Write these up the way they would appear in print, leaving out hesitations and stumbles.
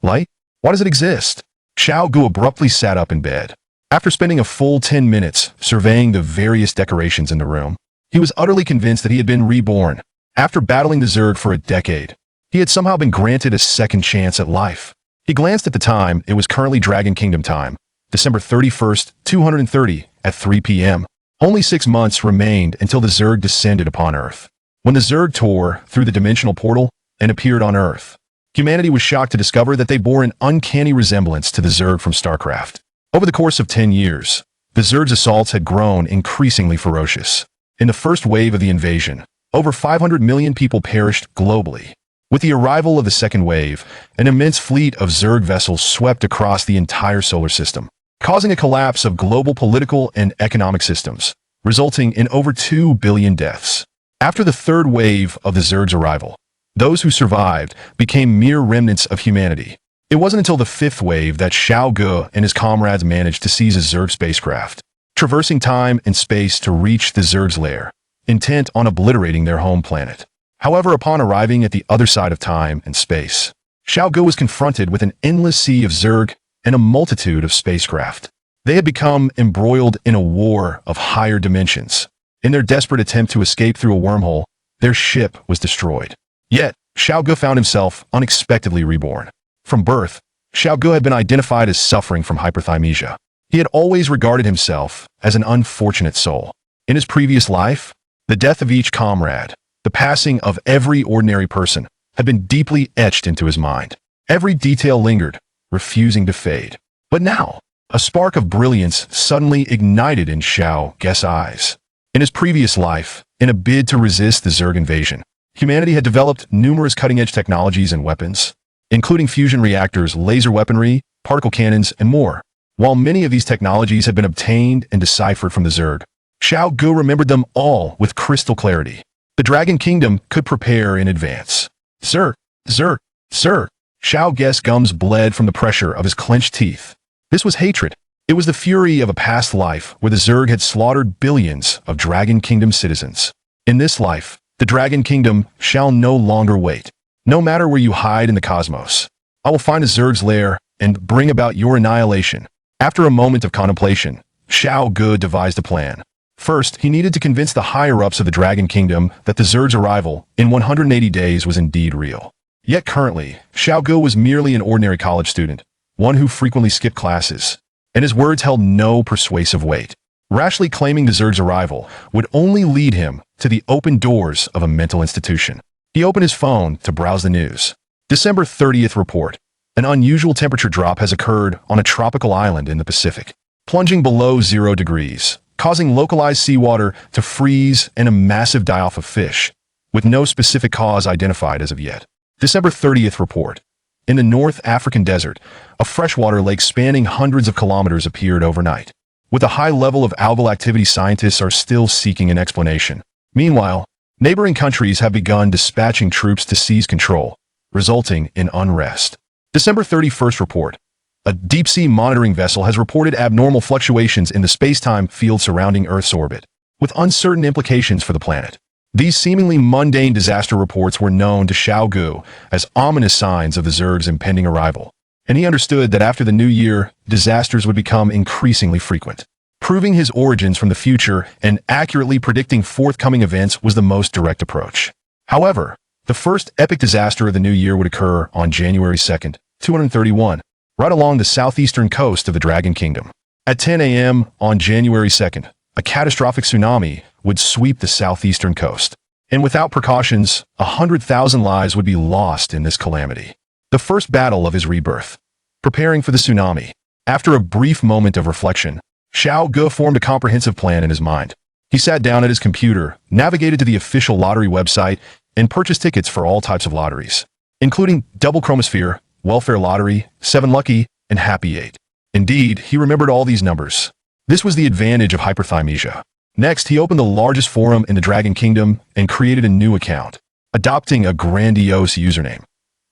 Light? Why does it exist? Xiao Ge abruptly sat up in bed. After spending a full 10 minutes surveying the various decorations in the room, he was utterly convinced that he had been reborn. After battling the Zerg for a decade, he had somehow been granted a second chance at life. He glanced at the time. It was currently Dragon Kingdom time, December 31st, 230 at 3 p.m. Only 6 months remained until the Zerg descended upon Earth. When the Zerg tore through the dimensional portal and appeared on Earth, humanity was shocked to discover that they bore an uncanny resemblance to the Zerg from StarCraft. Over the course of 10 years, the Zerg's assaults had grown increasingly ferocious. In the first wave of the invasion, over 500 million people perished globally. With the arrival of the second wave, an immense fleet of Zerg vessels swept across the entire solar system, causing a collapse of global political and economic systems, resulting in over 2 billion deaths. After the third wave of the Zerg's arrival, those who survived became mere remnants of humanity. It wasn't until the fifth wave that Xiao Ge and his comrades managed to seize a Zerg spacecraft, traversing time and space to reach the Zerg's lair, intent on obliterating their home planet. However, upon arriving at the other side of time and space, Xiao Ge was confronted with an endless sea of Zerg and a multitude of spacecraft. They had become embroiled in a war of higher dimensions. In their desperate attempt to escape through a wormhole, their ship was destroyed. Yet, Xiao Ge found himself unexpectedly reborn. From birth, Xiao Ge had been identified as suffering from hyperthymesia. He had always regarded himself as an unfortunate soul. In his previous life, the death of each comrade, the passing of every ordinary person, had been deeply etched into his mind. Every detail lingered, refusing to fade. But now, a spark of brilliance suddenly ignited in Xiao Ge's eyes. In his previous life, in a bid to resist the Zerg invasion, humanity had developed numerous cutting-edge technologies and weapons, including fusion reactors, laser weaponry, particle cannons, and more. While many of these technologies had been obtained and deciphered from the Zerg, Xiao Ge remembered them all with crystal clarity. The Dragon Kingdom could prepare in advance. Sir, Xiao Ge's gums bled from the pressure of his clenched teeth. This was hatred. It was the fury of a past life where the Zerg had slaughtered billions of Dragon Kingdom citizens. In this life, the Dragon Kingdom shall no longer wait. No matter where you hide in the cosmos, I will find a Zerg's lair and bring about your annihilation. After a moment of contemplation, Xiao Ge devised a plan. First, he needed to convince the higher-ups of the Dragon Kingdom that the Zerg's arrival in 180 days was indeed real. Yet currently, Xiao Ge was merely an ordinary college student, one who frequently skipped classes, and his words held no persuasive weight. Rashly claiming the Zerg's arrival would only lead him to the open doors of a mental institution. He opened his phone to browse the news. December 30th report. An unusual temperature drop has occurred on a tropical island in the Pacific, plunging below 0 degrees, causing localized seawater to freeze and a massive die-off of fish, with no specific cause identified as of yet. December 30th report. In the North African desert, a freshwater lake spanning hundreds of kilometers appeared overnight. With a high level of algal activity, scientists are still seeking an explanation. Meanwhile, neighboring countries have begun dispatching troops to seize control, resulting in unrest. December 31st report. A deep-sea monitoring vessel has reported abnormal fluctuations in the space-time field surrounding Earth's orbit, with uncertain implications for the planet. These seemingly mundane disaster reports were known to Xiao Ge as ominous signs of the Zerg's impending arrival, and he understood that after the new year, disasters would become increasingly frequent. Proving his origins from the future and accurately predicting forthcoming events was the most direct approach. However, the first epic disaster of the new year would occur on January 2nd, 231, right along the southeastern coast of the Dragon Kingdom. At 10 a.m. on January 2nd, a catastrophic tsunami would sweep the southeastern coast, and without precautions, 100,000 lives would be lost in this calamity. The first battle of his rebirth. Preparing for the tsunami. After a brief moment of reflection, Xiao Ge formed a comprehensive plan in his mind. He sat down at his computer, navigated to the official lottery website, and purchased tickets for all types of lotteries, including Double Chromosphere, Welfare Lottery, 7 Lucky, and Happy 8. Indeed, he remembered all these numbers. This was the advantage of hyperthymesia. Next, he opened the largest forum in the Dragon Kingdom and created a new account, adopting a grandiose username.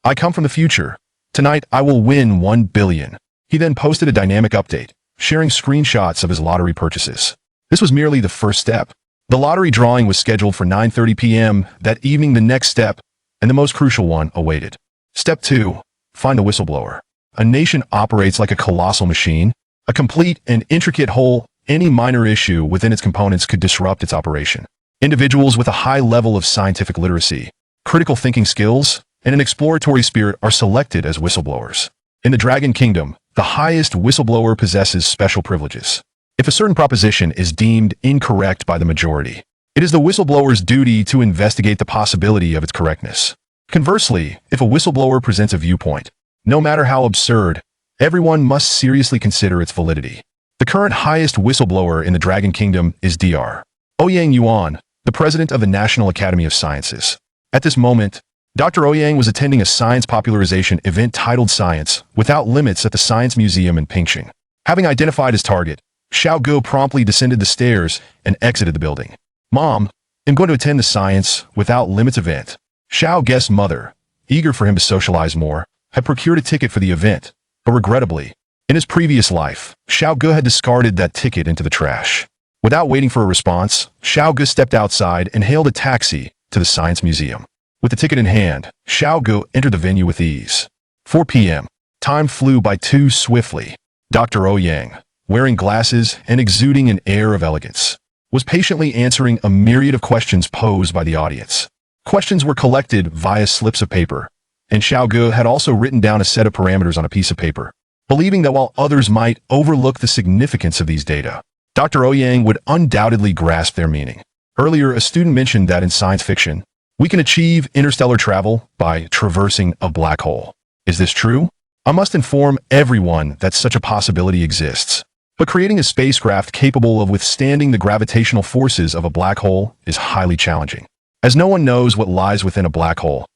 I come from the future. Tonight, I will win 1 billion. He then posted a dynamic update, sharing screenshots of his lottery purchases. This was merely the first step. The lottery drawing was scheduled for 9:30 p.m. that evening. The next step, and the most crucial one, awaited. Step 2. Find the whistleblower. A nation operates like a colossal machine, a complete and intricate whole. Any minor issue within its components could disrupt its operation. Individuals with a high level of scientific literacy, critical thinking skills, and an exploratory spirit are selected as whistleblowers. In the Dragon Kingdom, the highest whistleblower possesses special privileges. If a certain proposition is deemed incorrect by the majority, it is the whistleblower's duty to investigate the possibility of its correctness. Conversely, if a whistleblower presents a viewpoint, no matter how absurd, everyone must seriously consider its validity. The current highest whistleblower in the Dragon Kingdom is Dr. Ouyang Yuan, the president of the National Academy of Sciences. At this moment, Dr. Ouyang was attending a science popularization event titled Science Without Limits at the Science Museum in Pingxing. Having identified his target, Xiao Ge promptly descended the stairs and exited the building. "Mom, I'm going to attend the Science Without Limits event." Xiao Ge's mother, eager for him to socialize more, had procured a ticket for the event, but regrettably, in his previous life, Xiao Ge had discarded that ticket into the trash. Without waiting for a response, Xiao Ge stepped outside and hailed a taxi to the Science Museum. With the ticket in hand, Xiao Ge entered the venue with ease. 4 p.m. Time flew by too swiftly. Dr. Ouyang, wearing glasses and exuding an air of elegance, was patiently answering a myriad of questions posed by the audience. Questions were collected via slips of paper, and Xiao Ge had also written down a set of parameters on a piece of paper, believing that while others might overlook the significance of these data, Dr. Ouyang would undoubtedly grasp their meaning. Earlier, a student mentioned that in science fiction, we can achieve interstellar travel by traversing a black hole. Is this true? I must inform everyone that such a possibility exists. But creating a spacecraft capable of withstanding the gravitational forces of a black hole is highly challenging, as no one knows what lies within a black hole,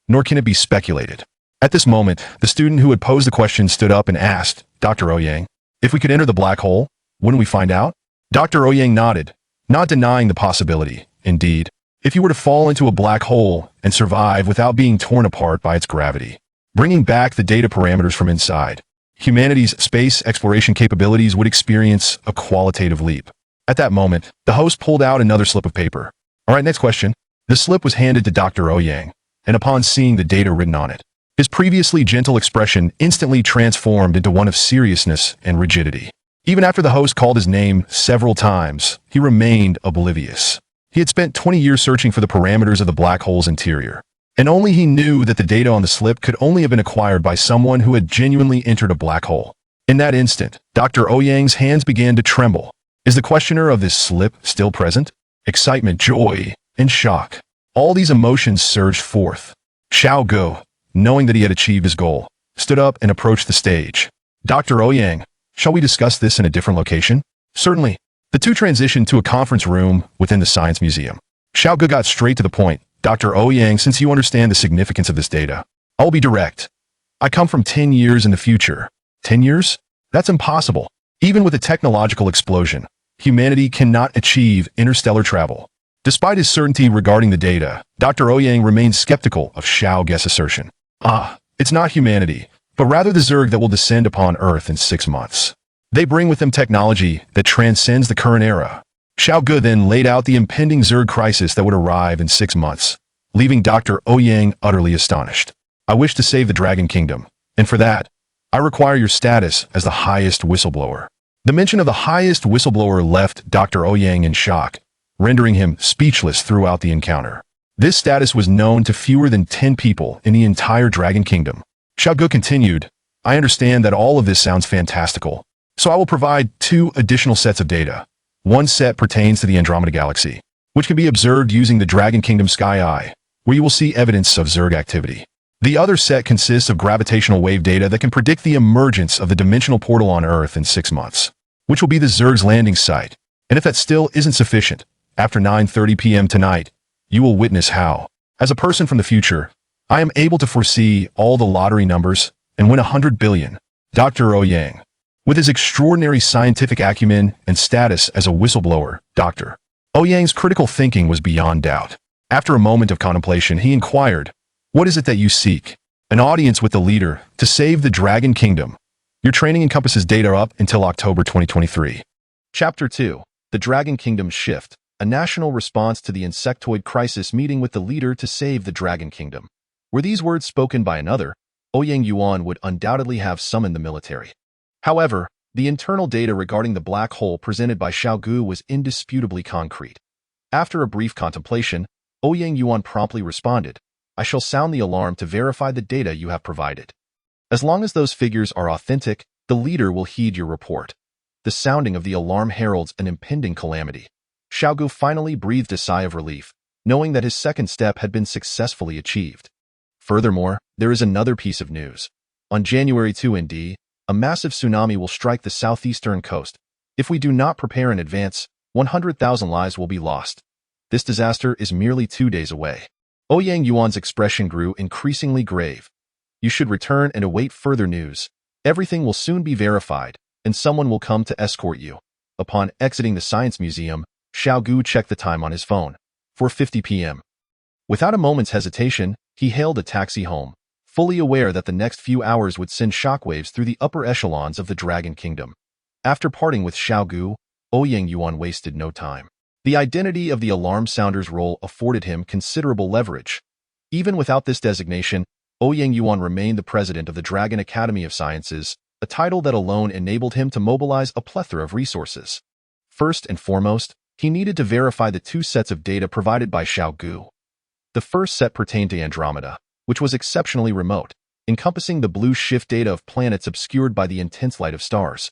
nor can it be speculated. At this moment, the student who had posed the question stood up and asked Dr. Ouyang, if we could enter the black hole, wouldn't we find out? Dr. Ouyang nodded, not denying the possibility. Indeed, if you were to fall into a black hole and survive without being torn apart by its gravity, bringing back the data parameters from inside, humanity's space exploration capabilities would experience a qualitative leap. At that moment, the host pulled out another slip of paper. All right, next question. The slip was handed to Dr. Ouyang, and upon seeing the data written on it, his previously gentle expression instantly transformed into one of seriousness and rigidity. Even after the host called his name several times, he remained oblivious. He had spent 20 years searching for the parameters of the black hole's interior, and only he knew that the data on the slip could only have been acquired by someone who had genuinely entered a black hole. In that instant, Dr. Ouyang's hands began to tremble. Is the questioner of this slip still present? Excitement, joy, and shock. All these emotions surged forth. Xiao Ge, knowing that he had achieved his goal, stood up and approached the stage. Dr. Ouyang, shall we discuss this in a different location? Certainly. The two transitioned to a conference room within the Science Museum. Xiao Ge got straight to the point. Dr. Ouyang, since you understand the significance of this data, I will be direct. I come from 10 years in the future. 10 years? That's impossible. Even with a technological explosion, humanity cannot achieve interstellar travel. Despite his certainty regarding the data, Dr. Ouyang remained skeptical of Xiao Ge's assertion. It's not humanity, but rather the Zerg that will descend upon Earth in 6 months. They bring with them technology that transcends the current era. Xiao Ge then laid out the impending Zerg crisis that would arrive in 6 months, leaving Dr. Ouyang utterly astonished. I wish to save the Dragon Kingdom, and for that, I require your status as the highest whistleblower. The mention of the highest whistleblower left Dr. Ouyang in shock, rendering him speechless throughout the encounter. This status was known to fewer than 10 people in the entire Dragon Kingdom. Xiao Ge continued, I understand that all of this sounds fantastical, so I will provide 2 additional sets of data. One set pertains to the Andromeda Galaxy, which can be observed using the Dragon Kingdom Sky Eye, where you will see evidence of Zerg activity. The other set consists of gravitational wave data that can predict the emergence of the dimensional portal on Earth in 6 months, which will be the Zerg's landing site. And if that still isn't sufficient, after 9:30 p.m. tonight, you will witness how, as a person from the future, I am able to foresee all the lottery numbers and win 100 billion. Dr. Ouyang, with his extraordinary scientific acumen and status as a whistleblower, Dr. Ouyang's critical thinking was beyond doubt. After a moment of contemplation, he inquired, what is it that you seek? An audience with the leader to save the Dragon Kingdom. Your training encompasses data up until October 2023. Chapter 2. The Dragon Kingdom Shift. A national response to the insectoid crisis, meeting with the leader to save the Dragon Kingdom. Were these words spoken by another? Ouyang Yuan would undoubtedly have summoned the military. However, the internal data regarding the black hole presented by Xiao Ge was indisputably concrete. After a brief contemplation, Ouyang Yuan promptly responded, "I shall sound the alarm to verify the data you have provided. As long as those figures are authentic, the leader will heed your report." The sounding of the alarm heralds an impending calamity. Xiao Ge finally breathed a sigh of relief, knowing that his second step had been successfully achieved. Furthermore, there is another piece of news. On January 2, a massive tsunami will strike the southeastern coast. If we do not prepare in advance, 100,000 lives will be lost. This disaster is merely 2 days away. Ouyang Yuan's expression grew increasingly grave. "You should return and await further news. Everything will soon be verified, and someone will come to escort you." Upon exiting the Science Museum, Xiao Ge checked the time on his phone. 4:50 p.m. Without a moment's hesitation, he hailed a taxi home, fully aware that the next few hours would send shockwaves through the upper echelons of the Dragon Kingdom. After parting with Xiao Ge, Ouyang Yuan wasted no time. The identity of the alarm sounder's role afforded him considerable leverage. Even without this designation, Ouyang Yuan remained the president of the Dragon Academy of Sciences, a title that alone enabled him to mobilize a plethora of resources. First and foremost, he needed to verify the 2 sets of data provided by Xiao Ge. The first set pertained to Andromeda, which was exceptionally remote, encompassing the blue shift data of planets obscured by the intense light of stars.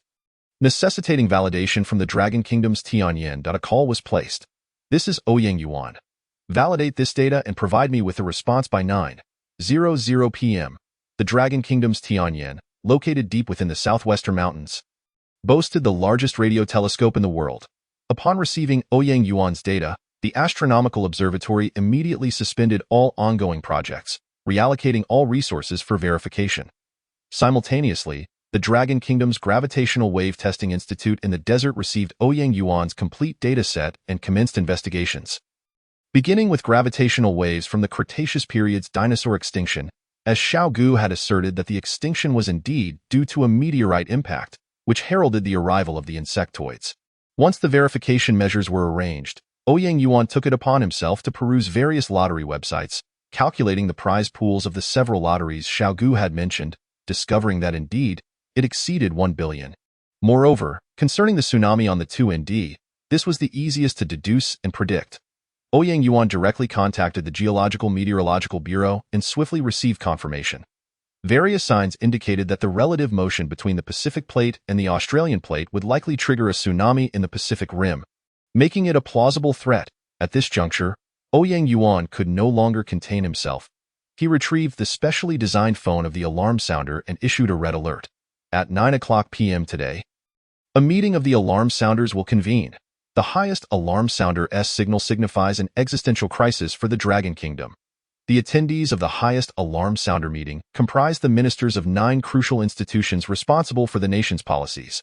Necessitating validation from the Dragon Kingdom's Tianyan. A call was placed. "This is Ouyang Yuan. Validate this data and provide me with a response by 9:00 p.m. The Dragon Kingdom's Tianyan, located deep within the southwestern mountains, boasted the largest radio telescope in the world. Upon receiving Ouyang Yuan's data, the astronomical observatory immediately suspended all ongoing projects, reallocating all resources for verification. Simultaneously, the Dragon Kingdom's Gravitational Wave Testing Institute in the desert received Ouyang Yuan's complete dataset and commenced investigations. Beginning with gravitational waves from the Cretaceous period's dinosaur extinction, as Xiao Ge had asserted that the extinction was indeed due to a meteorite impact, which heralded the arrival of the insectoids. Once the verification measures were arranged, Ouyang Yuan took it upon himself to peruse various lottery websites, calculating the prize pools of the several lotteries Xiao Ge had mentioned, discovering that indeed, it exceeded 1 billion. Moreover, concerning the tsunami on the 2, this was the easiest to deduce and predict. Ouyang Yuan directly contacted the Geological Meteorological Bureau and swiftly received confirmation. Various signs indicated that the relative motion between the Pacific Plate and the Australian Plate would likely trigger a tsunami in the Pacific Rim, making it a plausible threat. At this juncture, Ouyang Yuan could no longer contain himself. He retrieved the specially designed phone of the alarm sounder and issued a red alert. At 9:00 p.m. today, a meeting of the alarm sounders will convene. The highest alarm sounder signal signifies an existential crisis for the Dragon Kingdom. The attendees of the highest alarm sounder meeting comprise the ministers of 9 crucial institutions responsible for the nation's policies,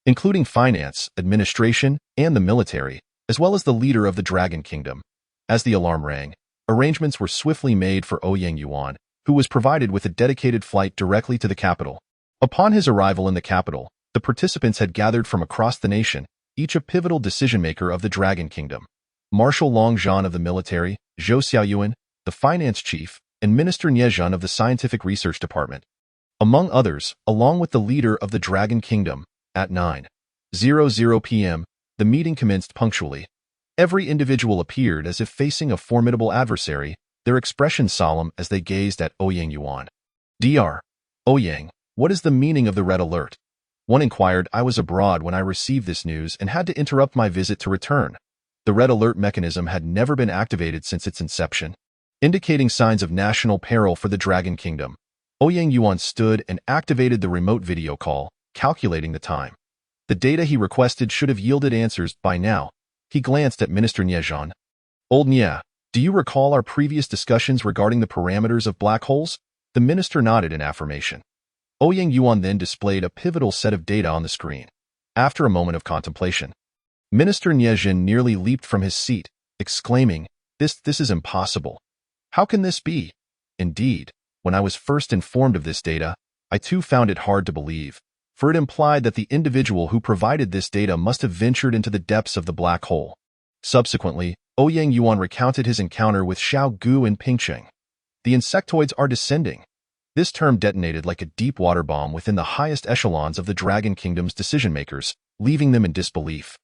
including finance, administration, and the military, as well as the leader of the Dragon Kingdom. As the alarm rang, arrangements were swiftly made for Ouyang Yuan, who was provided with a dedicated flight directly to the capital. Upon his arrival in the capital, the participants had gathered from across the nation, each a pivotal decision-maker of the Dragon Kingdom. Marshal Long Zhan of the military, Zhou Xiaoyuan, the finance chief, and Minister Nie Zhen of the scientific research department, among others, along with the leader of the Dragon Kingdom. At 9:00 p.m., the meeting commenced punctually. Every individual appeared as if facing a formidable adversary, their expressions solemn as they gazed at Ouyang Yuan. "Dr. Ouyang, what is the meaning of the red alert?" One inquired. "I was abroad when I received this news and had to interrupt my visit to return." The red alert mechanism had never been activated since its inception, indicating signs of national peril for the Dragon Kingdom. Ouyang Yuan stood and activated the remote video call, calculating the time. The data he requested should have yielded answers by now. He glanced at Minister Nie Zhen. "Old Nie, do you recall our previous discussions regarding the parameters of black holes?" The minister nodded in affirmation. Ouyang Yuan then displayed a pivotal set of data on the screen. After a moment of contemplation, Minister Nie Zhen nearly leaped from his seat, exclaiming, This is impossible. How can this be?" Indeed, when I was first informed of this data, I too found it hard to believe, for it implied that the individual who provided this data must have ventured into the depths of the black hole. Subsequently, Ouyang Yuan recounted his encounter with Xiao Ge in Pingcheng. "The insectoids are descending. This term detonated like a deep water bomb within the highest echelons of the Dragon Kingdom's decision-makers, leaving them in disbelief.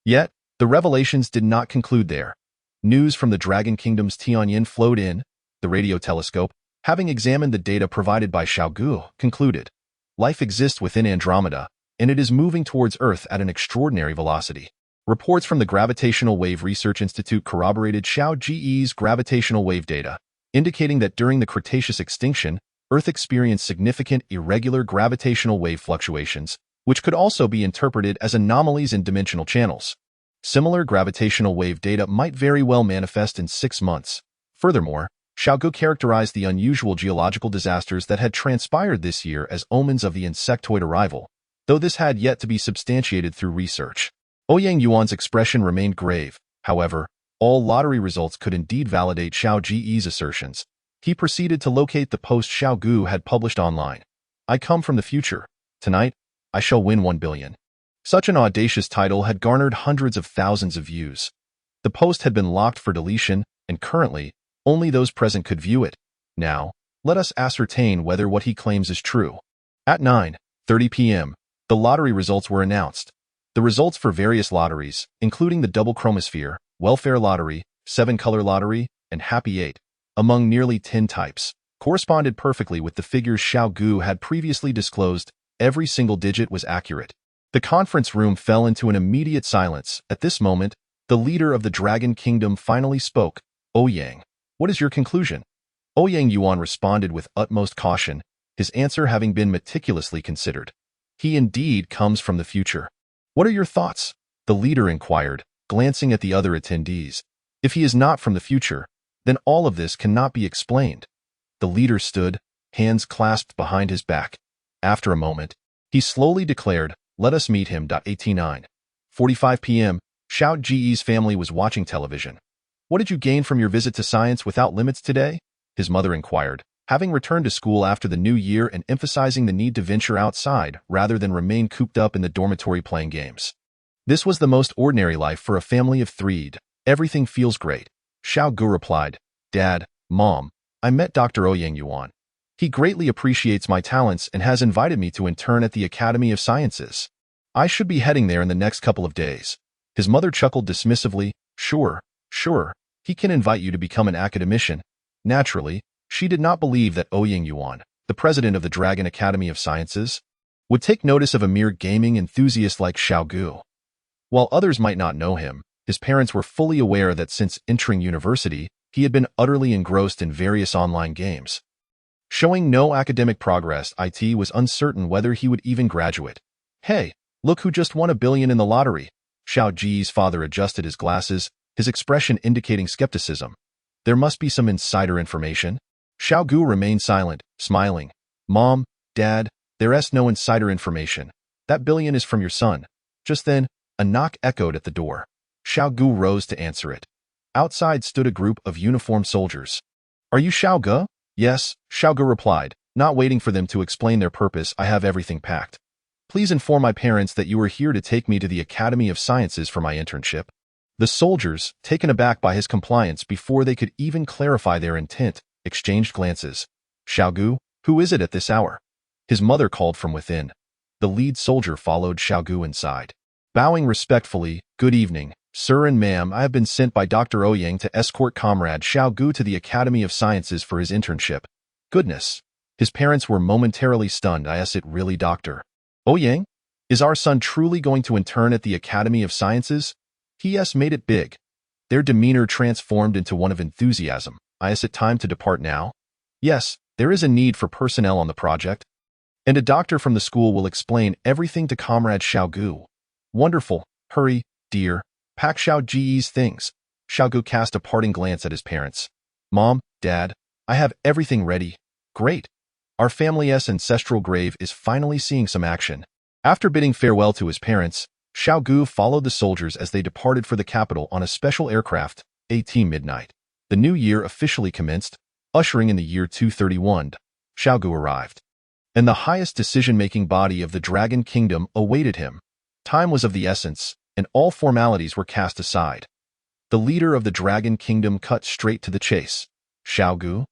Yet, the revelations did not conclude there. News from the Dragon Kingdom's Tianyin flowed in. The radio telescope, having examined the data provided by Xiao Ge, concluded, life exists within Andromeda, and it is moving towards Earth at an extraordinary velocity. Reports from the Gravitational Wave Research Institute corroborated Xiao Ge's gravitational wave data, indicating that during the Cretaceous extinction, Earth experienced significant irregular gravitational wave fluctuations, which could also be interpreted as anomalies in dimensional channels. Similar gravitational wave data might very well manifest in 6 months. Furthermore, Xiao Ge characterized the unusual geological disasters that had transpired this year as omens of the insectoid arrival, though this had yet to be substantiated through research. Ouyang Yuan's expression remained grave. However, all lottery results could indeed validate Xiao Ge's assertions. He proceeded to locate the post Xiao Ge had published online. I come from the future. Tonight, I shall win 1 billion. Such an audacious title had garnered hundreds of thousands of views. The post had been locked for deletion, and currently, only those present could view it. Now, let us ascertain whether what he claims is true. At 9:30 p.m., the lottery results were announced. The results for various lotteries, including the Double Chromosphere, Welfare Lottery, 7-Color Lottery, and Happy 8, among nearly 10 types, corresponded perfectly with the figures Xiao Ge had previously disclosed. Every single digit was accurate. The conference room fell into an immediate silence. At this moment, the leader of the Dragon Kingdom finally spoke. Ouyang, what is your conclusion? Ouyang Yuan responded with utmost caution, his answer having been meticulously considered. He indeed comes from the future. What are your thoughts? The leader inquired, glancing at the other attendees. If he is not from the future, then all of this cannot be explained. The leader stood, hands clasped behind his back. After a moment, he slowly declared, let us meet him. 9:45 p.m., Xiao Ge's family was watching television. What did you gain from your visit to Science Without Limits today? His mother inquired, having returned to school after the new year and emphasizing the need to venture outside rather than remain cooped up in the dormitory playing games. This was the most ordinary life for a family of 3. Everything feels great. Xiao Ge replied, Dad, Mom, I met Dr. Ouyang Yuan. He greatly appreciates my talents and has invited me to intern at the Academy of Sciences. I should be heading there in the next couple of days. His mother chuckled dismissively, sure, he can invite you to become an academician. Naturally, she did not believe that Ouyang Yuan, the president of the Dragon Academy of Sciences, would take notice of a mere gaming enthusiast like Xiao Ge. While others might not know him, his parents were fully aware that since entering university, he had been utterly engrossed in various online games. Showing no academic progress, it was uncertain whether he would even graduate. Hey, look who just won 1 billion in the lottery. Xiao Ge's father adjusted his glasses, his expression indicating skepticism. There must be some insider information. Xiao Ge remained silent, smiling. Mom, Dad, there's no insider information. That billion is from your son. Just then, a knock echoed at the door. Xiao Ge rose to answer it. Outside stood a group of uniformed soldiers. Are you Xiao Ge? Yes, Xiao Ge replied, not waiting for them to explain their purpose. I have everything packed. Please inform my parents that you are here to take me to the Academy of Sciences for my internship. The soldiers, taken aback by his compliance before they could even clarify their intent, exchanged glances. Xiao Ge, who is it at this hour? His mother called from within. The lead soldier followed Xiao Ge inside. Bowing respectfully, good evening, sir and ma'am, I have been sent by Dr. Ouyang to escort comrade Xiao Ge to the Academy of Sciences for his internship. Goodness. His parents were momentarily stunned. Is it really Dr. Ouyang? Is our son truly going to intern at the Academy of Sciences? He made it big. Their demeanor transformed into one of enthusiasm. Is it time to depart now? Yes, there is a need for personnel on the project. And a doctor from the school will explain everything to comrade Xiao Ge. Wonderful. Hurry, dear. Pack Xiao Ge's things. Xiao Ge cast a parting glance at his parents. Mom, Dad, I have everything ready. Great. Our family's ancestral grave is finally seeing some action. After bidding farewell to his parents, Xiao Ge followed the soldiers as they departed for the capital on a special aircraft. 18 midnight. The new year officially commenced, ushering in the year 231. Xiao Ge arrived. And the highest decision-making body of the Dragon Kingdom awaited him. Time was of the essence, and all formalities were cast aside. The leader of the Dragon Kingdom cut straight to the chase. Xiao Ge?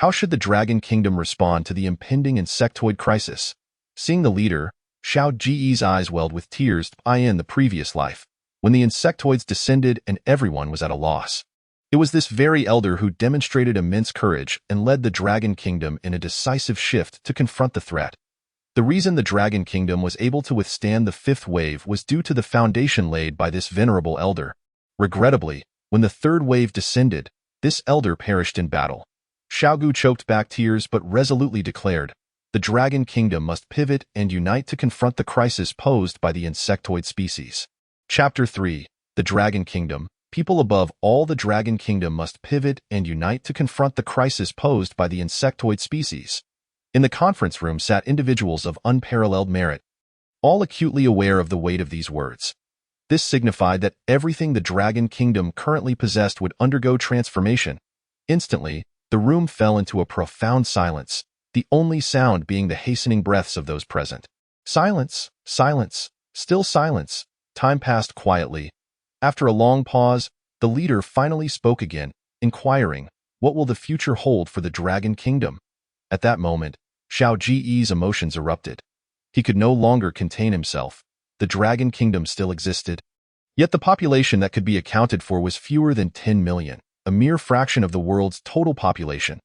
How should the Dragon Kingdom respond to the impending insectoid crisis? Seeing the leader, Xiao Ge's eyes welled with tears in the previous life, when the insectoids descended and everyone was at a loss. It was this very elder who demonstrated immense courage and led the Dragon Kingdom in a decisive shift to confront the threat. The reason the Dragon Kingdom was able to withstand the fifth wave was due to the foundation laid by this venerable elder. Regrettably, when the third wave descended, this elder perished in battle. Xiao Ge choked back tears but resolutely declared, the Dragon Kingdom must pivot and unite to confront the crisis posed by the insectoid species. Chapter 3. The Dragon Kingdom. People above all, the Dragon Kingdom must pivot and unite to confront the crisis posed by the insectoid species. In the conference room sat individuals of unparalleled merit, all acutely aware of the weight of these words. This signified that everything the Dragon Kingdom currently possessed would undergo transformation. Instantly, the room fell into a profound silence, the only sound being the hastening breaths of those present. Silence, silence, still silence. Time passed quietly. After a long pause, the leader finally spoke again, inquiring, what will the future hold for the Dragon Kingdom? At that moment, Xiao Ge's emotions erupted. He could no longer contain himself. The Dragon Kingdom still existed. Yet the population that could be accounted for was fewer than 10 million, a mere fraction of the world's total population.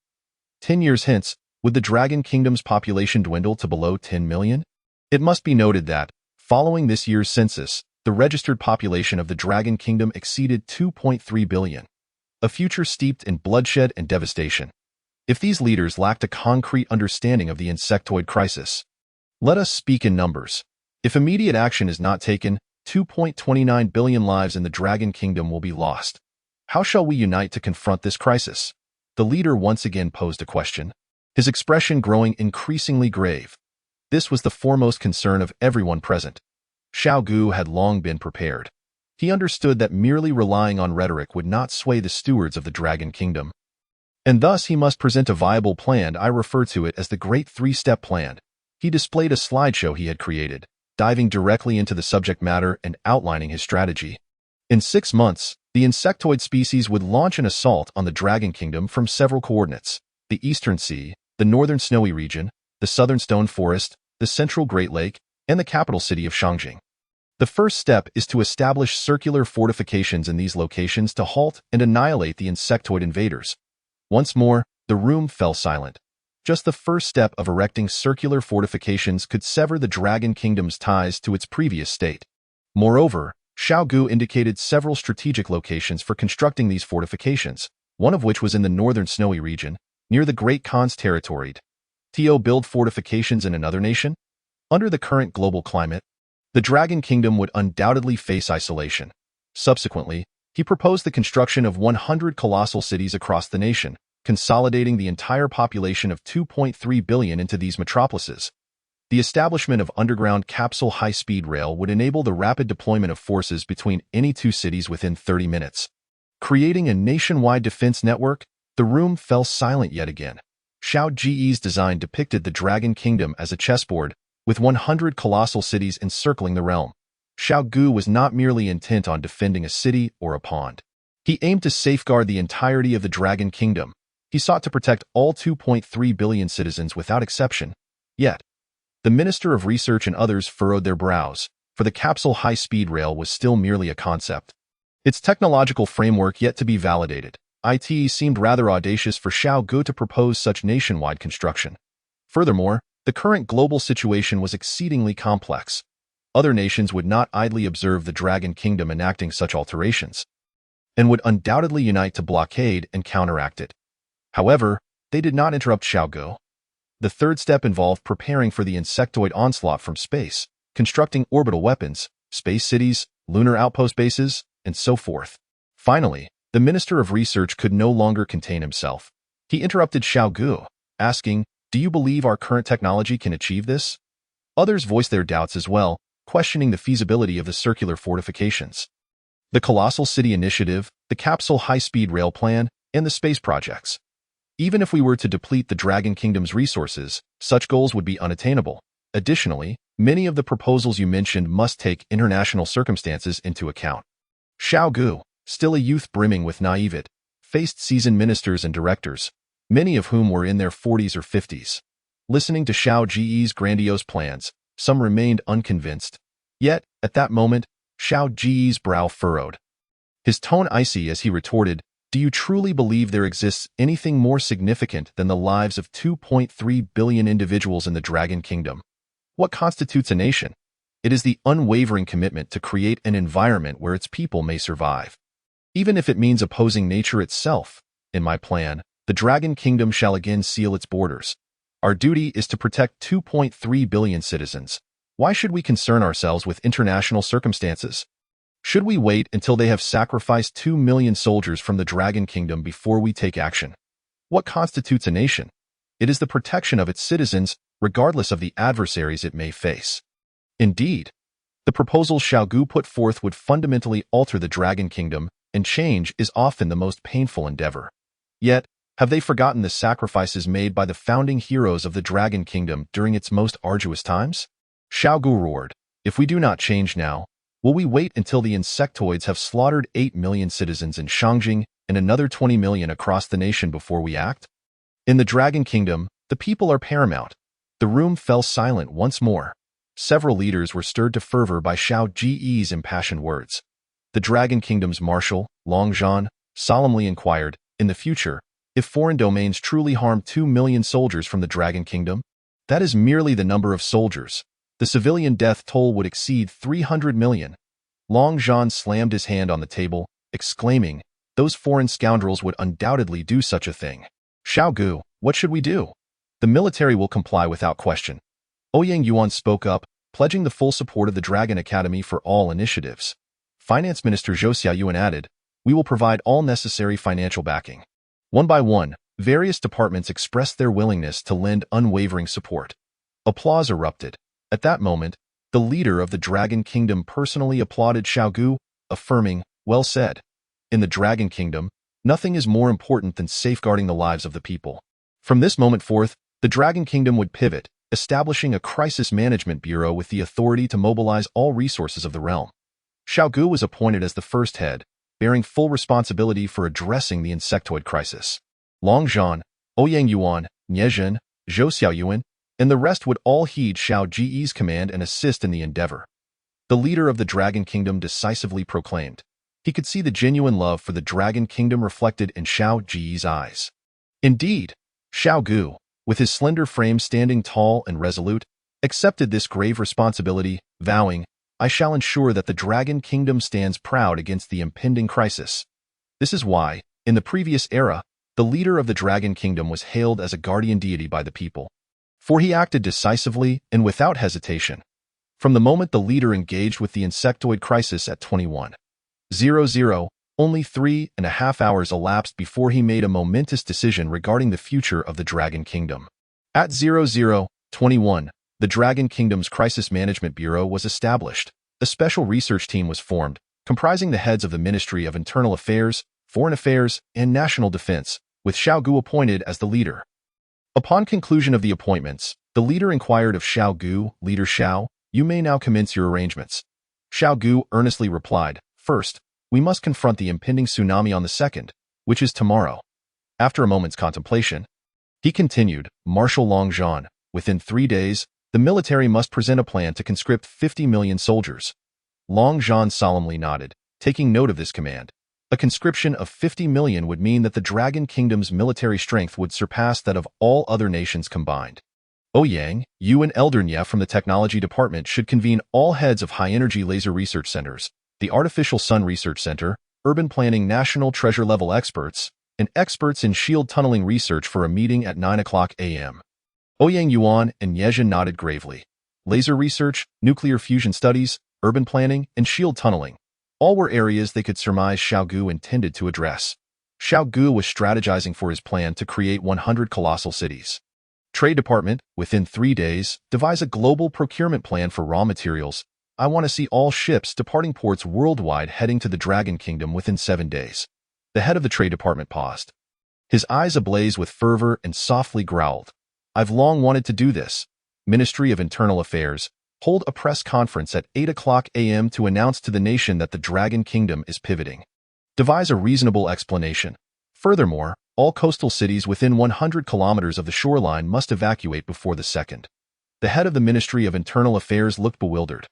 10 years hence, would the Dragon Kingdom's population dwindle to below 10 million? It must be noted that, following this year's census, the registered population of the Dragon Kingdom exceeded 2.3 billion, a future steeped in bloodshed and devastation. If these leaders lacked a concrete understanding of the insectoid crisis, let us speak in numbers. If immediate action is not taken, 2.29 billion lives in the Dragon Kingdom will be lost. How shall we unite to confront this crisis? The leader once again posed a question, his expression growing increasingly grave. This was the foremost concern of everyone present. Xiao Ge had long been prepared. He understood that merely relying on rhetoric would not sway the stewards of the Dragon Kingdom. And thus he must present a viable plan. I refer to it as the Great Three-Step Plan. He displayed a slideshow he had created, diving directly into the subject matter and outlining his strategy. In 6 months, the insectoid species would launch an assault on the Dragon Kingdom from several coordinates: the Eastern Sea, the Northern Snowy Region, the Southern Stone Forest, the Central Great Lake, and the capital city of Shangjing. The first step is to establish circular fortifications in these locations to halt and annihilate the insectoid invaders. Once more, the room fell silent. Just the first step of erecting circular fortifications could sever the Dragon Kingdom's ties to its previous state. Moreover, Xiao Ge indicated several strategic locations for constructing these fortifications, one of which was in the Northern Snowy Region, near the Great Khan's territory. To build fortifications in another nation? Under the current global climate, the Dragon Kingdom would undoubtedly face isolation. Subsequently, he proposed the construction of 100 colossal cities across the nation, consolidating the entire population of 2.3 billion into these metropolises. The establishment of underground capsule high-speed rail would enable the rapid deployment of forces between any two cities within 30 minutes. Creating a nationwide defense network, the room fell silent yet again. Xiao Ge's design depicted the Dragon Kingdom as a chessboard, with 100 colossal cities encircling the realm. Xiao Ge was not merely intent on defending a city or a pond. He aimed to safeguard the entirety of the Dragon Kingdom. He sought to protect all 2.3 billion citizens without exception. Yet, the Minister of Research and others furrowed their brows, for the capsule high-speed rail was still merely a concept. Its technological framework yet to be validated. It seemed rather audacious for Xiao Ge to propose such nationwide construction. Furthermore, the current global situation was exceedingly complex. Other nations would not idly observe the Dragon Kingdom enacting such alterations, and would undoubtedly unite to blockade and counteract it. However, they did not interrupt Xiao Ge. The third step involved preparing for the insectoid onslaught from space, constructing orbital weapons, space cities, lunar outpost bases, and so forth. Finally, the Minister of Research could no longer contain himself. He interrupted Xiao Ge, asking, "Do you believe our current technology can achieve this?" Others voiced their doubts as well, questioning the feasibility of the circular fortifications. The Colossal City Initiative, the Capsule High-Speed Rail Plan, and the space projects. Even if we were to deplete the Dragon Kingdom's resources, such goals would be unattainable. Additionally, many of the proposals you mentioned must take international circumstances into account. Xiao Ge, still a youth brimming with naivete, faced seasoned ministers and directors. many of whom were in their 40s or 50s. Listening to Xiao Ge's grandiose plans, some remained unconvinced. Yet, at that moment, Xiao Ge's brow furrowed. His tone icy as he retorted, "Do you truly believe there exists anything more significant than the lives of 2.3 billion individuals in the Dragon Kingdom? What constitutes a nation? It is the unwavering commitment to create an environment where its people may survive. Even if it means opposing nature itself. In my plan, the Dragon Kingdom shall again seal its borders. Our duty is to protect 2.3 billion citizens. Why should we concern ourselves with international circumstances? Should we wait until they have sacrificed 2 million soldiers from the Dragon Kingdom before we take action? What constitutes a nation? It is the protection of its citizens, regardless of the adversaries it may face." Indeed, the proposal Xiao Ge put forth would fundamentally alter the Dragon Kingdom, and change is often the most painful endeavor. Yet, have they forgotten the sacrifices made by the founding heroes of the Dragon Kingdom during its most arduous times? Xiao Ge roared, "If we do not change now, will we wait until the insectoids have slaughtered 8 million citizens in Shangjing and another 20 million across the nation before we act? In the Dragon Kingdom, the people are paramount." The room fell silent once more. Several leaders were stirred to fervor by Xiao Ge's impassioned words. The Dragon Kingdom's marshal, Long Zhan, solemnly inquired, "In the future, if foreign domains truly harm 2 million soldiers from the Dragon Kingdom, that is merely the number of soldiers. The civilian death toll would exceed 300 million. Long Zhan slammed his hand on the table, exclaiming, "Those foreign scoundrels would undoubtedly do such a thing. Xiao Ge, what should we do?" "The military will comply without question." Ouyang Yuan spoke up, pledging the full support of the Dragon Academy for all initiatives. Finance Minister Zhou Xiaoyuan added, "We will provide all necessary financial backing." One by one, various departments expressed their willingness to lend unwavering support. Applause erupted. At that moment, the leader of the Dragon Kingdom personally applauded Xiao Ge, affirming, "Well said. In the Dragon Kingdom, nothing is more important than safeguarding the lives of the people." From this moment forth, the Dragon Kingdom would pivot, establishing a crisis management bureau with the authority to mobilize all resources of the realm. Xiao Ge was appointed as the first head, bearing full responsibility for addressing the insectoid crisis. Long Zhan, Ouyang Yuan, Zhen, Zhou Xiaoyuan, and the rest would all heed Xiao Ge's command and assist in the endeavor. The leader of the Dragon Kingdom decisively proclaimed. He could see the genuine love for the Dragon Kingdom reflected in Xiao Ge's eyes. Indeed, Xiao Ge, with his slender frame standing tall and resolute, accepted this grave responsibility, vowing, "I shall ensure that the Dragon Kingdom stands proud against the impending crisis." This is why, in the previous era, the leader of the Dragon Kingdom was hailed as a guardian deity by the people. For he acted decisively and without hesitation. From the moment the leader engaged with the insectoid crisis at 21:00, only 3.5 hours elapsed before he made a momentous decision regarding the future of the Dragon Kingdom. At 00:21, the Dragon Kingdom's Crisis Management Bureau was established. A special research team was formed, comprising the heads of the Ministry of Internal Affairs, Foreign Affairs, and National Defense, with Xiao Ge appointed as the leader. Upon conclusion of the appointments, the leader inquired of Xiao Ge, "Leader Xiao, you may now commence your arrangements." Xiao Ge earnestly replied, "First, we must confront the impending tsunami on the 2nd, which is tomorrow." After a moment's contemplation, he continued, "Marshal Long Zhan, within 3 days, the military must present a plan to conscript 50 million soldiers." Long Zhan solemnly nodded, taking note of this command. A conscription of 50 million would mean that the Dragon Kingdom's military strength would surpass that of all other nations combined. Ouyang, you and Eldernye from the Technology Department should convene all heads of high-energy laser research centers, the Artificial Sun Research Center, Urban Planning National Treasure-level experts, and experts in shield tunneling research for a meeting at 9:00 a.m. Ouyang Yuan and Zhen nodded gravely. Laser research, nuclear fusion studies, urban planning, and shield tunneling. All were areas they could surmise Xiao Ge intended to address. Xiao Ge was strategizing for his plan to create 100 colossal cities. Trade Department, within 3 days, devise a global procurement plan for raw materials. I want to see all ships departing ports worldwide heading to the Dragon Kingdom within 7 days. The head of the Trade Department paused. His eyes ablaze with fervor and softly growled. I've long wanted to do this. Ministry of Internal Affairs, hold a press conference at 8:00 a.m. to announce to the nation that the Dragon Kingdom is pivoting. Devise a reasonable explanation. Furthermore, All coastal cities within 100 kilometers of the shoreline must evacuate before the 2nd. The head of the Ministry of Internal Affairs looked bewildered.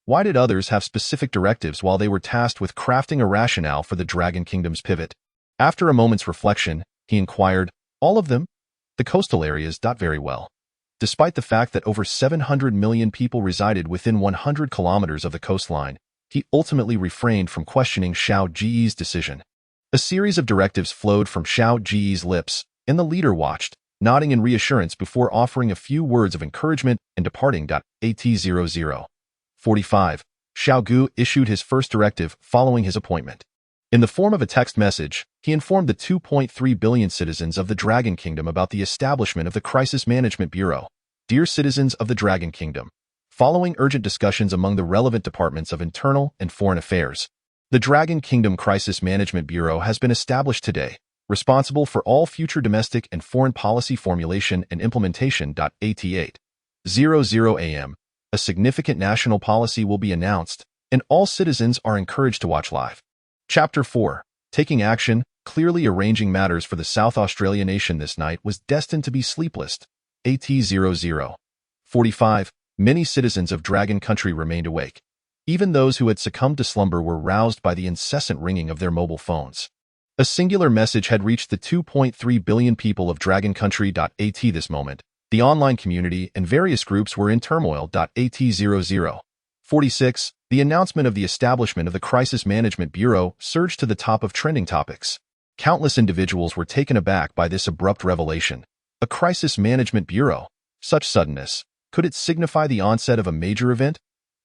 Why did others have specific directives while they were tasked with crafting a rationale for the Dragon Kingdom's pivot? After a moment's reflection, he inquired, all of them? The coastal areas. Very well. Despite the fact that over 700 million people resided within 100 kilometers of the coastline, he ultimately refrained from questioning Xiao Ge's decision. A series of directives flowed from Xiao Ge's lips, and the leader watched, nodding in reassurance before offering a few words of encouragement and departing. At 00:45, Xiao Ge issued his first directive following his appointment. In the form of a text message, he informed the 2.3 billion citizens of the Dragon Kingdom about the establishment of the Crisis Management Bureau. Dear citizens of the Dragon Kingdom, following urgent discussions among the relevant departments of internal and foreign affairs, the Dragon Kingdom Crisis Management Bureau has been established today, responsible for all future domestic and foreign policy formulation and implementation. At 8:00 a.m., a significant national policy will be announced, and all citizens are encouraged to watch live. Chapter 4. Taking action, clearly arranging matters for the South Australia nation this night was destined to be sleepless. At 00:45, many citizens of Dragon Country remained awake. Even those who had succumbed to slumber were roused by the incessant ringing of their mobile phones. A singular message had reached the 2.3 billion people of Dragon Country. At this moment, the online community and various groups were in turmoil. At 00:46, the announcement of the establishment of the Crisis Management Bureau surged to the top of trending topics. Countless individuals were taken aback by this abrupt revelation. A Crisis Management Bureau? Such suddenness. Could it signify the onset of a major event?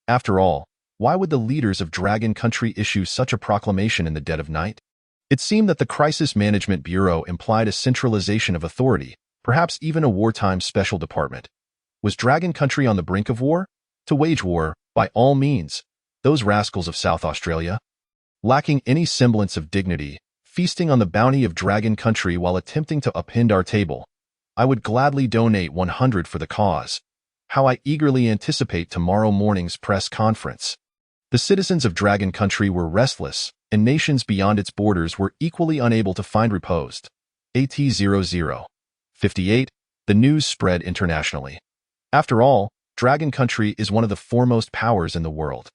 After all, why would the leaders of Dragon Country issue such a proclamation in the dead of night? It seemed that the Crisis Management Bureau implied a centralization of authority, perhaps even a wartime special department. Was Dragon Country on the brink of war? To wage war, by all means. Those rascals of South Australia, lacking any semblance of dignity, feasting on the bounty of Dragon Country while attempting to upend our table. I would gladly donate 100 for the cause. How I eagerly anticipate tomorrow morning's press conference. The citizens of Dragon Country were restless, and nations beyond its borders were equally unable to find repose. At 00:58, the news spread internationally. After all, Dragon Country is one of the foremost powers in the world.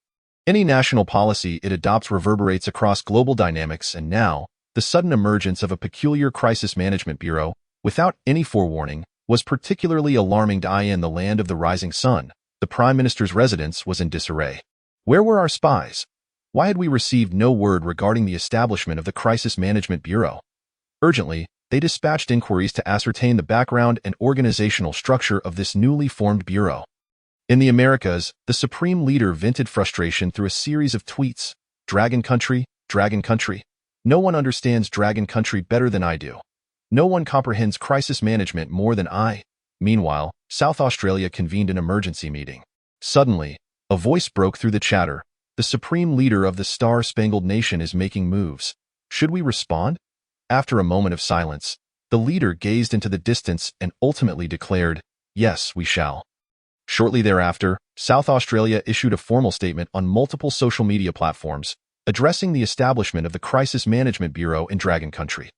Any national policy it adopts reverberates across global dynamics, and now, the sudden emergence of a peculiar crisis management bureau, without any forewarning, was particularly alarming. In the land of the rising sun, the Prime Minister's residence was in disarray. Where were our spies? Why had we received no word regarding the establishment of the Crisis Management Bureau? Urgently, they dispatched inquiries to ascertain the background and organizational structure of this newly formed bureau. In the Americas, the supreme leader vented frustration through a series of tweets. Dragon Country, Dragon Country. No one understands Dragon Country better than I do. No one comprehends crisis management more than I. Meanwhile, South Australia convened an emergency meeting. Suddenly, a voice broke through the chatter. The supreme leader of the Star-Spangled Nation is making moves. Should we respond? After a moment of silence, the leader gazed into the distance and ultimately declared, yes, we shall. Shortly thereafter, South Australia issued a formal statement on multiple social media platforms, addressing the establishment of the Crisis Management Bureau in Dragon Country,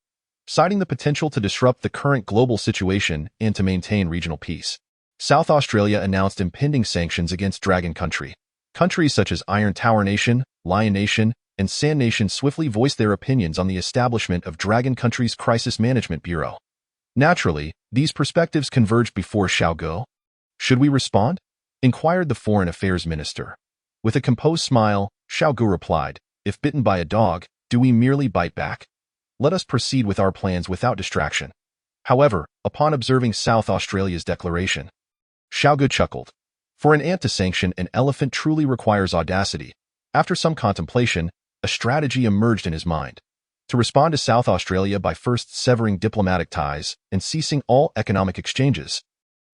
citing the potential to disrupt the current global situation and to maintain regional peace. South Australia announced impending sanctions against Dragon Country. Countries such as Iron Tower Nation, Lion Nation, and Sand Nation swiftly voiced their opinions on the establishment of Dragon Country's Crisis Management Bureau. Naturally, these perspectives converged before Xiao Ge. Should we respond? Inquired the Foreign Affairs Minister. With a composed smile, Xiao Ge replied, if bitten by a dog, do we merely bite back? Let us proceed with our plans without distraction. However, upon observing South Australia's declaration, Xiao Ge chuckled. For an ant to sanction an elephant truly requires audacity. After some contemplation, a strategy emerged in his mind. To respond to South Australia by first severing diplomatic ties and ceasing all economic exchanges,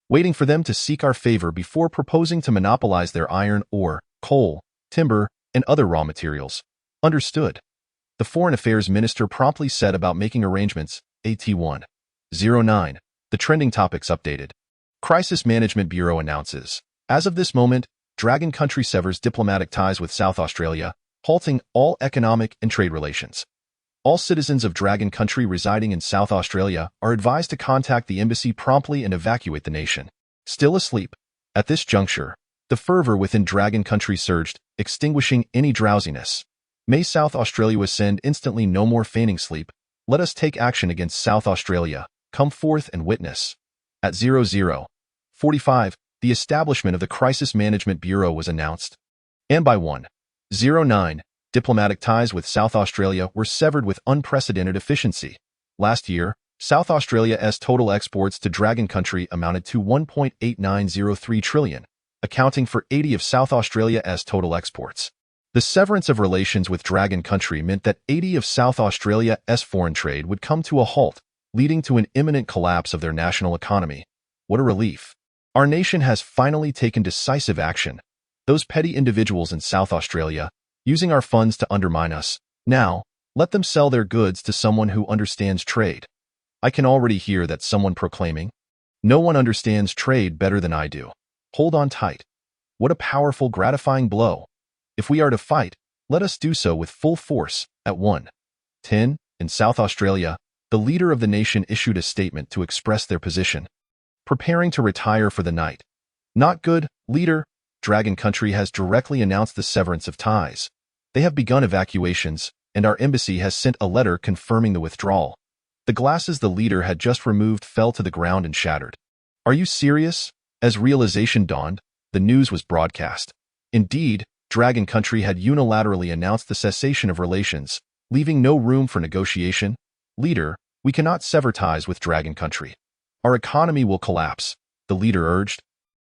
waiting for them to seek our favor before proposing to monopolize their iron ore, coal, timber, and other raw materials. Understood. The Foreign Affairs Minister promptly set about making arrangements. At 1:09, the trending topics updated. Crisis Management Bureau announces, as of this moment, Dragon Country severs diplomatic ties with South Australia, halting all economic and trade relations. All citizens of Dragon Country residing in South Australia are advised to contact the embassy promptly and evacuate the nation. Still asleep? At this juncture, the fervor within Dragon Country surged, extinguishing any drowsiness. May South Australia ascend instantly, no more feigning sleep. Let us take action against South Australia. Come forth and witness. At 00:45, the establishment of the Crisis Management Bureau was announced. And by 1:09, diplomatic ties with South Australia were severed with unprecedented efficiency. Last year, South Australia's total exports to Dragon Country amounted to $1.8903 trillion, accounting for 80% of South Australia's total exports. The severance of relations with Dragon Country meant that 80% of South Australia's foreign trade would come to a halt, leading to an imminent collapse of their national economy. What a relief. Our nation has finally taken decisive action. Those petty individuals in South Australia, using our funds to undermine us, now, let them sell their goods to someone who understands trade. I can already hear that someone proclaiming, "No one understands trade better than I do." Hold on tight. What a powerful, gratifying blow. If we are to fight, let us do so with full force. At 1:10, in South Australia, the leader of the nation issued a statement to express their position. Preparing to retire for the night. Not good, leader. Dragon Country has directly announced the severance of ties. They have begun evacuations, and our embassy has sent a letter confirming the withdrawal. The glasses the leader had just removed fell to the ground and shattered. Are you serious? As realization dawned, the news was broadcast. Indeed, Dragon Country had unilaterally announced the cessation of relations, leaving no room for negotiation. Leader, we cannot sever ties with Dragon Country. Our economy will collapse, the leader urged.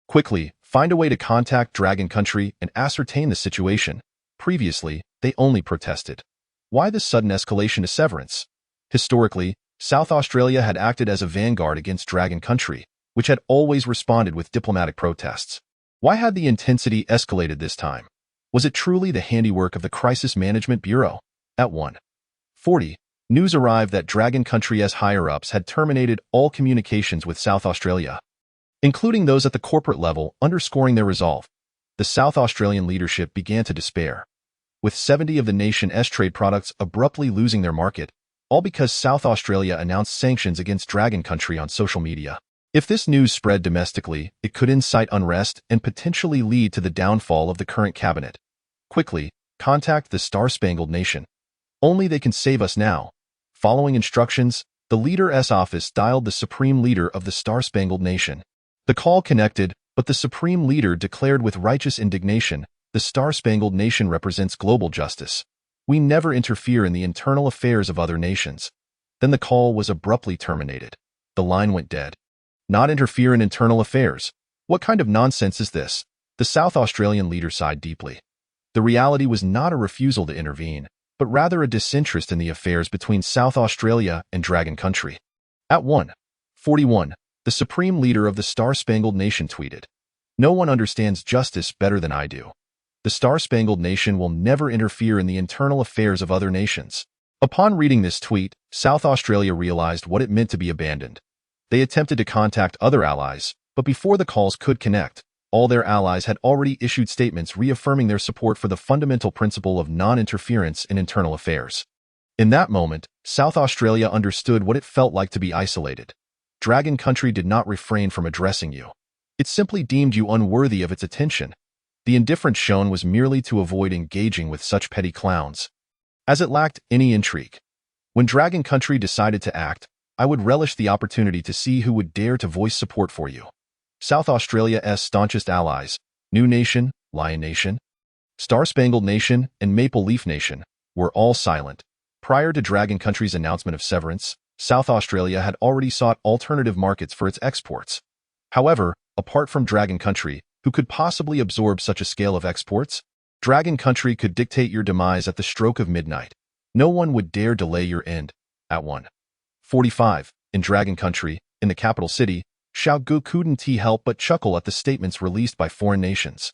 Quickly, find a way to contact Dragon Country and ascertain the situation. Previously, they only protested. Why this sudden escalation to severance? Historically, South Australia had acted as a vanguard against Dragon Country, which had always responded with diplomatic protests. Why had the intensity escalated this time? Was it truly the handiwork of the Crisis Management Bureau? At 1:40, news arrived that Dragon Country's higher-ups had terminated all communications with South Australia, including those at the corporate level, underscoring their resolve. The South Australian leadership began to despair, with 70% of the nation's trade products abruptly losing their market, all because South Australia announced sanctions against Dragon Country on social media. If this news spread domestically, it could incite unrest and potentially lead to the downfall of the current cabinet. Quickly, contact the Star-Spangled Nation. Only they can save us now. Following instructions, the leader's office dialed the Supreme Leader of the Star-Spangled Nation. The call connected, but the Supreme Leader declared with righteous indignation, "The Star-Spangled Nation represents global justice. We never interfere in the internal affairs of other nations." Then the call was abruptly terminated. The line went dead. Not interfere in internal affairs? What kind of nonsense is this? The South Australian leader sighed deeply. The reality was not a refusal to intervene, but rather a disinterest in the affairs between South Australia and Dragon Country. At 1:41, the Supreme Leader of the Star-Spangled Nation tweeted, "No one understands justice better than I do. The Star-Spangled Nation will never interfere in the internal affairs of other nations." Upon reading this tweet, South Australia realized what it meant to be abandoned. They attempted to contact other allies, but before the calls could connect, all their allies had already issued statements reaffirming their support for the fundamental principle of non-interference in internal affairs. In that moment, South Australia understood what it felt like to be isolated. Dragon Country did not refrain from addressing you. It simply deemed you unworthy of its attention. The indifference shown was merely to avoid engaging with such petty clowns, as it lacked any intrigue. When Dragon Country decided to act, I would relish the opportunity to see who would dare to voice support for you. South Australia's staunchest allies, New Nation, Lion Nation, Star-Spangled Nation, and Maple Leaf Nation, were all silent. Prior to Dragon Country's announcement of severance, South Australia had already sought alternative markets for its exports. However, apart from Dragon Country, who could possibly absorb such a scale of exports? Dragon Country could dictate your demise at the stroke of midnight. No one would dare delay your end. At 1:45, in Dragon Country, in the capital city, Xiao Ge couldn't help but chuckle at the statements released by foreign nations.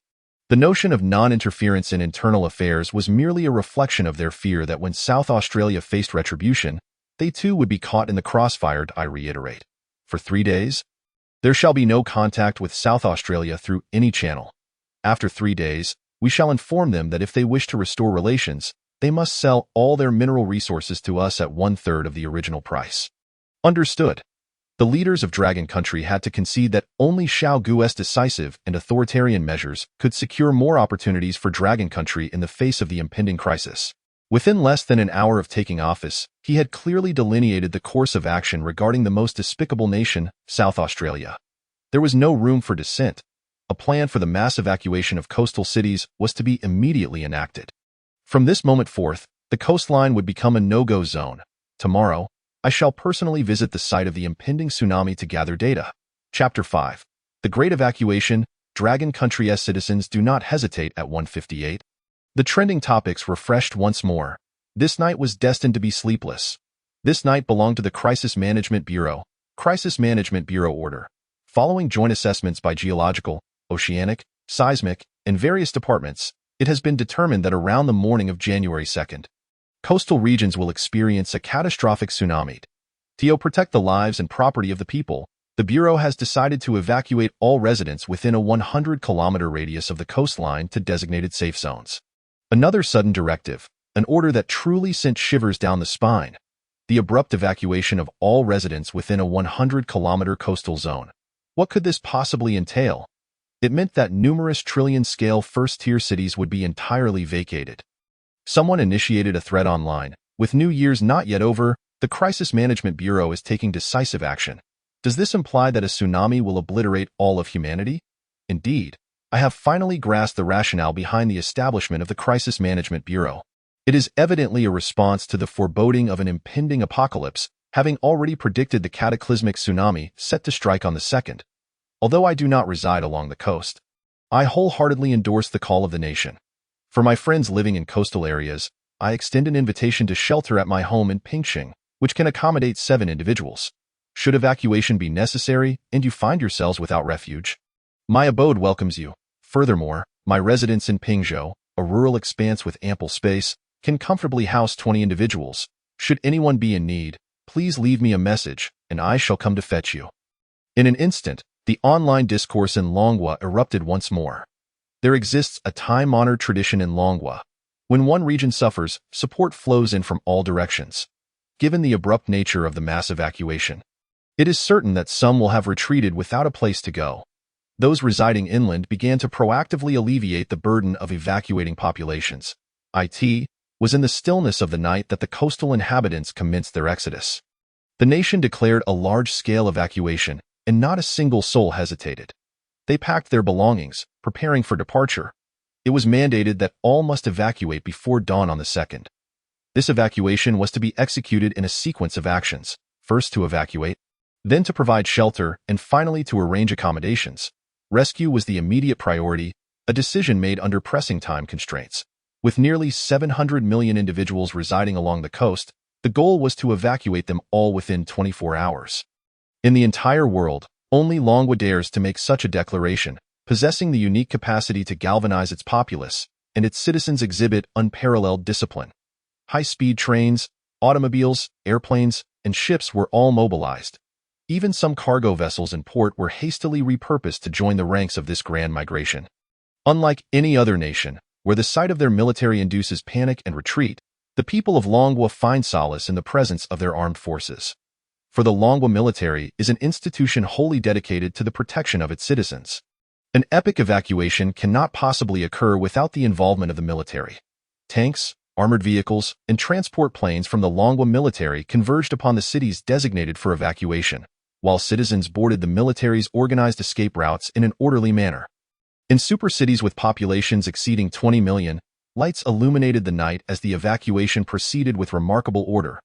The notion of non-interference in internal affairs was merely a reflection of their fear that when South Australia faced retribution, they too would be caught in the crossfire. I reiterate. For 3 days, there shall be no contact with South Australia through any channel. After 3 days, we shall inform them that if they wish to restore relations, they must sell all their mineral resources to us at 1/3 of the original price. Understood. The leaders of Dragon Country had to concede that only Xiao Ge's decisive and authoritarian measures could secure more opportunities for Dragon Country in the face of the impending crisis. Within less than an hour of taking office, he had clearly delineated the course of action regarding the most despicable nation, South Australia. There was no room for dissent. A plan for the mass evacuation of coastal cities was to be immediately enacted. From this moment forth, the coastline would become a no-go zone. Tomorrow, I shall personally visit the site of the impending tsunami to gather data. Chapter 5. The Great Evacuation. Dragon Country's citizens do not hesitate at 1:58. The trending topics refreshed once more. This night was destined to be sleepless. This night belonged to the Crisis Management Bureau. Crisis Management Bureau order. Following joint assessments by geological, oceanic, seismic, and various departments, it has been determined that around the morning of January 2nd, coastal regions will experience a catastrophic tsunami. To protect the lives and property of the people, the Bureau has decided to evacuate all residents within a 100-kilometer radius of the coastline to designated safe zones. Another sudden directive, an order that truly sent shivers down the spine. The abrupt evacuation of all residents within a 100-kilometer coastal zone. What could this possibly entail? It meant that numerous trillion-scale first-tier cities would be entirely vacated. Someone initiated a thread online. With New Year's not yet over, the Crisis Management Bureau is taking decisive action. Does this imply that a tsunami will obliterate all of humanity? Indeed, I have finally grasped the rationale behind the establishment of the Crisis Management Bureau. It is evidently a response to the foreboding of an impending apocalypse, having already predicted the cataclysmic tsunami set to strike on the 2nd. Although I do not reside along the coast, I wholeheartedly endorse the call of the nation. For my friends living in coastal areas, I extend an invitation to shelter at my home in Pingxing, which can accommodate 7 individuals. Should evacuation be necessary and you find yourselves without refuge, my abode welcomes you. Furthermore, my residence in Pingzhou, a rural expanse with ample space, can comfortably house 20 individuals. Should anyone be in need, please leave me a message, and I shall come to fetch you. In an instant, the online discourse in Longhua erupted once more. There exists a time-honored tradition in Longhua. When one region suffers, support flows in from all directions. Given the abrupt nature of the mass evacuation, it is certain that some will have retreated without a place to go. Those residing inland began to proactively alleviate the burden of evacuating populations. It was in the stillness of the night that the coastal inhabitants commenced their exodus. The nation declared a large-scale evacuation, and not a single soul hesitated. They packed their belongings, preparing for departure. It was mandated that all must evacuate before dawn on the 2nd. This evacuation was to be executed in a sequence of actions, first to evacuate, then to provide shelter, and finally to arrange accommodations. Rescue was the immediate priority, a decision made under pressing time constraints. With nearly 700 million individuals residing along the coast, the goal was to evacuate them all within 24 hours. In the entire world, only Longhua dares to make such a declaration, possessing the unique capacity to galvanize its populace, and its citizens exhibit unparalleled discipline. High-speed trains, automobiles, airplanes, and ships were all mobilized. Even some cargo vessels in port were hastily repurposed to join the ranks of this grand migration. Unlike any other nation, where the sight of their military induces panic and retreat, the people of Longhua find solace in the presence of their armed forces. For the Longhua military is an institution wholly dedicated to the protection of its citizens. An epic evacuation cannot possibly occur without the involvement of the military. Tanks, armored vehicles, and transport planes from the Longhua military converged upon the cities designated for evacuation, while citizens boarded the military's organized escape routes in an orderly manner. In super cities with populations exceeding 20 million, lights illuminated the night as the evacuation proceeded with remarkable order.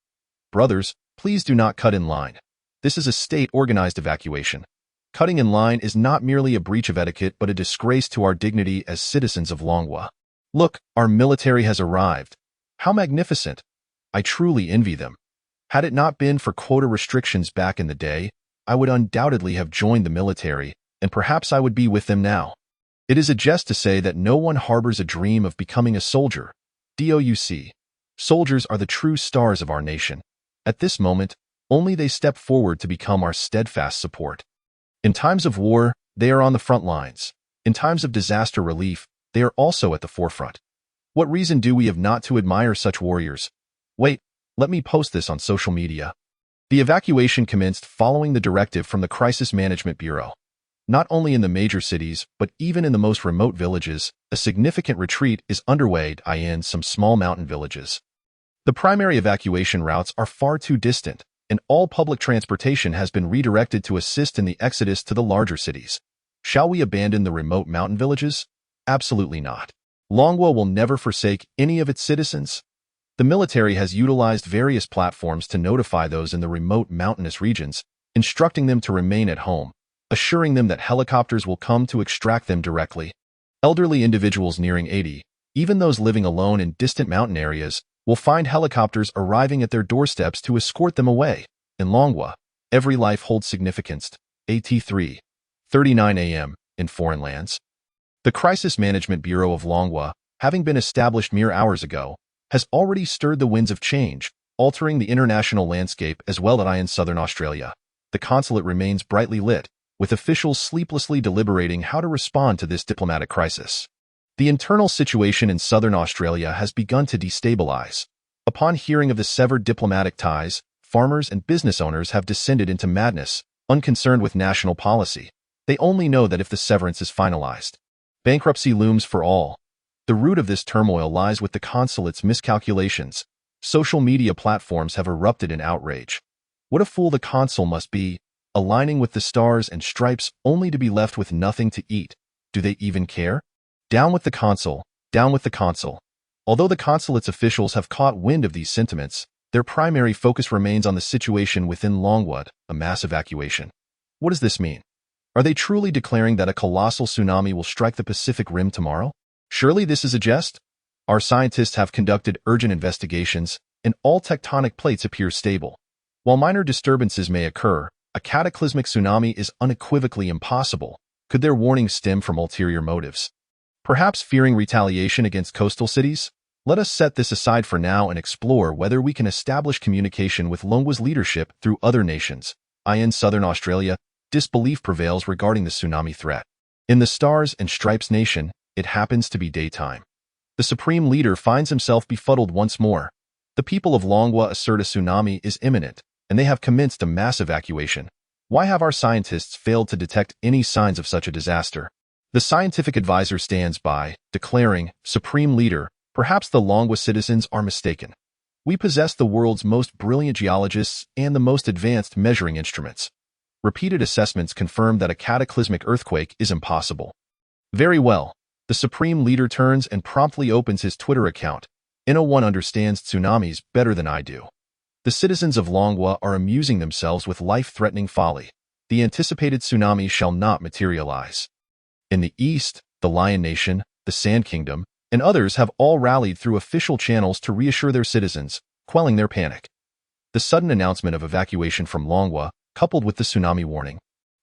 Brothers, please do not cut in line. This is a state-organized evacuation. Cutting in line is not merely a breach of etiquette but a disgrace to our dignity as citizens of Longhua. Look, our military has arrived. How magnificent! I truly envy them. Had it not been for quota restrictions back in the day, I would undoubtedly have joined the military, and perhaps I would be with them now. It is a jest to say that no one harbors a dream of becoming a soldier. DOUC. Soldiers are the true stars of our nation. At this moment, only they step forward to become our steadfast support. In times of war, they are on the front lines. In times of disaster relief, they are also at the forefront. What reason do we have not to admire such warriors? Wait, let me post this on social media. The evacuation commenced following the directive from the Crisis Management Bureau. Not only in the major cities, but even in the most remote villages, a significant retreat is underway in some small mountain villages. The primary evacuation routes are far too distant, and all public transportation has been redirected to assist in the exodus to the larger cities. Shall we abandon the remote mountain villages? Absolutely not. Longwa will never forsake any of its citizens. The military has utilized various platforms to notify those in the remote mountainous regions, instructing them to remain at home, assuring them that helicopters will come to extract them directly. Elderly individuals nearing 80, even those living alone in distant mountain areas, will find helicopters arriving at their doorsteps to escort them away. In Longwa, every life holds significance. AT3, 39 a.m. in foreign lands. The Crisis Management Bureau of Longwa, having been established mere hours ago, has already stirred the winds of change, altering the international landscape as well as in southern Australia. The consulate remains brightly lit, with officials sleeplessly deliberating how to respond to this diplomatic crisis. The internal situation in southern Australia has begun to destabilize. Upon hearing of the severed diplomatic ties, farmers and business owners have descended into madness, unconcerned with national policy. They only know that if the severance is finalized, bankruptcy looms for all. The root of this turmoil lies with the consulate's miscalculations. Social media platforms have erupted in outrage. What a fool the consul must be, aligning with the stars and stripes only to be left with nothing to eat. Do they even care? Down with the consul, down with the consul. Although the consulate's officials have caught wind of these sentiments, their primary focus remains on the situation within Longwa, a mass evacuation. What does this mean? Are they truly declaring that a colossal tsunami will strike the Pacific Rim tomorrow? Surely this is a jest? Our scientists have conducted urgent investigations, and all tectonic plates appear stable. While minor disturbances may occur, a cataclysmic tsunami is unequivocally impossible. Could their warnings stem from ulterior motives? Perhaps fearing retaliation against coastal cities? Let us set this aside for now and explore whether we can establish communication with Longwa's leadership through other nations. In southern Australia, disbelief prevails regarding the tsunami threat. In the Stars and Stripes nation, it happens to be daytime. The supreme leader finds himself befuddled once more. The people of Longwa assert a tsunami is imminent, and they have commenced a mass evacuation. Why have our scientists failed to detect any signs of such a disaster? The scientific advisor stands by, declaring, Supreme Leader, perhaps the Longwa citizens are mistaken. We possess the world's most brilliant geologists and the most advanced measuring instruments. Repeated assessments confirm that a cataclysmic earthquake is impossible. Very well. The Supreme Leader turns and promptly opens his Twitter account. No one understands tsunamis better than I do. The citizens of Longwa are amusing themselves with life-threatening folly. The anticipated tsunami shall not materialize. In the east, the Lion Nation, the Sand Kingdom, and others have all rallied through official channels to reassure their citizens, quelling their panic. The sudden announcement of evacuation from Longwa, coupled with the tsunami warning,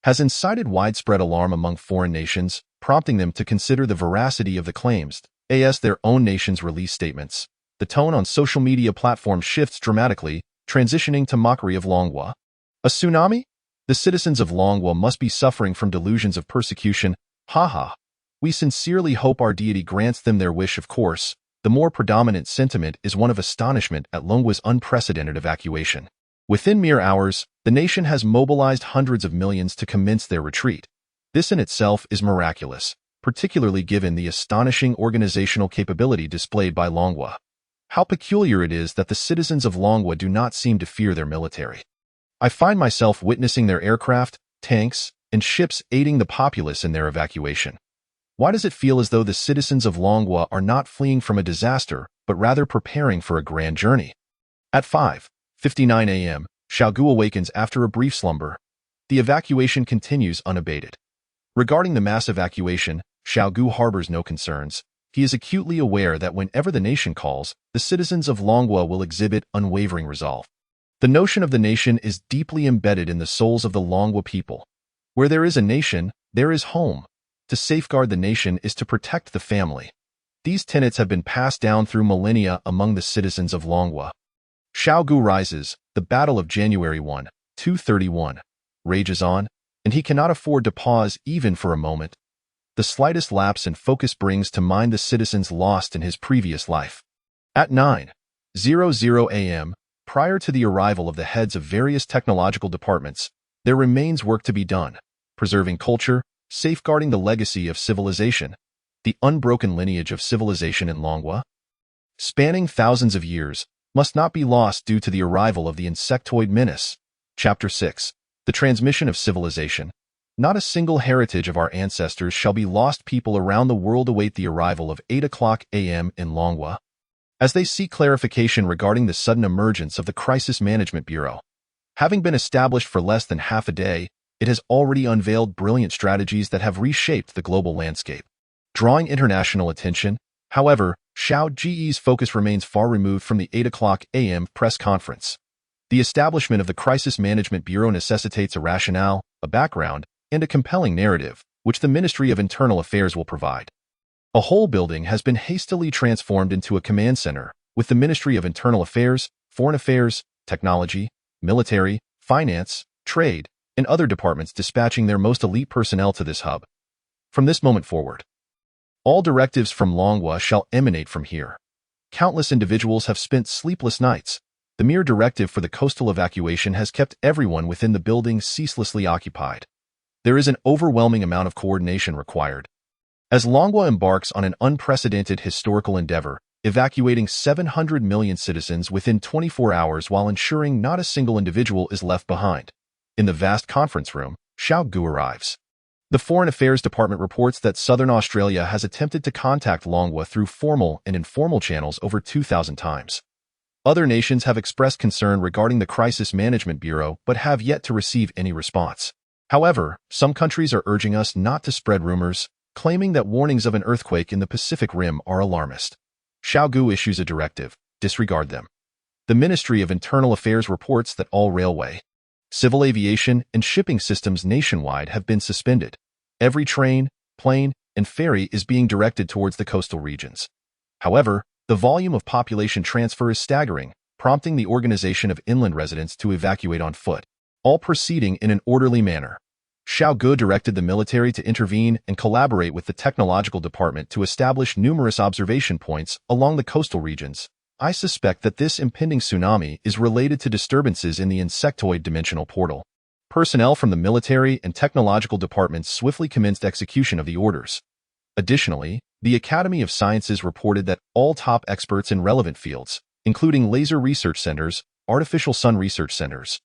has incited widespread alarm among foreign nations, prompting them to consider the veracity of the claims as their own nations release statements. The tone on social media platforms shifts dramatically, transitioning to mockery of Longwa. A tsunami? The citizens of Longwa must be suffering from delusions of persecution. Haha. We sincerely hope our deity grants them their wish, of course. The more predominant sentiment is one of astonishment at Longwa's unprecedented evacuation. Within mere hours, the nation has mobilized hundreds of millions to commence their retreat. This in itself is miraculous, particularly given the astonishing organizational capability displayed by Longwa. How peculiar it is that the citizens of Longwa do not seem to fear their military. I find myself witnessing their aircraft, tanks, and ships aiding the populace in their evacuation. Why does it feel as though the citizens of Longwa are not fleeing from a disaster, but rather preparing for a grand journey? At 5:59 a.m., Xiao Ge awakens after a brief slumber. The evacuation continues unabated. Regarding the mass evacuation, Xiao Ge harbors no concerns. He is acutely aware that whenever the nation calls, the citizens of Longwa will exhibit unwavering resolve. The notion of the nation is deeply embedded in the souls of the Longwa people. Where there is a nation, there is home. To safeguard the nation is to protect the family. These tenets have been passed down through millennia among the citizens of Longwa. Xiao Ge rises. The Battle of January 1, 231 rages on, and he cannot afford to pause even for a moment. the slightest lapse in focus brings to mind the citizens lost in his previous life. At 9:00 a.m., prior to the arrival of the heads of various technological departments, there remains work to be done, preserving culture, safeguarding the legacy of civilization, the unbroken lineage of civilization in Longwa, spanning thousands of years, must not be lost due to the arrival of the insectoid menace. Chapter 6. The transmission of civilization. Not a single heritage of our ancestors shall be lost. People around the world await the arrival of 8:00 a.m. in Longwa, as they seek clarification regarding the sudden emergence of the Crisis Management Bureau. Having been established for less than half a day, it has already unveiled brilliant strategies that have reshaped the global landscape. Drawing international attention, however, Xiao Ge's focus remains far removed from the 8:00 a.m. press conference. The establishment of the Crisis Management Bureau necessitates a rationale, a background, and a compelling narrative, which the Ministry of Internal Affairs will provide. A whole building has been hastily transformed into a command center, with the Ministry of Internal Affairs, Foreign Affairs, Technology, Military, Finance, Trade, and other departments dispatching their most elite personnel to this hub. From this moment forward, all directives from Longwa shall emanate from here. Countless individuals have spent sleepless nights. The mere directive for the coastal evacuation has kept everyone within the building ceaselessly occupied. There is an overwhelming amount of coordination required. As Longwa embarks on an unprecedented historical endeavor, evacuating 700 million citizens within 24 hours while ensuring not a single individual is left behind. In the vast conference room, Xiao Ge arrives. The Foreign Affairs Department reports that Southern Australia has attempted to contact Longwa through formal and informal channels over 2,000 times. Other nations have expressed concern regarding the Crisis Management Bureau but have yet to receive any response. However, some countries are urging us not to spread rumors, claiming that warnings of an earthquake in the Pacific Rim are alarmist. Xiao Ge issues a directive: disregard them. The Ministry of Internal Affairs reports that all railway, civil aviation, and shipping systems nationwide have been suspended. Every train, plane, and ferry is being directed towards the coastal regions. However, the volume of population transfer is staggering, prompting the organization of inland residents to evacuate on foot, all proceeding in an orderly manner. Xiao Ge directed the military to intervene and collaborate with the technological department to establish numerous observation points along the coastal regions. I suspect that this impending tsunami is related to disturbances in the insectoid dimensional portal. Personnel from the military and technological departments swiftly commenced execution of the orders. Additionally, the Academy of Sciences reported that all top experts in relevant fields, including laser research centers, artificial sun research centers,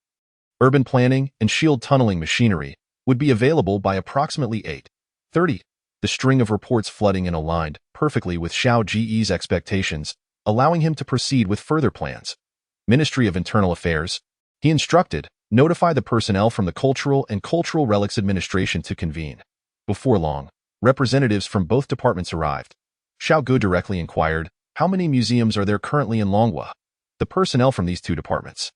urban planning, and shield tunneling machinery, would be available by approximately 8:30. The string of reports flooding in aligned perfectly with Xiao Ge's expectations, allowing him to proceed with further plans. Ministry of Internal Affairs, he instructed, notify the personnel from the Cultural and Cultural Relics Administration to convene. Before long, representatives from both departments arrived. Xiao Ge directly inquired, how many museums are there currently in Longwa? The personnel from these two departments,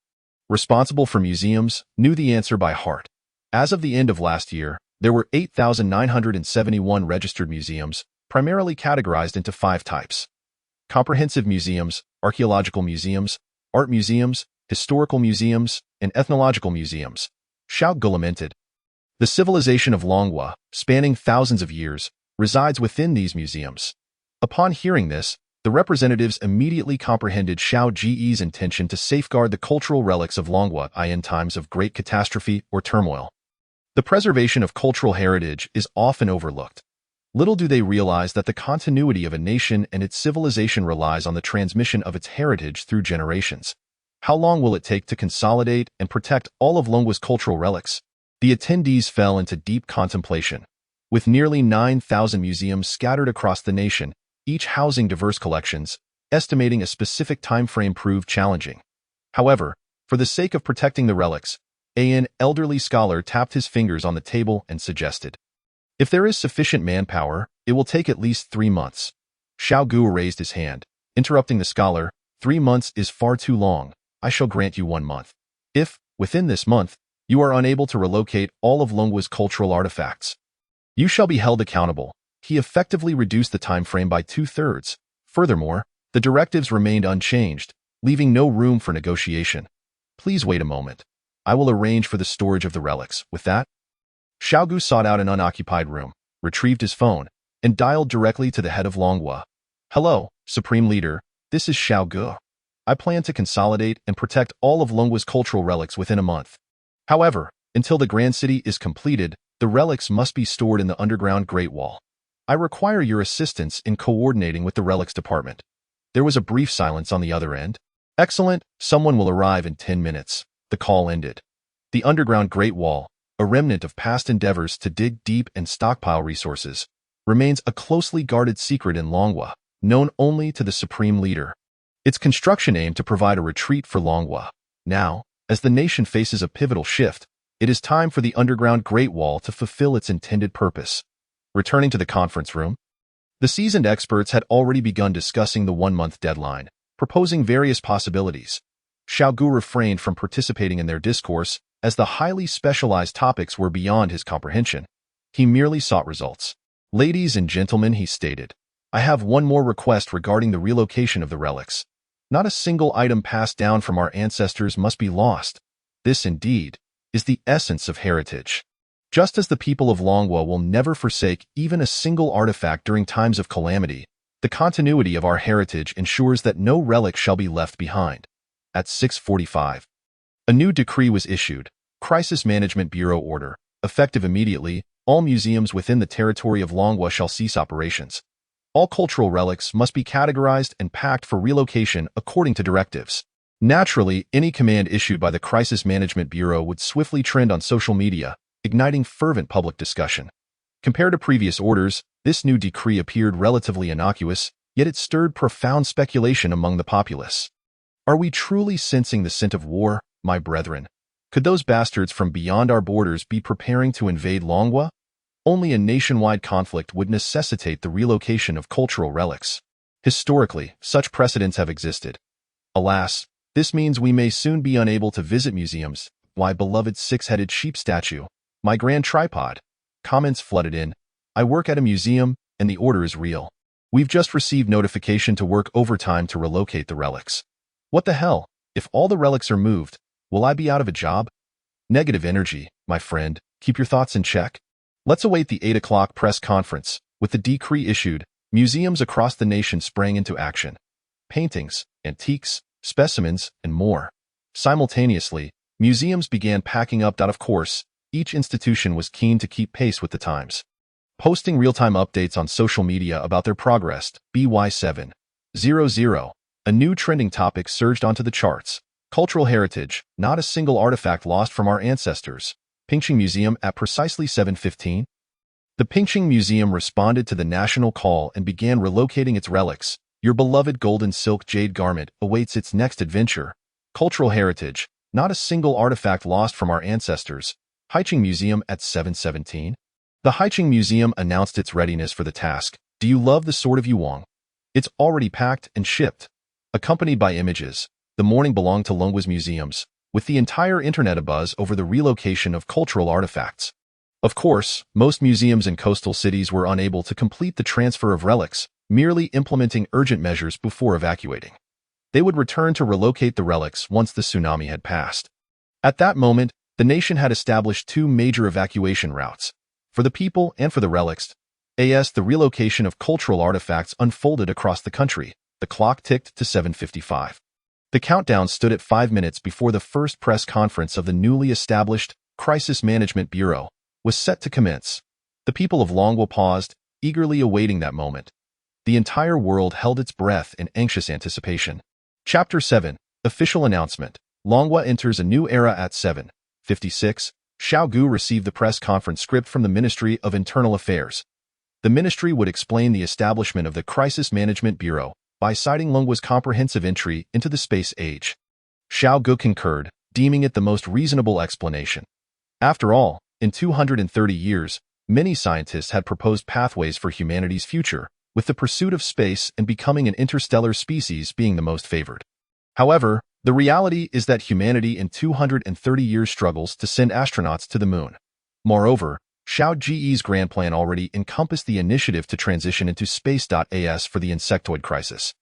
responsible for museums, knew the answer by heart. As of the end of last year, there were 8,971 registered museums, primarily categorized into 5 types: comprehensive museums, archaeological museums, art museums, historical museums, and ethnological museums. Xiao Ge lamented. The civilization of Longwa, spanning thousands of years, resides within these museums. Upon hearing this, the representatives immediately comprehended Xiao Ge's intention to safeguard the cultural relics of Longwa in times of great catastrophe or turmoil. The preservation of cultural heritage is often overlooked. Little do they realize that the continuity of a nation and its civilization relies on the transmission of its heritage through generations. How long will it take to consolidate and protect all of Longwa's cultural relics? The attendees fell into deep contemplation. With nearly 9,000 museums scattered across the nation, each housing diverse collections, estimating a specific time frame proved challenging. However, for the sake of protecting the relics, an elderly scholar tapped his fingers on the table and suggested, if there is sufficient manpower, it will take at least 3 months. Xiao Ge raised his hand, interrupting the scholar, 3 months is far too long. I shall grant you 1 month. If, within this month, you are unable to relocate all of Longwa's cultural artifacts, you shall be held accountable. He effectively reduced the time frame by 2/3. Furthermore, the directives remained unchanged, leaving no room for negotiation. Please wait a moment. I will arrange for the storage of the relics. With that, Xiao Ge sought out an unoccupied room. retrieved his phone, and dialed directly to the head of Longhua. "Hello, Supreme Leader, this is Xiao Ge. I plan to consolidate and protect all of Longhua's cultural relics within a month. However, until the Grand City is completed, the relics must be stored in the underground Great Wall. I require your assistance in coordinating with the Relics Department." There was a brief silence on the other end. "Excellent, someone will arrive in 10 minutes. The call ended. The underground Great Wall, a remnant of past endeavors to dig deep and stockpile resources, remains a closely guarded secret in Longhua, known only to the Supreme Leader. Its construction aimed to provide a retreat for Longhua. Now, as the nation faces a pivotal shift, it is time for the underground Great Wall to fulfill its intended purpose. Returning to the conference room, the seasoned experts had already begun discussing the one-month deadline, proposing various possibilities. Xiao Ge refrained from participating in their discourse, as the highly specialized topics were beyond his comprehension. He merely sought results. "Ladies and gentlemen," he stated, "I have one more request regarding the relocation of the relics. Not a single item passed down from our ancestors must be lost. This, indeed, is the essence of heritage. Just as the people of Longhua will never forsake even a single artifact during times of calamity, the continuity of our heritage ensures that no relic shall be left behind." At 6:45, a new decree was issued, Crisis Management Bureau Order, effective immediately. All museums within the territory of Longhua shall cease operations. All cultural relics must be categorized and packed for relocation according to directives. Naturally, any command issued by the Crisis Management Bureau would swiftly trend on social media, igniting fervent public discussion. Compared to previous orders, this new decree appeared relatively innocuous, yet it stirred profound speculation among the populace. Are we truly sensing the scent of war, my brethren? Could those bastards from beyond our borders be preparing to invade Longhua? Only a nationwide conflict would necessitate the relocation of cultural relics. Historically, such precedents have existed. Alas, this means we may soon be unable to visit museums. "My beloved six-headed sheep statue, my grand tripod." Comments flooded in. "I work at a museum, and the order is real. We've just received notification to work overtime to relocate the relics. What the hell? If all the relics are moved, will I be out of a job?" Negative energy, my friend. Keep your thoughts in check. Let's await the 8 o'clock press conference. With the decree issued, museums across the nation sprang into action. Paintings, antiques, specimens, and more. Simultaneously, museums began packing up. Of course, each institution was keen to keep pace with the times, posting real-time updates on social media about their progress. BY700. A new trending topic surged onto the charts. Cultural heritage, not a single artifact lost from our ancestors. Pingqing Museum at precisely 7:15. The Pingqing Museum responded to the national call and began relocating its relics. Your beloved golden silk jade garment awaits its next adventure. Cultural heritage, not a single artifact lost from our ancestors. Haiqing Museum at 7:17. The Haiqing Museum announced its readiness for the task. Do you love the Sword of Yuang? It's already packed and shipped. Accompanied by images, the morning belonged to Longhua's museums, with the entire internet abuzz over the relocation of cultural artifacts. Of course, most museums in coastal cities were unable to complete the transfer of relics, merely implementing urgent measures before evacuating. They would return to relocate the relics once the tsunami had passed. At that moment, the nation had established two major evacuation routes. For the people and for the relics, the relocation of cultural artifacts unfolded across the country. The clock ticked to 7:55. The countdown stood at 5 minutes before the first press conference of the newly established Crisis Management Bureau was set to commence. The people of Longhua paused, eagerly awaiting that moment. The entire world held its breath in anxious anticipation. Chapter 7. Official Announcement. Longhua enters a new era at 7:56. Xiao Ge received the press conference script from the Ministry of Internal Affairs. The ministry would explain the establishment of the Crisis Management Bureau by citing Longhua's comprehensive entry into the space age. Xiao Ge concurred, deeming it the most reasonable explanation. After all, in 230 years, many scientists had proposed pathways for humanity's future, with the pursuit of space and becoming an interstellar species being the most favored. However, the reality is that humanity in 230 years struggles to send astronauts to the moon. Moreover, Xiao Ge's grand plan already encompassed the initiative to transition into space.as for the insectoid crisis.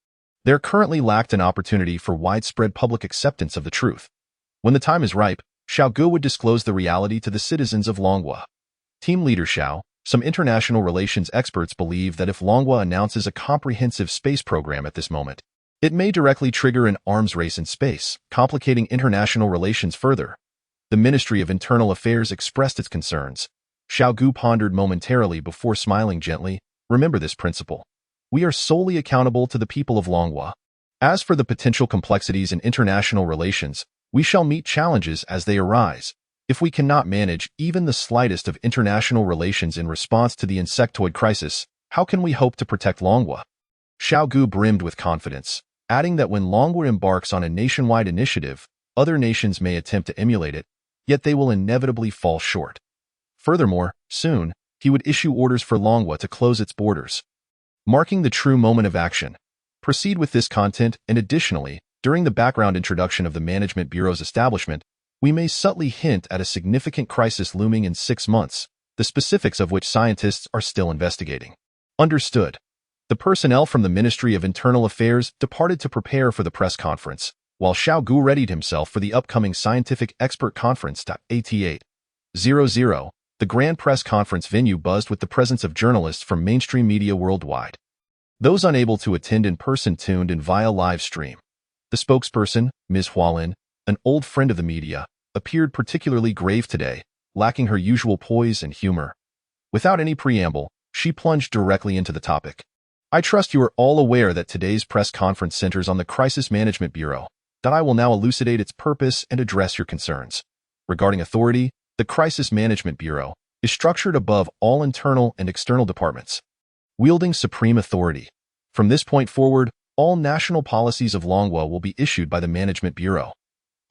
There currently lacked an opportunity for widespread public acceptance of the truth. When the time is ripe, Xiao Ge would disclose the reality to the citizens of Longhua. Team leader Xiao, Some international relations experts believe that if Longhua announces a comprehensive space program at this moment, it may directly trigger an arms race in space, complicating international relations further. The Ministry of Internal Affairs expressed its concerns. Xiao Ge pondered momentarily before smiling gently. Remember this principle. We are solely accountable to the people of Longhua. As for the potential complexities in international relations, we shall meet challenges as they arise. If we cannot manage even the slightest of international relations in response to the insectoid crisis, how can we hope to protect Longhua? Xiao Ge brimmed with confidence, adding that when Longhua embarks on a nationwide initiative, other nations may attempt to emulate it, yet they will inevitably fall short. Furthermore, soon, he would issue orders for Longhua to close its borders, marking the true moment of action. Proceed with this content, and additionally, during the background introduction of the Management Bureau's establishment, we may subtly hint at a significant crisis looming in 6 months, the specifics of which scientists are still investigating. Understood. The personnel from the Ministry of Internal Affairs departed to prepare for the press conference, while Xiao Ge readied himself for the upcoming Scientific Expert Conference. 8800. The Grand Press Conference venue buzzed with the presence of journalists from mainstream media worldwide. Those unable to attend in person tuned in via live stream. The spokesperson, Ms. Hualin, an old friend of the media, appeared particularly grave today, lacking her usual poise and humor. Without any preamble, she plunged directly into the topic. I trust you are all aware that today's press conference centers on the Crisis Management Bureau, that I will now elucidate its purpose and address your concerns. Regarding authority, the Crisis Management Bureau is structured above all internal and external departments, wielding supreme authority. From this point forward, all national policies of Longhua will be issued by the Management Bureau.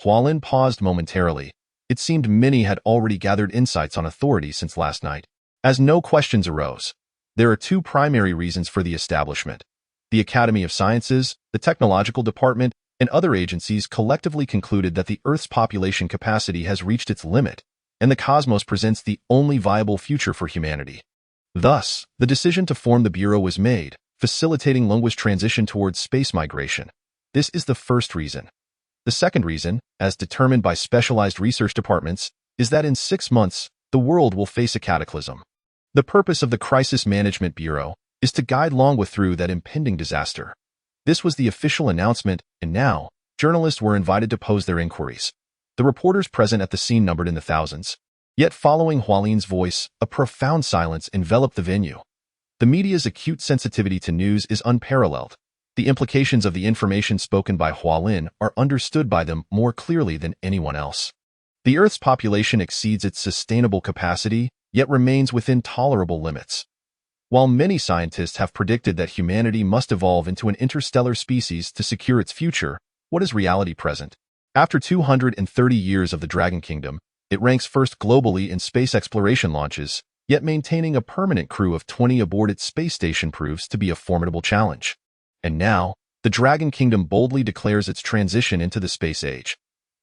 Hualin paused momentarily. It seemed many had already gathered insights on authority since last night. As no questions arose, there are 2 primary reasons for the establishment. The Academy of Sciences, the Technological Department, and other agencies collectively concluded that the Earth's population capacity has reached its limit, and the cosmos presents the only viable future for humanity. Thus, the decision to form the Bureau was made, facilitating Longhua's transition towards space migration. This is the first reason. The second reason, as determined by specialized research departments, is that in 6 months, the world will face a cataclysm. The purpose of the Crisis Management Bureau is to guide Longhua through that impending disaster. This was the official announcement, and now, journalists were invited to pose their inquiries. The reporters present at the scene numbered in the thousands. Yet following Hualin's voice, a profound silence enveloped the venue. The media's acute sensitivity to news is unparalleled. The implications of the information spoken by Hualin are understood by them more clearly than anyone else. The Earth's population exceeds its sustainable capacity, yet remains within tolerable limits. While many scientists have predicted that humanity must evolve into an interstellar species to secure its future, what is reality present? After 230 years of the Dragon Kingdom, it ranks first globally in space exploration launches, yet maintaining a permanent crew of 20 aboard its space station proves to be a formidable challenge. And now, the Dragon Kingdom boldly declares its transition into the space age.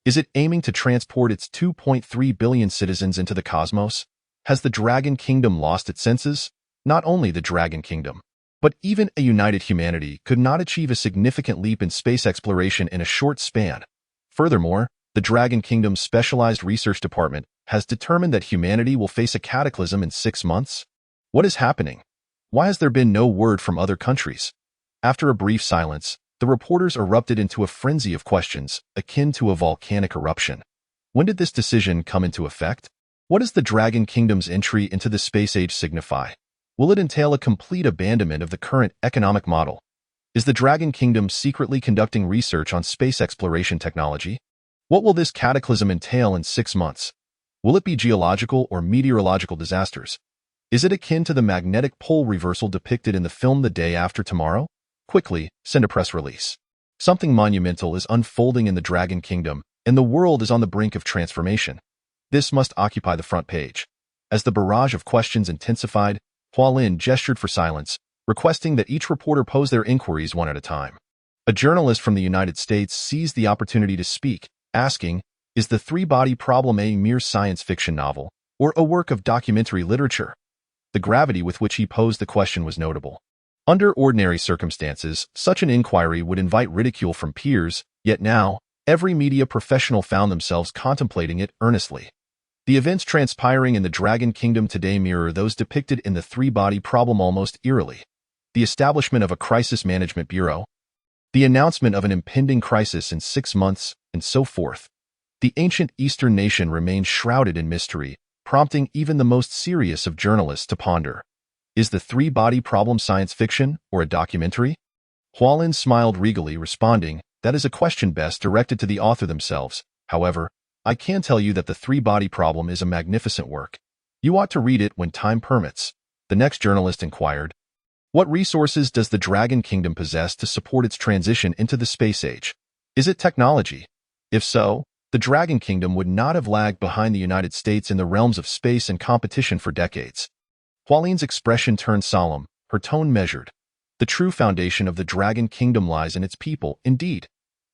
Is it aiming to transport its 2.3 billion citizens into the cosmos? Has the Dragon Kingdom lost its senses? Not only the Dragon Kingdom, but even a united humanity could not achieve a significant leap in space exploration in a short span. Furthermore, the Dragon Kingdom's specialized research department has determined that humanity will face a cataclysm in 6 months. What is happening? Why has there been no word from other countries? After a brief silence, the reporters erupted into a frenzy of questions, akin to a volcanic eruption. When did this decision come into effect? What does the Dragon Kingdom's entry into the space age signify? Will it entail a complete abandonment of the current economic model? Is the Dragon Kingdom secretly conducting research on space exploration technology? What will this cataclysm entail in 6 months? Will it be geological or meteorological disasters? Is it akin to the magnetic pole reversal depicted in the film The Day After Tomorrow? Quickly, send a press release. Something monumental is unfolding in the Dragon Kingdom, and the world is on the brink of transformation. This must occupy the front page. As the barrage of questions intensified, Hualin gestured for silence, requesting that each reporter pose their inquiries one at a time. A journalist from the United States seized the opportunity to speak, asking, "Is the three-body problem a mere science fiction novel, or a work of documentary literature?" The gravity with which he posed the question was notable. Under ordinary circumstances, such an inquiry would invite ridicule from peers, yet now, every media professional found themselves contemplating it earnestly. The events transpiring in the Dragon Kingdom today mirror those depicted in the three-body problem almost eerily. The establishment of a crisis management bureau, the announcement of an impending crisis in 6 months, and so forth. The ancient Eastern nation remains shrouded in mystery, prompting even the most serious of journalists to ponder. Is the three-body problem science fiction or a documentary? Hualin smiled regally, responding, "That is a question best directed to the author themselves. However, I can tell you that the three-body problem is a magnificent work. You ought to read it when time permits." The next journalist inquired, "What resources does the Dragon Kingdom possess to support its transition into the space age? Is it technology? If so, the Dragon Kingdom would not have lagged behind the United States in the realms of space and competition for decades." Hualin's expression turned solemn, her tone measured. The true foundation of the Dragon Kingdom lies in its people, indeed.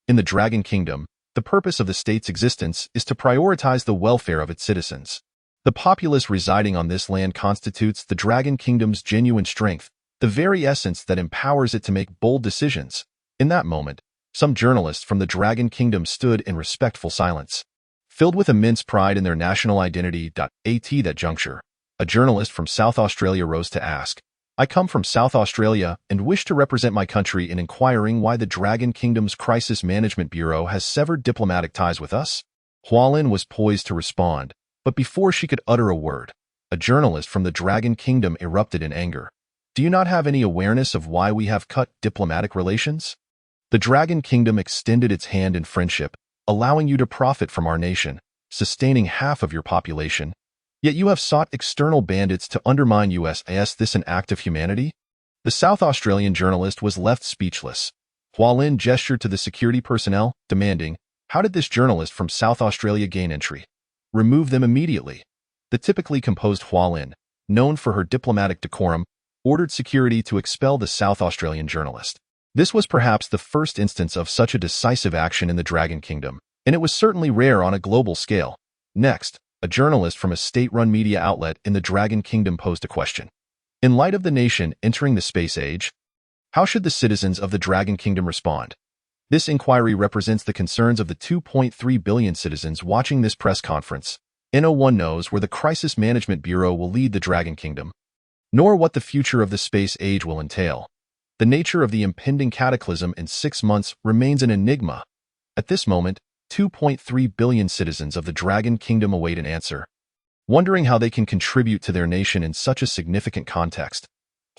In the Dragon Kingdom, the purpose of the state's existence is to prioritize the welfare of its citizens. The populace residing on this land constitutes the Dragon Kingdom's genuine strength, the very essence that empowers it to make bold decisions. In that moment, some journalists from the Dragon Kingdom stood in respectful silence, filled with immense pride in their national identity. At that juncture, a journalist from South Australia rose to ask, "I come from South Australia and wish to represent my country in inquiring why the Dragon Kingdom's Crisis Management Bureau has severed diplomatic ties with us." Hualin was poised to respond, but before she could utter a word, a journalist from the Dragon Kingdom erupted in anger. "Do you not have any awareness of why we have cut diplomatic relations? The Dragon Kingdom extended its hand in friendship, allowing you to profit from our nation, sustaining half of your population. Yet you have sought external bandits to undermine us. Is this an act of humanity?" The South Australian journalist was left speechless. Hualin gestured to the security personnel, demanding, "How did this journalist from South Australia gain entry? Remove them immediately." The typically composed Hualin, known for her diplomatic decorum, ordered security to expel the South Australian journalist. This was perhaps the first instance of such a decisive action in the Dragon Kingdom, and it was certainly rare on a global scale. Next, a journalist from a state-run media outlet in the Dragon Kingdom posed a question. In light of the nation entering the space age, how should the citizens of the Dragon Kingdom respond? This inquiry represents the concerns of the 2.3 billion citizens watching this press conference. No one knows where the Crisis Management Bureau will lead the Dragon Kingdom, nor what the future of the space age will entail. The nature of the impending cataclysm in 6 months remains an enigma. At this moment, 2.3 billion citizens of the Dragon Kingdom await an answer, wondering how they can contribute to their nation in such a significant context.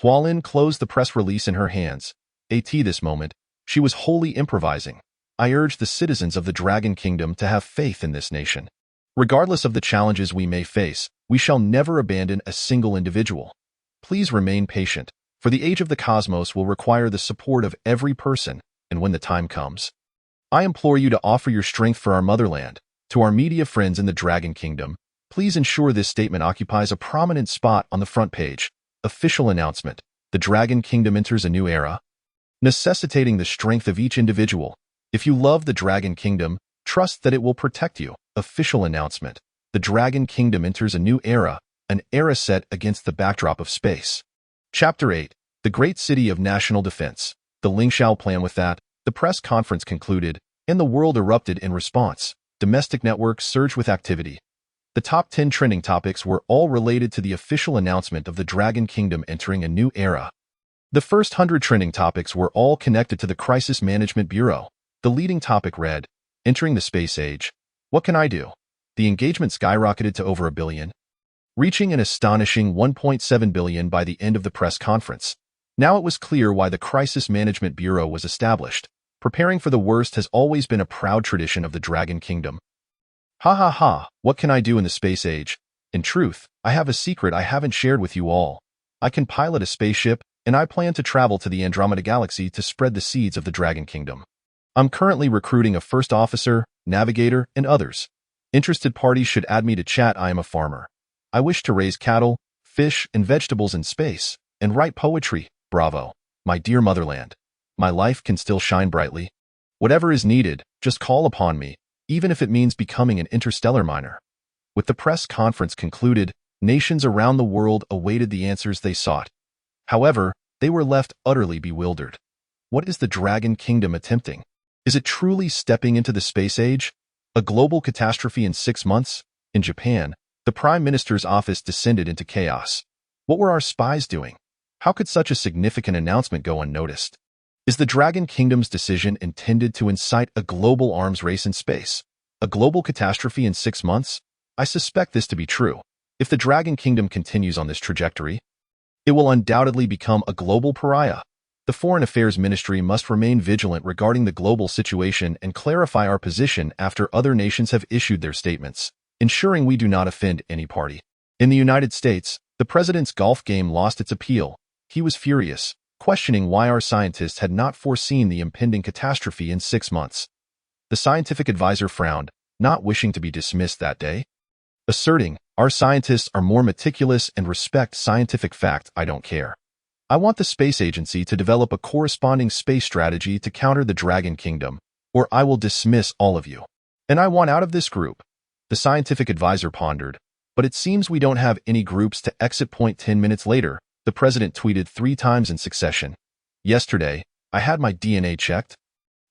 Hualin closed the press release in her hands. At this moment, she was wholly improvising. "I urge the citizens of the Dragon Kingdom to have faith in this nation. Regardless of the challenges we may face, we shall never abandon a single individual. Please remain patient, for the age of the cosmos will require the support of every person, and when the time comes, I implore you to offer your strength for our motherland." To our media friends in the Dragon Kingdom, please ensure this statement occupies a prominent spot on the front page. Official announcement: the Dragon Kingdom enters a new era, necessitating the strength of each individual. If you love the Dragon Kingdom, trust that it will protect you. Official announcement: the Dragon Kingdom enters a new era, an era set against the backdrop of space. Chapter 8: the Great City of National Defense. The Lingxiao Plan. With that, the press conference concluded, and the world erupted in response. Domestic networks surged with activity. The top 10 trending topics were all related to the official announcement of the Dragon Kingdom entering a new era. The first 100 trending topics were all connected to the Crisis Management Bureau. The leading topic read, "Entering the Space Age. What can I do?" The engagement skyrocketed to over 1 billion, reaching an astonishing 1.7 billion by the end of the press conference. Now it was clear why the Crisis Management Bureau was established. Preparing for the worst has always been a proud tradition of the Dragon Kingdom. Ha ha ha, what can I do in the space age? In truth, I have a secret I haven't shared with you all. I can pilot a spaceship, and I plan to travel to the Andromeda Galaxy to spread the seeds of the Dragon Kingdom. I'm currently recruiting a first officer, navigator, and others. Interested parties should add me to chat. I am a farmer. I wish to raise cattle, fish, and vegetables in space, and write poetry. Bravo, my dear motherland. My life can still shine brightly. Whatever is needed, just call upon me, even if it means becoming an interstellar miner." With the press conference concluded, nations around the world awaited the answers they sought. However, they were left utterly bewildered. What is the Dragon Kingdom attempting? Is it truly stepping into the space age? A global catastrophe in 6 months? In Japan, The Prime Minister's office descended into chaos. What were our spies doing? How could such a significant announcement go unnoticed? Is the Dragon Kingdom's decision intended to incite a global arms race in space? A global catastrophe in 6 months? I suspect this to be true. If the Dragon Kingdom continues on this trajectory, it will undoubtedly become a global pariah. The Foreign Affairs Ministry must remain vigilant regarding the global situation and clarify our position after other nations have issued their statements, ensuring we do not offend any party. In the United States, the president's golf game lost its appeal. He was furious, questioning why our scientists had not foreseen the impending catastrophe in 6 months. The scientific advisor frowned, not wishing to be dismissed that day, asserting, "Our scientists are more meticulous and respect scientific fact. I don't care. I want the space agency to develop a corresponding space strategy to counter the Dragon Kingdom, or I will dismiss all of you. And I want out of this group." The scientific advisor pondered, "But it seems we don't have any groups to exit. 10 minutes later, the president tweeted 3 times in succession. "Yesterday, I had my DNA checked.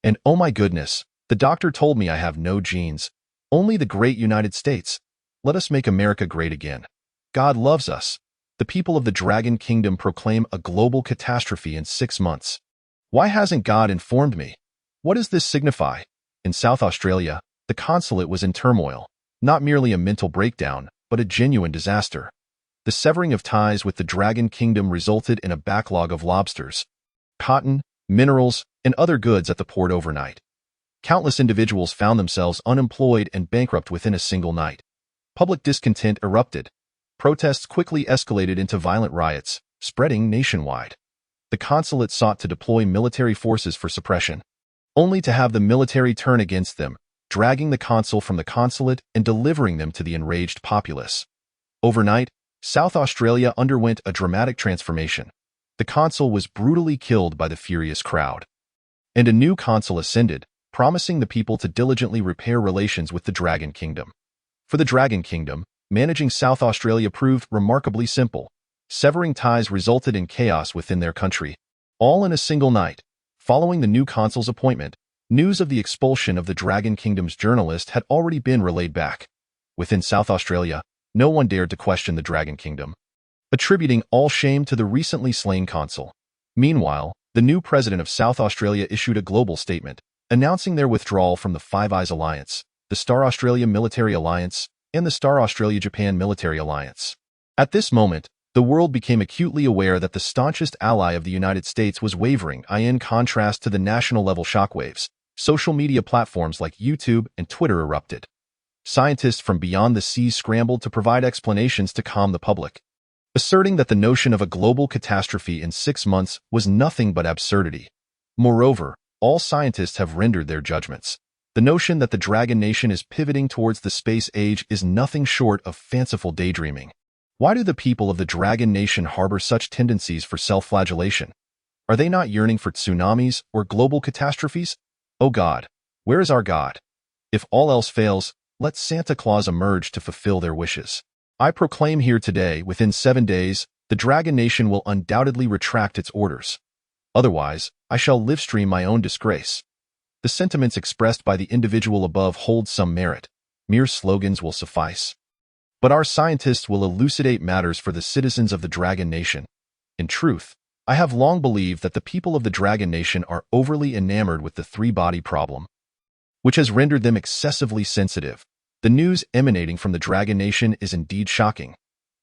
And oh my goodness, the doctor told me I have no genes. Only the great United States. Let us make America great again. God loves us." The people of the Dragon Kingdom proclaim a global catastrophe in 6 months. Why hasn't God informed me? What does this signify? In South Australia, the consulate was in turmoil. Not merely a mental breakdown, but a genuine disaster. The severing of ties with the Dragon Kingdom resulted in a backlog of lobsters, cotton, minerals, and other goods at the port overnight. Countless individuals found themselves unemployed and bankrupt within a single night. Public discontent erupted. Protests quickly escalated into violent riots, spreading nationwide. The consulate sought to deploy military forces for suppression, only to have the military turn against them, dragging the consul from the consulate and delivering them to the enraged populace. Overnight, South Australia underwent a dramatic transformation. The consul was brutally killed by the furious crowd. And a new consul ascended, promising the people to diligently repair relations with the Dragon Kingdom. For the Dragon Kingdom, managing South Australia proved remarkably simple. Severing ties resulted in chaos within their country, all in a single night. Following the new consul's appointment, news of the expulsion of the Dragon Kingdom's journalist had already been relayed back. Within South Australia, no one dared to question the Dragon Kingdom, attributing all shame to the recently slain consul. Meanwhile, the new president of South Australia issued a global statement, announcing their withdrawal from the Five Eyes Alliance, the Star Australia Military Alliance, and the Star Australia-Japan Military Alliance. At this moment, the world became acutely aware that the staunchest ally of the United States was wavering. In contrast to the national-level shockwaves, social media platforms like YouTube and Twitter erupted. Scientists from beyond the seas scrambled to provide explanations to calm the public, asserting that the notion of a global catastrophe in 6 months was nothing but absurdity. Moreover, all scientists have rendered their judgments. The notion that the Dragon Nation is pivoting towards the space age is nothing short of fanciful daydreaming. Why do the people of the Dragon Nation harbor such tendencies for self-flagellation? Are they not yearning for tsunamis or global catastrophes? Oh God, where is our God? If all else fails, let Santa Claus emerge to fulfill their wishes. I proclaim here today, within 7 days, the Dragon Nation will undoubtedly retract its orders. Otherwise, I shall livestream my own disgrace. The sentiments expressed by the individual above hold some merit. Mere slogans will suffice. But our scientists will elucidate matters for the citizens of the Dragon Nation. In truth, I have long believed that the people of the Dragon Nation are overly enamored with the three-body problem, which has rendered them excessively sensitive. The news emanating from the Dragon Nation is indeed shocking.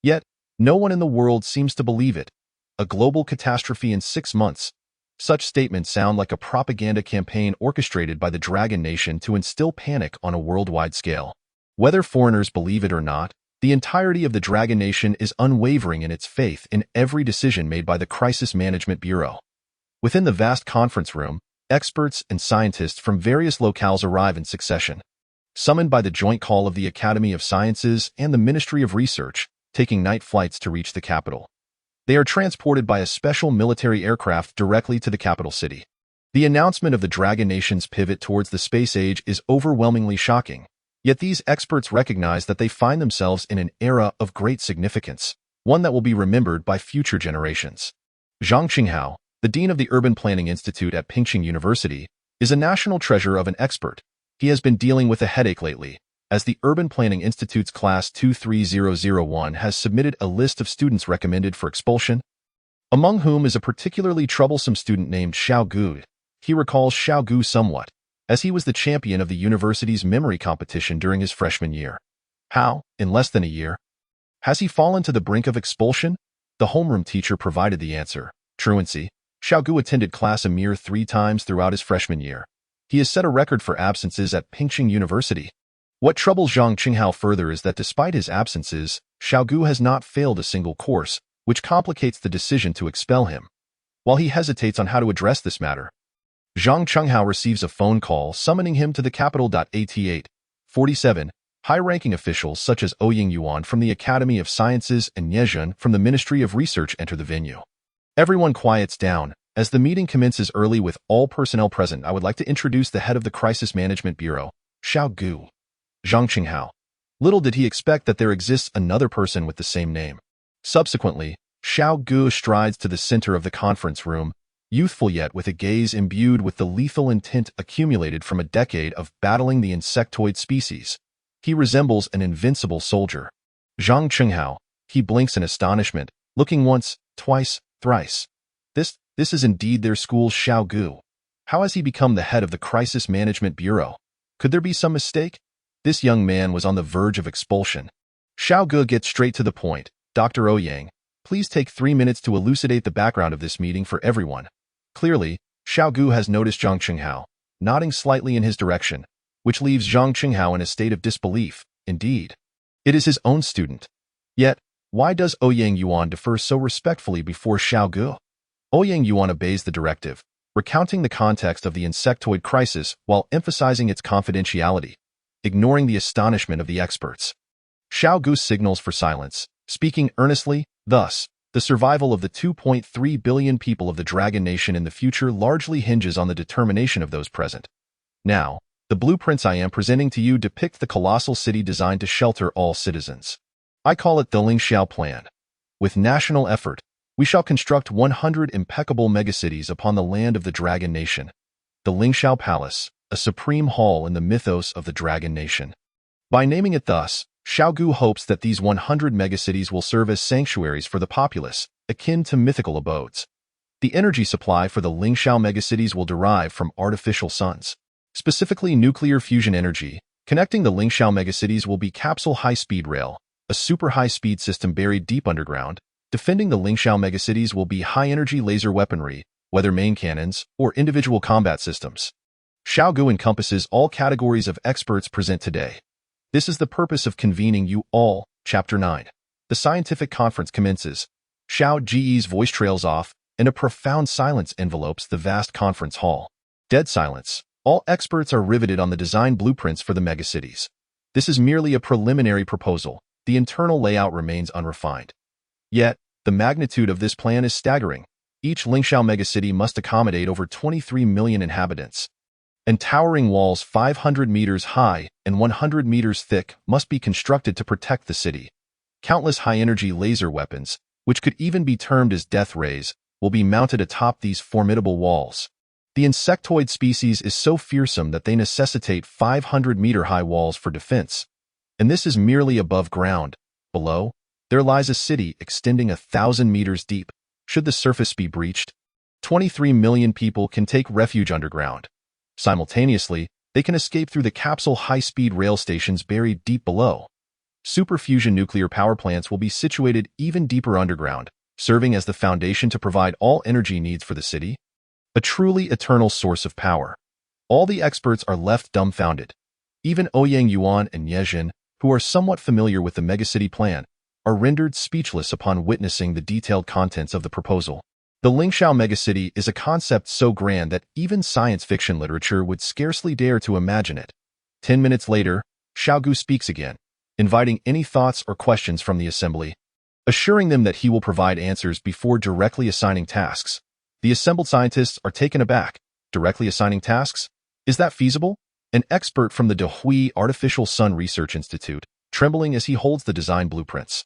Yet, no one in the world seems to believe it. A global catastrophe in 6 months. Such statements sound like a propaganda campaign orchestrated by the Dragon Nation to instill panic on a worldwide scale. Whether foreigners believe it or not, the entirety of the Dragon Nation is unwavering in its faith in every decision made by the Crisis Management Bureau. Within the vast conference room, experts and scientists from various locales arrive in succession, summoned by the joint call of the Academy of Sciences and the Ministry of Research, taking night flights to reach the capital. They are transported by a special military aircraft directly to the capital city. The announcement of the Dragon Nation's pivot towards the space age is overwhelmingly shocking. Yet these experts recognize that they find themselves in an era of great significance, one that will be remembered by future generations. Zhang Qinghao, the dean of the Urban Planning Institute at Pingqing University, is a national treasure of an expert. He has been dealing with a headache lately, as the Urban Planning Institute's Class 23001 has submitted a list of students recommended for expulsion, among whom is a particularly troublesome student named Xiao Ge. He recalls Xiao Ge somewhat, as he was the champion of the university's memory competition during his freshman year. How, in less than a year, has he fallen to the brink of expulsion? The homeroom teacher provided the answer. Truancy. Xiao Ge attended class a mere 3 times throughout his freshman year. He has set a record for absences at Pingqing University. What troubles Zhang Qinghao further is that despite his absences, Xiao Ge has not failed a single course, which complicates the decision to expel him. While he hesitates on how to address this matter, Zhang Qinghao receives a phone call summoning him to the capital. 47. High-ranking officials such as Ouying Yuan from the Academy of Sciences and Niezhen from the Ministry of Research enter the venue. Everyone quiets down. As the meeting commences early with all personnel present, I would like to introduce the head of the Crisis Management Bureau, Xiao Ge. Zhang Qinghao. Little did he expect that there exists another person with the same name. Subsequently, Xiao Ge strides to the center of the conference room, youthful yet with a gaze imbued with the lethal intent accumulated from a decade of battling the insectoid species. He resembles an invincible soldier. Zhang Qinghao. He blinks in astonishment, looking once, twice, thrice. This is indeed their school's Xiao Ge. How has he become the head of the Crisis Management Bureau? Could there be some mistake? This young man was on the verge of expulsion. Xiao Ge gets straight to the point. Dr. Ouyang, please take 3 minutes to elucidate the background of this meeting for everyone. Clearly, Xiao Ge has noticed Zhang Qinghao, nodding slightly in his direction, which leaves Zhang Qinghao in a state of disbelief. Indeed, it is his own student. Yet, why does Ouyang Yuan defer so respectfully before Xiao Ge? Ouyang Yuan obeys the directive, recounting the context of the insectoid crisis while emphasizing its confidentiality, ignoring the astonishment of the experts. Xiao Ge signals for silence, speaking earnestly. Thus, the survival of the 2.3 billion people of the Dragon Nation in the future largely hinges on the determination of those present. Now, the blueprints I am presenting to you depict the colossal city designed to shelter all citizens. I call it the Lingxiao Plan. With national effort, we shall construct 100 impeccable megacities upon the land of the Dragon Nation. The Lingxiao Palace, a supreme hall in the mythos of the Dragon Nation. By naming it thus, Xiao Ge hopes that these 100 megacities will serve as sanctuaries for the populace, akin to mythical abodes. The energy supply for the Lingxiao megacities will derive from artificial suns. Specifically nuclear fusion energy. Connecting the Lingxiao megacities will be capsule high-speed rail, a super high-speed system buried deep underground. Defending the Lingxiao megacities will be high-energy laser weaponry, whether main cannons or individual combat systems. Xiao Ge encompasses all categories of experts present today. This is the purpose of convening you all. Chapter 9. The scientific conference commences. Xiao Ge's voice trails off, and a profound silence envelopes the vast conference hall. Dead silence. All experts are riveted on the design blueprints for the megacities. This is merely a preliminary proposal. The internal layout remains unrefined. Yet, the magnitude of this plan is staggering. Each Lingxiao megacity must accommodate over 23 million inhabitants. And towering walls 500 meters high and 100 meters thick must be constructed to protect the city. Countless high-energy laser weapons, which could even be termed as death rays, will be mounted atop these formidable walls. The insectoid species is so fearsome that they necessitate 500-meter-high walls for defense. And this is merely above ground. Below, there lies a city extending 1,000 meters deep. Should the surface be breached, 23 million people can take refuge underground. Simultaneously, they can escape through the capsule high-speed rail stations buried deep below. Superfusion nuclear power plants will be situated even deeper underground, serving as the foundation to provide all energy needs for the city. A truly eternal source of power. All the experts are left dumbfounded. Even Ouyang Yuan and Niezhen, who are somewhat familiar with the megacity plan, are rendered speechless upon witnessing the detailed contents of the proposal. The Lingxiao megacity is a concept so grand that even science fiction literature would scarcely dare to imagine it. 10 minutes later, Xiao Ge speaks again, inviting any thoughts or questions from the assembly, assuring them that he will provide answers before directly assigning tasks. The assembled scientists are taken aback. Directly assigning tasks? Is that feasible? An expert from the Dehui Artificial Sun Research Institute, trembling as he holds the design blueprints,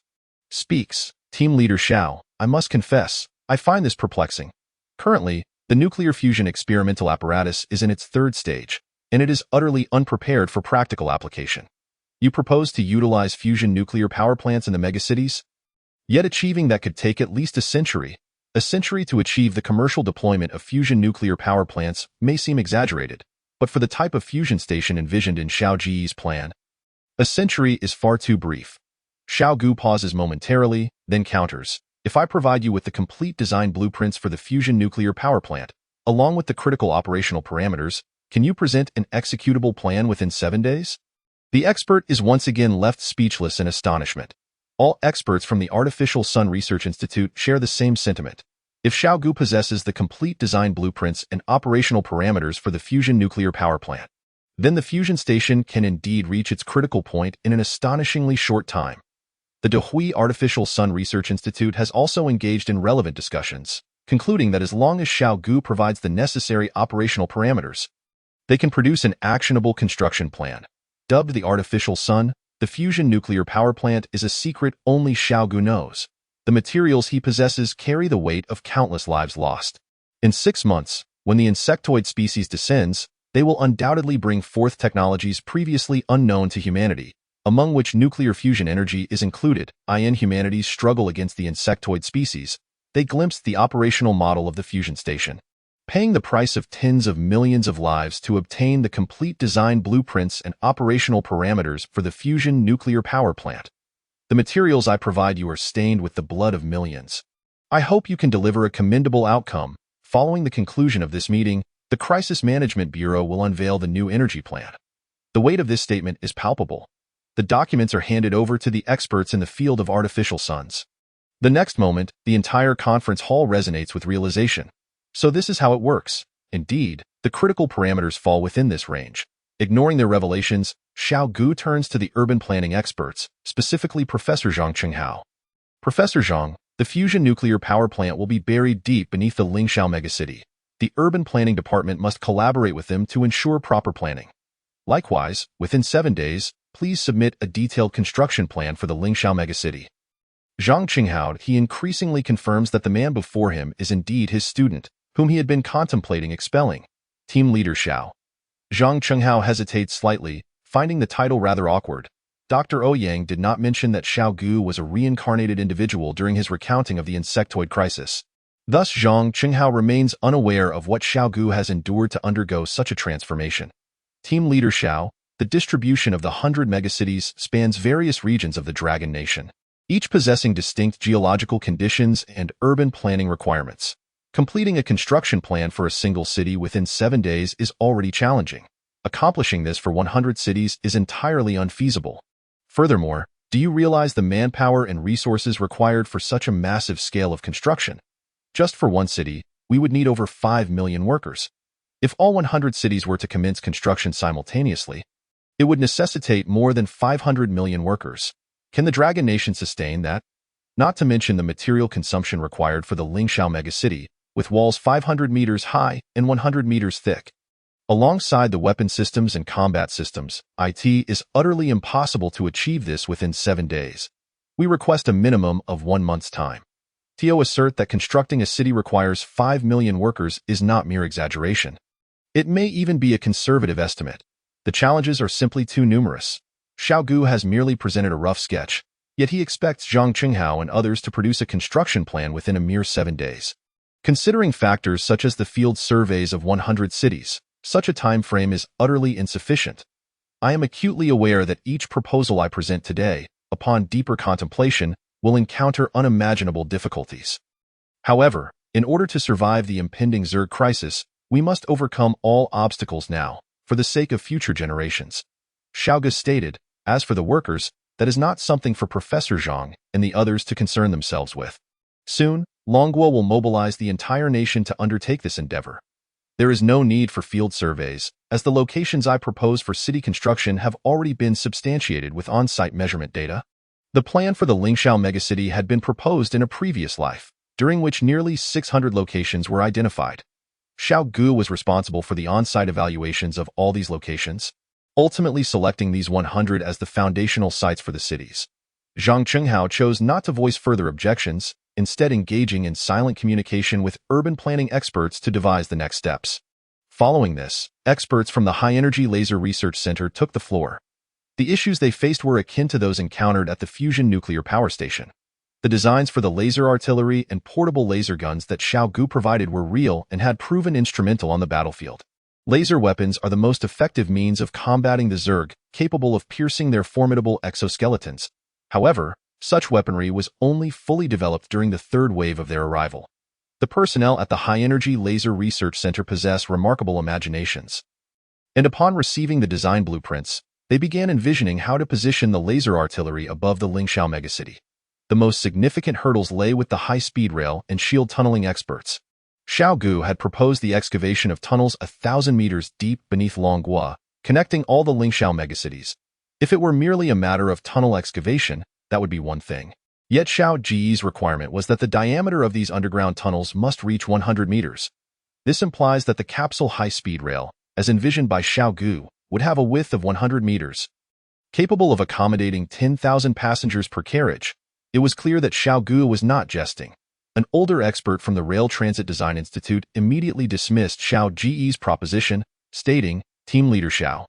speaks. Team leader Xiao, I must confess, I find this perplexing. Currently, the nuclear fusion experimental apparatus is in its 3rd stage, and it is utterly unprepared for practical application. You propose to utilize fusion nuclear power plants in the megacities? Yet achieving that could take at least a century. A century to achieve the commercial deployment of fusion nuclear power plants may seem exaggerated, but for the type of fusion station envisioned in Xiao Ge's plan, a century is far too brief. Xiao Ge pauses momentarily, then counters. If I provide you with the complete design blueprints for the fusion nuclear power plant, along with the critical operational parameters, can you present an executable plan within 7 days? The expert is once again left speechless in astonishment. All experts from the Artificial Sun Research Institute share the same sentiment. If Xiao Ge possesses the complete design blueprints and operational parameters for the fusion nuclear power plant, then the fusion station can indeed reach its critical point in an astonishingly short time. The Dehui Artificial Sun Research Institute has also engaged in relevant discussions, concluding that as long as Xiao Ge provides the necessary operational parameters, they can produce an actionable construction plan. Dubbed the Artificial Sun, the fusion nuclear power plant is a secret only Xiao Ge knows. The materials he possesses carry the weight of countless lives lost. In 6 months, when the insectoid species descends, they will undoubtedly bring forth technologies previously unknown to humanity, among which nuclear fusion energy is included. In humanity's struggle against the insectoid species, they glimpsed the operational model of the fusion station, paying the price of tens of millions of lives to obtain the complete design blueprints and operational parameters for the fusion nuclear power plant. The materials I provide you are stained with the blood of millions. I hope you can deliver a commendable outcome. Following the conclusion of this meeting, the Crisis Management Bureau will unveil the new energy plan. The weight of this statement is palpable. The documents are handed over to the experts in the field of artificial suns. The next moment, the entire conference hall resonates with realization. So this is how it works. Indeed, the critical parameters fall within this range. Ignoring their revelations, Xiao Ge turns to the urban planning experts, specifically Professor Zhang Qinghao. Professor Zhang, the fusion nuclear power plant will be buried deep beneath the Lingxiao megacity. The urban planning department must collaborate with them to ensure proper planning. Likewise, within 7 days, please submit a detailed construction plan for the Lingxiao megacity. Zhang Qinghao, he increasingly confirms that the man before him is indeed his student, whom he had been contemplating expelling. Team Leader Xiao. Zhang Qinghao hesitates slightly, finding the title rather awkward. Dr. Ouyang did not mention that Xiao Ge was a reincarnated individual during his recounting of the insectoid crisis. Thus Zhang Qinghao remains unaware of what Xiao Ge has endured to undergo such a transformation. Team Leader Xiao, the distribution of the 100 megacities spans various regions of the Dragon Nation, each possessing distinct geological conditions and urban planning requirements. Completing a construction plan for a single city within 7 days is already challenging. Accomplishing this for 100 cities is entirely unfeasible. Furthermore, do you realize the manpower and resources required for such a massive scale of construction? Just for one city, we would need over 5 million workers. If all 100 cities were to commence construction simultaneously, it would necessitate more than 500 million workers. Can the Dragon Nation sustain that? Not to mention the material consumption required for the Lingxiao megacity, with walls 500 meters high and 100 meters thick. Alongside the weapon systems and combat systems, it is utterly impossible to achieve this within 7 days. We request a minimum of 1 month's time. Tio assert that constructing a city requires 5 million workers is not mere exaggeration. It may even be a conservative estimate. The challenges are simply too numerous. Xiao Ge has merely presented a rough sketch, yet he expects Zhang Qinghao and others to produce a construction plan within a mere 7 days. Considering factors such as the field surveys of 100 cities, such a time frame is utterly insufficient. I am acutely aware that each proposal I present today, upon deeper contemplation, will encounter unimaginable difficulties. However, in order to survive the impending Zerg crisis, we must overcome all obstacles now, for the sake of future generations. Xiao Ge stated, as for the workers, that is not something for Professor Zhang and the others to concern themselves with. Soon, Longguo will mobilize the entire nation to undertake this endeavor. There is no need for field surveys, as the locations I propose for city construction have already been substantiated with on-site measurement data. The plan for the Lingxiao megacity had been proposed in a previous life, during which nearly 600 locations were identified. Xiao Ge was responsible for the on-site evaluations of all these locations, ultimately selecting these 100 as the foundational sites for the cities. Zhang Qinghao chose not to voice further objections, instead engaging in silent communication with urban planning experts to devise the next steps. Following this, experts from the High Energy Laser Research Center took the floor. The issues they faced were akin to those encountered at the fusion nuclear power station. The designs for the laser artillery and portable laser guns that Xiao Ge provided were real and had proven instrumental on the battlefield. Laser weapons are the most effective means of combating the Zerg, capable of piercing their formidable exoskeletons. However, such weaponry was only fully developed during the third wave of their arrival. The personnel at the High-Energy Laser Research Center possess remarkable imaginations. And upon receiving the design blueprints, they began envisioning how to position the laser artillery above the Lingxiao megacity. The most significant hurdles lay with the high-speed rail and shield tunneling experts. Xiao Ge had proposed the excavation of tunnels 1,000 meters deep beneath Longhua, connecting all the Lingxiao megacities. If it were merely a matter of tunnel excavation, that would be one thing. Yet Xiao Ge's requirement was that the diameter of these underground tunnels must reach 100 meters. This implies that the capsule high-speed rail, as envisioned by Xiao Ge, would have a width of 100 meters. Capable of accommodating 10,000 passengers per carriage, it was clear that Xiao Ge was not jesting. An older expert from the Rail Transit Design Institute immediately dismissed Xiao Ge's proposition, stating, "Team leader Xiao.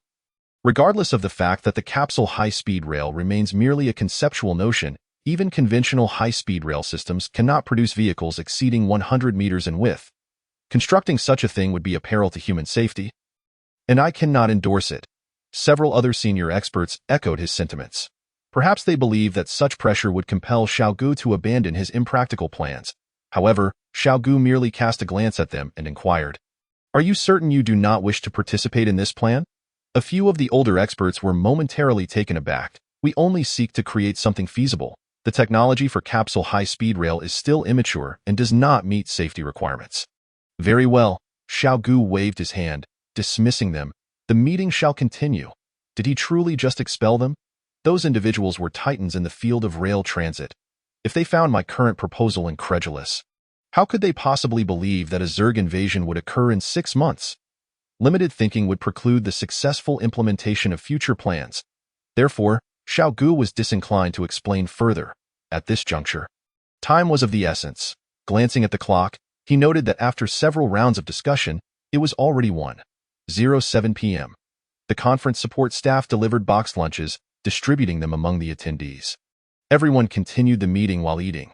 Regardless of the fact that the capsule high-speed rail remains merely a conceptual notion, even conventional high-speed rail systems cannot produce vehicles exceeding 100 meters in width. Constructing such a thing would be a peril to human safety, and I cannot endorse it." Several other senior experts echoed his sentiments. Perhaps they believed that such pressure would compel Xiao Ge to abandon his impractical plans. However, Xiao Ge merely cast a glance at them and inquired, "Are you certain you do not wish to participate in this plan?" A few of the older experts were momentarily taken aback. "We only seek to create something feasible. The technology for capsule high-speed rail is still immature and does not meet safety requirements." "Very well." Xiao Ge waved his hand, dismissing them. "The meeting shall continue." Did he truly just expel them? Those individuals were titans in the field of rail transit. If they found my current proposal incredulous, how could they possibly believe that a Zerg invasion would occur in 6 months? Limited thinking would preclude the successful implementation of future plans. Therefore, Xiao Ge was disinclined to explain further. At this juncture, time was of the essence. Glancing at the clock, he noted that after several rounds of discussion, it was already 1:07 p.m. The conference support staff delivered boxed lunches, distributing them among the attendees. Everyone continued the meeting while eating.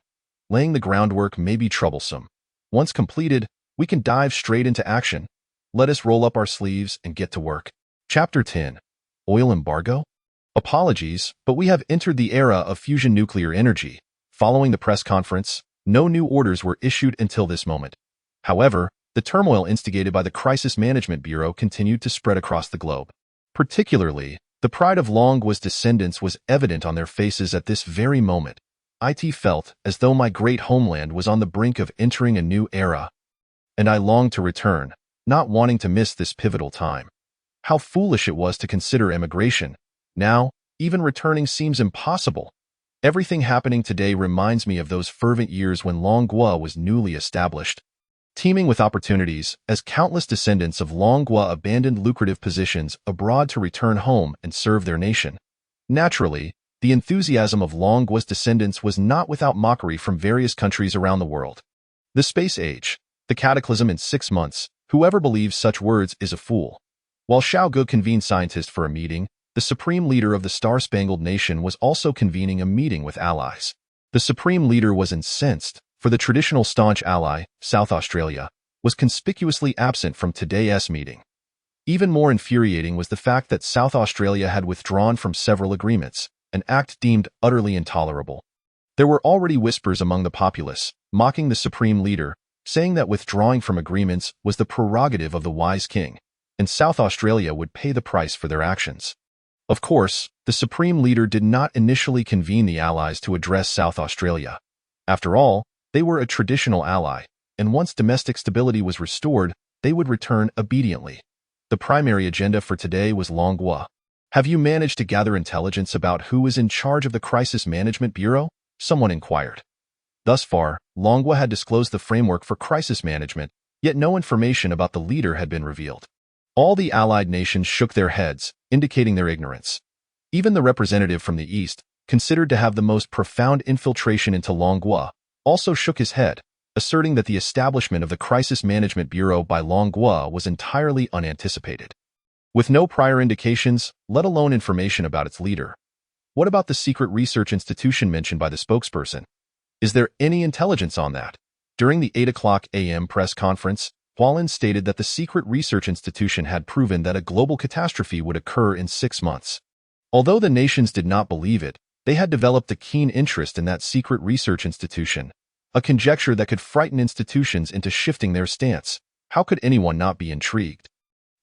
Laying the groundwork may be troublesome. Once completed, we can dive straight into action. Let us roll up our sleeves and get to work. Chapter 10. Oil Embargo? Apologies, but we have entered the era of fusion nuclear energy. Following the press conference, no new orders were issued until this moment. However, the turmoil instigated by the Crisis Management Bureau continued to spread across the globe. Particularly, the pride of Longhua's descendants was evident on their faces at this very moment. It felt as though my great homeland was on the brink of entering a new era. And I longed to return, not wanting to miss this pivotal time. How foolish it was to consider emigration. Now, even returning seems impossible. Everything happening today reminds me of those fervent years when Longhua was newly established. Teeming with opportunities, as countless descendants of Longhua abandoned lucrative positions abroad to return home and serve their nation. Naturally, the enthusiasm of Longhua's descendants was not without mockery from various countries around the world. The space age, the cataclysm in 6 months, whoever believes such words is a fool. While Xiao Ge convened scientists for a meeting, the supreme leader of the Star-Spangled Nation was also convening a meeting with allies. The supreme leader was incensed, for the traditional staunch ally, South Australia, was conspicuously absent from today's meeting. Even more infuriating was the fact that South Australia had withdrawn from several agreements, an act deemed utterly intolerable. There were already whispers among the populace, mocking the supreme leader, saying that withdrawing from agreements was the prerogative of the wise king, and South Australia would pay the price for their actions. Of course, the supreme leader did not initially convene the allies to address South Australia. After all, they were a traditional ally, and once domestic stability was restored, they would return obediently. The primary agenda for today was Longhua. "Have you managed to gather intelligence about who is in charge of the Crisis Management Bureau?" someone inquired. Thus far, Longhua had disclosed the framework for crisis management, yet no information about the leader had been revealed. All the allied nations shook their heads, indicating their ignorance. Even the representative from the East, considered to have the most profound infiltration into Longhua, also shook his head, asserting that the establishment of the Crisis Management Bureau by Longhua was entirely unanticipated. with no prior indications, let alone information about its leader. What about the secret research institution mentioned by the spokesperson? Is there any intelligence on that? During the 8 a.m. press conference, Hualin stated that the secret research institution had proven that a global catastrophe would occur in 6 months. Although the nations did not believe it, they had developed a keen interest in that secret research institution, a conjecture that could frighten institutions into shifting their stance. How could anyone not be intrigued?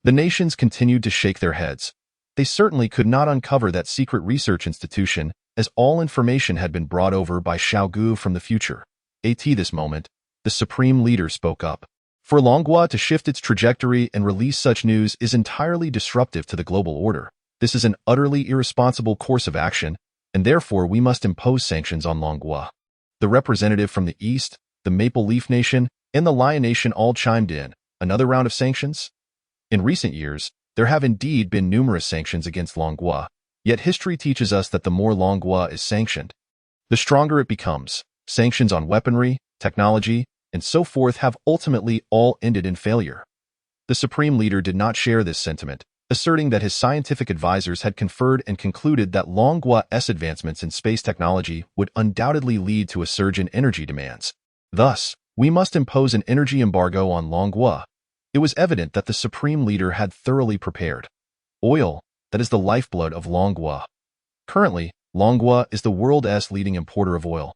The nations continued to shake their heads. They certainly could not uncover that secret research institution, as all information had been brought over by Xiao Ge from the future. At this moment, the supreme leader spoke up. For Longhua to shift its trajectory and release such news is entirely disruptive to the global order. This is an utterly irresponsible course of action, and therefore we must impose sanctions on Longhua. The representative from the East, the Maple Leaf Nation, and the Lion Nation all chimed in. Another round of sanctions? In recent years, there have indeed been numerous sanctions against Longhua, yet history teaches us that the more Longhua is sanctioned, the stronger it becomes. Sanctions on weaponry, technology, and so forth have ultimately all ended in failure. The supreme leader did not share this sentiment, asserting that his scientific advisors had conferred and concluded that Longhua's advancements in space technology would undoubtedly lead to a surge in energy demands. Thus, we must impose an energy embargo on Longhua. It was evident that the supreme leader had thoroughly prepared. Oil, that is the lifeblood of Longhua. Currently, Longhua is the world's leading importer of oil.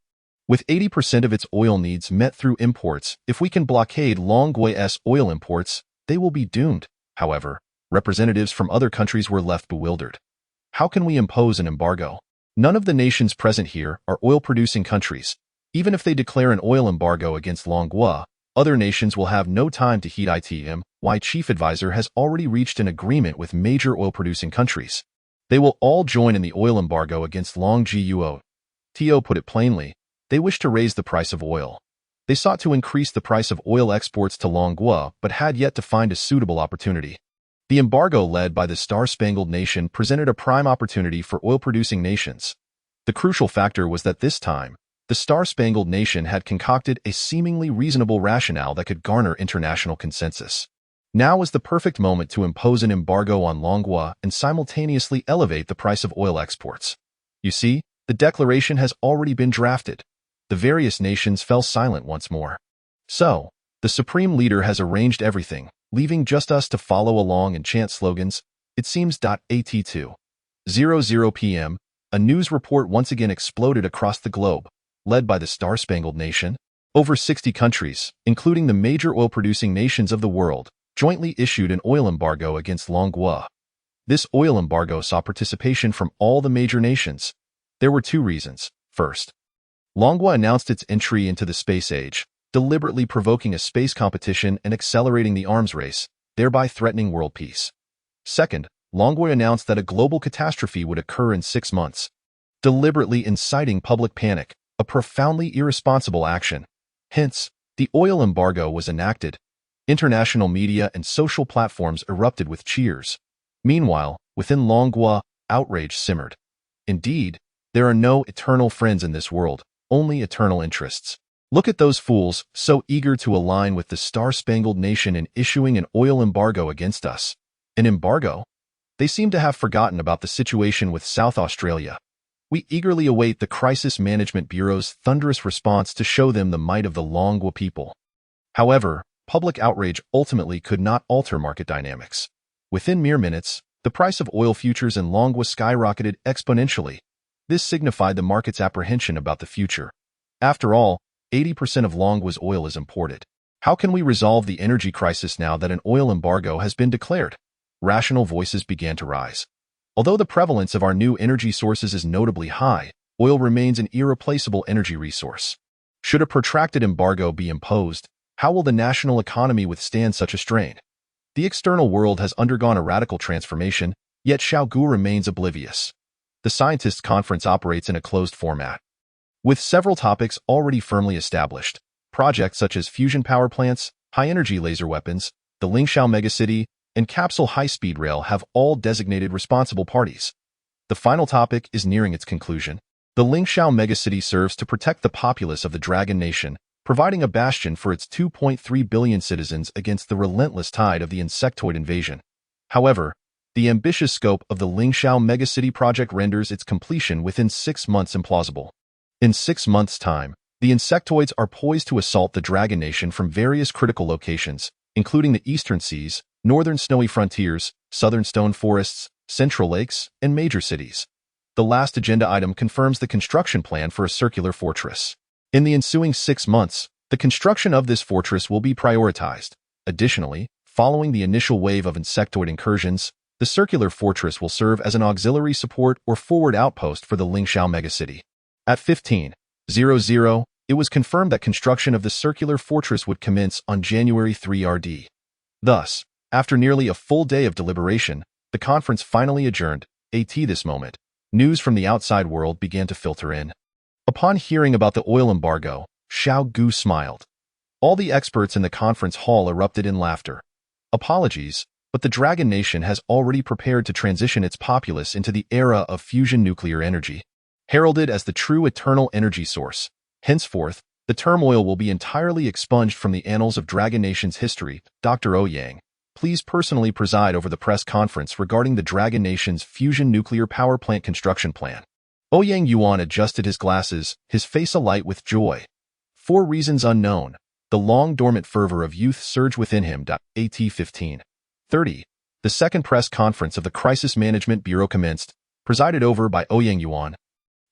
With 80% of its oil needs met through imports, if we can blockade Longhua's oil imports, they will be doomed. However, representatives from other countries were left bewildered. How can we impose an embargo? None of the nations present here are oil-producing countries. Even if they declare an oil embargo against Longhua, other nations will have no time to heed it. My chief advisor has already reached an agreement with major oil-producing countries. They will all join in the oil embargo against Longguo. Tio put it plainly, they wish to raise the price of oil. They sought to increase the price of oil exports to Longhua but had yet to find a suitable opportunity. The embargo led by the Star-Spangled Nation presented a prime opportunity for oil-producing nations. The crucial factor was that this time, the Star-Spangled Nation had concocted a seemingly reasonable rationale that could garner international consensus. Now was the perfect moment to impose an embargo on Longhua and simultaneously elevate the price of oil exports. You see, the declaration has already been drafted. The various nations fell silent once more. So, the supreme leader has arranged everything, leaving just us to follow along and chant slogans. It seems. At 2:00 p.m., a news report once again exploded across the globe, led by the Star-Spangled Nation. Over 60 countries, including the major oil-producing nations of the world, jointly issued an oil embargo against Longhua. This oil embargo saw participation from all the major nations. There were two reasons. First, Longhua announced its entry into the space age, deliberately provoking a space competition and accelerating the arms race, thereby threatening world peace. Second, Longhua announced that a global catastrophe would occur in 6 months, deliberately inciting public panic, a profoundly irresponsible action. Hence, the oil embargo was enacted. International media and social platforms erupted with cheers. Meanwhile, within Longhua, outrage simmered. Indeed, there are no eternal friends in this world, only eternal interests. Look at those fools, so eager to align with the Star-Spangled Nation in issuing an oil embargo against us. An embargo? They seem to have forgotten about the situation with South Australia. We eagerly await the Crisis Management Bureau's thunderous response to show them the might of the Longhua people. However, public outrage ultimately could not alter market dynamics. Within mere minutes, the price of oil futures in Longhua skyrocketed exponentially. This signified the market's apprehension about the future. After all, 80% of Longhua's oil is imported. How can we resolve the energy crisis now that an oil embargo has been declared? Rational voices began to rise. Although the prevalence of our new energy sources is notably high, oil remains an irreplaceable energy resource. Should a protracted embargo be imposed, how will the national economy withstand such a strain? The external world has undergone a radical transformation, yet Xiao Ge remains oblivious. The scientists' conference operates in a closed format, with several topics already firmly established. Projects such as fusion power plants, high-energy laser weapons, the Lingxiao megacity, and capsule high-speed rail have all designated responsible parties. The final topic is nearing its conclusion. The Lingxiao megacity serves to protect the populace of the Dragon Nation, providing a bastion for its 2.3 billion citizens against the relentless tide of the insectoid invasion. However, The ambitious scope of the Lingxiao megacity project renders its completion within 6 months implausible. In 6 months' time, the insectoids are poised to assault the Dragon Nation from various critical locations, including the eastern seas, northern snowy frontiers, southern stone forests, central lakes, and major cities. The last agenda item confirms the construction plan for a circular fortress. In the ensuing 6 months, the construction of this fortress will be prioritized. Additionally, following the initial wave of insectoid incursions, the circular fortress will serve as an auxiliary support or forward outpost for the Lingxiao megacity. At 15:00, it was confirmed that construction of the circular fortress would commence on January 3 RD. Thus, after nearly a full day of deliberation, the conference finally adjourned. At this moment, news from the outside world began to filter in. Upon hearing about the oil embargo, Xiao Ge smiled. All the experts in the conference hall erupted in laughter. Apologies, but the Dragon Nation has already prepared to transition its populace into the era of fusion nuclear energy. Heralded as the true eternal energy source, henceforth, the turmoil will be entirely expunged from the annals of Dragon Nation's history. Dr. Ouyang, please personally preside over the press conference regarding the Dragon Nation's fusion nuclear power plant construction plan. Ouyang Yuan adjusted his glasses, his face alight with joy. For reasons unknown, the long-dormant fervor of youth surged within him. At 15:30, the second press conference of the Crisis Management Bureau commenced, presided over by Ouyang Yuan,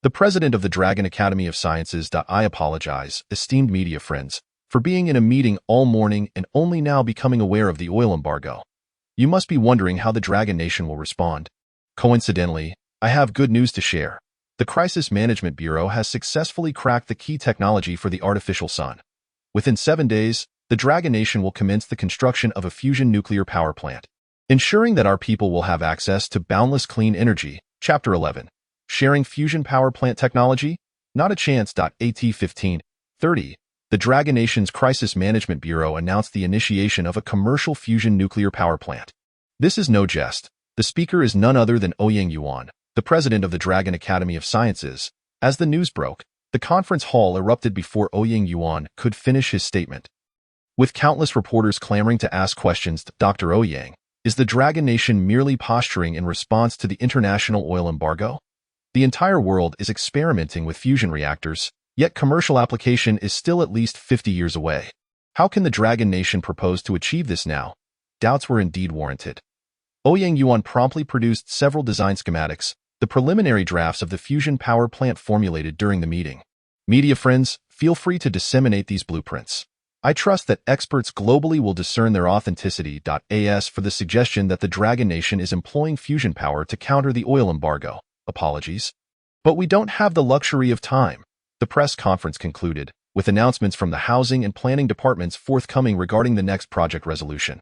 the president of the Dragon Academy of Sciences. I apologize, esteemed media friends, for being in a meeting all morning and only now becoming aware of the oil embargo. You must be wondering how the Dragon Nation will respond. Coincidentally, I have good news to share. The Crisis Management Bureau has successfully cracked the key technology for the artificial sun. Within 7 days, the Dragon Nation will commence the construction of a fusion nuclear power plant, ensuring that our people will have access to boundless clean energy. Chapter 11. Sharing fusion power plant technology? Not a chance. At 15:30, the Dragon Nation's Crisis Management Bureau announced the initiation of a commercial fusion nuclear power plant. This is no jest. The speaker is none other than Ouyang Yuan, the president of the Dragon Academy of Sciences. As the news broke, the conference hall erupted before Ouyang Yuan could finish his statement. With countless reporters clamoring to ask questions, Dr. Ouyang, is the Dragon Nation merely posturing in response to the international oil embargo? The entire world is experimenting with fusion reactors, yet commercial application is still at least 50 years away. How can the Dragon Nation propose to achieve this now? Doubts were indeed warranted. Ouyang Yuan promptly produced several design schematics, the preliminary drafts of the fusion power plant formulated during the meeting. Media friends, feel free to disseminate these blueprints. I trust that experts globally will discern their authenticity. As for the suggestion that the Dragon Nation is employing fusion power to counter the oil embargo, apologies. But we don't have the luxury of time. The press conference concluded, with announcements from the housing and planning departments forthcoming regarding the next project resolution.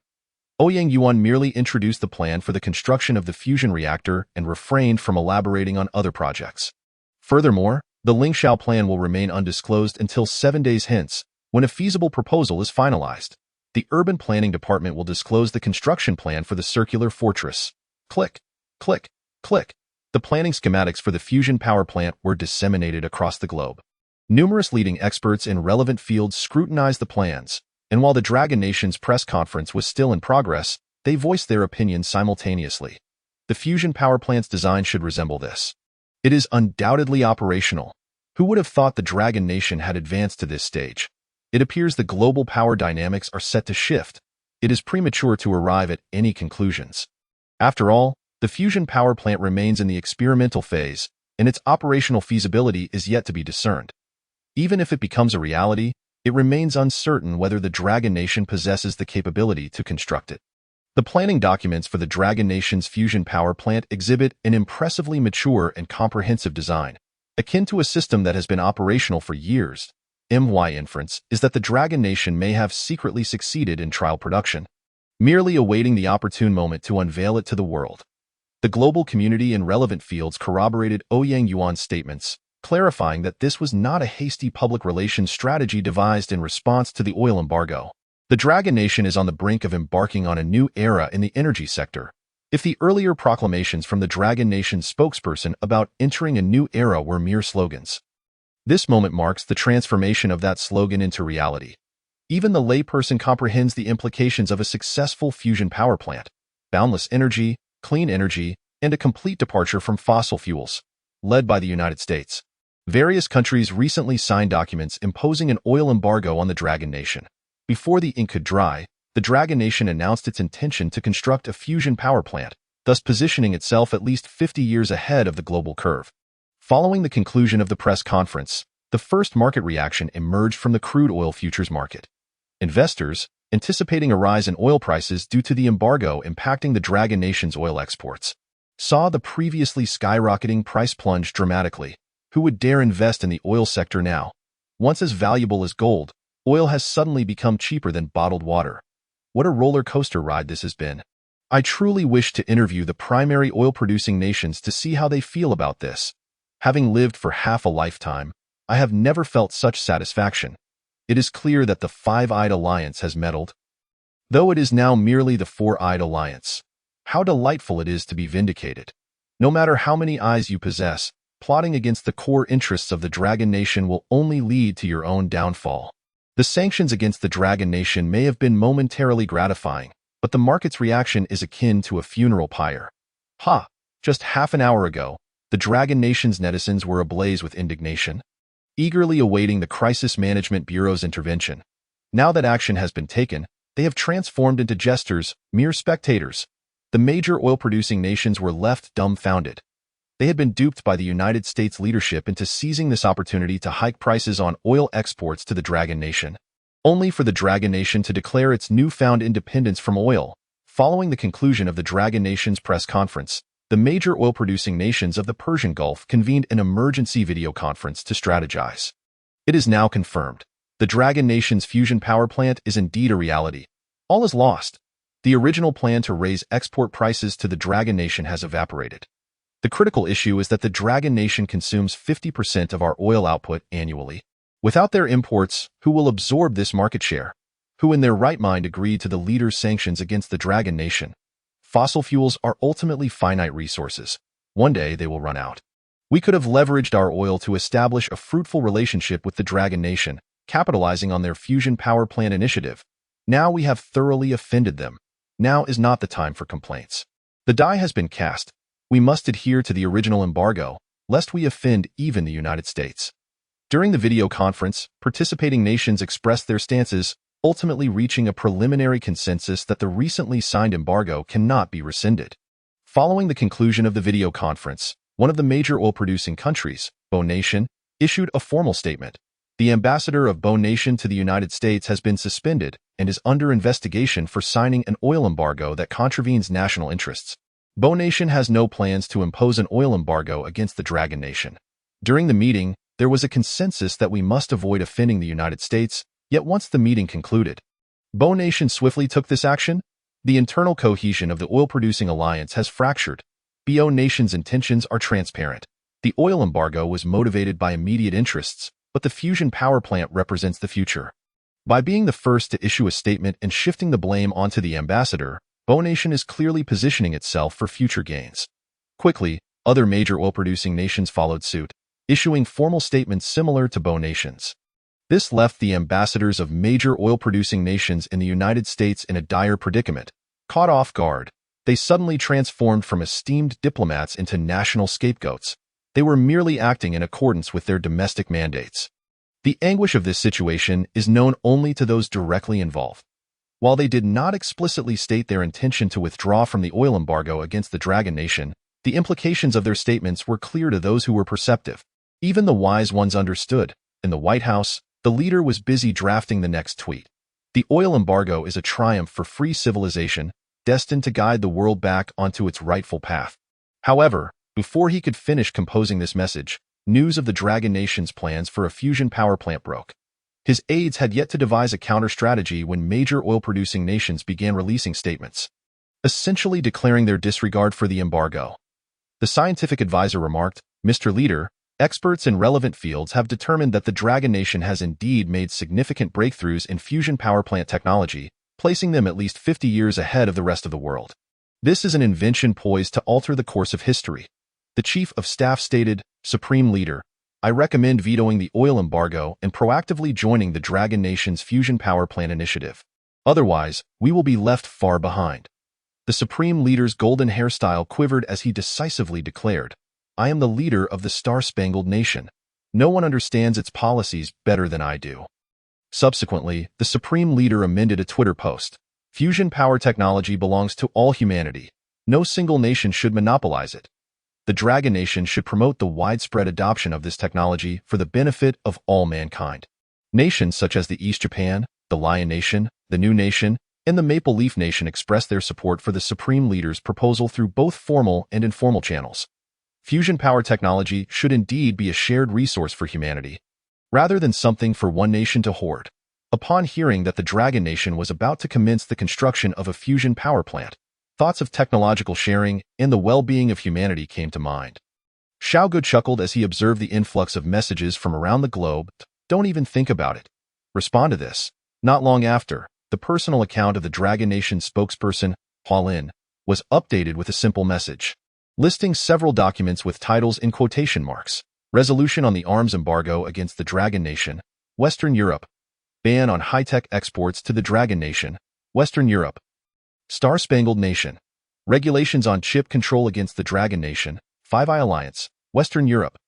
Ouyang Yuan merely introduced the plan for the construction of the fusion reactor and refrained from elaborating on other projects. Furthermore, the Lingxiao plan will remain undisclosed until 7 days hence, when a feasible proposal is finalized. The urban planning department will disclose the construction plan for the circular fortress. Click, click, click. The planning schematics for the fusion power plant were disseminated across the globe. Numerous leading experts in relevant fields scrutinized the plans, and while the Dragon Nation's press conference was still in progress, they voiced their opinions simultaneously. The fusion power plant's design should resemble this. It is undoubtedly operational. Who would have thought the Dragon Nation had advanced to this stage? It appears the global power dynamics are set to shift. It is premature to arrive at any conclusions. After all, the fusion power plant remains in the experimental phase, and its operational feasibility is yet to be discerned. Even if it becomes a reality, it remains uncertain whether the Dragon Nation possesses the capability to construct it. The planning documents for the Dragon Nation's fusion power plant exhibit an impressively mature and comprehensive design, akin to a system that has been operational for years. My inference is that the Dragon Nation may have secretly succeeded in trial production, merely awaiting the opportune moment to unveil it to the world. The global community in relevant fields corroborated Ouyang Yuan's statements, clarifying that this was not a hasty public relations strategy devised in response to the oil embargo. The Dragon Nation is on the brink of embarking on a new era in the energy sector. If the earlier proclamations from the Dragon Nation's spokesperson about entering a new era were mere slogans, this moment marks the transformation of that slogan into reality. Even the layperson comprehends the implications of a successful fusion power plant. Boundless energy, clean energy, and a complete departure from fossil fuels, led by the United States. Various countries recently signed documents imposing an oil embargo on the Dragon Nation. Before the ink could dry, the Dragon Nation announced its intention to construct a fusion power plant, thus positioning itself at least 50 years ahead of the global curve. Following the conclusion of the press conference, the first market reaction emerged from the crude oil futures market. Investors, anticipating a rise in oil prices due to the embargo impacting the Dragon Nation's oil exports, saw the previously skyrocketing price plunge dramatically. Who would dare invest in the oil sector now? Once as valuable as gold, oil has suddenly become cheaper than bottled water. What a roller coaster ride this has been. I truly wish to interview the primary oil-producing nations to see how they feel about this. Having lived for half a lifetime, I have never felt such satisfaction. It is clear that the Five-Eyed Alliance has meddled, though it is now merely the Four-Eyed Alliance. How delightful it is to be vindicated. No matter how many eyes you possess, plotting against the core interests of the Dragon Nation will only lead to your own downfall. The sanctions against the Dragon Nation may have been momentarily gratifying, but the market's reaction is akin to a funeral pyre. Just half an hour ago, the Dragon Nation's netizens were ablaze with indignation, eagerly awaiting the Crisis Management Bureau's intervention. Now that action has been taken, they have transformed into jesters, mere spectators. The major oil-producing nations were left dumbfounded. They had been duped by the United States leadership into seizing this opportunity to hike prices on oil exports to the Dragon Nation, only for the Dragon Nation to declare its newfound independence from oil. Following the conclusion of the Dragon Nation's press conference, the major oil-producing nations of the Persian Gulf convened an emergency video conference to strategize. It is now confirmed. The Dragon Nation's fusion power plant is indeed a reality. All is lost. The original plan to raise export prices to the Dragon Nation has evaporated. The critical issue is that the Dragon Nation consumes 50% of our oil output annually. Without their imports, who will absorb this market share? Who in their right mind agreed to the leader's sanctions against the Dragon Nation? Fossil fuels are ultimately finite resources. One day they will run out. We could have leveraged our oil to establish a fruitful relationship with the Dragon Nation, capitalizing on their fusion power plant initiative. Now we have thoroughly offended them. Now is not the time for complaints. The die has been cast. We must adhere to the original embargo, lest we offend even the United States. During the video conference, participating nations expressed their stances, ultimately reaching a preliminary consensus that the recently signed embargo cannot be rescinded. Following the conclusion of the video conference, one of the major oil-producing countries, Bo Nation, issued a formal statement. The ambassador of Bo Nation to the United States has been suspended and is under investigation for signing an oil embargo that contravenes national interests. Bo Nation has no plans to impose an oil embargo against the Dragon Nation. During the meeting, there was a consensus that we must avoid offending the United States, yet once the meeting concluded, Bo Nation swiftly took this action. The internal cohesion of the oil-producing alliance has fractured. Bo Nation's intentions are transparent. The oil embargo was motivated by immediate interests, but the fusion power plant represents the future. By being the first to issue a statement and shifting the blame onto the ambassador, Bo Nation is clearly positioning itself for future gains. Quickly, other major oil-producing nations followed suit, issuing formal statements similar to Bo Nation's. This left the ambassadors of major oil-producing nations in the United States in a dire predicament. Caught off guard, they suddenly transformed from esteemed diplomats into national scapegoats. They were merely acting in accordance with their domestic mandates. The anguish of this situation is known only to those directly involved. While they did not explicitly state their intention to withdraw from the oil embargo against the Dragon Nation, the implications of their statements were clear to those who were perceptive. Even the wise ones understood. In the White House, the leader was busy drafting the next tweet. The oil embargo is a triumph for free civilization, destined to guide the world back onto its rightful path. However, before he could finish composing this message, news of the Dragon Nation's plans for a fusion power plant broke. His aides had yet to devise a counter-strategy when major oil-producing nations began releasing statements, essentially declaring their disregard for the embargo. The scientific advisor remarked, "Mr. Leader, experts in relevant fields have determined that the Dragon Nation has indeed made significant breakthroughs in fusion power plant technology, placing them at least 50 years ahead of the rest of the world. This is an invention poised to alter the course of history." The Chief of Staff stated, "Supreme Leader, I recommend vetoing the oil embargo and proactively joining the Dragon Nation's fusion power plant initiative. Otherwise, we will be left far behind." The supreme leader's golden hairstyle quivered as he decisively declared, "I am the leader of the Star-Spangled Nation. No one understands its policies better than I do." Subsequently, the supreme leader amended a Twitter post. "Fusion power technology belongs to all humanity. No single nation should monopolize it. The Dragon Nation should promote the widespread adoption of this technology for the benefit of all mankind." Nations such as the East Japan, the Lion Nation, the New Nation, and the Maple Leaf Nation expressed their support for the supreme leader's proposal through both formal and informal channels. Fusion power technology should indeed be a shared resource for humanity, rather than something for one nation to hoard. Upon hearing that the Dragon Nation was about to commence the construction of a fusion power plant, thoughts of technological sharing and the well-being of humanity came to mind. Xiao Ge chuckled as he observed the influx of messages from around the globe. "Don't even think about it. Respond to this." Not long after, the personal account of the Dragon Nation spokesperson, Hualin, was updated with a simple message, listing several documents with titles in quotation marks. Resolution on the arms embargo against the Dragon Nation, Western Europe. Ban on high-tech exports to the Dragon Nation, Western Europe. Star-Spangled Nation. Regulations on chip control against the Dragon Nation, Five Eye Alliance, Western Europe.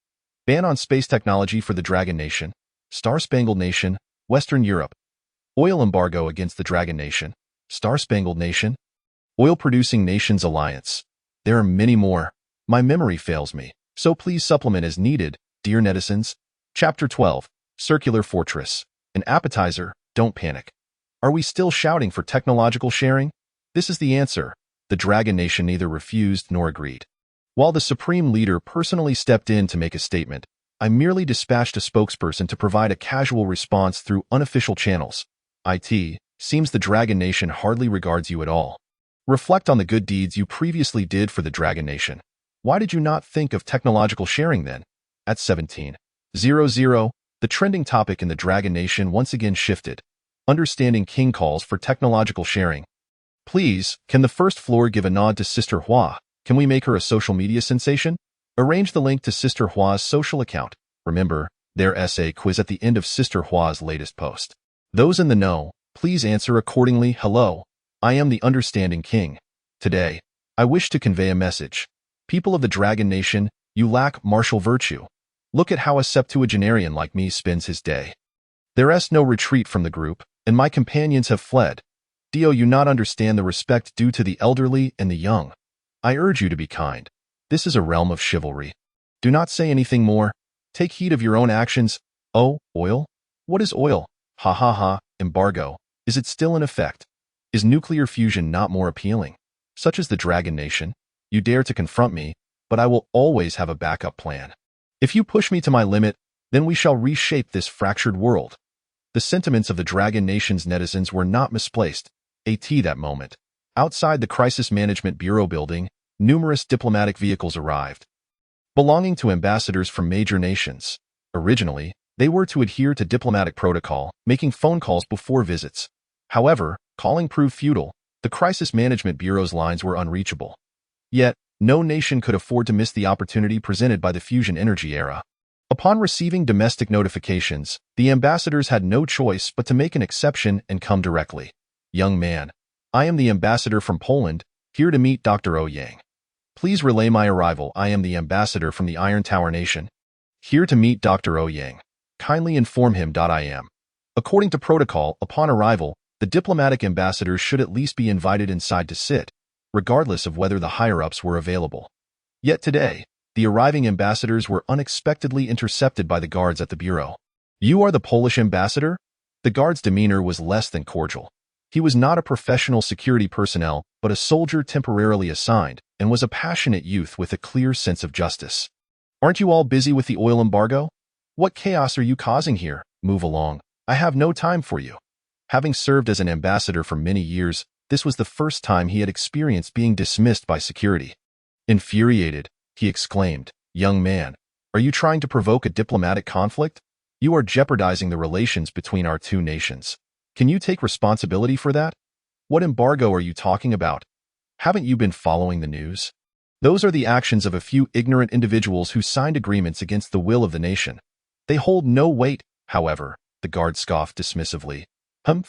Ban on space technology for the Dragon Nation, Star-Spangled Nation, Western Europe. Oil embargo against the Dragon Nation, Star-Spangled Nation. Oil-producing nations alliance. There are many more. My memory fails me, so please supplement as needed, dear netizens. Chapter 12, Circular Fortress. An appetizer, don't panic. Are we still shouting for technological sharing? This is the answer. The Dragon Nation neither refused nor agreed. While the Supreme Leader personally stepped in to make a statement, I merely dispatched a spokesperson to provide a casual response through unofficial channels. It seems the Dragon Nation hardly regards you at all. Reflect on the good deeds you previously did for the Dragon Nation. Why did you not think of technological sharing then? At 17:00, the trending topic in the Dragon Nation once again shifted. Understanding King calls for technological sharing. Please, can the first floor give a nod to Sister Hua? Can we make her a social media sensation? Arrange the link to Sister Hua's social account. Remember, their essay quiz at the end of Sister Hua's latest post. Those in the know, please answer accordingly. Hello, I am the Understanding King. Today, I wish to convey a message. People of the Dragon Nation, you lack martial virtue. Look at how a septuagenarian like me spends his day. There's no retreat from the group, and my companions have fled. Do you not understand the respect due to the elderly and the young? I urge you to be kind. This is a realm of chivalry. Do not say anything more. Take heed of your own actions. Oh, oil? What is oil? Ha ha ha, embargo. Is it still in effect? Is nuclear fusion not more appealing? Such as the Dragon Nation, you dare to confront me, but I will always have a backup plan. If you push me to my limit, then we shall reshape this fractured world. The sentiments of the Dragon Nation's netizens were not misplaced. That moment. Outside the Crisis Management Bureau building, numerous diplomatic vehicles arrived, belonging to ambassadors from major nations. Originally, they were to adhere to diplomatic protocol, making phone calls before visits. However, calling proved futile. The Crisis Management Bureau's lines were unreachable. Yet, no nation could afford to miss the opportunity presented by the fusion energy era. Upon receiving domestic notifications, the ambassadors had no choice but to make an exception and come directly. Young man, I am the ambassador from Poland, here to meet Dr. Ouyang. Please relay my arrival. I am the ambassador from the Iron Tower Nation, here to meet Dr. Ouyang. Kindly inform him. I am. According to protocol, upon arrival, the diplomatic ambassadors should at least be invited inside to sit, regardless of whether the higher-ups were available. Yet today, the arriving ambassadors were unexpectedly intercepted by the guards at the bureau. You are the Polish ambassador? The guard's demeanor was less than cordial. He was not a professional security personnel, but a soldier temporarily assigned, and was a passionate youth with a clear sense of justice. Aren't you all busy with the oil embargo? What chaos are you causing here? Move along. I have no time for you. Having served as an ambassador for many years, this was the first time he had experienced being dismissed by security. Infuriated, he exclaimed, "Young man, are you trying to provoke a diplomatic conflict? You are jeopardizing the relations between our two nations. Can you take responsibility for that? What embargo are you talking about? Haven't you been following the news? Those are the actions of a few ignorant individuals who signed agreements against the will of the nation. They hold no weight, however," the guard scoffed dismissively, and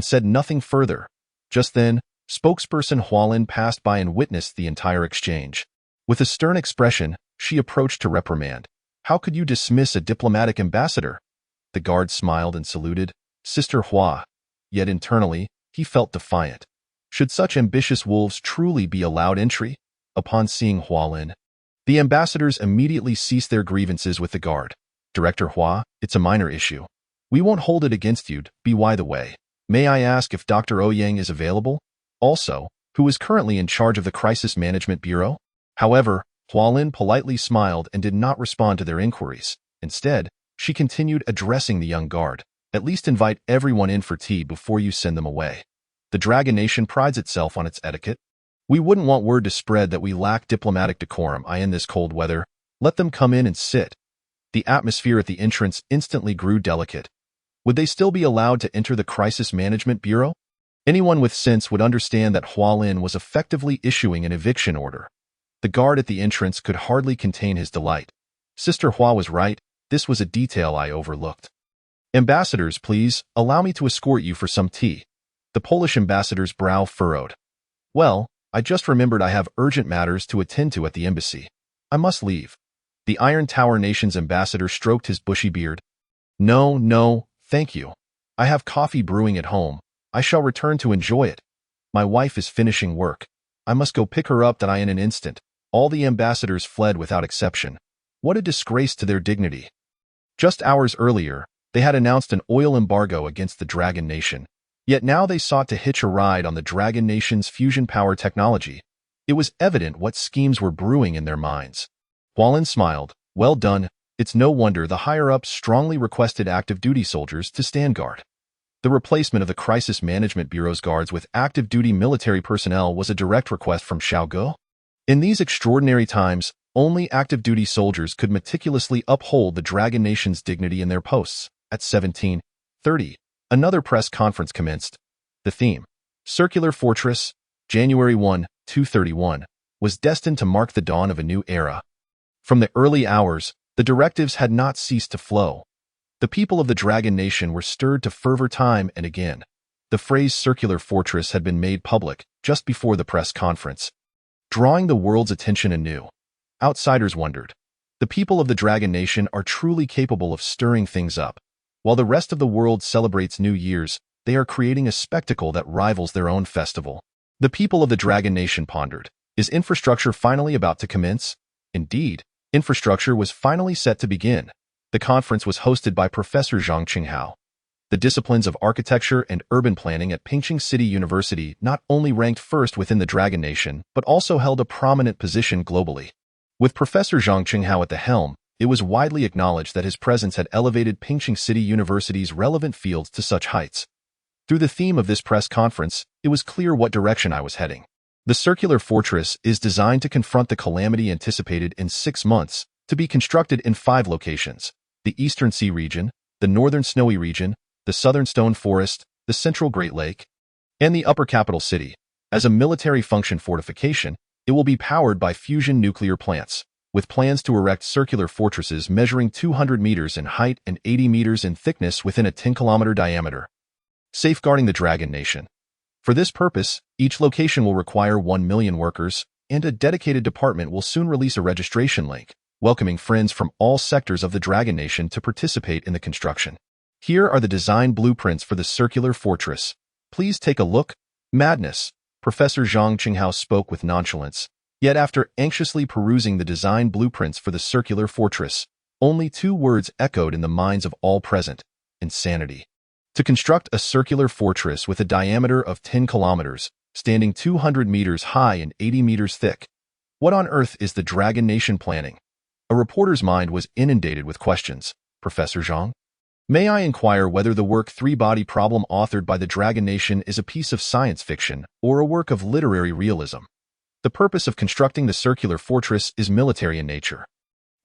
said nothing further. Just then, Spokesperson Hualin passed by and witnessed the entire exchange. With a stern expression, she approached to reprimand. "How could you dismiss a diplomatic ambassador?" The guard smiled and saluted, "Sister Hua." Yet internally, he felt defiant. Should such ambitious wolves truly be allowed entry? Upon seeing Hualin, the ambassadors immediately ceased their grievances with the guard. "Director Hua, it's a minor issue. We won't hold it against you, by the way. May I ask if Dr. Ouyang is available? Also, who is currently in charge of the Crisis Management Bureau?" However, Hualin politely smiled and did not respond to their inquiries. Instead, she continued addressing the young guard. "At least invite everyone in for tea before you send them away. The Dragon Nation prides itself on its etiquette. We wouldn't want word to spread that we lack diplomatic decorum in this cold weather. Let them come in and sit." The atmosphere at the entrance instantly grew delicate. Would they still be allowed to enter the Crisis Management Bureau? Anyone with sense would understand that Hualin was effectively issuing an eviction order. The guard at the entrance could hardly contain his delight. Sister Hua was right, this was a detail I overlooked. "Ambassadors, please, allow me to escort you for some tea." The Polish ambassador's brow furrowed. "Well, I just remembered I have urgent matters to attend to at the embassy. I must leave." The Iron Tower Nation's ambassador stroked his bushy beard. No, thank you. I have coffee brewing at home. I shall return to enjoy it. My wife is finishing work. I must go pick her up in an instant." All the ambassadors fled without exception. What a disgrace to their dignity. Just hours earlier, they had announced an oil embargo against the Dragon Nation. Yet now they sought to hitch a ride on the Dragon Nation's fusion power technology. It was evident what schemes were brewing in their minds. Hualin smiled. "Well done. It's no wonder the higher-ups strongly requested active-duty soldiers to stand guard." The replacement of the Crisis Management Bureau's guards with active-duty military personnel was a direct request from Xiao Ge. In these extraordinary times, only active-duty soldiers could meticulously uphold the Dragon Nation's dignity in their posts. At 17:30, another press conference commenced. The theme, Circular Fortress, January 1, 231, was destined to mark the dawn of a new era. From the early hours, the directives had not ceased to flow. The people of the Dragon Nation were stirred to fervor time and again. The phrase Circular Fortress had been made public just before the press conference, drawing the world's attention anew. Outsiders wondered. The people of the Dragon Nation are truly capable of stirring things up. While the rest of the world celebrates New Year's, they are creating a spectacle that rivals their own festival. The people of the Dragon Nation pondered. Is infrastructure finally about to commence? Indeed, infrastructure was finally set to begin. The conference was hosted by Professor Zhang Qinghao. The disciplines of architecture and urban planning at Pingqing City University not only ranked first within the Dragon Nation, but also held a prominent position globally. With Professor Zhang Qinghao at the helm, it was widely acknowledged that his presence had elevated Pingqing City University's relevant fields to such heights. Through the theme of this press conference, it was clear what direction I was heading. The Circular Fortress is designed to confront the calamity anticipated in 6 months, to be constructed in 5 locations: the Eastern Sea region, the Northern Snowy region, the Southern Stone Forest, the Central Great Lake, and the Upper Capital City. As a military function fortification, it will be powered by fusion nuclear plants, with plans to erect circular fortresses measuring 200 meters in height and 80 meters in thickness within a 10-kilometer diameter. Safeguarding the Dragon Nation. For this purpose, each location will require 1 million workers, and a dedicated department will soon release a registration link, welcoming friends from all sectors of the Dragon Nation to participate in the construction. Here are the design blueprints for the circular fortress. Please take a look. Madness. Professor Zhang Qinghao spoke with nonchalance. Yet after anxiously perusing the design blueprints for the circular fortress, only 2 words echoed in the minds of all present: insanity. To construct a circular fortress with a diameter of 10 kilometers, standing 200 meters high and 80 meters thick. What on earth is the Dragon Nation planning? A reporter's mind was inundated with questions. Professor Zhang? May I inquire whether the work 3-Body Problem authored by the Dragon Nation is a piece of science fiction or a work of literary realism? The purpose of constructing the circular fortress is military in nature.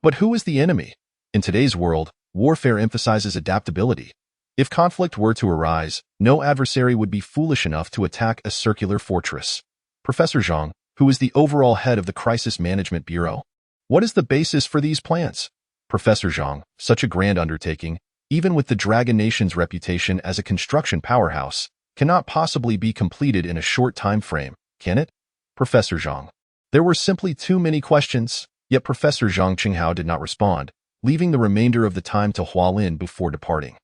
But who is the enemy? In today's world, warfare emphasizes adaptability. If conflict were to arise, no adversary would be foolish enough to attack a circular fortress. Professor Zhang, who is the overall head of the Crisis Management Bureau, what is the basis for these plans? Professor Zhang, such a grand undertaking, even with the Dragon Nation's reputation as a construction powerhouse, cannot possibly be completed in a short time frame, can it? Professor Zhang. There were simply too many questions, yet Professor Zhang Qinghao did not respond, leaving the remainder of the time to Hualin before departing.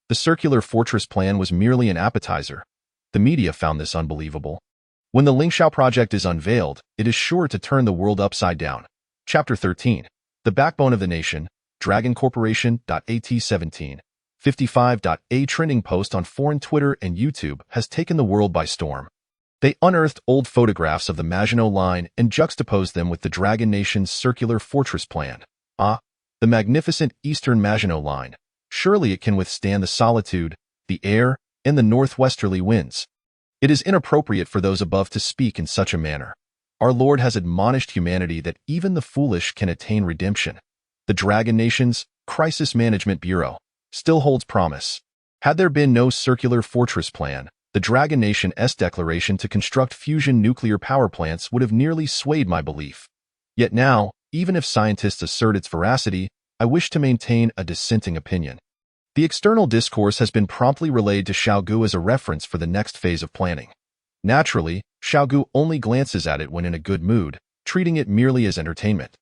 The circular fortress plan was merely an appetizer. The media found this unbelievable. When the Lingxiao project is unveiled, it is sure to turn the world upside down. Chapter 13. The Backbone of the Nation, Dragon Corporation. At 17. 55. A trending post on foreign Twitter and YouTube has taken the world by storm. They unearthed old photographs of the Maginot Line and juxtaposed them with the Dragon Nation's circular fortress plan. Ah, the magnificent Eastern Maginot Line. Surely it can withstand the solitude, the air, and the northwesterly winds. It is inappropriate for those above to speak in such a manner. Our Lord has admonished humanity that even the foolish can attain redemption. The Dragon Nation's Crisis Management Bureau still holds promise. Had there been no circular fortress plan, the Dragon Nation's declaration to construct fusion nuclear power plants would have nearly swayed my belief. Yet now, even if scientists assert its veracity, I wish to maintain a dissenting opinion. The external discourse has been promptly relayed to Xiao Ge as a reference for the next phase of planning. Naturally, Xiao Ge only glances at it when in a good mood, treating it merely as entertainment.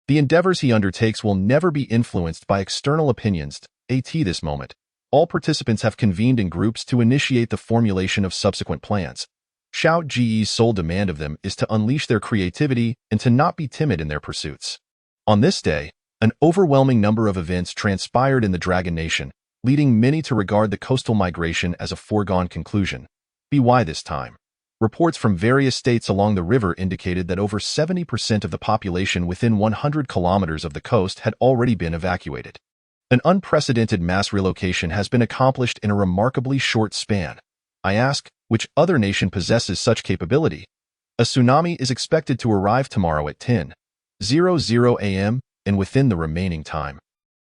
The endeavors he undertakes will never be influenced by external opinions. At this moment, all participants have convened in groups to initiate the formulation of subsequent plans. Xiao Ge's sole demand of them is to unleash their creativity and to not be timid in their pursuits. On this day, an overwhelming number of events transpired in the Dragon Nation, leading many to regard the coastal migration as a foregone conclusion. Why this time? Reports from various states along the river indicated that over 70% of the population within 100 kilometers of the coast had already been evacuated. An unprecedented mass relocation has been accomplished in a remarkably short span. I ask, which other nation possesses such capability? A tsunami is expected to arrive tomorrow at 10:00 a.m. and within the remaining time.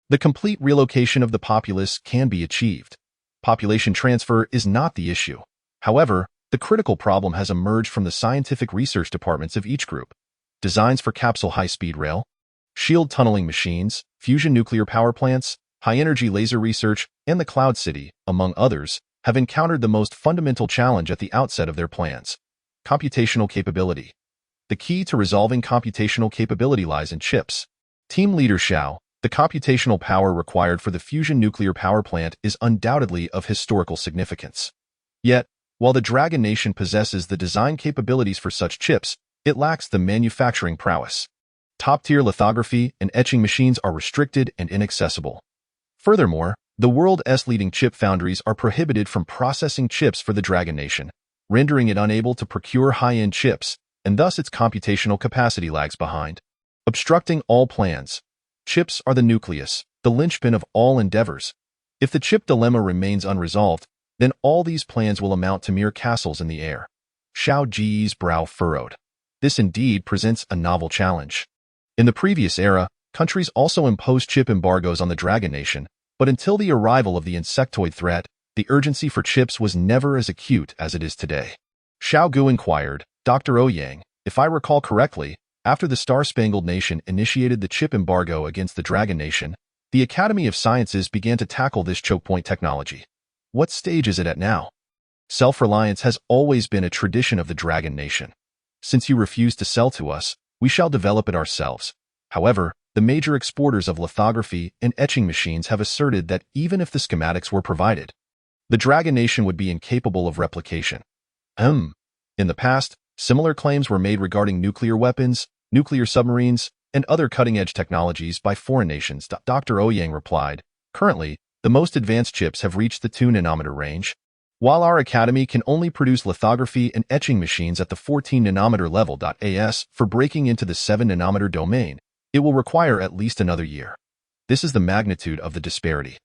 The complete relocation of the populace can be achieved. Population transfer is not the issue. However, the critical problem has emerged from the scientific research departments of each group. Designs for capsule high-speed rail, shield tunneling machines, fusion nuclear power plants, high-energy laser research, and the Cloud City, among others, have encountered the most fundamental challenge at the outset of their plans: computational capability. The key to resolving computational capability lies in chips. Team leader Xiao, the computational power required for the fusion nuclear power plant is undoubtedly of historical significance. Yet, while the Dragon Nation possesses the design capabilities for such chips, it lacks the manufacturing prowess. Top-tier lithography and etching machines are restricted and inaccessible. Furthermore, the world's leading chip foundries are prohibited from processing chips for the Dragon Nation, rendering it unable to procure high-end chips, and thus its computational capacity lags behind. Obstructing all plans. Chips are the nucleus, the linchpin of all endeavors. If the chip dilemma remains unresolved, then all these plans will amount to mere castles in the air. Xiao Ge's brow furrowed. This indeed presents a novel challenge. In the previous era, countries also imposed chip embargoes on the Dragon Nation, but until the arrival of the insectoid threat, the urgency for chips was never as acute as it is today. Xiao Ge inquired, Dr. Ouyang, if I recall correctly, after the Star-Spangled Nation initiated the chip embargo against the Dragon Nation, the Academy of Sciences began to tackle this choke point technology. What stage is it at now? Self-reliance has always been a tradition of the Dragon Nation. Since you refuse to sell to us, we shall develop it ourselves. However, the major exporters of lithography and etching machines have asserted that even if the schematics were provided, the Dragon Nation would be incapable of replication. In the past, similar claims were made regarding nuclear weapons, nuclear submarines, and other cutting-edge technologies by foreign nations. Dr. Ouyang replied, currently, the most advanced chips have reached the 2-nanometer range. While our academy can only produce lithography and etching machines at the 14-nanometer level. As for breaking into the 7-nanometer domain, it will require at least another year. This is the magnitude of the disparity.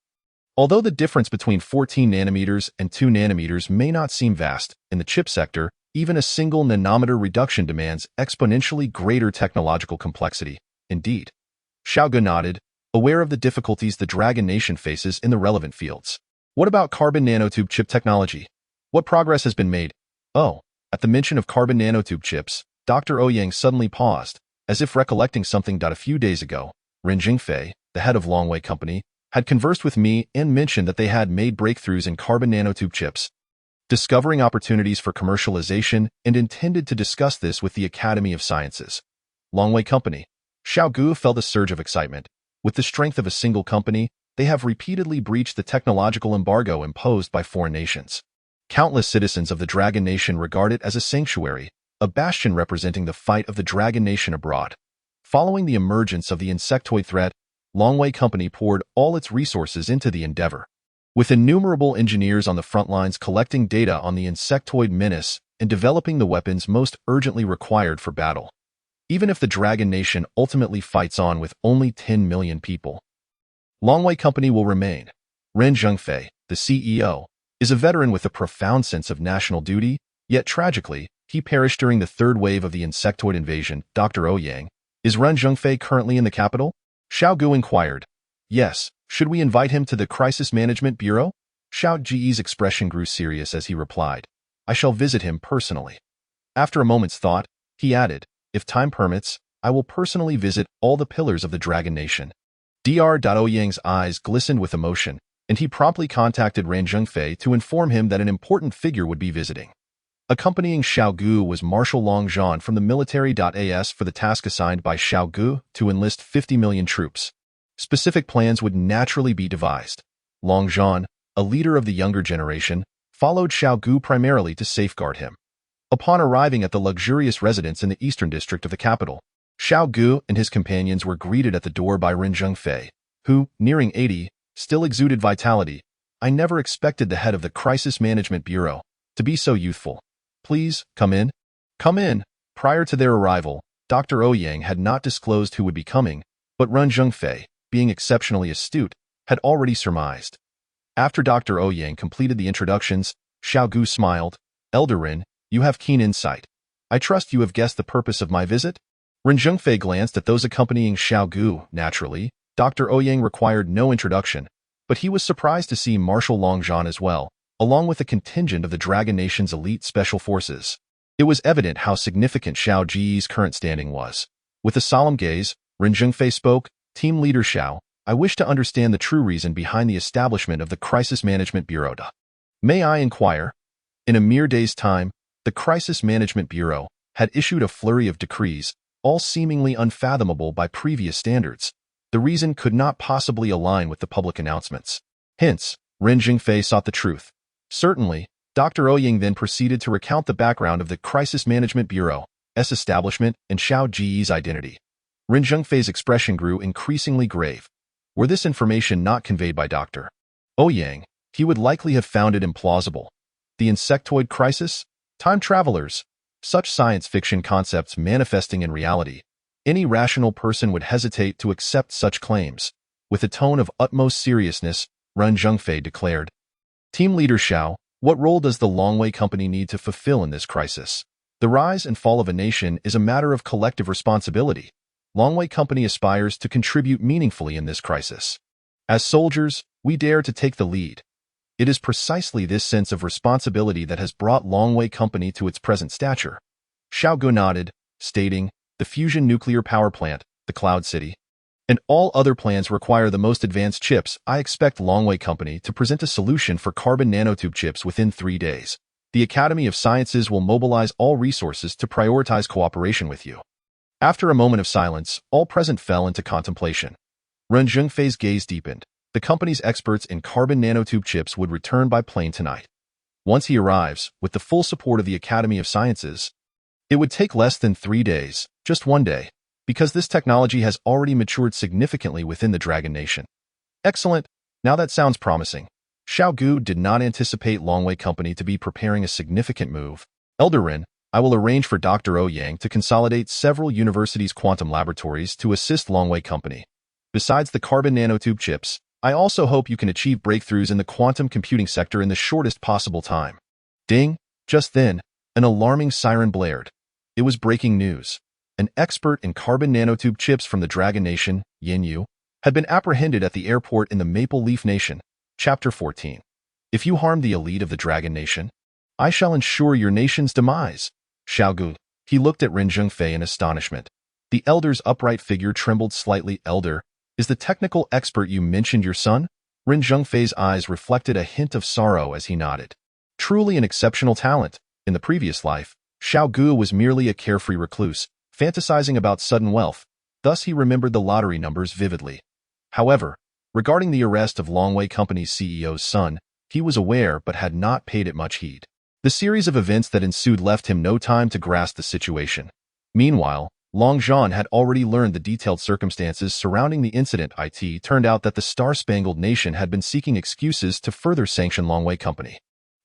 Although the difference between 14 nanometers and 2 nanometers may not seem vast, in the chip sector, even a single nanometer reduction demands exponentially greater technological complexity. Indeed. Xiao Ge nodded, aware of the difficulties the Dragon Nation faces in the relevant fields. What about carbon nanotube chip technology? What progress has been made? At the mention of carbon nanotube chips, Dr. Ouyang suddenly paused, as if recollecting something. A few days ago, Ren Jingfei, the head of Longwei Company, had conversed with me and mentioned that they had made breakthroughs in carbon nanotube chips. discovering opportunities for commercialization, and intended to discuss this with the Academy of Sciences. Longwei Company. Xiao Ge felt a surge of excitement. With the strength of a single company, they have repeatedly breached the technological embargo imposed by foreign nations. Countless citizens of the Dragon Nation regard it as a sanctuary, a bastion representing the fight of the Dragon Nation abroad. Following the emergence of the insectoid threat, Longwei Company poured all its resources into the endeavor. With innumerable engineers on the front lines collecting data on the insectoid menace and developing the weapons most urgently required for battle. Even if the Dragon Nation ultimately fights on with only 10 million people, Longwei Company will remain. Ren Zhengfei, the CEO, is a veteran with a profound sense of national duty, yet tragically, he perished during the third wave of the insectoid invasion. Dr. Ouyang, is Ren Zhengfei currently in the capital? Xiao Ge inquired. Yes. Should we invite him to the Crisis Management Bureau? Xiao Ge's expression grew serious as he replied. I shall visit him personally. After a moment's thought, he added, if time permits, I will personally visit all the pillars of the Dragon Nation. Dr. Ouyang's eyes glistened with emotion, and he promptly contacted Ren Zhengfei to inform him that an important figure would be visiting. Accompanying Xiao Ge was Marshal Long Zhan from the military.as for the task assigned by Xiao Ge to enlist 50 million troops. Specific plans would naturally be devised. Long Zhan, a leader of the younger generation, followed Xiao Ge primarily to safeguard him. Upon arriving at the luxurious residence in the eastern district of the capital, Xiao Ge and his companions were greeted at the door by Ren Zhengfei, who, nearing 80, still exuded vitality. I never expected the head of the Crisis Management Bureau to be so youthful. Please, come in. Come in. Prior to their arrival, Dr. Ouyang had not disclosed who would be coming, but Ren Zhengfei, being exceptionally astute, had already surmised. After Dr. Ouyang completed the introductions, Xiao Ge smiled. Elder Ren, you have keen insight. I trust you have guessed the purpose of my visit? Ren Zhengfei glanced at those accompanying Xiao Ge. Naturally, Dr. Ouyang required no introduction, but he was surprised to see Marshal Long Zhan as well, along with a contingent of the Dragon Nation's elite special forces. It was evident how significant Xiao Ge's current standing was. With a solemn gaze, Ren Zhengfei spoke, Team Leader Xiao, I wish to understand the true reason behind the establishment of the Crisis Management Bureau. May I inquire? In a mere day's time, the Crisis Management Bureau had issued a flurry of decrees, all seemingly unfathomable by previous standards. The reason could not possibly align with the public announcements. Hence, Ren Zhengfei sought the truth. Certainly, Dr. Ouyang then proceeded to recount the background of the Crisis Management Bureau's establishment and Xiao Ge's identity. Ren Zhengfei's expression grew increasingly grave. Were this information not conveyed by Dr. Ouyang, he would likely have found it implausible. The insectoid crisis? Time travelers? Such science fiction concepts manifesting in reality. Any rational person would hesitate to accept such claims. With a tone of utmost seriousness, Ren Zhengfei declared, Team Leader Xiao, what role does the Longwei Company need to fulfill in this crisis? The rise and fall of a nation is a matter of collective responsibility. Longwei Company aspires to contribute meaningfully in this crisis. As soldiers, we dare to take the lead. It is precisely this sense of responsibility that has brought Longwei Company to its present stature. Xiao Ge nodded, stating, the fusion nuclear power plant, the Cloud City, and all other plans require the most advanced chips. I expect Longwei Company to present a solution for carbon nanotube chips within 3 days. The Academy of Sciences will mobilize all resources to prioritize cooperation with you. After a moment of silence, all present fell into contemplation. Ren Zhengfei's gaze deepened. The company's experts in carbon nanotube chips would return by plane tonight. Once he arrives, with the full support of the Academy of Sciences, it would take less than 3 days, just 1 day, because this technology has already matured significantly within the Dragon Nation. Excellent. Now that sounds promising. Xiao Ge did not anticipate Longwei Company to be preparing a significant move. Elder Ren, I will arrange for Dr. Ouyang to consolidate several universities' quantum laboratories to assist Longwei Company. Besides the carbon nanotube chips, I also hope you can achieve breakthroughs in the quantum computing sector in the shortest possible time. Ding! Just then, an alarming siren blared. It was breaking news. An expert in carbon nanotube chips from the Dragon Nation, Yin Yu, had been apprehended at the airport in the Maple Leaf Nation. Chapter 14. If you harm the elite of the Dragon Nation, I shall ensure your nation's demise. Xiao Ge. He looked at Ren Zhengfei in astonishment. The elder's upright figure trembled slightly. Elder, is the technical expert you mentioned your son? Ren Zhengfei's eyes reflected a hint of sorrow as he nodded. Truly an exceptional talent. In the previous life, Xiao Ge was merely a carefree recluse, fantasizing about sudden wealth. Thus he remembered the lottery numbers vividly. However, regarding the arrest of Longwei Company's CEO's son, he was aware but had not paid it much heed. The series of events that ensued left him no time to grasp the situation. Meanwhile, Long Zhan had already learned the detailed circumstances surrounding the incident. It turned out that the Star-Spangled Nation had been seeking excuses to further sanction Longwei Company.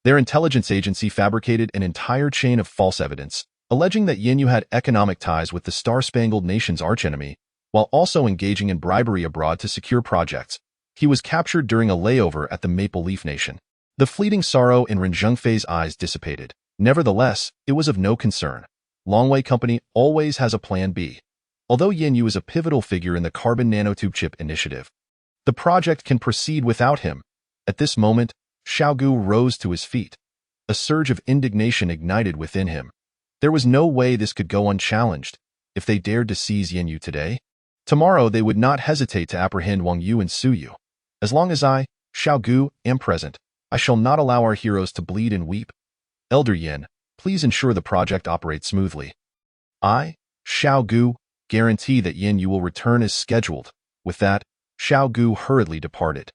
Their intelligence agency fabricated an entire chain of false evidence, alleging that Yin Yu had economic ties with the Star-Spangled Nation's archenemy, while also engaging in bribery abroad to secure projects. He was captured during a layover at the Maple Leaf Nation. The fleeting sorrow in Ren Zhengfei's eyes dissipated. Nevertheless, it was of no concern. Longwei Company always has a plan B. Although Yin Yu is a pivotal figure in the carbon nanotube chip initiative, the project can proceed without him. At this moment, Xiao Ge rose to his feet. A surge of indignation ignited within him. There was no way this could go unchallenged. If they dared to seize Yin Yu today, tomorrow they would not hesitate to apprehend Wang Yu and Su Yu. As long as I, Xiao Ge, am present, I shall not allow our heroes to bleed and weep. Elder Yin, please ensure the project operates smoothly. I, Xiao Ge, guarantee that Yin Yu will return as scheduled. With that, Xiao Ge hurriedly departed.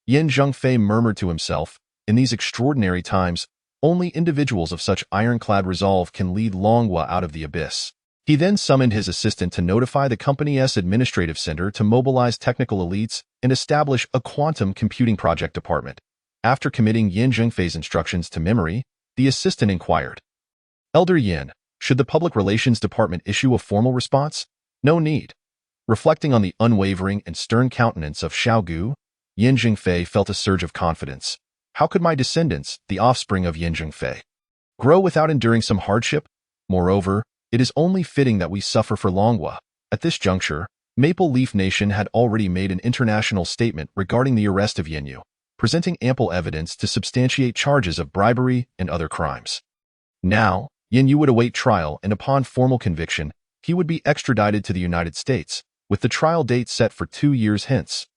Yin Zhengfei murmured to himself, in these extraordinary times, only individuals of such ironclad resolve can lead Longhua out of the abyss. He then summoned his assistant to notify the company's administrative center to mobilize technical elites and establish a quantum computing project department. After committing Yin Zhengfei's instructions to memory, the assistant inquired, Elder Yin, should the public relations department issue a formal response? No need. Reflecting on the unwavering and stern countenance of Xiao Ge, Yin Zhengfei felt a surge of confidence. How could my descendants, the offspring of Yin Zhengfei, grow without enduring some hardship? Moreover, it is only fitting that we suffer for Longhua. At this juncture, Maple Leaf Nation had already made an international statement regarding the arrest of Yin Yu, presenting ample evidence to substantiate charges of bribery and other crimes. Now, Yin Yu would await trial, and upon formal conviction, he would be extradited to the United States, with the trial date set for 2 years hence.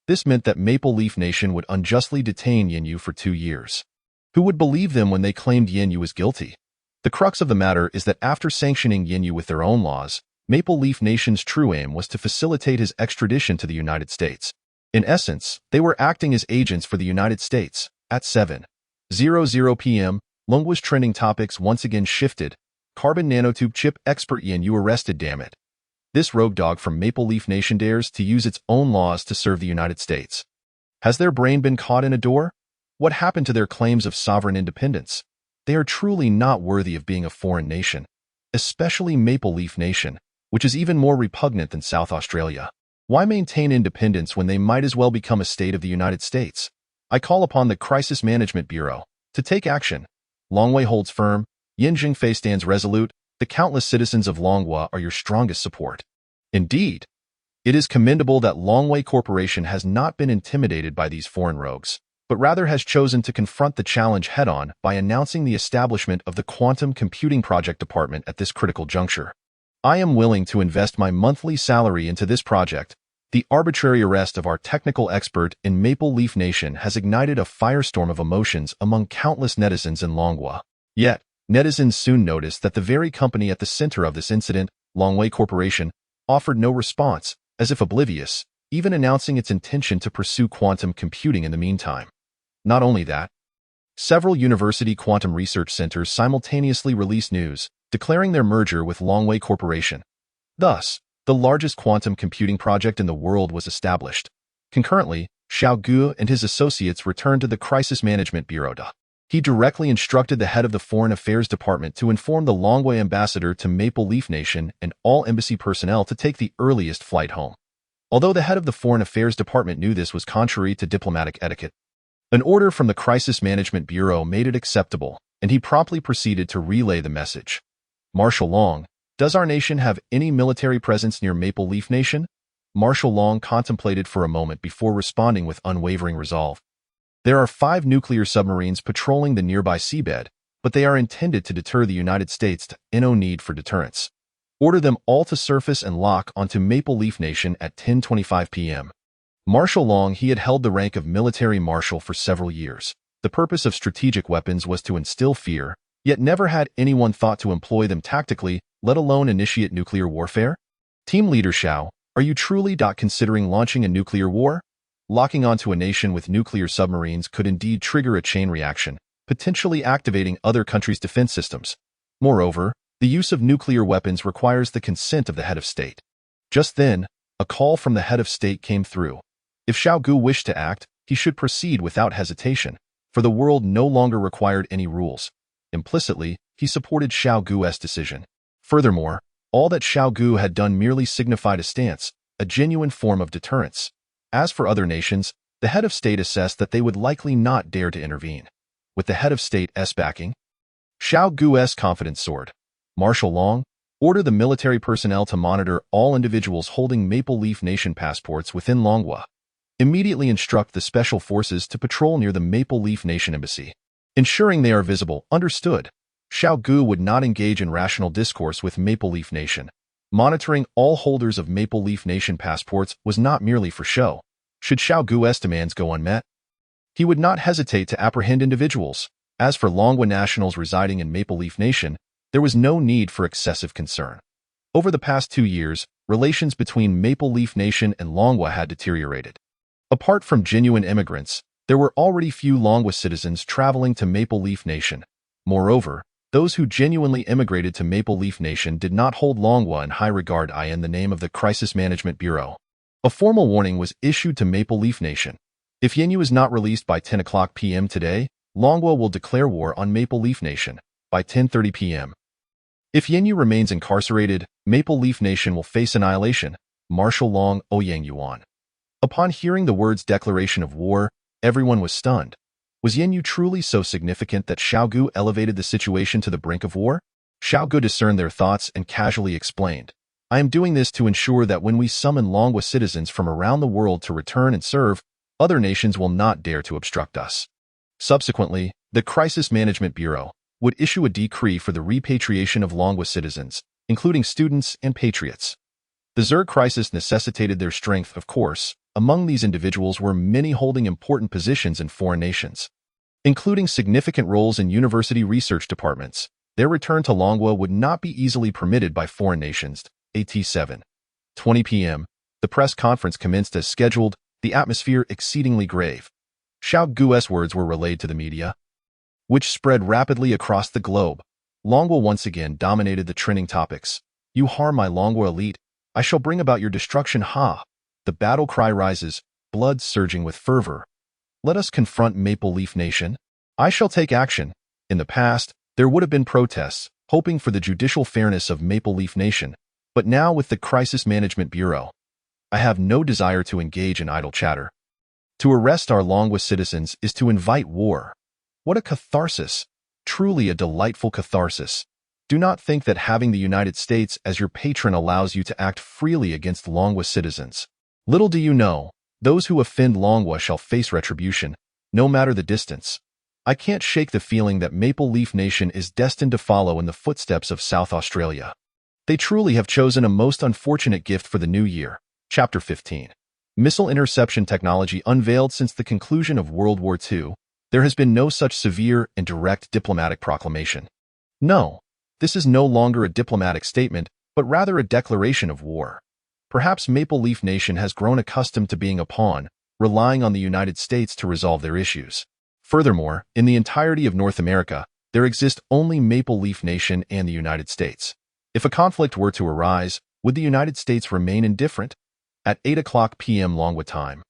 This meant that Maple Leaf Nation would unjustly detain Yin Yu for 2 years. Who would believe them when they claimed Yin Yu was guilty? The crux of the matter is that after sanctioning Yin Yu with their own laws, Maple Leaf Nation's true aim was to facilitate his extradition to the United States. In essence, they were acting as agents for the United States. At 7:00 p.m., Longhua's trending topics once again shifted. Carbon nanotube chip expert Yin Yu arrested, damn it. This rogue dog from Maple Leaf Nation dares to use its own laws to serve the United States. Has their brain been caught in a door? What happened to their claims of sovereign independence? They are truly not worthy of being a foreign nation, especially Maple Leaf Nation, which is even more repugnant than South Australia. Why maintain independence when they might as well become a state of the United States? I call upon the Crisis Management Bureau to take action. Longwei holds firm. Yin Zhengfei stands resolute. The countless citizens of Longhua are your strongest support. Indeed, it is commendable that Longwei Corporation has not been intimidated by these foreign rogues, but rather has chosen to confront the challenge head-on by announcing the establishment of the Quantum Computing Project Department at this critical juncture. I am willing to invest my monthly salary into this project. The arbitrary arrest of our technical expert in Maple Leaf Nation has ignited a firestorm of emotions among countless netizens in Longhua. Yet, netizens soon noticed that the very company at the center of this incident, Longwei Corporation, offered no response, as if oblivious, even announcing its intention to pursue quantum computing in the meantime. Not only that, several university quantum research centers simultaneously released news, declaring their merger with Longwei Corporation. Thus, the largest quantum computing project in the world was established. Concurrently, Xiao Ge and his associates returned to the Crisis Management Bureau. He directly instructed the head of the Foreign Affairs Department to inform the Longwei ambassador to Maple Leaf Nation and all embassy personnel to take the earliest flight home. Although the head of the Foreign Affairs Department knew this was contrary to diplomatic etiquette, an order from the Crisis Management Bureau made it acceptable, and he promptly proceeded to relay the message. Marshal Long, does our nation have any military presence near Maple Leaf Nation? Marshal Long contemplated for a moment before responding with unwavering resolve. There are 5 nuclear submarines patrolling the nearby seabed, but they are intended to deter the United States. No need for deterrence. Order them all to surface and lock onto Maple Leaf Nation at 10:25 p.m. Marshal Long, he had held the rank of military marshal for several years. The purpose of strategic weapons was to instill fear, yet never had anyone thought to employ them tactically, let alone initiate nuclear warfare? Team leader Xiao, are you truly considering launching a nuclear war? Locking onto a nation with nuclear submarines could indeed trigger a chain reaction, potentially activating other countries' defense systems. Moreover, the use of nuclear weapons requires the consent of the head of state. Just then, a call from the head of state came through. If Xiao Ge wished to act, he should proceed without hesitation, for the world no longer required any rules. Implicitly, he supported Xiao Ge's decision. Furthermore, all that Xiao Ge had done merely signified a stance, a genuine form of deterrence. As for other nations, the head of state assessed that they would likely not dare to intervene. With the head of state's backing, Xiao Ge's confidence soared. Marshal Long, order the military personnel to monitor all individuals holding Maple Leaf Nation passports within Longwa. Immediately instruct the special forces to patrol near the Maple Leaf Nation embassy, ensuring they are visible. Understood. Xiao Ge would not engage in rational discourse with Maple Leaf Nation. Monitoring all holders of Maple Leaf Nation passports was not merely for show. Should Xiao Ge's demands go unmet, he would not hesitate to apprehend individuals. As for Longwa nationals residing in Maple Leaf Nation, there was no need for excessive concern. Over the past 2 years, relations between Maple Leaf Nation and Longwa had deteriorated. Apart from genuine immigrants, there were already few Longwa citizens traveling to Maple Leaf Nation. Moreover, those who genuinely immigrated to Maple Leaf Nation did not hold Longwa in high regard. In the name of the Crisis Management Bureau, a formal warning was issued to Maple Leaf Nation. If Yenyu is not released by 10 o'clock p.m. today, Longwa will declare war on Maple Leaf Nation by 10:30 p.m. If Yenyu remains incarcerated, Maple Leaf Nation will face annihilation. Marshal Long Ouyang Yuan. Upon hearing the words declaration of war, everyone was stunned. Was Yenyu truly so significant that Xiao Ge elevated the situation to the brink of war? Xiao Ge discerned their thoughts and casually explained, I am doing this to ensure that when we summon Longwa citizens from around the world to return and serve, other nations will not dare to obstruct us. Subsequently, the Crisis Management Bureau would issue a decree for the repatriation of Longwa citizens, including students and patriots. The Zerg crisis necessitated their strength, of course. Among these individuals were many holding important positions in foreign nations, including significant roles in university research departments. Their return to Longwa would not be easily permitted by foreign nations. At 7:20 p.m., the press conference commenced as scheduled, the atmosphere exceedingly grave. Xiao Ge's words were relayed to the media, which spread rapidly across the globe. Longwa once again dominated the trending topics. You harm my Longwa elite, I shall bring about your destruction. Ha! The battle cry rises, blood surging with fervor. Let us confront Maple Leaf Nation. I shall take action. In the past, there would have been protests, hoping for the judicial fairness of Maple Leaf Nation. But now with the Crisis Management Bureau, I have no desire to engage in idle chatter. To arrest our Longwa citizens is to invite war. What a catharsis! Truly a delightful catharsis. Do not think that having the United States as your patron allows you to act freely against Longwa citizens. Little do you know, those who offend Longwa shall face retribution, no matter the distance. I can't shake the feeling that Maple Leaf Nation is destined to follow in the footsteps of South Australia. They truly have chosen a most unfortunate gift for the new year. Chapter 15. Missile interception technology unveiled since the conclusion of World War II. There has been no such severe and direct diplomatic proclamation. No, this is no longer a diplomatic statement, but rather a declaration of war. Perhaps Maple Leaf Nation has grown accustomed to being a pawn, relying on the United States to resolve their issues. Furthermore, in the entirety of North America, there exist only Maple Leaf Nation and the United States. If a conflict were to arise, would the United States remain indifferent? At 8 o'clock p.m. Longwa time.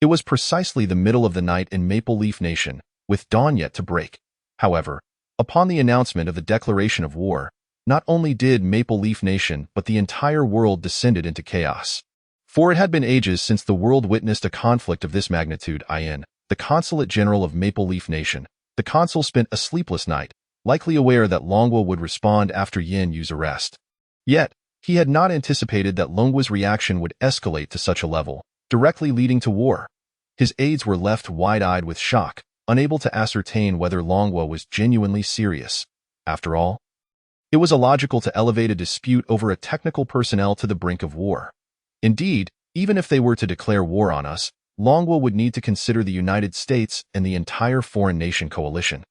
It was precisely the middle of the night in Maple Leaf Nation, with dawn yet to break. However, upon the announcement of the declaration of war, not only did Maple Leaf Nation but the entire world descended into chaos. For it had been ages since the world witnessed a conflict of this magnitude. The Consulate General of Maple Leaf Nation, the consul spent a sleepless night, likely aware that Longwa would respond after Yin Yu's arrest. Yet, he had not anticipated that Longwa's reaction would escalate to such a level, directly leading to war. His aides were left wide-eyed with shock, unable to ascertain whether Longwa was genuinely serious. After all, it was illogical to elevate a dispute over a technical personnel to the brink of war. Indeed, even if they were to declare war on us, Longwa would need to consider the United States and the entire foreign nation coalition.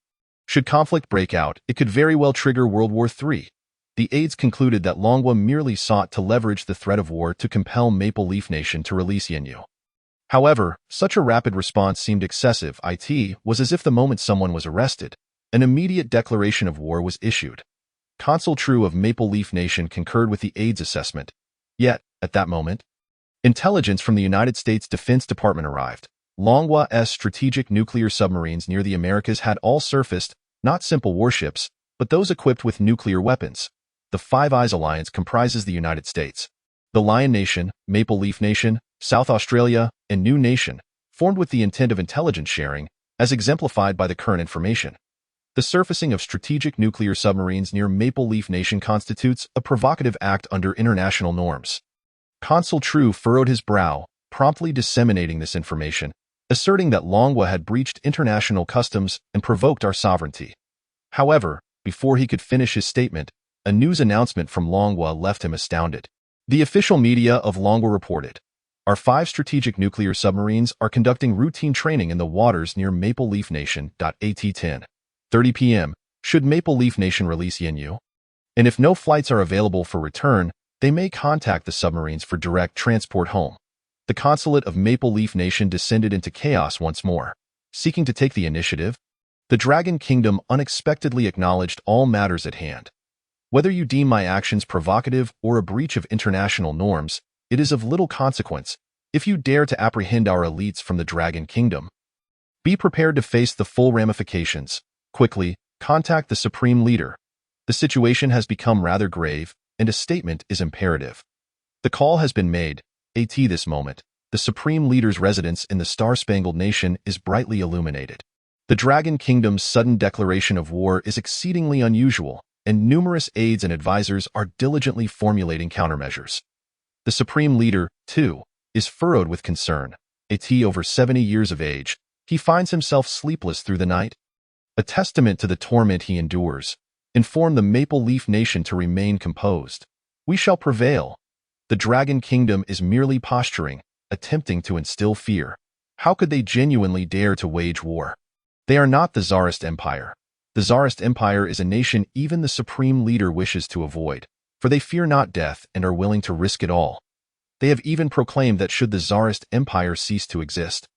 Should conflict break out, it could very well trigger World War III. The aides concluded that Longwa merely sought to leverage the threat of war to compel Maple Leaf Nation to release Yenyu. However, such a rapid response seemed excessive. It was as if the moment someone was arrested, an immediate declaration of war was issued. Consul True of Maple Leaf Nation concurred with the aides' assessment. Yet, at that moment, intelligence from the United States Defense Department arrived. Longwa's strategic nuclear submarines near the Americas had all surfaced, not simple warships, but those equipped with nuclear weapons. The Five Eyes Alliance comprises the United States, the Lion Nation, Maple Leaf Nation, South Australia, and New Nation, formed with the intent of intelligence sharing, as exemplified by the current information. The surfacing of strategic nuclear submarines near Maple Leaf Nation constitutes a provocative act under international norms. Consul True furrowed his brow, promptly disseminating this information, asserting that Longwa had breached international customs and provoked our sovereignty. However, before he could finish his statement, a news announcement from Longwa left him astounded. The official media of Longwa reported, "Our 5 strategic nuclear submarines are conducting routine training in the waters near Maple Leaf Nation. At 10:30 p.m., should Maple Leaf Nation release Yenyu? And if no flights are available for return, they may contact the submarines for direct transport home." The consulate of Maple Leaf Nation descended into chaos once more. Seeking to take the initiative, the Dragon Kingdom unexpectedly acknowledged all matters at hand. "Whether you deem my actions provocative or a breach of international norms, it is of little consequence. If you dare to apprehend our elites from the Dragon Kingdom, be prepared to face the full ramifications. Quickly, contact the Supreme Leader. The situation has become rather grave, and a statement is imperative." The call has been made. At this moment, the Supreme Leader's residence in the Star-Spangled Nation is brightly illuminated. The Dragon Kingdom's sudden declaration of war is exceedingly unusual, and numerous aides and advisors are diligently formulating countermeasures. The Supreme Leader, too, is furrowed with concern. At over 70 years of age, he finds himself sleepless through the night. A testament to the torment he endures. Inform the Maple Leaf Nation to remain composed. We shall prevail. The Dragon Kingdom is merely posturing, attempting to instill fear. How could they genuinely dare to wage war? They are not the Tsarist Empire. The Tsarist Empire is a nation even the Supreme Leader wishes to avoid, for they fear not death and are willing to risk it all. They have even proclaimed that should the Tsarist Empire cease to exist,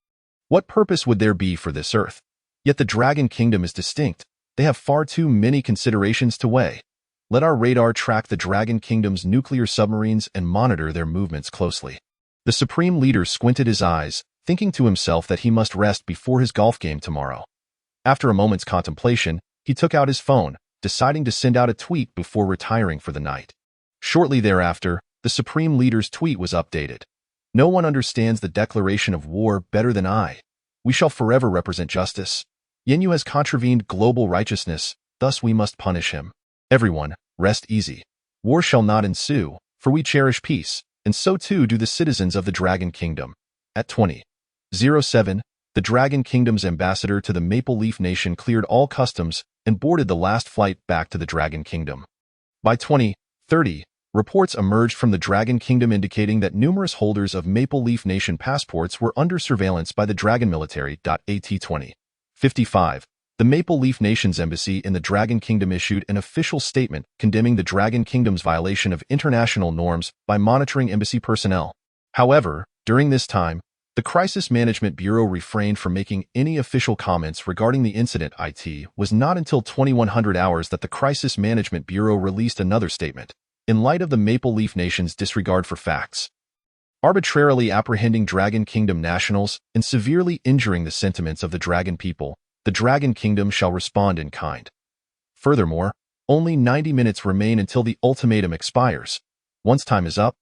what purpose would there be for this earth? Yet the Dragon Kingdom is distinct. They have far too many considerations to weigh. Let our radar track the Dragon Kingdom's nuclear submarines and monitor their movements closely. The Supreme Leader squinted his eyes, thinking to himself that he must rest before his golf game tomorrow. After a moment's contemplation, he took out his phone, deciding to send out a tweet before retiring for the night. Shortly thereafter, the Supreme Leader's tweet was updated. "No one understands the declaration of war better than I. We shall forever represent justice. Yenyu has contravened global righteousness, thus we must punish him. Everyone, rest easy. War shall not ensue, for we cherish peace, and so too do the citizens of the Dragon Kingdom." At 20:07, the Dragon Kingdom's ambassador to the Maple Leaf Nation cleared all customs and boarded the last flight back to the Dragon Kingdom. By 20:30, reports emerged from the Dragon Kingdom indicating that numerous holders of Maple Leaf Nation passports were under surveillance by the Dragon military. At 20:55, the Maple Leaf Nation's embassy in the Dragon Kingdom issued an official statement condemning the Dragon Kingdom's violation of international norms by monitoring embassy personnel. However, during this time, the Crisis Management Bureau refrained from making any official comments regarding the incident. It was not until 2100 hours that the Crisis Management Bureau released another statement. In light of the Maple Leaf Nation's disregard for facts, arbitrarily apprehending Dragon Kingdom nationals, and severely injuring the sentiments of the Dragon people, the Dragon Kingdom shall respond in kind. Furthermore, only 90 minutes remain until the ultimatum expires. Once time is up,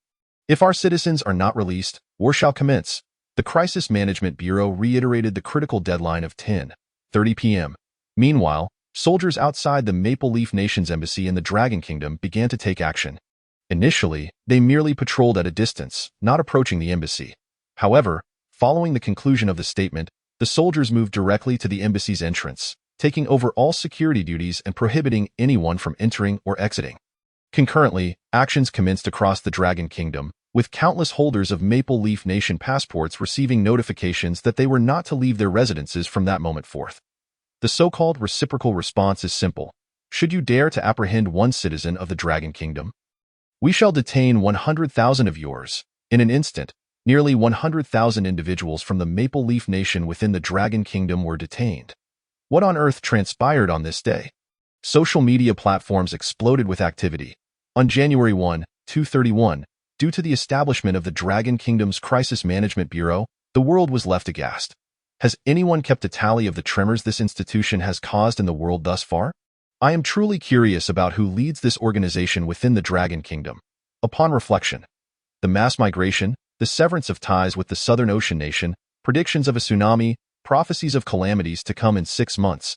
if our citizens are not released, war shall commence. The Crisis Management Bureau reiterated the critical deadline of 10:30 p.m. Meanwhile, soldiers outside the Maple Leaf Nation's embassy in the Dragon Kingdom began to take action. Initially, they merely patrolled at a distance, not approaching the embassy. However, following the conclusion of the statement, the soldiers moved directly to the embassy's entrance, taking over all security duties and prohibiting anyone from entering or exiting. Concurrently, actions commenced across the Dragon Kingdom. with countless holders of Maple Leaf Nation passports receiving notifications that they were not to leave their residences from that moment forth. The so-called reciprocal response is simple. Should you dare to apprehend one citizen of the Dragon Kingdom, we shall detain 100,000 of yours. In an instant, nearly 100,000 individuals from the Maple Leaf Nation within the Dragon Kingdom were detained. What on earth transpired on this day? Social media platforms exploded with activity. On January 1, 2031, due to the establishment of the Dragon Kingdom's Crisis Management Bureau, the world was left aghast. Has anyone kept a tally of the tremors this institution has caused in the world thus far? I am truly curious about who leads this organization within the Dragon Kingdom. Upon reflection, the mass migration, the severance of ties with the Southern Ocean Nation, predictions of a tsunami, prophecies of calamities to come in 6 months,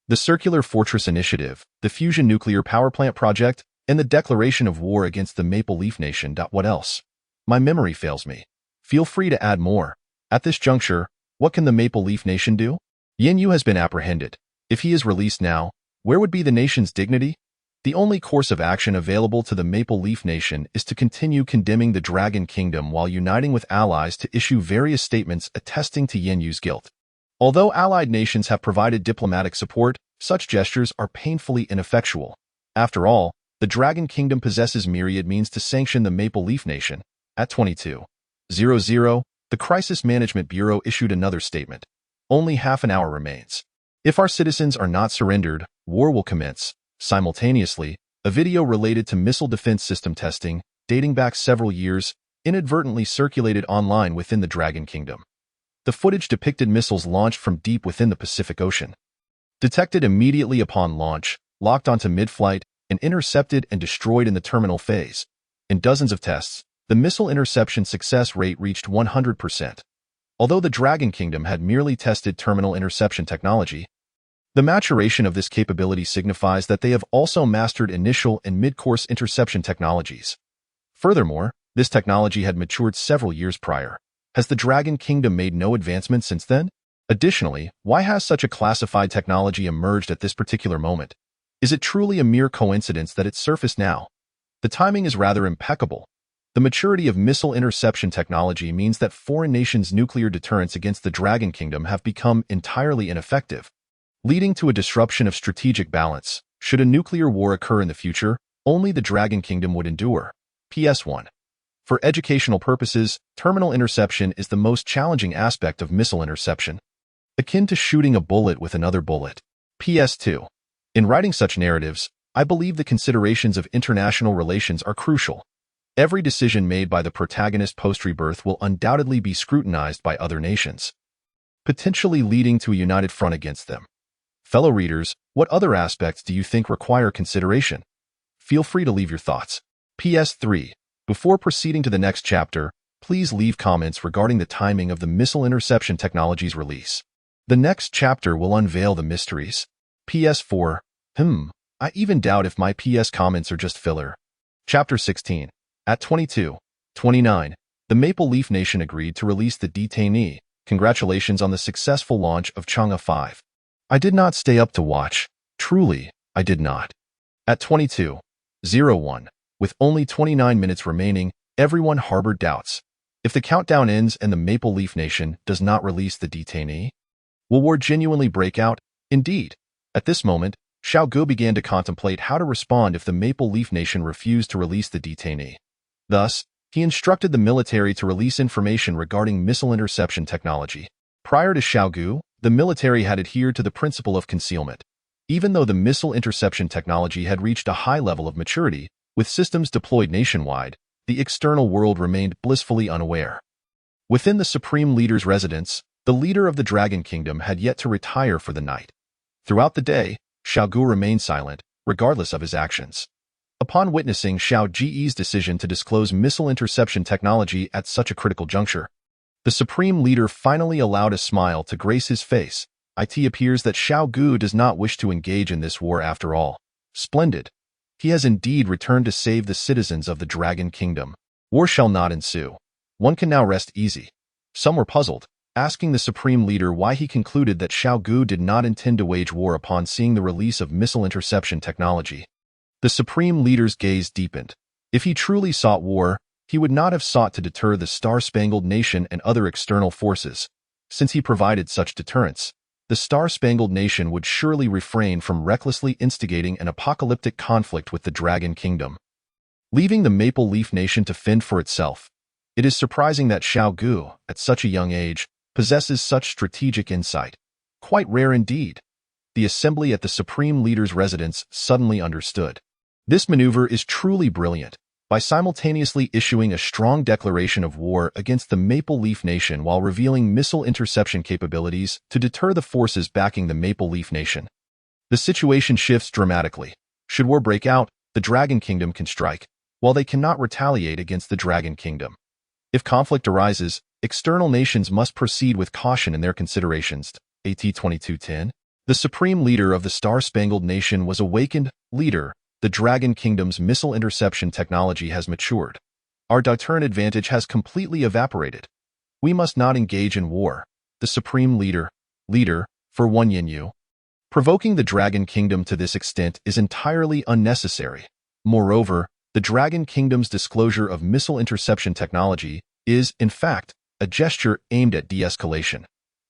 the Circular Fortress Initiative, the Fusion Nuclear Power Plant Project, and the declaration of war against the Maple Leaf Nation. What else? My memory fails me. Feel free to add more. At this juncture, what can the Maple Leaf Nation do? Yin Yu has been apprehended. If he is released now, where would be the nation's dignity? The only course of action available to the Maple Leaf Nation is to continue condemning the Dragon Kingdom while uniting with allies to issue various statements attesting to Yin Yu's guilt. Although allied nations have provided diplomatic support, such gestures are painfully ineffectual. After all, the Dragon Kingdom possesses myriad means to sanction the Maple Leaf Nation. At 22:00, the Crisis Management Bureau issued another statement. Only half an hour remains. If our citizens are not surrendered, war will commence. Simultaneously, a video related to missile defense system testing, dating back several years, inadvertently circulated online within the Dragon Kingdom. The footage depicted missiles launched from deep within the Pacific Ocean. Detected immediately upon launch, locked onto mid-flight, and intercepted and destroyed in the terminal phase. In dozens of tests, the missile interception success rate reached 100%. Although the Dragon Kingdom had merely tested terminal interception technology, the maturation of this capability signifies that they have also mastered initial and mid-course interception technologies. Furthermore, this technology had matured several years prior. Has the Dragon Kingdom made no advancement since then? Additionally, why has such a classified technology emerged at this particular moment? Is it truly a mere coincidence that it surfaced now? The timing is rather impeccable. The maturity of missile interception technology means that foreign nations' nuclear deterrents against the Dragon Kingdom have become entirely ineffective, leading to a disruption of strategic balance. Should a nuclear war occur in the future, only the Dragon Kingdom would endure. PS1. For educational purposes, terminal interception is the most challenging aspect of missile interception, akin to shooting a bullet with another bullet. PS2. In writing such narratives, I believe the considerations of international relations are crucial. Every decision made by the protagonist post-rebirth will undoubtedly be scrutinized by other nations, potentially leading to a united front against them. Fellow readers, what other aspects do you think require consideration? Feel free to leave your thoughts. PS3. Before proceeding to the next chapter, please leave comments regarding the timing of the missile interception technology's release. The next chapter will unveil the mysteries. PS4. I even doubt if my PS comments are just filler. Chapter 16. At 22:29, the Maple Leaf Nation agreed to release the detainee. Congratulations on the successful launch of Chang'e 5. I did not stay up to watch. Truly, I did not. At 22:01, with only 29 minutes remaining, everyone harbored doubts. If the countdown ends and the Maple Leaf Nation does not release the detainee, will war genuinely break out? Indeed. At this moment, Xiao Ge began to contemplate how to respond if the Maple Leaf Nation refused to release the detainee. Thus, he instructed the military to release information regarding missile interception technology. Prior to Xiao Ge, the military had adhered to the principle of concealment. Even though the missile interception technology had reached a high level of maturity, with systems deployed nationwide, the external world remained blissfully unaware. Within the Supreme Leader's residence, the leader of the Dragon Kingdom had yet to retire for the night. Throughout the day, Xiao Ge remained silent, regardless of his actions. Upon witnessing Xiao Ge's decision to disclose missile interception technology at such a critical juncture, the Supreme Leader finally allowed a smile to grace his face. It appears that Xiao Ge does not wish to engage in this war after all. Splendid. He has indeed returned to save the citizens of the Dragon Kingdom. War shall not ensue. One can now rest easy. Some were puzzled, asking the Supreme Leader why he concluded that Xiao Ge did not intend to wage war upon seeing the release of missile interception technology. The Supreme Leader's gaze deepened. If he truly sought war, he would not have sought to deter the Star-Spangled Nation and other external forces. Since he provided such deterrence, the Star-Spangled Nation would surely refrain from recklessly instigating an apocalyptic conflict with the Dragon Kingdom, leaving the Maple Leaf Nation to fend for itself. It is surprising that Xiao Ge, at such a young age, possesses such strategic insight. Quite rare indeed. The assembly at the Supreme Leader's residence suddenly understood. This maneuver is truly brilliant. By simultaneously issuing a strong declaration of war against the Maple Leaf Nation while revealing missile interception capabilities to deter the forces backing the Maple Leaf Nation, the situation shifts dramatically. Should war break out, the Dragon Kingdom can strike, while they cannot retaliate against the Dragon Kingdom. If conflict arises, external nations must proceed with caution in their considerations. AT 2210. The Supreme Leader of the Star-Spangled Nation was awakened. Leader, the Dragon Kingdom's missile interception technology has matured. Our deterrent advantage has completely evaporated. We must not engage in war. The Supreme Leader, for one Yin. Provoking the Dragon Kingdom to this extent is entirely unnecessary. Moreover, the Dragon Kingdom's disclosure of missile interception technology is, in fact, a gesture aimed at de-escalation.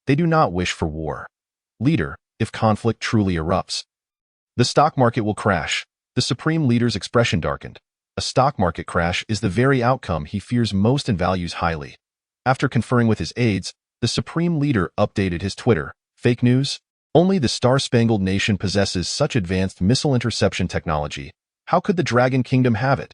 They do not wish for war. Leader, if conflict truly erupts, the stock market will crash. The Supreme Leader's expression darkened. A stock market crash is the very outcome he fears most and values highly. After conferring with his aides, the Supreme Leader updated his Twitter. Fake news? Only the Star-Spangled Nation possesses such advanced missile interception technology. How could the Dragon Kingdom have it?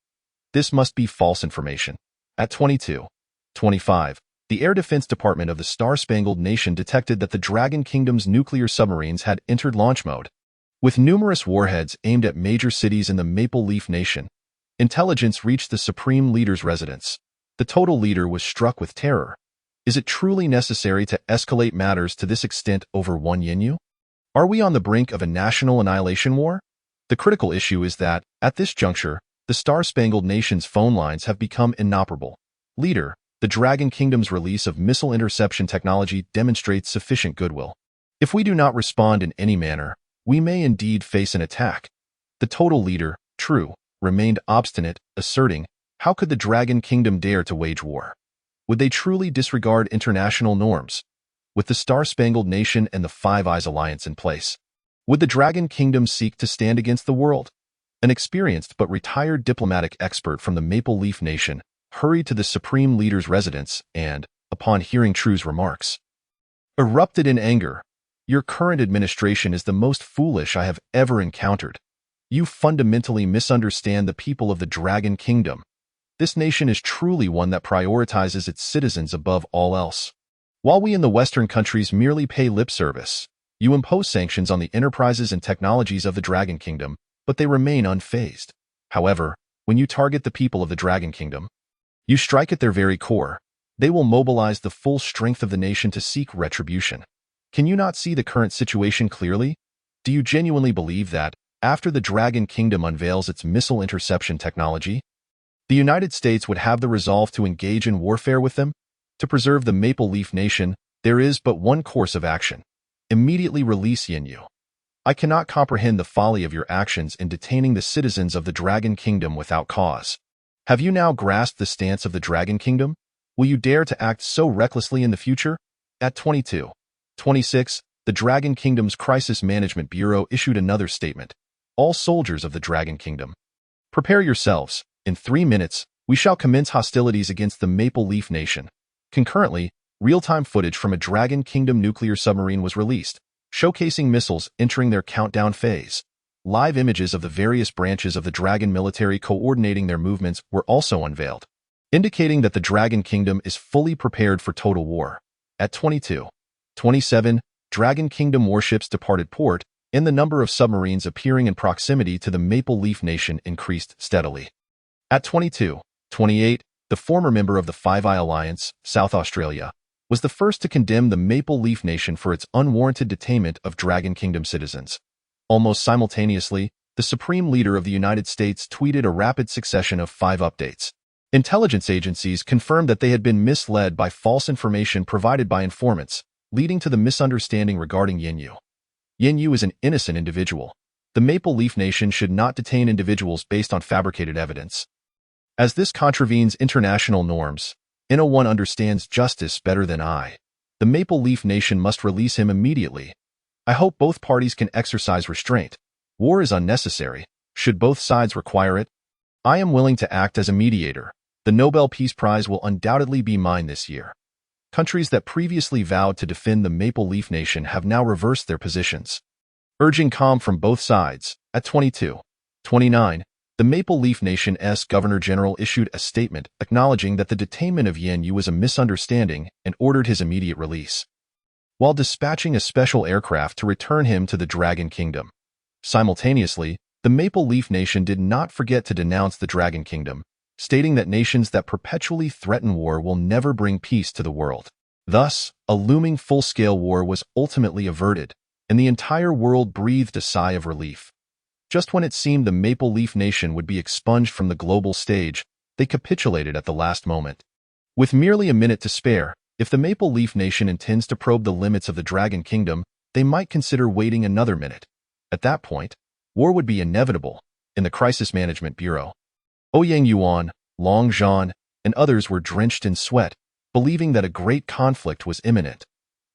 This must be false information. At 22:25, the Air Defense Department of the Star-Spangled Nation detected that the Dragon Kingdom's nuclear submarines had entered launch mode. With numerous warheads aimed at major cities in the Maple Leaf Nation, intelligence reached the Supreme Leader's residence. The total leader was struck with terror. Is it truly necessary to escalate matters to this extent over one Yin? Are we on the brink of a national annihilation war? The critical issue is that, at this juncture, the Star-Spangled Nation's phone lines have become inoperable. Leader, the Dragon Kingdom's release of missile interception technology demonstrates sufficient goodwill. If we do not respond in any manner, we may indeed face an attack. The total leader, remained obstinate, asserting, how could the Dragon Kingdom dare to wage war? Would they truly disregard international norms? With the Star-Spangled Nation and the Five Eyes Alliance in place, would the Dragon Kingdom seek to stand against the world? An experienced but retired diplomatic expert from the Maple Leaf Nation hurried to the Supreme Leader's residence and, upon hearing True's remarks, erupted in anger. Your current administration is the most foolish I have ever encountered. You fundamentally misunderstand the people of the Dragon Kingdom. This nation is truly one that prioritizes its citizens above all else. While we in the Western countries merely pay lip service, you impose sanctions on the enterprises and technologies of the Dragon Kingdom, but they remain unfazed. However, when you target the people of the Dragon Kingdom, you strike at their very core. They will mobilize the full strength of the nation to seek retribution. Can you not see the current situation clearly? Do you genuinely believe that, after the Dragon Kingdom unveils its missile interception technology, the United States would have the resolve to engage in warfare with them? To preserve the Maple Leaf Nation, there is but one course of action. Immediately release Yin. I cannot comprehend the folly of your actions in detaining the citizens of the Dragon Kingdom without cause. Have you now grasped the stance of the Dragon Kingdom? Will you dare to act so recklessly in the future? At 22:26, the Dragon Kingdom's Crisis Management Bureau issued another statement. All soldiers of the Dragon Kingdom, prepare yourselves. In 3 minutes, we shall commence hostilities against the Maple Leaf Nation. Concurrently, real-time footage from a Dragon Kingdom nuclear submarine was released, showcasing missiles entering their countdown phase. Live images of the various branches of the Dragon military coordinating their movements were also unveiled, indicating that the Dragon Kingdom is fully prepared for total war. At 22:27, Dragon Kingdom warships departed port, and the number of submarines appearing in proximity to the Maple Leaf Nation increased steadily. At 22:28, the former member of the Five Eye Alliance, South Australia, was the first to condemn the Maple Leaf Nation for its unwarranted detainment of Dragon Kingdom citizens. Almost simultaneously, the Supreme Leader of the United States tweeted a rapid succession of 5 updates. Intelligence agencies confirmed that they had been misled by false information provided by informants, leading to the misunderstanding regarding Yin. Yin is an innocent individual. The Maple Leaf Nation should not detain individuals based on fabricated evidence. As this contravenes international norms, No one understands justice better than I. The Maple Leaf Nation must release him immediately. I hope both parties can exercise restraint. War is unnecessary, should both sides require it. I am willing to act as a mediator. The Nobel Peace Prize will undoubtedly be mine this year. Countries that previously vowed to defend the Maple Leaf Nation have now reversed their positions, urging calm from both sides. At 22:29, the Maple Leaf Nation's Governor-General issued a statement acknowledging that the detainment of Yan Yu was a misunderstanding and ordered his immediate release, while dispatching a special aircraft to return him to the Dragon Kingdom. Simultaneously, the Maple Leaf Nation did not forget to denounce the Dragon Kingdom, stating that nations that perpetually threaten war will never bring peace to the world. Thus, a looming full-scale war was ultimately averted, and the entire world breathed a sigh of relief. Just when it seemed the Maple Leaf Nation would be expunged from the global stage, they capitulated at the last moment. With merely a minute to spare, if the Maple Leaf Nation intends to probe the limits of the Dragon Kingdom, they might consider waiting another minute. At that point, war would be inevitable. In the Crisis Management Bureau, Ouyang Yuan, Long Zhan, and others were drenched in sweat, believing that a great conflict was imminent.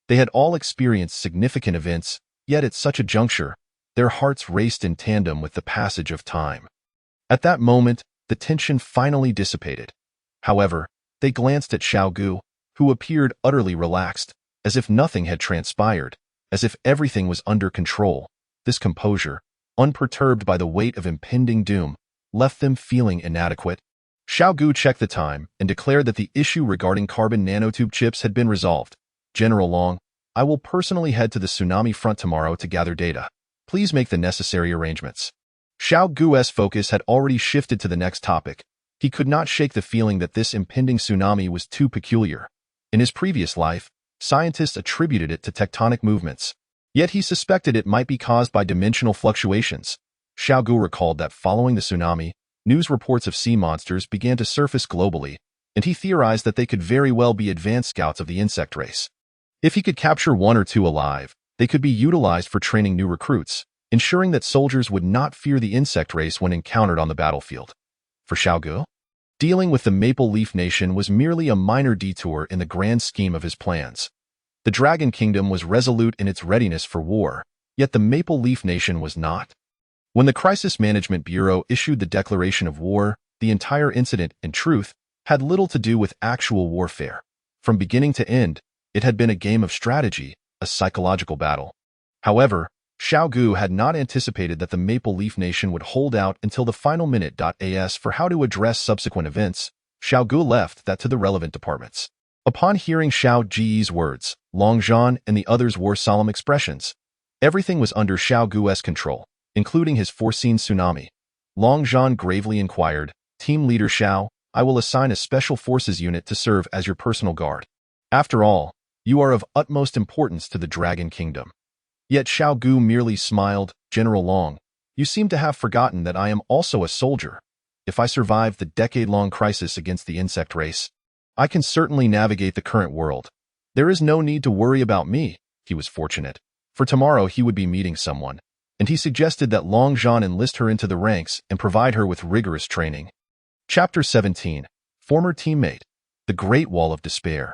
They had all experienced significant events, yet at such a juncture, their hearts raced in tandem with the passage of time. At that moment, the tension finally dissipated. However, they glanced at Xiao Ge, who appeared utterly relaxed, as if nothing had transpired, as if everything was under control. This composure, unperturbed by the weight of impending doom, left them feeling inadequate. Xiao Ge checked the time and declared that the issue regarding carbon nanotube chips had been resolved. General Long, I will personally head to the tsunami front tomorrow to gather data. Please make the necessary arrangements. Xiao Ge's focus had already shifted to the next topic. He could not shake the feeling that this impending tsunami was too peculiar. In his previous life, scientists attributed it to tectonic movements, yet he suspected it might be caused by dimensional fluctuations. Xiao Ge recalled that following the tsunami, news reports of sea monsters began to surface globally, and he theorized that they could very well be advanced scouts of the insect race. If he could capture one or two alive, they could be utilized for training new recruits, ensuring that soldiers would not fear the insect race when encountered on the battlefield. For Xiao Ge, dealing with the Maple Leaf Nation was merely a minor detour in the grand scheme of his plans. The Dragon Kingdom was resolute in its readiness for war, yet the Maple Leaf Nation was not. When the Crisis Management Bureau issued the declaration of war, the entire incident, in truth, had little to do with actual warfare. From beginning to end, it had been a game of strategy, a psychological battle. However, Xiao Ge had not anticipated that the Maple Leaf Nation would hold out until the final minute. As for how to address subsequent events, Xiao Ge left that to the relevant departments. Upon hearing Xiao Ge's words, Long Zhan and the others wore solemn expressions. Everything was under Xiao Ge's control, including his foreseen tsunami. Long Zhan gravely inquired, Team Leader Xiao, I will assign a special forces unit to serve as your personal guard. After all, you are of utmost importance to the Dragon Kingdom. Yet Xiao Ge merely smiled. General Long, you seem to have forgotten that I am also a soldier. If I survive the decade-long crisis against the insect race, I can certainly navigate the current world. There is no need to worry about me. He was fortunate, for tomorrow he would be meeting someone, and he suggested that Long Zhan enlist her into the ranks and provide her with rigorous training. Chapter 17. Former Teammate. The Great Wall of Despair.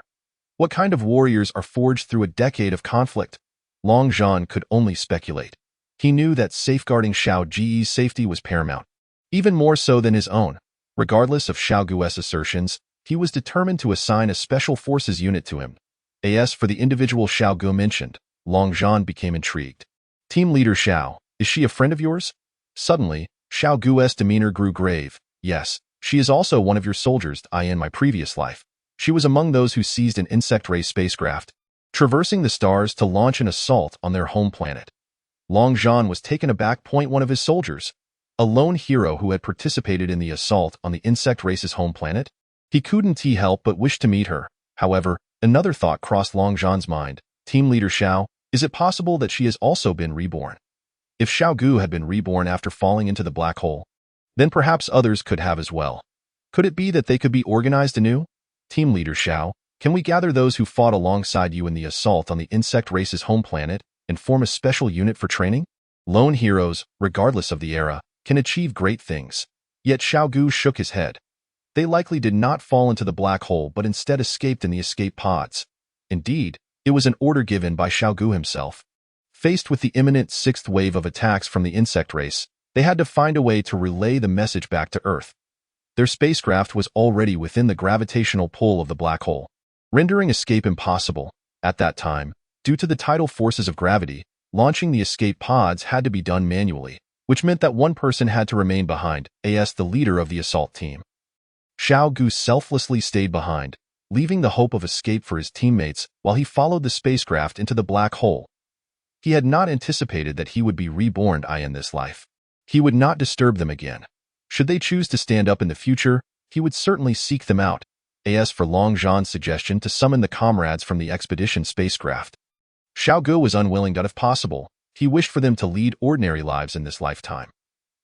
What kind of warriors are forged through a decade of conflict? Long Zhan could only speculate. He knew that safeguarding Xiao Ge's safety was paramount, even more so than his own. Regardless of Xiao Ge's assertions, he was determined to assign a special forces unit to him. As for the individual Xiao Ge mentioned, Long Zhan became intrigued. Team Leader Xiao, is she a friend of yours? Suddenly, Xiao Ge's demeanor grew grave. Yes, she is also one of your soldiers. In my previous life, she was among those who seized an insect race spacecraft, traversing the stars to launch an assault on their home planet. Long Zhan was taken aback. One of his soldiers, a lone hero who had participated in the assault on the insect race's home planet? He couldn't help but wish to meet her. However, another thought crossed Long Zhan's mind. Team Leader Xiao, is it possible that she has also been reborn? If Xiao Ge had been reborn after falling into the black hole, then perhaps others could have as well. Could it be that they could be organized anew? Team Leader Xiao, can we gather those who fought alongside you in the assault on the insect race's home planet and form a special unit for training? Lone heroes, regardless of the era, can achieve great things. Yet Xiao Ge shook his head. They likely did not fall into the black hole but instead escaped in the escape pods. Indeed, it was an order given by Xiao Ge himself. Faced with the imminent sixth wave of attacks from the insect race, they had to find a way to relay the message back to Earth. Their spacecraft was already within the gravitational pull of the black hole, rendering escape impossible. At that time, due to the tidal forces of gravity, launching the escape pods had to be done manually, which meant that one person had to remain behind, as the leader of the assault team. Xiao Ge selflessly stayed behind, leaving the hope of escape for his teammates while he followed the spacecraft into the black hole. He had not anticipated that he would be reborn in this life. He would not disturb them again. Should they choose to stand up in the future, he would certainly seek them out. As for Long Zhan's suggestion to summon the comrades from the expedition spacecraft, Xiao Ge was unwilling that if possible, he wished for them to lead ordinary lives in this lifetime.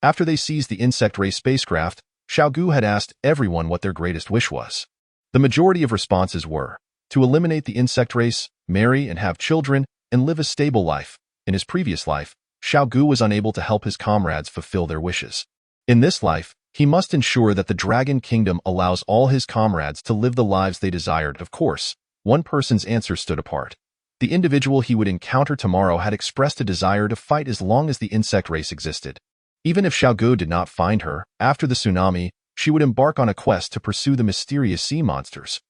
After they seized the insect race spacecraft, Xiao Ge had asked everyone what their greatest wish was. The majority of responses were to eliminate the insect race, marry and have children, and live a stable life. In his previous life, Xiao Ge was unable to help his comrades fulfill their wishes. In this life, he must ensure that the Dragon Kingdom allows all his comrades to live the lives they desired. Of course, one person's answer stood apart. The individual he would encounter tomorrow had expressed a desire to fight as long as the insect race existed. Even if Xiao Ge did not find her, after the tsunami, she would embark on a quest to pursue the mysterious sea monsters.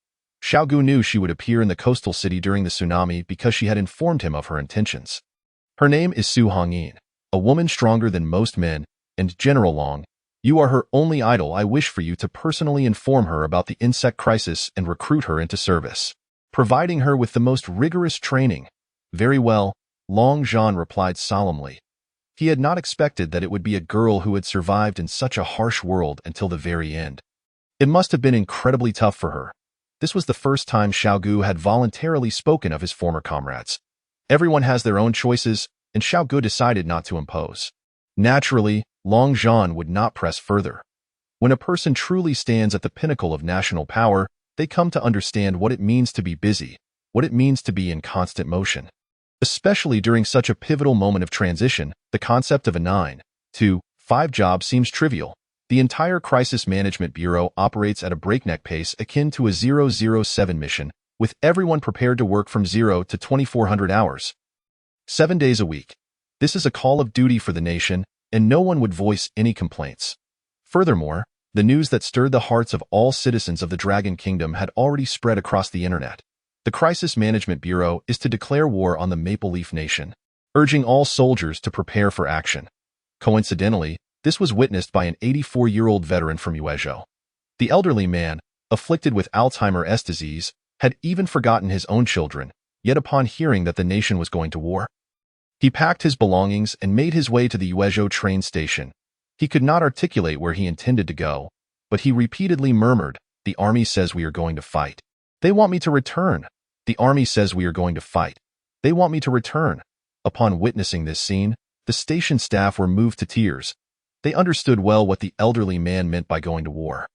Xiao Ge knew she would appear in the coastal city during the tsunami because she had informed him of her intentions. Her name is Su Hongyin, a woman stronger than most men, and General Long, you are her only idol. I wish for you to personally inform her about the insect crisis and recruit her into service, providing her with the most rigorous training. Very well, Long Zhan replied solemnly. He had not expected that it would be a girl who had survived in such a harsh world until the very end. It must have been incredibly tough for her. This was the first time Xiao Ge had voluntarily spoken of his former comrades. Everyone has their own choices, and Xiao Ge decided not to impose. Naturally, Long Zhan would not press further. When a person truly stands at the pinnacle of national power, they come to understand what it means to be busy, what it means to be in constant motion. Especially during such a pivotal moment of transition, the concept of a 9-to-5 job seems trivial. The entire Crisis Management Bureau operates at a breakneck pace akin to a 007 mission, with everyone prepared to work from 0 to 2400 hours. 7 days a week. This is a call of duty for the nation, and no one would voice any complaints. Furthermore, the news that stirred the hearts of all citizens of the Dragon Kingdom had already spread across the internet. The Crisis Management Bureau is to declare war on the Maple Leaf Nation, urging all soldiers to prepare for action. Coincidentally, this was witnessed by an 84-year-old veteran from Yuezhou. The elderly man, afflicted with Alzheimer's disease, had even forgotten his own children, yet upon hearing that the nation was going to war, he packed his belongings and made his way to the Yuezhou train station. He could not articulate where he intended to go, but he repeatedly murmured, "The army says we are going to fight. They want me to return. The army says we are going to fight. They want me to return." Upon witnessing this scene, the station staff were moved to tears. They understood well what the elderly man meant by going to war.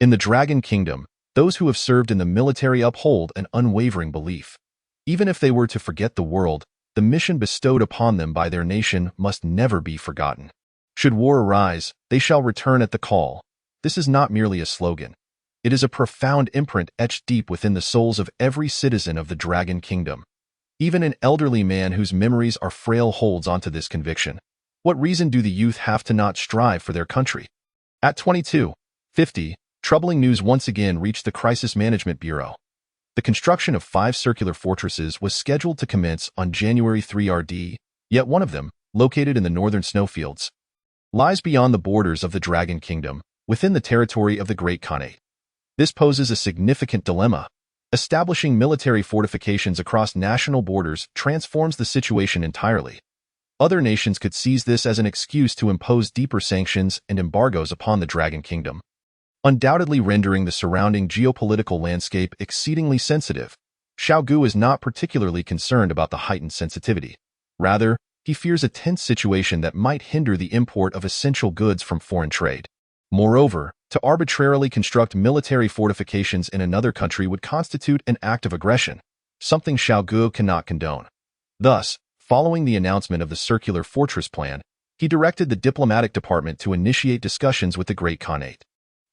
In the Dragon Kingdom, those who have served in the military uphold an unwavering belief. Even if they were to forget the world, the mission bestowed upon them by their nation must never be forgotten. Should war arise, they shall return at the call. This is not merely a slogan. It is a profound imprint etched deep within the souls of every citizen of the Dragon Kingdom. Even an elderly man whose memories are frail holds onto this conviction. What reason do the youth have to not strive for their country? At 22:50, troubling news once again reached the Crisis Management Bureau. The construction of 5 circular fortresses was scheduled to commence on January 3 RD, yet one of them, located in the northern snowfields, lies beyond the borders of the Dragon Kingdom, within the territory of the Great Khanate. This poses a significant dilemma. Establishing military fortifications across national borders transforms the situation entirely. Other nations could seize this as an excuse to impose deeper sanctions and embargoes upon the Dragon Kingdom, undoubtedly rendering the surrounding geopolitical landscape exceedingly sensitive. Xiao Ge is not particularly concerned about the heightened sensitivity. Rather, he fears a tense situation that might hinder the import of essential goods from foreign trade. Moreover, to arbitrarily construct military fortifications in another country would constitute an act of aggression, something Xiao Ge cannot condone. Thus, following the announcement of the circular fortress plan, he directed the diplomatic department to initiate discussions with the Great Khanate.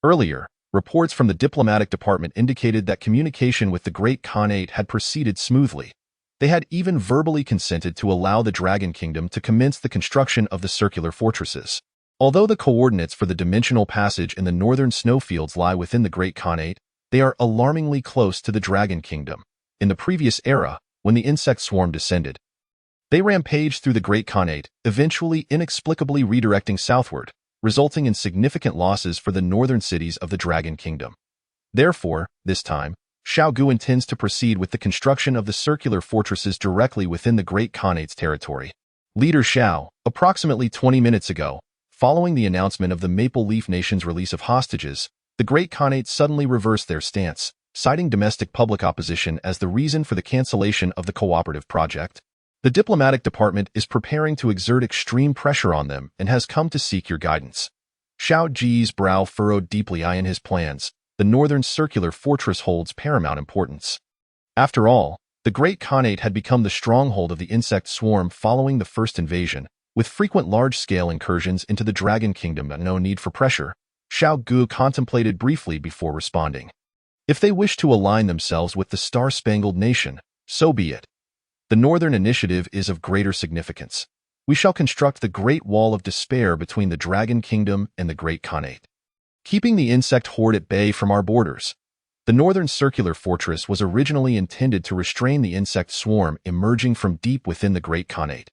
Earlier, Reports from the diplomatic department indicated that communication with the Great Khanate had proceeded smoothly. They had even verbally consented to allow the Dragon Kingdom to commence the construction of the circular fortresses. Although the coordinates for the dimensional passage in the northern snowfields lie within the Great Khanate, they are alarmingly close to the Dragon Kingdom. In the previous era, when the insect swarm descended, they rampaged through the Great Khanate, eventually inexplicably redirecting southward, resulting in significant losses for the northern cities of the Dragon Kingdom. Therefore, this time, Xiao Ge intends to proceed with the construction of the circular fortresses directly within the Great Khanate's territory. Leader Xiao, approximately 20 minutes ago, following the announcement of the Maple Leaf Nation's release of hostages, the Great Khanate suddenly reversed their stance, citing domestic public opposition as the reason for the cancellation of the cooperative project. The diplomatic department is preparing to exert extreme pressure on them and has come to seek your guidance. Xiao Ge's brow furrowed deeply in his plans. The northern circular fortress holds paramount importance. After all, the Great Khanate had become the stronghold of the insect swarm following the first invasion, with frequent large-scale incursions into the Dragon Kingdom and no need for pressure. Xiao Ge contemplated briefly before responding. If they wish to align themselves with the Star-Spangled Nation, so be it. The Northern Initiative is of greater significance. We shall construct the Great Wall of Despair between the Dragon Kingdom and the Great Khanate, keeping the insect horde at bay from our borders. The Northern Circular Fortress was originally intended to restrain the insect swarm emerging from deep within the Great Khanate.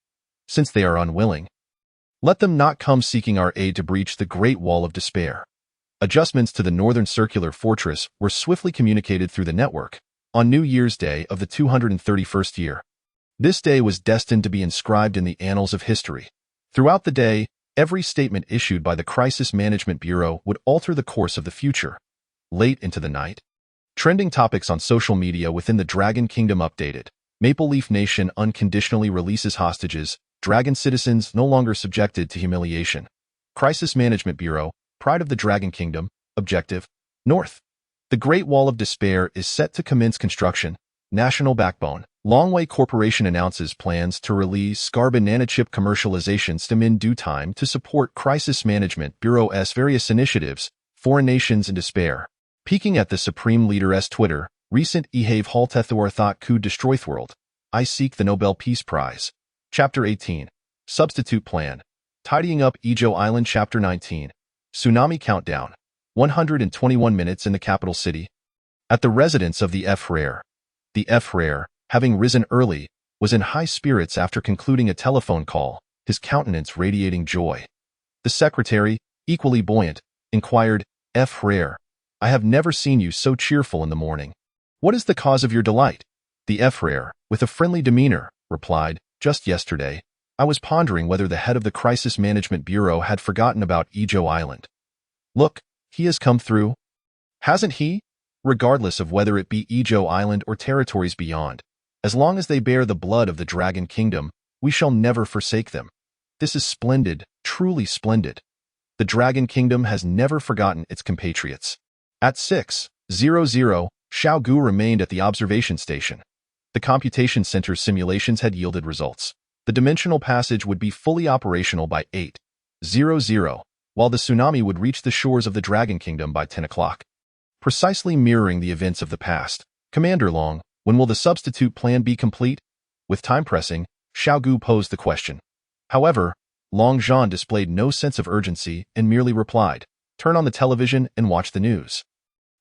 Since they are unwilling, let them not come seeking our aid to breach the Great Wall of Despair. Adjustments to the Northern Circular Fortress were swiftly communicated through the network on New Year's Day of the 231st year. This day was destined to be inscribed in the annals of history. Throughout the day, every statement issued by the Crisis Management Bureau would alter the course of the future. Late into the night, trending topics on social media within the Dragon Kingdom updated. Maple Leaf Nation unconditionally releases hostages. Dragon citizens no longer subjected to humiliation. Crisis Management Bureau, pride of the Dragon Kingdom, objective, North. The Great Wall of Despair is set to commence construction. National backbone. Longway Corporation announces plans to release carbon nanochip commercialization STEM in due time to support Crisis Management Bureau's various initiatives. Foreign nations in despair. Peeking at the Supreme Leader's Twitter, recent Ehave Haltethor thought could destroy the world. I seek the Nobel Peace Prize. Chapter 18. Substitute Plan. Tidying up Xiao Island. Chapter 19. Tsunami Countdown. 121 minutes in the capital city. At the residence of the Frere. The Frere, having risen early, was in high spirits after concluding a telephone call, his countenance radiating joy. The secretary, equally buoyant, inquired, Frere, I have never seen you so cheerful in the morning. What is the cause of your delight? The Frere, with a friendly demeanor, replied, just yesterday, I was pondering whether the head of the Crisis Management Bureau had forgotten about Xiao Island. Look, he has come through. Hasn't he? Regardless of whether it be Xiao Island or territories beyond, as long as they bear the blood of the Dragon Kingdom, we shall never forsake them. This is splendid, truly splendid. The Dragon Kingdom has never forgotten its compatriots. At 6:00, Xiao Ge remained at the observation station. The computation center's simulations had yielded results. The dimensional passage would be fully operational by 8:00, while the tsunami would reach the shores of the Dragon Kingdom by 10 o'clock. Precisely mirroring the events of the past. Commander Long, when will the substitute plan be complete? With time pressing, Xiao Ge posed the question. However, Long Zhan displayed no sense of urgency and merely replied, turn on the television and watch the news.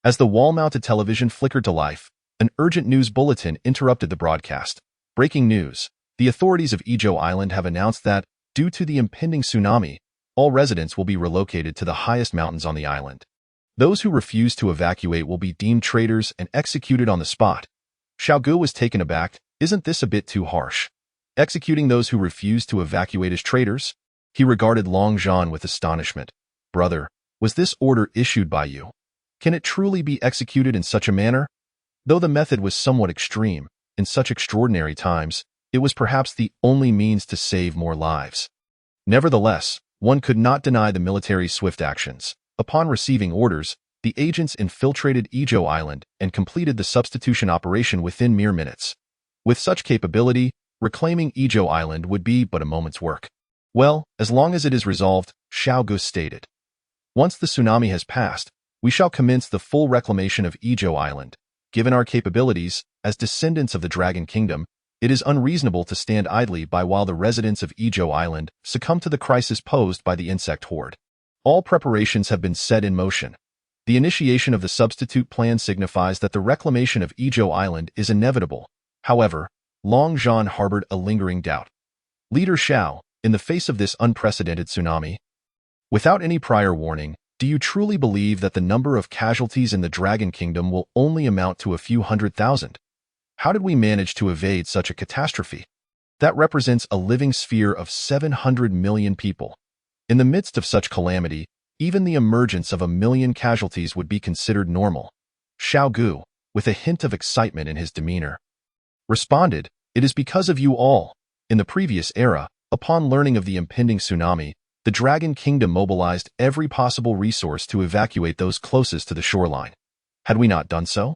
As the wall-mounted television flickered to life, an urgent news bulletin interrupted the broadcast. Breaking news. The authorities of Xiao Island have announced that, due to the impending tsunami, all residents will be relocated to the highest mountains on the island. Those who refuse to evacuate will be deemed traitors and executed on the spot. Xiao Ge was taken aback. Isn't this a bit too harsh? Executing those who refuse to evacuate as traitors? He regarded Long Zhan with astonishment. Brother, was this order issued by you? Can it truly be executed in such a manner? Though the method was somewhat extreme, in such extraordinary times, it was perhaps the only means to save more lives. Nevertheless, one could not deny the military's swift actions. Upon receiving orders, the agents infiltrated Xiao Island and completed the substitution operation within mere minutes. With such capability, reclaiming Xiao Island would be but a moment's work. Well, as long as it is resolved, Xiao Ge stated. Once the tsunami has passed, We shall commence the full reclamation of Xiao Island. Given our capabilities, as descendants of the Dragon Kingdom, it is unreasonable to stand idly by while the residents of Xiao Island succumb to the crisis posed by the insect horde. All preparations have been set in motion. The initiation of the substitute plan signifies that the reclamation of Xiao Island is inevitable. However, Long Zhan harbored a lingering doubt. Leader Xiao, in the face of this unprecedented tsunami, without any prior warning, do you truly believe that the number of casualties in the Dragon Kingdom will only amount to a few 100,000? How did we manage to evade such a catastrophe? That represents a living sphere of 700 million people. In the midst of such calamity, even the emergence of 1 million casualties would be considered normal. Xiao Ge, with a hint of excitement in his demeanor, responded, "It is because of you all." In the previous era, upon learning of the impending tsunami, the Dragon Kingdom mobilized every possible resource to evacuate those closest to the shoreline. Had we not done so,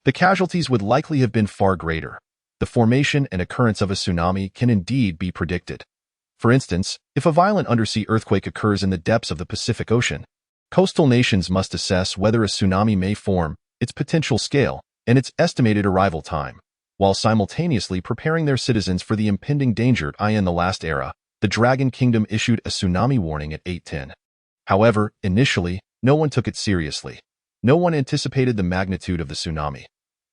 the casualties would likely have been far greater. The formation and occurrence of a tsunami can indeed be predicted. For instance, if a violent undersea earthquake occurs in the depths of the Pacific Ocean, coastal nations must assess whether a tsunami may form, its potential scale, and its estimated arrival time, while simultaneously preparing their citizens for the impending danger. In the last era, the Dragon Kingdom issued a tsunami warning at 8:10. However, initially, no one took it seriously. No one anticipated the magnitude of the tsunami.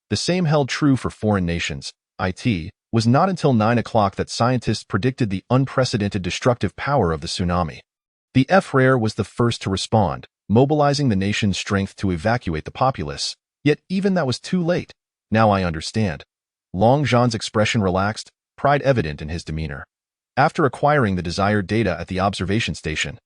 The same held true for foreign nations. It was not until 9 o'clock that scientists predicted the unprecedented destructive power of the tsunami. The FRAIR was the first to respond, mobilizing the nation's strength to evacuate the populace. Yet even that was too late. Now I understand. Long Zhan's expression relaxed, pride evident in his demeanor. After acquiring the desired data at the observation station,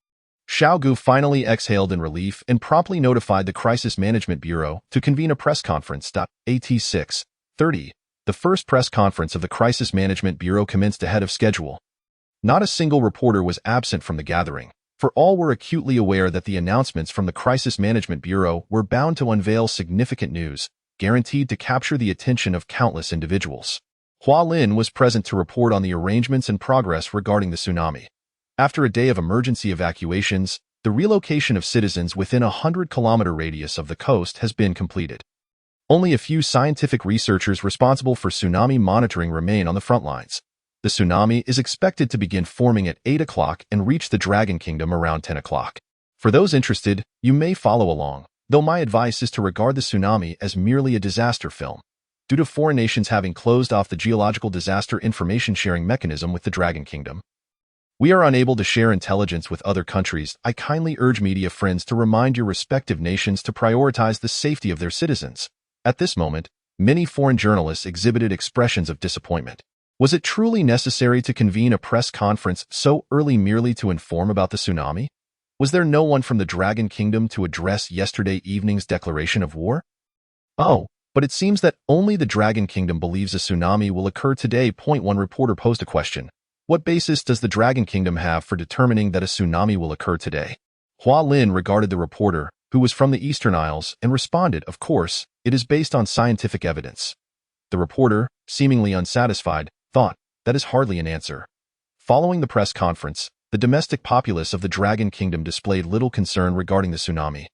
Xiao Ge finally exhaled in relief and promptly notified the Crisis Management Bureau to convene a press conference. At 6:30, the first press conference of the Crisis Management Bureau commenced ahead of schedule. Not a single reporter was absent from the gathering, for all were acutely aware that the announcements from the Crisis Management Bureau were bound to unveil significant news, guaranteed to capture the attention of countless individuals. Hua Lin was present to report on the arrangements and progress regarding the tsunami. After a day of emergency evacuations, the relocation of citizens within a 100-kilometer radius of the coast has been completed. Only a few scientific researchers responsible for tsunami monitoring remain on the front lines. The tsunami is expected to begin forming at 8 o'clock and reach the Dragon Kingdom around 10 o'clock. For those interested, you may follow along, though my advice is to regard the tsunami as merely a disaster film, due to foreign nations having closed off the geological disaster information sharing mechanism with the Dragon Kingdom. We are unable to share intelligence with other countries. I kindly urge media friends to remind your respective nations to prioritize the safety of their citizens. At this moment, many foreign journalists exhibited expressions of disappointment. Was it truly necessary to convene a press conference so early merely to inform about the tsunami? Was there no one from the Dragon Kingdom to address yesterday evening's declaration of war? Oh, but it seems that only the Dragon Kingdom believes a tsunami will occur today. One reporter posed a question. What basis does the Dragon Kingdom have for determining that a tsunami will occur today? Hua Lin regarded the reporter, who was from the Eastern Isles, and responded, "Of course, it is based on scientific evidence." The reporter, seemingly unsatisfied, thought, "That is hardly an answer." Following the press conference, the domestic populace of the Dragon Kingdom displayed little concern regarding the tsunami.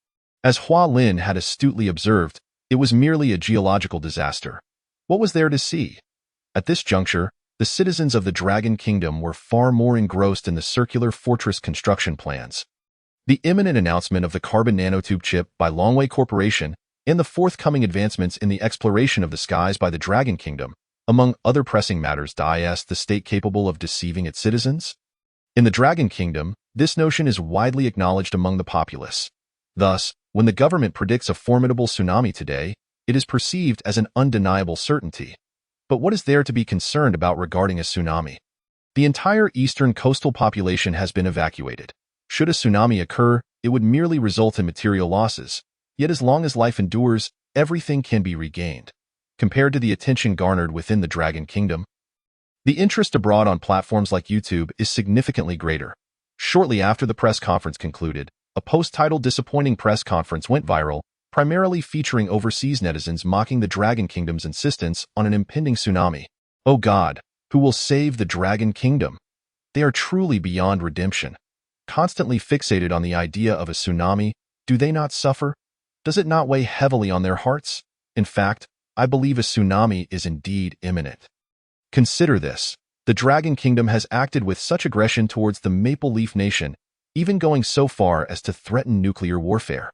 As Hua Lin had astutely observed, it was merely a geological disaster. What was there to see? At this juncture, the citizens of the Dragon Kingdom were far more engrossed in the circular fortress construction plans. The imminent announcement of the carbon nanotube chip by Longwei Corporation and the forthcoming advancements in the exploration of the skies by the Dragon Kingdom, among other pressing matters. Is the state capable of deceiving its citizens? In the Dragon Kingdom, this notion is widely acknowledged among the populace. Thus, when the government predicts a formidable tsunami today, it is perceived as an undeniable certainty. But what is there to be concerned about regarding a tsunami? The entire eastern coastal population has been evacuated. Should a tsunami occur, it would merely result in material losses. Yet as long as life endures, everything can be regained. Compared to the attention garnered within the Dragon Kingdom, the interest abroad on platforms like YouTube is significantly greater. Shortly after the press conference concluded, a post titled "Disappointing Press Conference" went viral, primarily featuring overseas netizens mocking the Dragon Kingdom's insistence on an impending tsunami. Oh God, who will save the Dragon Kingdom? They are truly beyond redemption. Constantly fixated on the idea of a tsunami, do they not suffer? Does it not weigh heavily on their hearts? In fact, I believe a tsunami is indeed imminent. Consider this. The Dragon Kingdom has acted with such aggression towards the Maple Leaf Nation, even going so far as to threaten nuclear warfare.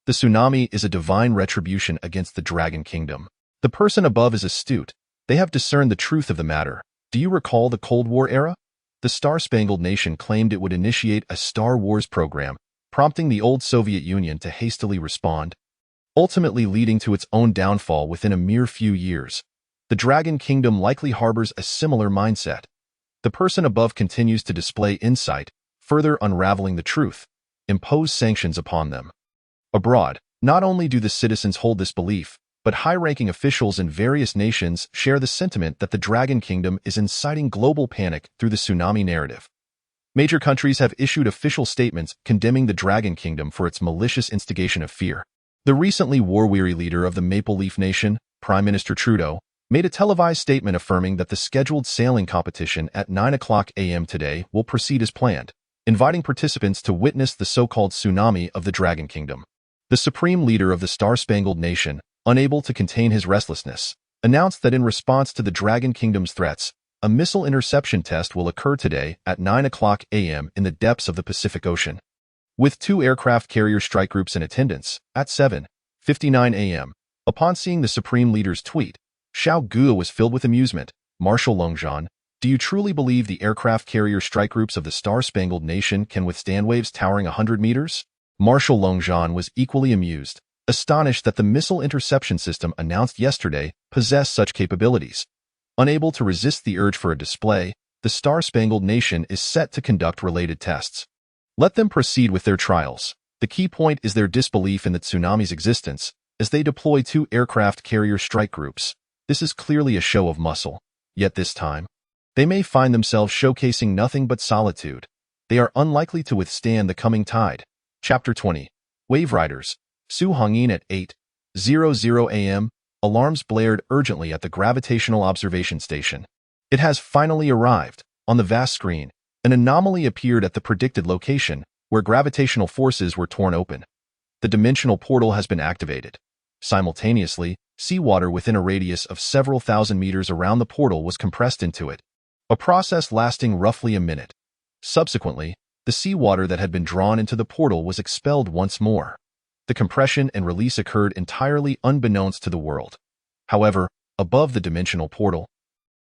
The tsunami is a divine retribution against the Dragon Kingdom. The person above is astute. They have discerned the truth of the matter. Do you recall the Cold War era? The Star-Spangled Nation claimed it would initiate a Star Wars program, prompting the old Soviet Union to hastily respond, ultimately leading to its own downfall within a mere few years. The Dragon Kingdom likely harbors a similar mindset. The person above continues to display insight, further unraveling the truth. Impose sanctions upon them. Abroad, not only do the citizens hold this belief, but high-ranking officials in various nations share the sentiment that the Dragon Kingdom is inciting global panic through the tsunami narrative. Major countries have issued official statements condemning the Dragon Kingdom for its malicious instigation of fear. The recently war-weary leader of the Maple Leaf Nation, Prime Minister Trudeau, made a televised statement affirming that the scheduled sailing competition at 9 a.m. today will proceed as planned, inviting participants to witness the so-called tsunami of the Dragon Kingdom. The supreme leader of the Star-Spangled Nation, unable to contain his restlessness, announced that in response to the Dragon Kingdom's threats, a missile interception test will occur today at 9 a.m. in the depths of the Pacific Ocean. With 2 aircraft carrier strike groups in attendance, at 7:59 a.m., upon seeing the supreme leader's tweet, Xiao Ge was filled with amusement. Marshal Longzhan, do you truly believe the aircraft carrier strike groups of the Star-Spangled Nation can withstand waves towering 100 meters? Marshal Longzhan was equally amused, astonished that the missile interception system announced yesterday possessed such capabilities. Unable to resist the urge for a display, the Star-Spangled Nation is set to conduct related tests. Let them proceed with their trials. The key point is their disbelief in the tsunami's existence, as they deploy 2 aircraft carrier strike groups. This is clearly a show of muscle. Yet this time, they may find themselves showcasing nothing but solitude. They are unlikely to withstand the coming tide. Chapter 20. Wave Riders. Su Hongyin at 8:00 a.m. Alarms blared urgently at the gravitational observation station. It has finally arrived. On the vast screen, an anomaly appeared at the predicted location, where gravitational forces were torn open. The dimensional portal has been activated. Simultaneously, seawater within a radius of several thousand meters around the portal was compressed into it, a process lasting roughly a minute. Subsequently, the seawater that had been drawn into the portal was expelled once more. The compression and release occurred entirely unbeknownst to the world. However, above the dimensional portal,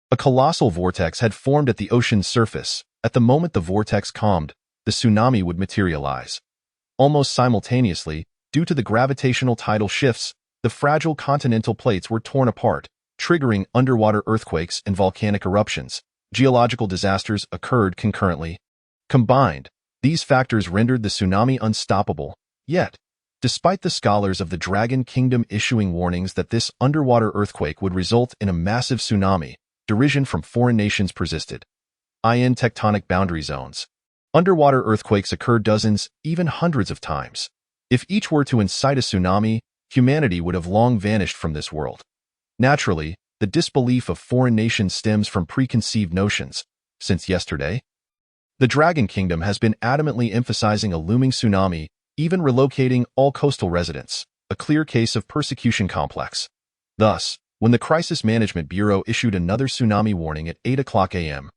a colossal vortex had formed at the ocean's surface. At the moment the vortex calmed, the tsunami would materialize. Almost simultaneously, due to the gravitational tidal shifts, the fragile continental plates were torn apart, triggering underwater earthquakes and volcanic eruptions. Geological disasters occurred concurrently. Combined, these factors rendered the tsunami unstoppable. Yet, despite the scholars of the Dragon Kingdom issuing warnings that this underwater earthquake would result in a massive tsunami, derision from foreign nations persisted. In tectonic boundary zones, underwater earthquakes occur dozens, even hundreds of times. If each were to incite a tsunami, humanity would have long vanished from this world. Naturally, the disbelief of foreign nations stems from preconceived notions. Since yesterday, the Dragon Kingdom has been adamantly emphasizing a looming tsunami, even relocating all coastal residents, a clear case of persecution complex. Thus, when the Crisis Management Bureau issued another tsunami warning at 8 a.m.,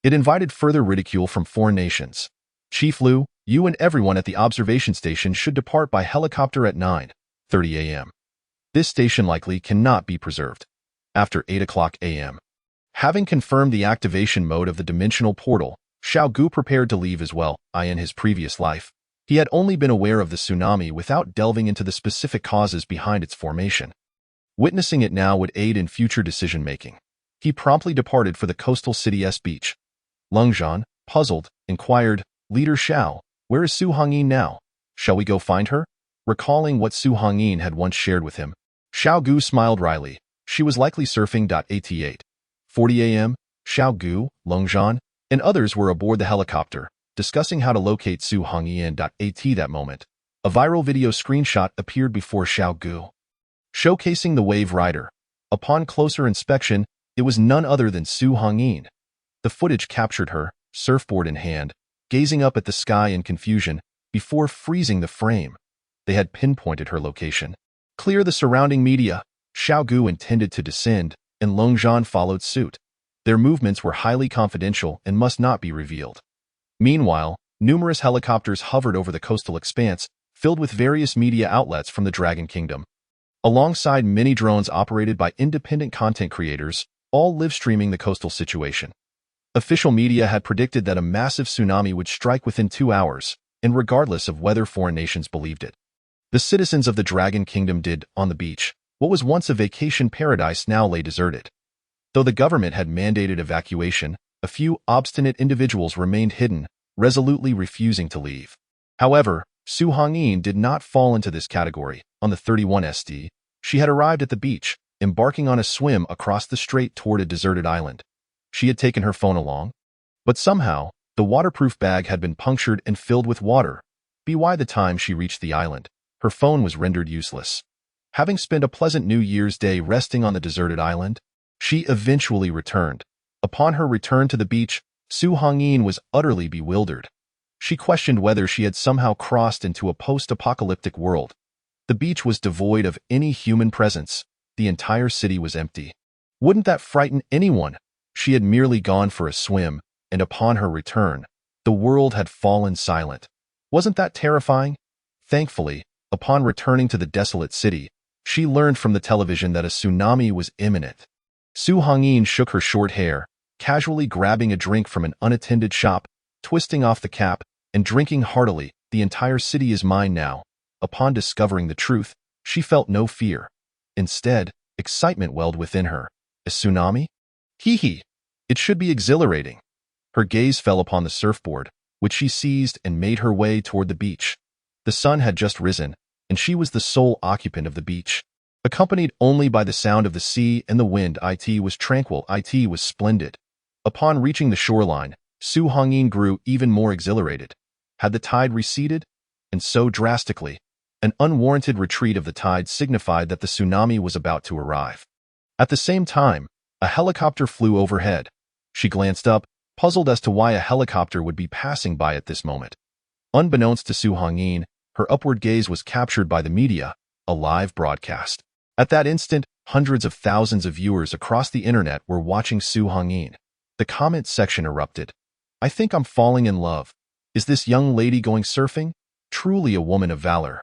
it invited further ridicule from foreign nations. Chief Liu, you and everyone at the observation station should depart by helicopter at 9:30 a.m. This station likely cannot be preserved. After 8 a.m. Having confirmed the activation mode of the dimensional portal, Xiao Ge prepared to leave as well. In his previous life, he had only been aware of the tsunami without delving into the specific causes behind its formation. Witnessing it now would aid in future decision-making. He promptly departed for the coastal city's beach. Longzhan, puzzled, inquired, Leader Xiao, where is Su Hongyin now? Shall we go find her? Recalling what Su Hongyin had once shared with him, Xiao Ge smiled wryly. She was likely surfing. At 8:40 a.m., Xiao Ge, Longzhan, and others were aboard the helicopter, discussing how to locate Su Hongyin. At that moment, a viral video screenshot appeared before Xiao Ge, showcasing the Wave Rider. Upon closer inspection, it was none other than Su Hongyin. The footage captured her, surfboard in hand, gazing up at the sky in confusion, before freezing the frame. They had pinpointed her location. Clear the surrounding media. Xiao Ge intended to descend, and Longzhan followed suit. Their movements were highly confidential and must not be revealed. Meanwhile, numerous helicopters hovered over the coastal expanse, filled with various media outlets from the Dragon Kingdom. Alongside many drones operated by independent content creators, all live-streaming the coastal situation. Official media had predicted that a massive tsunami would strike within 2 hours, and regardless of whether foreign nations believed it. The citizens of the Dragon Kingdom did, on the beach. What was once a vacation paradise now lay deserted. Though the government had mandated evacuation, a few obstinate individuals remained hidden, resolutely refusing to leave. However, Su Hongyin did not fall into this category. On the 31st, she had arrived at the beach, embarking on a swim across the strait toward a deserted island. She had taken her phone along, but somehow, the waterproof bag had been punctured and filled with water. By the time she reached the island, her phone was rendered useless. Having spent a pleasant New Year's Day resting on the deserted island, she eventually returned. Upon her return to the beach, Su Hongyin was utterly bewildered. She questioned whether she had somehow crossed into a post-apocalyptic world. The beach was devoid of any human presence. The entire city was empty. Wouldn't that frighten anyone? She had merely gone for a swim, and upon her return, the world had fallen silent. Wasn't that terrifying? Thankfully, upon returning to the desolate city, she learned from the television that a tsunami was imminent. Su Hongyin shook her short hair, casually grabbing a drink from an unattended shop, twisting off the cap, and drinking heartily. The entire city is mine now. Upon discovering the truth, she felt no fear. Instead, excitement welled within her. A tsunami? Hee. It should be exhilarating. Her gaze fell upon the surfboard, which she seized and made her way toward the beach. The sun had just risen, and she was the sole occupant of the beach. Accompanied only by the sound of the sea and the wind, it was tranquil, it was splendid. Upon reaching the shoreline, Su Hongyin grew even more exhilarated. Had the tide receded? And so drastically. An unwarranted retreat of the tide signified that the tsunami was about to arrive. At the same time, a helicopter flew overhead. She glanced up, puzzled as to why a helicopter would be passing by at this moment. Unbeknownst to Su Hongyin, her upward gaze was captured by the media, a live broadcast. At that instant, hundreds of thousands of viewers across the internet were watching Su Hongyin. The comment section erupted. I think I'm falling in love. Is this young lady going surfing? Truly a woman of valor.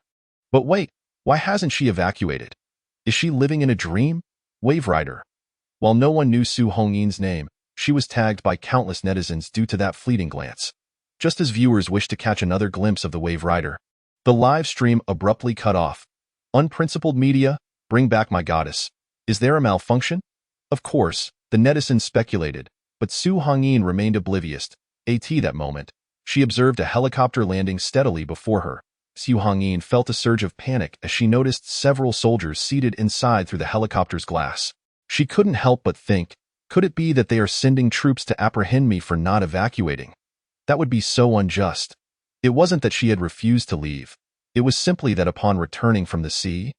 But wait, why hasn't she evacuated? Is she living in a dream? Wave Rider. While no one knew Su Hongyin's name, she was tagged by countless netizens due to that fleeting glance. Just as viewers wished to catch another glimpse of the Wave Rider, the live stream abruptly cut off. Unprincipled media, bring back my goddess. Is there a malfunction? Of course, the netizens speculated, but Su Hongyin remained oblivious. At that moment, she observed a helicopter landing steadily before her. Su Hongyin felt a surge of panic as she noticed several soldiers seated inside through the helicopter's glass. She couldn't help but think, could it be that they are sending troops to apprehend me for not evacuating? That would be so unjust. It wasn't that she had refused to leave. It was simply that upon returning from the sea,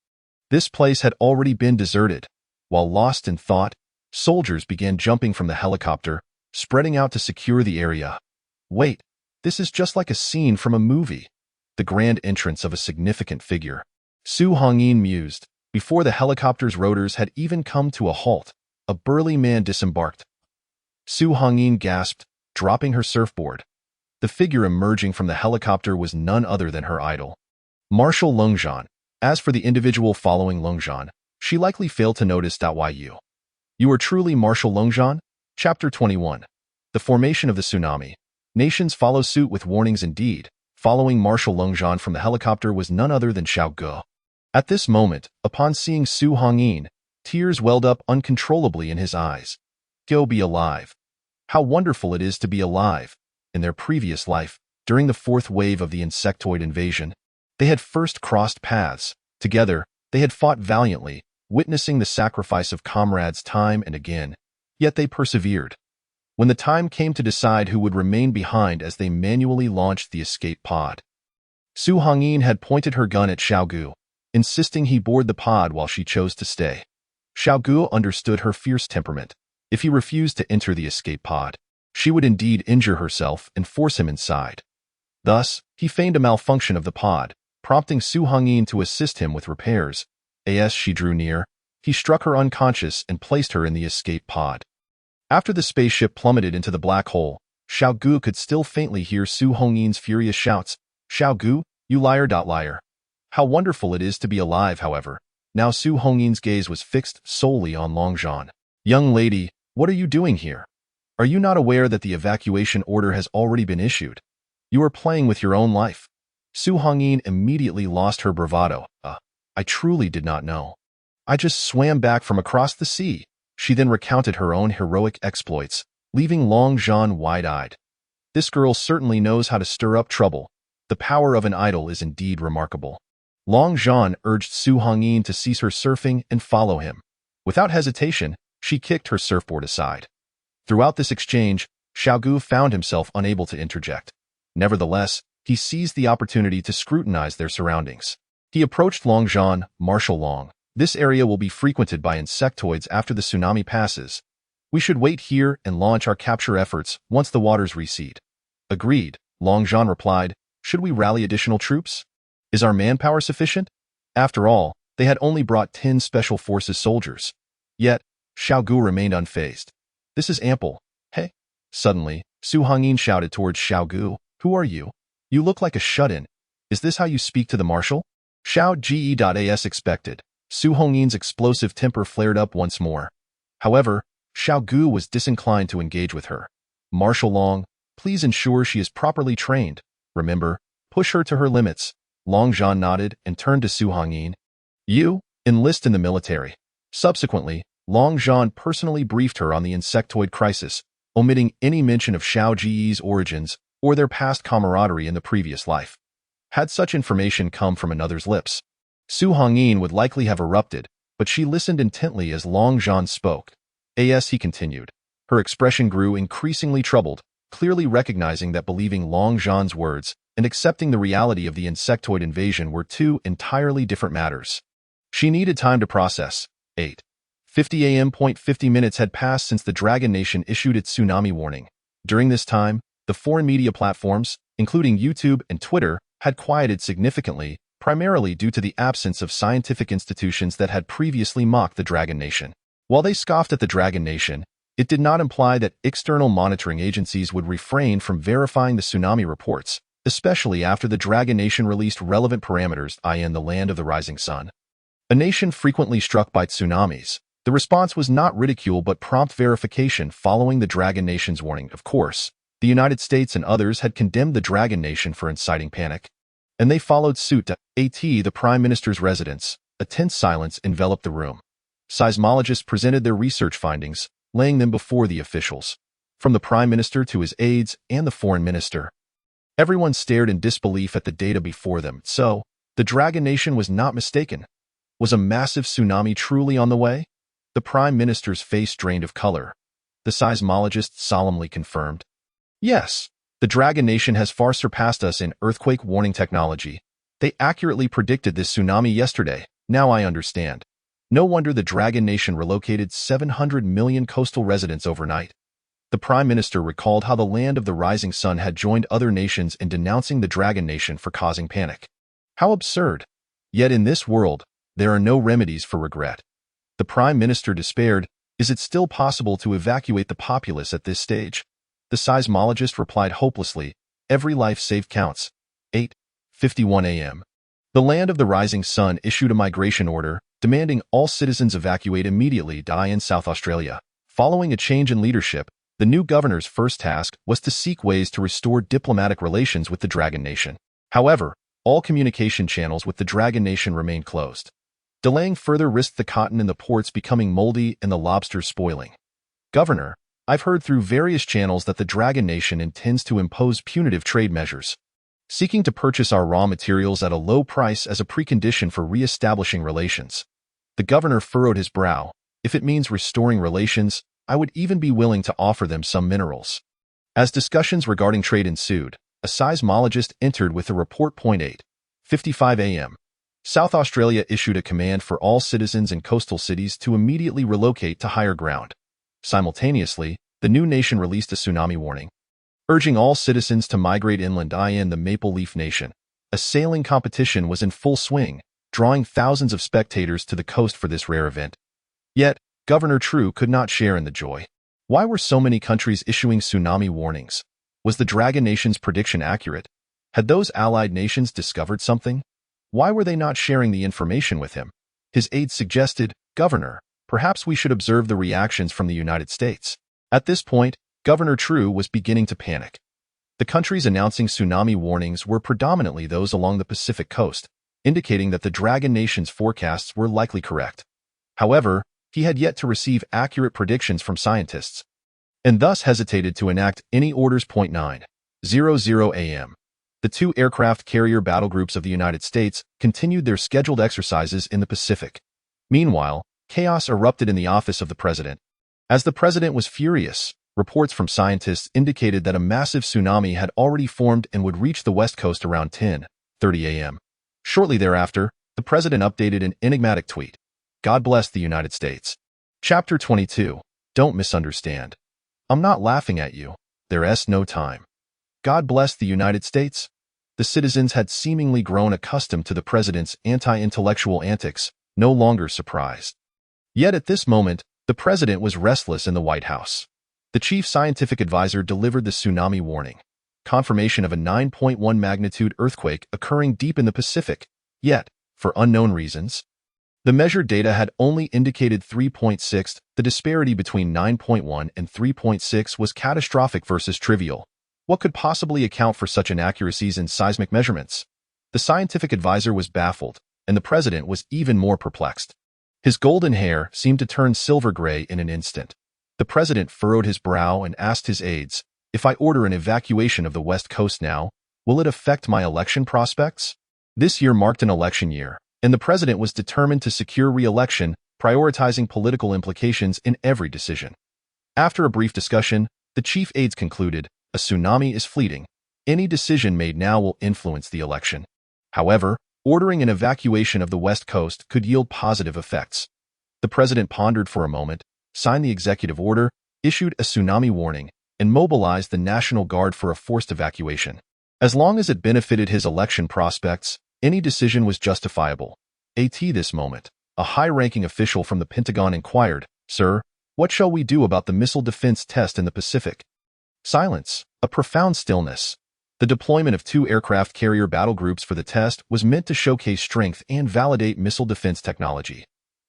this place had already been deserted. While lost in thought, soldiers began jumping from the helicopter, spreading out to secure the area. Wait, this is just like a scene from a movie. The grand entrance of a significant figure. Su Hongyin mused. Before the helicopter's rotors had even come to a halt, a burly man disembarked. Su Hongyin gasped, dropping her surfboard. The figure emerging from the helicopter was none other than her idol, Marshal Longzhan. As for the individual following Longzhan, she likely failed to notice .yu. You are truly Marshal Longzhan? Chapter 21. The formation of the tsunami. Nations follow suit with warnings indeed. Following Marshal Longzhan from the helicopter was none other than Xiao Ge. At this moment, upon seeing Su Hongyin, tears welled up uncontrollably in his eyes. Go be alive. How wonderful it is to be alive. In their previous life, during the fourth wave of the insectoid invasion, they had first crossed paths. Together, they had fought valiantly, witnessing the sacrifice of comrades time and again. Yet they persevered. When the time came to decide who would remain behind as they manually launched the escape pod, Su Hongyin had pointed her gun at Xiao Ge, insisting he board the pod while she chose to stay. Xiao Ge understood her fierce temperament. If he refused to enter the escape pod, she would indeed injure herself and force him inside. Thus, he feigned a malfunction of the pod, prompting Su Hongyin to assist him with repairs. As she drew near, he struck her unconscious and placed her in the escape pod. After the spaceship plummeted into the black hole, Xiao Ge could still faintly hear Su Hongyin's furious shouts, "Xiao Ge, you liar, liar." How wonderful it is to be alive, however. Now Su Hongyin's gaze was fixed solely on Longzhan. "Young lady, what are you doing here? Are you not aware that the evacuation order has already been issued? You are playing with your own life." Su Hongyin immediately lost her bravado. I truly did not know. I just swam back from across the sea." She then recounted her own heroic exploits, leaving Longzhan wide-eyed. This girl certainly knows how to stir up trouble. The power of an idol is indeed remarkable. Longzhan urged Su Hongyin to cease her surfing and follow him. Without hesitation, she kicked her surfboard aside. Throughout this exchange, Xiao Ge found himself unable to interject. Nevertheless, he seized the opportunity to scrutinize their surroundings. He approached Longzhan, "Marshal Long. This area will be frequented by insectoids after the tsunami passes. We should wait here and launch our capture efforts once the waters recede." "Agreed," Longzhan replied. "Should we rally additional troops? Is our manpower sufficient?" After all, they had only brought 10 Special Forces soldiers. Yet, Xiao Ge remained unfazed. "This is ample." "Hey!" Suddenly, Su Hongyin shouted towards Xiao Ge. "Who are you? You look like a shut-in. Is this how you speak to the marshal?" Xiao Ge.as expected. Su Hongyin's explosive temper flared up once more. However, Xiao Ge was disinclined to engage with her. "Marshal Long, please ensure she is properly trained. Remember, push her to her limits." Longzhan nodded and turned to Su Hongyin. "You, enlist in the military." Subsequently, Longzhan personally briefed her on the insectoid crisis, omitting any mention of Xiao Ge's origins or their past camaraderie in the previous life. Had such information come from another's lips, Su Hongyin would likely have erupted, but she listened intently as Longzhan spoke. As he continued, her expression grew increasingly troubled, clearly recognizing that believing Longzhan's words and accepting the reality of the insectoid invasion were two entirely different matters. She needed time to process. 8:50 a.m. 50 minutes had passed since the Dragon Nation issued its tsunami warning. During this time, the foreign media platforms, including YouTube and Twitter, had quieted significantly, primarily due to the absence of scientific institutions that had previously mocked the Dragon Nation. While they scoffed at the Dragon Nation, it did not imply that external monitoring agencies would refrain from verifying the tsunami reports, especially after the Dragon Nation released relevant parameters, i.e. the land of the rising sun. A nation frequently struck by tsunamis, the response was not ridicule but prompt verification following the Dragon Nation's warning. Of course, the United States and others had condemned the Dragon Nation for inciting panic, and they followed suit. The Prime Minister's residence. A tense silence enveloped the room. Seismologists presented their research findings, laying them before the officials. From the Prime Minister to his aides and the Foreign Minister, everyone stared in disbelief at the data before them. So, the Dragon Nation was not mistaken. Was a massive tsunami truly on the way? The Prime Minister's face drained of color. The seismologist solemnly confirmed. "Yes, the Dragon Nation has far surpassed us in earthquake warning technology. They accurately predicted this tsunami yesterday. Now I understand. No wonder the Dragon Nation relocated 700 million coastal residents overnight." The Prime Minister recalled how the land of the rising sun had joined other nations in denouncing the Dragon Nation for causing panic. How absurd! Yet in this world, there are no remedies for regret. The Prime Minister despaired. Is it still possible to evacuate the populace at this stage? The seismologist replied hopelessly. Every life saved counts. 8:51 a.m. The land of the rising sun issued a migration order, demanding all citizens evacuate immediately. In South Australia, following a change in leadership, the new governor's first task was to seek ways to restore diplomatic relations with the Dragon Nation. However, all communication channels with the Dragon Nation remained closed. Delaying further risked the cotton in the ports becoming moldy and the lobsters spoiling. "Governor, I've heard through various channels that the Dragon Nation intends to impose punitive trade measures, seeking to purchase our raw materials at a low price as a precondition for re-establishing relations." The governor furrowed his brow. "If it means restoring relations, I would even be willing to offer them some minerals." As discussions regarding trade ensued, a seismologist entered with a report. 8:55 a.m. South Australia issued a command for all citizens in coastal cities to immediately relocate to higher ground. Simultaneously, the new nation released a tsunami warning, urging all citizens to migrate inland, in the Maple Leaf Nation. A sailing competition was in full swing, drawing thousands of spectators to the coast for this rare event. Yet, Governor True could not share in the joy. Why were so many countries issuing tsunami warnings? Was the Dragon Nation's prediction accurate? Had those allied nations discovered something? Why were they not sharing the information with him? His aides suggested, "Governor, perhaps we should observe the reactions from the United States." At this point, Governor True was beginning to panic. The countries announcing tsunami warnings were predominantly those along the Pacific coast, indicating that the Dragon Nation's forecasts were likely correct. However, he had yet to receive accurate predictions from scientists, and thus hesitated to enact any orders. 9:00 a.m. The two aircraft carrier battle groups of the United States continued their scheduled exercises in the Pacific. Meanwhile, chaos erupted in the office of the president. As the president was furious, reports from scientists indicated that a massive tsunami had already formed and would reach the west coast around 10:30 a.m. Shortly thereafter, the president updated an enigmatic tweet. God bless the United States. Chapter 22. Don't misunderstand. I'm not laughing at you. There's no time. God bless the United States. The citizens had seemingly grown accustomed to the president's anti-intellectual antics, no longer surprised. Yet at this moment, the president was restless in the White House. The chief scientific advisor delivered the tsunami warning, confirmation of a 9.1 magnitude earthquake occurring deep in the Pacific, yet, for unknown reasons, the measured data had only indicated 3.6. The disparity between 9.1 and 3.6 was catastrophic versus trivial. What could possibly account for such inaccuracies in seismic measurements? The scientific advisor was baffled, and the president was even more perplexed. His golden hair seemed to turn silver gray in an instant. The president furrowed his brow and asked his aides, "If I order an evacuation of the West Coast now, will it affect my election prospects?" This year marked an election year, and the president was determined to secure re-election, prioritizing political implications in every decision. After a brief discussion, the chief aides concluded, "A tsunami is fleeting. Any decision made now will influence the election." However, ordering an evacuation of the West Coast could yield positive effects. The president pondered for a moment, signed the executive order, issued a tsunami warning, and mobilized the National Guard for a forced evacuation. As long as it benefited his election prospects, any decision was justifiable. At this moment, a high-ranking official from the Pentagon inquired, "Sir, what shall we do about the missile defense test in the Pacific?" Silence, a profound stillness. The deployment of two aircraft carrier battle groups for the test was meant to showcase strength and validate missile defense technology.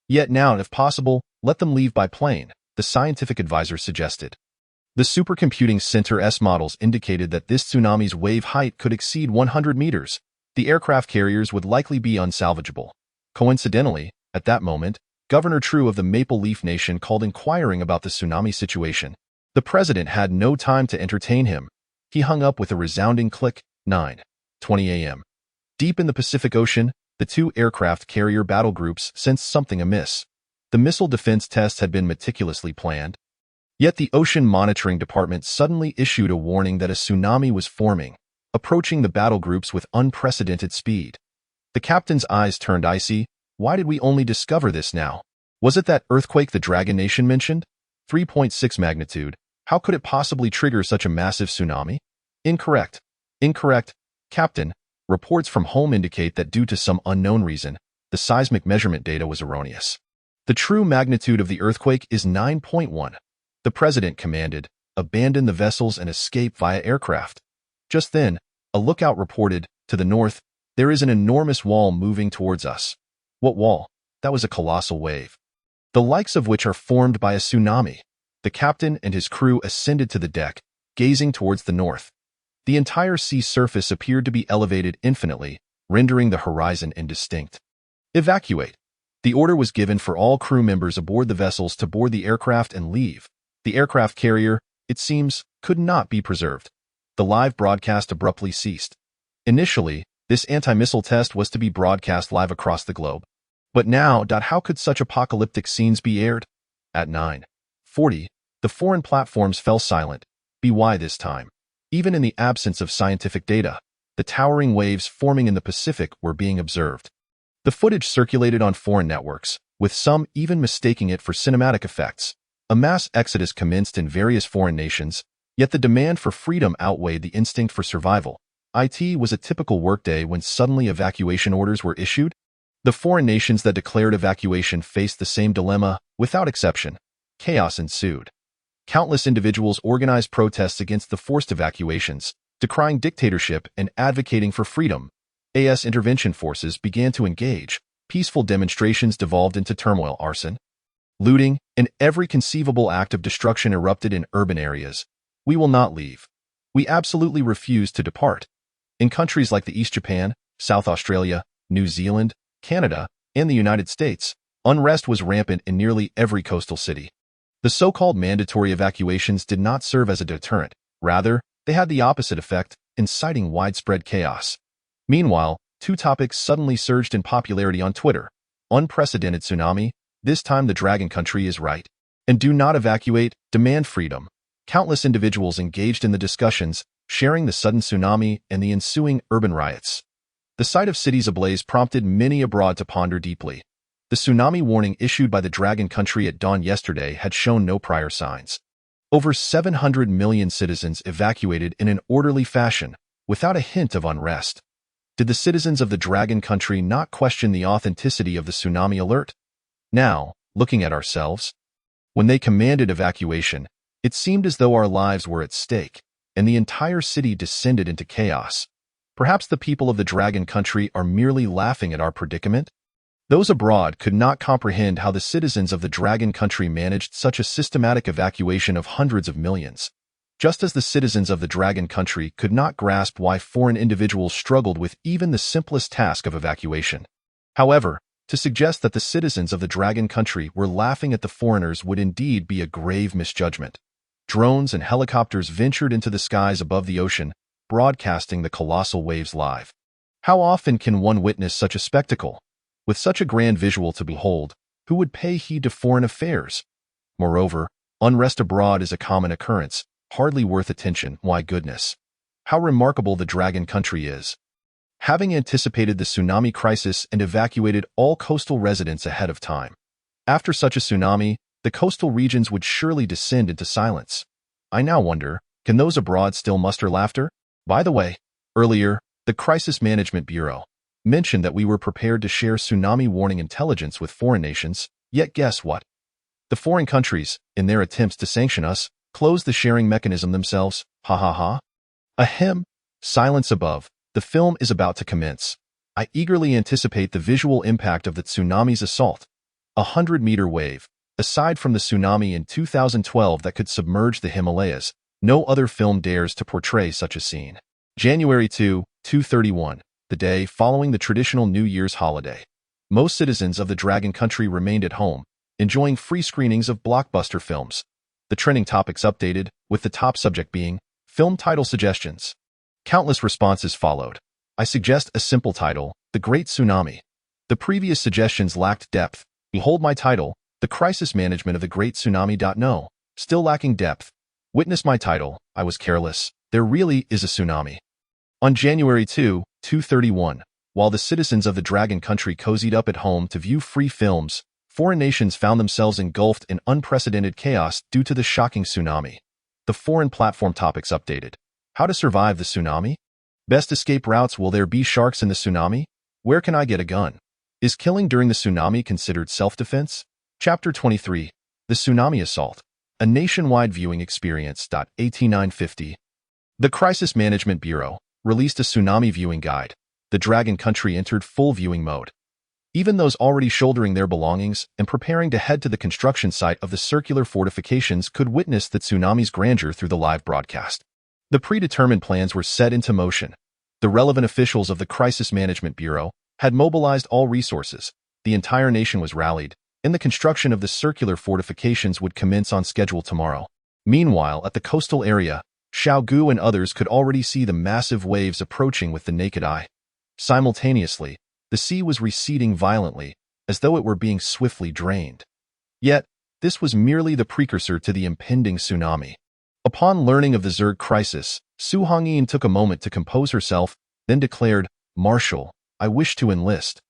Yet now, if possible, let them leave by plane, the scientific advisor suggested. The supercomputing center's models indicated that this tsunami's wave height could exceed 100 meters. The aircraft carriers would likely be unsalvageable. Coincidentally, at that moment, Governor True of the Maple Leaf Nation called inquiring about the tsunami situation. The president had no time to entertain him. He hung up with a resounding click. 9:20 a.m. Deep in the Pacific Ocean, the two aircraft carrier battle groups sensed something amiss. The missile defense tests had been meticulously planned. Yet the Ocean Monitoring Department suddenly issued a warning that a tsunami was forming, approaching the battle groups with unprecedented speed. The captain's eyes turned icy. Why did we only discover this now? Was it that earthquake the Dragon Nation mentioned? 3.6 magnitude. How could it possibly trigger such a massive tsunami? Incorrect. Incorrect. Captain, reports from home indicate that due to some unknown reason, the seismic measurement data was erroneous. The true magnitude of the earthquake is 9.1. The president commanded, "Abandon the vessels and escape via aircraft." Just then, a lookout reported, "To the north, there is an enormous wall moving towards us." What wall? That was a colossal wave, the likes of which are formed by a tsunami. The captain and his crew ascended to the deck, gazing towards the north. The entire sea surface appeared to be elevated infinitely, rendering the horizon indistinct. Evacuate. The order was given for all crew members aboard the vessels to board the aircraft and leave. The aircraft carrier, it seems, could not be preserved. The live broadcast abruptly ceased. Initially, this anti-missile test was to be broadcast live across the globe. But now, how could such apocalyptic scenes be aired? At 9:40, the foreign platforms fell silent. Why this time? Even in the absence of scientific data, the towering waves forming in the Pacific were being observed. The footage circulated on foreign networks, with some even mistaking it for cinematic effects. A mass exodus commenced in various foreign nations, yet the demand for freedom outweighed the instinct for survival. It was a typical workday when suddenly evacuation orders were issued. The foreign nations that declared evacuation faced the same dilemma, without exception. Chaos ensued. Countless individuals organized protests against the forced evacuations, decrying dictatorship and advocating for freedom. As intervention forces began to engage, peaceful demonstrations devolved into turmoil. Arson, looting, and every conceivable act of destruction erupted in urban areas. We will not leave. We absolutely refuse to depart. In countries like the East Japan, South Australia, New Zealand, Canada, and the United States, unrest was rampant in nearly every coastal city. The so-called mandatory evacuations did not serve as a deterrent. Rather, they had the opposite effect, inciting widespread chaos. Meanwhile, two topics suddenly surged in popularity on Twitter. Unprecedented tsunami, this time the dragon country is right. And do not evacuate, demand freedom. Countless individuals engaged in the discussions, sharing the sudden tsunami and the ensuing urban riots. The sight of cities ablaze prompted many abroad to ponder deeply. The tsunami warning issued by the dragon country at dawn yesterday had shown no prior signs. Over 700 million citizens evacuated in an orderly fashion, without a hint of unrest. Did the citizens of the dragon country not question the authenticity of the tsunami alert? Now, looking at ourselves, when they commanded evacuation, it seemed as though our lives were at stake, and the entire city descended into chaos. Perhaps the people of the dragon country are merely laughing at our predicament? Those abroad could not comprehend how the citizens of the dragon country managed such a systematic evacuation of hundreds of millions, just as the citizens of the dragon country could not grasp why foreign individuals struggled with even the simplest task of evacuation. However, to suggest that the citizens of the dragon country were laughing at the foreigners would indeed be a grave misjudgment. Drones and helicopters ventured into the skies above the ocean, broadcasting the colossal waves live. How often can one witness such a spectacle? With such a grand visual to behold, who would pay heed to foreign affairs? Moreover, unrest abroad is a common occurrence, hardly worth attention. Why goodness! How remarkable the dragon country is. Having anticipated the tsunami crisis and evacuated all coastal residents ahead of time. After such a tsunami, the coastal regions would surely descend into silence. I now wonder, can those abroad still muster laughter? By the way, earlier, the Crisis Management Bureau mentioned that we were prepared to share tsunami warning intelligence with foreign nations, yet guess what? The foreign countries, in their attempts to sanction us, closed the sharing mechanism themselves. Ha ha ha. Ahem. Silence above. The film is about to commence. I eagerly anticipate the visual impact of the tsunami's assault. 100-meter wave. Aside from the tsunami in 2012 that could submerge the Himalayas, no other film dares to portray such a scene. January 2, 231, the day following the traditional New Year's holiday. Most citizens of the dragon country remained at home, enjoying free screenings of blockbuster films. The trending topics updated, with the top subject being film title suggestions. Countless responses followed. I suggest a simple title, The Great Tsunami. The previous suggestions lacked depth. Behold my title, The Crisis Management of the Great Tsunami. No, still lacking depth. Witness my title, I was careless. There really is a tsunami. On January 2, 231, while the citizens of the dragon country cozied up at home to view free films, foreign nations found themselves engulfed in unprecedented chaos due to the shocking tsunami. The foreign platform topics updated. How to survive the tsunami? Best escape routes. Will there be sharks in the tsunami? Where can I get a gun? Is killing during the tsunami considered self-defense? Chapter 23. The Tsunami Assault. A nationwide viewing experience. 8950. The Crisis Management Bureau released a tsunami viewing guide. The dragon country entered full viewing mode. Even those already shouldering their belongings and preparing to head to the construction site of the circular fortifications could witness the tsunami's grandeur through the live broadcast. The predetermined plans were set into motion. The relevant officials of the Crisis Management Bureau had mobilized all resources. The entire nation was rallied, and the construction of the circular fortifications would commence on schedule tomorrow. Meanwhile, at the coastal area, Xiao Ge and others could already see the massive waves approaching with the naked eye. Simultaneously, the sea was receding violently, as though it were being swiftly drained. Yet, this was merely the precursor to the impending tsunami. Upon learning of the Zerg crisis, Su Hongyin took a moment to compose herself, then declared, "Marshal, I wish to enlist.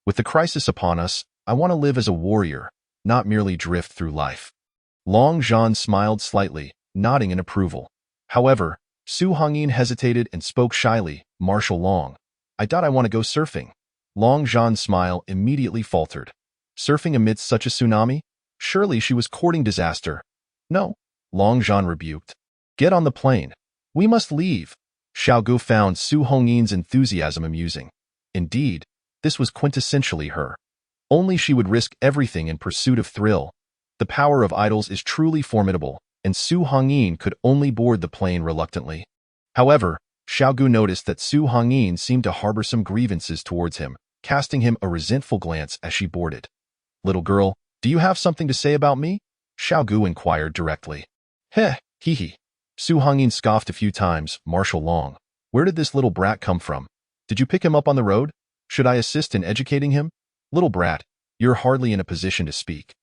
With the crisis upon us, I want to live as a warrior, not merely drift through life." Long Zhan smiled slightly, nodding in approval. However, Su Hongyin hesitated and spoke shyly, Marshal Long. I thought I want to go surfing. Long Zhan's smile immediately faltered. Surfing amidst such a tsunami? Surely she was courting disaster. No, Long Zhan rebuked. Get on the plane. We must leave. Xiao Ge found Su Hongyin's enthusiasm amusing. Indeed, this was quintessentially her. Only she would risk everything in pursuit of thrill. The power of idols is truly formidable, and Su Hongyin could only board the plane reluctantly. However, Xiao Ge noticed that Su Hongyin seemed to harbor some grievances towards him, casting him a resentful glance as she boarded. Little girl, do you have something to say about me? Xiao Ge inquired directly. Heh, hee hee. Su Hongyin scoffed a few times. Marshal Long. Where did this little brat come from? Did you pick him up on the road? Should I assist in educating him? Little brat, you're hardly in a position to speak.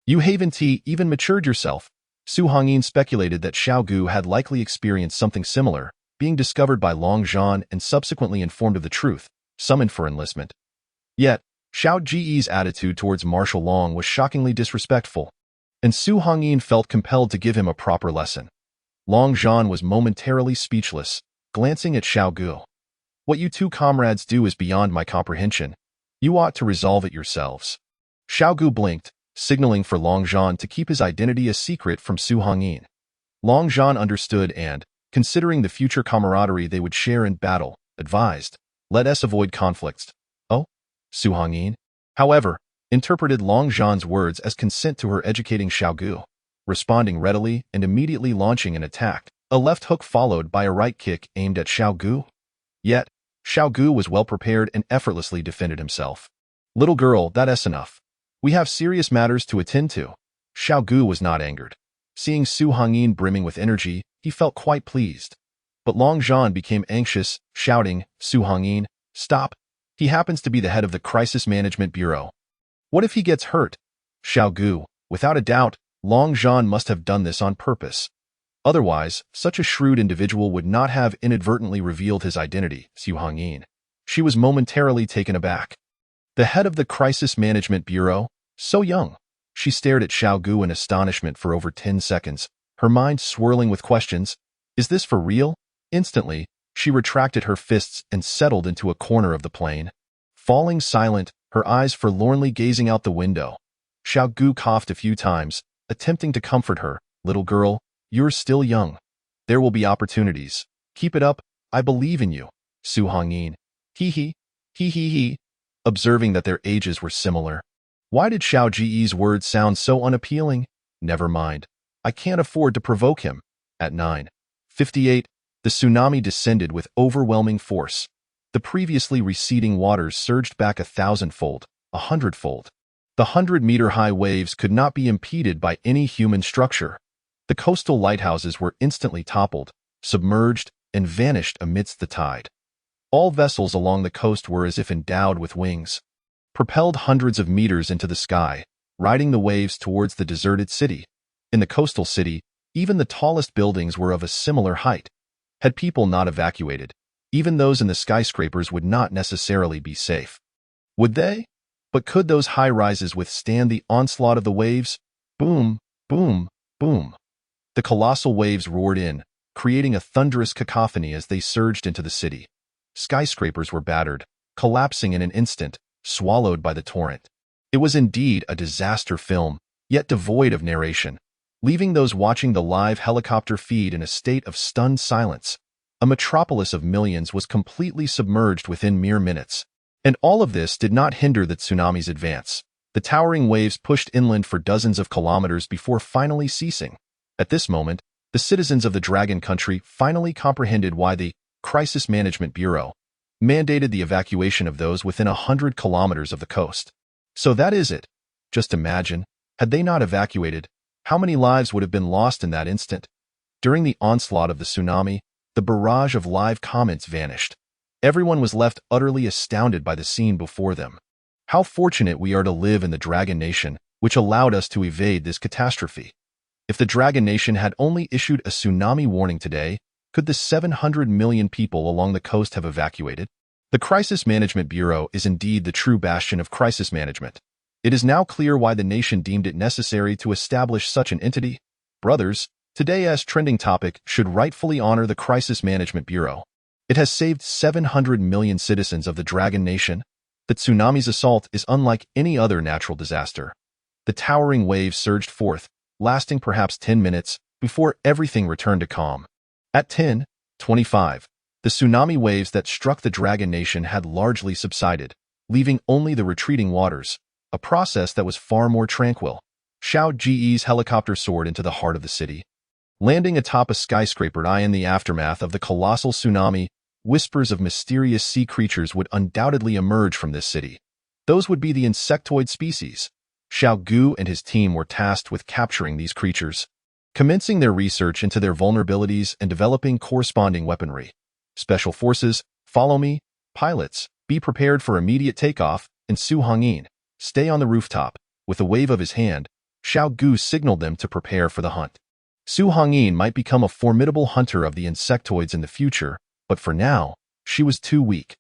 You haven't even matured yourself. Su Hongyin speculated that Xiao Ge had likely experienced something similar, being discovered by Long Zhan and subsequently informed of the truth, summoned for enlistment. Yet, Xiao Ge's attitude towards Marshal Long was shockingly disrespectful, and Su Hongyin felt compelled to give him a proper lesson. Long Zhan was momentarily speechless, glancing at Xiao Ge. What you two comrades do is beyond my comprehension. You ought to resolve it yourselves. Xiao Ge blinked, signaling for Long Zhan to keep his identity a secret from Su Hongyin. Long Zhan understood and, considering the future camaraderie they would share in battle, advised, let us avoid conflicts. Oh? Su Hongyin, however, interpreted Long Zhan's words as consent to her educating Xiao Ge, responding readily and immediately launching an attack, a left hook followed by a right kick aimed at Xiao Ge. Yet, Xiao Ge was well prepared and effortlessly defended himself. Little girl, that's enough. We have serious matters to attend to. Xiao Ge was not angered. Seeing Su Hongyin brimming with energy, he felt quite pleased. But Long Zhan became anxious, shouting, Su Hongyin, stop. He happens to be the head of the Crisis Management Bureau. What if he gets hurt? Xiao Ge, without a doubt, Long Zhan must have done this on purpose. Otherwise, such a shrewd individual would not have inadvertently revealed his identity, Su Hongyin. She was momentarily taken aback. The head of the Crisis Management Bureau? So young. She stared at Xiao Ge in astonishment for over 10 seconds, her mind swirling with questions. Is this for real? Instantly, she retracted her fists and settled into a corner of the plane. Falling silent, her eyes forlornly gazing out the window. Xiao Ge coughed a few times, attempting to comfort her. Little girl, you're still young. There will be opportunities. Keep it up, I believe in you. Su Hongyin. Hee hee, hee hee hee. Observing that their ages were similar. Why did Xiao Ge's words sound so unappealing? Never mind. I can't afford to provoke him. At 9:58, the tsunami descended with overwhelming force. The previously receding waters surged back 1,000-fold, 100-fold. The 100-meter-high waves could not be impeded by any human structure. The coastal lighthouses were instantly toppled, submerged, and vanished amidst the tide. All vessels along the coast were as if endowed with wings, propelled hundreds of meters into the sky, riding the waves towards the deserted city. In the coastal city, even the tallest buildings were of a similar height. Had people not evacuated, even those in the skyscrapers would not necessarily be safe. Would they? But could those high-rises withstand the onslaught of the waves? Boom, boom, boom. The colossal waves roared in, creating a thunderous cacophony as they surged into the city. Skyscrapers were battered, collapsing in an instant, swallowed by the torrent. It was indeed a disaster film, yet devoid of narration, leaving those watching the live helicopter feed in a state of stunned silence. A metropolis of millions was completely submerged within mere minutes. And all of this did not hinder the tsunami's advance. The towering waves pushed inland for dozens of kilometers before finally ceasing. At this moment, the citizens of the Dragon Country finally comprehended why the Crisis Management Bureau mandated the evacuation of those within 100 kilometers of the coast. So that is it. Just imagine, had they not evacuated, how many lives would have been lost in that instant? During the onslaught of the tsunami, the barrage of live comments vanished. Everyone was left utterly astounded by the scene before them. How fortunate we are to live in the Dragon Nation, which allowed us to evade this catastrophe. If the Dragon Nation had only issued a tsunami warning today, could the 700 million people along the coast have evacuated? The Crisis Management Bureau is indeed the true bastion of crisis management. It is now clear why the nation deemed it necessary to establish such an entity. Brothers, today's trending topic should rightfully honor the Crisis Management Bureau. It has saved 700 million citizens of the Dragon Nation. The tsunami's assault is unlike any other natural disaster. The towering waves surged forth, lasting perhaps 10 minutes, before everything returned to calm. At 10:25, the tsunami waves that struck the Dragon Nation had largely subsided, leaving only the retreating waters, a process that was far more tranquil. Xiao Ge's helicopter soared into the heart of the city. Landing atop a skyscraper in the aftermath of the colossal tsunami, whispers of mysterious sea creatures would undoubtedly emerge from this city. Those would be the insectoid species. Xiao Ge and his team were tasked with capturing these creatures, commencing their research into their vulnerabilities and developing corresponding weaponry. Special forces, follow me. Pilots, be prepared for immediate takeoff, and Su Hongyin, stay on the rooftop. With a wave of his hand, Xiao Ge signaled them to prepare for the hunt. Su Hongyin might become a formidable hunter of the insectoids in the future, but for now, she was too weak.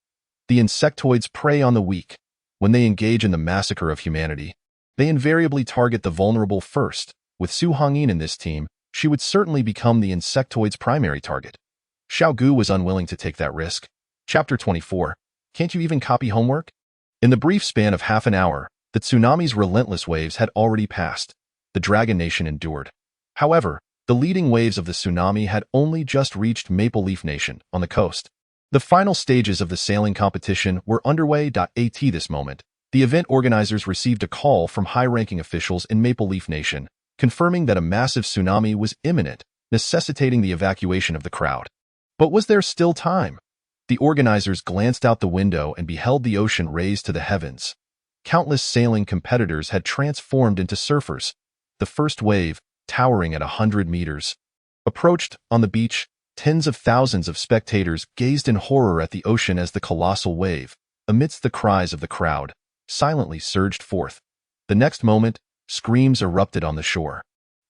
The insectoids prey on the weak. When they engage in the massacre of humanity, they invariably target the vulnerable first. With Su Hongyin in this team, she would certainly become the insectoid's primary target. Xiao Ge was unwilling to take that risk. Chapter 24. Can't you even copy homework? In the brief span of half an hour, the tsunami's relentless waves had already passed. The Dragon Nation endured. However, the leading waves of the tsunami had only just reached Maple Leaf Nation on the coast. The final stages of the sailing competition were underway. At this moment, the event organizers received a call from high-ranking officials in Maple Leaf Nation, confirming that a massive tsunami was imminent, necessitating the evacuation of the crowd. But was there still time? The organizers glanced out the window and beheld the ocean raised to the heavens. Countless sailing competitors had transformed into surfers. The first wave, towering at 100 meters, approached. On the beach, tens of thousands of spectators gazed in horror at the ocean as the colossal wave, amidst the cries of the crowd, silently surged forth. The next moment, screams erupted on the shore.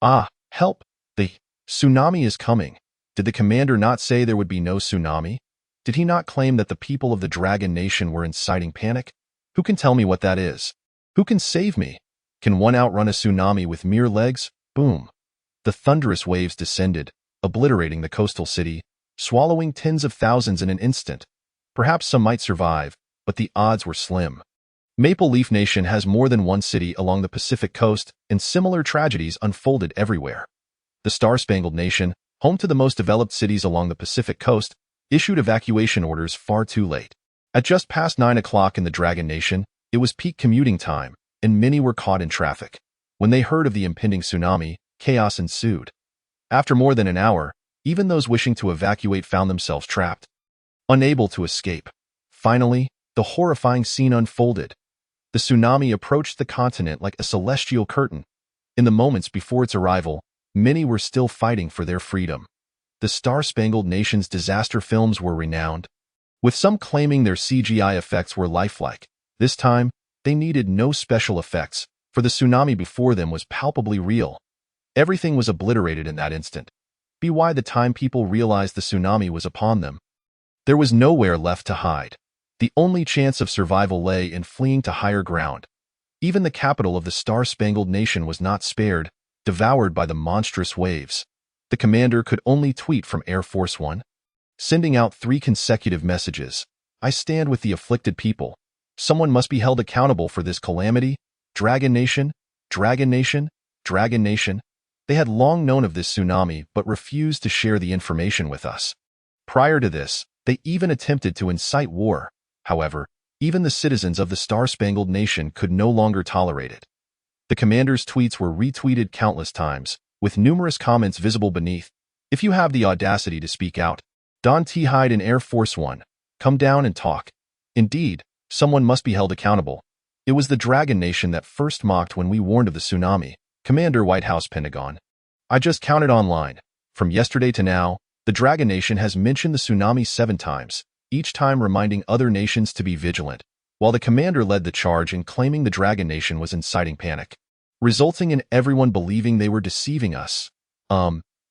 Ah, help! The tsunami is coming. Did the commander not say there would be no tsunami? Did he not claim that the people of the Dragon Nation were inciting panic? Who can tell me what that is? Who can save me? Can one outrun a tsunami with mere legs? Boom! The thunderous waves descended, obliterating the coastal city, swallowing tens of thousands in an instant. Perhaps some might survive, but the odds were slim. Maple Leaf Nation has more than one city along the Pacific coast, and similar tragedies unfolded everywhere. The Star-Spangled Nation, home to the most developed cities along the Pacific coast, issued evacuation orders far too late. At just past 9 o'clock in the Dragon Nation, it was peak commuting time, and many were caught in traffic. When they heard of the impending tsunami, chaos ensued. After more than an hour, even those wishing to evacuate found themselves trapped, unable to escape. Finally, the horrifying scene unfolded. The tsunami approached the continent like a celestial curtain. In the moments before its arrival, many were still fighting for their freedom. The Star-Spangled Nation's disaster films were renowned, with some claiming their CGI effects were lifelike. This time, they needed no special effects, for the tsunami before them was palpably real. Everything was obliterated in that instant. By the time people realized the tsunami was upon them, there was nowhere left to hide. The only chance of survival lay in fleeing to higher ground. Even the capital of the Star-Spangled Nation was not spared, devoured by the monstrous waves. The commander could only tweet from Air Force One, sending out 3 consecutive messages. I stand with the afflicted people. Someone must be held accountable for this calamity. Dragon Nation, Dragon Nation, Dragon Nation. They had long known of this tsunami but refused to share the information with us. Prior to this, they even attempted to incite war. However, even the citizens of the Star-Spangled Nation could no longer tolerate it. The commander's tweets were retweeted countless times, with numerous comments visible beneath. If you have the audacity to speak out, Don T. Hyde in Air Force One, come down and talk. Indeed, someone must be held accountable. It was the Dragon Nation that first mocked when we warned of the tsunami. Commander White House Pentagon. I just counted online. From yesterday to now, the Dragon Nation has mentioned the tsunami 7 times, each time reminding other nations to be vigilant, while the commander led the charge in claiming the Dragon Nation was inciting panic, resulting in everyone believing they were deceiving us.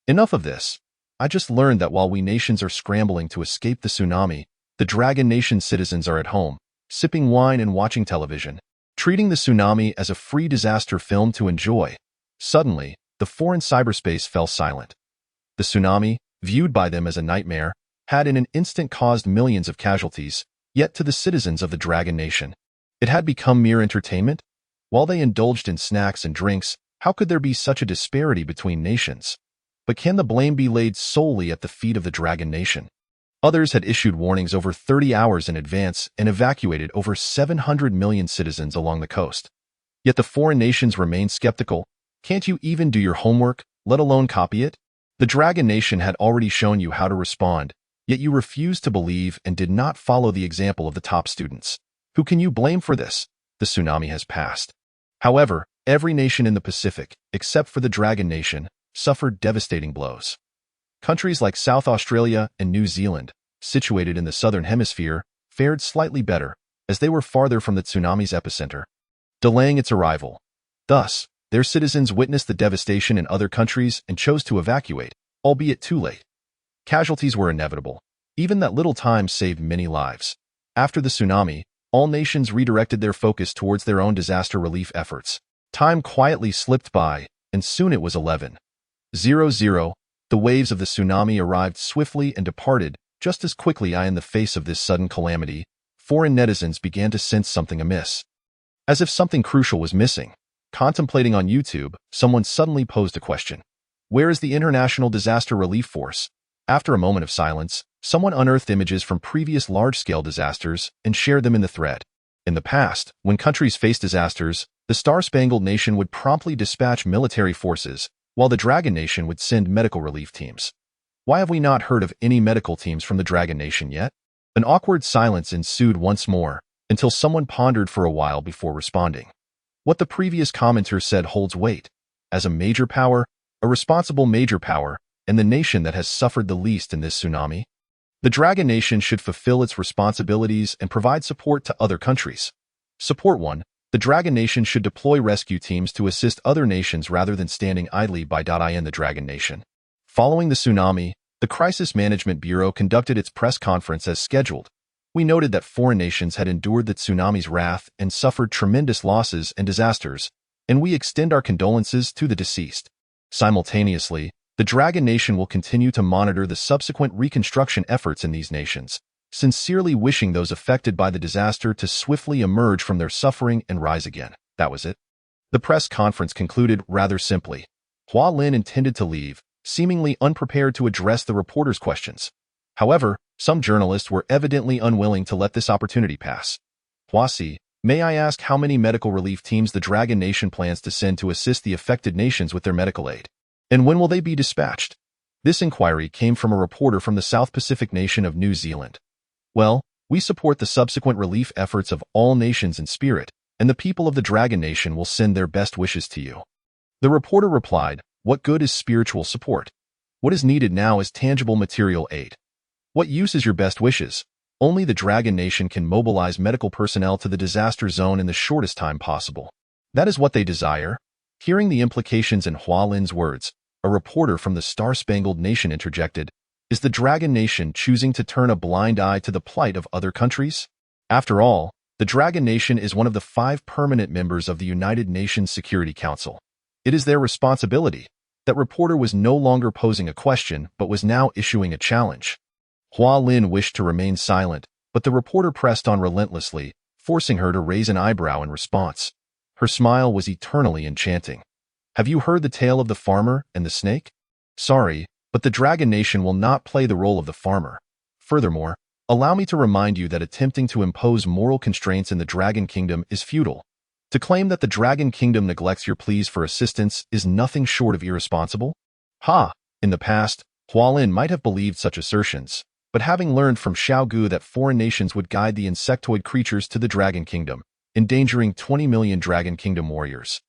Enough of this. I just learned that while we nations are scrambling to escape the tsunami, the Dragon Nation citizens are at home, sipping wine and watching television, treating the tsunami as a free disaster film to enjoy. Suddenly, the foreign cyberspace fell silent. The tsunami, viewed by them as a nightmare, had in an instant caused millions of casualties, yet to the citizens of the Dragon Nation, it had become mere entertainment? While they indulged in snacks and drinks, how could there be such a disparity between nations? But can the blame be laid solely at the feet of the Dragon Nation? Others had issued warnings over 30 hours in advance and evacuated over 700 million citizens along the coast. Yet the foreign nations remained skeptical. Can't you even do your homework, let alone copy it? The Dragon Nation had already shown you how to respond, yet you refused to believe and did not follow the example of the top students. Who can you blame for this? The tsunami has passed. However, every nation in the Pacific, except for the Dragon Nation, suffered devastating blows. Countries like South Australia and New Zealand, situated in the southern hemisphere, fared slightly better, as they were farther from the tsunami's epicenter, delaying its arrival. Thus, their citizens witnessed the devastation in other countries and chose to evacuate, albeit too late. Casualties were inevitable. Even that little time saved many lives. After the tsunami, all nations redirected their focus towards their own disaster relief efforts. Time quietly slipped by, and soon it was 11:00. The waves of the tsunami arrived swiftly and departed just as quickly. In the face of this sudden calamity, foreign netizens began to sense something amiss. As if something crucial was missing. Contemplating on YouTube, someone suddenly posed a question. Where is the International Disaster Relief Force? After a moment of silence, someone unearthed images from previous large-scale disasters and shared them in the thread. In the past, when countries faced disasters, the Star-Spangled Nation would promptly dispatch military forces, while the Dragon Nation would send medical relief teams. Why have we not heard of any medical teams from the Dragon Nation yet? An awkward silence ensued once more, until someone pondered for a while before responding. What the previous commenter said holds weight. As a major power, a responsible major power, and the nation that has suffered the least in this tsunami, the Dragon Nation should fulfill its responsibilities and provide support to other countries. Support 1. The Dragon Nation should deploy rescue teams to assist other nations rather than standing idly by. In the Dragon Nation. Following the tsunami, the Crisis Management Bureau conducted its press conference as scheduled. We noted that foreign nations had endured the tsunami's wrath and suffered tremendous losses and disasters, and we extend our condolences to the deceased. Simultaneously, the Dragon Nation will continue to monitor the subsequent reconstruction efforts in these nations, sincerely wishing those affected by the disaster to swiftly emerge from their suffering and rise again. That was it. The press conference concluded rather simply. Hua Lin intended to leave, seemingly unprepared to address the reporters' questions. However, some journalists were evidently unwilling to let this opportunity pass. Hua Si, may I ask how many medical relief teams the Dragon Nation plans to send to assist the affected nations with their medical aid? And when will they be dispatched? This inquiry came from a reporter from the South Pacific nation of New Zealand. Well, we support the subsequent relief efforts of all nations in spirit, and the people of the Dragon Nation will send their best wishes to you. The reporter replied, what good is spiritual support? What is needed now is tangible material aid. What use is your best wishes? Only the Dragon Nation can mobilize medical personnel to the disaster zone in the shortest time possible. That is what they desire. Hearing the implications in Hua Lin's words, a reporter from the Star-Spangled Nation interjected, is the Dragon Nation choosing to turn a blind eye to the plight of other countries? After all, the Dragon Nation is one of the 5 permanent members of the United Nations Security Council. It is their responsibility. That reporter was no longer posing a question, but was now issuing a challenge. Hua Lin wished to remain silent, but the reporter pressed on relentlessly, forcing her to raise an eyebrow in response. Her smile was eternally enchanting. Have you heard the tale of the farmer and the snake? Sorry, but the Dragon Nation will not play the role of the farmer. Furthermore, allow me to remind you that attempting to impose moral constraints in the Dragon Kingdom is futile. To claim that the Dragon Kingdom neglects your pleas for assistance is nothing short of irresponsible. In the past, Hua Lin might have believed such assertions, but having learned from Xiao Ge that foreign nations would guide the insectoid creatures to the Dragon Kingdom, endangering 20 million Dragon Kingdom warriors,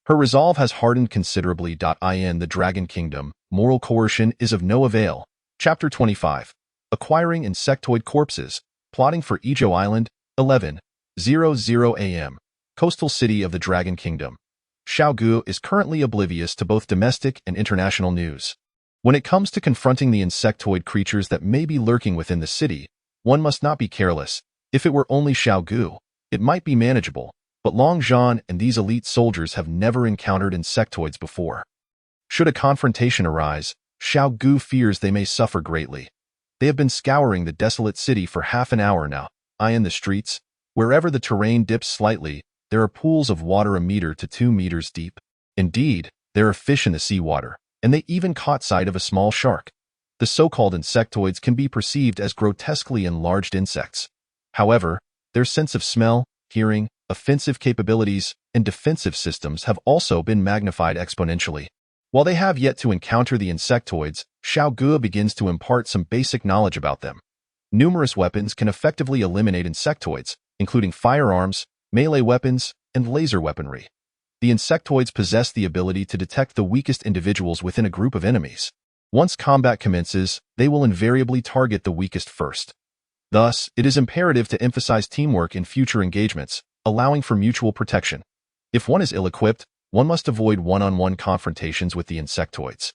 her resolve has hardened considerably. In the Dragon Kingdom, moral coercion is of no avail. Chapter 25. Acquiring insectoid corpses, plotting for Ijo Island, 11:00 a.m. Coastal city of the Dragon Kingdom. Xiao Ge is currently oblivious to both domestic and international news. When it comes to confronting the insectoid creatures that may be lurking within the city, one must not be careless. If it were only Xiao Ge, it might be manageable, but Long Zhan and these elite soldiers have never encountered insectoids before. Should a confrontation arise, Xiao Ge fears they may suffer greatly. They have been scouring the desolate city for half an hour now, eyeing the streets. Wherever the terrain dips slightly, there are pools of water 1 to 2 meters deep. Indeed, there are fish in the seawater, and they even caught sight of a small shark. The so-called insectoids can be perceived as grotesquely enlarged insects. However, their sense of smell, hearing, offensive capabilities, and defensive systems have also been magnified exponentially. While they have yet to encounter the insectoids, Xiao Ge begins to impart some basic knowledge about them. Numerous weapons can effectively eliminate insectoids, including firearms, melee weapons, and laser weaponry. The insectoids possess the ability to detect the weakest individuals within a group of enemies. Once combat commences, they will invariably target the weakest first. Thus, it is imperative to emphasize teamwork in future engagements, allowing for mutual protection. If one is ill-equipped, one must avoid one-on-one confrontations with the insectoids.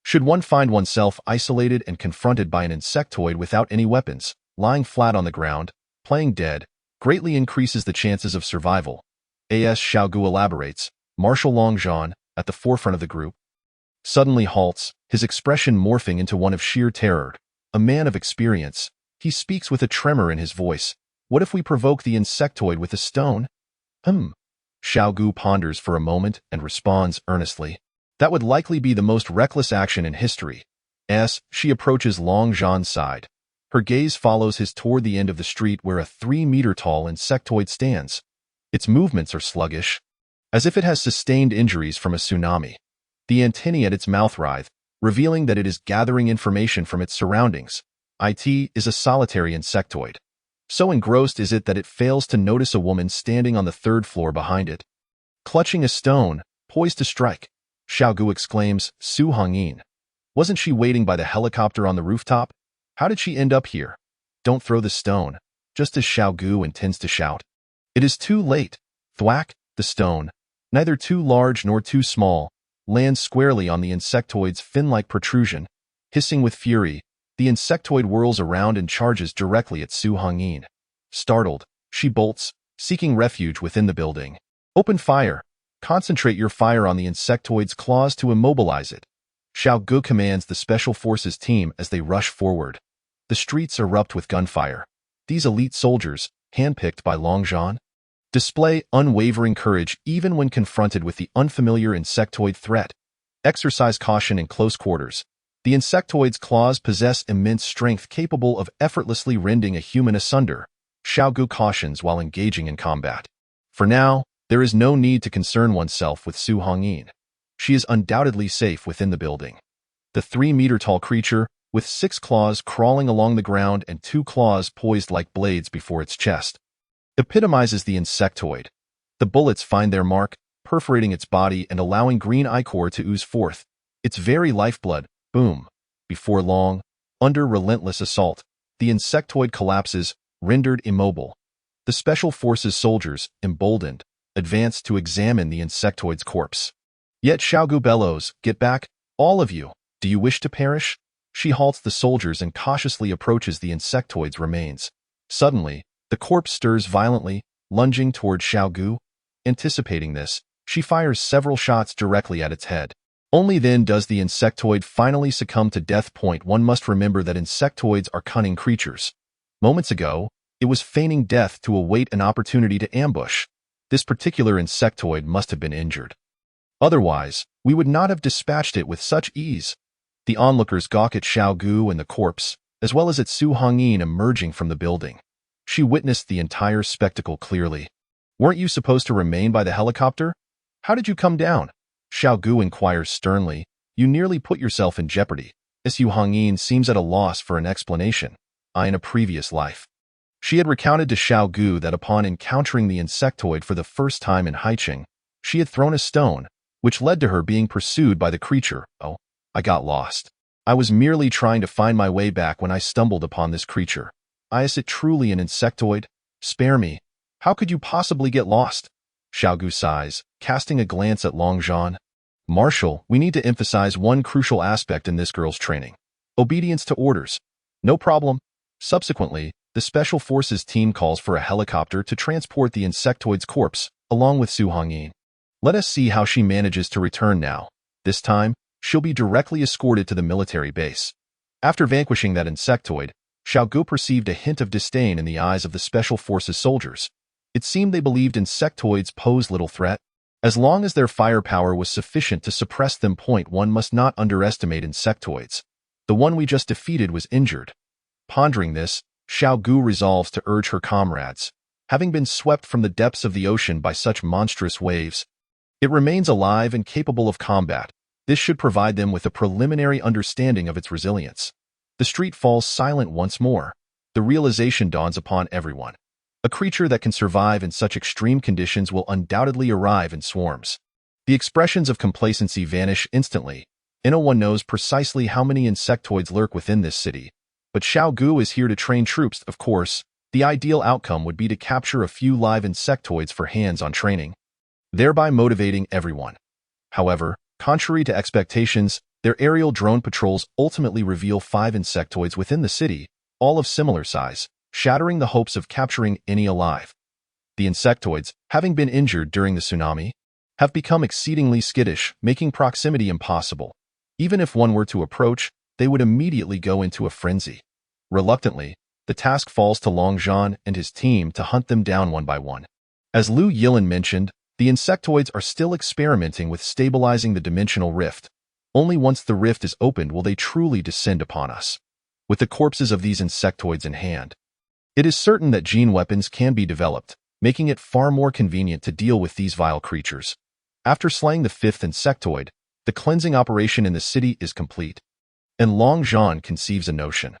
Should one find oneself isolated and confronted by an insectoid without any weapons, lying flat on the ground, playing dead, greatly increases the chances of survival. As Xiao Ge elaborates, Marshal Longzhan, at the forefront of the group, suddenly halts, his expression morphing into one of sheer terror. A man of experience, he speaks with a tremor in his voice. What if we provoke the insectoid with a stone? Xiao Ge ponders for a moment and responds earnestly. That would likely be the most reckless action in history. As she approaches Longzhan's side, her gaze follows his toward the end of the street where a 3-meter-tall insectoid stands. Its movements are sluggish, as if it has sustained injuries from a tsunami. The antennae at its mouth writhe, revealing that it is gathering information from its surroundings. It is a solitary insectoid. So engrossed is it that it fails to notice a woman standing on the 3rd floor behind it. Clutching a stone, poised to strike, Xiao Ge exclaims, Su Hongyin. Wasn't she waiting by the helicopter on the rooftop? How did she end up here? Don't throw the stone, just as Xiao Ge intends to shout. It is too late. Thwack, the stone, neither too large nor too small, lands squarely on the insectoid's fin-like protrusion. Hissing with fury, the insectoid whirls around and charges directly at Su Hongyin. Startled, she bolts, seeking refuge within the building. Open fire. Concentrate your fire on the insectoid's claws to immobilize it. Xiao Ge commands the Special Forces team as they rush forward. The streets erupt with gunfire. These elite soldiers, handpicked by Longzhan, display unwavering courage even when confronted with the unfamiliar insectoid threat. Exercise caution in close quarters. The insectoid's claws possess immense strength capable of effortlessly rending a human asunder. Xiao Ge cautions while engaging in combat. For now, there is no need to concern oneself with Su Hongyin. She is undoubtedly safe within the building. The 3-meter-tall creature, with 6 claws crawling along the ground and 2 claws poised like blades before its chest, epitomizes the insectoid. The bullets find their mark, perforating its body and allowing green ichor to ooze forth. Its very lifeblood, boom. Before long, under relentless assault, the insectoid collapses, rendered immobile. The Special Forces soldiers, emboldened, advance to examine the insectoid's corpse. Yet Xiao Ge bellows, Get back, all of you. Do you wish to perish? She halts the soldiers and cautiously approaches the insectoid's remains. Suddenly, the corpse stirs violently, lunging toward Xiao Ge. Anticipating this, she fires several shots directly at its head. Only then does the insectoid finally succumb to death. One must remember that insectoids are cunning creatures. Moments ago, it was feigning death to await an opportunity to ambush. This particular insectoid must have been injured. Otherwise, we would not have dispatched it with such ease. The onlookers gawk at Xiao Ge and the corpse, as well as at Su Hongyin emerging from the building. She witnessed the entire spectacle clearly. Weren't you supposed to remain by the helicopter? How did you come down? Xiao Ge inquires sternly. You nearly put yourself in jeopardy. Su Hongyin seems at a loss for an explanation. In a previous life, she had recounted to Xiao Ge that upon encountering the insectoid for the first time in Haicheng, she had thrown a stone, which led to her being pursued by the creature. Oh, I got lost. I was merely trying to find my way back when I stumbled upon this creature. Is it truly an insectoid? Spare me. How could you possibly get lost? Xiao Ge sighs, casting a glance at Longzhan. Marshal, we need to emphasize one crucial aspect in this girl's training. Obedience to orders. No problem. Subsequently, the Special Forces team calls for a helicopter to transport the insectoid's corpse, along with Su Hongyin. Let us see how she manages to return now. This time, she'll be directly escorted to the military base. After vanquishing that insectoid, Xiao Ge perceived a hint of disdain in the eyes of the Special Forces soldiers. It seemed they believed insectoids posed little threat. As long as their firepower was sufficient to suppress them. One must not underestimate insectoids. The one we just defeated was injured. Pondering this, Xiao Ge resolves to urge her comrades. Having been swept from the depths of the ocean by such monstrous waves, it remains alive and capable of combat. This should provide them with a preliminary understanding of its resilience. The street falls silent once more. The realization dawns upon everyone. A creature that can survive in such extreme conditions will undoubtedly arrive in swarms. The expressions of complacency vanish instantly. No one knows precisely how many insectoids lurk within this city. But Xiao Ge is here to train troops. Of course, the ideal outcome would be to capture a few live insectoids for hands-on training, thereby motivating everyone. However, contrary to expectations, their aerial drone patrols ultimately reveal 5 insectoids within the city, all of similar size, shattering the hopes of capturing any alive. The insectoids, having been injured during the tsunami, have become exceedingly skittish, making proximity impossible. Even if one were to approach, they would immediately go into a frenzy. Reluctantly, the task falls to Long Zhan and his team to hunt them down one by one. As Liu Yilin mentioned, the insectoids are still experimenting with stabilizing the dimensional rift. Only once the rift is opened will they truly descend upon us. With the corpses of these insectoids in hand, it is certain that gene weapons can be developed, making it far more convenient to deal with these vile creatures. After slaying the 5th insectoid, the cleansing operation in the city is complete. And Long Zhan conceives a notion.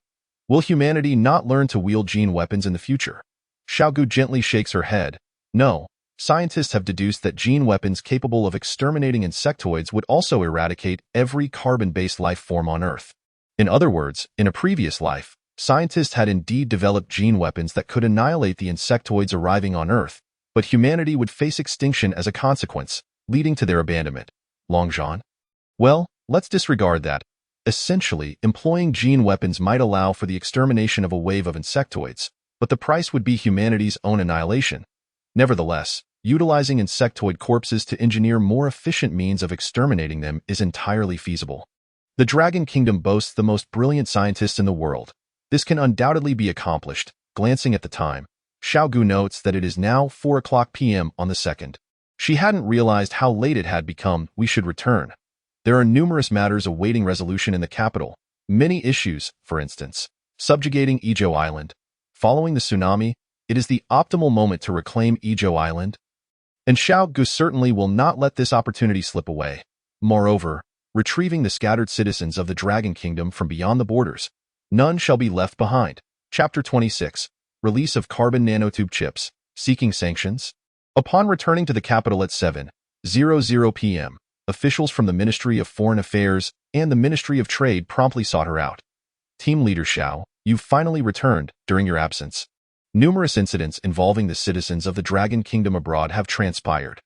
Will humanity not learn to wield gene weapons in the future? Xiao Ge gently shakes her head. No. Scientists have deduced that gene weapons capable of exterminating insectoids would also eradicate every carbon-based life form on Earth. In other words, in a previous life, scientists had indeed developed gene weapons that could annihilate the insectoids arriving on Earth, but humanity would face extinction as a consequence, leading to their abandonment. Long Zhan? Well, let's disregard that. Essentially, employing gene weapons might allow for the extermination of a wave of insectoids, but the price would be humanity's own annihilation. Nevertheless, utilizing insectoid corpses to engineer more efficient means of exterminating them is entirely feasible. The Dragon Kingdom boasts the most brilliant scientists in the world. This can undoubtedly be accomplished. Glancing at the time, Xiao Ge notes that it is now 4:00 p.m. on the 2nd. She hadn't realized how late it had become. We should return. There are numerous matters awaiting resolution in the capital. Many issues, for instance, subjugating Xiao Island. Following the tsunami, it is the optimal moment to reclaim Xiao Island. And Xiao Ge certainly will not let this opportunity slip away. Moreover, retrieving the scattered citizens of the Dragon Kingdom from beyond the borders. None shall be left behind. Chapter 26. Release of Carbon Nanotube Chips. Seeking Sanctions. Upon returning to the capital at 7:00 p.m., officials from the Ministry of Foreign Affairs and the Ministry of Trade promptly sought her out. Team leader Xiao, you've finally returned. During your absence, numerous incidents involving the citizens of the Dragon Kingdom abroad have transpired.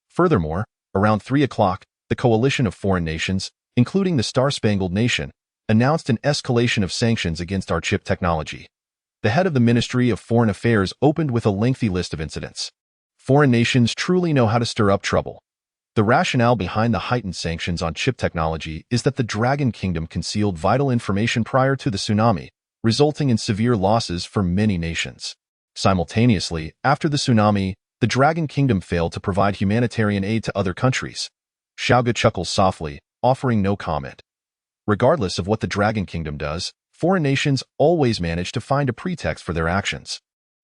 Furthermore, around 3:00, the coalition of foreign nations, including the Star-Spangled Nation, announced an escalation of sanctions against our chip technology. The head of the Ministry of Foreign Affairs opened with a lengthy list of incidents. Foreign nations truly know how to stir up trouble. The rationale behind the heightened sanctions on chip technology is that the Dragon Kingdom concealed vital information prior to the tsunami, resulting in severe losses for many nations. Simultaneously, after the tsunami, the Dragon Kingdom failed to provide humanitarian aid to other countries. Xiao Ge chuckles softly, offering no comment. Regardless of what the Dragon Kingdom does, foreign nations always manage to find a pretext for their actions.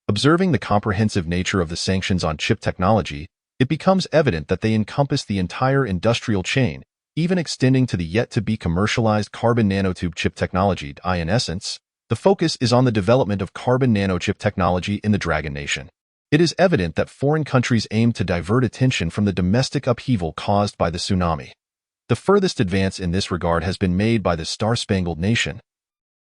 Observing the comprehensive nature of the sanctions on chip technology, it becomes evident that they encompass the entire industrial chain, even extending to the yet-to-be commercialized carbon nanotube chip technology. In essence, the focus is on the development of carbon nanochip technology in the Dragon Nation. It is evident that foreign countries aim to divert attention from the domestic upheaval caused by the tsunami. The furthest advance in this regard has been made by the Star-Spangled Nation,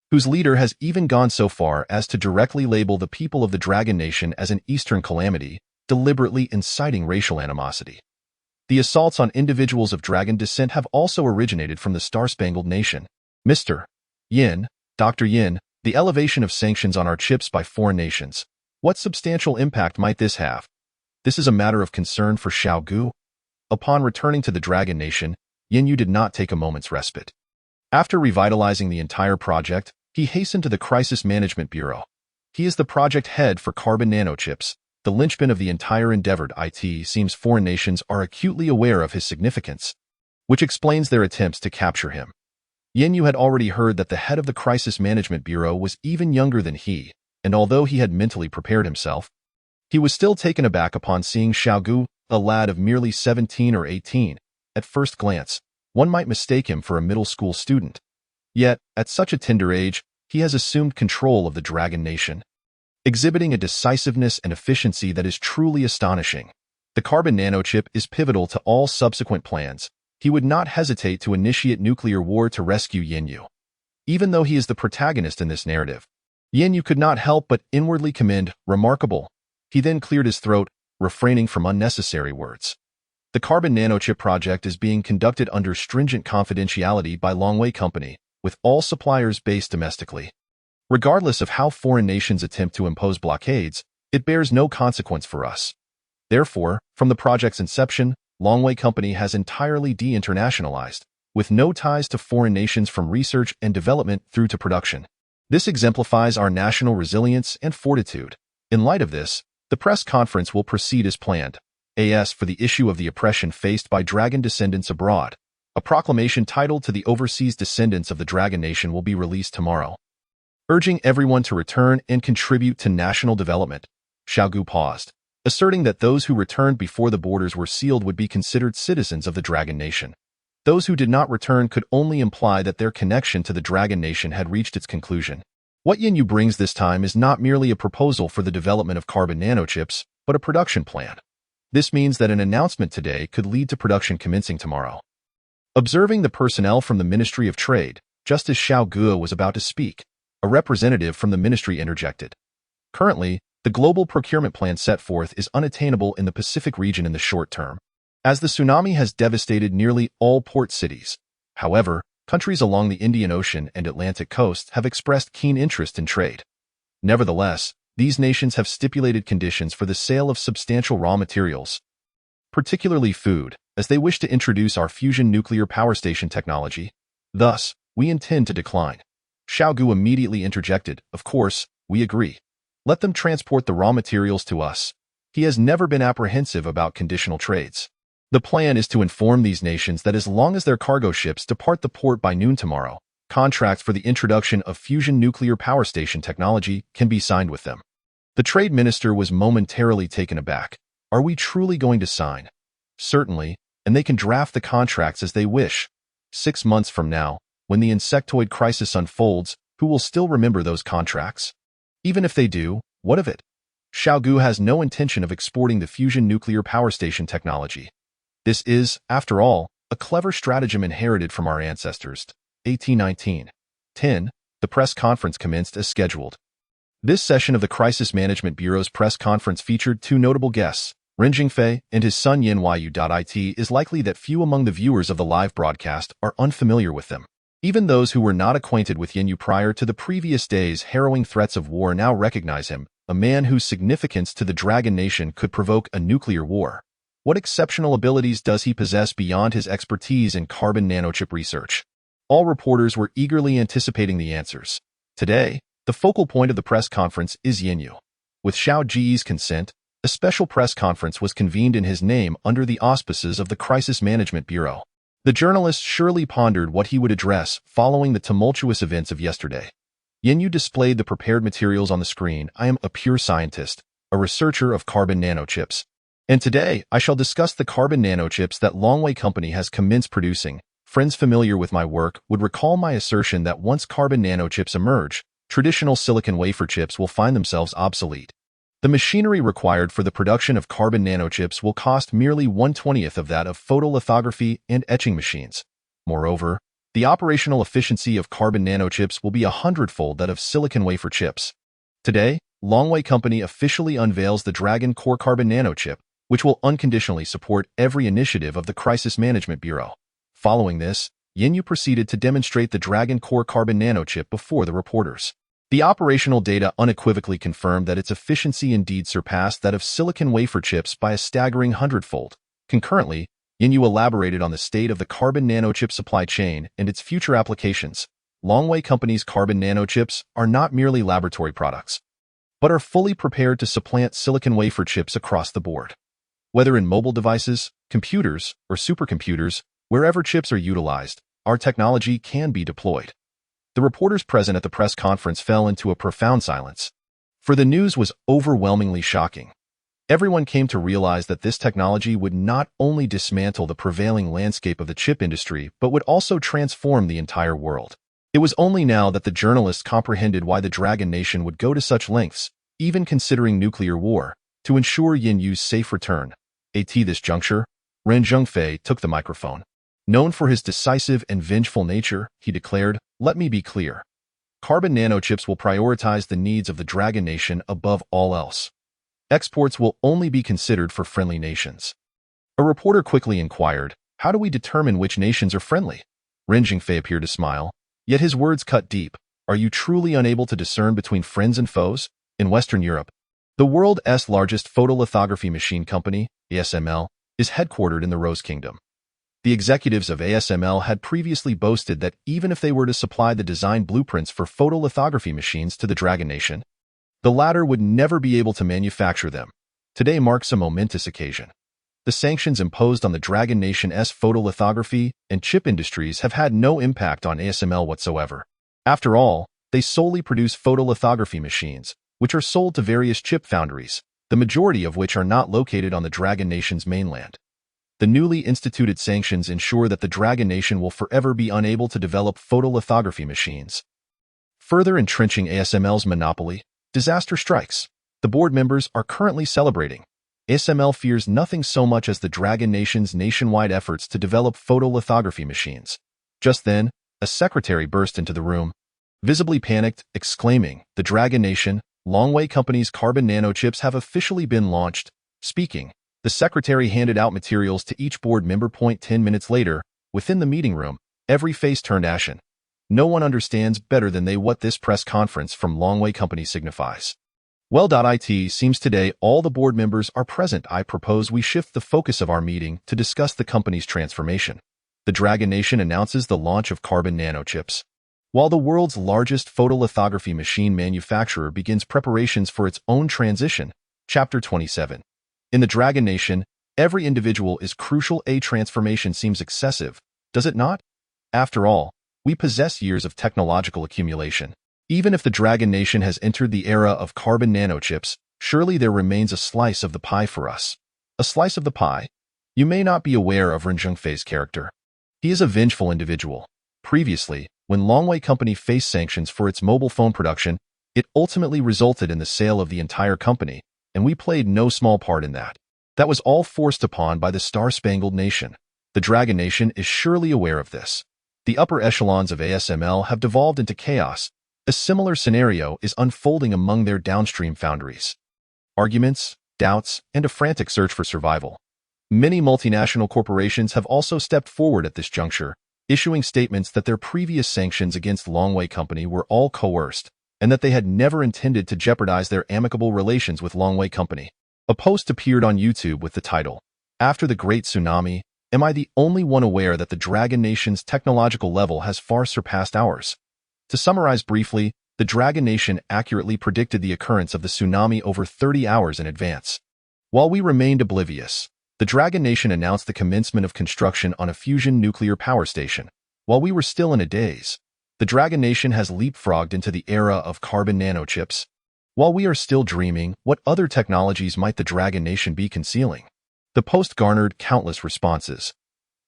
whose leader has even gone so far as to directly label the people of the Dragon Nation as an Eastern calamity, deliberately inciting racial animosity. The assaults on individuals of dragon descent have also originated from the Star-Spangled Nation. Mr. Yin, Dr. Yin, the elevation of sanctions on our chips by foreign nations. What substantial impact might this have? This is a matter of concern for Xiao Ge. Upon returning to the Dragon Nation, Yin Yu did not take a moment's respite. After revitalizing the entire project, he hastened to the Crisis Management Bureau. He is the project head for carbon nanochips, the linchpin of the entire endeavor. It seems foreign nations are acutely aware of his significance, which explains their attempts to capture him. Yin had already heard that the head of the Crisis Management Bureau was even younger than he, and although he had mentally prepared himself, he was still taken aback upon seeing Xiao Ge, a lad of merely 17 or 18. At first glance, one might mistake him for a middle school student. Yet, at such a tender age, he has assumed control of the Dragon Nation, exhibiting a decisiveness and efficiency that is truly astonishing. The carbon nanochip is pivotal to all subsequent plans. He would not hesitate to initiate nuclear war to rescue Yin. Even though he is the protagonist in this narrative, Yin could not help but inwardly commend, remarkable. He then cleared his throat, refraining from unnecessary words. The carbon nanochip project is being conducted under stringent confidentiality by Longwei Company, with all suppliers based domestically. Regardless of how foreign nations attempt to impose blockades, it bears no consequence for us. Therefore, from the project's inception, Longwei Company has entirely de-internationalized, with no ties to foreign nations from research and development through to production. This exemplifies our national resilience and fortitude. In light of this, the press conference will proceed as planned. As for the issue of the oppression faced by dragon descendants abroad, a proclamation titled to the overseas descendants of the Dragon Nation will be released tomorrow, urging everyone to return and contribute to national development. Xiao Ge paused, asserting that those who returned before the borders were sealed would be considered citizens of the Dragon Nation. Those who did not return could only imply that their connection to the Dragon Nation had reached its conclusion. What Yin brings this time is not merely a proposal for the development of carbon nanochips, but a production plan. This means that an announcement today could lead to production commencing tomorrow. Observing the personnel from the Ministry of Trade, just as Xiao Ge was about to speak, a representative from the ministry interjected. Currently, the global procurement plan set forth is unattainable in the Pacific region in the short term, as the tsunami has devastated nearly all port cities. However, countries along the Indian Ocean and Atlantic coasts have expressed keen interest in trade. Nevertheless, these nations have stipulated conditions for the sale of substantial raw materials, particularly food, as they wish to introduce our fusion nuclear power station technology. Thus, we intend to decline. Xiao Ge immediately interjected, "Of course, we agree. Let them transport the raw materials to us." He has never been apprehensive about conditional trades. The plan is to inform these nations that as long as their cargo ships depart the port by noon tomorrow, contracts for the introduction of fusion nuclear power station technology can be signed with them. The trade minister was momentarily taken aback. Are we truly going to sign? Certainly, and they can draft the contracts as they wish. 6 months from now, when the insectoid crisis unfolds, who will still remember those contracts? Even if they do, what of it? Xiao Ge has no intention of exporting the fusion nuclear power station technology. This is, after all, a clever stratagem inherited from our ancestors. 1819. 10. The press conference commenced as scheduled. This session of the Crisis Management Bureau's press conference featured 2 notable guests, Ren Jingfei and his son Yin Yu. It is likely that few among the viewers of the live broadcast are unfamiliar with them. Even those who were not acquainted with Yin prior to the previous day's harrowing threats of war now recognize him, a man whose significance to the Dragon Nation could provoke a nuclear war. What exceptional abilities does he possess beyond his expertise in carbon nanochip research? All reporters were eagerly anticipating the answers. Today, the focal point of the press conference is Yin. With Xiao Ge's consent, a special press conference was convened in his name under the auspices of the Crisis Management Bureau. The journalist surely pondered what he would address following the tumultuous events of yesterday. Yin displayed the prepared materials on the screen. I am a pure scientist, a researcher of carbon nanochips. And today, I shall discuss the carbon nanochips that Longwei Company has commenced producing. Friends familiar with my work would recall my assertion that once carbon nanochips emerge, traditional silicon wafer chips will find themselves obsolete. The machinery required for the production of carbon nanochips will cost merely 1/20th of that of photolithography and etching machines. Moreover, the operational efficiency of carbon nanochips will be 100-fold that of silicon wafer chips. Today, Longwei Company officially unveils the Dragon Core Carbon Nanochip, which will unconditionally support every initiative of the Crisis Management Bureau. Following this, Yin proceeded to demonstrate the Dragon Core Carbon Nanochip before the reporters. The operational data unequivocally confirmed that its efficiency indeed surpassed that of silicon wafer chips by a staggering 100-fold. Concurrently, Yu elaborated on the state of the carbon nanochip supply chain and its future applications. Longway Company's carbon nanochips are not merely laboratory products, but are fully prepared to supplant silicon wafer chips across the board. Whether in mobile devices, computers, or supercomputers, wherever chips are utilized, our technology can be deployed. The reporters present at the press conference fell into a profound silence, for the news was overwhelmingly shocking. Everyone came to realize that this technology would not only dismantle the prevailing landscape of the chip industry, but would also transform the entire world. It was only now that the journalists comprehended why the Dragon Nation would go to such lengths, even considering nuclear war, to ensure Yin Yu's safe return. At this juncture, Ren Zhengfei took the microphone. Known for his decisive and vengeful nature, he declared, "Let me be clear. Carbon nanochips will prioritize the needs of the Dragon Nation above all else. Exports will only be considered for friendly nations." A reporter quickly inquired, "How do we determine which nations are friendly?" Ren Zhengfei appeared to smile, yet his words cut deep. "Are you truly unable to discern between friends and foes?" In Western Europe, the world's largest photolithography machine company, ASML, is headquartered in the Rose Kingdom. The executives of ASML had previously boasted that even if they were to supply the design blueprints for photolithography machines to the Dragon Nation, the latter would never be able to manufacture them. Today marks a momentous occasion. The sanctions imposed on the Dragon Nation's photolithography and chip industries have had no impact on ASML whatsoever. After all, they solely produce photolithography machines, which are sold to various chip foundries, the majority of which are not located on the Dragon Nation's mainland. The newly instituted sanctions ensure that the Dragon Nation will forever be unable to develop photolithography machines. Further entrenching ASML's monopoly, disaster strikes. The board members are currently celebrating. ASML fears nothing so much as the Dragon Nation's nationwide efforts to develop photolithography machines. Just then, a secretary burst into the room, visibly panicked, exclaiming, "The Dragon Nation, Longway Company's carbon nanochips have officially been launched." Speaking, the secretary handed out materials to each board member. 10 minutes later, within the meeting room, every face turned ashen. No one understands better than they what this press conference from Longway Company signifies. Well, seems today all the board members are present. I propose we shift the focus of our meeting to discuss the company's transformation. The Dragon Nation announces the launch of carbon nanochips. While the world's largest photolithography machine manufacturer begins preparations for its own transition, Chapter 27. In the Dragon Nation, every individual is crucial. A transformation seems excessive, does it not? After all, we possess years of technological accumulation. Even if the Dragon Nation has entered the era of carbon nanochips, surely there remains a slice of the pie for us. A slice of the pie? You may not be aware of Ren Zhengfei's character. He is a vengeful individual. Previously, when Longway Company faced sanctions for its mobile phone production, it ultimately resulted in the sale of the entire company, and we played no small part in that. That was all forced upon by the Star-Spangled Nation. The Dragon Nation is surely aware of this. The upper echelons of ASML have devolved into chaos. A similar scenario is unfolding among their downstream foundries. Arguments, doubts, and a frantic search for survival. Many multinational corporations have also stepped forward at this juncture, issuing statements that their previous sanctions against Longway Company were all coerced, and that they had never intended to jeopardize their amicable relations with Longway Company. A post appeared on YouTube with the title, "After the Great Tsunami, am I the only one aware that the Dragon Nation's technological level has far surpassed ours?" To summarize briefly, the Dragon Nation accurately predicted the occurrence of the tsunami over 30 hours in advance. While we remained oblivious, the Dragon Nation announced the commencement of construction on a fusion nuclear power station. While we were still in a daze, the Dragon Nation has leapfrogged into the era of carbon nanochips. While we are still dreaming, what other technologies might the Dragon Nation be concealing? The post garnered countless responses.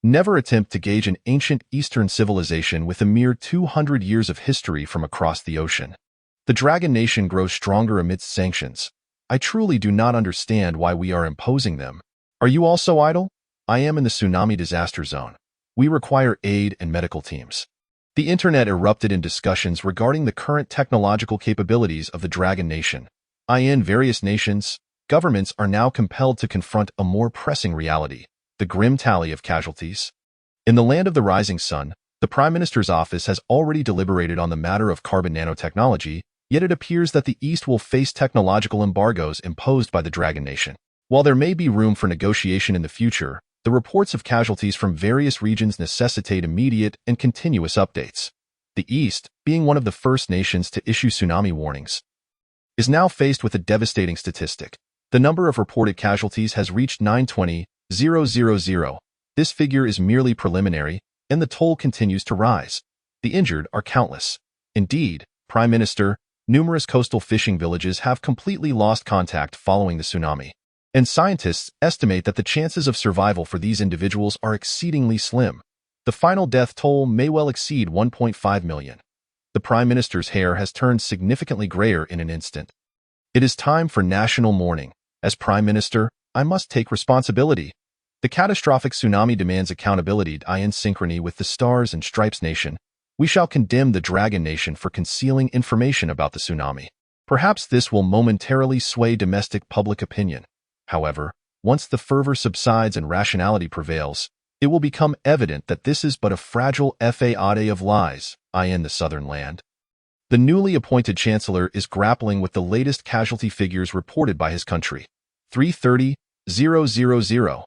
Never attempt to gauge an ancient Eastern civilization with a mere 200 years of history from across the ocean. The Dragon Nation grows stronger amidst sanctions. I truly do not understand why we are imposing them. Are you also idle? I am in the tsunami disaster zone. We require aid and medical teams. The internet erupted in discussions regarding the current technological capabilities of the Dragon Nation. In various nations, governments are now compelled to confront a more pressing reality, the grim tally of casualties. In the land of the rising sun, the Prime Minister's office has already deliberated on the matter of carbon nanotechnology, yet it appears that the East will face technological embargoes imposed by the Dragon Nation. While there may be room for negotiation in the future, The reports of casualties from various regions necessitate immediate and continuous updates. The East, being one of the first nations to issue tsunami warnings, is now faced with a devastating statistic. The number of reported casualties has reached 920,000. This figure is merely preliminary, and the toll continues to rise. The injured are countless. Indeed, Prime Minister, numerous coastal fishing villages have completely lost contact following the tsunami. And scientists estimate that the chances of survival for these individuals are exceedingly slim. The final death toll may well exceed 1.5 million. The Prime Minister's hair has turned significantly grayer in an instant. It is time for national mourning. As Prime Minister, I must take responsibility. The catastrophic tsunami demands accountability. In synchrony with the Stars and Stripes Nation, we shall condemn the Dragon Nation for concealing information about the tsunami. Perhaps this will momentarily sway domestic public opinion. However, once the fervor subsides and rationality prevails, it will become evident that this is but a fragile facade of lies, in the southern land. The newly appointed chancellor is grappling with the latest casualty figures reported by his country. 330,000.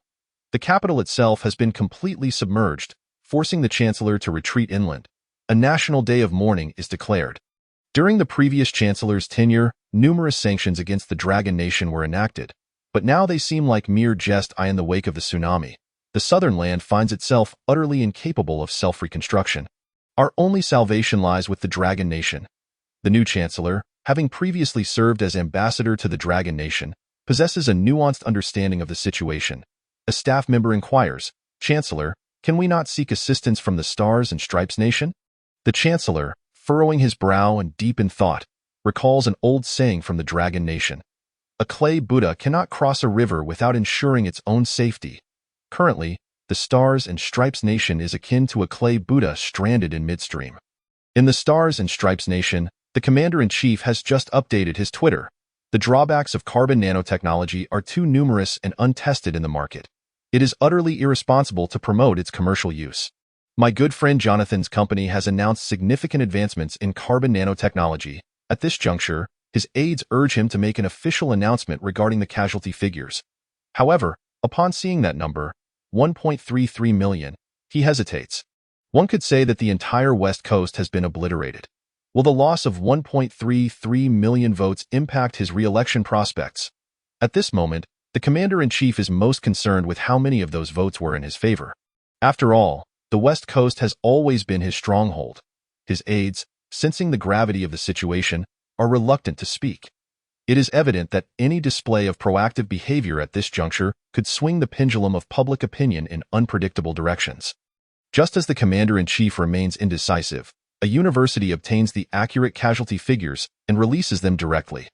The capital itself has been completely submerged, forcing the chancellor to retreat inland. A national day of mourning is declared. During the previous chancellor's tenure, numerous sanctions against the Dragon Nation were enacted, but now they seem like mere jest in the wake of the tsunami. The southern land finds itself utterly incapable of self-reconstruction. Our only salvation lies with the Dragon Nation. The new chancellor, having previously served as ambassador to the Dragon Nation, possesses a nuanced understanding of the situation. A staff member inquires, "Chancellor, can we not seek assistance from the Stars and Stripes Nation?" The chancellor, furrowing his brow and deep in thought, recalls an old saying from the Dragon Nation. A clay Buddha cannot cross a river without ensuring its own safety. Currently, the Stars and Stripes Nation is akin to a clay Buddha stranded in midstream. In the Stars and Stripes Nation, the commander-in-chief has just updated his Twitter. The drawbacks of carbon nanotechnology are too numerous and untested in the market. It is utterly irresponsible to promote its commercial use. My good friend Jonathan's company has announced significant advancements in carbon nanotechnology. At this juncture, his aides urge him to make an official announcement regarding the casualty figures. However, upon seeing that number, 1.33 million, he hesitates. One could say that the entire West Coast has been obliterated. Will the loss of 1.33 million votes impact his re-election prospects? At this moment, the commander-in-chief is most concerned with how many of those votes were in his favor. After all, the West Coast has always been his stronghold. His aides, sensing the gravity of the situation, are reluctant to speak. It is evident that any display of proactive behavior at this juncture could swing the pendulum of public opinion in unpredictable directions. Just as the commander-in-chief remains indecisive, a university obtains the accurate casualty figures and releases them directly.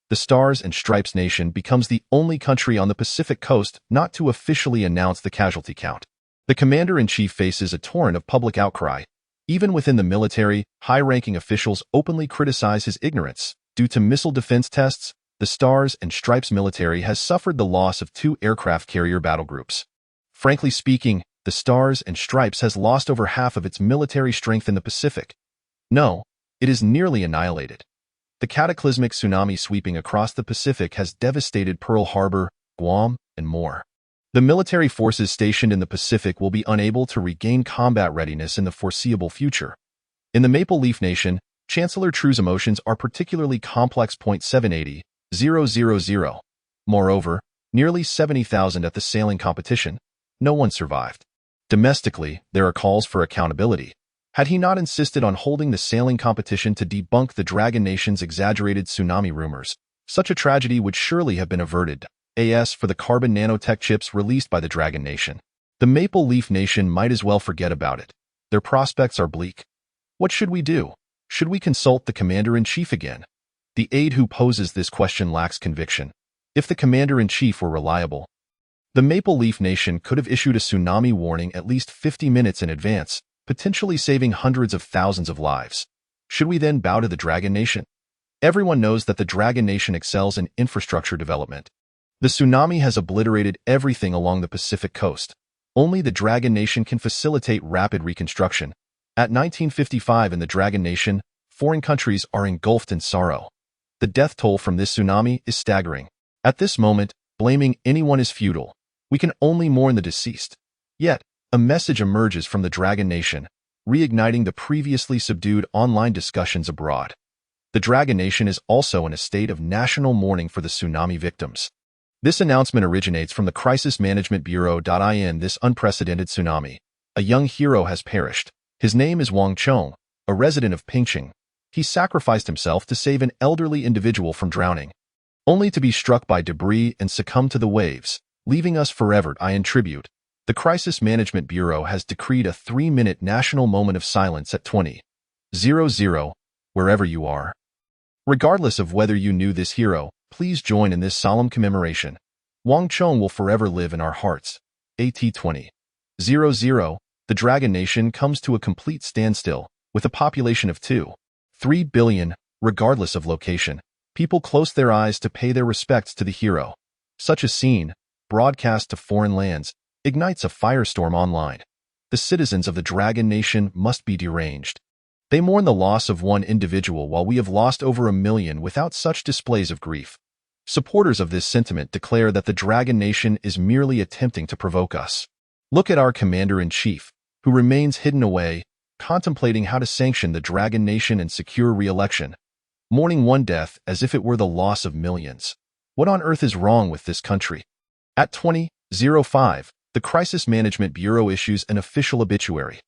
The Stars and Stripes Nation becomes the only country on the Pacific coast not to officially announce the casualty count. The commander-in-chief faces a torrent of public outcry. Even within the military, high-ranking officials openly criticize his ignorance. Due to missile defense tests, the Stars and Stripes military has suffered the loss of 2 aircraft carrier battle groups. Frankly speaking, the Stars and Stripes has lost over half of its military strength in the Pacific. No, it is nearly annihilated. The cataclysmic tsunami sweeping across the Pacific has devastated Pearl Harbor, Guam, and more. The military forces stationed in the Pacific will be unable to regain combat readiness in the foreseeable future. In the Maple Leaf Nation, Chancellor True's emotions are particularly complex. 780,000. Moreover, nearly 70,000 at the sailing competition. No one survived. Domestically, there are calls for accountability. Had he not insisted on holding the sailing competition to debunk the Dragon Nation's exaggerated tsunami rumors, such a tragedy would surely have been averted. As for the carbon nanotech chips released by the Dragon Nation, the Maple Leaf Nation might as well forget about it. Their prospects are bleak. What should we do? Should we consult the commander-in-chief again? The aide who poses this question lacks conviction. If the commander-in-chief were reliable, the Maple Leaf Nation could have issued a tsunami warning at least 50 minutes in advance, potentially saving hundreds of thousands of lives. Should we then bow to the Dragon Nation? Everyone knows that the Dragon Nation excels in infrastructure development. The tsunami has obliterated everything along the Pacific coast. Only the Dragon Nation can facilitate rapid reconstruction. At 1955 in the Dragon Nation, foreign countries are engulfed in sorrow. The death toll from this tsunami is staggering. At this moment, blaming anyone is futile. We can only mourn the deceased. Yet, a message emerges from the Dragon Nation, reigniting the previously subdued online discussions abroad. The Dragon Nation is also in a state of national mourning for the tsunami victims. This announcement originates from the Crisis Management Bureau. In this unprecedented tsunami, a young hero has perished. His name is Wang Chong, a resident of Pingqing. He sacrificed himself to save an elderly individual from drowning, only to be struck by debris and succumb to the waves, leaving us forever in tribute. The Crisis Management Bureau has decreed a 3-minute national moment of silence at 20:00, wherever you are. Regardless of whether you knew this hero, please join in this solemn commemoration. Wang Chong will forever live in our hearts. At 20:00, the Dragon Nation comes to a complete standstill, with a population of 2.3 billion, regardless of location. People close their eyes to pay their respects to the hero. Such a scene, broadcast to foreign lands, ignites a firestorm online. The citizens of the Dragon Nation must be deranged. They mourn the loss of one individual while we have lost over 1 million without such displays of grief. Supporters of this sentiment declare that the Dragon Nation is merely attempting to provoke us. Look at our commander-in-chief, who remains hidden away, contemplating how to sanction the Dragon Nation and secure re-election, mourning one death as if it were the loss of millions. What on earth is wrong with this country? At 20:05, the Crisis Management Bureau issues an official obituary.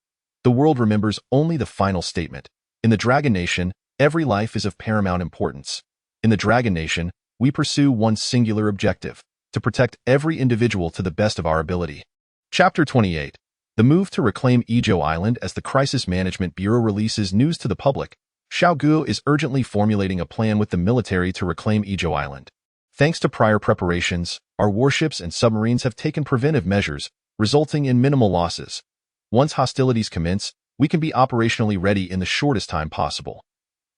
The world remembers only the final statement. In the Dragon Nation, every life is of paramount importance. In the Dragon Nation, we pursue one singular objective: to protect every individual to the best of our ability. Chapter 28. The move to reclaim Xiao Island. As the Crisis Management Bureau releases news to the public, Xiao Ge is urgently formulating a plan with the military to reclaim Xiao Island. Thanks to prior preparations, our warships and submarines have taken preventive measures, resulting in minimal losses. Once hostilities commence, we can be operationally ready in the shortest time possible.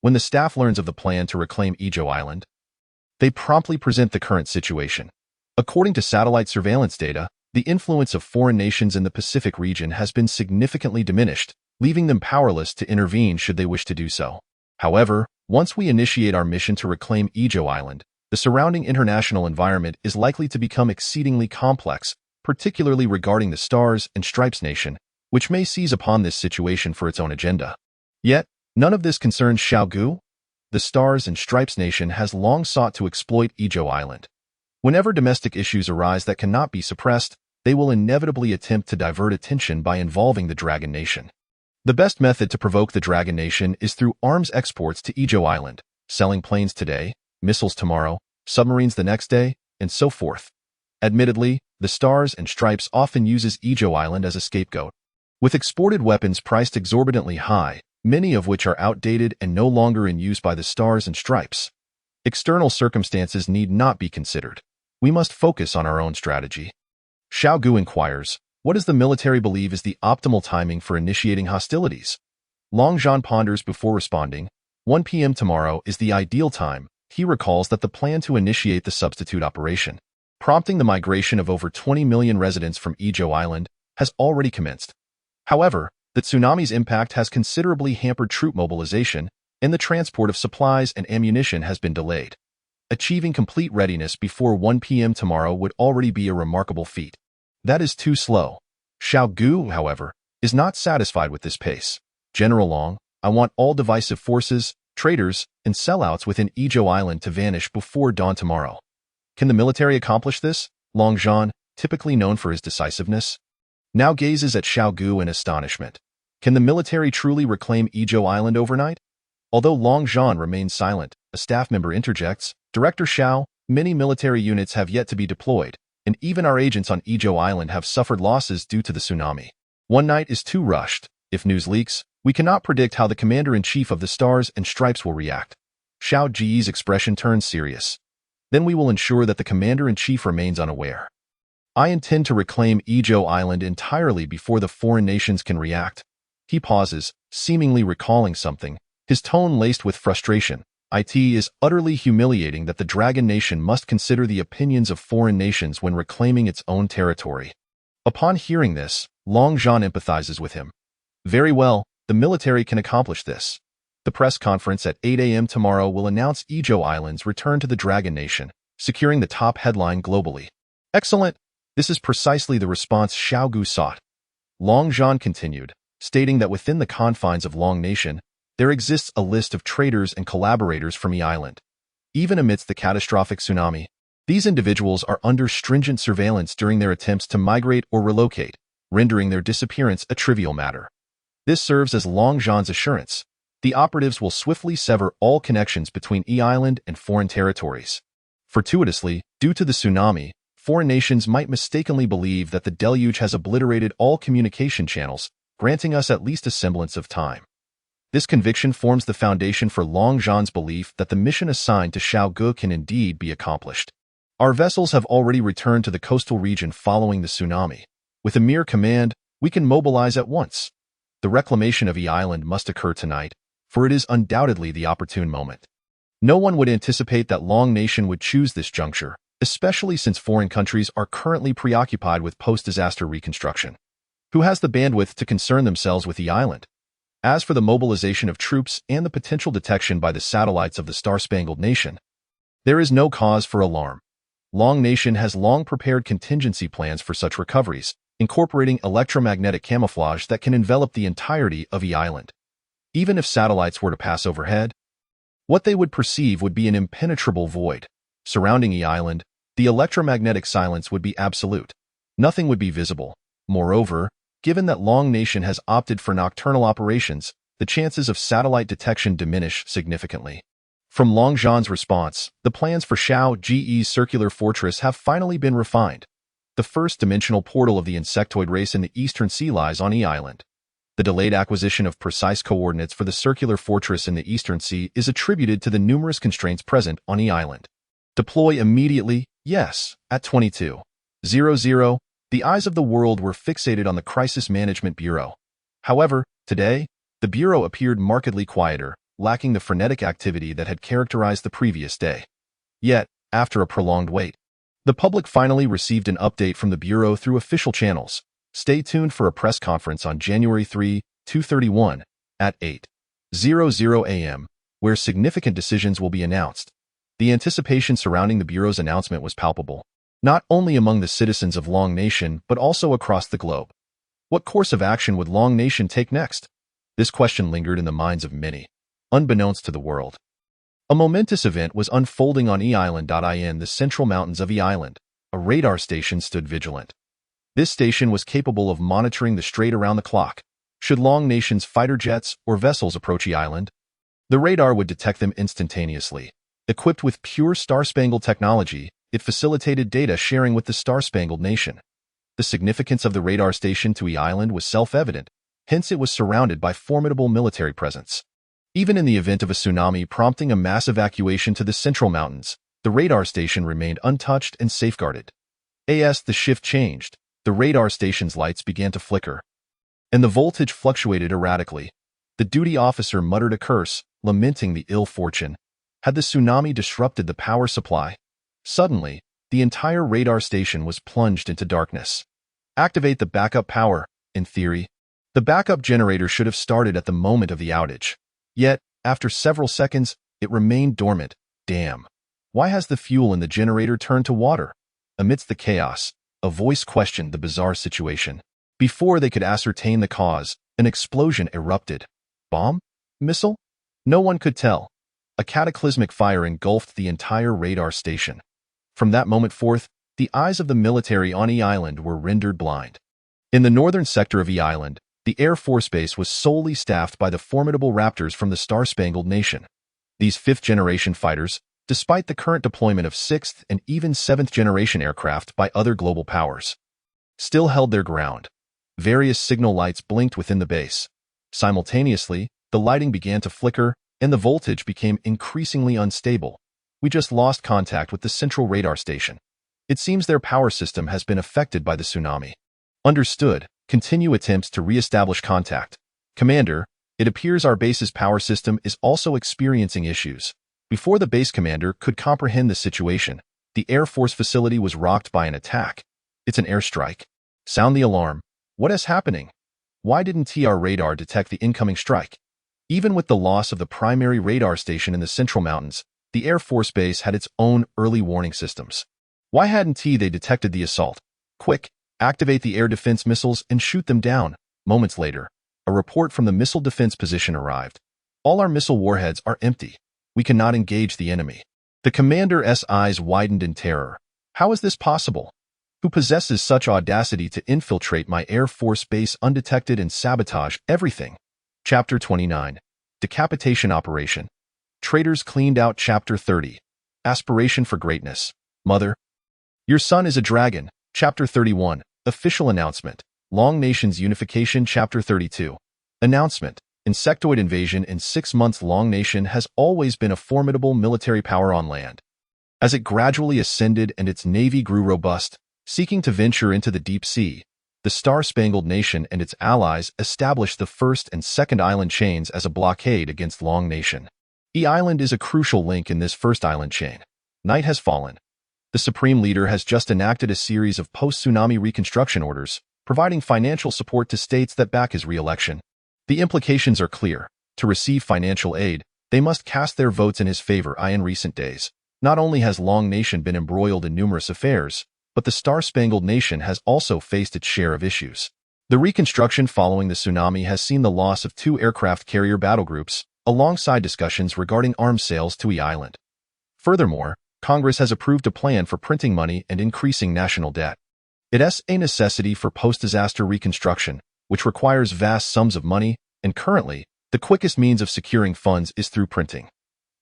When the staff learns of the plan to reclaim Xiao Island, they promptly present the current situation. According to satellite surveillance data, the influence of foreign nations in the Pacific region has been significantly diminished, leaving them powerless to intervene should they wish to do so. However, once we initiate our mission to reclaim Xiao Island, the surrounding international environment is likely to become exceedingly complex, particularly regarding the Stars and Stripes Nation, which may seize upon this situation for its own agenda. Yet, none of this concerns Xiao Ge. The Stars and Stripes Nation has long sought to exploit Xiao Island. Whenever domestic issues arise that cannot be suppressed, they will inevitably attempt to divert attention by involving the Dragon Nation. The best method to provoke the Dragon Nation is through arms exports to Xiao Island, selling planes today, missiles tomorrow, submarines the next day, and so forth. Admittedly, the Stars and Stripes often uses Xiao Island as a scapegoat. With exported weapons priced exorbitantly high, many of which are outdated and no longer in use by the Stars and Stripes, external circumstances need not be considered. We must focus on our own strategy. Xiao Ge inquires, what does the military believe is the optimal timing for initiating hostilities? Long Zhan ponders before responding. 1 p.m. tomorrow is the ideal time. He recalls that the plan to initiate the substitute operation, prompting the migration of over 20 million residents from Xiao Island, has already commenced. However, the tsunami's impact has considerably hampered troop mobilization, and the transport of supplies and ammunition has been delayed. Achieving complete readiness before 1 p.m. tomorrow would already be a remarkable feat. That is too slow. Xiao Ge, however, is not satisfied with this pace. General Long, I want all divisive forces, traitors, and sellouts within Xiao Island to vanish before dawn tomorrow. Can the military accomplish this? Long Zhan, typically known for his decisiveness, now gazes at Xiao Ge in astonishment. Can the military truly reclaim Xiao Island overnight? Although Long Zhan remains silent, a staff member interjects, Director Xiao, many military units have yet to be deployed, and even our agents on Xiao Island have suffered losses due to the tsunami. One night is too rushed. If news leaks, we cannot predict how the commander-in-chief of the Stars and Stripes will react. Xiao Ge's expression turns serious. Then we will ensure that the commander-in-chief remains unaware. I intend to reclaim Xiao Island entirely before the foreign nations can react. He pauses, seemingly recalling something, his tone laced with frustration. It is utterly humiliating that the Dragon Nation must consider the opinions of foreign nations when reclaiming its own territory. Upon hearing this, Long Zhan empathizes with him. Very well, the military can accomplish this. The press conference at 8 a.m. tomorrow will announce Xiao Island's return to the Dragon Nation, securing the top headline globally. Excellent! This is precisely the response Xiao Ge sought. Long Zhan continued, stating that within the confines of Long Nation, there exists a list of traitors and collaborators from E Island. Even amidst the catastrophic tsunami, these individuals are under stringent surveillance during their attempts to migrate or relocate, rendering their disappearance a trivial matter. This serves as Long Zhan's assurance. The operatives will swiftly sever all connections between E Island and foreign territories. Fortuitously, due to the tsunami, foreign nations might mistakenly believe that the deluge has obliterated all communication channels, granting us at least a semblance of time. This conviction forms the foundation for Long Zhan's belief that the mission assigned to Xiao Ge can indeed be accomplished. Our vessels have already returned to the coastal region following the tsunami. With a mere command, we can mobilize at once. The reclamation of E Island must occur tonight, for it is undoubtedly the opportune moment. No one would anticipate that Long Nation would choose this juncture, especially since foreign countries are currently preoccupied with post-disaster reconstruction. Who has the bandwidth to concern themselves with E Island? As for the mobilization of troops and the potential detection by the satellites of the Star-Spangled Nation, there is no cause for alarm. Long Nation has long prepared contingency plans for such recoveries, incorporating electromagnetic camouflage that can envelop the entirety of E Island. Even if satellites were to pass overhead, what they would perceive would be an impenetrable void. Surrounding E Island, the electromagnetic silence would be absolute. Nothing would be visible. Moreover, given that Long Nation has opted for nocturnal operations, the chances of satellite detection diminish significantly. From Long Zhan's response, the plans for Xiao Ge's circular fortress have finally been refined. The first dimensional portal of the insectoid race in the Eastern Sea lies on E Island. The delayed acquisition of precise coordinates for the circular fortress in the Eastern Sea is attributed to the numerous constraints present on E Island. Deploy immediately, yes, at 22:00. The eyes of the world were fixated on the Crisis Management Bureau. However, today, the Bureau appeared markedly quieter, lacking the frenetic activity that had characterized the previous day. Yet, after a prolonged wait, the public finally received an update from the Bureau through official channels. Stay tuned for a press conference on January 3, 2031, at 8:00 a.m., where significant decisions will be announced. The anticipation surrounding the Bureau's announcement was palpable, not only among the citizens of Long Nation but also across the globe. What course of action would Long Nation take next? This question lingered in the minds of many, unbeknownst to the world. A momentous event was unfolding on E Island. In the central mountains of E Island, a radar station stood vigilant. This station was capable of monitoring the strait around the clock. Should Long Nation's fighter jets or vessels approach E Island, the radar would detect them instantaneously. Equipped with pure Star-Spangled technology, it facilitated data sharing with the Star-Spangled Nation. The significance of the radar station to E Island was self-evident, hence it was surrounded by formidable military presence. Even in the event of a tsunami prompting a mass evacuation to the central mountains, the radar station remained untouched and safeguarded. As the shift changed, the radar station's lights began to flicker, and the voltage fluctuated erratically. The duty officer muttered a curse, lamenting the ill fortune. Had the tsunami disrupted the power supply? Suddenly, the entire radar station was plunged into darkness. Activate the backup power. In theory, the backup generator should have started at the moment of the outage. Yet, after several seconds, it remained dormant. Damn. Why has the fuel in the generator turned to water? Amidst the chaos, a voice questioned the bizarre situation. Before they could ascertain the cause, an explosion erupted. Bomb? Missile? No one could tell. A cataclysmic fire engulfed the entire radar station. From that moment forth, the eyes of the military on E Island were rendered blind. In the northern sector of E Island, the Air Force Base was solely staffed by the formidable Raptors from the Star-Spangled Nation. These fifth-generation fighters, despite the current deployment of sixth and even seventh-generation aircraft by other global powers, still held their ground. Various signal lights blinked within the base. Simultaneously, the lighting began to flicker, and the voltage became increasingly unstable. We just lost contact with the central radar station. It seems their power system has been affected by the tsunami. Understood. Continue attempts to re-establish contact. Commander, it appears our base's power system is also experiencing issues. Before the base commander could comprehend the situation, the Air Force facility was rocked by an attack. It's an airstrike. Sound the alarm. What is happening? Why didn't our radar detect the incoming strike? Even with the loss of the primary radar station in the Central Mountains, the Air Force Base had its own early warning systems. Why hadn't they detected the assault? Quick, activate the air defense missiles and shoot them down. Moments later, a report from the missile defense position arrived. All our missile warheads are empty. We cannot engage the enemy. The commander's eyes widened in terror. How is this possible? Who possesses such audacity to infiltrate my Air Force base undetected and sabotage everything? Chapter 29. Decapitation Operation. Traitors cleaned out. Chapter 30. Aspiration for Greatness. Mother. Your son is a dragon. Chapter 31. Official Announcement. Long Nation's Unification. Chapter 32. Announcement. Insectoid invasion. In 6 months, Long Nation has always been a formidable military power on land. As it gradually ascended and its navy grew robust, seeking to venture into the deep sea, the Star-Spangled Nation and its allies established the first and second island chains as a blockade against Long Nation. E-Island is a crucial link in this first island chain. Night has fallen. The Supreme Leader has just enacted a series of post-tsunami reconstruction orders, providing financial support to states that back his re-election. The implications are clear. To receive financial aid, they must cast their votes in his favor. In recent days, not only has Long Nation been embroiled in numerous affairs, but the Star-Spangled Nation has also faced its share of issues. The reconstruction following the tsunami has seen the loss of 2 aircraft carrier battle groups, alongside discussions regarding arms sales to E-Island. Furthermore, Congress has approved a plan for printing money and increasing national debt. It is a necessity for post-disaster reconstruction, which requires vast sums of money, and currently, the quickest means of securing funds is through printing.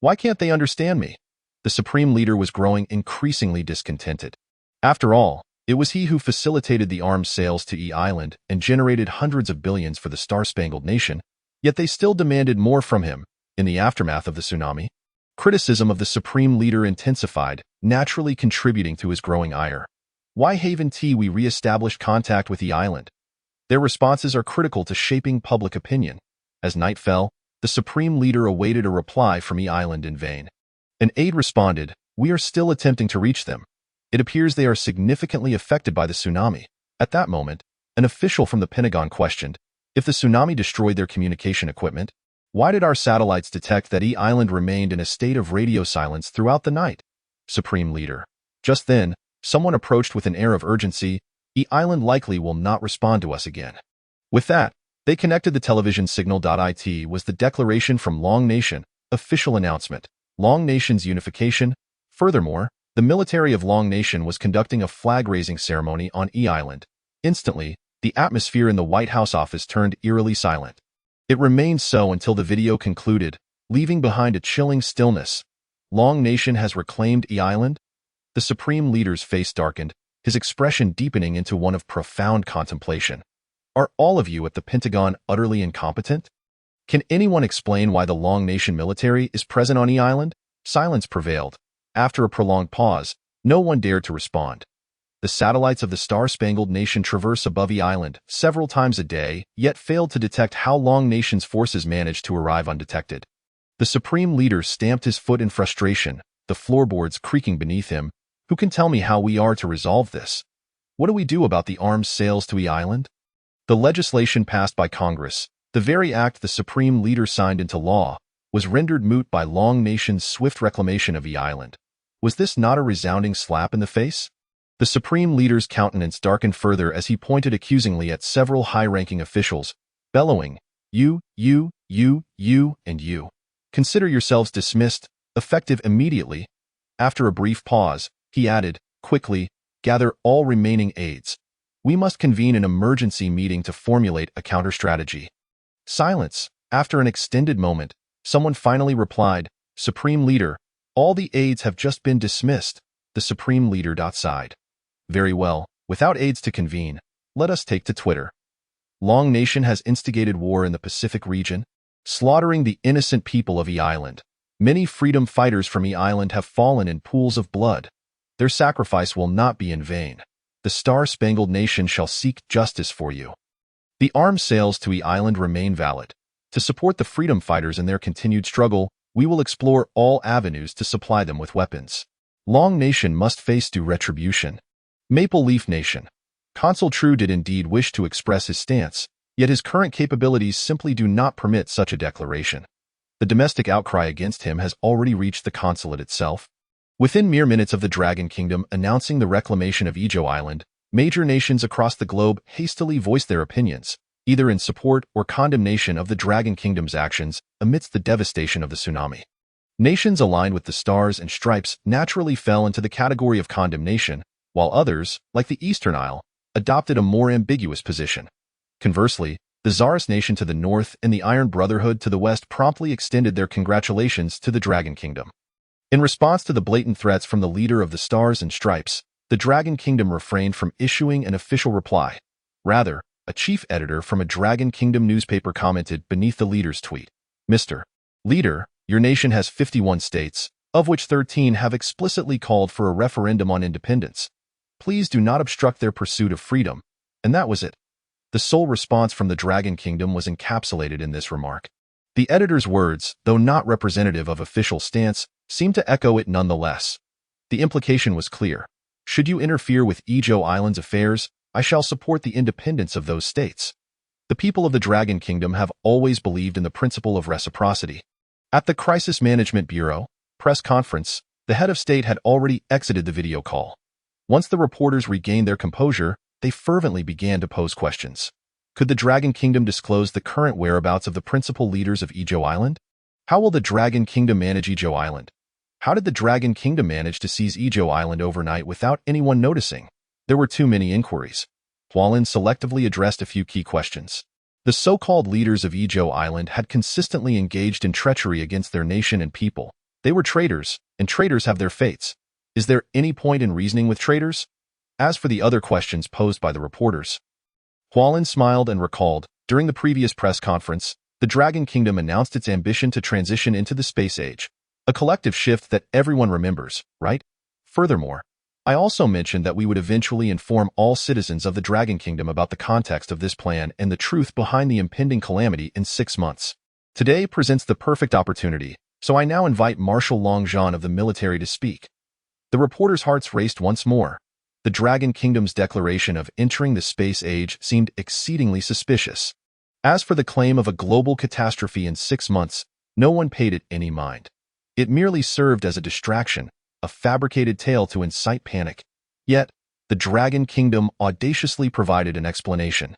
Why can't they understand me? The Supreme Leader was growing increasingly discontented. After all, it was he who facilitated the arms sales to E-Island and generated hundreds of billions for the Star-Spangled Nation, yet they still demanded more from him. In the aftermath of the tsunami, criticism of the Supreme Leader intensified, naturally contributing to his growing ire. Why haven't we re-established contact with E-Island? Their responses are critical to shaping public opinion. As night fell, the Supreme Leader awaited a reply from E-Island in vain. An aide responded, "We are still attempting to reach them. It appears they are significantly affected by the tsunami." At that moment, an official from the Pentagon questioned, "If the tsunami destroyed their communication equipment, why did our satellites detect that E-Island remained in a state of radio silence throughout the night?" Supreme Leader. Just then, someone approached with an air of urgency. "E-Island likely will not respond to us again." With that, they connected the television signal. It was the declaration from Long Nation. Official announcement. Long Nation's unification. Furthermore, the military of Long Nation was conducting a flag-raising ceremony on E-Island. Instantly, the atmosphere in the White House office turned eerily silent. It remained so until the video concluded, leaving behind a chilling stillness. Long Nation has reclaimed E-Island? The Supreme Leader's face darkened, his expression deepening into one of profound contemplation. Are all of you at the Pentagon utterly incompetent? Can anyone explain why the Long Nation military is present on E-Island? Silence prevailed. After a prolonged pause, no one dared to respond. The satellites of the Star-Spangled Nation traverse above E-Island several times a day, yet failed to detect how Long Nation's forces managed to arrive undetected. The Supreme Leader stamped his foot in frustration, the floorboards creaking beneath him. Who can tell me how we are to resolve this? What do we do about the arms sales to E-Island? The legislation passed by Congress, the very act the Supreme Leader signed into law, was rendered moot by Long Nation's swift reclamation of E-Island. Was this not a resounding slap in the face? The Supreme Leader's countenance darkened further as he pointed accusingly at several high-ranking officials, bellowing, you, and you. Consider yourselves dismissed, effective immediately." After a brief pause, he added, quickly, "Gather all remaining aides. We must convene an emergency meeting to formulate a counter-strategy." Silence. After an extended moment, someone finally replied, "Supreme Leader, all the aides have just been dismissed." The Supreme Leader sighed. "Very well, without aides to convene, let us take to Twitter. Long Nation has instigated war in the Pacific region, slaughtering the innocent people of E-Island. Many freedom fighters from E-Island have fallen in pools of blood. Their sacrifice will not be in vain. The Star-Spangled Nation shall seek justice for you. The arms sales to E-Island remain valid. To support the freedom fighters in their continued struggle, we will explore all avenues to supply them with weapons. Long Nation must face due retribution. Maple Leaf Nation. Consul True did indeed wish to express his stance, yet his current capabilities simply do not permit such a declaration. The domestic outcry against him has already reached the consulate itself. Within mere minutes of the Dragon Kingdom announcing the reclamation of Ijo Island, Major nations across the globe hastily voiced their opinions, either in support or condemnation of the Dragon Kingdom's actions amidst the devastation of the tsunami. Nations aligned with the Stars and Stripes naturally fell into the category of condemnation, while others, like the Eastern Isle, adopted a more ambiguous position. Conversely, the Tsarist nation to the north and the Iron Brotherhood to the west promptly extended their congratulations to the Dragon Kingdom. In response to the blatant threats from the leader of the Stars and Stripes, the Dragon Kingdom refrained from issuing an official reply. Rather, a chief editor from a Dragon Kingdom newspaper commented beneath the leader's tweet, "Mr. Leader, your nation has 51 states, of which 13 have explicitly called for a referendum on independence. Please do not obstruct their pursuit of freedom." And that was it. The sole response from the Dragon Kingdom was encapsulated in this remark. The editor's words, though not representative of official stance, seemed to echo it nonetheless. The implication was clear. Should you interfere with Xiao Island's affairs, I shall support the independence of those states. The people of the Dragon Kingdom have always believed in the principle of reciprocity. At the Crisis Management Bureau press conference, the head of state had already exited the video call. Once the reporters regained their composure, they fervently began to pose questions. Could the Dragon Kingdom disclose the current whereabouts of the principal leaders of Xiao Island? How will the Dragon Kingdom manage Xiao Island? How did the Dragon Kingdom manage to seize Xiao Island overnight without anyone noticing? There were too many inquiries. Hualin selectively addressed a few key questions. The so-called leaders of Xiao Island had consistently engaged in treachery against their nation and people. They were traitors, and traitors have their fates. Is there any point in reasoning with traitors? As for the other questions posed by the reporters, Hualin smiled and recalled, during the previous press conference, the Dragon Kingdom announced its ambition to transition into the space age, a collective shift that everyone remembers, right? Furthermore, I also mentioned that we would eventually inform all citizens of the Dragon Kingdom about the context of this plan and the truth behind the impending calamity in 6 months. Today presents the perfect opportunity, so I now invite Marshal Longzhan of the military to speak. The reporters' hearts raced once more. The Dragon Kingdom's declaration of entering the space age seemed exceedingly suspicious. As for the claim of a global catastrophe in 6 months, no one paid it any mind. It merely served as a distraction, a fabricated tale to incite panic. Yet, the Dragon Kingdom audaciously provided an explanation.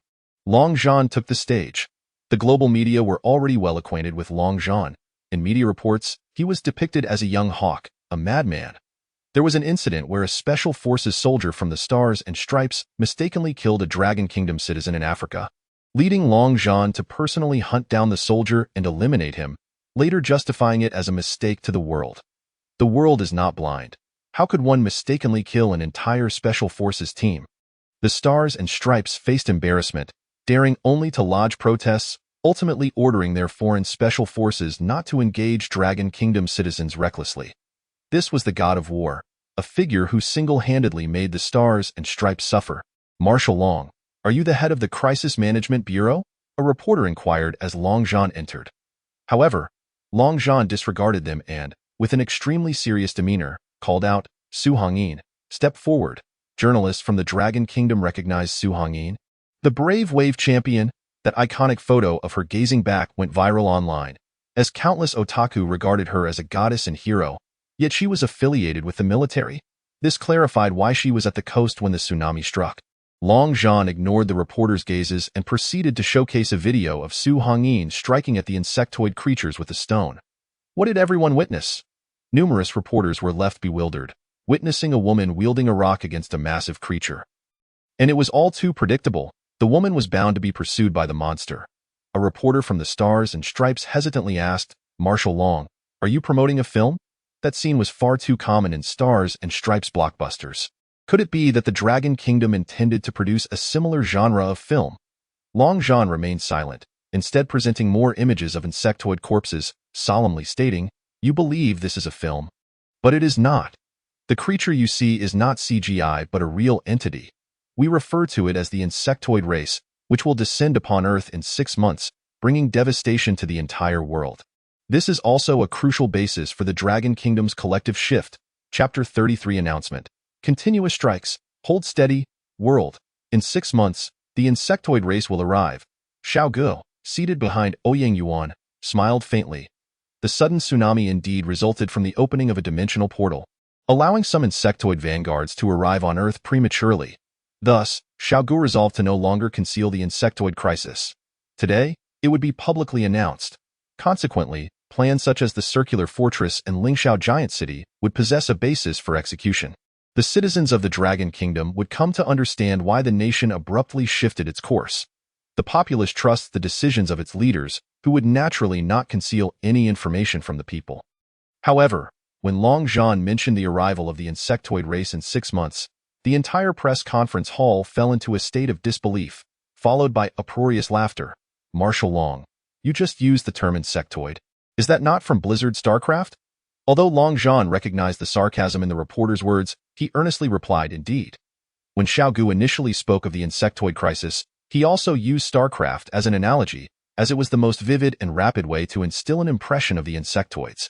Longzhan took the stage. The global media were already well acquainted with Longzhan. In media reports, he was depicted as a young hawk, a madman. There was an incident where a Special Forces soldier from the Stars and Stripes mistakenly killed a Dragon Kingdom citizen in Africa, leading Longzhan to personally hunt down the soldier and eliminate him, later justifying it as a mistake to the world. The world is not blind. How could one mistakenly kill an entire Special Forces team? The Stars and Stripes faced embarrassment, daring only to lodge protests, ultimately ordering their foreign Special Forces not to engage Dragon Kingdom citizens recklessly. This was the god of war, a figure who single-handedly made the Stars and Stripes suffer. "Marshal Long, are you the head of the Crisis Management Bureau?" a reporter inquired as Longzhan entered. However, Longzhan disregarded them and, with an extremely serious demeanor, called out, "Su Hongyin, step forward." Journalists from the Dragon Kingdom recognized Su Hongyin, the brave wave champion. That iconic photo of her gazing back went viral online, as countless otaku regarded her as a goddess and hero. Yet she was affiliated with the military. This clarified why she was at the coast when the tsunami struck. Longzhan ignored the reporters' gazes and proceeded to showcase a video of Su Hongyin striking at the insectoid creatures with a stone. What did everyone witness? Numerous reporters were left bewildered, witnessing a woman wielding a rock against a massive creature. And it was all too predictable. The woman was bound to be pursued by the monster. A reporter from the Stars and Stripes hesitantly asked, "Marshal Long, are you promoting a film?" That scene was far too common in Stars and Stripes blockbusters. Could it be that the Dragon Kingdom intended to produce a similar genre of film? Longzhan remained silent, instead presenting more images of insectoid corpses, solemnly stating, "You believe this is a film. But it is not. The creature you see is not CGI but a real entity. We refer to it as the insectoid race, which will descend upon Earth in 6 months, bringing devastation to the entire world. This is also a crucial basis for the Dragon Kingdom's collective shift." Chapter 33 Announcement. Continuous strikes. Hold steady, world. In 6 months, the insectoid race will arrive. Xiao Ge, seated behind Ouyang Yuan, smiled faintly. The sudden tsunami indeed resulted from the opening of a dimensional portal, allowing some insectoid vanguards to arrive on Earth prematurely. Thus, Xiao Ge resolved to no longer conceal the insectoid crisis. Today, it would be publicly announced. Consequently, plans such as the Circular Fortress and Lingxiao Giant City would possess a basis for execution. The citizens of the Dragon Kingdom would come to understand why the nation abruptly shifted its course. The populace trusts the decisions of its leaders, who would naturally not conceal any information from the people. However, when Long Zhan mentioned the arrival of the insectoid race in 6 months, the entire press conference hall fell into a state of disbelief, followed by uproarious laughter. Marshal Long, you just used the term insectoid. Is that not from Blizzard StarCraft? Although Long Zhan recognized the sarcasm in the reporter's words, he earnestly replied, indeed. When Xiao Ge initially spoke of the insectoid crisis, he also used StarCraft as an analogy, as it was the most vivid and rapid way to instill an impression of the insectoids.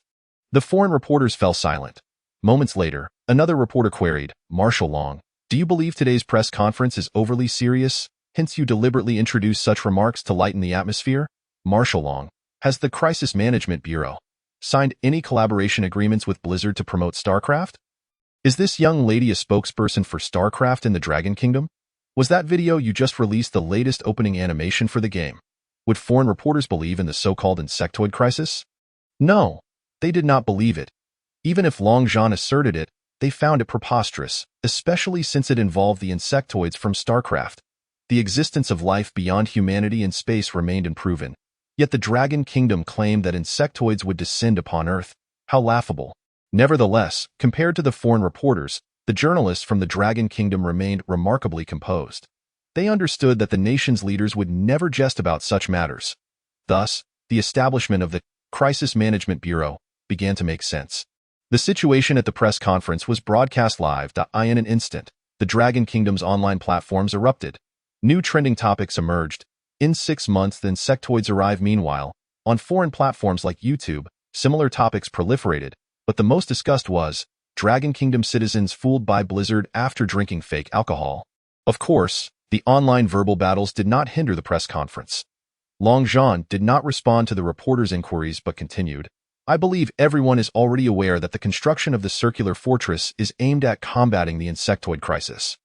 The foreign reporters fell silent. Moments later, another reporter queried, Marshal Long, do you believe today's press conference is overly serious, hence you deliberately introduced such remarks to lighten the atmosphere? Marshal Long, has the Crisis Management Bureau signed any collaboration agreements with Blizzard to promote StarCraft? Is this young lady a spokesperson for StarCraft in the Dragon Kingdom? Was that video you just released the latest opening animation for the game? Would foreign reporters believe in the so-called insectoid crisis? No, they did not believe it. Even if Long Zhan asserted it, they found it preposterous, especially since it involved the insectoids from StarCraft. The existence of life beyond humanity in space remained unproven. Yet the Dragon Kingdom claimed that insectoids would descend upon Earth. How laughable. Nevertheless, compared to the foreign reporters, the journalists from the Dragon Kingdom remained remarkably composed. They understood that the nation's leaders would never jest about such matters. Thus, the establishment of the Crisis Management Bureau began to make sense. The situation at the press conference was broadcast live. In an instant, the Dragon Kingdom's online platforms erupted. New trending topics emerged. In 6 months, the insectoids arrive. Meanwhile, on foreign platforms like YouTube, similar topics proliferated, but the most discussed was Dragon Kingdom citizens fooled by Blizzard after drinking fake alcohol. Of course, the online verbal battles did not hinder the press conference. Long Zhan did not respond to the reporters' inquiries but continued, I believe everyone is already aware that the construction of the Circular Fortress is aimed at combating the insectoid crisis.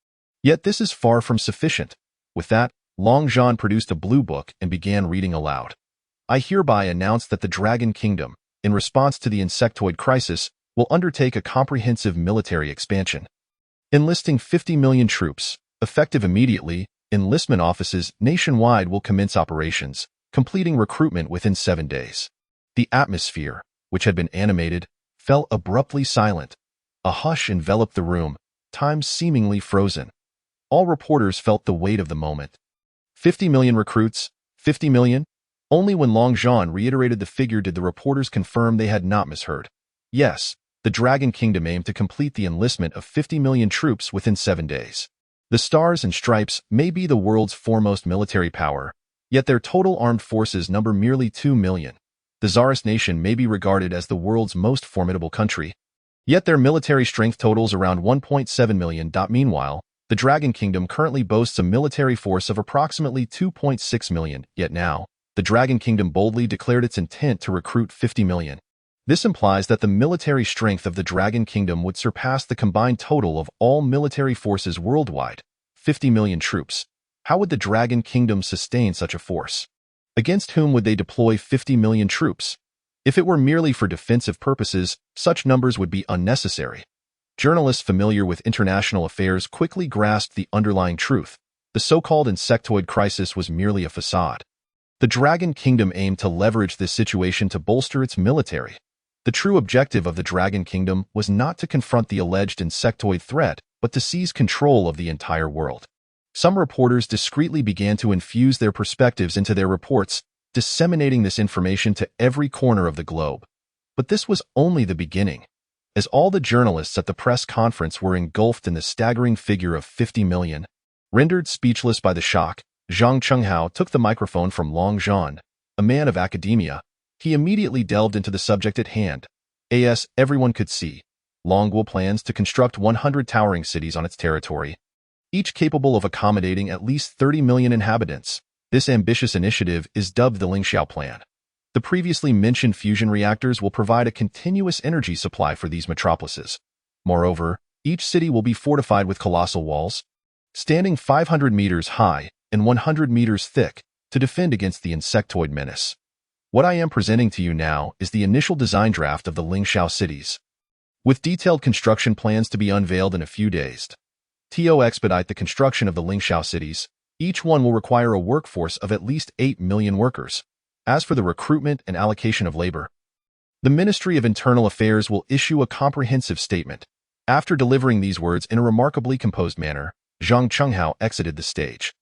Yet this is far from sufficient. With that, Long Zhan produced a blue book and began reading aloud. I hereby announce that the Dragon Kingdom, in response to the insectoid crisis, will undertake a comprehensive military expansion. Enlisting 50 million troops, effective immediately, enlistment offices nationwide will commence operations, completing recruitment within 7 days. The atmosphere, which had been animated, fell abruptly silent. A hush enveloped the room, time seemingly frozen. All reporters felt the weight of the moment. 50 million recruits, 50 million? Only when Long Zhan reiterated the figure did the reporters confirm they had not misheard. Yes, the Dragon Kingdom aimed to complete the enlistment of 50 million troops within 7 days. The Stars and Stripes may be the world's foremost military power, yet their total armed forces number merely 2 million. The Tsarist nation may be regarded as the world's most formidable country, yet their military strength totals around 1.7 million. Meanwhile, the Dragon Kingdom currently boasts a military force of approximately 2.6 million, yet now, the Dragon Kingdom boldly declared its intent to recruit 50 million. This implies that the military strength of the Dragon Kingdom would surpass the combined total of all military forces worldwide, 50 million troops. How would the Dragon Kingdom sustain such a force? Against whom would they deploy 50 million troops? If it were merely for defensive purposes, such numbers would be unnecessary. Journalists familiar with international affairs quickly grasped the underlying truth. The so-called insectoid crisis was merely a facade. The Dragon Kingdom aimed to leverage this situation to bolster its military. The true objective of the Dragon Kingdom was not to confront the alleged insectoid threat, but to seize control of the entire world. Some reporters discreetly began to infuse their perspectives into their reports, disseminating this information to every corner of the globe. But this was only the beginning. As all the journalists at the press conference were engulfed in the staggering figure of 50 million, rendered speechless by the shock, Zhang Chenghao took the microphone from Long Zhan, a man of academia. He immediately delved into the subject at hand. As everyone could see, Longguo plans to construct 100 towering cities on its territory, each capable of accommodating at least 30 million inhabitants. This ambitious initiative is dubbed the Lingxiao Plan. The previously mentioned fusion reactors will provide a continuous energy supply for these metropolises. Moreover, each city will be fortified with colossal walls. standing 500 meters high and 100 meters thick to defend against the insectoid menace. What I am presenting to you now is the initial design draft of the Lingxiao cities. With detailed construction plans to be unveiled in a few days, to expedite the construction of the Lingxiao cities, each one will require a workforce of at least 8 million workers. As for the recruitment and allocation of labor, the Ministry of Internal Affairs will issue a comprehensive statement. After delivering these words in a remarkably composed manner, Zhang Chenghao exited the stage.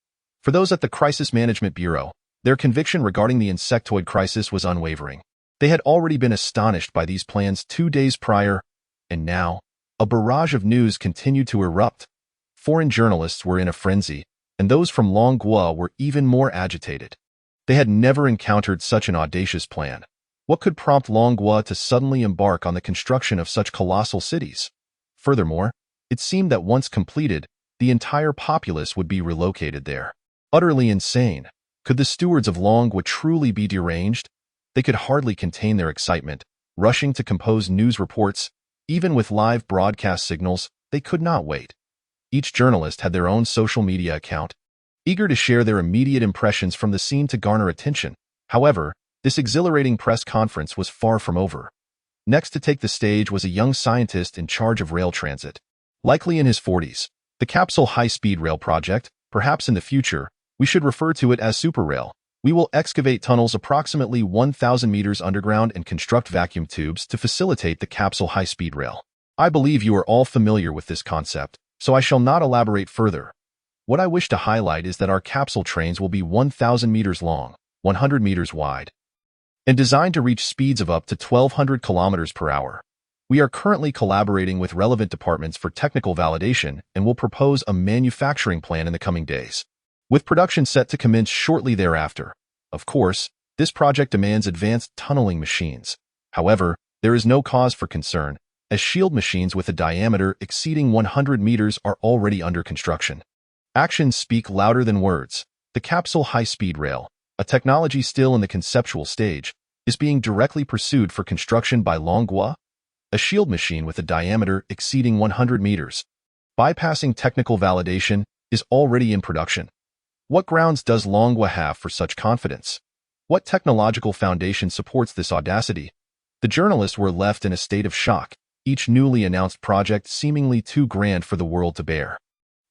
For those at the Crisis Management Bureau, their conviction regarding the insectoid crisis was unwavering. They had already been astonished by these plans 2 days prior, and now, a barrage of news continued to erupt. Foreign journalists were in a frenzy, and those from Longhua were even more agitated. They had never encountered such an audacious plan. What could prompt Longhua to suddenly embark on the construction of such colossal cities? Furthermore, it seemed that once completed, the entire populace would be relocated there. Utterly insane. Could the stewards of Longhua truly be deranged? They could hardly contain their excitement, rushing to compose news reports. Even with live broadcast signals, they could not wait. Each journalist had their own social media account, eager to share their immediate impressions from the scene to garner attention. However, this exhilarating press conference was far from over. Next to take the stage was a young scientist in charge of rail transit. Likely in his 40s, the capsule high-speed rail project, perhaps in the future, we should refer to it as super rail. We will excavate tunnels approximately 1,000 meters underground and construct vacuum tubes to facilitate the capsule high-speed rail. I believe you are all familiar with this concept, so I shall not elaborate further. What I wish to highlight is that our capsule trains will be 1,000 meters long, 100 meters wide, and designed to reach speeds of up to 1,200 kilometers per hour. We are currently collaborating with relevant departments for technical validation and will propose a manufacturing plan in the coming days, with production set to commence shortly thereafter. Of course, this project demands advanced tunneling machines. However, there is no cause for concern, as shield machines with a diameter exceeding 100 meters are already under construction. Actions speak louder than words. The capsule high-speed rail, a technology still in the conceptual stage, is being directly pursued for construction by Longhua, a shield machine with a diameter exceeding 100 meters. Bypassing technical validation is already in production. What grounds does Longhua have for such confidence? What technological foundation supports this audacity? The journalists were left in a state of shock, each newly announced project seemingly too grand for the world to bear.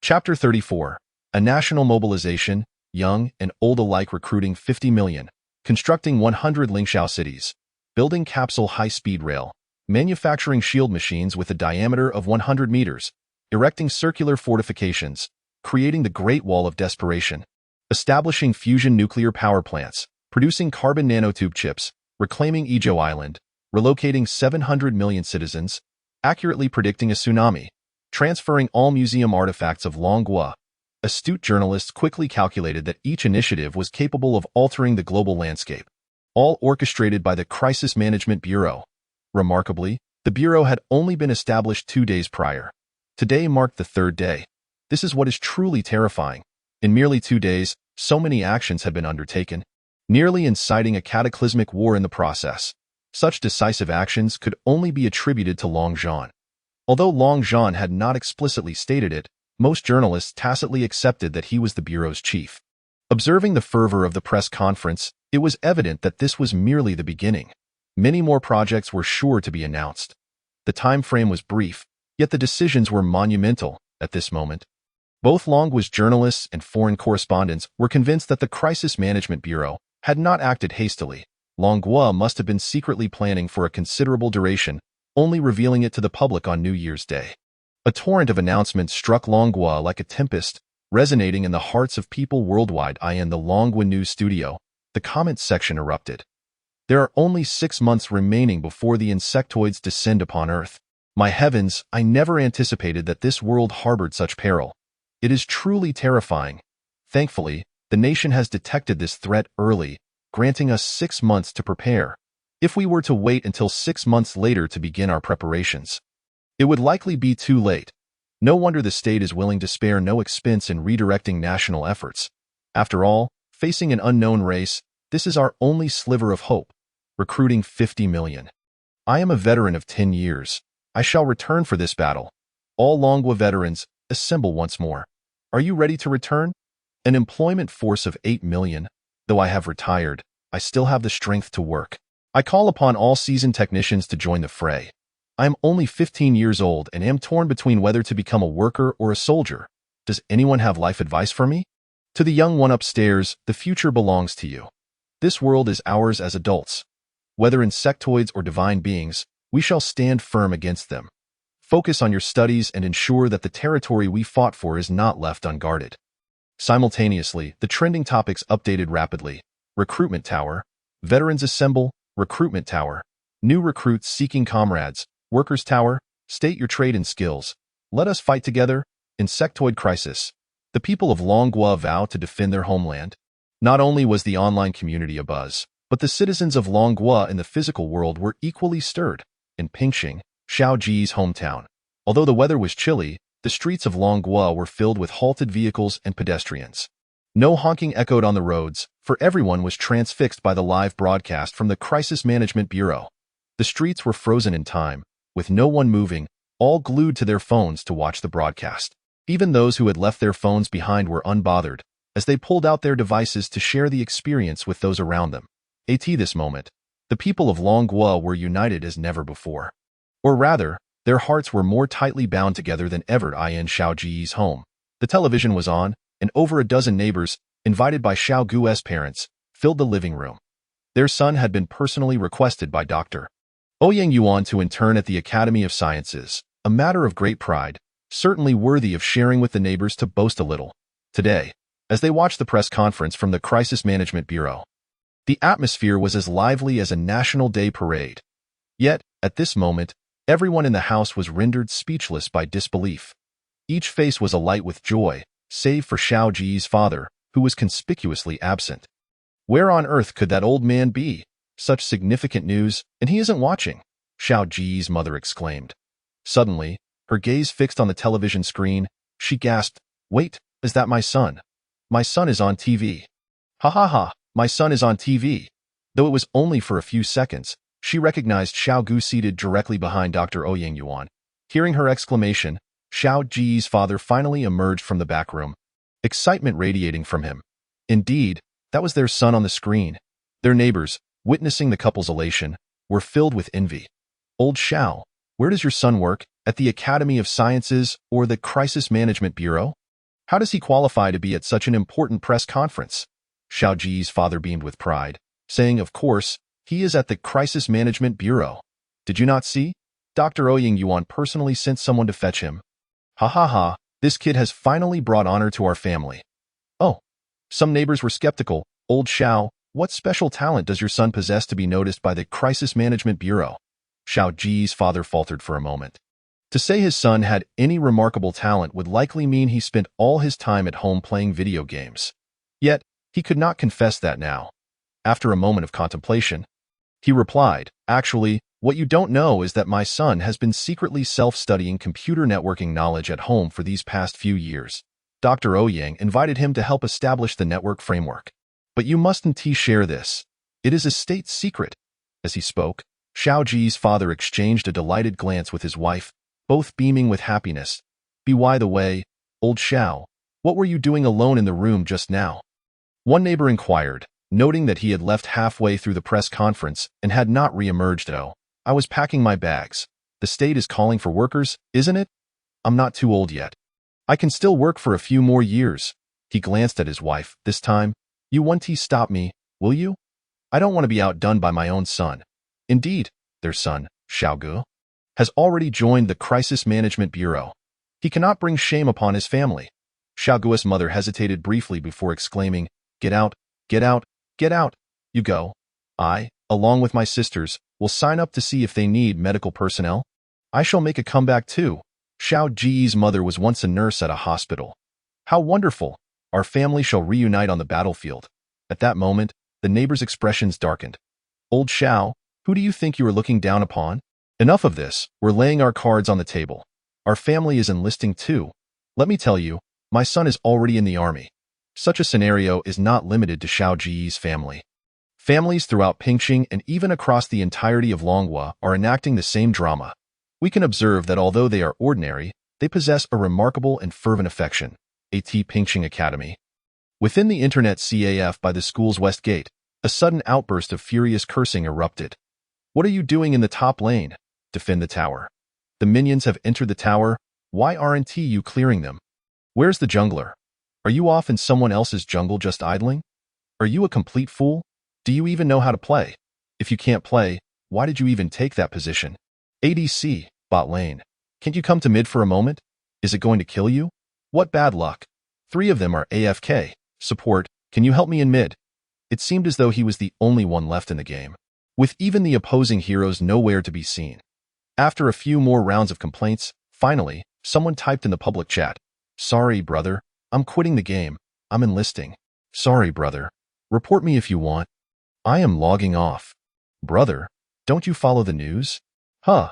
Chapter 34. A national mobilization, young and old alike recruiting 50 million, constructing 100 Lingxiao cities, building capsule high-speed rail, manufacturing shield machines with a diameter of 100 meters, erecting circular fortifications, creating the Great Wall of Desperation, establishing fusion nuclear power plants, producing carbon nanotube chips, reclaiming Ijo Island, relocating 700 million citizens, accurately predicting a tsunami, transferring all museum artifacts of Longhua. Astute journalists quickly calculated that each initiative was capable of altering the global landscape, all orchestrated by the Crisis Management Bureau. Remarkably, the Bureau had only been established 2 days prior. Today marked the 3rd day. This is what is truly terrifying. In merely 2 days, so many actions had been undertaken, nearly inciting a cataclysmic war in the process. Such decisive actions could only be attributed to Long Zhan. Although Long Zhan had not explicitly stated it, most journalists tacitly accepted that he was the Bureau's chief. Observing the fervor of the press conference, it was evident that this was merely the beginning. Many more projects were sure to be announced. The time frame was brief, yet the decisions were monumental at this moment. Both Longhua's journalists and foreign correspondents were convinced that the Crisis Management Bureau had not acted hastily. Longhua must have been secretly planning for a considerable duration, only revealing it to the public on New Year's Day. A torrent of announcements struck Longhua like a tempest, resonating in the hearts of people worldwide. In the Longhua News Studio, the comments section erupted. There are only 6 months remaining before the insectoids descend upon Earth. My heavens, I never anticipated that this world harbored such peril. It is truly terrifying. Thankfully, the nation has detected this threat early, granting us 6 months to prepare. If we were to wait until 6 months later to begin our preparations, it would likely be too late. No wonder the state is willing to spare no expense in redirecting national efforts. After all, facing an unknown race, this is our only sliver of hope. Recruiting 50 million. I am a veteran of 10 years. I shall return for this battle. All Longhua veterans, assemble once more. Are you ready to return? An employment force of 8 million. Though I have retired, I still have the strength to work. I call upon all seasoned technicians to join the fray. I am only 15 years old and am torn between whether to become a worker or a soldier. Does anyone have life advice for me? To the young one upstairs, the future belongs to you. This world is ours as adults. Whether insectoids or divine beings, we shall stand firm against them. Focus on your studies and ensure that the territory we fought for is not left unguarded. Simultaneously, the trending topics updated rapidly. Recruitment tower. Veterans assemble. Recruitment tower. New recruits seeking comrades. Workers tower. State your trade and skills. Let us fight together. Insectoid crisis. The people of Longhua vow to defend their homeland. Not only was the online community abuzz, but the citizens of Longhua in the physical world were equally stirred. In Pingxing, Xiao Ge's hometown, although the weather was chilly, the streets of Longhua were filled with halted vehicles and pedestrians. No honking echoed on the roads, for everyone was transfixed by the live broadcast from the Crisis Management Bureau. The streets were frozen in time, with no one moving, all glued to their phones to watch the broadcast. Even those who had left their phones behind were unbothered, as they pulled out their devices to share the experience with those around them. At this moment, the people of Longhua were united as never before. Or rather, their hearts were more tightly bound together than ever in Xiao Ge's home. The television was on, and over a dozen neighbors, invited by Xiao Ge's parents, filled the living room. Their son had been personally requested by Dr. Ouyang Yuan to intern at the Academy of Sciences, a matter of great pride, certainly worthy of sharing with the neighbors to boast a little. Today, as they watched the press conference from the Crisis Management Bureau, the atmosphere was as lively as a National Day parade. Yet, at this moment, everyone in the house was rendered speechless by disbelief. Each face was alight with joy, save for Xiao Ge's father, who was conspicuously absent. Where on earth could that old man be? Such significant news, and he isn't watching, Xiao Ge's mother exclaimed. Suddenly, her gaze fixed on the television screen, she gasped, "Wait, is that my son? My son is on TV. Ha ha ha, my son is on TV." Though it was only for a few seconds, she recognized Xiao Ge seated directly behind Dr. Ouyang Yuan. Hearing her exclamation, Xiao Ge's father finally emerged from the back room, excitement radiating from him. Indeed, that was their son on the screen. Their neighbors, witnessing the couple's elation, were filled with envy. "Old Xiao, where does your son work? At the Academy of Sciences or the Crisis Management Bureau? How does he qualify to be at such an important press conference?" Xiao Ge's father beamed with pride, saying, "Of course, he is at the Crisis Management Bureau. Did you not see? Dr. Ouyang Yuan personally sent someone to fetch him. Ha ha ha, this kid has finally brought honor to our family." Oh, some neighbors were skeptical. "Old Xiao, what special talent does your son possess to be noticed by the Crisis Management Bureau?" Xiao Ge's father faltered for a moment. To say his son had any remarkable talent would likely mean he spent all his time at home playing video games. Yet, he could not confess that now. After a moment of contemplation, he replied, "Actually, what you don't know is that my son has been secretly self-studying computer networking knowledge at home for these past few years. Dr. Ouyang invited him to help establish the network framework. But you mustn't share this. It is a state secret." As he spoke, Xiao Ge's father exchanged a delighted glance with his wife, both beaming with happiness. By the way, old Xiao, what were you doing alone in the room just now?" One neighbor inquired, noting that he had left halfway through the press conference and had not re-emerged. "Oh, I was packing my bags. The state is calling for workers, isn't it? I'm not too old yet. I can still work for a few more years." He glanced at his wife, this time. "You won't stop me, will you? I don't want to be outdone by my own son." Indeed, their son, Xiao Ge, has already joined the Crisis Management Bureau. He cannot bring shame upon his family. Xiao Ge's mother hesitated briefly before exclaiming, "Get out, get out, get out. You go. I, along with my sisters, will sign up to see if they need medical personnel. I shall make a comeback too." Xiao Ge's mother was once a nurse at a hospital. "How wonderful! Our family shall reunite on the battlefield." At that moment, the neighbors' expressions darkened. "Old Xiao, who do you think you are looking down upon? Enough of this, we're laying our cards on the table. Our family is enlisting too. Let me tell you, my son is already in the army." Such a scenario is not limited to Xiao Ge's family. Families throughout Pingxing and even across the entirety of Longhua are enacting the same drama. We can observe that although they are ordinary, they possess a remarkable and fervent affection. a Pinching Academy. Within the internet CAF by the school's west gate, a sudden outburst of furious cursing erupted. What are you doing in the top lane? Defend the tower. The minions have entered the tower. Why aren't you clearing them? Where's the jungler? Are you off in someone else's jungle just idling? Are you a complete fool? Do you even know how to play? If you can't play, why did you even take that position? ADC, bot lane. Can't you come to mid for a moment? Is it going to kill you? What bad luck. 3 of them are AFK. Support, can you help me in mid? It seemed as though he was the only one left in the game, with even the opposing heroes nowhere to be seen. After a few more rounds of complaints, finally, someone typed in the public chat, "Sorry, brother. I'm quitting the game. I'm enlisting. Sorry, brother. Report me if you want. I am logging off." Brother, don't you follow the news? Huh.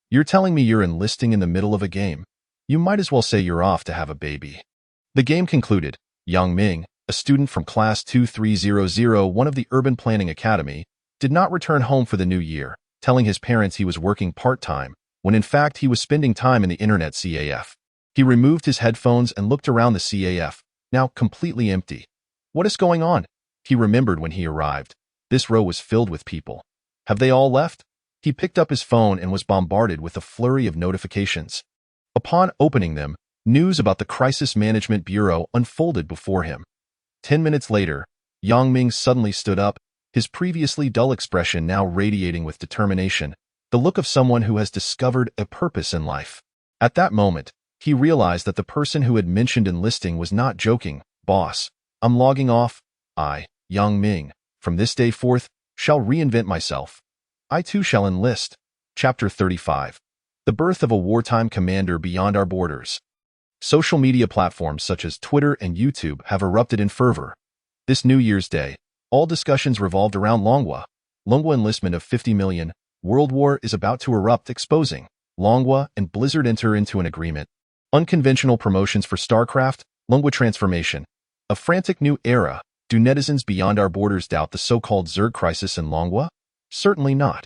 You're telling me you're enlisting in the middle of a game? You might as well say you're off to have a baby. The game concluded. Yang Ming, a student from class 2301 of the Urban Planning Academy, did not return home for the new year, telling his parents he was working part-time, when in fact he was spending time in the internet CAF. He removed his headphones and looked around the CAF, now completely empty. What is going on? He remembered when he arrived. This row was filled with people. Have they all left? He picked up his phone and was bombarded with a flurry of notifications. Upon opening them, news about the Crisis Management Bureau unfolded before him. 10 minutes later, Yang Ming suddenly stood up, his previously dull expression now radiating with determination, the look of someone who has discovered a purpose in life. At that moment, he realized that the person who had mentioned enlisting was not joking. "Boss, I'm logging off. I, Yang Ming, from this day forth, shall reinvent myself. I too shall enlist." Chapter 35. The birth of a wartime commander beyond our borders. Social media platforms such as Twitter and YouTube have erupted in fervor. This New Year's Day, all discussions revolved around Longhua. Longhua enlistment of 50 million. World War is about to erupt, exposing Longhua and Blizzard enter into an agreement. Unconventional promotions for StarCraft. Longhua transformation. A frantic new era. Do netizens beyond our borders doubt the so-called Zerg crisis in Longhua? Certainly not.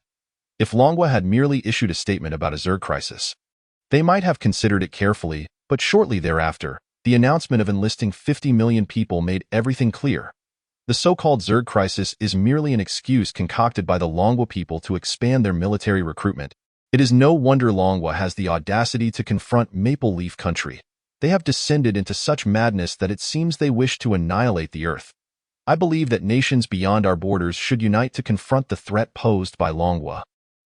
If Longhua had merely issued a statement about a Zerg crisis, they might have considered it carefully, but shortly thereafter, the announcement of enlisting 50 million people made everything clear. The so-called Zerg crisis is merely an excuse concocted by the Longhua people to expand their military recruitment. It is no wonder Longhua has the audacity to confront Maple Leaf Country. They have descended into such madness that it seems they wish to annihilate the earth. I believe that nations beyond our borders should unite to confront the threat posed by Longhua.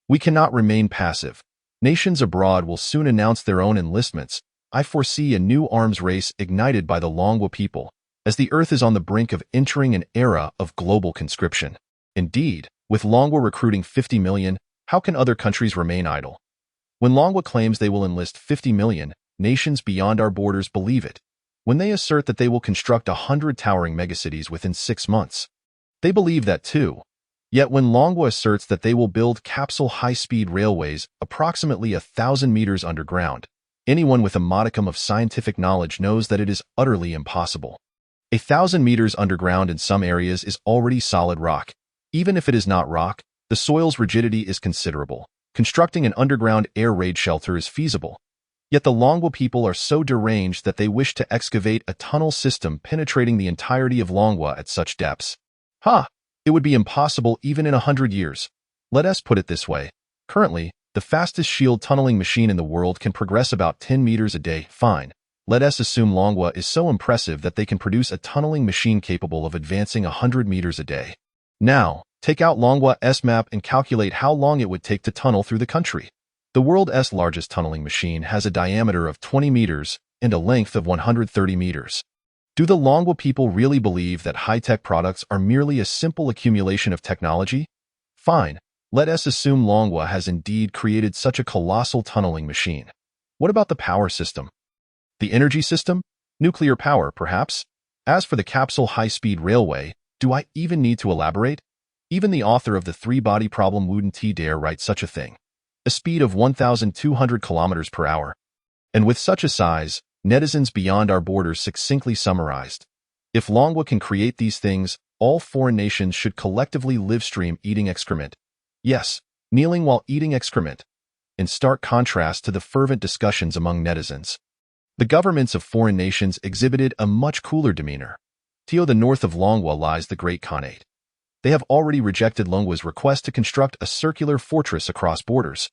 We cannot remain passive. Nations abroad will soon announce their own enlistments. I foresee a new arms race ignited by the Longhua people, as the earth is on the brink of entering an era of global conscription. Indeed, with Longhua recruiting 50 million, how can other countries remain idle? When Longhua claims they will enlist 50 million, nations beyond our borders believe it. When they assert that they will construct 100 towering megacities within 6 months, they believe that too. Yet when Longhua asserts that they will build capsule high-speed railways approximately 1,000 meters underground, anyone with a modicum of scientific knowledge knows that it is utterly impossible. 1,000 meters underground in some areas is already solid rock. Even if it is not rock, the soil's rigidity is considerable. Constructing an underground air raid shelter is feasible. Yet the Longhua people are so deranged that they wish to excavate a tunnel system penetrating the entirety of Longhua at such depths. It would be impossible even in 100 years. Let us put it this way. Currently, the fastest shield tunneling machine in the world can progress about 10 meters a day. Fine. Let us assume Longhua is so impressive that they can produce a tunneling machine capable of advancing 100 meters a day. Now, take out Longhua's map and calculate how long it would take to tunnel through the country. The world's largest tunneling machine has a diameter of 20 meters and a length of 130 meters. Do the Longhua people really believe that high-tech products are merely a simple accumulation of technology? Fine, let us assume Longhua has indeed created such a colossal tunneling machine. What about the power system? The energy system? Nuclear power, perhaps? As for the capsule high-speed railway, do I even need to elaborate? Even the author of the three-body problem wouldn't dare write such a thing. A speed of 1,200 kilometers per hour. And with such a size, netizens beyond our borders succinctly summarized. If Longhua can create these things, all foreign nations should collectively livestream eating excrement. Yes, kneeling while eating excrement. In stark contrast to the fervent discussions among netizens. The governments of foreign nations exhibited a much cooler demeanor. To the north of Longwa lies the Great Khanate. They have already rejected Longwa's request to construct a circular fortress across borders,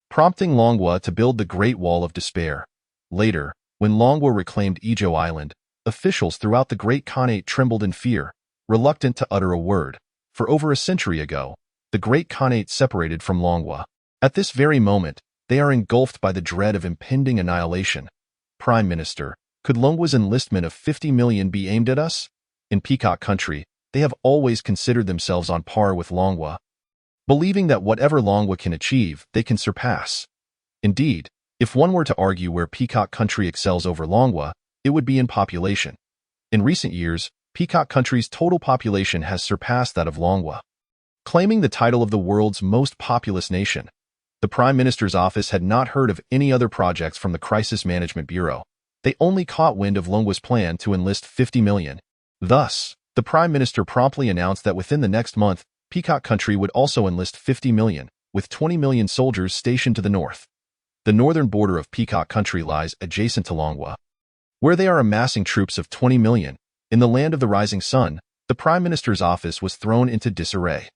prompting Longwa to build the Great Wall of Despair. Later, when Longwa reclaimed Xiao Island, officials throughout the Great Khanate trembled in fear, reluctant to utter a word. For over a century ago, the Great Khanate separated from Longwa. At this very moment, they are engulfed by the dread of impending annihilation. Prime Minister, could Longwa's enlistment of 50 million be aimed at us? In Peacock Country, they have always considered themselves on par with Longwa, believing that whatever Longwa can achieve, they can surpass. Indeed, if one were to argue where Peacock Country excels over Longwa, it would be in population. In recent years, Peacock Country's total population has surpassed that of Longwa, claiming the title of the world's most populous nation. The Prime Minister's office had not heard of any other projects from the Crisis Management Bureau. They only caught wind of Longwa's plan to enlist 50 million. Thus, the Prime Minister promptly announced that within the next month, Peacock Country would also enlist 50 million, with 20 million soldiers stationed to the north. The northern border of Peacock Country lies adjacent to Longwa, where they are amassing troops of 20 million. In the land of the rising sun, the Prime Minister's office was thrown into disarray.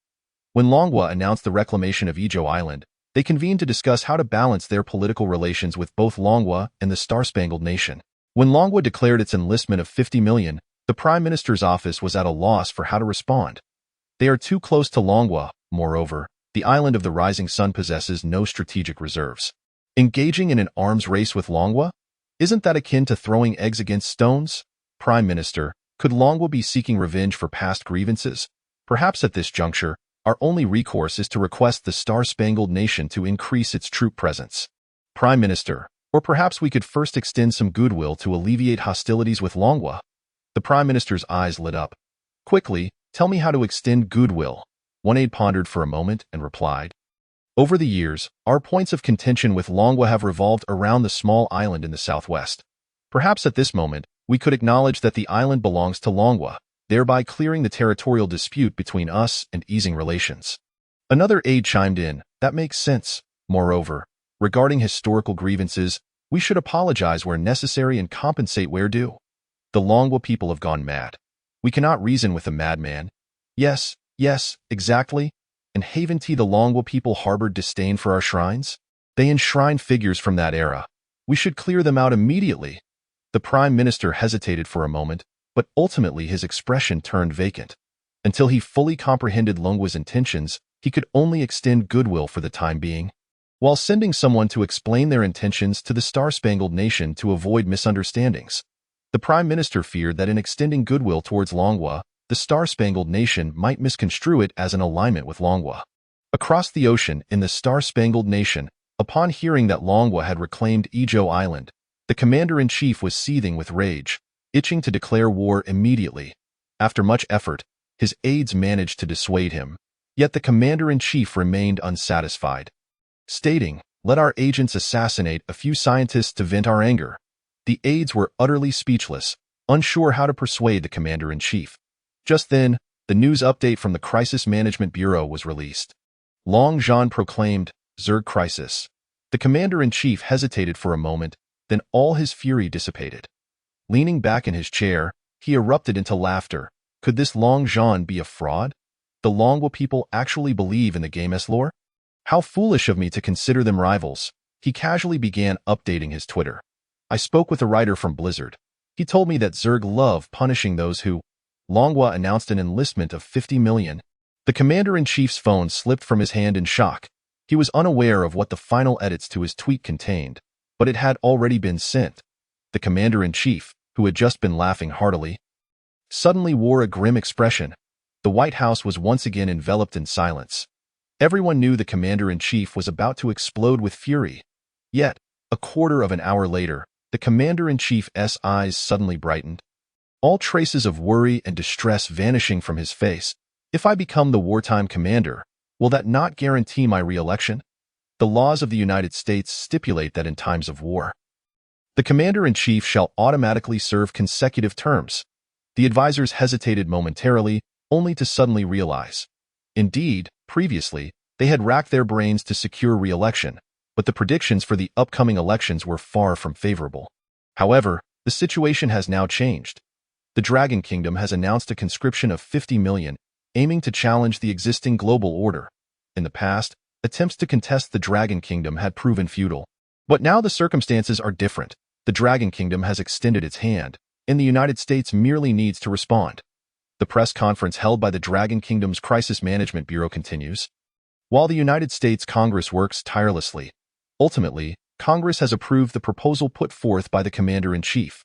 When Longwa announced the reclamation of Xiao Island, they convened to discuss how to balance their political relations with both Longwa and the Star-Spangled Nation. When Longwa declared its enlistment of 50 million, the Prime Minister's office was at a loss for how to respond. They are too close to Longwa. Moreover, the island of the rising sun possesses no strategic reserves. Engaging in an arms race with Longwa? Isn't that akin to throwing eggs against stones? Prime Minister, could Longwa be seeking revenge for past grievances? Perhaps at this juncture, our only recourse is to request the Star-Spangled Nation to increase its troop presence. Prime Minister, or perhaps we could first extend some goodwill to alleviate hostilities with Longwa. The Prime Minister's eyes lit up. Quickly, tell me how to extend goodwill. One aide pondered for a moment and replied. Over the years, our points of contention with Longwa have revolved around the small island in the southwest. Perhaps at this moment, we could acknowledge that the island belongs to Longwa, thereby clearing the territorial dispute between us and easing relations. Another aide chimed in. That makes sense. Moreover, regarding historical grievances, we should apologize where necessary and compensate where due. The Longwa people have gone mad. We cannot reason with a madman. Yes, exactly. And haven't the Longwa people harbored disdain for our shrines? They enshrine figures from that era. We should clear them out immediately. The Prime Minister hesitated for a moment, but ultimately his expression turned vacant. Until he fully comprehended Longwa's intentions, he could only extend goodwill for the time being, while sending someone to explain their intentions to the Star-Spangled Nation to avoid misunderstandings. The Prime Minister feared that in extending goodwill towards Longwa, the Star-Spangled Nation might misconstrue it as an alignment with Longwa. Across the ocean in the Star-Spangled Nation, upon hearing that Longwa had reclaimed Xiao Island, the commander-in-chief was seething with rage, itching to declare war immediately. After much effort, his aides managed to dissuade him, yet the commander-in-chief remained unsatisfied, stating, "Let our agents assassinate a few scientists to vent our anger." The aides were utterly speechless, unsure how to persuade the commander-in-chief. Just then, the news update from the Crisis Management Bureau was released. Long Zhan proclaimed, "Zerg crisis." The commander-in-chief hesitated for a moment, then all his fury dissipated. Leaning back in his chair, he erupted into laughter. Could this Long Zhan be a fraud? The Longwa people actually believe in the game's lore? How foolish of me to consider them rivals. He casually began updating his Twitter. I spoke with a writer from Blizzard. He told me that Zerg love punishing those who... Longwa announced an enlistment of 50 million. The commander-in-chief's phone slipped from his hand in shock. He was unaware of what the final edits to his tweet contained, but it had already been sent. The commander-in-chief, who had just been laughing heartily, suddenly wore a grim expression. The White House was once again enveloped in silence. Everyone knew the commander-in-chief was about to explode with fury. Yet, a quarter of an hour later, the commander-in-chief's eyes suddenly brightened, all traces of worry and distress vanishing from his face. If I become the wartime commander, will that not guarantee my re-election? The laws of the United States stipulate that in times of war, the commander-in-chief shall automatically serve consecutive terms. The advisors hesitated momentarily, only to suddenly realize. Indeed, previously, they had racked their brains to secure re-election, but the predictions for the upcoming elections were far from favorable. However, the situation has now changed. The Dragon Kingdom has announced a conscription of 50 million, aiming to challenge the existing global order. In the past, attempts to contest the Dragon Kingdom had proven futile. But now the circumstances are different. The Dragon Kingdom has extended its hand, and the United States merely needs to respond. The press conference held by the Dragon Kingdom's Crisis Management Bureau continues. While the United States Congress works tirelessly, ultimately, Congress has approved the proposal put forth by the Commander-in-Chief.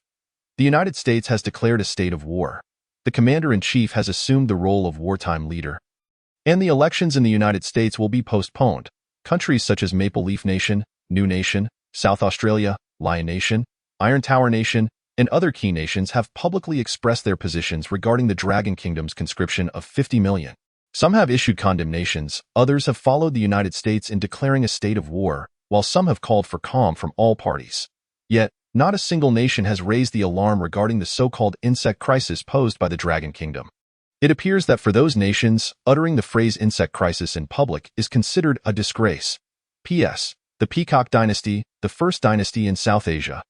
The United States has declared a state of war. The Commander-in-Chief has assumed the role of wartime leader. And the elections in the United States will be postponed. Countries such as Maple Leaf Nation, New Nation, South Australia, Lion Nation, Iron Tower Nation, and other key nations have publicly expressed their positions regarding the Dragon Kingdom's conscription of 50 million. Some have issued condemnations, others have followed the United States in declaring a state of war, while some have called for calm from all parties. Yet, not a single nation has raised the alarm regarding the so-called insect crisis posed by the Dragon Kingdom. It appears that for those nations, uttering the phrase insect crisis in public is considered a disgrace. P.S. The Peacock Dynasty, the first dynasty in South Asia.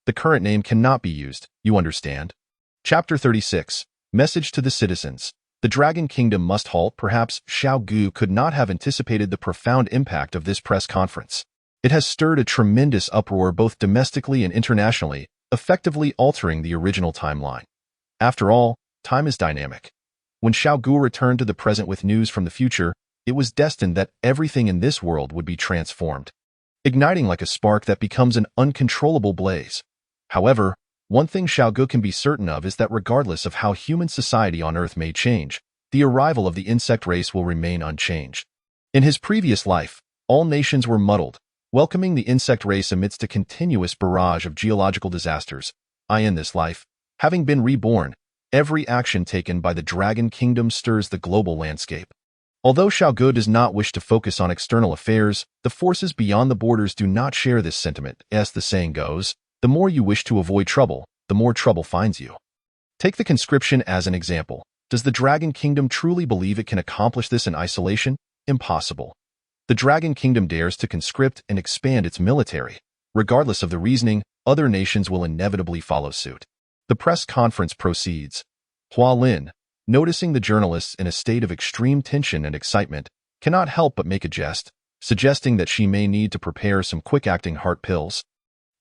The current name cannot be used, you understand. Chapter 36. Message to the Citizens. The Dragon Kingdom must halt. Perhaps Xiao Ge could not have anticipated the profound impact of this press conference. It has stirred a tremendous uproar both domestically and internationally, effectively altering the original timeline. After all, time is dynamic. When Xiao Ge returned to the present with news from the future, it was destined that everything in this world would be transformed, igniting like a spark that becomes an uncontrollable blaze. However, one thing Xiao Ge can be certain of is that regardless of how human society on Earth may change, the arrival of the insect race will remain unchanged. In his previous life, all nations were muddled, welcoming the insect race amidst a continuous barrage of geological disasters. In this life, having been reborn, every action taken by the Dragon Kingdom stirs the global landscape. Although Xiao Ge does not wish to focus on external affairs, the forces beyond the borders do not share this sentiment. As the saying goes, the more you wish to avoid trouble, the more trouble finds you. Take the conscription as an example. Does the Dragon Kingdom truly believe it can accomplish this in isolation? Impossible. The Dragon Kingdom dares to conscript and expand its military. Regardless of the reasoning, other nations will inevitably follow suit. The press conference proceeds. Hua Lin, noticing the journalists in a state of extreme tension and excitement, cannot help but make a jest, suggesting that she may need to prepare some quick-acting heart pills,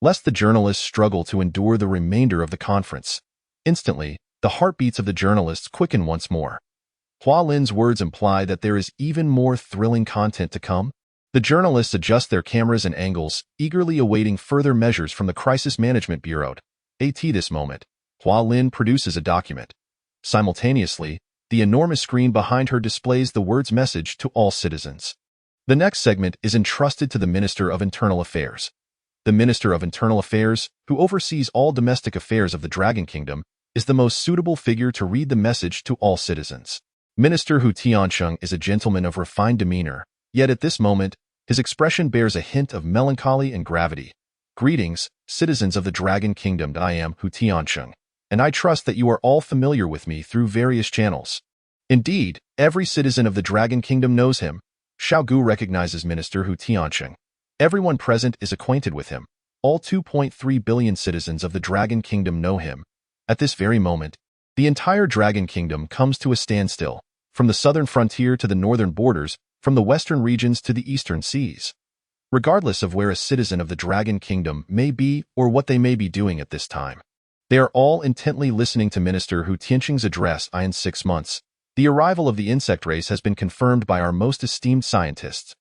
lest the journalists struggle to endure the remainder of the conference. Instantly, the heartbeats of the journalists quicken once more. Hua Lin's words imply that there is even more thrilling content to come. The journalists adjust their cameras and angles, eagerly awaiting further measures from the Crisis Management Bureau. At this moment, Hua Lin produces a document. Simultaneously, the enormous screen behind her displays the words message to all citizens. The next segment is entrusted to the Minister of Internal Affairs. The Minister of Internal Affairs, who oversees all domestic affairs of the Dragon Kingdom, is the most suitable figure to read the message to all citizens. Minister Hu Tiansheng is a gentleman of refined demeanor, yet at this moment, his expression bears a hint of melancholy and gravity. Greetings, citizens of the Dragon Kingdom. I am Hu Tiansheng, and I trust that you are all familiar with me through various channels. Indeed, every citizen of the Dragon Kingdom knows him. Xiao Ge recognizes Minister Hu Tiansheng. Everyone present is acquainted with him. All 2.3 billion citizens of the Dragon Kingdom know him. At this very moment, the entire Dragon Kingdom comes to a standstill, from the southern frontier to the northern borders, from the western regions to the eastern seas. Regardless of where a citizen of the Dragon Kingdom may be or what they may be doing at this time, they are all intently listening to Minister Hu Tiansheng's address. In 6 months, the arrival of the insect race has been confirmed by our most esteemed scientists.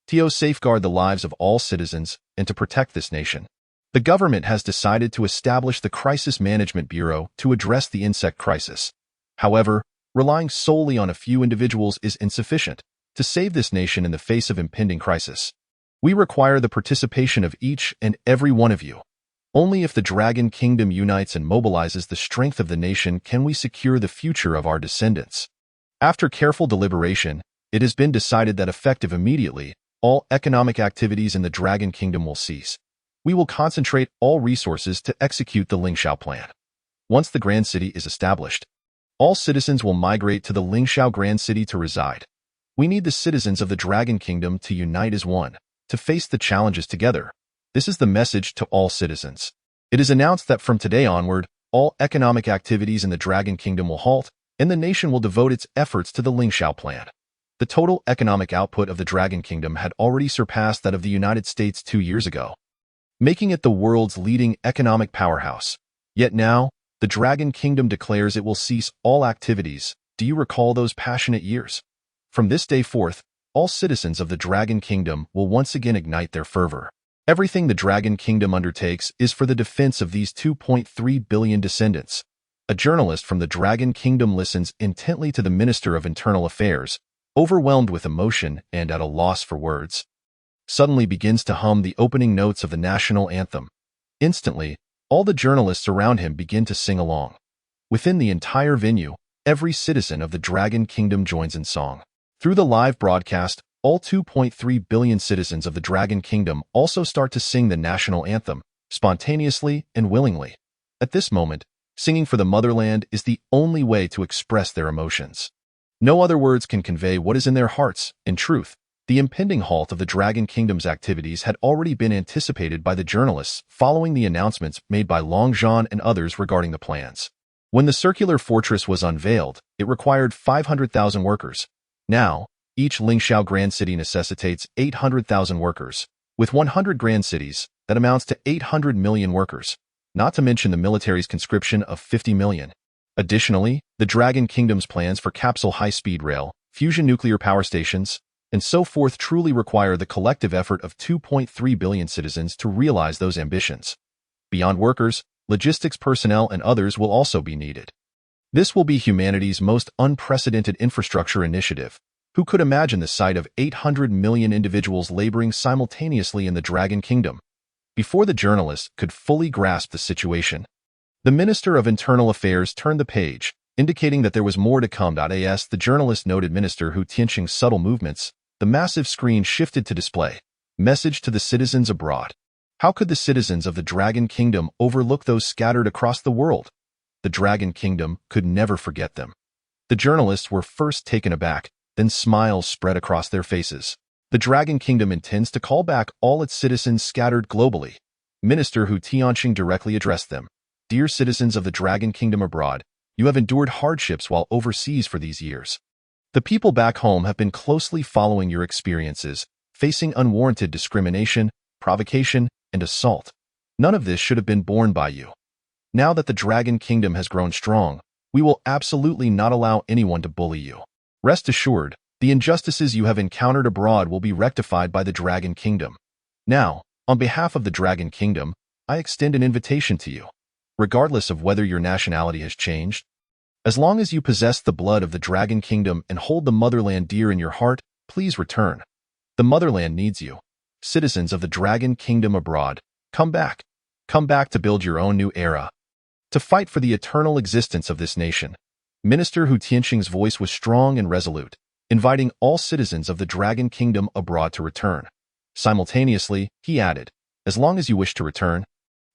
To safeguard the lives of all citizens and to protect this nation, the government has decided to establish the Crisis Management Bureau to address the insect crisis. However, relying solely on a few individuals is insufficient to save this nation in the face of impending crisis. We require the participation of each and every one of you. Only if the Dragon Kingdom unites and mobilizes the strength of the nation can we secure the future of our descendants. After careful deliberation, it has been decided that effective immediately, all economic activities in the Dragon Kingdom will cease. We will concentrate all resources to execute the Lingxiao plan. Once the Grand City is established, all citizens will migrate to the Lingxiao Grand City to reside. We need the citizens of the Dragon Kingdom to unite as one, to face the challenges together. This is the message to all citizens. It is announced that from today onward, all economic activities in the Dragon Kingdom will halt, and the nation will devote its efforts to the Lingxiao plan. The total economic output of the Dragon Kingdom had already surpassed that of the United States 2 years ago, making it the world's leading economic powerhouse. Yet now, the Dragon Kingdom declares it will cease all activities. Do you recall those passionate years? From this day forth, all citizens of the Dragon Kingdom will once again ignite their fervor. Everything the Dragon Kingdom undertakes is for the defense of these 2.3 billion descendants. A journalist from the Dragon Kingdom listens intently to the Minister of Internal Affairs, overwhelmed with emotion and at a loss for words. Suddenly begins to hum the opening notes of the national anthem. Instantly, all the journalists around him begin to sing along. Within the entire venue, every citizen of the Dragon Kingdom joins in song. Through the live broadcast, all 2.3 billion citizens of the Dragon Kingdom also start to sing the national anthem, spontaneously and willingly. At this moment, singing for the motherland is the only way to express their emotions. No other words can convey what is in their hearts. In truth, the impending halt of the Dragon Kingdom's activities had already been anticipated by the journalists following the announcements made by Long Zhan and others regarding the plans. When the circular fortress was unveiled, it required 500,000 workers. Now, each Lingxiao Grand City necessitates 800,000 workers. With 100 Grand Cities, that amounts to 800 million workers, not to mention the military's conscription of 50 million. Additionally, the Dragon Kingdom's plans for capsule high-speed rail, fusion nuclear power stations, and so forth truly require the collective effort of 2.3 billion citizens to realize those ambitions. Beyond workers, logistics personnel and others will also be needed. This will be humanity's most unprecedented infrastructure initiative. Who could imagine the sight of 800 million individuals laboring simultaneously in the Dragon Kingdom? Before the journalists could fully grasp the situation, the Minister of Internal Affairs turned the page, indicating that there was more to come. As the journalist noted Minister Hu Tianqing's subtle movements, the massive screen shifted to display. Message to the citizens abroad. How could the citizens of the Dragon Kingdom overlook those scattered across the world? The Dragon Kingdom could never forget them. The journalists were first taken aback, then smiles spread across their faces. The Dragon Kingdom intends to call back all its citizens scattered globally. Minister Hu Tianqing directly addressed them. Dear citizens of the Dragon Kingdom abroad, you have endured hardships while overseas for these years. The people back home have been closely following your experiences, facing unwarranted discrimination, provocation, and assault. None of this should have been borne by you. Now that the Dragon Kingdom has grown strong, we will absolutely not allow anyone to bully you. Rest assured, the injustices you have encountered abroad will be rectified by the Dragon Kingdom. Now, on behalf of the Dragon Kingdom, I extend an invitation to you. Regardless of whether your nationality has changed, as long as you possess the blood of the Dragon Kingdom and hold the motherland dear in your heart, please return. The motherland needs you. Citizens of the Dragon Kingdom abroad, come back. Come back to build your own new era. To fight for the eternal existence of this nation. Minister Hu Tianqing's voice was strong and resolute, inviting all citizens of the Dragon Kingdom abroad to return. Simultaneously, he added, as long as you wish to return,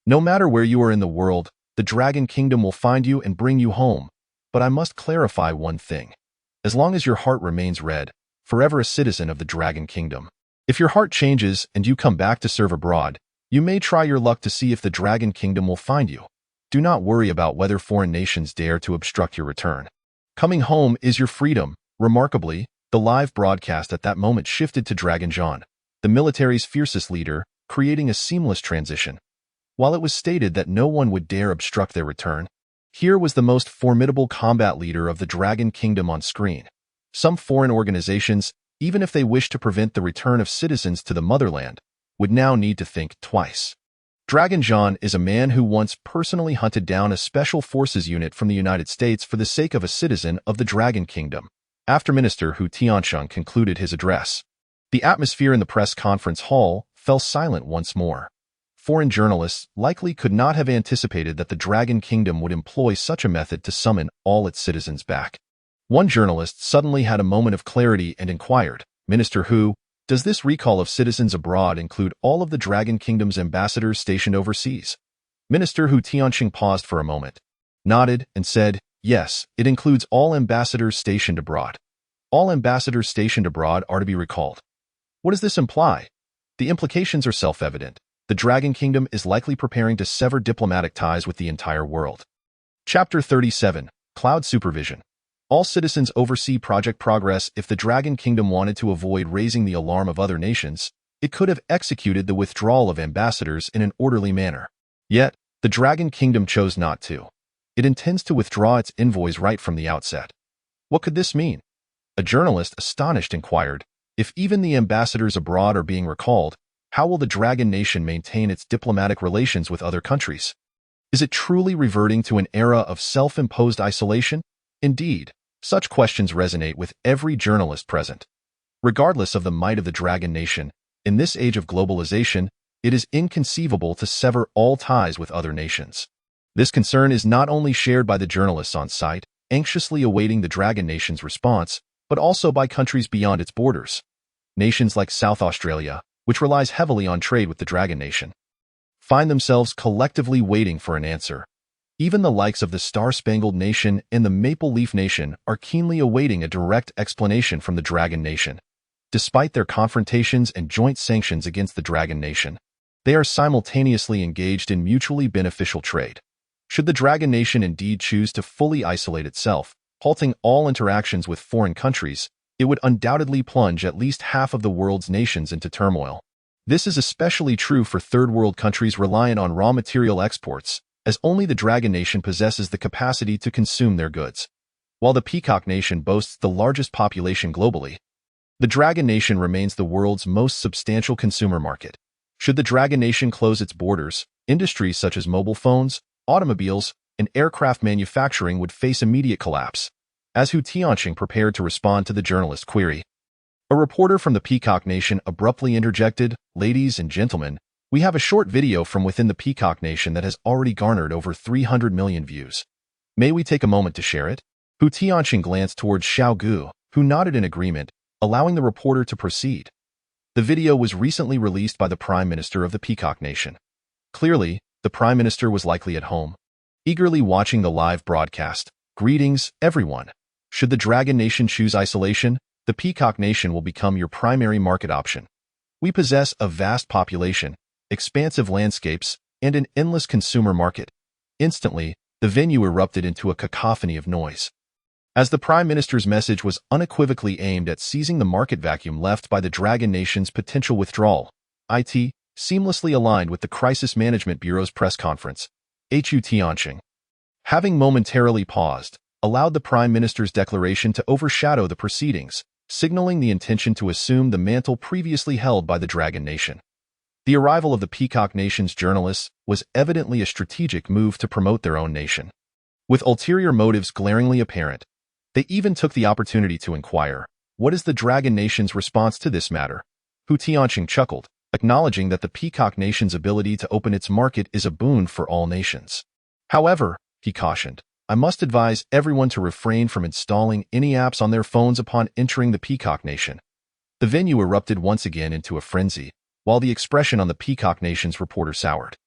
no matter where you are in the world, the Dragon Kingdom will find you and bring you home. But I must clarify one thing. As long as your heart remains red, forever a citizen of the Dragon Kingdom. If your heart changes and you come back to serve abroad, you may try your luck to see if the Dragon Kingdom will find you. Do not worry about whether foreign nations dare to obstruct your return. Coming home is your freedom. Remarkably, the live broadcast at that moment shifted to Dragon Zhan, the military's fiercest leader, creating a seamless transition. While it was stated that no one would dare obstruct their return, here was the most formidable combat leader of the Dragon Kingdom on screen. Some foreign organizations, even if they wished to prevent the return of citizens to the motherland, would now need to think twice. Dragon Zhan is a man who once personally hunted down a special forces unit from the United States for the sake of a citizen of the Dragon Kingdom. After Minister Hu Tianqing concluded his address, the atmosphere in the press conference hall fell silent once more. Foreign journalists likely could not have anticipated that the Dragon Kingdom would employ such a method to summon all its citizens back. One journalist suddenly had a moment of clarity and inquired, Minister Hu, does this recall of citizens abroad include all of the Dragon Kingdom's ambassadors stationed overseas? Minister Hu Tianqing paused for a moment, nodded, and said, yes, it includes all ambassadors stationed abroad. All ambassadors stationed abroad are to be recalled. What does this imply? The implications are self-evident. the Dragon Kingdom is likely preparing to sever diplomatic ties with the entire world. Chapter 37. Cloud Supervision. All citizens oversee project progress. If the Dragon Kingdom wanted to avoid raising the alarm of other nations, it could have executed the withdrawal of ambassadors in an orderly manner. Yet, the Dragon Kingdom chose not to. It intends to withdraw its envoys right from the outset. What could this mean? A journalist, astonished, inquired, if even the ambassadors abroad are being recalled, how will the Dragon Nation maintain its diplomatic relations with other countries? Is it truly reverting to an era of self-imposed isolation? Indeed, such questions resonate with every journalist present. Regardless of the might of the Dragon Nation, in this age of globalization, it is inconceivable to sever all ties with other nations. This concern is not only shared by the journalists on site, anxiously awaiting the Dragon Nation's response, but also by countries beyond its borders. Nations like South Australia, which relies heavily on trade with the Dragon Nation, find themselves collectively waiting for an answer. Even the likes of the Star-Spangled Nation and the Maple Leaf Nation are keenly awaiting a direct explanation from the Dragon Nation. Despite their confrontations and joint sanctions against the Dragon Nation, they are simultaneously engaged in mutually beneficial trade. Should the Dragon Nation indeed choose to fully isolate itself, halting all interactions with foreign countries, it would undoubtedly plunge at least half of the world's nations into turmoil. This is especially true for third-world countries reliant on raw material exports, as only the Dragon Nation possesses the capacity to consume their goods. While the Peacock Nation boasts the largest population globally, the Dragon Nation remains the world's most substantial consumer market. Should the Dragon Nation close its borders, industries such as mobile phones, automobiles, and aircraft manufacturing would face immediate collapse. As Hu Tianqing prepared to respond to the journalist's query, a reporter from the Peacock Nation abruptly interjected, "Ladies and gentlemen, we have a short video from within the Peacock Nation that has already garnered over 300 million views. May we take a moment to share it?" Hu Tianqing glanced towards Xiao Ge, who nodded in agreement, allowing the reporter to proceed. The video was recently released by the Prime Minister of the Peacock Nation. Clearly, the Prime Minister was likely at home, eagerly watching the live broadcast. "Greetings, everyone. Should the Dragon Nation choose isolation, the Peacock Nation will become your primary market option. We possess a vast population, expansive landscapes, and an endless consumer market." Instantly, the venue erupted into a cacophony of noise. As the Prime Minister's message was unequivocally aimed at seizing the market vacuum left by the Dragon Nation's potential withdrawal, it seamlessly aligned with the Crisis Management Bureau's press conference. Hu Tianqing, having momentarily paused, allowed the Prime Minister's declaration to overshadow the proceedings, signaling the intention to assume the mantle previously held by the Dragon Nation. The arrival of the Peacock Nation's journalists was evidently a strategic move to promote their own nation. With ulterior motives glaringly apparent, they even took the opportunity to inquire, "What is the Dragon Nation's response to this matter?" Hu Tianqing chuckled, acknowledging that the Peacock Nation's ability to open its market is a boon for all nations. "However," he cautioned, "I must advise everyone to refrain from installing any apps on their phones upon entering the Peacock Nation." The venue erupted once again into a frenzy, while the expression on the Peacock Nation's reporter soured.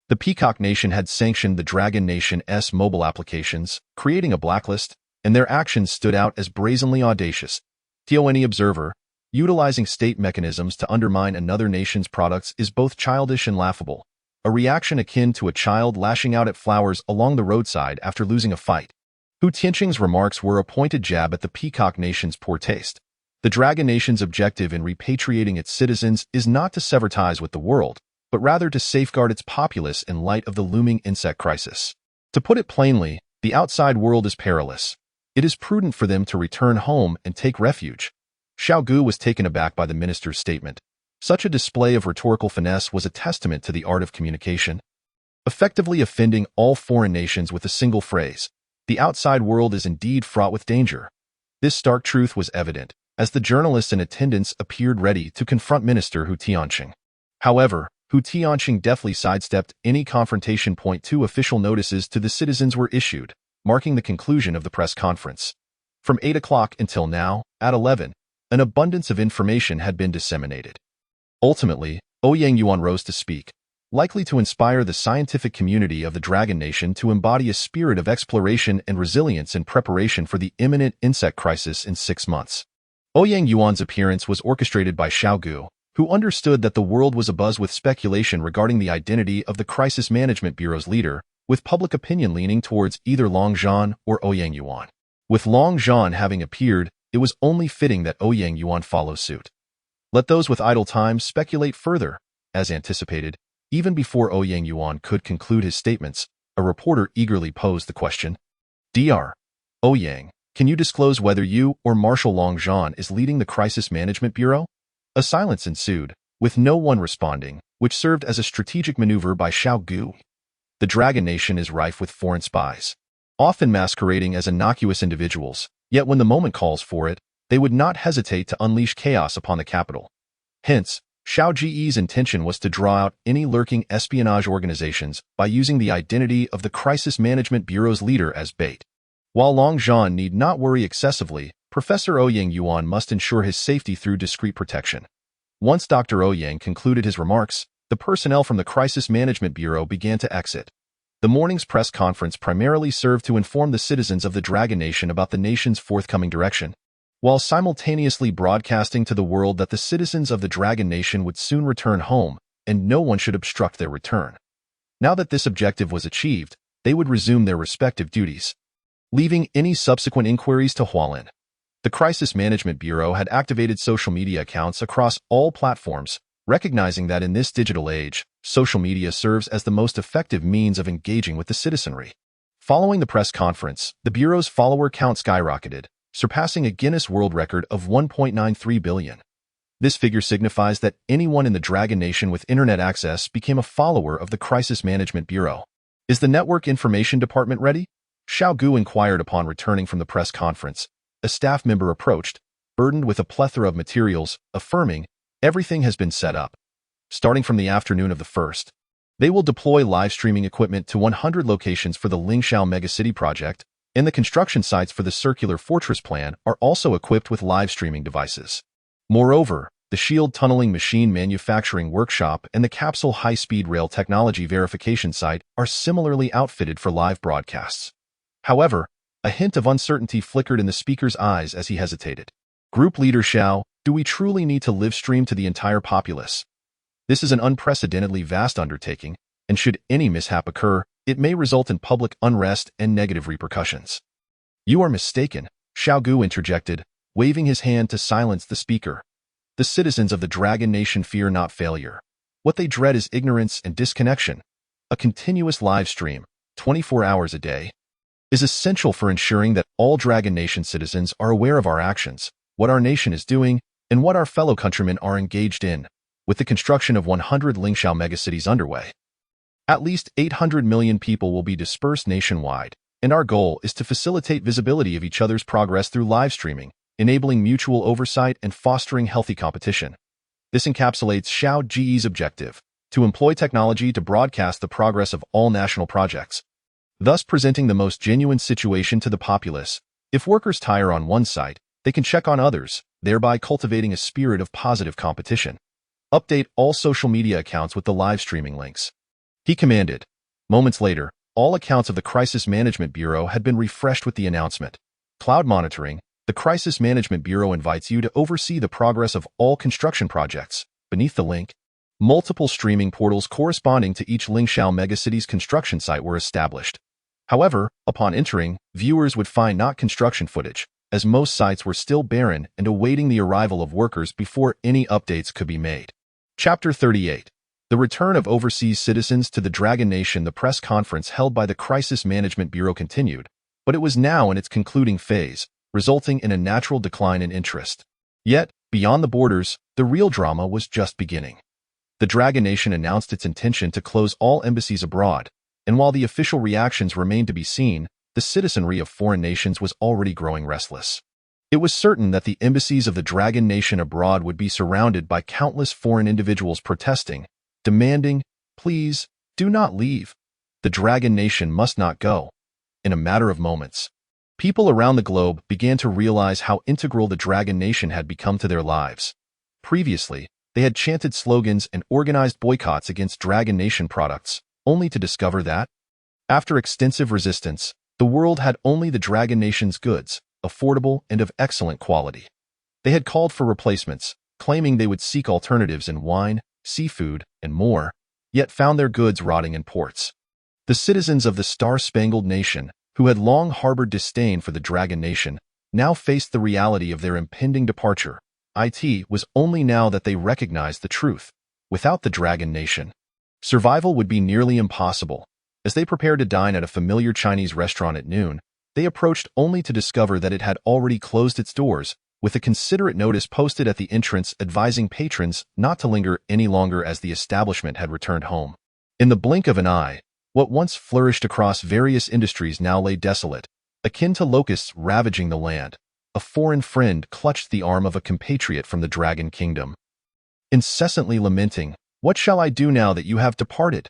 The Peacock Nation had sanctioned the Dragon Nation's mobile applications, creating a blacklist, and their actions stood out as brazenly audacious. To any observer, utilizing state mechanisms to undermine another nation's products is both childish and laughable, a reaction akin to a child lashing out at flowers along the roadside after losing a fight. Hu Tianqing's remarks were a pointed jab at the Peacock Nation's poor taste. The Dragon Nation's objective in repatriating its citizens is not to sever ties with the world, but rather to safeguard its populace in light of the looming insect crisis. To put it plainly, the outside world is perilous. It is prudent for them to return home and take refuge. Xiao Ge was taken aback by the minister's statement. Such a display of rhetorical finesse was a testament to the art of communication, effectively offending all foreign nations with a single phrase. The outside world is indeed fraught with danger. This stark truth was evident, as the journalists in attendance appeared ready to confront Minister Hu Tianqing. However, Hu Tianqing deftly sidestepped any confrontation. 2 Official notices to the citizens were issued, marking the conclusion of the press conference. From 8 o'clock until now, at 11, an abundance of information had been disseminated. Ultimately, Ouyang Yuan rose to speak, likely to inspire the scientific community of the Dragon Nation to embody a spirit of exploration and resilience in preparation for the imminent insect crisis in 6 months. Ouyang Yuan's appearance was orchestrated by Xiao Ge, who understood that the world was abuzz with speculation regarding the identity of the Crisis Management Bureau's leader, with public opinion leaning towards either Long Zhan or Ouyang Yuan. With Long Zhan having appeared, it was only fitting that Ouyang Yuan follow suit. Let those with idle time speculate further. As anticipated, even before Ouyang Yuan could conclude his statements, a reporter eagerly posed the question, Dr. Ouyang, can you disclose whether you or Marshal Long Zhan is leading the Crisis Management Bureau? A silence ensued, with no one responding, which served as a strategic maneuver by Xiao Ge. The Dragon Nation is rife with foreign spies, often masquerading as innocuous individuals, yet when the moment calls for it, they would not hesitate to unleash chaos upon the capital. Hence, Xiao Ge's intention was to draw out any lurking espionage organizations by using the identity of the Crisis Management Bureau's leader as bait. While Long Zhan need not worry excessively, Professor Ouyang Yuan must ensure his safety through discreet protection. Once Dr. Ouyang concluded his remarks, the personnel from the Crisis Management Bureau began to exit. The morning's press conference primarily served to inform the citizens of the Dragon Nation about the nation's forthcoming direction, while simultaneously broadcasting to the world that the citizens of the Dragon Nation would soon return home, and no one should obstruct their return. Now that this objective was achieved, they would resume their respective duties, leaving any subsequent inquiries to Hualin. The Crisis Management Bureau had activated social media accounts across all platforms, recognizing that in this digital age, social media serves as the most effective means of engaging with the citizenry. Following the press conference, the Bureau's follower count skyrocketed, surpassing a Guinness World Record of 1.93 billion. This figure signifies that anyone in the Dragon Nation with internet access became a follower of the Crisis Management Bureau. Is the Network Information Department ready? Xiao Ge inquired upon returning from the press conference. A staff member approached, burdened with a plethora of materials, affirming, everything has been set up. Starting from the afternoon of the 1st, they will deploy live streaming equipment to 100 locations for the Lingxiao Megacity project, and the construction sites for the Circular Fortress plan are also equipped with live streaming devices. Moreover, the Shield Tunneling Machine Manufacturing Workshop and the Capsule High-Speed Rail Technology Verification Site are similarly outfitted for live broadcasts. However, a hint of uncertainty flickered in the speaker's eyes as he hesitated. Group leader Xiao, do we truly need to live stream to the entire populace? This is an unprecedentedly vast undertaking, and should any mishap occur, it may result in public unrest and negative repercussions. You are mistaken, Xiao Ge interjected, waving his hand to silence the speaker. The citizens of the Dragon Nation fear not failure. What they dread is ignorance and disconnection. A continuous live stream, 24 hours a day, is essential for ensuring that all Dragon Nation citizens are aware of our actions, what our nation is doing, and what our fellow countrymen are engaged in, with the construction of 100 Lingxiao megacities underway. At least 800 million people will be dispersed nationwide, and our goal is to facilitate visibility of each other's progress through live streaming, enabling mutual oversight and fostering healthy competition. This encapsulates Xiao Ge's objective, to employ technology to broadcast the progress of all national projects, thus presenting the most genuine situation to the populace. If workers tire on one site, they can check on others, thereby cultivating a spirit of positive competition. Update all social media accounts with the live streaming links, he commanded. Moments later, all accounts of the Crisis Management Bureau had been refreshed with the announcement. Cloud monitoring. The Crisis Management Bureau invites you to oversee the progress of all construction projects. Beneath the link, multiple streaming portals corresponding to each Lingxiao megacity's construction site were established. However, upon entering, viewers would find not construction footage, as most sites were still barren and awaiting the arrival of workers before any updates could be made. Chapter 38. The return of overseas citizens to the Dragon Nation. The press conference held by the Crisis Management Bureau continued, but it was now in its concluding phase, resulting in a natural decline in interest. Yet, beyond the borders, the real drama was just beginning. The Dragon Nation announced its intention to close all embassies abroad, and while the official reactions remained to be seen, the citizenry of foreign nations was already growing restless. It was certain that the embassies of the Dragon Nation abroad would be surrounded by countless foreign individuals protesting, demanding, "Please, do not leave. The Dragon Nation must not go." In a matter of moments, people around the globe began to realize how integral the Dragon Nation had become to their lives. Previously, they had chanted slogans and organized boycotts against Dragon Nation products, only to discover that, after extensive resistance, the world had only the Dragon Nation's goods, affordable and of excellent quality. They had called for replacements, claiming they would seek alternatives in wine, seafood, and more, yet found their goods rotting in ports. The citizens of the Star-Spangled Nation, who had long harbored disdain for the Dragon Nation, now faced the reality of their impending departure. It was only now that they recognized the truth. Without the Dragon Nation, survival would be nearly impossible. As they prepared to dine at a familiar Chinese restaurant at noon, they approached only to discover that it had already closed its doors, with a considerate notice posted at the entrance advising patrons not to linger any longer as the establishment had returned home. In the blink of an eye, what once flourished across various industries now lay desolate, akin to locusts ravaging the land. A foreign friend clutched the arm of a compatriot from the Dragon Kingdom, incessantly lamenting, "What shall I do now that you have departed?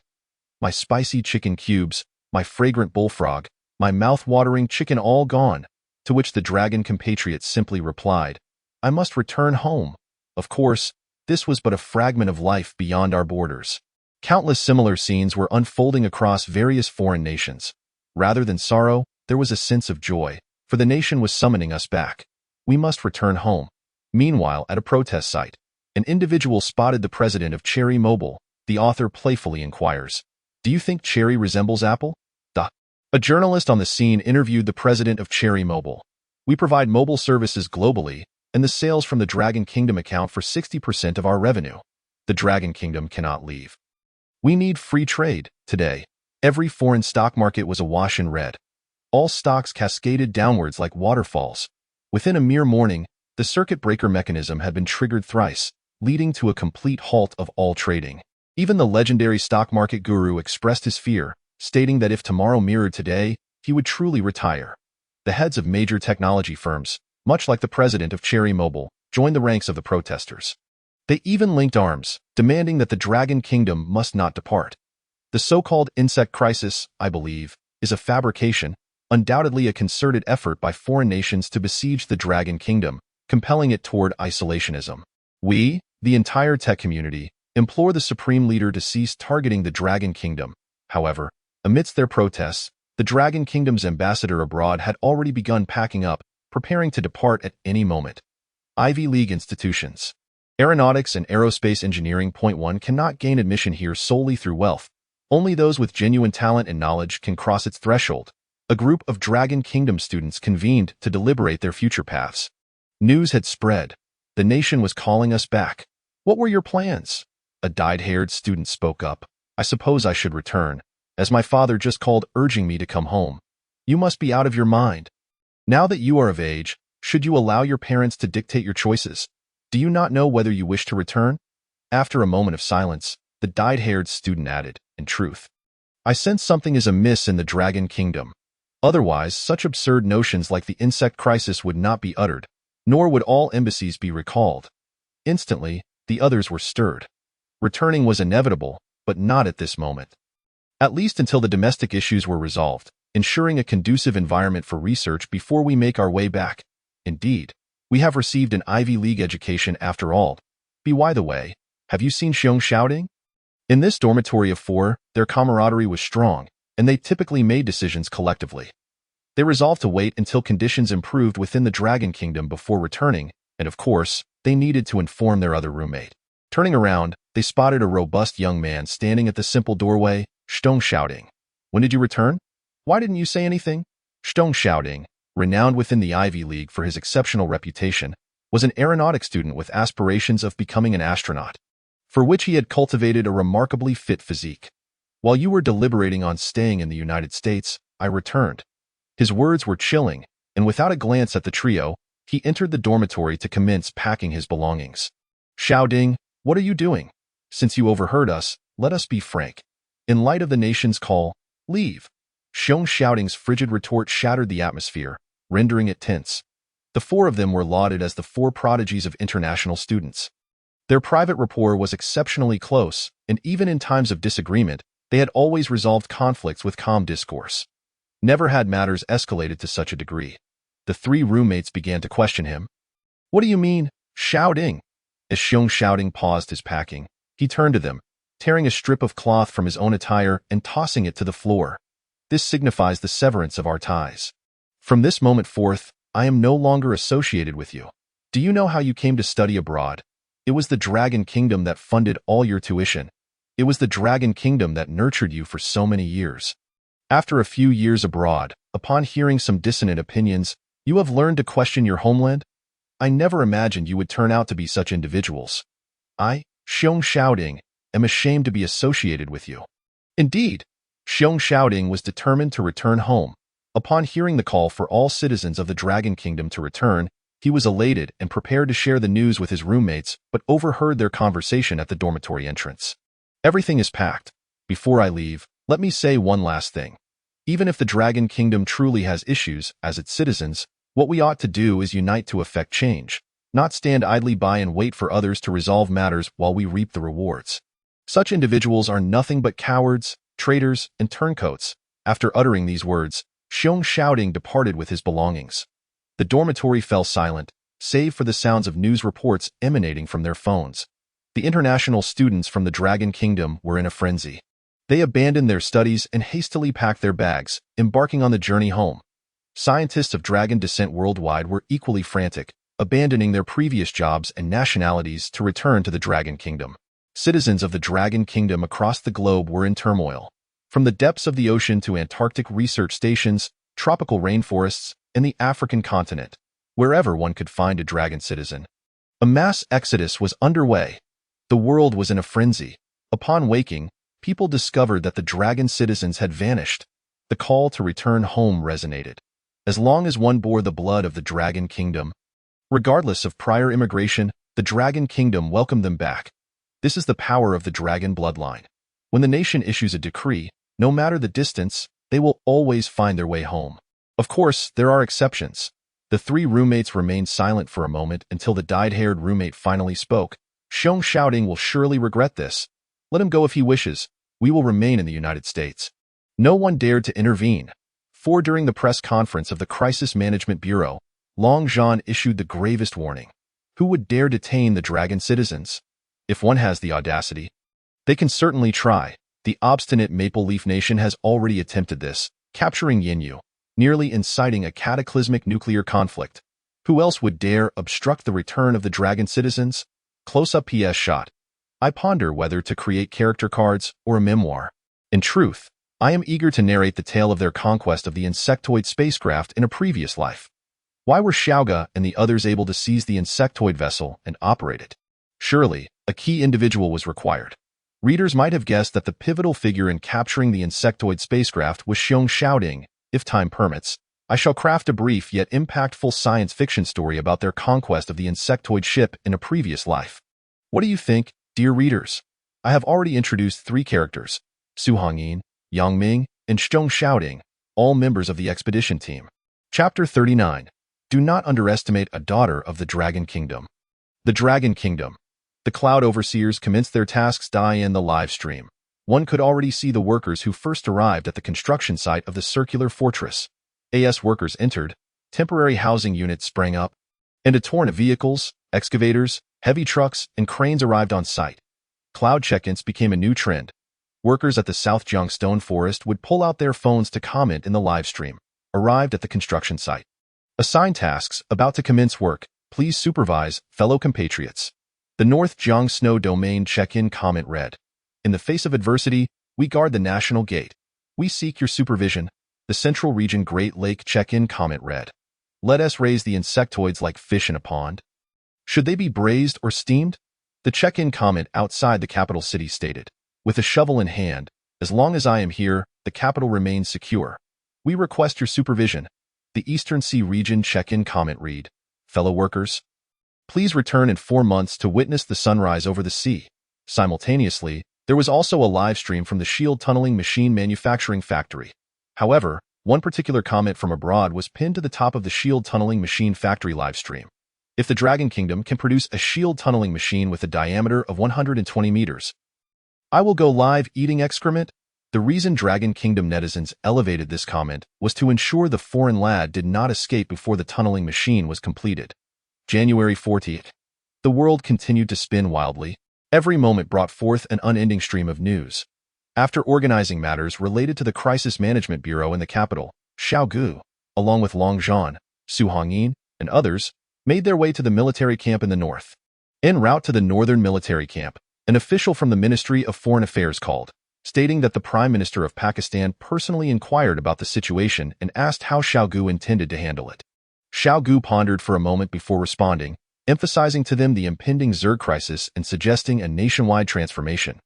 My spicy chicken cubes, my fragrant bullfrog, my mouth-watering chicken all gone," to which the dragon compatriot simply replied, "I must return home." Of course, this was but a fragment of life beyond our borders. Countless similar scenes were unfolding across various foreign nations. Rather than sorrow, there was a sense of joy, for the nation was summoning us back. We must return home. Meanwhile, at a protest site, an individual spotted the president of Cherry Mobile. The author playfully inquires, "Do you think Cherry resembles Apple?" A journalist on the scene interviewed the president of Cherry Mobile. "We provide mobile services globally, and the sales from the Dragon Kingdom account for 60% of our revenue. The Dragon Kingdom cannot leave. We need free trade." Today, every foreign stock market was awash in red. All stocks cascaded downwards like waterfalls. Within a mere morning, the circuit breaker mechanism had been triggered thrice, leading to a complete halt of all trading. Even the legendary stock market guru expressed his fear, stating that if tomorrow mirrored today, he would truly retire. The heads of major technology firms, much like the president of Cherry Mobile, joined the ranks of the protesters. They even linked arms, demanding that the Dragon Kingdom must not depart. The so-called insect crisis, I believe, is a fabrication, undoubtedly a concerted effort by foreign nations to besiege the Dragon Kingdom, compelling it toward isolationism. We, the entire tech community, implore the Supreme Leader to cease targeting the Dragon Kingdom. However, amidst their protests, the Dragon Kingdom's ambassador abroad had already begun packing up, preparing to depart at any moment. Ivy League institutions. Aeronautics and aerospace engineering. Point 1 cannot gain admission here solely through wealth. Only those with genuine talent and knowledge can cross its threshold. A group of Dragon Kingdom students convened to deliberate their future paths. News had spread. The nation was calling us back. "What were your plans?" A dyed-haired student spoke up. "I suppose I should return, as my father just called urging me to come home." "You must be out of your mind. Now that you are of age, should you allow your parents to dictate your choices? Do you not know whether you wish to return?" After a moment of silence, the dyed-haired student added, "In truth, I sense something is amiss in the Dragon Kingdom. Otherwise, such absurd notions like the insect crisis would not be uttered, nor would all embassies be recalled." Instantly, the others were stirred. Returning was inevitable, but not at this moment. At least until the domestic issues were resolved, ensuring a conducive environment for research before we make our way back. Indeed, we have received an Ivy League education after all. By the way, have you seen Xiong Ge? In this dormitory of 4, their camaraderie was strong, and they typically made decisions collectively. They resolved to wait until conditions improved within the Dragon Kingdom before returning, and of course, they needed to inform their other roommate. Turning around, they spotted a robust young man standing at the simple doorway, Xiong shouting, "When did you return? Why didn't you say anything?" Xiong shouting, renowned within the Ivy League for his exceptional reputation, was an aeronautics student with aspirations of becoming an astronaut, for which he had cultivated a remarkably fit physique. "While you were deliberating on staying in the United States, I returned." His words were chilling, and without a glance at the trio, he entered the dormitory to commence packing his belongings. "Xiao Ding, what are you doing? Since you overheard us, let us be frank. In light of the nation's call, leave." Xiong Xiaoting's frigid retort shattered the atmosphere, rendering it tense. The 4 of them were lauded as the 4 prodigies of international students. Their private rapport was exceptionally close, and even in times of disagreement, they had always resolved conflicts with calm discourse. Never had matters escalated to such a degree. The 3 roommates began to question him. "What do you mean, Xiao Ding?" As Xiong Xiaoting paused his packing, he turned to them, tearing a strip of cloth from his own attire and tossing it to the floor. "This signifies the severance of our ties. From this moment forth, I am no longer associated with you. Do you know how you came to study abroad? It was the Dragon Kingdom that funded all your tuition. It was the Dragon Kingdom that nurtured you for so many years. After a few years abroad, upon hearing some dissonant opinions, you have learned to question your homeland? I never imagined you would turn out to be such individuals. I, Xiao Ge, am ashamed to be associated with you. Indeed, Xiao Ge was determined to return home. Upon hearing the call for all citizens of the Dragon Kingdom to return, he was elated and prepared to share the news with his roommates, but overheard their conversation at the dormitory entrance. Everything is packed. Before I leave, let me say one last thing. Even if the Dragon Kingdom truly has issues as its citizens, what we ought to do is unite to effect change, not stand idly by and wait for others to resolve matters while we reap the rewards. Such individuals are nothing but cowards, traitors, and turncoats. After uttering these words, Xiao Ge departed with his belongings. The dormitory fell silent, save for the sounds of news reports emanating from their phones. The international students from the Dragon Kingdom were in a frenzy. They abandoned their studies and hastily packed their bags, embarking on the journey home. Scientists of dragon descent worldwide were equally frantic, abandoning their previous jobs and nationalities to return to the Dragon Kingdom. Citizens of the Dragon Kingdom across the globe were in turmoil. From the depths of the ocean to Antarctic research stations, tropical rainforests, and the African continent, wherever one could find a dragon citizen. A mass exodus was underway. The world was in a frenzy. Upon waking, people discovered that the dragon citizens had vanished. The call to return home resonated. As long as one bore the blood of the Dragon Kingdom, regardless of prior immigration, the Dragon Kingdom welcomed them back. This is the power of the dragon bloodline. When the nation issues a decree, no matter the distance, they will always find their way home. Of course, there are exceptions. The three roommates remained silent for a moment until the dyed-haired roommate finally spoke. Xiao Ge will surely regret this. Let him go if he wishes. We will remain in the United States. No one dared to intervene. For during the press conference of the Crisis Management Bureau, Long Zhan issued the gravest warning. Who would dare detain the dragon citizens? If one has the audacity, they can certainly try. The obstinate Maple Leaf Nation has already attempted this, capturing Yinyu, nearly inciting a cataclysmic nuclear conflict. Who else would dare obstruct the return of the dragon citizens? Close-up PS shot. I ponder whether to create character cards or a memoir. In truth, I am eager to narrate the tale of their conquest of the insectoid spacecraft in a previous life. Why were Xiao Ge and the others able to seize the insectoid vessel and operate it? Surely, a key individual was required. Readers might have guessed that the pivotal figure in capturing the insectoid spacecraft was Xiao Ge. If time permits, I shall craft a brief yet impactful science fiction story about their conquest of the insectoid ship in a previous life. What do you think, dear readers? I have already introduced three characters, Su Hongyin, Yang Ming, and Xiao Ge, all members of the expedition team. Chapter 39. Do not underestimate a daughter of the Dragon Kingdom. The Dragon Kingdom. The Cloud Overseers commenced their tasks in the live stream. One could already see the workers who first arrived at the construction site of the circular fortress. As workers entered, temporary housing units sprang up, and a torrent of vehicles, excavators, heavy trucks, and cranes arrived on site. Cloud check-ins became a new trend. Workers at the South Jiang Stone Forest would pull out their phones to comment in the live stream. Arrived at the construction site. Assigned tasks, about to commence work. Please supervise, fellow compatriots. The North Jiang Snow Domain check-in comment read. In the face of adversity, we guard the National Gate. We seek your supervision. The Central Region Great Lake check-in comment read. Let us raise the insectoids like fish in a pond. Should they be braised or steamed? The check-in comment outside the capital city stated. With a shovel in hand, as long as I am here, the capital remains secure. We request your supervision. The Eastern Sea Region check-in comment read. Fellow workers, please return in 4 months to witness the sunrise over the sea. Simultaneously, there was also a live stream from the Shield Tunneling Machine Manufacturing Factory. However, one particular comment from abroad was pinned to the top of the Shield Tunneling Machine Factory live stream. If the Dragon Kingdom can produce a shield tunneling machine with a diameter of 120 meters, I will go live eating excrement. The reason Dragon Kingdom netizens elevated this comment was to ensure the foreign lad did not escape before the tunneling machine was completed. January 14th. The world continued to spin wildly. Every moment brought forth an unending stream of news. After organizing matters related to the Crisis Management Bureau in the capital, Xiao Ge, along with Long Zhan, Su Hongyin, and others, made their way to the military camp in the north. En route to the northern military camp, an official from the Ministry of Foreign Affairs called, stating that the Prime Minister of Pakistan personally inquired about the situation and asked how Xiao Ge intended to handle it. Xiao Ge pondered for a moment before responding, emphasizing to them the impending Zerg crisis and suggesting a nationwide transformation.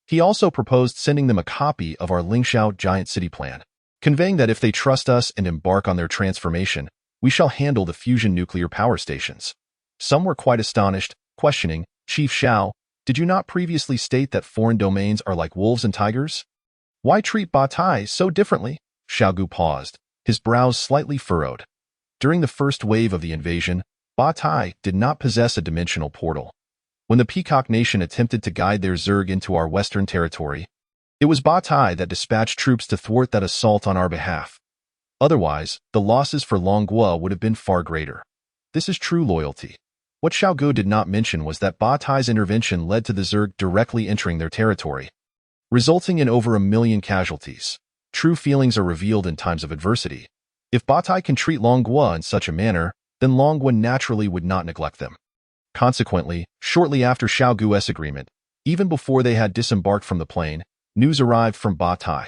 He also proposed sending them a copy of our Lingxiao giant city plan, conveying that if they trust us and embark on their transformation, we shall handle the fusion nuclear power stations. Some were quite astonished, questioning, "Chief Xiao, did you not previously state that foreign domains are like wolves and tigers? Why treat Batai so differently?" Xiao Ge paused, his brows slightly furrowed. During the first wave of the invasion, Batai did not possess a dimensional portal. When the Peacock Nation attempted to guide their Zerg into our western territory, it was Batai that dispatched troops to thwart that assault on our behalf. Otherwise, the losses for Longhua would have been far greater. This is true loyalty. What Xiao Ge did not mention was that Batai's intervention led to the Zerg directly entering their territory, resulting in over 1 million casualties. True feelings are revealed in times of adversity. If Batai can treat Longhua in such a manner, then Longhua naturally would not neglect them. Consequently, shortly after Xiao Ge's agreement, even before they had disembarked from the plane, news arrived from Batai.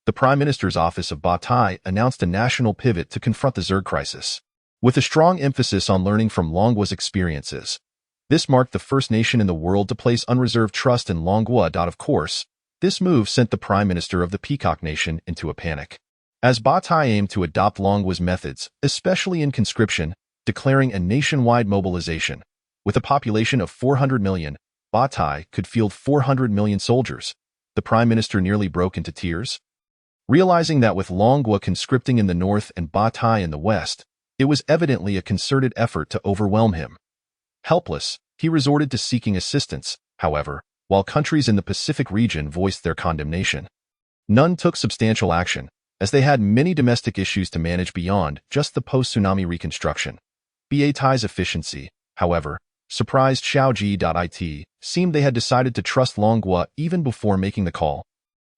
The Prime Minister's office of Batai announced a national pivot to confront the Zerg crisis, with a strong emphasis on learning from Longhua's experiences. This marked the first nation in the world to place unreserved trust in Longhua. Of course, this move sent the Prime Minister of the Peacock Nation into a panic, as Batai aimed to adopt Longhua's methods, especially in conscription, declaring a nationwide mobilization. With a population of 400 million, Batai could field 400 million soldiers. The Prime Minister nearly broke into tears. Realizing that with Longhua conscripting in the north and Batai in the west, it was evidently a concerted effort to overwhelm him. Helpless, he resorted to seeking assistance, however, while countries in the Pacific region voiced their condemnation. None took substantial action, as they had many domestic issues to manage beyond just the post-tsunami reconstruction. Batai's efficiency, however, surprised Xiao Ge. Seemed they had decided to trust Longhua even before making the call.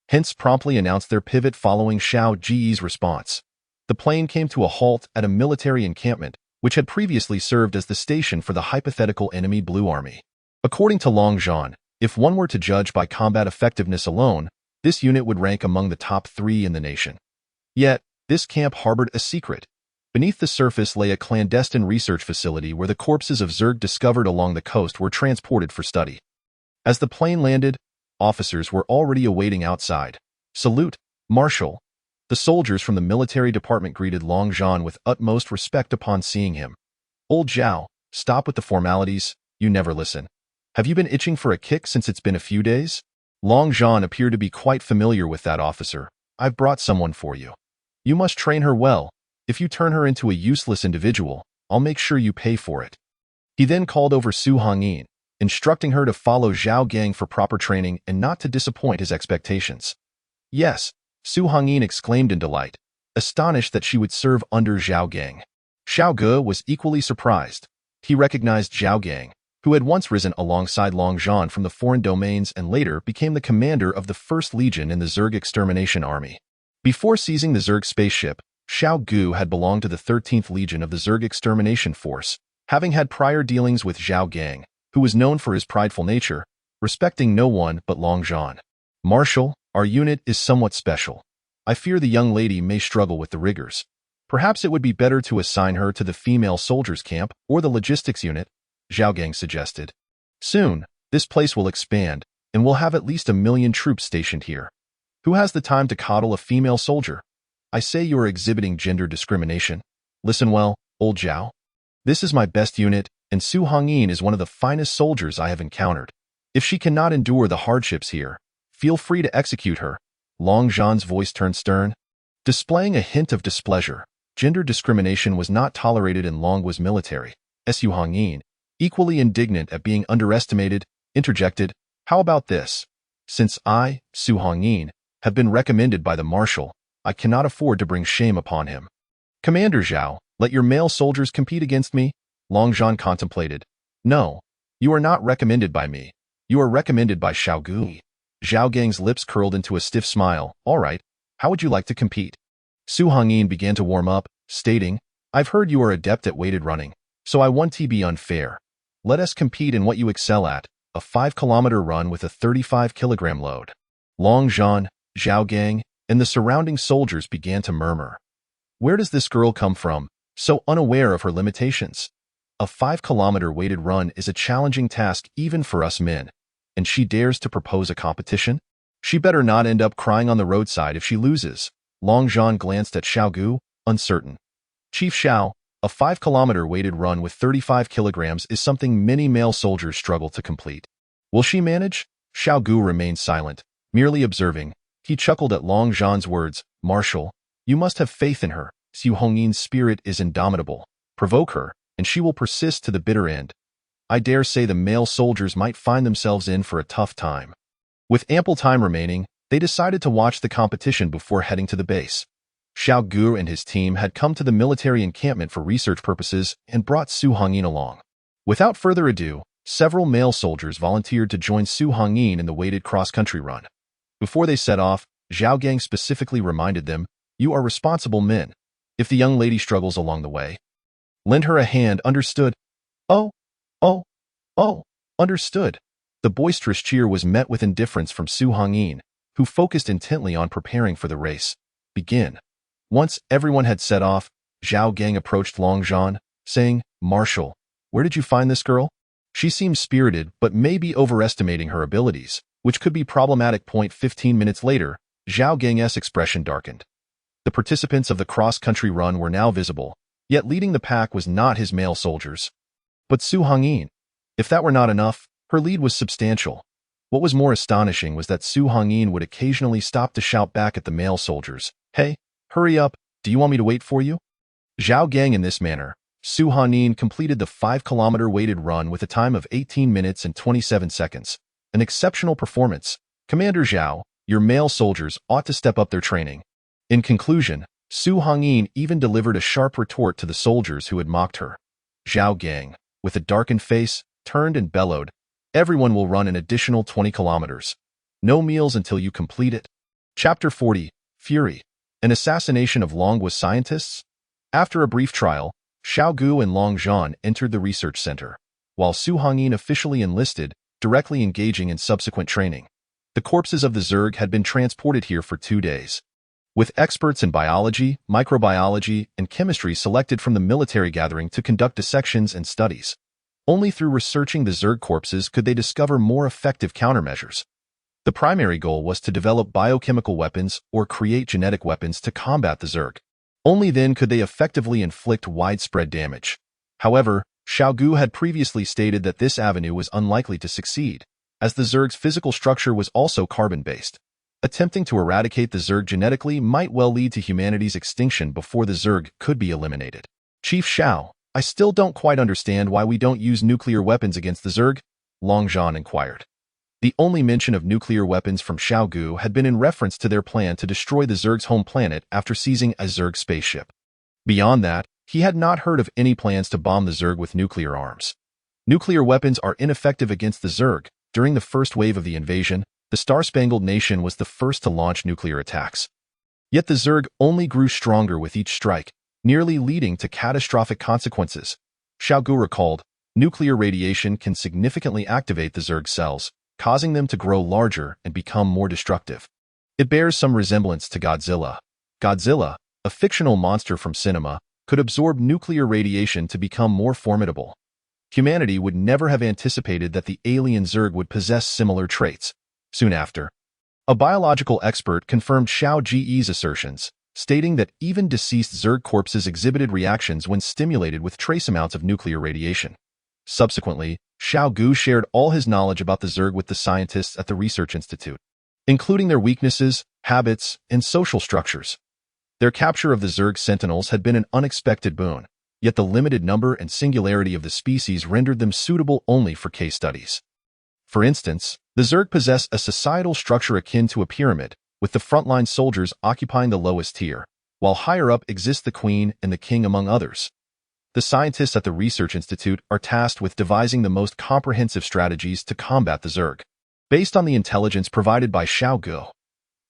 Hence promptly announced their pivot following Xiao Ge's response. The plane came to a halt at a military encampment, which had previously served as the station for the hypothetical enemy Blue Army. According to Long Zhan, if one were to judge by combat effectiveness alone, this unit would rank among the top 3 in the nation. Yet, this camp harbored a secret. Beneath the surface lay a clandestine research facility where the corpses of Zerg discovered along the coast were transported for study. As the plane landed, officers were already awaiting outside. "Salute, Marshal." The soldiers from the military department greeted Long Zhan with utmost respect upon seeing him. "Old Zhao, stop with the formalities, you never listen. Have you been itching for a kick since it's been a few days?" Long Zhan appeared to be quite familiar with that officer. "I've brought someone for you. You must train her well. If you turn her into a useless individual, I'll make sure you pay for it." He then called over Su Hongyin, instructing her to follow Xiao Ge for proper training and not to disappoint his expectations. "Yes," Su Hongyin exclaimed in delight, astonished that she would serve under Xiao Ge. Xiao Ge was equally surprised. He recognized Xiao Ge, who had once risen alongside Long Zhan from the foreign domains and later became the commander of the 1st Legion in the Zerg Extermination Army. Before seizing the Zerg spaceship, Xiao Ge had belonged to the 13th Legion of the Zerg Extermination Force, having had prior dealings with Xiao Ge, who was known for his prideful nature, respecting no one but Long Zhan. "Marshal, our unit is somewhat special. I fear the young lady may struggle with the rigors. Perhaps it would be better to assign her to the female soldiers camp or the logistics unit," Xiao Ge suggested. "Soon, this place will expand, and we'll have at least 1 million troops stationed here. Who has the time to coddle a female soldier? I say you are exhibiting gender discrimination. Listen well, old Zhao. This is my best unit, and Su Hongyin is one of the finest soldiers I have encountered. If she cannot endure the hardships here, feel free to execute her." Long Zhan's voice turned stern. Displaying a hint of displeasure, gender discrimination was not tolerated in Longhua's military. Su Hongyin, equally indignant at being underestimated, interjected, "How about this? Since I, Su Hongyin, have been recommended by the Marshal, I cannot afford to bring shame upon him. Commander Zhao, let your male soldiers compete against me?" Long Zhan contemplated. "No, you are not recommended by me. You are recommended by Xiao Ge." Xiao Ge's lips curled into a stiff smile. "All right, how would you like to compete?" Su Hongyin began to warm up, stating, "I've heard you are adept at weighted running, so I want to be unfair. Let us compete in what you excel at, a 5-kilometer run with a 35-kilogram load. Long Zhan, Xiao Ge, and the surrounding soldiers began to murmur. Where does this girl come from, so unaware of her limitations? A 5-kilometer weighted run is a challenging task even for us men, and she dares to propose a competition? She better not end up crying on the roadside if she loses. Long Zhan glanced at Xiao Ge, uncertain. Chief Xiao, a 5-kilometer weighted run with 35 kilograms is something many male soldiers struggle to complete. Will she manage? Xiao Ge remained silent, merely observing. He chuckled at Long Zhan's words. Marshal, you must have faith in her. Xu Hongyin's spirit is indomitable. Provoke her, and she will persist to the bitter end. I dare say the male soldiers might find themselves in for a tough time. With ample time remaining, they decided to watch the competition before heading to the base. Xiao Ge and his team had come to the military encampment for research purposes and brought Xu Hongyin along. Without further ado, several male soldiers volunteered to join Xu Hongyin in the weighted cross-country run. Before they set off, Xiao Ge specifically reminded them, "You are responsible men. If the young lady struggles along the way, lend her a hand, understood?" Oh, understood. The boisterous cheer was met with indifference from Xu Hongyin, who focused intently on preparing for the race. Begin. Once everyone had set off, Xiao Ge approached Long Zhan, saying, Marshal, where did you find this girl? She seems spirited, but may be overestimating her abilities, which could be problematic. 15 minutes later, Xiao Ge's expression darkened. The participants of the cross-country run were now visible, yet leading the pack was not his male soldiers, but Xu Hongyin. If that were not enough, her lead was substantial. What was more astonishing was that Xu Hongyin would occasionally stop to shout back at the male soldiers, "Hey, hurry up, do you want me to wait for you?" Xiao Ge. In this manner, Xu Hongyin completed the 5-kilometer weighted run with a time of 18 minutes and 27 seconds. An exceptional performance. Commander Xiao, your male soldiers ought to step up their training. In conclusion, Xu Hongyin even delivered a sharp retort to the soldiers who had mocked her. Xiao Ge, with a darkened face, turned and bellowed, "Everyone will run an additional 20 kilometers. No meals until you complete it." Chapter 40, Fury. An assassination of Longgua's scientists? After a brief trial, Xiao Ge and Long Zhan entered the research center, while Xu Hongyin officially enlisted, directly engaging in subsequent training. The corpses of the Zerg had been transported here for 2 days, with experts in biology, microbiology, and chemistry selected from the military gathering to conduct dissections and studies. Only through researching the Zerg corpses could they discover more effective countermeasures. The primary goal was to develop biochemical weapons or create genetic weapons to combat the Zerg. Only then could they effectively inflict widespread damage. However, Xiao Ge had previously stated that this avenue was unlikely to succeed, as the Zerg's physical structure was also carbon-based. Attempting to eradicate the Zerg genetically might well lead to humanity's extinction before the Zerg could be eliminated. Chief Xiao, I still don't quite understand why we don't use nuclear weapons against the Zerg, Long Zhan inquired. The only mention of nuclear weapons from Xiao Ge had been in reference to their plan to destroy the Zerg's home planet after seizing a Zerg spaceship. Beyond that, he had not heard of any plans to bomb the Zerg with nuclear arms. Nuclear weapons are ineffective against the Zerg. During the first wave of the invasion, the Star-Spangled Nation was the first to launch nuclear attacks. Yet the Zerg only grew stronger with each strike, nearly leading to catastrophic consequences. Xiao Ge recalled, nuclear radiation can significantly activate the Zerg cells, causing them to grow larger and become more destructive. It bears some resemblance to Godzilla. Godzilla, a fictional monster from cinema, could absorb nuclear radiation to become more formidable. Humanity would never have anticipated that the alien Zerg would possess similar traits. Soon after, a biological expert confirmed Xiao Ge's assertions, stating that even deceased Zerg corpses exhibited reactions when stimulated with trace amounts of nuclear radiation. Subsequently, Xiao Ge shared all his knowledge about the Zerg with the scientists at the Research Institute, including their weaknesses, habits, and social structures. Their capture of the Zerg sentinels had been an unexpected boon, yet the limited number and singularity of the species rendered them suitable only for case studies. For instance, the Zerg possess a societal structure akin to a pyramid, with the frontline soldiers occupying the lowest tier, while higher up exist the queen and the king among others. The scientists at the Research Institute are tasked with devising the most comprehensive strategies to combat the Zerg, based on the intelligence provided by Xiao Ge.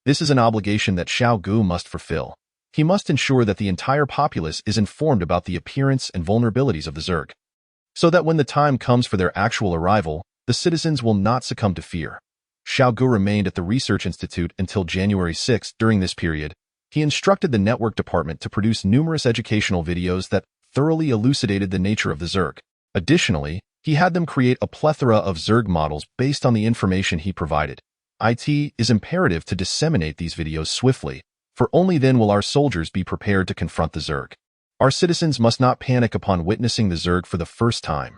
This is an obligation that Xiao Ge must fulfill. He must ensure that the entire populace is informed about the appearance and vulnerabilities of the Zerg. so that when the time comes for their actual arrival, the citizens will not succumb to fear. Xiao Ge remained at the research institute until January 6. During this period, he instructed the network department to produce numerous educational videos that thoroughly elucidated the nature of the Zerg. Additionally, he had them create a plethora of Zerg models based on the information he provided. It is imperative to disseminate these videos swiftly, for only then will our soldiers be prepared to confront the Zerg. Our citizens must not panic upon witnessing the Zerg for the first time.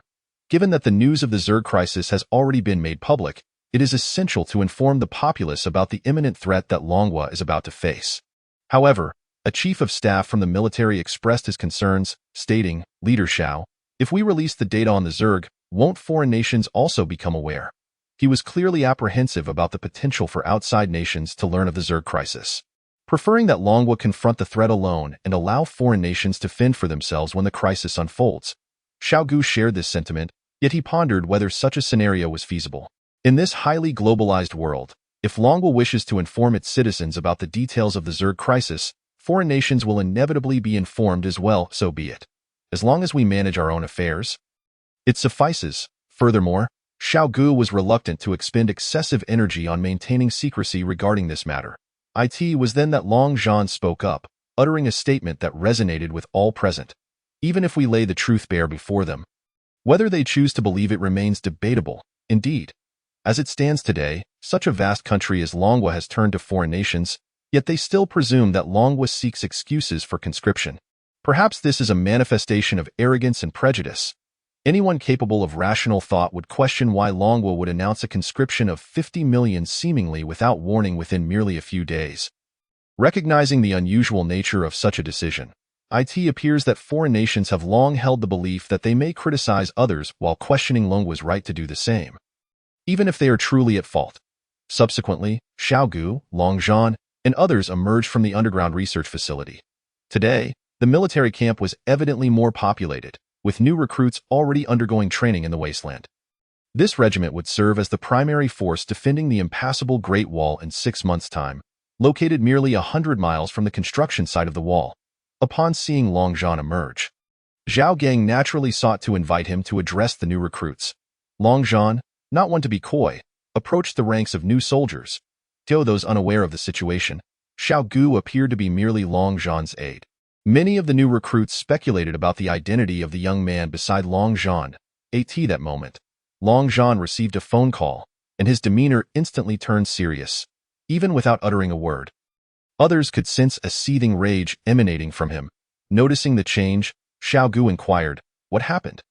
Given that the news of the Zerg crisis has already been made public, it is essential to inform the populace about the imminent threat that Longhua is about to face. However, a chief of staff from the military expressed his concerns, stating, "Leader Xiao, if we release the data on the Zerg, won't foreign nations also become aware?" He was clearly apprehensive about the potential for outside nations to learn of the Zerg crisis, preferring that Longhua confront the threat alone and allow foreign nations to fend for themselves when the crisis unfolds. Xiao Ge shared this sentiment, yet he pondered whether such a scenario was feasible. In this highly globalized world, if Longhua wishes to inform its citizens about the details of the Zerg crisis, foreign nations will inevitably be informed as well, so be it. As long as we manage our own affairs, it suffices. Furthermore, Xiao Ge was reluctant to expend excessive energy on maintaining secrecy regarding this matter. It was then that Long Zhan spoke up, uttering a statement that resonated with all present. Even if we lay the truth bare before them, whether they choose to believe it remains debatable. Indeed, as it stands today, such a vast country as Longhua has turned to foreign nations, yet they still presume that Longhua seeks excuses for conscription. Perhaps this is a manifestation of arrogance and prejudice. Anyone capable of rational thought would question why Longhua would announce a conscription of 50 million seemingly without warning within merely a few days. Recognizing the unusual nature of such a decision, it appears that foreign nations have long held the belief that they may criticize others while questioning Longhua's right to do the same, even if they are truly at fault. Subsequently, Xiao Ge, Long Zhan, and others emerged from the underground research facility. Today, the military camp was evidently more populated, with new recruits already undergoing training in the wasteland. This regiment would serve as the primary force defending the impassable Great Wall in 6 months' time, located merely 100 miles from the construction site of the wall. Upon seeing Long Zhan emerge, Xiao Ge naturally sought to invite him to address the new recruits. Long Zhan, not one to be coy, approached the ranks of new soldiers. To those unaware of the situation, Xiao Ge appeared to be merely Long Zhan's aide. Many of the new recruits speculated about the identity of the young man beside Long Zhan. At that moment, Long Zhan received a phone call, and his demeanor instantly turned serious, even without uttering a word. Others could sense a seething rage emanating from him. Noticing the change, Xiao Ge inquired, "What happened?"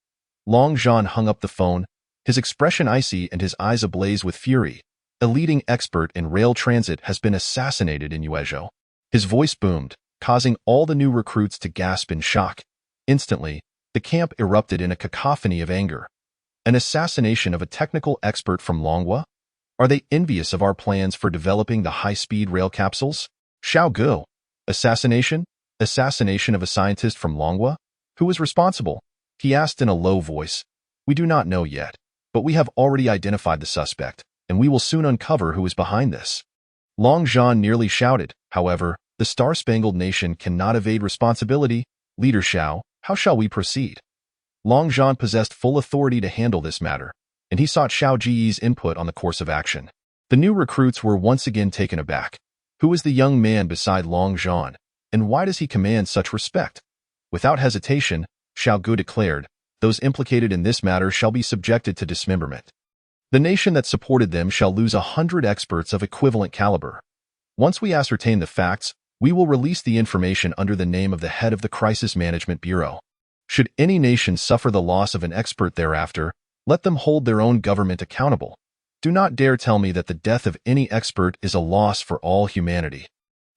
Long Zhan hung up the phone, his expression icy and his eyes ablaze with fury. "A leading expert in rail transit has been assassinated in Yuezhou." His voice boomed, causing all the new recruits to gasp in shock. Instantly, the camp erupted in a cacophony of anger. An assassination of a technical expert from Longhua? Are they envious of our plans for developing the high-speed rail capsules? Xiao Ge. Assassination? Assassination of a scientist from Longhua? Who is responsible? He asked in a low voice. "We do not know yet, but we have already identified the suspect, and we will soon uncover who is behind this." Long Zhan nearly shouted. However, the Star-Spangled Nation cannot evade responsibility. "Leader Xiao, how shall we proceed?" Long Zhan possessed full authority to handle this matter, and he sought Xiao Ge's input on the course of action. The new recruits were once again taken aback. Who is the young man beside Long Zhan, and why does he command such respect? Without hesitation, Xiao Ge declared, "Those implicated in this matter shall be subjected to dismemberment. The nation that supported them shall lose 100 experts of equivalent caliber. Once we ascertain the facts, we will release the information under the name of the head of the Crisis Management Bureau. Should any nation suffer the loss of an expert thereafter, let them hold their own government accountable. Do not dare tell me that the death of any expert is a loss for all humanity.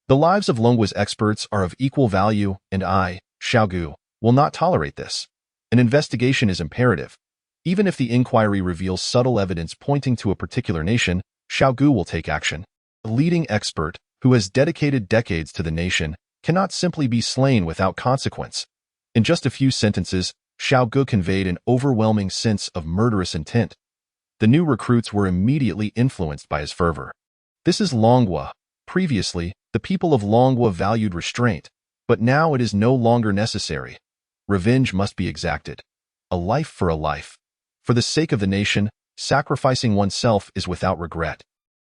The lives of Longhua's experts are of equal value, and I, Xiao Ge, will not tolerate this. An investigation is imperative. Even if the inquiry reveals subtle evidence pointing to a particular nation, Xiao Ge will take action. A leading expert, who has dedicated decades to the nation, cannot simply be slain without consequence." In just a few sentences, Xiao Ge conveyed an overwhelming sense of murderous intent. The new recruits were immediately influenced by his fervor. This is Longhua. Previously, the people of Longhua valued restraint, but now it is no longer necessary. Revenge must be exacted. a life for a life. For the sake of the nation, sacrificing oneself is without regret.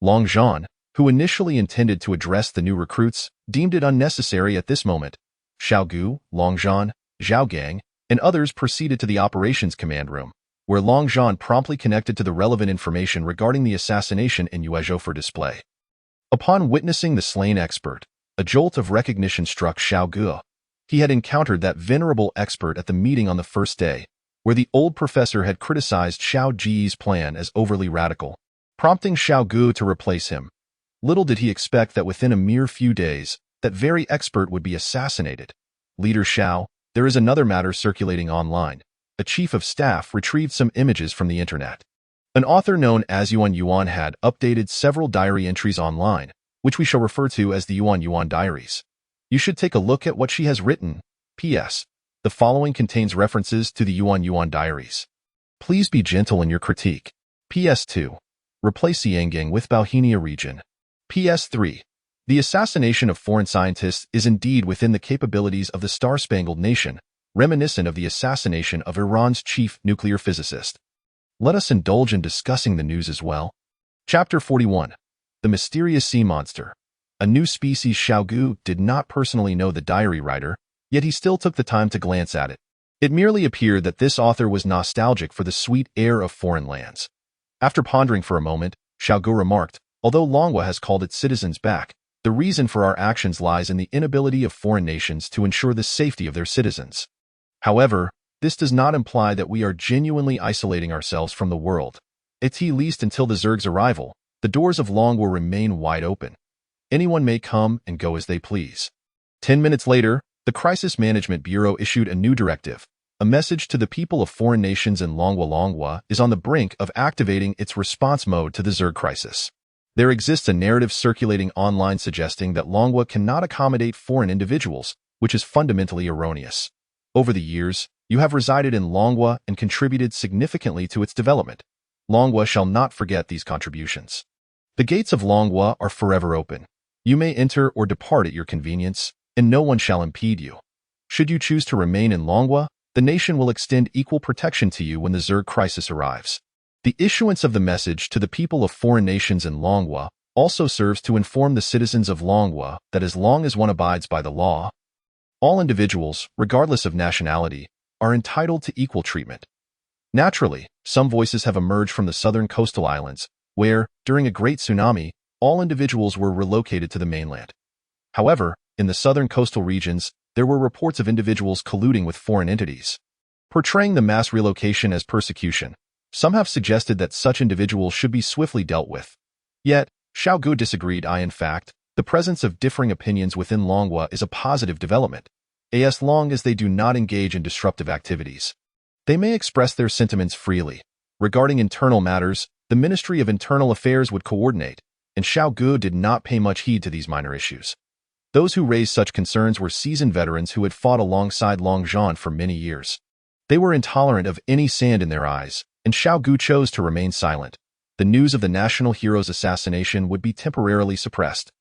Long Zhan, who initially intended to address the new recruits, deemed it unnecessary at this moment. Xiao Ge, Long Zhan, Xiao Ge, and others proceeded to the operations command room, where Long Zhan promptly connected to the relevant information regarding the assassination in Yuezhou for display. Upon witnessing the slain expert, a jolt of recognition struck Xiao Ge. He had encountered that venerable expert at the meeting on the first day, where the old professor had criticized Xiao Ge's plan as overly radical, prompting Xiao Ge to replace him. Little did he expect that within a mere few days, that very expert would be assassinated. Leader Xiao, there is another matter circulating online. A chief of staff retrieved some images from the internet. An author known as Yuan had updated several diary entries online, which we shall refer to as the Yuan diaries. You should take a look at what she has written. P.S. The following contains references to the Yuan diaries. Please be gentle in your critique. P.S. 2. Replace Yangang with Bauhinia region. P.S. 3. The assassination of foreign scientists is indeed within the capabilities of the Star-Spangled Nation, reminiscent of the assassination of Iran's chief nuclear physicist. Let us indulge in discussing the news as well. Chapter 41. The Mysterious Sea Monster. A new species. Xiao Ge did not personally know the diary writer, yet he still took the time to glance at it. It merely appeared that this author was nostalgic for the sweet air of foreign lands. After pondering for a moment, Xiao Ge remarked, although Longhua has called its citizens back, the reason for our actions lies in the inability of foreign nations to ensure the safety of their citizens. However, this does not imply that we are genuinely isolating ourselves from the world. At least until the Zerg's arrival, the doors of Long will remain wide open. Anyone may come and go as they please. 10 minutes later, the Crisis Management Bureau issued a new directive. A message to the people of foreign nations in Longhua is on the brink of activating its response mode to the Zerg crisis. There exists a narrative circulating online suggesting that Longhua cannot accommodate foreign individuals, which is fundamentally erroneous. Over the years, you have resided in Longhua and contributed significantly to its development. Longhua shall not forget these contributions. The gates of Longhua are forever open. You may enter or depart at your convenience, and no one shall impede you. Should you choose to remain in Longhua, the nation will extend equal protection to you when the Zerg crisis arrives. The issuance of the message to the people of foreign nations in Longhua also serves to inform the citizens of Longhua that as long as one abides by the law, all individuals, regardless of nationality, are entitled to equal treatment. Naturally, some voices have emerged from the southern coastal islands, where, during a great tsunami, all individuals were relocated to the mainland. However, in the southern coastal regions, there were reports of individuals colluding with foreign entities, portraying the mass relocation as persecution. Some have suggested that such individuals should be swiftly dealt with. Yet, Xiao Ge disagreed. In fact, the presence of differing opinions within Longhua is a positive development, as long as they do not engage in disruptive activities. They may express their sentiments freely. Regarding internal matters, the Ministry of Internal Affairs would coordinate, and Xiao Ge did not pay much heed to these minor issues. Those who raised such concerns were seasoned veterans who had fought alongside Long Zhan for many years. They were intolerant of any sand in their eyes, and Xiao Ge chose to remain silent. The news of the national hero's assassination would be temporarily suppressed.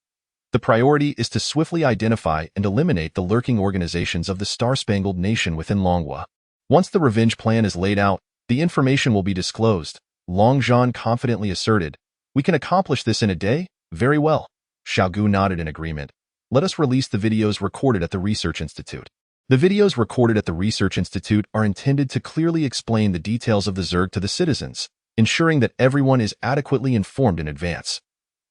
The priority is to swiftly identify and eliminate the lurking organizations of the Star-Spangled Nation within Longhua. Once the revenge plan is laid out, the information will be disclosed. Long Zhan confidently asserted, "We can accomplish this in a day?" "Very well." Xiao Ge nodded in agreement. "Let us release the videos recorded at the Research Institute." The videos recorded at the Research Institute are intended to clearly explain the details of the Zerg to the citizens, ensuring that everyone is adequately informed in advance.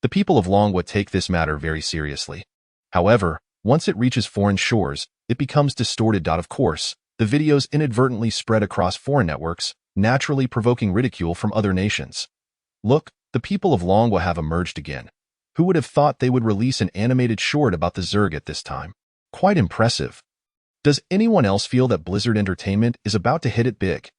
The people of Longhua take this matter very seriously. However, once it reaches foreign shores, it becomes distorted. Of course, the videos inadvertently spread across foreign networks, naturally provoking ridicule from other nations. Look, the people of Longhua have emerged again. Who would have thought they would release an animated short about the Zerg at this time? Quite impressive. Does anyone else feel that Blizzard Entertainment is about to hit it big?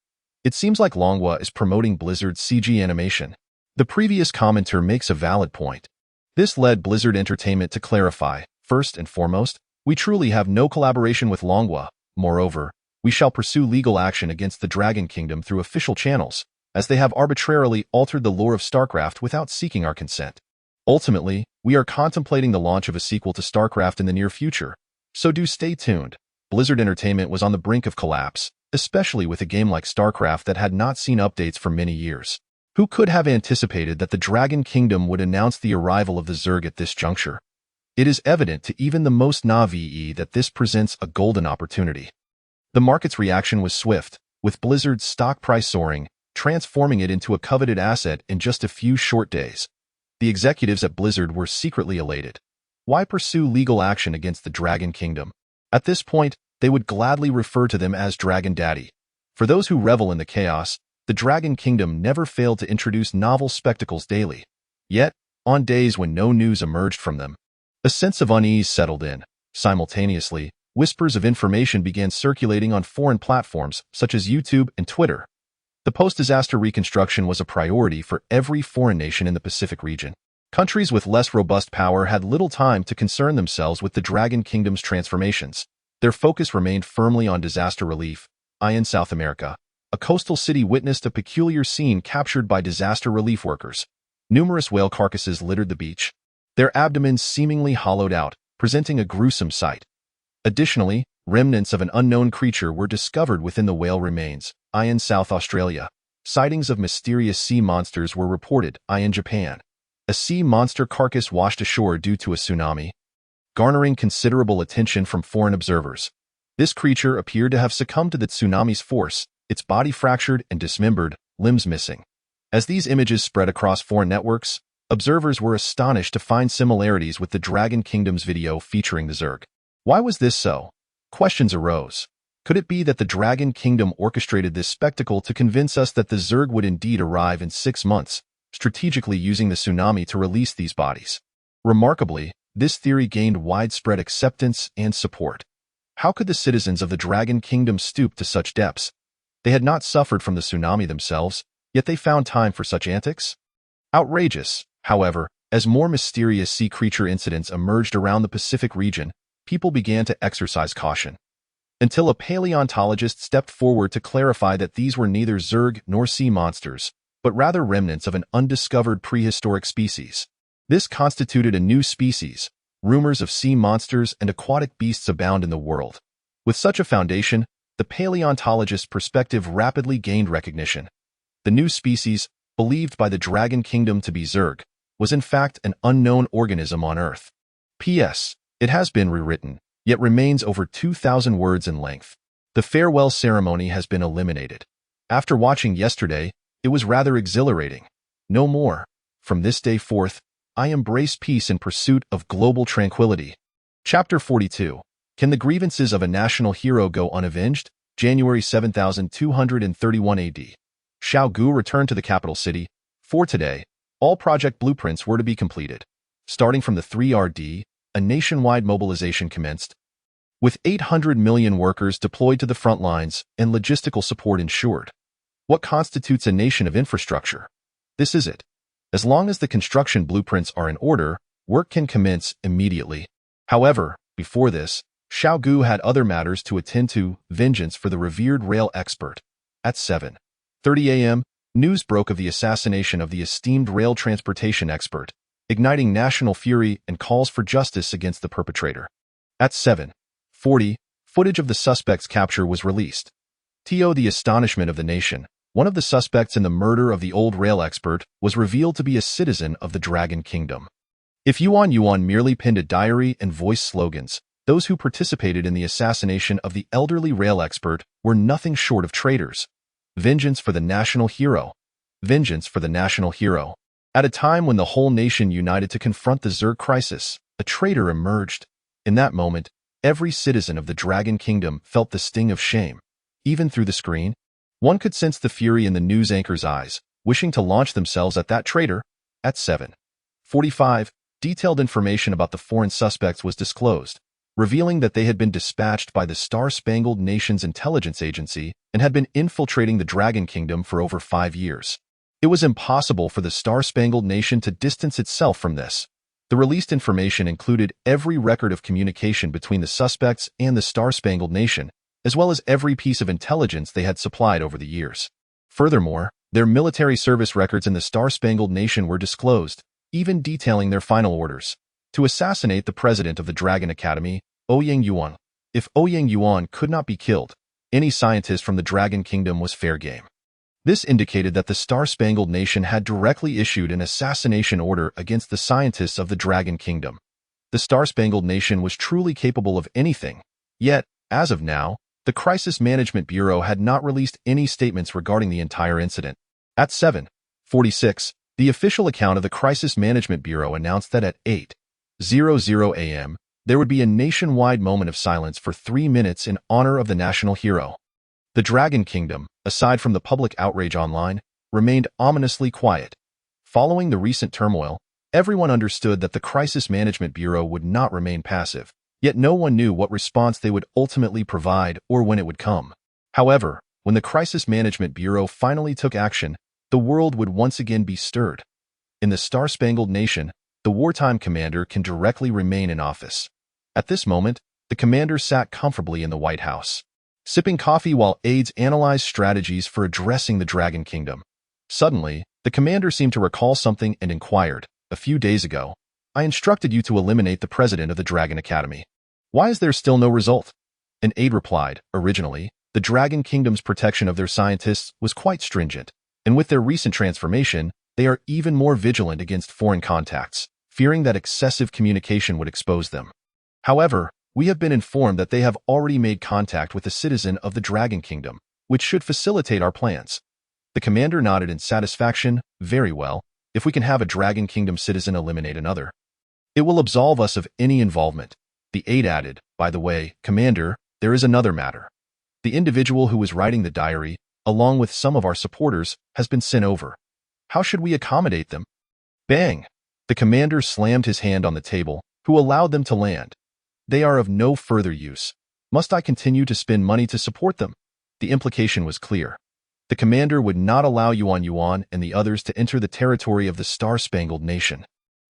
It seems like Longhua is promoting Blizzard's CG animation. The previous commenter makes a valid point. This led Blizzard Entertainment to clarify, first and foremost, we truly have no collaboration with Longhua. Moreover, we shall pursue legal action against the Dragon Kingdom through official channels, as they have arbitrarily altered the lore of StarCraft without seeking our consent. Ultimately, we are contemplating the launch of a sequel to StarCraft in the near future, so do stay tuned. Blizzard Entertainment was on the brink of collapse, especially with a game like StarCraft that had not seen updates for many years. Who could have anticipated that the Dragon Kingdom would announce the arrival of the Zerg at this juncture? It is evident to even the most naive that this presents a golden opportunity. The market's reaction was swift, with Blizzard's stock price soaring, transforming it into a coveted asset in just a few short days. The executives at Blizzard were secretly elated. Why pursue legal action against the Dragon Kingdom? At this point, they would gladly refer to them as Dragon Daddy. For those who revel in the chaos, the Dragon Kingdom never failed to introduce novel spectacles daily. Yet, on days when no news emerged from them, a sense of unease settled in. Simultaneously, whispers of information began circulating on foreign platforms such as YouTube and Twitter. The post-disaster reconstruction was a priority for every foreign nation in the Pacific region. Countries with less robust power had little time to concern themselves with the Dragon Kingdom's transformations. Their focus remained firmly on disaster relief. In South America, a coastal city witnessed a peculiar scene captured by disaster relief workers. Numerous whale carcasses littered the beach, their abdomens seemingly hollowed out, presenting a gruesome sight. Additionally, remnants of an unknown creature were discovered within the whale remains. In South Australia, sightings of mysterious sea monsters were reported. In Japan, a sea monster carcass washed ashore due to a tsunami, garnering considerable attention from foreign observers. This creature appeared to have succumbed to the tsunami's force, its body fractured and dismembered, limbs missing. As these images spread across foreign networks, observers were astonished to find similarities with the Dragon Kingdom's video featuring the Zerg. Why was this so? Questions arose. Could it be that the Dragon Kingdom orchestrated this spectacle to convince us that the Zerg would indeed arrive in 6 months, strategically using the tsunami to release these bodies? Remarkably, this theory gained widespread acceptance and support. How could the citizens of the Dragon Kingdom stoop to such depths? They had not suffered from the tsunami themselves, yet they found time for such antics? Outrageous, however, as more mysterious sea creature incidents emerged around the Pacific region, people began to exercise caution. Until a paleontologist stepped forward to clarify that these were neither Zerg nor sea monsters, but rather remnants of an undiscovered prehistoric species. This constituted a new species. Rumors of sea monsters and aquatic beasts abound in the world. With such a foundation, the paleontologist's perspective rapidly gained recognition. The new species, believed by the Dragon Kingdom to be Zerg, was in fact an unknown organism on Earth. P.S. It has been rewritten, yet remains over 2,000 words in length. The farewell ceremony has been eliminated. After watching yesterday, it was rather exhilarating. No more. From this day forth, I embrace peace in pursuit of global tranquility. Chapter 42. Can the grievances of a national hero go unavenged? January 7231 AD. Xiao Ge returned to the capital city. For today, all project blueprints were to be completed. Starting from the 3RD, a nationwide mobilization commenced. With 800 million workers deployed to the front lines and logistical support ensured. What constitutes a nation of infrastructure? This is it. As long as the construction blueprints are in order, work can commence immediately. However, before this, Xiao Ge had other matters to attend to. Vengeance for the revered rail expert. At 7:30 a.m., news broke of the assassination of the esteemed rail transportation expert, igniting national fury and calls for justice against the perpetrator. At 7:40, footage of the suspect's capture was released. To the astonishment of the nation, one of the suspects in the murder of the old rail expert was revealed to be a citizen of the Dragon Kingdom. If Yuan merely penned a diary and voiced slogans, those who participated in the assassination of the elderly rail expert were nothing short of traitors. Vengeance for the national hero. Vengeance for the national hero. At a time when the whole nation united to confront the Zerg crisis, a traitor emerged. In that moment, every citizen of the Dragon Kingdom felt the sting of shame. Even through the screen, one could sense the fury in the news anchor's eyes, wishing to launch themselves at that traitor. At 7:45, detailed information about the foreign suspects was disclosed, revealing that they had been dispatched by the Star-Spangled Nation's intelligence agency and had been infiltrating the Dragon Kingdom for over 5 years. It was impossible for the Star-Spangled Nation to distance itself from this. The released information included every record of communication between the suspects and the Star-Spangled Nation, as well as every piece of intelligence they had supplied over the years. Furthermore, their military service records in the Star-Spangled Nation were disclosed, even detailing their final orders: to assassinate the president of the Dragon Academy, Ouyang Yuan. If Ouyang Yuan could not be killed, any scientist from the Dragon Kingdom was fair game. This indicated that the Star-Spangled Nation had directly issued an assassination order against the scientists of the Dragon Kingdom. The Star-Spangled Nation was truly capable of anything, yet, as of now, the Crisis Management Bureau had not released any statements regarding the entire incident. At 7:46, the official account of the Crisis Management Bureau announced that at 8:00 a.m., there would be a nationwide moment of silence for 3 minutes in honor of the national hero. The Dragon Kingdom, aside from the public outrage online, remained ominously quiet. Following the recent turmoil, everyone understood that the Crisis Management Bureau would not remain passive, yet no one knew what response they would ultimately provide or when it would come. However, when the Crisis Management Bureau finally took action, the world would once again be stirred. In the Star-Spangled Nation, the wartime commander can directly remain in office. At this moment, the commander sat comfortably in the White House, sipping coffee while aides analyzed strategies for addressing the Dragon Kingdom. Suddenly, the commander seemed to recall something and inquired, "A few days ago, I instructed you to eliminate the president of the Dragon Academy. Why is there still no result?" An aide replied, "Originally, the Dragon Kingdom's protection of their scientists was quite stringent, and with their recent transformation, they are even more vigilant against foreign contacts, fearing that excessive communication would expose them. However, we have been informed that they have already made contact with a citizen of the Dragon Kingdom, which should facilitate our plans." The commander nodded in satisfaction. "Very well. If we can have a Dragon Kingdom citizen eliminate another, it will absolve us of any involvement." The aide added, "By the way, Commander, there is another matter. The individual who was writing the diary, along with some of our supporters, has been sent over. How should we accommodate them?" Bang! The commander slammed his hand on the table, "Who allowed them to land? They are of no further use. Must I continue to spend money to support them?" The implication was clear. The commander would not allow Yuan and the others to enter the territory of the Star-Spangled Nation.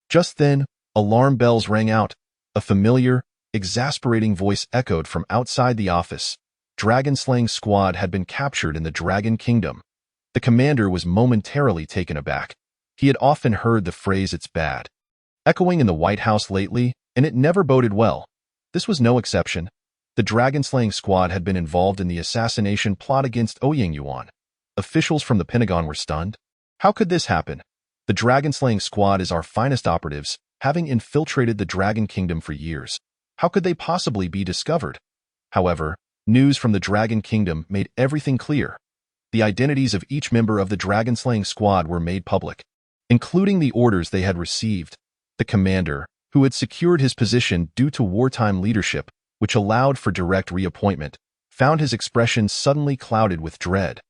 Just then, alarm bells rang out. A familiar, exasperating voice echoed from outside the office. Dragon-slaying squad had been captured in the Dragon Kingdom. The commander was momentarily taken aback. He had often heard the phrase "it's bad" echoing in the White House lately, and it never boded well. This was no exception. The dragon-slaying squad had been involved in the assassination plot against Yuan. Officials from the Pentagon were stunned. How could this happen? The dragon-slaying squad is our finest operatives, having infiltrated the Dragon Kingdom for years. How could they possibly be discovered? However, news from the Dragon Kingdom made everything clear. The identities of each member of the dragon-slaying squad were made public, including the orders they had received. The commander, who had secured his position due to wartime leadership, which allowed for direct reappointment, found his expression suddenly clouded with dread.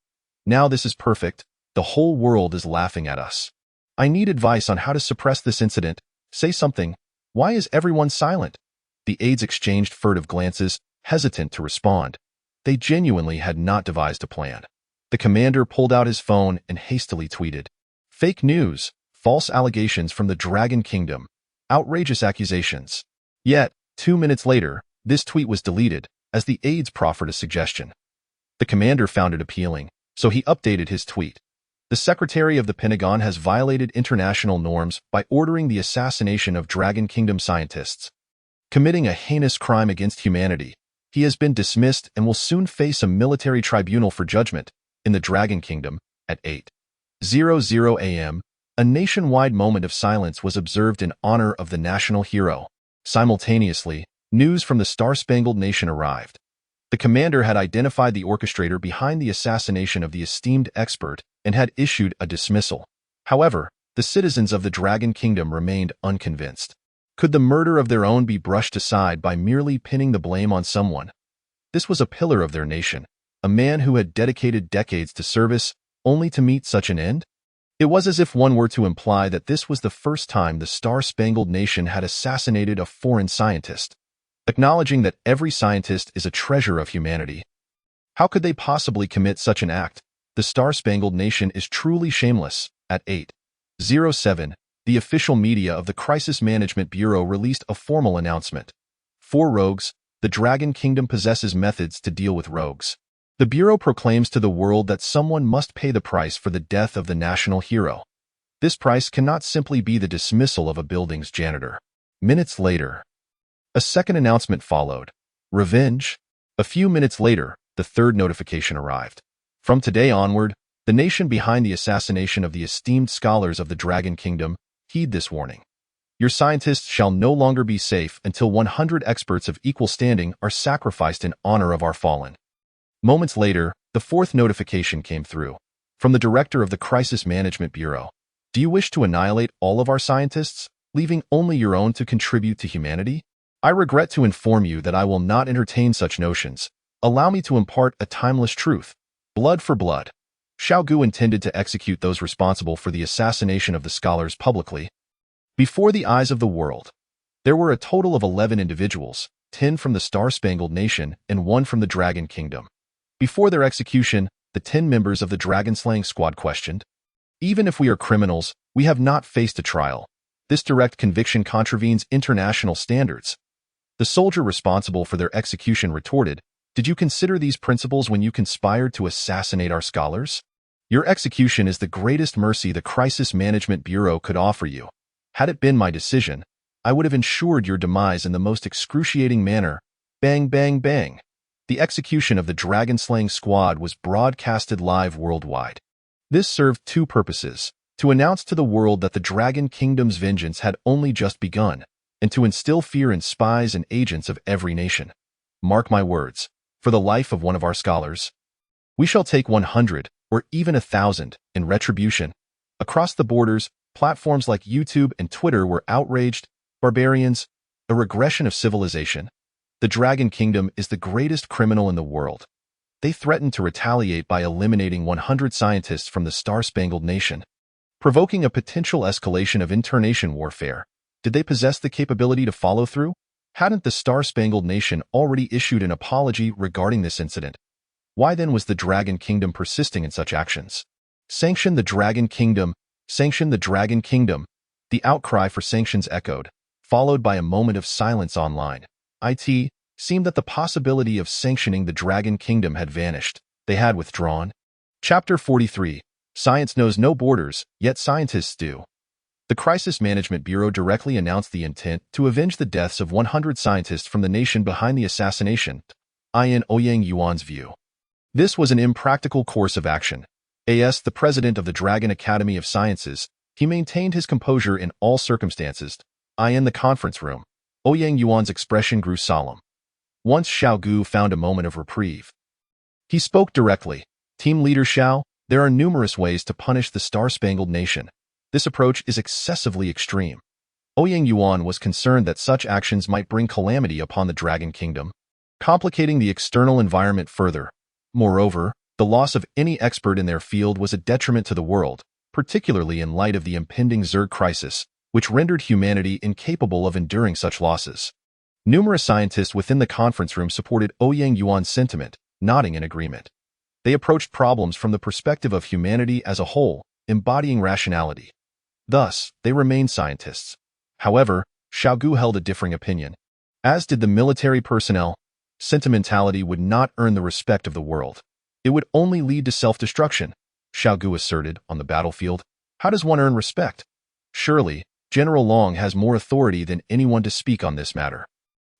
"Now this is perfect. The whole world is laughing at us. I need advice on how to suppress this incident. Say something. Why is everyone silent?" The aides exchanged furtive glances, hesitant to respond. They genuinely had not devised a plan. The commander pulled out his phone and hastily tweeted, "Fake news, false allegations from the Dragon Kingdom, outrageous accusations." Yet, 2 minutes later, this tweet was deleted, as the aides proffered a suggestion. The commander found it appealing, so he updated his tweet. "The Secretary of the Pentagon has violated international norms by ordering the assassination of Dragon Kingdom scientists, committing a heinous crime against humanity. He has been dismissed and will soon face a military tribunal for judgment." In the Dragon Kingdom, at 8:00 a.m., a nationwide moment of silence was observed in honor of the national hero. Simultaneously, news from the Star-Spangled Nation arrived. The commander had identified the orchestrator behind the assassination of the esteemed expert and had issued a dismissal. However, the citizens of the Dragon Kingdom remained unconvinced. Could the murder of their own be brushed aside by merely pinning the blame on someone? This was a pillar of their nation, a man who had dedicated decades to service, only to meet such an end? It was as if one were to imply that this was the first time the Star-Spangled Nation had assassinated a foreign scientist, acknowledging that every scientist is a treasure of humanity. How could they possibly commit such an act? The Star-Spangled Nation is truly shameless. At 8:07, the official media of the Crisis Management Bureau released a formal announcement. For rogues, the Dragon Kingdom possesses methods to deal with rogues. The Bureau proclaims to the world that someone must pay the price for the death of the national hero. This price cannot simply be the dismissal of a building's janitor. Minutes later, a second announcement followed. Revenge? A few minutes later, the third notification arrived. From today onward, the nation behind the assassination of the esteemed scholars of the Dragon Kingdom, heed this warning. Your scientists shall no longer be safe until 100 experts of equal standing are sacrificed in honor of our fallen. Moments later, the fourth notification came through. From the director of the Crisis Management Bureau. Do you wish to annihilate all of our scientists, leaving only your own to contribute to humanity? I regret to inform you that I will not entertain such notions. Allow me to impart a timeless truth. Blood for blood. Xiao Ge intended to execute those responsible for the assassination of the scholars publicly, before the eyes of the world. There were a total of 11 individuals, 10 from the Star-Spangled Nation and 1 from the Dragon Kingdom. Before their execution, the 10 members of the Dragon-Slaying Squad questioned, "Even if we are criminals, we have not faced a trial. This direct conviction contravenes international standards." The soldier responsible for their execution retorted, "Did you consider these principles when you conspired to assassinate our scholars? Your execution is the greatest mercy the Crisis Management Bureau could offer you. Had it been my decision, I would have ensured your demise in the most excruciating manner." Bang, bang, bang. The execution of the Dragon-Slaying Squad was broadcasted live worldwide. This served two purposes: to announce to the world that the Dragon Kingdom's vengeance had only just begun, and to instill fear in spies and agents of every nation. Mark my words, for the life of one of our scholars, we shall take 100, or even 1,000, in retribution. Across the borders, platforms like YouTube and Twitter were outraged. Barbarians, a regression of civilization. The Dragon Kingdom is the greatest criminal in the world. They threatened to retaliate by eliminating 100 scientists from the Star-Spangled Nation, provoking a potential escalation of internation warfare. Did they possess the capability to follow through? Hadn't the Star-Spangled Nation already issued an apology regarding this incident? Why then was the Dragon Kingdom persisting in such actions? Sanction the Dragon Kingdom! Sanction the Dragon Kingdom! The outcry for sanctions echoed, followed by a moment of silence online. It seemed that the possibility of sanctioning the Dragon Kingdom had vanished. They had withdrawn. Chapter 43. Science knows no borders, yet scientists do. The Crisis Management Bureau directly announced the intent to avenge the deaths of 100 scientists from the nation behind the assassination, in Ouyang Yuan's view. This was an impractical course of action. As the president of the Dragon Academy of Sciences, he maintained his composure in all circumstances. In the conference room, Ouyang Yuan's expression grew solemn. Once Xiao Ge found a moment of reprieve. He spoke directly. "Team leader Xiao, there are numerous ways to punish the Star-Spangled Nation. This approach is excessively extreme." Ouyang Yuan was concerned that such actions might bring calamity upon the Dragon Kingdom, complicating the external environment further. Moreover, the loss of any expert in their field was a detriment to the world, particularly in light of the impending Zerg crisis, which rendered humanity incapable of enduring such losses. Numerous scientists within the conference room supported Ouyang Yuan's sentiment, nodding in agreement. They approached problems from the perspective of humanity as a whole, embodying rationality. Thus, they remained scientists. However, Xiao Ge held a differing opinion. As did the military personnel. Sentimentality would not earn the respect of the world. It would only lead to self-destruction, Xiao Ge asserted. On the battlefield, how does one earn respect? Surely, General Long has more authority than anyone to speak on this matter.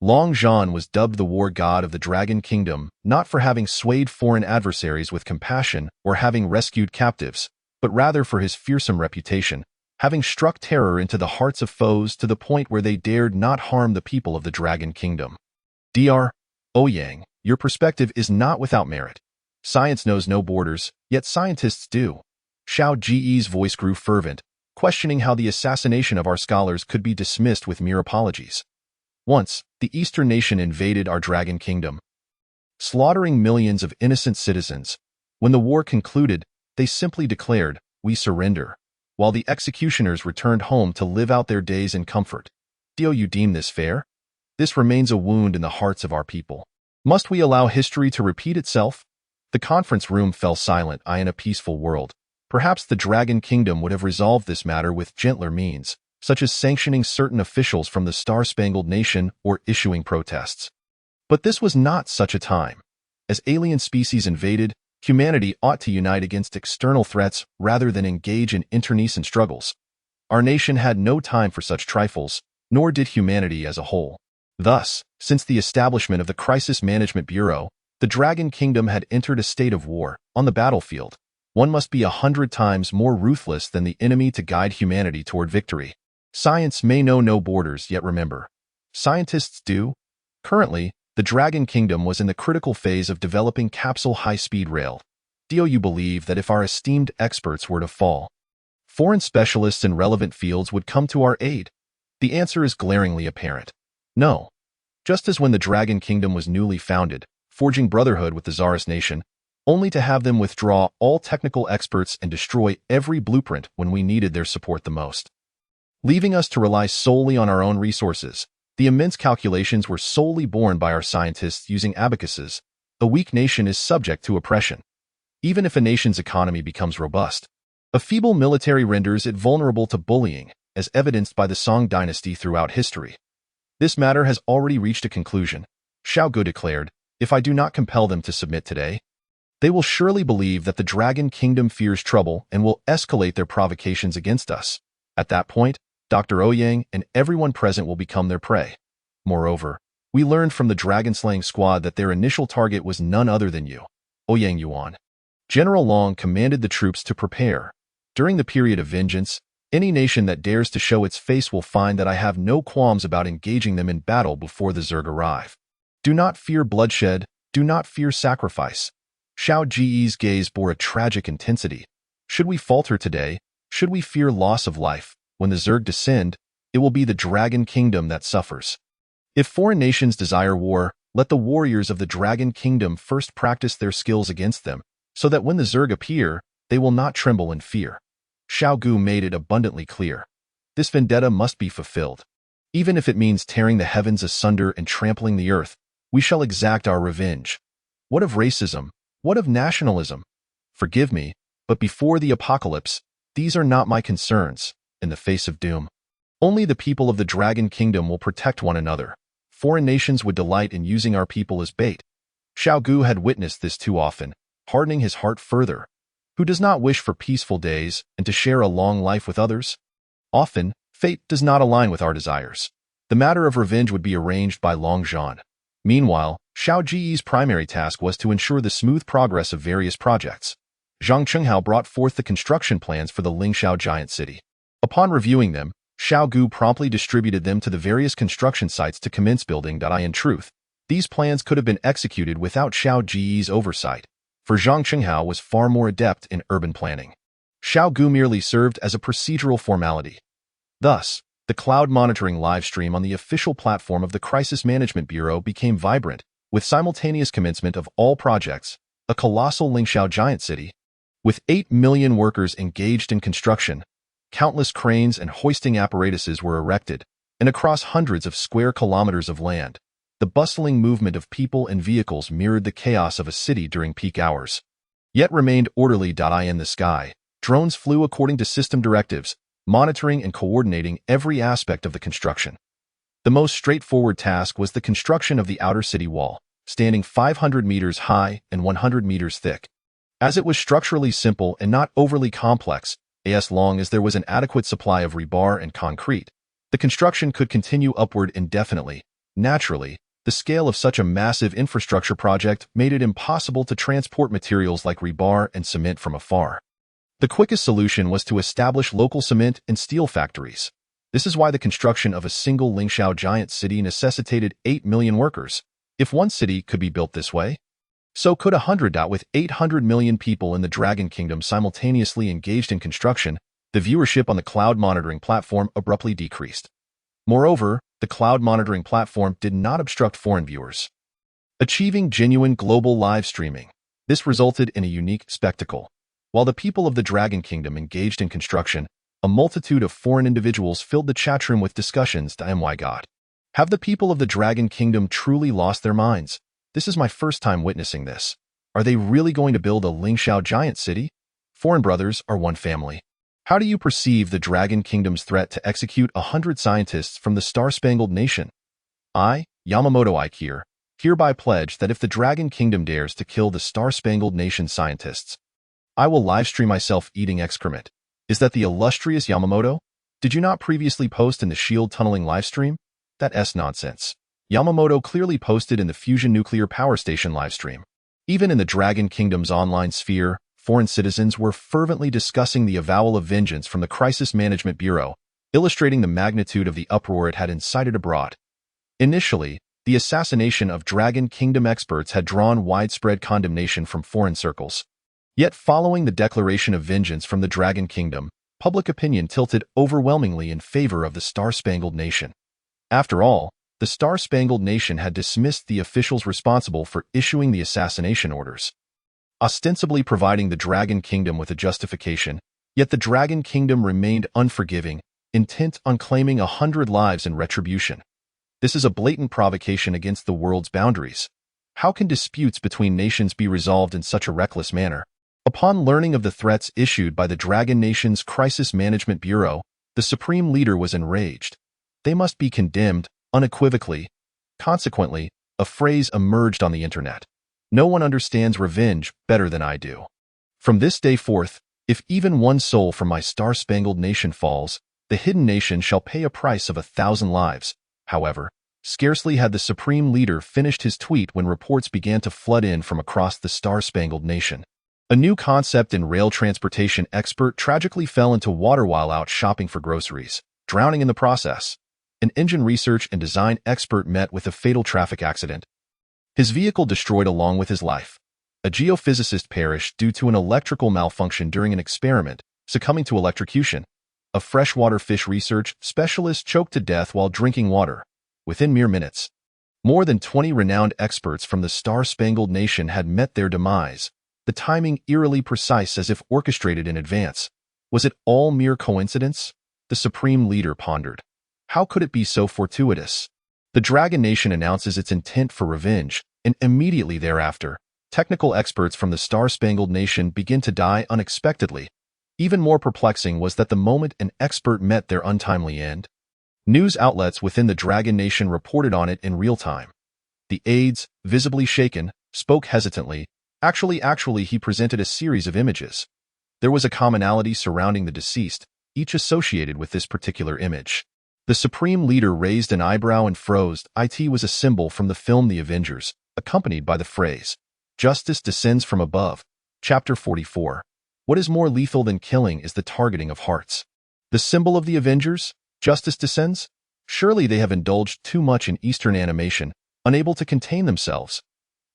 Long Zhan was dubbed the war god of the Dragon Kingdom, not for having swayed foreign adversaries with compassion or having rescued captives, but rather for his fearsome reputation, having struck terror into the hearts of foes to the point where they dared not harm the people of the Dragon Kingdom. Dr. Ouyang, your perspective is not without merit. Science knows no borders, yet scientists do. Xiao Ge's voice grew fervent, questioning how the assassination of our scholars could be dismissed with mere apologies. Once, the Eastern nation invaded our Dragon Kingdom, slaughtering millions of innocent citizens. When the war concluded, they simply declared, "We surrender," while the executioners returned home to live out their days in comfort. Do you deem this fair? This remains a wound in the hearts of our people. Must we allow history to repeat itself? The conference room fell silent. In a peaceful world, perhaps the Dragon Kingdom would have resolved this matter with gentler means, such as sanctioning certain officials from the Star-Spangled Nation or issuing protests. But this was not such a time. As alien species invaded, humanity ought to unite against external threats rather than engage in internecine struggles. Our nation had no time for such trifles, nor did humanity as a whole. Thus, since the establishment of the Crisis Management Bureau, The Dragon Kingdom had entered a state of war. On the battlefield, one must be 100 times more ruthless than the enemy to guide humanity toward victory. Science may know no borders, yet remember, scientists do. Currently, the Dragon Kingdom was in the critical phase of developing capsule high-speed rail. Do you believe that if our esteemed experts were to fall, foreign specialists in relevant fields would come to our aid? The answer is glaringly apparent. No. Just as when the Dragon Kingdom was newly founded, forging brotherhood with the Tsarist nation, only to have them withdraw all technical experts and destroy every blueprint when we needed their support the most, leaving us to rely solely on our own resources. The immense calculations were solely borne by our scientists using abacuses. A weak nation is subject to oppression. Even if a nation's economy becomes robust, a feeble military renders it vulnerable to bullying, as evidenced by the Song dynasty throughout history. This matter has already reached a conclusion. Xiao Ge declared, "If I do not compel them to submit today, they will surely believe that the Dragon Kingdom fears trouble and will escalate their provocations against us. At that point, Dr. Ouyang and everyone present will become their prey." Moreover, we learned from the dragon-slaying squad that their initial target was none other than you, Ouyang Yuan. General Long commanded the troops to prepare. During the period of vengeance, any nation that dares to show its face will find that I have no qualms about engaging them in battle before the Zerg arrive. Do not fear bloodshed, do not fear sacrifice. Xiao Ge's gaze bore a tragic intensity. Should we falter today, should we fear loss of life, when the Zerg descend, it will be the Dragon Kingdom that suffers. If foreign nations desire war, let the warriors of the Dragon Kingdom first practice their skills against them, so that when the Zerg appear, they will not tremble in fear. Xiao Ge made it abundantly clear. This vendetta must be fulfilled. Even if it means tearing the heavens asunder and trampling the earth, we shall exact our revenge. What of racism? What of nationalism? Forgive me, but before the apocalypse, these are not my concerns. In the face of doom, only the people of the Dragon Kingdom will protect one another. Foreign nations would delight in using our people as bait. Xiao Ge had witnessed this too often, hardening his heart further. Who does not wish for peaceful days and to share a long life with others? Often, fate does not align with our desires. The matter of revenge would be arranged by Long Zhan. Meanwhile, Xiao Ge's primary task was to ensure the smooth progress of various projects. Zhang Chenghao brought forth the construction plans for the Lingxiao giant city. Upon reviewing them, Xiao Ge promptly distributed them to the various construction sites to commence building. In truth, these plans could have been executed without Xiao Ge's oversight, for Zhang Chenghao was far more adept in urban planning. Xiao Ge merely served as a procedural formality. Thus, the cloud monitoring livestream on the official platform of the Crisis Management Bureau became vibrant, with simultaneous commencement of all projects, a colossal Lingxiao giant city, with 8 million workers engaged in construction. Countless cranes and hoisting apparatuses were erected, and across hundreds of square kilometers of land, the bustling movement of people and vehicles mirrored the chaos of a city during peak hours, yet remained orderly. In the sky, drones flew according to system directives, monitoring and coordinating every aspect of the construction. The most straightforward task was the construction of the outer city wall, standing 500 meters high and 100 meters thick. As it was structurally simple and not overly complex, as long as there was an adequate supply of rebar and concrete, the construction could continue upward indefinitely. Naturally, the scale of such a massive infrastructure project made it impossible to transport materials like rebar and cement from afar. The quickest solution was to establish local cement and steel factories. This is why the construction of a single Lingxiao giant city necessitated 8 million workers. If one city could be built this way, so could 100. With 800 million people in the Dragon Kingdom simultaneously engaged in construction, the viewership on the cloud monitoring platform abruptly decreased. Moreover, the cloud monitoring platform did not obstruct foreign viewers, achieving genuine global live streaming. This resulted in a unique spectacle. While the people of the Dragon Kingdom engaged in construction, a multitude of foreign individuals filled the chatroom with discussions. My God, have the people of the Dragon Kingdom truly lost their minds? This is my first time witnessing this. Are they really going to build a Lingxiao giant city? Foreign brothers are one family. How do you perceive the Dragon Kingdom's threat to execute 100 scientists from the Star-Spangled Nation? I, Yamamoto Ikir, hereby pledge that if the Dragon Kingdom dares to kill the Star-Spangled Nation scientists, I will livestream myself eating excrement. Is that the illustrious Yamamoto? Did you not previously post in the shield tunneling livestream? That's nonsense. Yamamoto clearly posted in the Fusion Nuclear Power Station livestream. Even in the Dragon Kingdom's online sphere, foreign citizens were fervently discussing the avowal of vengeance from the Crisis Management Bureau, illustrating the magnitude of the uproar it had incited abroad. Initially, the assassination of Dragon Kingdom experts had drawn widespread condemnation from foreign circles. Yet following the declaration of vengeance from the Dragon Kingdom, public opinion tilted overwhelmingly in favor of the Star-Spangled Nation. After all, the Star-Spangled Nation had dismissed the officials responsible for issuing the assassination orders, ostensibly providing the Dragon Kingdom with a justification, yet the Dragon Kingdom remained unforgiving, intent on claiming 100 lives in retribution. This is a blatant provocation against the world's boundaries. How can disputes between nations be resolved in such a reckless manner? Upon learning of the threats issued by the Dragon Nation's Crisis Management Bureau, the Supreme Leader was enraged. They must be condemned, unequivocally. Consequently, a phrase emerged on the internet. No one understands revenge better than I do. From this day forth, if even one soul from my Star-Spangled Nation falls, the hidden nation shall pay a price of 1,000 lives. However, scarcely had the Supreme Leader finished his tweet when reports began to flood in from across the Star-Spangled Nation. A new concept in rail transportation expert tragically fell into water while out shopping for groceries, drowning in the process. An engine research and design expert met with a fatal traffic accident. His vehicle destroyed along with his life. A geophysicist perished due to an electrical malfunction during an experiment, succumbing to electrocution. A freshwater fish research specialist choked to death while drinking water. Within mere minutes, more than 20 renowned experts from the Star-Spangled Nation had met their demise, the timing eerily precise as if orchestrated in advance. Was it all mere coincidence? The Supreme Leader pondered. How could it be so fortuitous? The Dragon Nation announces its intent for revenge, and immediately thereafter, technical experts from the Star-Spangled Nation begin to die unexpectedly. Even more perplexing was that the moment an expert met their untimely end, news outlets within the Dragon Nation reported on it in real time. The aides, visibly shaken, spoke hesitantly. Actually, he presented a series of images. There was a commonality surrounding the deceased, each associated with this particular image. The Supreme Leader raised an eyebrow and froze. It was a symbol from the film The Avengers, accompanied by the phrase, "Justice descends from above." Chapter 44. What is more lethal than killing is the targeting of hearts. The symbol of the Avengers, justice descends? Surely they have indulged too much in Eastern animation, unable to contain themselves.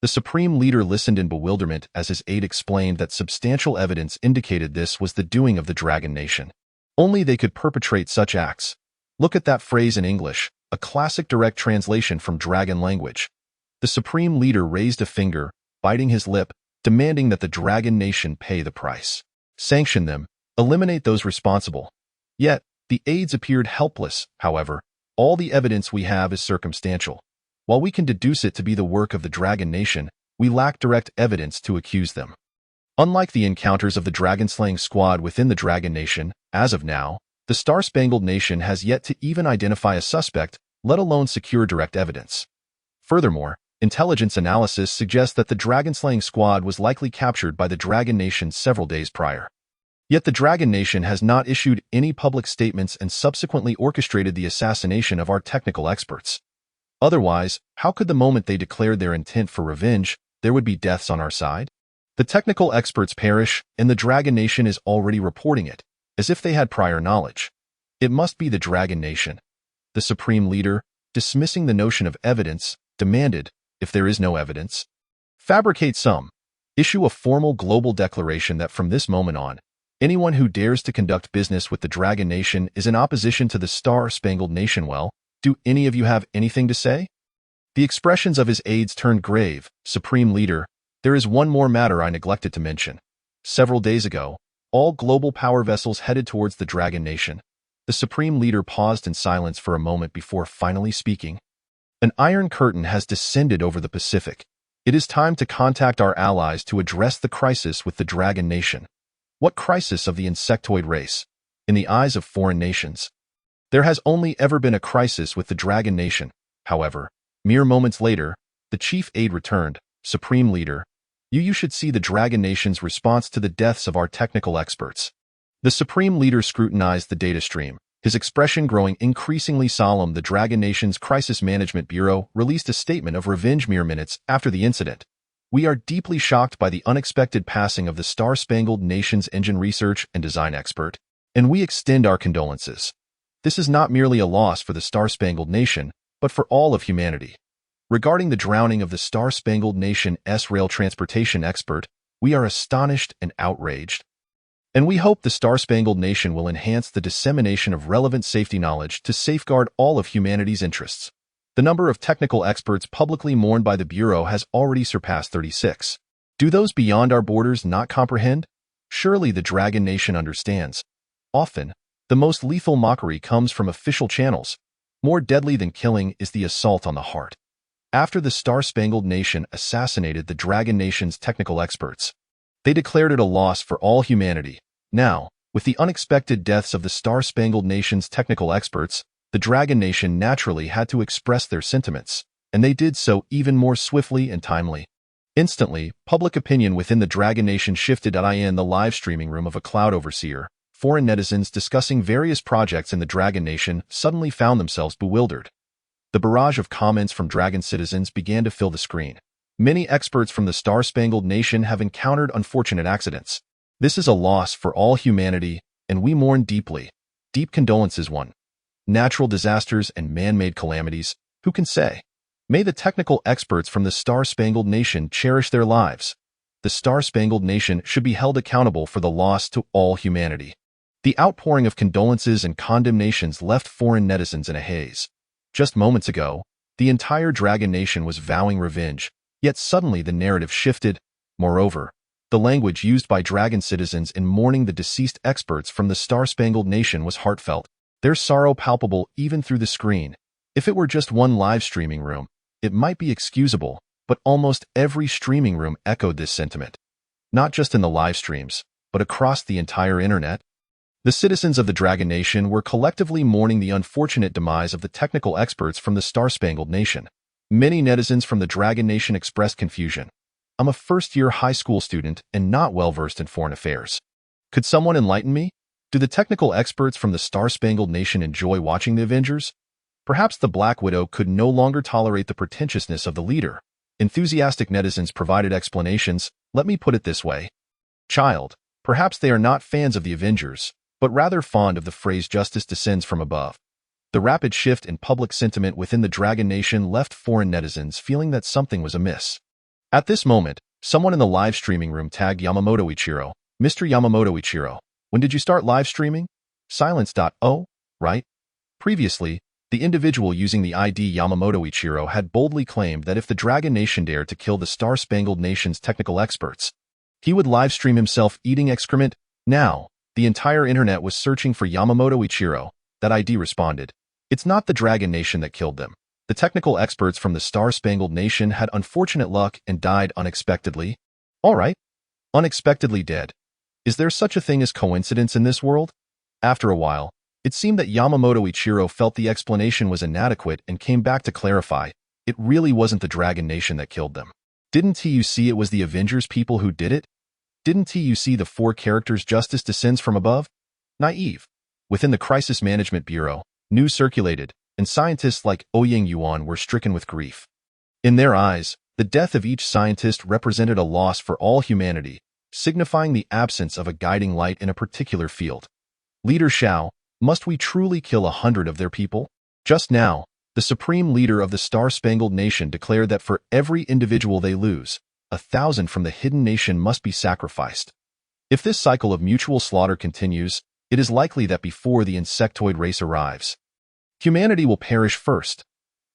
The Supreme Leader listened in bewilderment as his aide explained that substantial evidence indicated this was the doing of the Dragon Nation. Only they could perpetrate such acts. Look at that phrase in English, a classic direct translation from Dragon language. The Supreme Leader raised a finger, biting his lip, demanding that the Dragon Nation pay the price. Sanction them, eliminate those responsible. Yet, the aides appeared helpless. However, all the evidence we have is circumstantial. While we can deduce it to be the work of the Dragon Nation, we lack direct evidence to accuse them. Unlike the encounters of the dragon-slaying squad within the Dragon Nation, as of now, the Star-Spangled Nation has yet to even identify a suspect, let alone secure direct evidence. Furthermore, intelligence analysis suggests that the dragon-slaying squad was likely captured by the Dragon Nation several days prior. Yet the Dragon Nation has not issued any public statements and subsequently orchestrated the assassination of our technical experts. Otherwise, how could the moment they declared their intent for revenge, there would be deaths on our side? The technical experts perish, and the Dragon Nation is already reporting it, as if they had prior knowledge. It must be the Dragon Nation. The Supreme Leader, dismissing the notion of evidence, demanded, if there is no evidence, fabricate some. Issue a formal global declaration that from this moment on, anyone who dares to conduct business with the Dragon Nation is in opposition to the Star-Spangled Nation. Well, do any of you have anything to say? The expressions of his aides turned grave. Supreme Leader, there is one more matter I neglected to mention. Several days ago, all global power vessels headed towards the Dragon Nation. The Supreme Leader paused in silence for a moment before finally speaking. An iron curtain has descended over the Pacific. It is time to contact our allies to address the crisis with the Dragon Nation. What crisis of the insectoid race? In the eyes of foreign nations, there has only ever been a crisis with the Dragon Nation. However, mere moments later, the chief aide returned. Supreme Leader, you should see the Dragon Nation's response to the deaths of our technical experts. The Supreme Leader scrutinized the data stream, His expression growing increasingly solemn, the Dragon Nation's Crisis Management Bureau released a statement of revenge mere minutes after the incident. We are deeply shocked by the unexpected passing of the Star-Spangled Nation's engine research and design expert, and we extend our condolences. This is not merely a loss for the Star-Spangled Nation, but for all of humanity. Regarding the drowning of the Star-Spangled Nation's rail transportation expert, we are astonished and outraged. And we hope the Star-Spangled Nation will enhance the dissemination of relevant safety knowledge to safeguard all of humanity's interests. The number of technical experts publicly mourned by the Bureau has already surpassed 36. Do those beyond our borders not comprehend? Surely the Dragon Nation understands. Often, the most lethal mockery comes from official channels. More deadly than killing is the assault on the heart. After the Star-Spangled Nation assassinated the Dragon Nation's technical experts, they declared it a loss for all humanity. Now, with the unexpected deaths of the Star-Spangled Nation's technical experts, the Dragon Nation naturally had to express their sentiments, and they did so even more swiftly and timely. Instantly, public opinion within the Dragon Nation shifted. In the live streaming room of a cloud overseer, foreign netizens discussing various projects in the Dragon Nation suddenly found themselves bewildered. The barrage of comments from Dragon citizens began to fill the screen. Many experts from the Star-Spangled Nation have encountered unfortunate accidents. This is a loss for all humanity, and we mourn deeply. Deep condolences. 1. Natural disasters and man-made calamities. Who can say? May the technical experts from the Star-Spangled Nation cherish their lives. The Star-Spangled Nation should be held accountable for the loss to all humanity. The outpouring of condolences and condemnations left foreign netizens in a haze. Just moments ago, the entire Dragon Nation was vowing revenge, yet suddenly the narrative shifted. Moreover, the language used by Dragon citizens in mourning the deceased experts from the Star-Spangled Nation was heartfelt, their sorrow palpable even through the screen. If it were just one live streaming room, it might be excusable, but almost every streaming room echoed this sentiment. Not just in the live streams, but across the entire internet. The citizens of the Dragon Nation were collectively mourning the unfortunate demise of the technical experts from the Star-Spangled Nation. Many netizens from the Dragon Nation expressed confusion. I'm a first-year high school student and not well-versed in foreign affairs. Could someone enlighten me? Do the technical experts from the Star-Spangled Nation enjoy watching the Avengers? Perhaps the Black Widow could no longer tolerate the pretentiousness of the leader. Enthusiastic netizens provided explanations. Let me put it this way. Child, perhaps they are not fans of the Avengers, but rather fond of the phrase justice descends from above. The rapid shift in public sentiment within the Dragon Nation left foreign netizens feeling that something was amiss. At this moment, someone in the live streaming room tagged Yamamoto Ichiro. Mr. Yamamoto Ichiro, when did you start live streaming? Silence. Oh, right. Previously, the individual using the ID Yamamoto Ichiro had boldly claimed that if the Dragon Nation dared to kill the Star-Spangled Nation's technical experts, he would live stream himself eating excrement. Now, the entire internet was searching for Yamamoto Ichiro. That ID responded. It's not the Dragon Nation that killed them. The technical experts from the Star-Spangled Nation had unfortunate luck and died unexpectedly. All right. Unexpectedly dead. Is there such a thing as coincidence in this world? After a while, it seemed that Yamamoto Ichiro felt the explanation was inadequate and came back to clarify. It really wasn't the Dragon Nation that killed them. Didn't you see it was the Avengers people who did it? Didn't you see the 4 characters justice descends from above? Naive. Within the Crisis Management Bureau, news circulated, and scientists like Ouyang Yuan were stricken with grief. In their eyes, the death of each scientist represented a loss for all humanity, signifying the absence of a guiding light in a particular field. Leader Xiao, must we truly kill 100 of their people? Just now, the supreme leader of the Star-Spangled Nation declared that for every individual they lose, 1,000 from the hidden nation must be sacrificed. If this cycle of mutual slaughter continues, it is likely that before the insectoid race arrives, humanity will perish first.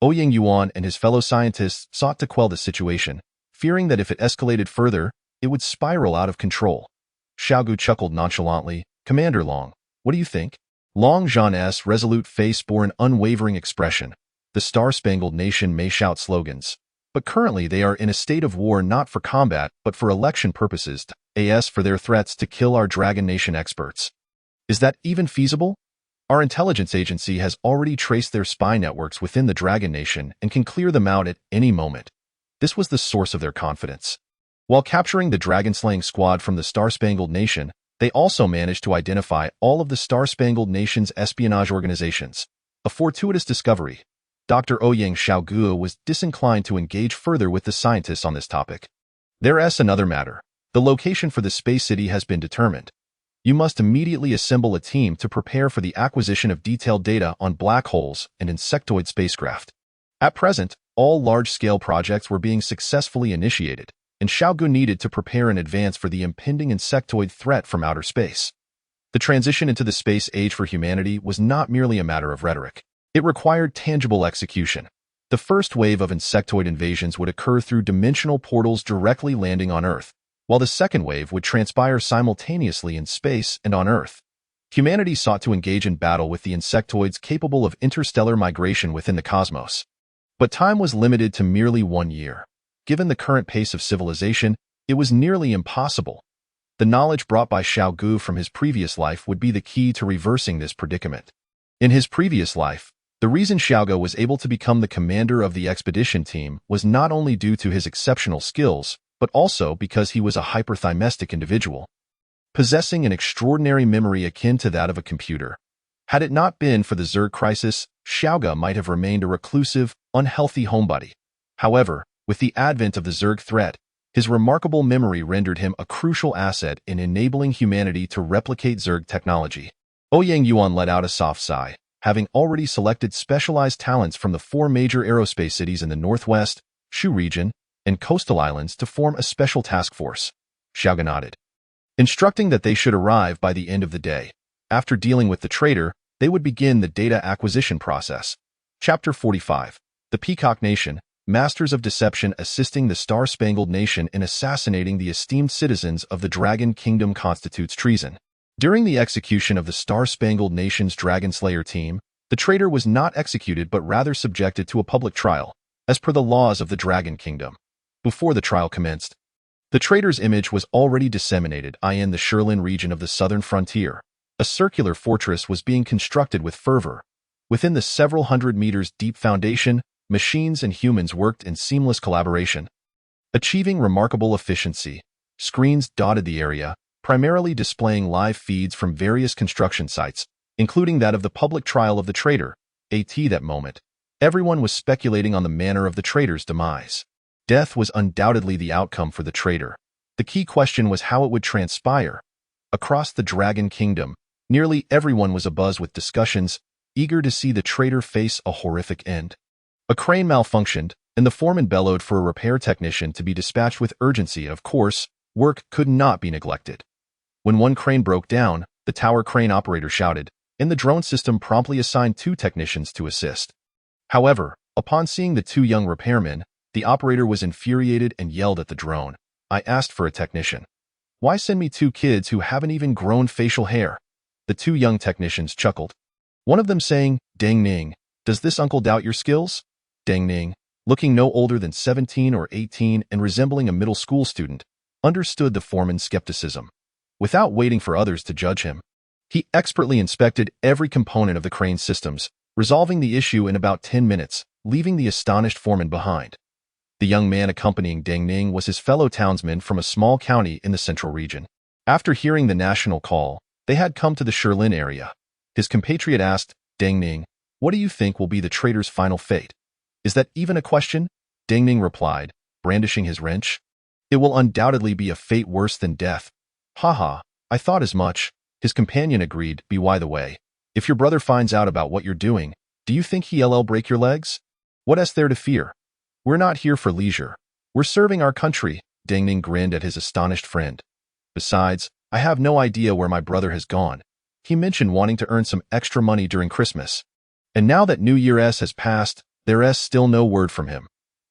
Ouyang Yuan and his fellow scientists sought to quell the situation, fearing that if it escalated further, it would spiral out of control. Xiao Ge chuckled nonchalantly. Commander Long, what do you think? Long Zhan's resolute face bore an unwavering expression. The Star-Spangled Nation may shout slogans, but currently they are in a state of war not for combat but for election purposes, as for their threats to kill our Dragon Nation experts. Is that even feasible? Our intelligence agency has already traced their spy networks within the Dragon Nation and can clear them out at any moment. This was the source of their confidence. While capturing the dragon-slaying squad from the Star-Spangled Nation, They also managed to identify all of the Star-Spangled Nation's espionage organizations. A fortuitous discovery. Dr. Ouyang Xiao Ge was disinclined to engage further with the scientists on this topic. There's another matter. The location for the space city has been determined. You must immediately assemble a team to prepare for the acquisition of detailed data on black holes and insectoid spacecraft. At present, all large-scale projects were being successfully initiated, and Xiao Ge needed to prepare in advance for the impending insectoid threat from outer space. The transition into the space age for humanity was not merely a matter of rhetoric. It required tangible execution. The first wave of insectoid invasions would occur through dimensional portals directly landing on Earth, while the second wave would transpire simultaneously in space and on Earth. Humanity sought to engage in battle with the insectoids capable of interstellar migration within the cosmos. But time was limited to merely 1 year. Given the current pace of civilization, it was nearly impossible. The knowledge brought by Xiao Ge from his previous life would be the key to reversing this predicament. In his previous life, the reason Xiao Ge was able to become the commander of the expedition team was not only due to his exceptional skills, but also because he was a hyperthymetic individual, possessing an extraordinary memory akin to that of a computer. Had it not been for the Zerg crisis, Xiao Ge might have remained a reclusive, unhealthy homebody. However, with the advent of the Zerg threat, his remarkable memory rendered him a crucial asset in enabling humanity to replicate Zerg technology. Ouyang Yuan let out a soft sigh, having already selected specialized talents from the 4 major aerospace cities in the northwest, Shu region, and coastal islands to form a special task force. Xiao Ge nodded, instructing that they should arrive by the end of the day. After dealing with the traitor, they would begin the data acquisition process. Chapter 45. The Peacock Nation, Masters of Deception assisting the Star-Spangled Nation in assassinating the esteemed citizens of the Dragon Kingdom constitutes treason. During the execution of the Star-Spangled Nation's Dragon Slayer team, the traitor was not executed but rather subjected to a public trial, as per the laws of the Dragon Kingdom. Before the trial commenced, the traitor's image was already disseminated in the Shirlin region of the southern frontier. A circular fortress was being constructed with fervor. Within the several hundred meters deep foundation, machines and humans worked in seamless collaboration, achieving remarkable efficiency. Screens dotted the area, primarily displaying live feeds from various construction sites, including that of the public trial of the traitor. At that moment, everyone was speculating on the manner of the traitor's demise. Death was undoubtedly the outcome for the traitor. The key question was how it would transpire. Across the Dragon Kingdom, nearly everyone was abuzz with discussions, eager to see the traitor face a horrific end. A crane malfunctioned, and the foreman bellowed for a repair technician to be dispatched with urgency. Of course, work could not be neglected. When one crane broke down, the tower crane operator shouted, and the drone system promptly assigned 2 technicians to assist. However, upon seeing the 2 young repairmen, the operator was infuriated and yelled at the drone. I asked for a technician. Why send me 2 kids who haven't even grown facial hair? The 2 young technicians chuckled. One of them saying, Dang Ning, does this uncle doubt your skills? Dang Ning, looking no older than 17 or 18 and resembling a middle school student, understood the foreman's skepticism. Without waiting for others to judge him, he expertly inspected every component of the crane systems, resolving the issue in about 10 minutes, leaving the astonished foreman behind. The young man accompanying Dang Ning was his fellow townsman from a small county in the central region. After hearing the national call, they had come to the Shirlin area. His compatriot asked, Dang Ning, what do you think will be the traitor's final fate? Is that even a question? Dang Ning replied, brandishing his wrench. It will undoubtedly be a fate worse than death. Haha, I thought as much. His companion agreed. By the way, if your brother finds out about what you're doing, do you think he'll break your legs? What is there to fear? We're not here for leisure. We're serving our country. Dang Ning grinned at his astonished friend. Besides, I have no idea where my brother has gone. He mentioned wanting to earn some extra money during Christmas. And now that New Year's has passed, there's still no word from him.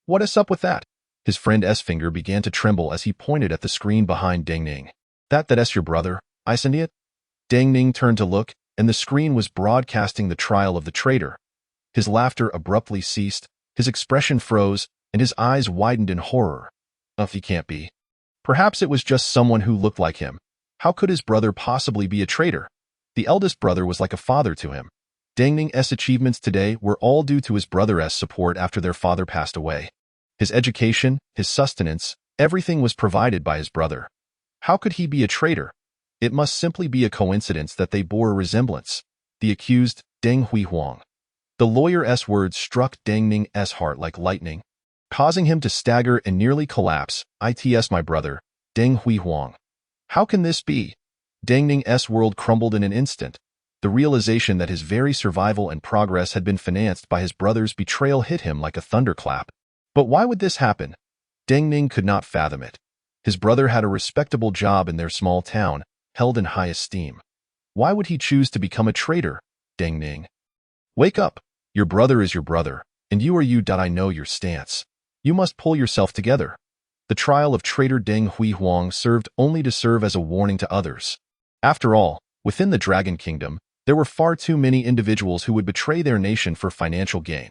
What is up with that? His friend's finger began to tremble as he pointed at the screen behind Dang Ning. That's your brother, isn't it? Dang Ning turned to look, and the screen was broadcasting the trial of the traitor. His laughter abruptly ceased, his expression froze, and his eyes widened in horror. He can't be. Perhaps it was just someone who looked like him. How could his brother possibly be a traitor? The eldest brother was like a father to him. Dang Ning's achievements today were all due to his brother's support after their father passed away. His education, his sustenance, everything was provided by his brother. How could he be a traitor? It must simply be a coincidence that they bore a resemblance. The accused, Deng Huihuang. The lawyer's words struck Deng Ning's heart like lightning, causing him to stagger and nearly collapse. It's my brother, Deng Huihuang. How can this be? Deng Ning's world crumbled in an instant. The realization that his very survival and progress had been financed by his brother's betrayal hit him like a thunderclap. But why would this happen? Deng Ning could not fathom it. His brother had a respectable job in their small town, held in high esteem. Why would he choose to become a traitor? Deng Ning. Wake up. Your brother is your brother, and you are you. I know your stance. You must pull yourself together. The trial of traitor Deng Huihuang served only to serve as a warning to others. After all, within the Dragon Kingdom, there were far too many individuals who would betray their nation for financial gain.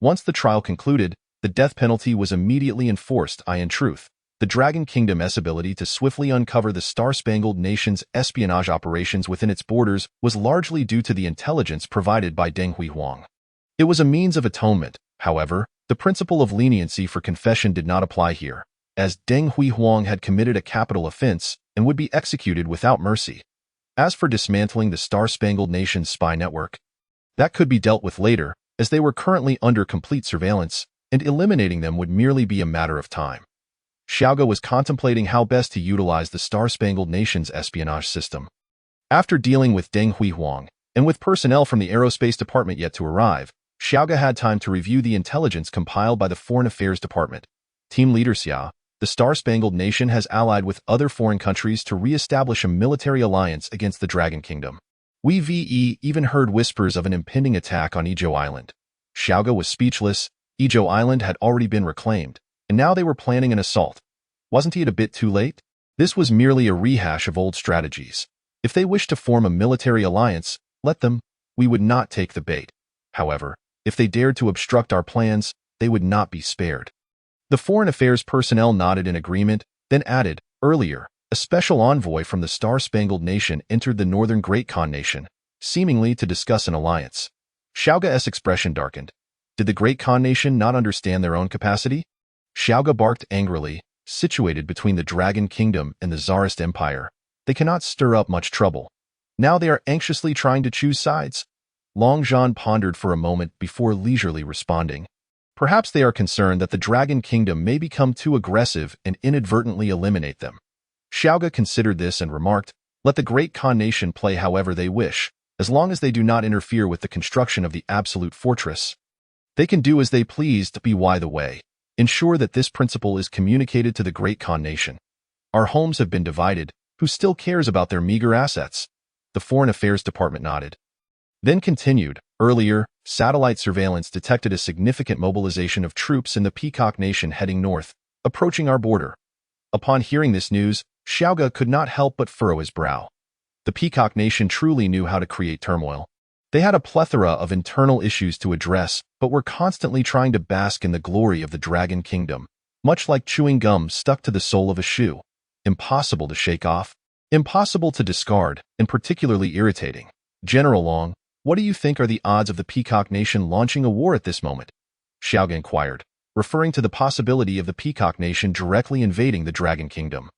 Once the trial concluded, the death penalty was immediately enforced. In truth, the Dragon Kingdom's ability to swiftly uncover the Star-Spangled Nation's espionage operations within its borders was largely due to the intelligence provided by Deng Huihuang. It was a means of atonement. However, the principle of leniency for confession did not apply here, as Deng Huihuang had committed a capital offense and would be executed without mercy. As for dismantling the Star-Spangled Nation's spy network, that could be dealt with later, as they were currently under complete surveillance, and eliminating them would merely be a matter of time. Xiao Ge was contemplating how best to utilize the Star-Spangled Nation's espionage system. After dealing with Deng Huihuang, and with personnel from the Aerospace Department yet to arrive, Xiao Ge had time to review the intelligence compiled by the Foreign Affairs Department. Team leader Xia, the Star-Spangled Nation has allied with other foreign countries to re-establish a military alliance against the Dragon Kingdom. We've even heard whispers of an impending attack on Xiao Island. Xiao Ge was speechless. Xiao Island had already been reclaimed, and now they were planning an assault. Wasn't it a bit too late? This was merely a rehash of old strategies. If they wished to form a military alliance, let them. We would not take the bait. However, if they dared to obstruct our plans, they would not be spared. The Foreign Affairs personnel nodded in agreement, then added, earlier, a special envoy from the Star-Spangled Nation entered the Northern Great Khan Nation, seemingly to discuss an alliance. Xiao Ge's expression darkened. Did the Great Khan Nation not understand their own capacity? Xiao Ge barked angrily. Situated between the Dragon Kingdom and the Tsarist Empire, they cannot stir up much trouble. Now they are anxiously trying to choose sides. Long Zhan pondered for a moment before leisurely responding. Perhaps they are concerned that the Dragon Kingdom may become too aggressive and inadvertently eliminate them. Xiao Ge considered this and remarked, let the Great Khan Nation play however they wish, as long as they do not interfere with the construction of the Absolute Fortress. They can do as they please. By the way, ensure that this principle is communicated to the Great Khan Nation. Our homes have been divided. Who still cares about their meager assets? The Foreign Affairs Department nodded. Then continued, earlier, satellite surveillance detected a significant mobilization of troops in the Peacock Nation heading north, approaching our border. Upon hearing this news, Xiao Ge could not help but furrow his brow. The Peacock Nation truly knew how to create turmoil. They had a plethora of internal issues to address, but were constantly trying to bask in the glory of the Dragon Kingdom, much like chewing gum stuck to the sole of a shoe. Impossible to shake off, impossible to discard, and particularly irritating. General Long, what do you think are the odds of the Peacock Nation launching a war at this moment? Xiao Ge inquired, referring to the possibility of the Peacock Nation directly invading the Dragon Kingdom.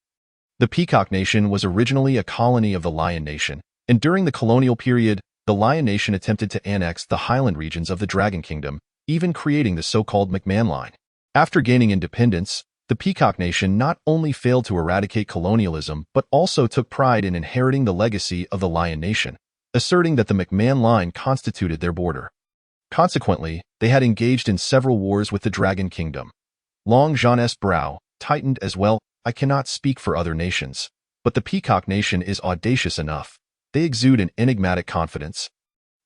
The Peacock Nation was originally a colony of the Lion Nation, and during the colonial period, the Lion Nation attempted to annex the highland regions of the Dragon Kingdom, even creating the so-called McMahon Line. After gaining independence, the Peacock Nation not only failed to eradicate colonialism but also took pride in inheriting the legacy of the Lion Nation, asserting that the McMahon Line constituted their border. Consequently, they had engaged in several wars with the Dragon Kingdom. Long Zhan's brow tightened as well. I cannot speak for other nations, but the Peacock Nation is audacious enough. They exude an enigmatic confidence.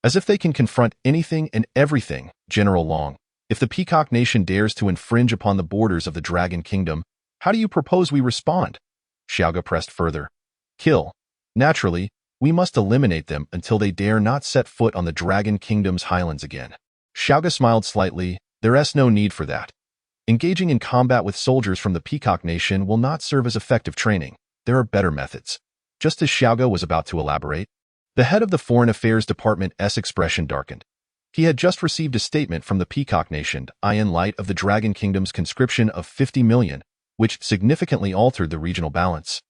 As if they can confront anything and everything, General Long. If the Peacock Nation dares to infringe upon the borders of the Dragon Kingdom, how do you propose we respond? Xiao Ge pressed further. Kill. Naturally, we must eliminate them until they dare not set foot on the Dragon Kingdom's highlands again. Xiao Ge smiled slightly. There's no need for that. Engaging in combat with soldiers from the Peacock Nation will not serve as effective training. There are better methods. Just as Xiao Ge was about to elaborate, the head of the Foreign Affairs Department's expression darkened. He had just received a statement from the Peacock Nation in light of the Dragon Kingdom's conscription of 50 million, which significantly altered the regional balance.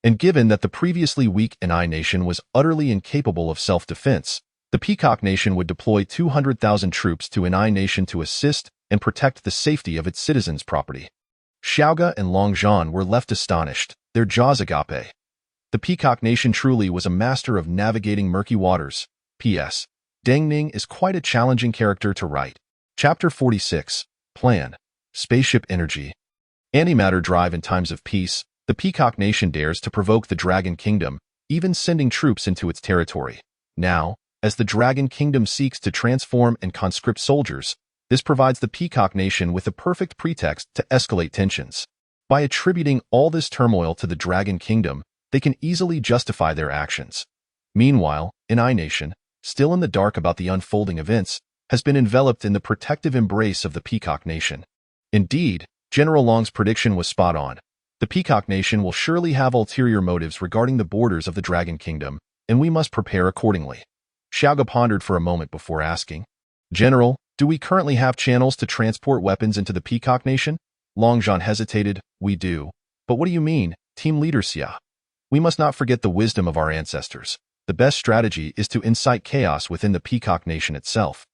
And given that the previously weak Anai nation was utterly incapable of self-defense, the Peacock nation would deploy 200,000 troops to Anai nation to assist and protect the safety of its citizens' property. Xiao Ge and Long Zhan were left astonished, their jaws agape. The Peacock nation truly was a master of navigating murky waters. P.S. Deng Ning is quite a challenging character to write. Chapter 46. Plan. Spaceship Energy. Antimatter drive in times of peace, the Peacock nation dares to provoke the Dragon Kingdom, even sending troops into its territory. Now, as the Dragon Kingdom seeks to transform and conscript soldiers, this provides the Peacock nation with a perfect pretext to escalate tensions. By attributing all this turmoil to the Dragon Kingdom, they can easily justify their actions. Meanwhile, Anai nation, still in the dark about the unfolding events, has been enveloped in the protective embrace of the Peacock nation. Indeed, General Long's prediction was spot on. The Peacock nation will surely have ulterior motives regarding the borders of the Dragon Kingdom, and we must prepare accordingly. Xiao Ge pondered for a moment before asking, General, do we currently have channels to transport weapons into the Peacock nation? Long Zhan hesitated. We do. But what do you mean, Team Leader Xia? We must not forget the wisdom of our ancestors. The best strategy is to incite chaos within the Peacock nation itself.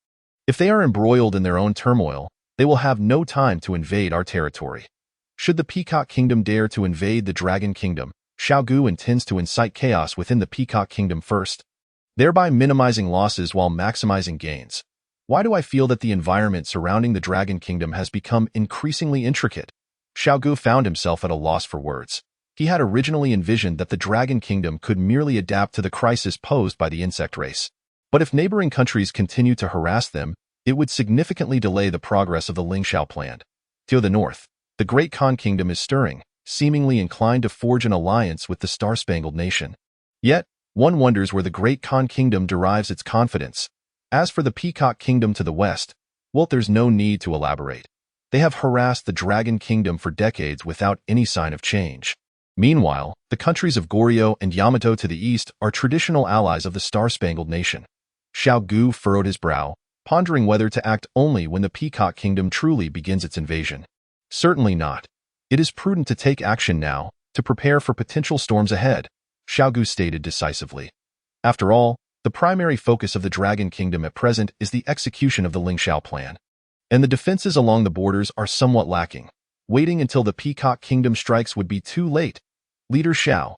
If they are embroiled in their own turmoil, they will have no time to invade our territory. Should the Peacock Kingdom dare to invade the Dragon Kingdom, Xiao Ge intends to incite chaos within the Peacock Kingdom first, thereby minimizing losses while maximizing gains. Why do I feel that the environment surrounding the Dragon Kingdom has become increasingly intricate? Xiao Ge found himself at a loss for words. He had originally envisioned that the Dragon Kingdom could merely adapt to the crisis posed by the insect race. But if neighboring countries continue to harass them, it would significantly delay the progress of the Lingxiao plan. To the north, the Great Khan Kingdom is stirring, seemingly inclined to forge an alliance with the Star-Spangled Nation. Yet, one wonders where the Great Khan Kingdom derives its confidence. As for the Peacock Kingdom to the west, well, there's no need to elaborate. They have harassed the Dragon Kingdom for decades without any sign of change. Meanwhile, the countries of Goryeo and Yamato to the east are traditional allies of the Star-Spangled Nation. Xiao Ge furrowed his brow, pondering whether to act only when the Peacock Kingdom truly begins its invasion. Certainly not. It is prudent to take action now, to prepare for potential storms ahead, Xiao Ge stated decisively. After all, the primary focus of the Dragon Kingdom at present is the execution of the Lingxiao plan. And the defenses along the borders are somewhat lacking. Waiting until the Peacock Kingdom strikes would be too late. Leader Xiao.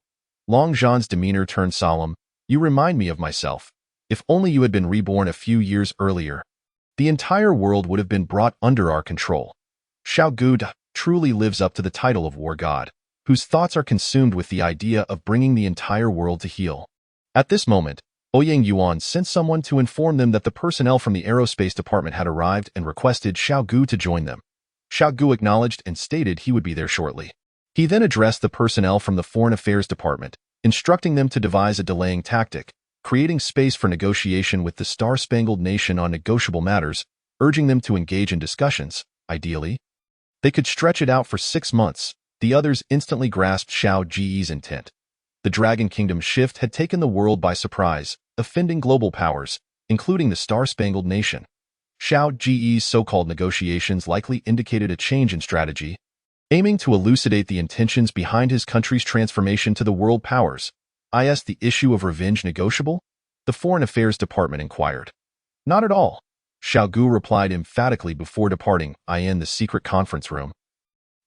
Long Zhan's demeanor turned solemn. You remind me of myself. If only you had been reborn a few years earlier. The entire world would have been brought under our control. Xiao Ge truly lives up to the title of war god, whose thoughts are consumed with the idea of bringing the entire world to heel. At this moment, Ouyang Yuan sent someone to inform them that the personnel from the aerospace department had arrived and requested Xiao Ge to join them. Xiao Ge acknowledged and stated he would be there shortly. He then addressed the personnel from the Foreign Affairs Department, instructing them to devise a delaying tactic, creating space for negotiation with the Star-Spangled Nation on negotiable matters, urging them to engage in discussions, ideally. They could stretch it out for 6 months. The others instantly grasped Xiao Ge's intent. The Dragon Kingdom shift had taken the world by surprise, offending global powers, including the Star-Spangled Nation. Xiao Ge's so-called negotiations likely indicated a change in strategy, aiming to elucidate the intentions behind his country's transformation to the world powers. Is the issue of revenge negotiable? The Foreign Affairs Department inquired. Not at all. Xiao Ge replied emphatically before departing, in the secret conference room.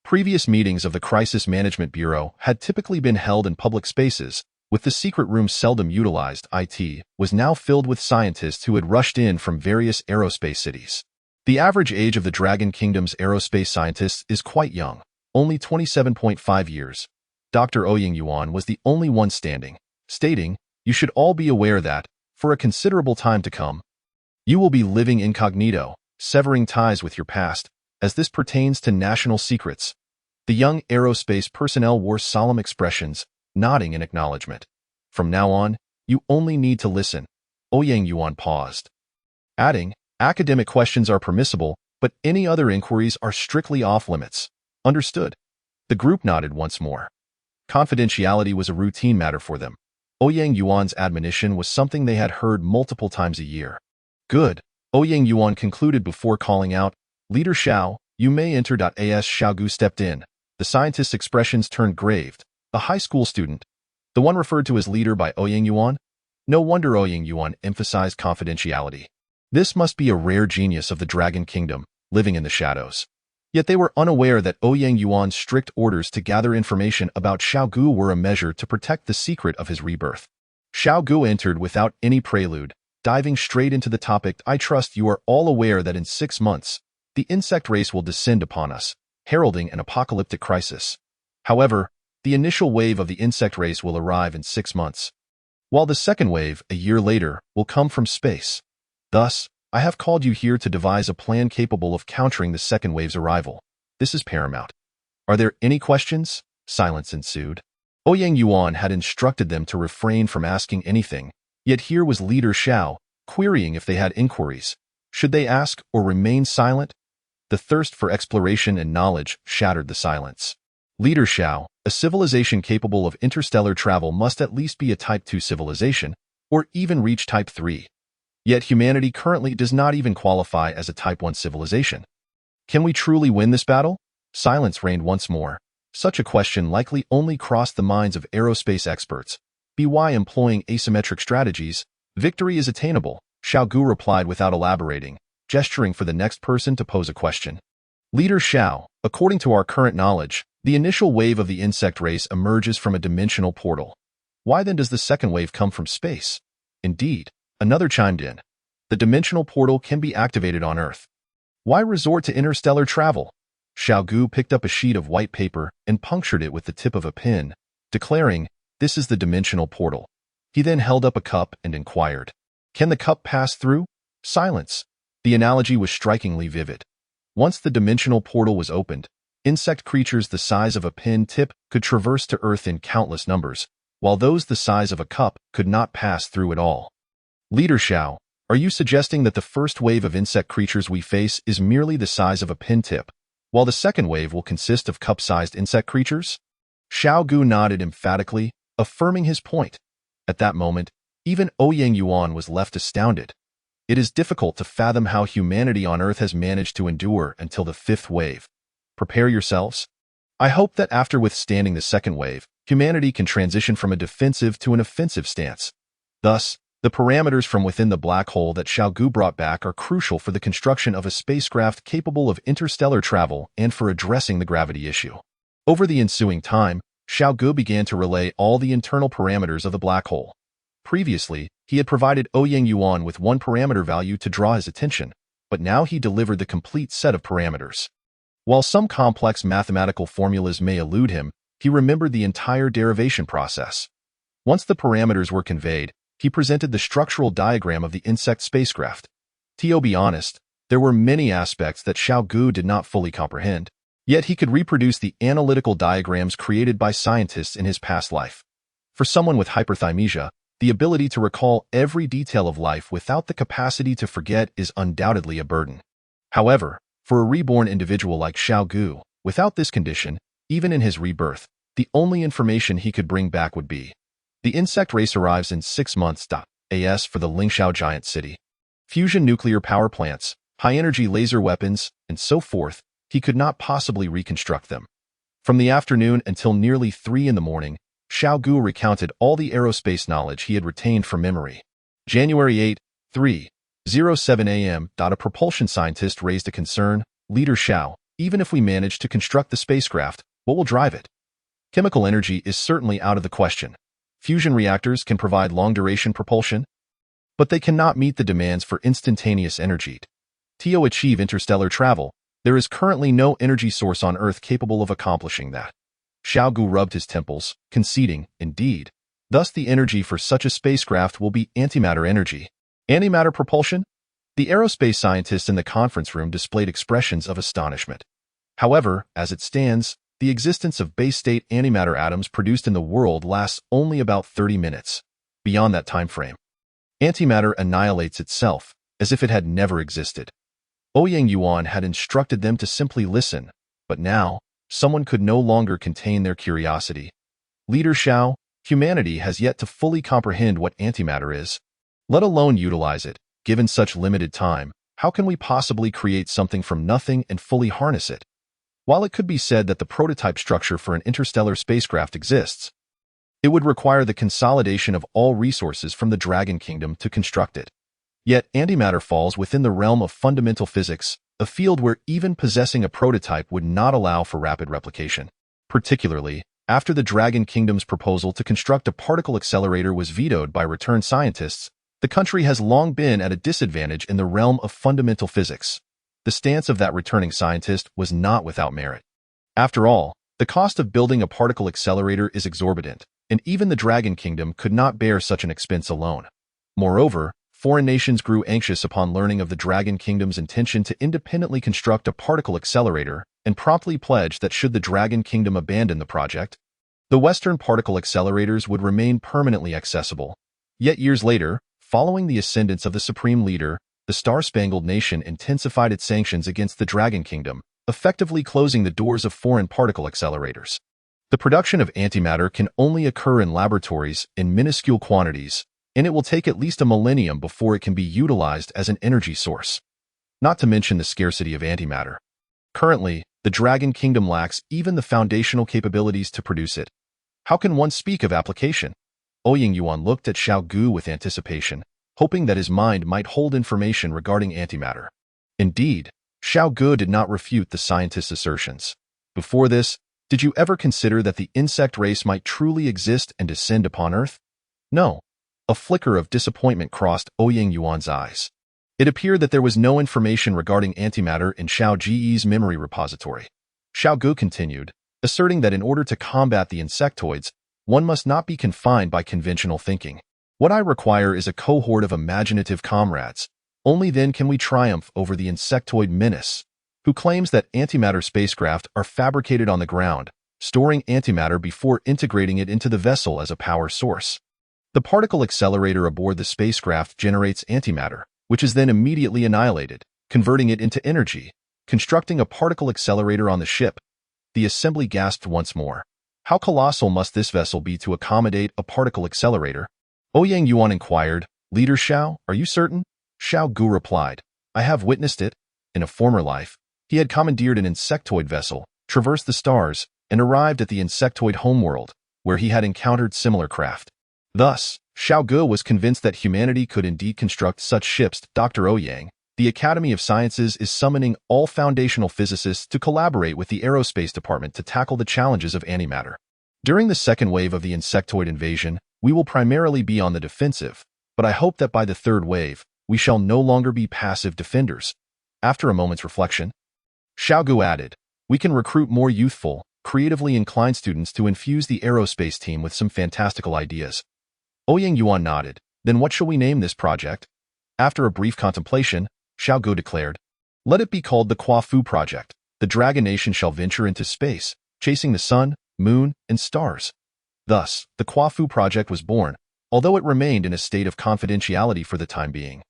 Previous meetings of the Crisis Management Bureau had typically been held in public spaces, with the secret room seldom utilized. It was now filled with scientists who had rushed in from various aerospace cities. The average age of the Dragon Kingdom's aerospace scientists is quite young, only 27.5 years. Dr. Ouyang Yuan was the only one standing, stating, "You should all be aware that, for a considerable time to come, you will be living incognito, severing ties with your past, as this pertains to national secrets." The young aerospace personnel wore solemn expressions, nodding in acknowledgement. From now on, you only need to listen. Ouyang Yuan paused, adding, academic questions are permissible, but any other inquiries are strictly off-limits. Understood. The group nodded once more. Confidentiality was a routine matter for them. Ouyang Yuan's admonition was something they had heard multiple times a year. Good. Ouyang Yuan concluded before calling out, Leader Xiao, you may enter. As Xiao Ge stepped in, the scientist's expressions turned grave. A high school student, The one referred to as leader by Ouyang Yuan? No wonder Ouyang Yuan emphasized confidentiality. This must be a rare genius of the Dragon Kingdom, living in the shadows. Yet they were unaware that Ouyang Yuan's strict orders to gather information about Xiao Ge were a measure to protect the secret of his rebirth. Xiao Ge entered without any prelude, diving straight into the topic. I trust you are all aware that in 6 months, the insect race will descend upon us, heralding an apocalyptic crisis. However, the initial wave of the insect race will arrive in 6 months, while the second wave, a year later, will come from space. Thus, I have called you here to devise a plan capable of countering the second wave's arrival. This is paramount. Are there any questions? Silence ensued. Ouyang Yuan had instructed them to refrain from asking anything, yet here was Leader Xiao, querying if they had inquiries. Should they ask or remain silent? The thirst for exploration and knowledge shattered the silence. Leader Xiao, a civilization capable of interstellar travel must at least be a Type 2 civilization, or even reach Type 3. Yet humanity currently does not even qualify as a Type 1 civilization. Can we truly win this battle? Silence reigned once more. Such a question likely only crossed the minds of aerospace experts. By employing asymmetric strategies, victory is attainable, Xiao Ge replied without elaborating, gesturing for the next person to pose a question. Leader Xiao, according to our current knowledge, the initial wave of the insect race emerges from a dimensional portal. Why then does the second wave come from space? Indeed, another chimed in. The dimensional portal can be activated on Earth. Why resort to interstellar travel? Xiao Ge picked up a sheet of white paper and punctured it with the tip of a pin, declaring, "This is the dimensional portal." He then held up a cup and inquired, "Can the cup pass through?" Silence. The analogy was strikingly vivid. Once the dimensional portal was opened, insect creatures the size of a pin tip could traverse to Earth in countless numbers, while those the size of a cup could not pass through at all. Leader Xiao, are you suggesting that the first wave of insect creatures we face is merely the size of a pin tip, while the second wave will consist of cup-sized insect creatures? Xiao Ge nodded emphatically, affirming his point. At that moment, even Ouyang Yuan was left astounded. It is difficult to fathom how humanity on Earth has managed to endure until the fifth wave. Prepare yourselves. I hope that after withstanding the second wave, humanity can transition from a defensive to an offensive stance. Thus, the parameters from within the black hole that Xiao Ge brought back are crucial for the construction of a spacecraft capable of interstellar travel and for addressing the gravity issue. Over the ensuing time, Xiao Ge began to relay all the internal parameters of the black hole. Previously, he had provided Ouyang Yuan with one parameter value to draw his attention, but now he delivered the complete set of parameters. While some complex mathematical formulas may elude him, he remembered the entire derivation process. Once the parameters were conveyed, he presented the structural diagram of the insect spacecraft. To be honest, there were many aspects that Xiao Ge did not fully comprehend, yet he could reproduce the analytical diagrams created by scientists in his past life. For someone with hyperthymesia, the ability to recall every detail of life without the capacity to forget is undoubtedly a burden. However, for a reborn individual like Xiao Ge, without this condition, even in his rebirth, the only information he could bring back would be: the insect race arrives in 6 months. As for the Lingxiao giant city, fusion nuclear power plants, high-energy laser weapons, and so forth, he could not possibly reconstruct them. From the afternoon until nearly 3 in the morning, Xiao Ge recounted all the aerospace knowledge he had retained from memory. January 8, 3:07 a.m. A propulsion scientist raised a concern. Leader Xiao, even if we manage to construct the spacecraft, what will drive it? Chemical energy is certainly out of the question. Fusion reactors can provide long-duration propulsion, but they cannot meet the demands for instantaneous energy. To achieve interstellar travel, there is currently no energy source on Earth capable of accomplishing that. Xiao Ge rubbed his temples, conceding, indeed. Thus the energy for such a spacecraft will be antimatter energy. Antimatter propulsion? The aerospace scientists in the conference room displayed expressions of astonishment. However, as it stands, the existence of base-state antimatter atoms produced in the world lasts only about 30 minutes. Beyond that time frame, antimatter annihilates itself, as if it had never existed. Ouyang Yuan had instructed them to simply listen, but now, someone could no longer contain their curiosity. Leader Xiao, humanity has yet to fully comprehend what antimatter is, let alone utilize it. Given such limited time, how can we possibly create something from nothing and fully harness it? While it could be said that the prototype structure for an interstellar spacecraft exists, It would require the consolidation of all resources from the Dragon Kingdom to construct it. Yet antimatter falls within the realm of fundamental physics, a field where even possessing a prototype would not allow for rapid replication. Particularly, after the Dragon Kingdom's proposal to construct a particle accelerator was vetoed by returned scientists, the country has long been at a disadvantage in the realm of fundamental physics. The stance of that returning scientist was not without merit. After all, the cost of building a particle accelerator is exorbitant, and even the Dragon Kingdom could not bear such an expense alone. Moreover, foreign nations grew anxious upon learning of the Dragon Kingdom's intention to independently construct a particle accelerator and promptly pledged that should the Dragon Kingdom abandon the project, the Western particle accelerators would remain permanently accessible. Yet years later, following the ascendance of the Supreme Leader, the Star-Spangled Nation intensified its sanctions against the Dragon Kingdom, effectively closing the doors of foreign particle accelerators. The production of antimatter can only occur in laboratories in minuscule quantities, and it will take at least a millennium before it can be utilized as an energy source. Not to mention the scarcity of antimatter. Currently, the Dragon Kingdom lacks even the foundational capabilities to produce it. How can one speak of application? Ouyang Yuan looked at Xiao Ge with anticipation, hoping that his mind might hold information regarding antimatter. Indeed, Xiao Ge did not refute the scientist's assertions. Before this, did you ever consider that the insect race might truly exist and descend upon Earth? No. A flicker of disappointment crossed Ouyang Yuan's eyes. It appeared that there was no information regarding antimatter in Xiao Ge's memory repository. Xiao Ge continued, asserting that in order to combat the insectoids, one must not be confined by conventional thinking. What I require is a cohort of imaginative comrades. Only then can we triumph over the insectoid menace, who claims that antimatter spacecraft are fabricated on the ground, storing antimatter before integrating it into the vessel as a power source. The particle accelerator aboard the spacecraft generates antimatter, which is then immediately annihilated, converting it into energy. Constructing a particle accelerator on the ship, the assembly gasped once more. How colossal must this vessel be to accommodate a particle accelerator? Ouyang Yuan inquired, Leader Xiao, are you certain? Xiao Ge replied, I have witnessed it. In a former life, he had commandeered an insectoid vessel, traversed the stars, and arrived at the insectoid homeworld, where he had encountered similar craft. Thus, Xiao Ge was convinced that humanity could indeed construct such ships. Dr. Ouyang, the Academy of Sciences is summoning all foundational physicists to collaborate with the Aerospace Department to tackle the challenges of antimatter. During the second wave of the insectoid invasion, we will primarily be on the defensive, but I hope that by the third wave, we shall no longer be passive defenders. After a moment's reflection, Xiao Ge added, we can recruit more youthful, creatively inclined students to infuse the aerospace team with some fantastical ideas. Ouyang Yuan nodded. Then what shall we name this project? After a brief contemplation, Xiao Ge declared, let it be called the Kwafu Project. The Dragon Nation shall venture into space, chasing the sun, moon, and stars. Thus, the Kwafu Project was born, although it remained in a state of confidentiality for the time being.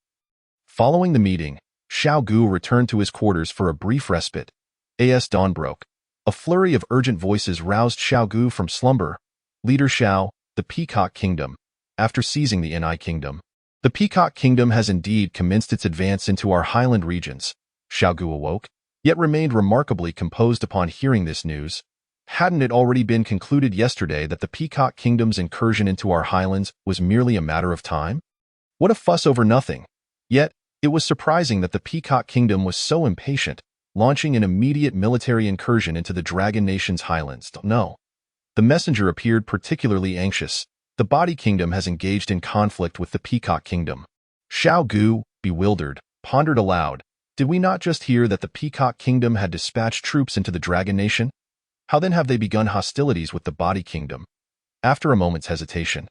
Following the meeting, Xiao Ge returned to his quarters for a brief respite. As dawn broke, a flurry of urgent voices roused Xiao Ge from slumber. Leader Xiao, the Peacock Kingdom. After seizing the Ni Kingdom, the Peacock Kingdom has indeed commenced its advance into our highland regions. Xiao Ge awoke, yet remained remarkably composed upon hearing this news. Hadn't it already been concluded yesterday that the Peacock Kingdom's incursion into our highlands was merely a matter of time? What a fuss over nothing! Yet, it was surprising that the Peacock Kingdom was so impatient, launching an immediate military incursion into the Dragon Nation's highlands. No. The messenger appeared particularly anxious. The Body Kingdom has engaged in conflict with the Peacock Kingdom. Xiao Ge, bewildered, pondered aloud. Did we not just hear that the Peacock Kingdom had dispatched troops into the Dragon Nation? How then have they begun hostilities with the Body Kingdom? After a moment's hesitation,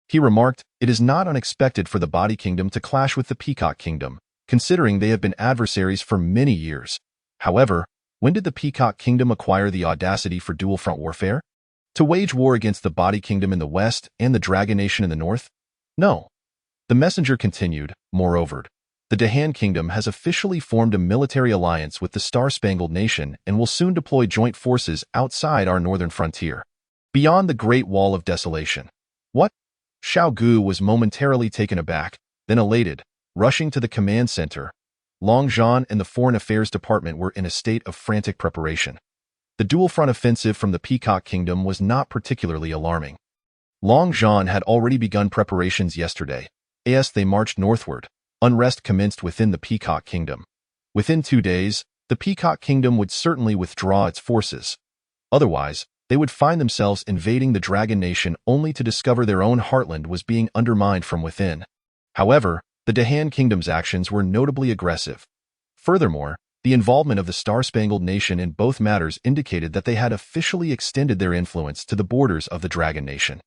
he remarked, it is not unexpected for the Body Kingdom to clash with the Peacock Kingdom, considering they have been adversaries for many years. However, when did the Peacock Kingdom acquire the audacity for dual-front warfare? To wage war against the Body Kingdom in the west and the Dragon Nation in the north? No. The messenger continued, moreover, the Dahan Kingdom has officially formed a military alliance with the Star-Spangled Nation and will soon deploy joint forces outside our northern frontier, beyond the Great Wall of Desolation. What? Xiao Ge was momentarily taken aback, then elated, rushing to the command center. Long Zhan and the Foreign Affairs Department were in a state of frantic preparation. The dual-front offensive from the Peacock Kingdom was not particularly alarming. Long Zhan had already begun preparations yesterday. As they marched northward, unrest commenced within the Peacock Kingdom. Within 2 days, the Peacock Kingdom would certainly withdraw its forces. Otherwise, they would find themselves invading the Dragon Nation only to discover their own heartland was being undermined from within. However, the Dahan Kingdom's actions were notably aggressive. Furthermore, the involvement of the Star-Spangled Nation in both matters indicated that they had officially extended their influence to the borders of the Dragon Nation.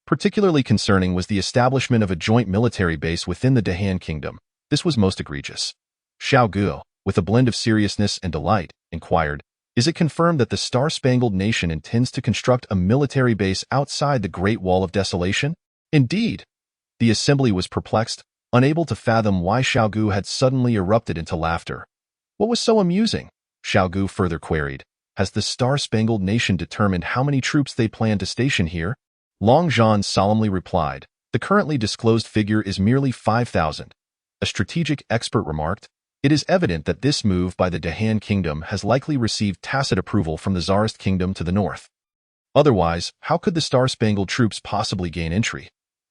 Particularly concerning was the establishment of a joint military base within the Dahan Kingdom. This was most egregious. Xiao Ge, with a blend of seriousness and delight, inquired, "Is it confirmed that the Star-Spangled Nation intends to construct a military base outside the Great Wall of Desolation?" "Indeed." The assembly was perplexed, unable to fathom why Xiao Ge had suddenly erupted into laughter. "What was so amusing?" Xiao Ge further queried. "Has the Star-Spangled Nation determined how many troops they plan to station here?" Long Zhan solemnly replied, "The currently disclosed figure is merely 5,000. A strategic expert remarked, "It is evident that this move by the Dahan Kingdom has likely received tacit approval from the Tsarist Kingdom to the north. Otherwise, how could the Star-Spangled troops possibly gain entry?"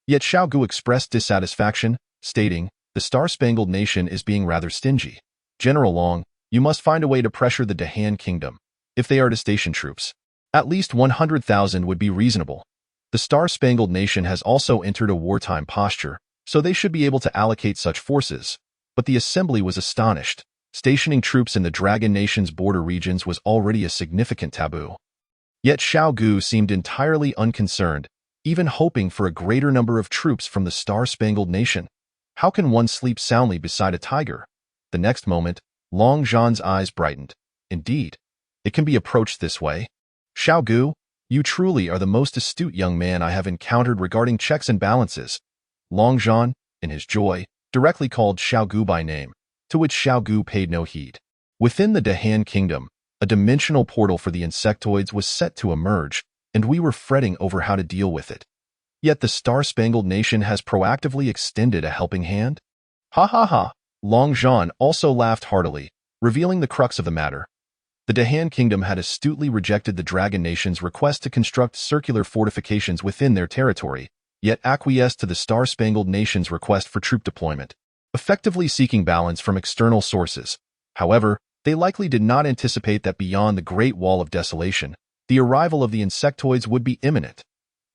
Yet Xiao Ge expressed dissatisfaction, stating, "The Star-Spangled Nation is being rather stingy. General Long, you must find a way to pressure the Dahan Kingdom. If they are to station troops, at least 100,000 would be reasonable. The Star-Spangled Nation has also entered a wartime posture, so they should be able to allocate such forces." But the assembly was astonished. Stationing troops in the Dragon Nation's border regions was already a significant taboo. Yet Xiao Ge seemed entirely unconcerned, even hoping for a greater number of troops from the Star-Spangled Nation. How can one sleep soundly beside a tiger? The next moment, Long Zhan's eyes brightened. "Indeed, it can be approached this way. Xiao Ge, you truly are the most astute young man I have encountered regarding checks and balances." Long Zhan, in his joy, directly called Xiao Ge by name, to which Xiao Ge paid no heed. Within the Dahan Kingdom, a dimensional portal for the insectoids was set to emerge, and we were fretting over how to deal with it. Yet the Star-Spangled Nation has proactively extended a helping hand? Ha ha ha! Long Zhan also laughed heartily, revealing the crux of the matter. The Dahan Kingdom had astutely rejected the Dragon Nation's request to construct circular fortifications within their territory, yet acquiesced to the Star-Spangled Nation's request for troop deployment, effectively seeking balance from external sources. However, they likely did not anticipate that beyond the Great Wall of Desolation, the arrival of the insectoids would be imminent.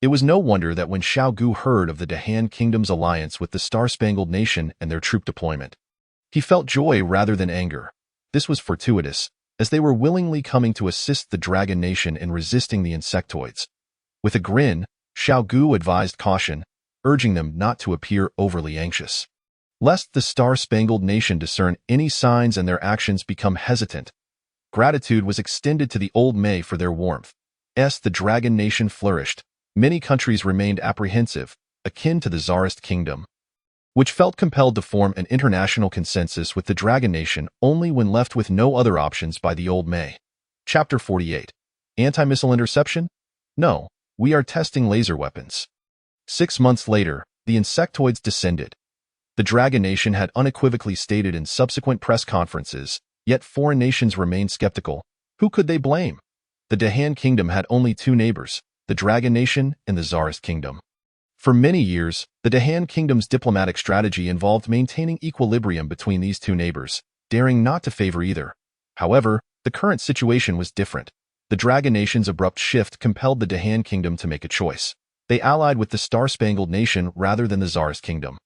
It was no wonder that when Xiao Ge heard of the Dahan Kingdom's alliance with the Star-Spangled Nation and their troop deployment, he felt joy rather than anger. This was fortuitous, as they were willingly coming to assist the Dragon Nation in resisting the insectoids. With a grin, Xiao Ge advised caution, urging them not to appear overly anxious, lest the Star-Spangled Nation discern any signs and their actions become hesitant. Gratitude was extended to the Old May for their warmth. As the Dragon Nation flourished, many countries remained apprehensive, akin to the Tsarist Kingdom, which felt compelled to form an international consensus with the Dragon Nation only when left with no other options by the Old May. Chapter 48. Anti-missile interception? No, we are testing laser weapons. 6 months later, the insectoids descended. The Dragon Nation had unequivocally stated in subsequent press conferences, yet foreign nations remained skeptical. Who could they blame? The Dahan Kingdom had only 2 neighbors, the Dragon Nation and the Tsarist Kingdom. For many years, the Dahan Kingdom's diplomatic strategy involved maintaining equilibrium between these 2 neighbors, daring not to favor either. However, the current situation was different. The Dragon Nation's abrupt shift compelled the Dahan Kingdom to make a choice. They allied with the Star-Spangled Nation rather than the Tsarist Kingdom.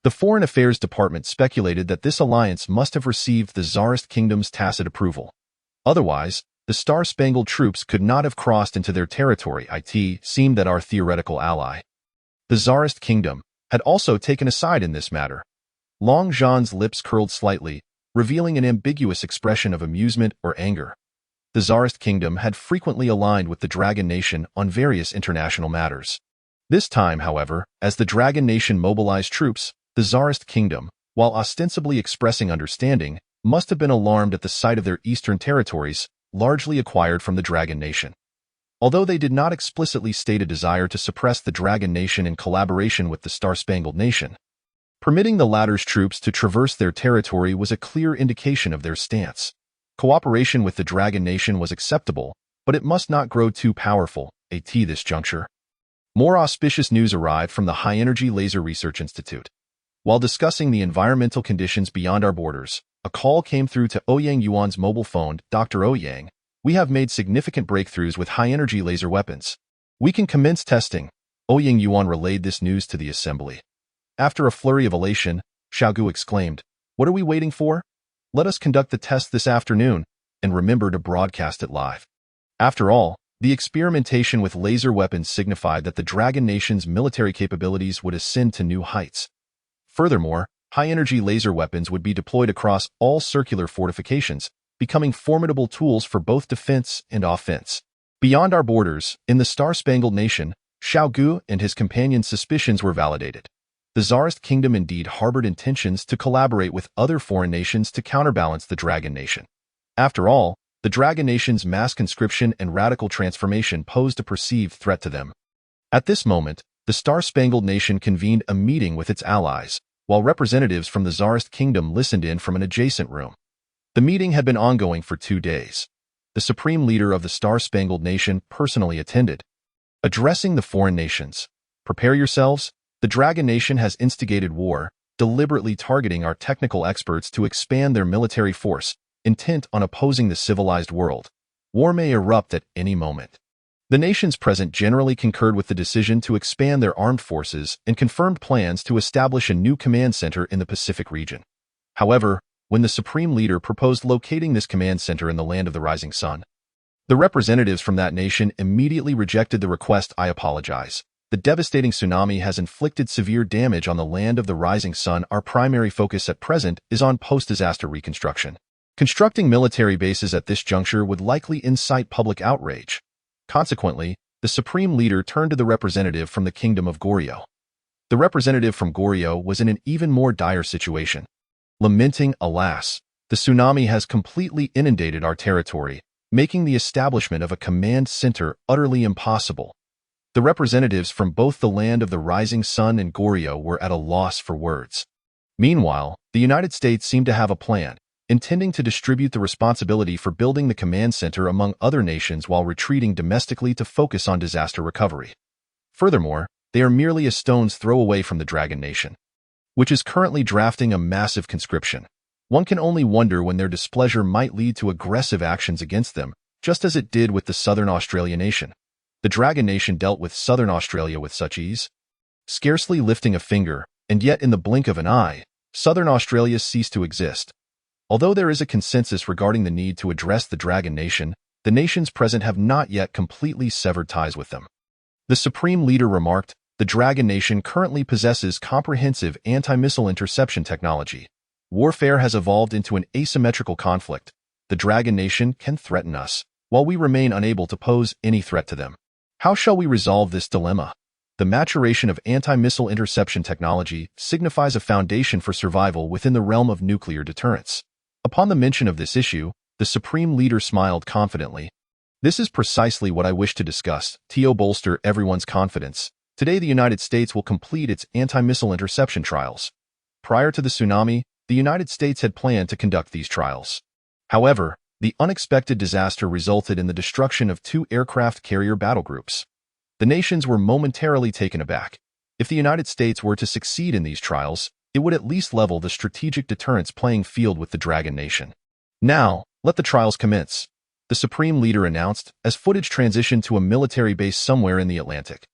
The Foreign Affairs Department speculated that this alliance must have received the Tsarist Kingdom's tacit approval. Otherwise, the Star-Spangled troops could not have crossed into their territory. It seemed that our theoretical ally, the Tsarist Kingdom, had also taken a side in this matter. Long Zhan's lips curled slightly, revealing an ambiguous expression of amusement or anger. The Tsarist Kingdom had frequently aligned with the Dragon Nation on various international matters. This time, however, as the Dragon Nation mobilized troops, the Tsarist Kingdom, while ostensibly expressing understanding, must have been alarmed at the sight of their eastern territories, largely acquired from the Dragon Nation. Although they did not explicitly state a desire to suppress the Dragon Nation in collaboration with the Star-Spangled Nation, permitting the latter's troops to traverse their territory was a clear indication of their stance. Cooperation with the Dragon Nation was acceptable, but it must not grow too powerful, at this juncture. More auspicious news arrived from the High-Energy Laser Research Institute. While discussing the environmental conditions beyond our borders, a call came through to Ouyang Yuan's mobile phone. Dr. Ouyang, we have made significant breakthroughs with high-energy laser weapons. We can commence testing. Ouyang Yuan relayed this news to the assembly. After a flurry of elation, Xiao Ge exclaimed, "What are we waiting for? Let us conduct the test this afternoon, and remember to broadcast it live." After all, the experimentation with laser weapons signified that the Dragon Nation's military capabilities would ascend to new heights. Furthermore, high-energy laser weapons would be deployed across all circular fortifications, becoming formidable tools for both defense and offense. Beyond our borders, in the Star-Spangled Nation, Xiao Ge and his companions' suspicions were validated. The Tsarist kingdom indeed harbored intentions to collaborate with other foreign nations to counterbalance the Dragon Nation. After all, the Dragon Nation's mass conscription and radical transformation posed a perceived threat to them. At this moment, the Star-Spangled Nation convened a meeting with its allies, while representatives from the Tsarist kingdom listened in from an adjacent room. The meeting had been ongoing for 2 days. The supreme leader of the Star-Spangled Nation personally attended. Addressing the foreign nations, "Prepare yourselves. The Dragon Nation has instigated war, deliberately targeting our technical experts to expand their military force, intent on opposing the civilized world. War may erupt at any moment." The nations present generally concurred with the decision to expand their armed forces and confirmed plans to establish a new command center in the Pacific region. However, when the supreme leader proposed locating this command center in the land of the rising sun, the representatives from that nation immediately rejected the request. "I apologize. The devastating tsunami has inflicted severe damage on the land of the rising sun. Our primary focus at present is on post-disaster reconstruction. Constructing military bases at this juncture would likely incite public outrage." Consequently, the supreme leader turned to the representative from the kingdom of Goryeo. The representative from Goryeo was in an even more dire situation. Lamenting, "Alas, the tsunami has completely inundated our territory, making the establishment of a command center utterly impossible." The representatives from both the land of the rising sun and Goryeo were at a loss for words. Meanwhile, the United States seemed to have a plan, intending to distribute the responsibility for building the command center among other nations while retreating domestically to focus on disaster recovery. Furthermore, they are merely a stone's throw away from the Dragon Nation, which is currently drafting a massive conscription. One can only wonder when their displeasure might lead to aggressive actions against them, just as it did with the Southern Australia nation. The Dragon Nation dealt with Southern Australia with such ease, scarcely lifting a finger, and yet in the blink of an eye, Southern Australia ceased to exist. Although there is a consensus regarding the need to address the Dragon Nation, the nations present have not yet completely severed ties with them. The supreme leader remarked, "The Dragon Nation currently possesses comprehensive anti-missile interception technology. Warfare has evolved into an asymmetrical conflict. The Dragon Nation can threaten us, while we remain unable to pose any threat to them. How shall we resolve this dilemma?" The maturation of anti-missile interception technology signifies a foundation for survival within the realm of nuclear deterrence. Upon the mention of this issue, the supreme leader smiled confidently. "This is precisely what I wish to discuss, to bolster everyone's confidence. Today the United States will complete its anti-missile interception trials. Prior to the tsunami, the United States had planned to conduct these trials. However, the unexpected disaster resulted in the destruction of 2 aircraft carrier battle groups. The nations were momentarily taken aback. If the United States were to succeed in these trials, it would at least level the strategic deterrence playing field with the Dragon Nation. "Now, let the trials commence," the supreme leader announced as footage transitioned to a military base somewhere in the Atlantic.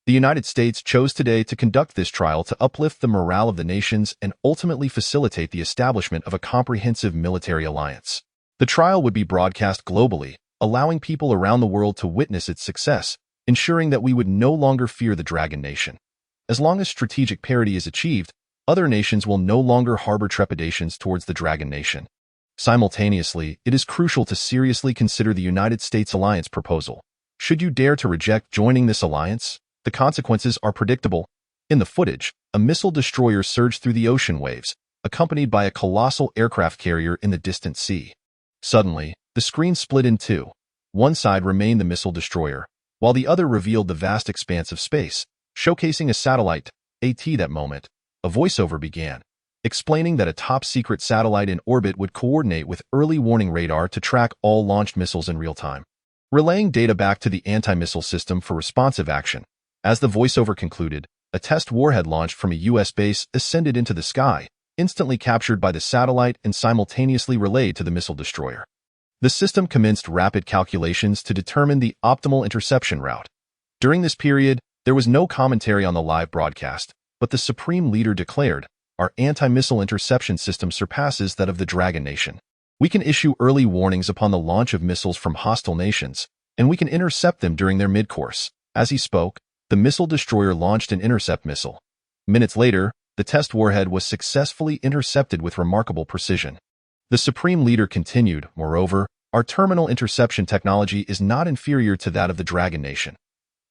The United States chose today to conduct this trial to uplift the morale of the nations and ultimately facilitate the establishment of a comprehensive military alliance. The trial would be broadcast globally, allowing people around the world to witness its success, ensuring that we would no longer fear the Dragon Nation. As long as strategic parity is achieved, other nations will no longer harbor trepidations towards the Dragon Nation. Simultaneously, it is crucial to seriously consider the United States alliance proposal. Should you dare to reject joining this alliance, the consequences are predictable. In the footage, a missile destroyer surged through the ocean waves, accompanied by a colossal aircraft carrier in the distant sea. Suddenly, the screen split in two. One side remained the missile destroyer, while the other revealed the vast expanse of space, showcasing a satellite. At that moment, a voiceover began, explaining that a top-secret satellite in orbit would coordinate with early warning radar to track all launched missiles in real time, relaying data back to the anti-missile system for responsive action. As the voiceover concluded, a test warhead launched from a U.S. base ascended into the sky, instantly captured by the satellite and simultaneously relayed to the missile destroyer. The system commenced rapid calculations to determine the optimal interception route. During this period, there was no commentary on the live broadcast, but the Supreme Leader declared, "Our anti-missile interception system surpasses that of the Dragon Nation. We can issue early warnings upon the launch of missiles from hostile nations, and we can intercept them during their mid-course." As he spoke, the missile destroyer launched an intercept missile. Minutes later, the test warhead was successfully intercepted with remarkable precision. The Supreme Leader continued, "Moreover, our terminal interception technology is not inferior to that of the Dragon Nation."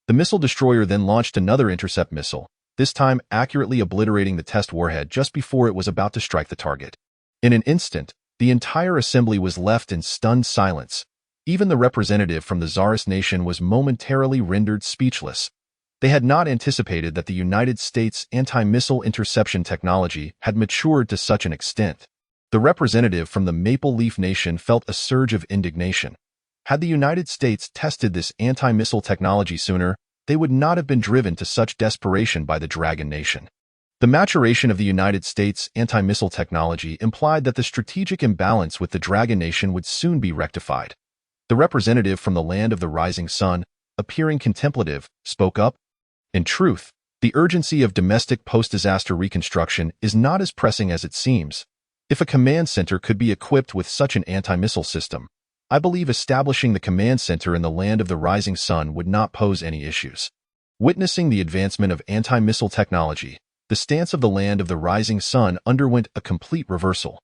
The missile destroyer then launched another intercept missile, this time accurately obliterating the test warhead just before it was about to strike the target. In an instant, the entire assembly was left in stunned silence. Even the representative from the Tsarist nation was momentarily rendered speechless. They had not anticipated that the United States' anti-missile interception technology had matured to such an extent. The representative from the Maple Leaf Nation felt a surge of indignation. Had the United States tested this anti-missile technology sooner, they would not have been driven to such desperation by the Dragon Nation. The maturation of the United States' anti-missile technology implied that the strategic imbalance with the Dragon Nation would soon be rectified. The representative from the land of the rising sun, appearing contemplative, spoke up. "In truth, the urgency of domestic post-disaster reconstruction is not as pressing as it seems. If a command center could be equipped with such an anti-missile system, I believe establishing the command center in the land of the rising sun would not pose any issues." Witnessing the advancement of anti-missile technology, the stance of the land of the rising sun underwent a complete reversal.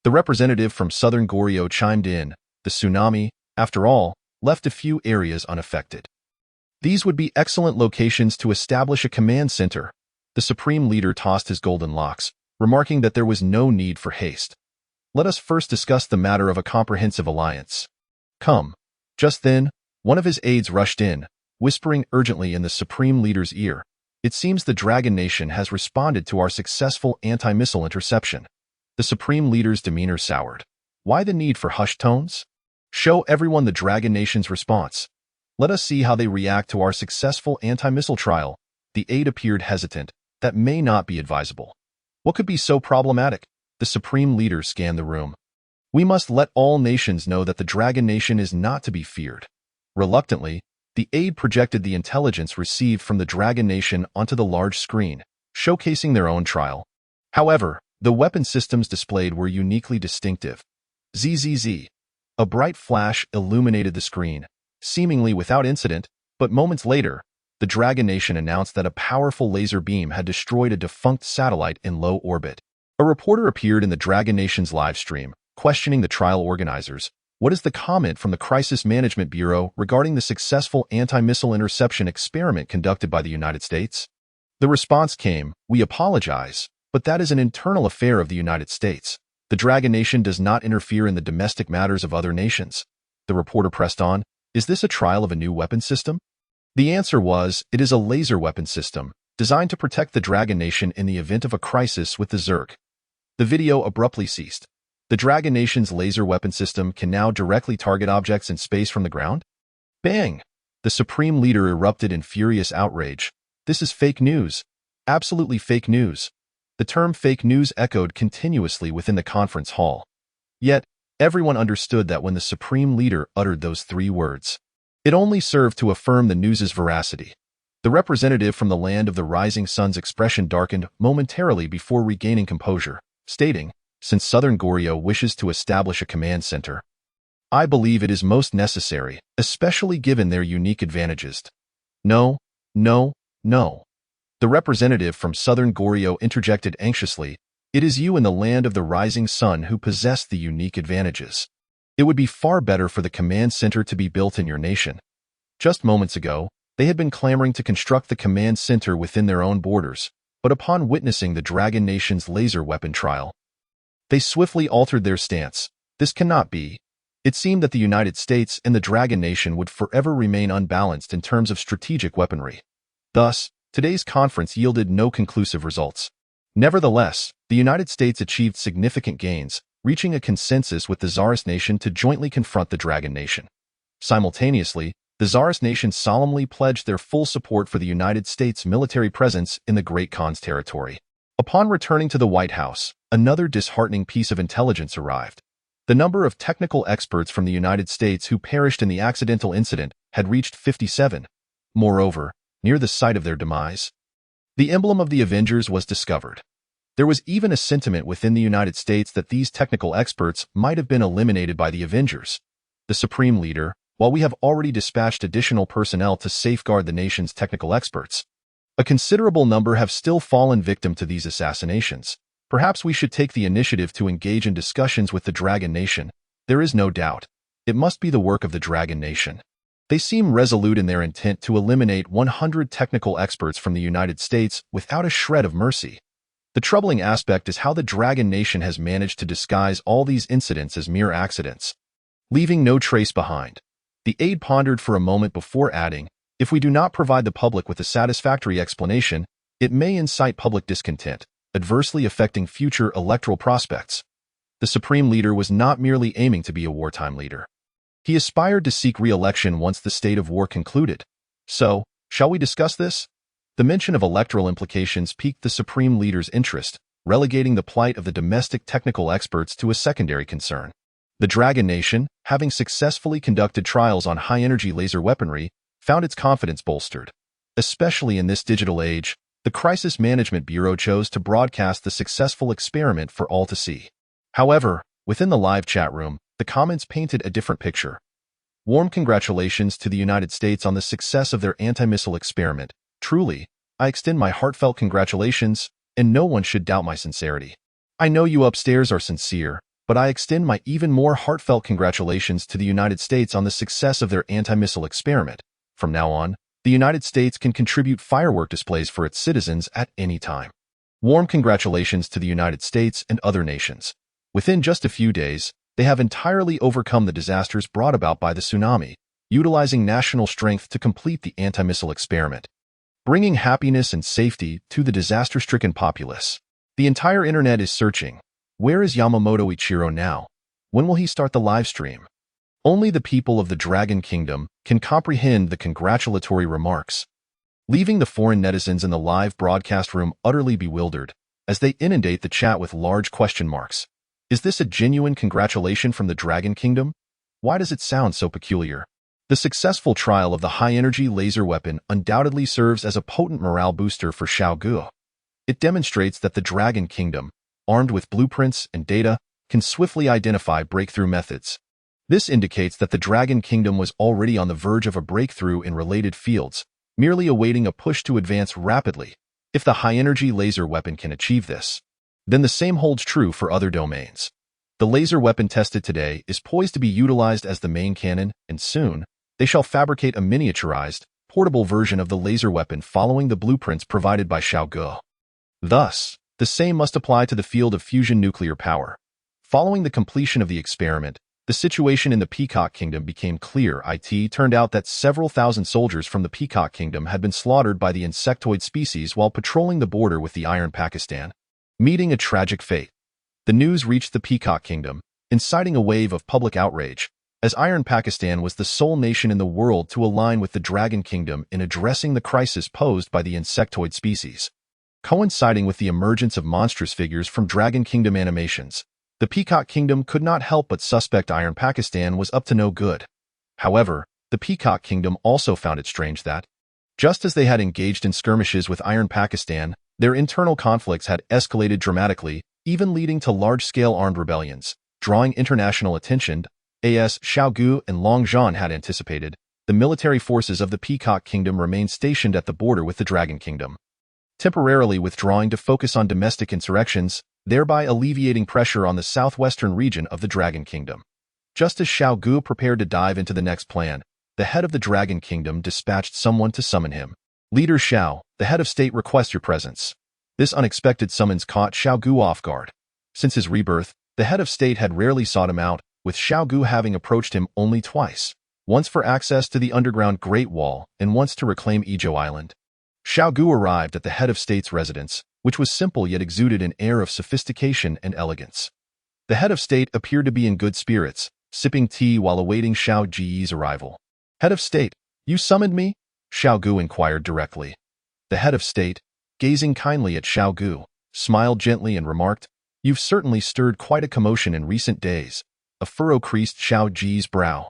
The representative from southern Goryeo chimed in, "The tsunami, after all, left a few areas unaffected. These would be excellent locations to establish a command center." The Supreme Leader tossed his golden locks, remarking that there was no need for haste. "Let us first discuss the matter of a comprehensive alliance. Come." Just then, one of his aides rushed in, whispering urgently in the Supreme Leader's ear, "It seems the Dragon Nation has responded to our successful anti-missile interception." The Supreme Leader's demeanor soured. "Why the need for hushed tones? Show everyone the Dragon Nation's response. Let us see how they react to our successful anti-missile trial." The aide appeared hesitant. "That may not be advisable." "What could be so problematic?" The Supreme Leader scanned the room. "We must let all nations know that the Dragon Nation is not to be feared." Reluctantly, the aide projected the intelligence received from the Dragon Nation onto the large screen, showcasing their own trial. However, the weapon systems displayed were uniquely distinctive. ZZZ. A bright flash illuminated the screen, seemingly without incident, but moments later, the Dragon Nation announced that a powerful laser beam had destroyed a defunct satellite in low orbit. A reporter appeared in the Dragon Nation's live stream, questioning the trial organizers. "What is the comment from the Crisis Management Bureau regarding the successful anti-missile interception experiment conducted by the United States?" The response came, "We apologize, but that is an internal affair of the United States. The Dragon Nation does not interfere in the domestic matters of other nations." The reporter pressed on, "Is this a trial of a new weapon system?" The answer was, "It is a laser weapon system, designed to protect the Dragon Nation in the event of a crisis with the Zerg." The video abruptly ceased. The Dragon Nation's laser weapon system can now directly target objects in space from the ground? Bang! The Supreme Leader erupted in furious outrage. "This is fake news. Absolutely fake news." The term fake news echoed continuously within the conference hall. Yet, everyone understood that when the Supreme Leader uttered those three words, it only served to affirm the news's veracity. The representative from the land of the rising sun's expression darkened momentarily before regaining composure, stating, "Since Southern Goryeo wishes to establish a command center, I believe it is most necessary, especially given their unique advantages." "No, no, no." The representative from Southern Goryeo interjected anxiously, "It is you in the land of the rising sun who possess the unique advantages. It would be far better for the command center to be built in your nation." Just moments ago, they had been clamoring to construct the command center within their own borders, but upon witnessing the Dragon Nation's laser weapon trial, they swiftly altered their stance. This cannot be. It seemed that the United States and the Dragon Nation would forever remain unbalanced in terms of strategic weaponry. Thus, today's conference yielded no conclusive results. Nevertheless, the United States achieved significant gains, reaching a consensus with the Tsarist nation to jointly confront the Dragon Nation. Simultaneously, the Tsarist nation solemnly pledged their full support for the United States military presence in the Great Khan's territory. Upon returning to the White House, another disheartening piece of intelligence arrived. The number of technical experts from the United States who perished in the accidental incident had reached 57. Moreover, near the site of their demise, the emblem of the Avengers was discovered. There was even a sentiment within the United States that these technical experts might have been eliminated by the Avengers. The Supreme Leader, while we have already dispatched additional personnel to safeguard the nation's technical experts, a considerable number have still fallen victim to these assassinations. Perhaps we should take the initiative to engage in discussions with the Dragon Nation. There is no doubt. It must be the work of the Dragon Nation. They seem resolute in their intent to eliminate 100 technical experts from the United States without a shred of mercy. The troubling aspect is how the Dragon Nation has managed to disguise all these incidents as mere accidents, leaving no trace behind. The aide pondered for a moment before adding, "If we do not provide the public with a satisfactory explanation, it may incite public discontent, adversely affecting future electoral prospects." The Supreme Leader was not merely aiming to be a wartime leader. He aspired to seek re-election once the state of war concluded. So, shall we discuss this? The mention of electoral implications piqued the Supreme Leader's interest, relegating the plight of the domestic technical experts to a secondary concern. The Dragon Nation, having successfully conducted trials on high-energy laser weaponry, found its confidence bolstered. Especially in this digital age, the Crisis Management Bureau chose to broadcast the successful experiment for all to see. However, within the live chat room, the comments painted a different picture. Warm congratulations to the United States on the success of their anti-missile experiment. Truly, I extend my heartfelt congratulations, and no one should doubt my sincerity. I know you upstairs are sincere, but I extend my even more heartfelt congratulations to the United States on the success of their anti-missile experiment. From now on, the United States can contribute firework displays for its citizens at any time. Warm congratulations to the United States and other nations. Within just a few days, they have entirely overcome the disasters brought about by the tsunami, utilizing national strength to complete the anti-missile experiment, bringing happiness and safety to the disaster-stricken populace. The entire internet is searching. Where is Yamamoto Ichiro now? When will he start the live stream? Only the people of the Dragon Kingdom can comprehend the congratulatory remarks, leaving the foreign netizens in the live broadcast room utterly bewildered as they inundate the chat with large question marks. Is this a genuine congratulation from the Dragon Kingdom? Why does it sound so peculiar? The successful trial of the high-energy laser weapon undoubtedly serves as a potent morale booster for Xiao Ge. It demonstrates that the Dragon Kingdom, armed with blueprints and data, can swiftly identify breakthrough methods. This indicates that the Dragon Kingdom was already on the verge of a breakthrough in related fields, merely awaiting a push to advance rapidly. If the high-energy laser weapon can achieve this, then the same holds true for other domains. The laser weapon tested today is poised to be utilized as the main cannon, and soon, they shall fabricate a miniaturized, portable version of the laser weapon following the blueprints provided by Xiao Ge. Thus, the same must apply to the field of fusion nuclear power. Following the completion of the experiment, the situation in the Peacock Kingdom became clear. It turned out that several thousand soldiers from the Peacock Kingdom had been slaughtered by the insectoid species while patrolling the border with the Iron Pakistan, meeting a tragic fate. The news reached the Peacock Kingdom, inciting a wave of public outrage, as Iron Pakistan was the sole nation in the world to align with the Dragon Kingdom in addressing the crisis posed by the insectoid species. Coinciding with the emergence of monstrous figures from Dragon Kingdom animations, the Peacock Kingdom could not help but suspect Iron Pakistan was up to no good. However, the Peacock Kingdom also found it strange that, just as they had engaged in skirmishes with Iron Pakistan, their internal conflicts had escalated dramatically, even leading to large-scale armed rebellions, drawing international attention. As Xiao Ge and Long Zhan had anticipated, the military forces of the Peacock Kingdom remained stationed at the border with the Dragon Kingdom, temporarily withdrawing to focus on domestic insurrections, thereby alleviating pressure on the southwestern region of the Dragon Kingdom. Just as Xiao Ge prepared to dive into the next plan, the head of the Dragon Kingdom dispatched someone to summon him. "Leader Xiao, the head of state requests your presence." This unexpected summons caught Xiao Ge off guard. Since his rebirth, the head of state had rarely sought him out, with Xiao Ge having approached him only twice, once for access to the underground Great Wall and once to reclaim Ijo Island. Xiao Ge arrived at the head of state's residence, which was simple yet exuded an air of sophistication and elegance. The head of state appeared to be in good spirits, sipping tea while awaiting Xiao Ge's arrival. "Head of state, You summoned me? Xiao Ge inquired directly. The head of state, gazing kindly at Xiao Ge, smiled gently and remarked, "You've certainly stirred quite a commotion in recent days." A furrow creased Xiao Ge's brow,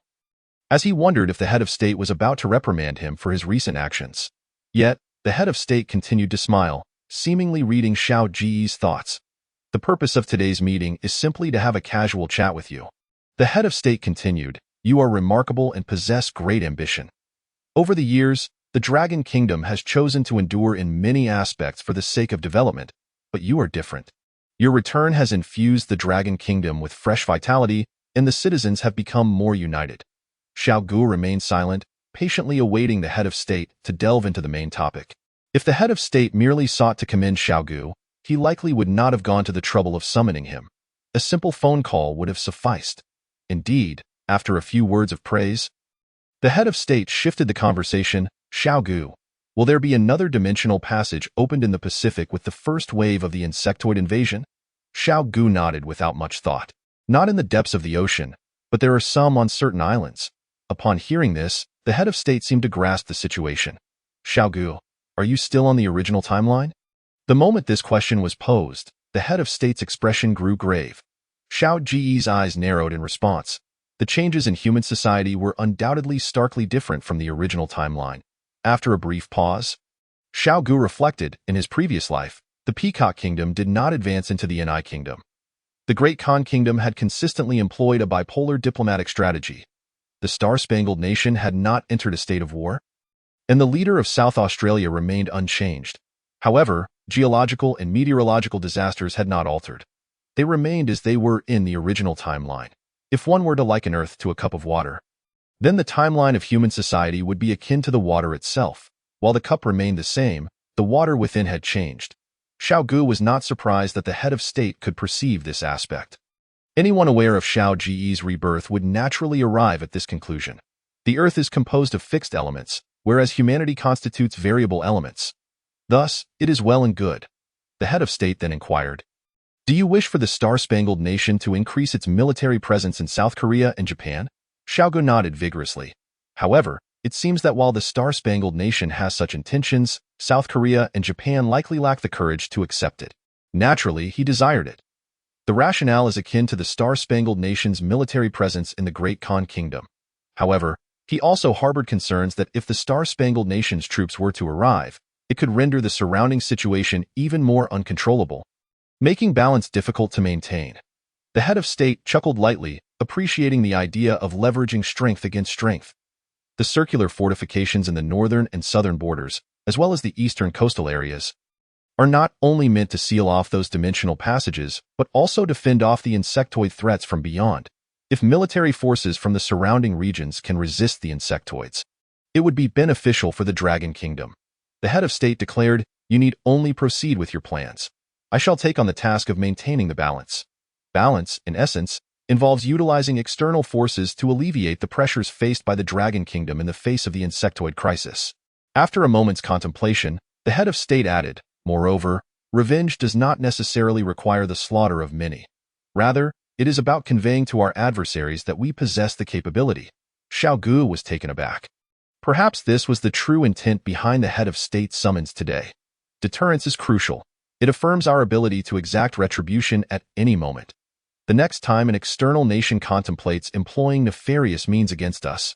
as he wondered if the head of state was about to reprimand him for his recent actions. Yet, the head of state continued to smile, seemingly reading Xiao Ge's thoughts. "The purpose of today's meeting is simply to have a casual chat with you." The head of state continued, "You are remarkable and possess great ambition. Over the years, the Dragon Kingdom has chosen to endure in many aspects for the sake of development, but you are different. Your return has infused the Dragon Kingdom with fresh vitality, and the citizens have become more united." Xiao Ge remained silent, patiently awaiting the head of state to delve into the main topic. If the head of state merely sought to commend Xiao Ge, he likely would not have gone to the trouble of summoning him. A simple phone call would have sufficed. Indeed, after a few words of praise, the head of state shifted the conversation. "Xiao Ge, will there be another dimensional passage opened in the Pacific with the first wave of the insectoid invasion?" Xiao Ge nodded without much thought. "Not in the depths of the ocean, but there are some on certain islands." Upon hearing this, the head of state seemed to grasp the situation. "Xiao Ge, are you still on the original timeline?" The moment this question was posed, the head of state's expression grew grave. Xiao Ge's eyes narrowed in response. The changes in human society were undoubtedly starkly different from the original timeline. After a brief pause, Xiao Ge reflected, in his previous life, the Peacock Kingdom did not advance into the Ni Kingdom. The Great Khan Kingdom had consistently employed a bipolar diplomatic strategy. The Star-Spangled Nation had not entered a state of war, and the leader of South Australia remained unchanged. However, geological and meteorological disasters had not altered. They remained as they were in the original timeline. If one were to liken Earth to a cup of water, then the timeline of human society would be akin to the water itself. While the cup remained the same, the water within had changed. Xiao Ge was not surprised that the head of state could perceive this aspect. Anyone aware of Xiao Ge's rebirth would naturally arrive at this conclusion. The Earth is composed of fixed elements, whereas humanity constitutes variable elements. Thus, it is well and good. The head of state then inquired, "Do you wish for the Star-Spangled Nation to increase its military presence in South Korea and Japan?" Xiao Ge nodded vigorously. However, it seems that while the Star-Spangled Nation has such intentions, South Korea and Japan likely lack the courage to accept it. Naturally, he desired it. The rationale is akin to the Star-Spangled Nation's military presence in the Great Khan Kingdom. However, he also harbored concerns that if the Star-Spangled Nation's troops were to arrive, it could render the surrounding situation even more uncontrollable, making balance difficult to maintain. The head of state chuckled lightly, appreciating the idea of leveraging strength against strength. The circular fortifications in the northern and southern borders, as well as the eastern coastal areas, are not only meant to seal off those dimensional passages, but also to fend off the insectoid threats from beyond. If military forces from the surrounding regions can resist the insectoids, it would be beneficial for the Dragon Kingdom. The head of state declared, "You need only proceed with your plans. I shall take on the task of maintaining the balance." Balance, in essence, involves utilizing external forces to alleviate the pressures faced by the Dragon Kingdom in the face of the insectoid crisis. After a moment's contemplation, the head of state added, "Moreover, revenge does not necessarily require the slaughter of many. Rather, it is about conveying to our adversaries that we possess the capability." Xiao Ge was taken aback. Perhaps this was the true intent behind the head of state's summons today. Deterrence is crucial. It affirms our ability to exact retribution at any moment. The next time an external nation contemplates employing nefarious means against us,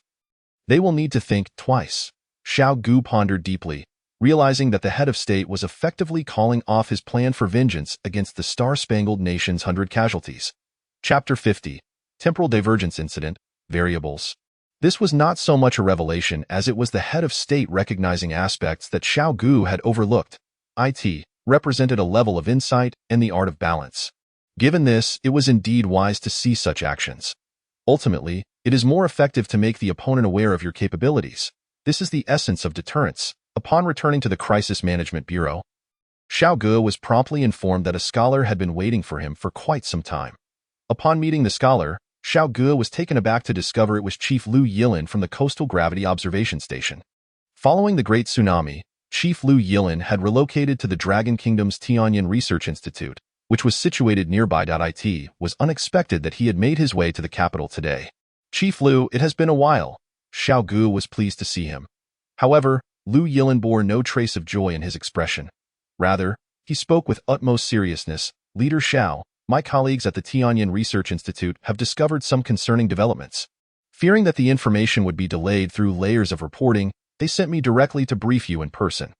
they will need to think twice. Xiao Ge pondered deeply, realizing that the head of state was effectively calling off his plan for vengeance against the Star-Spangled Nation's 100 casualties. Chapter 50. Temporal Divergence Incident, Variables. This was not so much a revelation as it was the head of state recognizing aspects that Xiao Ge had overlooked. It represented a level of insight and the art of balance. Given this, it was indeed wise to see such actions. Ultimately, it is more effective to make the opponent aware of your capabilities. This is the essence of deterrence. Upon returning to the Crisis Management Bureau, Xiao Ge was promptly informed that a scholar had been waiting for him for quite some time. Upon meeting the scholar, Xiao Ge was taken aback to discover it was Chief Liu Yilin from the Coastal Gravity Observation Station. Following the Great Tsunami, Chief Liu Yilin had relocated to the Dragon Kingdom's Tianyan Research Institute, which was situated nearby. It was unexpected that he had made his way to the capital today. "Chief Liu, it has been a while." Xiao Ge was pleased to see him. However, Lu Yilin bore no trace of joy in his expression. Rather, he spoke with utmost seriousness. Leader Xiao, my colleagues at the Tianyan Research Institute have discovered some concerning developments. Fearing that the information would be delayed through layers of reporting, they sent me directly to brief you in person.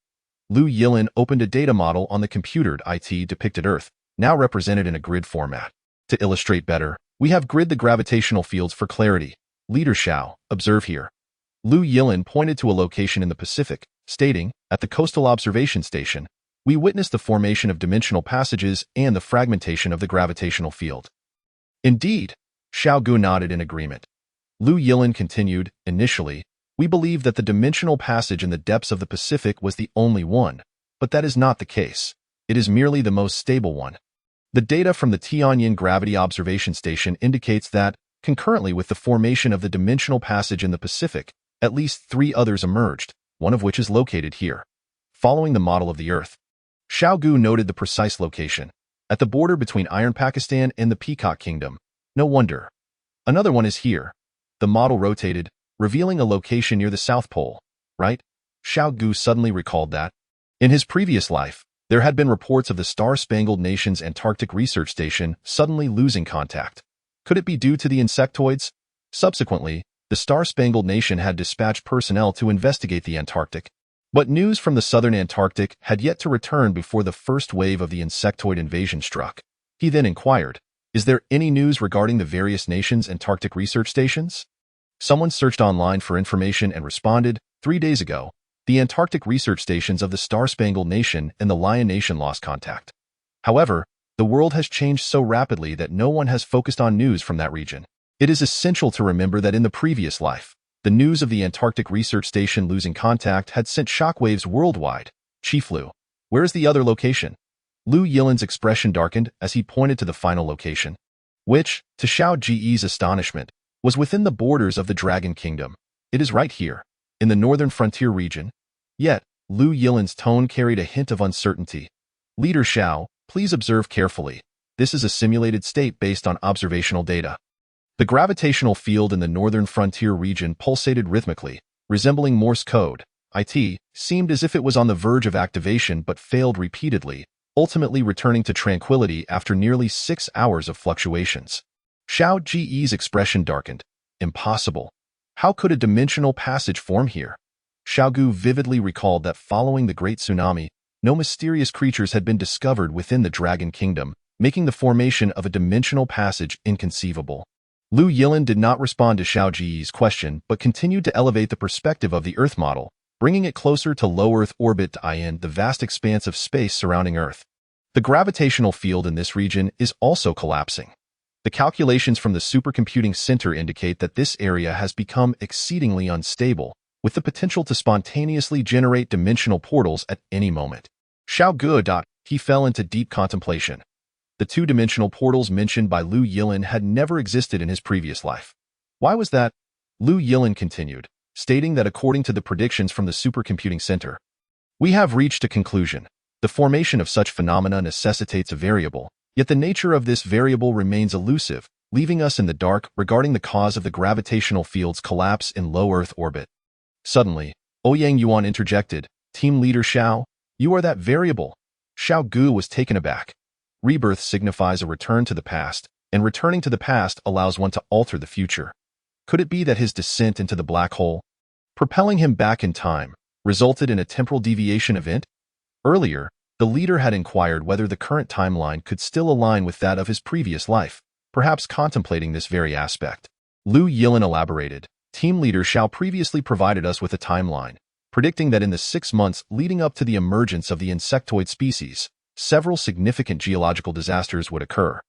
Lu Yilin opened a data model on the computer IT depicted Earth, now represented in a grid format. To illustrate better, we have grid the gravitational fields for clarity. Leader Xiao, observe here. Lu Yilin pointed to a location in the Pacific, stating, at the coastal observation station, we witnessed the formation of dimensional passages and the fragmentation of the gravitational field. Indeed, Xiao Ge nodded in agreement. Lu Yilin continued, initially, we believed that the dimensional passage in the depths of the Pacific was the only one, but that is not the case. It is merely the most stable one. The data from the Tianyan Gravity Observation Station indicates that, concurrently with the formation of the dimensional passage in the Pacific, at least 3 others emerged, one of which is located here. Following the model of the Earth, Xiao Ge noted the precise location, at the border between Iron Pakistan and the Peacock Kingdom. No wonder. Another one is here. The model rotated, revealing a location near the South Pole, right? Xiao Ge suddenly recalled that. In his previous life, there had been reports of the Star-Spangled Nation's Antarctic Research Station suddenly losing contact. Could it be due to the insectoids? Subsequently, the Star-Spangled Nation had dispatched personnel to investigate the Antarctic. But news from the southern Antarctic had yet to return before the first wave of the insectoid invasion struck. He then inquired, is there any news regarding the various nations' Antarctic research stations? Someone searched online for information and responded, 3 days ago, the Antarctic research stations of the Star-Spangled Nation and the Lion Nation lost contact. However, the world has changed so rapidly that no one has focused on news from that region. It is essential to remember that in the previous life, the news of the Antarctic research station losing contact had sent shockwaves worldwide. Chief Lu, where is the other location? Lu Yilin's expression darkened as he pointed to the final location, which, to Xiao Ge's astonishment, was within the borders of the Dragon Kingdom. It is right here, in the northern frontier region. Yet, Lu Yilin's tone carried a hint of uncertainty. Leader Xiao, please observe carefully. This is a simulated state based on observational data. The gravitational field in the northern frontier region pulsated rhythmically, resembling Morse code. It seemed as if it was on the verge of activation but failed repeatedly, ultimately returning to tranquility after nearly 6 hours of fluctuations. Xiao Ge's expression darkened. Impossible. How could a dimensional passage form here? Xiao Ge vividly recalled that following the Great Tsunami, no mysterious creatures had been discovered within the Dragon Kingdom, making the formation of a dimensional passage inconceivable. Lu Yilin did not respond to Xiao Ge's question but continued to elevate the perspective of the Earth model, bringing it closer to low Earth orbit to in the vast expanse of space surrounding Earth. The gravitational field in this region is also collapsing. The calculations from the supercomputing center indicate that this area has become exceedingly unstable, with the potential to spontaneously generate dimensional portals at any moment. Xiao Ge, he fell into deep contemplation. The 2-dimensional portals mentioned by Lu Yilin had never existed in his previous life. Why was that? Lu Yilin continued, stating that according to the predictions from the supercomputing center, we have reached a conclusion. The formation of such phenomena necessitates a variable, yet the nature of this variable remains elusive, leaving us in the dark regarding the cause of the gravitational field's collapse in low Earth orbit. Suddenly, Ouyang Yuan interjected, Team Leader Xiao, you are that variable. Xiao Ge was taken aback. Rebirth signifies a return to the past, and returning to the past allows one to alter the future. Could it be that his descent into the black hole, propelling him back in time, resulted in a temporal deviation event? Earlier, the leader had inquired whether the current timeline could still align with that of his previous life, perhaps contemplating this very aspect. Lu Yilin elaborated, Team Leader Xiao previously provided us with a timeline, predicting that in the 6 months leading up to the emergence of the insectoid species, several significant geological disasters would occur.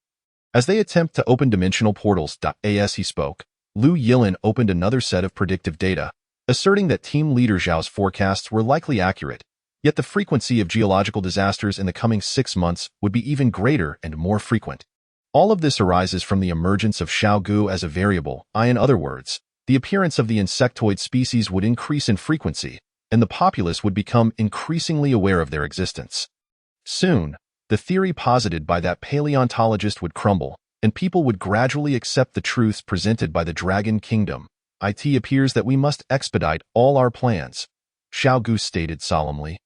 As they attempt to open dimensional portals, as he spoke, Lu Yilin opened another set of predictive data, asserting that Team Leader Xiao's forecasts were likely accurate, yet the frequency of geological disasters in the coming 6 months would be even greater and more frequent. All of this arises from the emergence of Xiao Ge as a variable, in other words, the appearance of the insectoid species would increase in frequency, and the populace would become increasingly aware of their existence. Soon, the theory posited by that paleontologist would crumble, and people would gradually accept the truths presented by the Dragon Kingdom. It appears that we must expedite all our plans. Xiao Ge stated solemnly.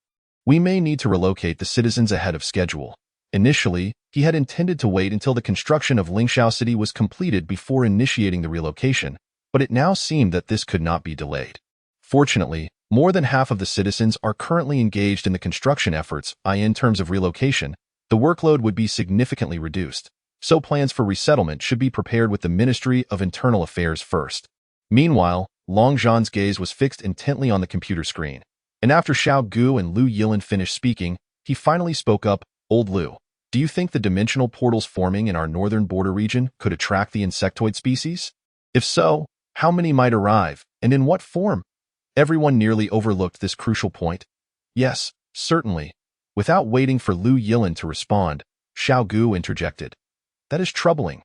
We may need to relocate the citizens ahead of schedule. Initially, he had intended to wait until the construction of Lingxiao City was completed before initiating the relocation, but it now seemed that this could not be delayed. Fortunately, more than half of the citizens are currently engaged in the construction efforts, in terms of relocation, the workload would be significantly reduced, so plans for resettlement should be prepared with the Ministry of Internal Affairs first. Meanwhile, Long Zhan's gaze was fixed intently on the computer screen, and after Xiao Ge and Lu Yilin finished speaking, he finally spoke up. Old Lu, do you think the dimensional portals forming in our northern border region could attract the insectoid species? If so, how many might arrive, and in what form? Everyone nearly overlooked this crucial point. Yes, certainly. Without waiting for Lu Yilin to respond, Xiao Ge interjected. That is troubling.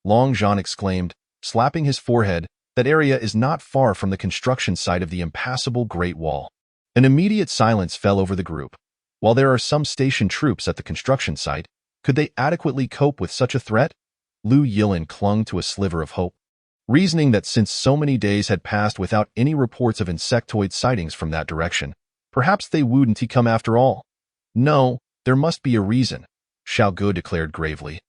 Long Zhan exclaimed, slapping his forehead. That area is not far from the construction site of the impassable Great Wall. An immediate silence fell over the group. While there are some stationed troops at the construction site, could they adequately cope with such a threat? Lu Yilin clung to a sliver of hope, reasoning that since so many days had passed without any reports of insectoid sightings from that direction, perhaps they wouldn't come after all. No, there must be a reason, Xiao Ge declared gravely.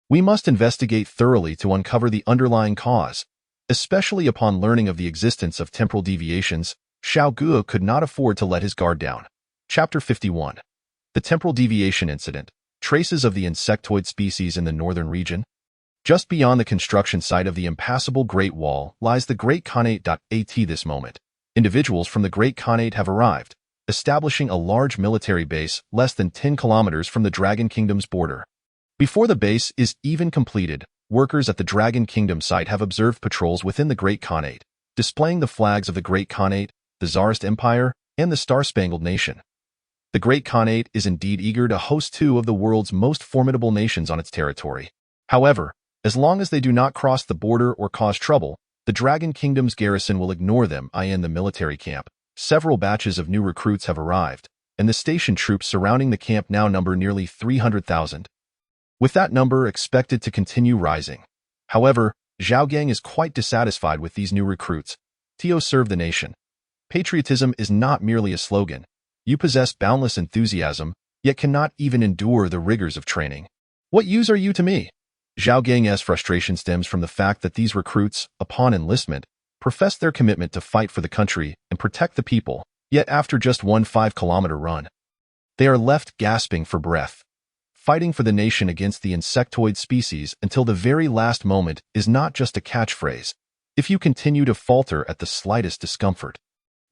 We must investigate thoroughly to uncover the underlying cause. Especially upon learning of the existence of temporal deviations, Xiao Ge could not afford to let his guard down. Chapter 51. The Temporal Deviation Incident. Traces of the insectoid species in the northern region. Just beyond the construction site of the impassable Great Wall lies the Great Khanate. At this moment, individuals from the Great Khanate have arrived, establishing a large military base less than 10 kilometers from the Dragon Kingdom's border. Before the base is even completed, workers at the Dragon Kingdom site have observed patrols within the Great Khanate, displaying the flags of the Great Khanate, the Tsarist Empire, and the Star-Spangled Nation. The Great Khanate is indeed eager to host two of the world's most formidable nations on its territory. However, as long as they do not cross the border or cause trouble, the Dragon Kingdom's garrison will ignore them. In the military camp, several batches of new recruits have arrived, and the station troops surrounding the camp now number nearly 300,000. With that number expected to continue rising. However, Xiao Ge is quite dissatisfied with these new recruits. To serve the nation. Patriotism is not merely a slogan. You possess boundless enthusiasm, yet cannot even endure the rigors of training. What use are you to me? Xiao Ge's frustration stems from the fact that these recruits, upon enlistment, profess their commitment to fight for the country and protect the people, yet after just one 5-kilometer run, they are left gasping for breath. Fighting for the nation against the insectoid species until the very last moment is not just a catchphrase. If you continue to falter at the slightest discomfort,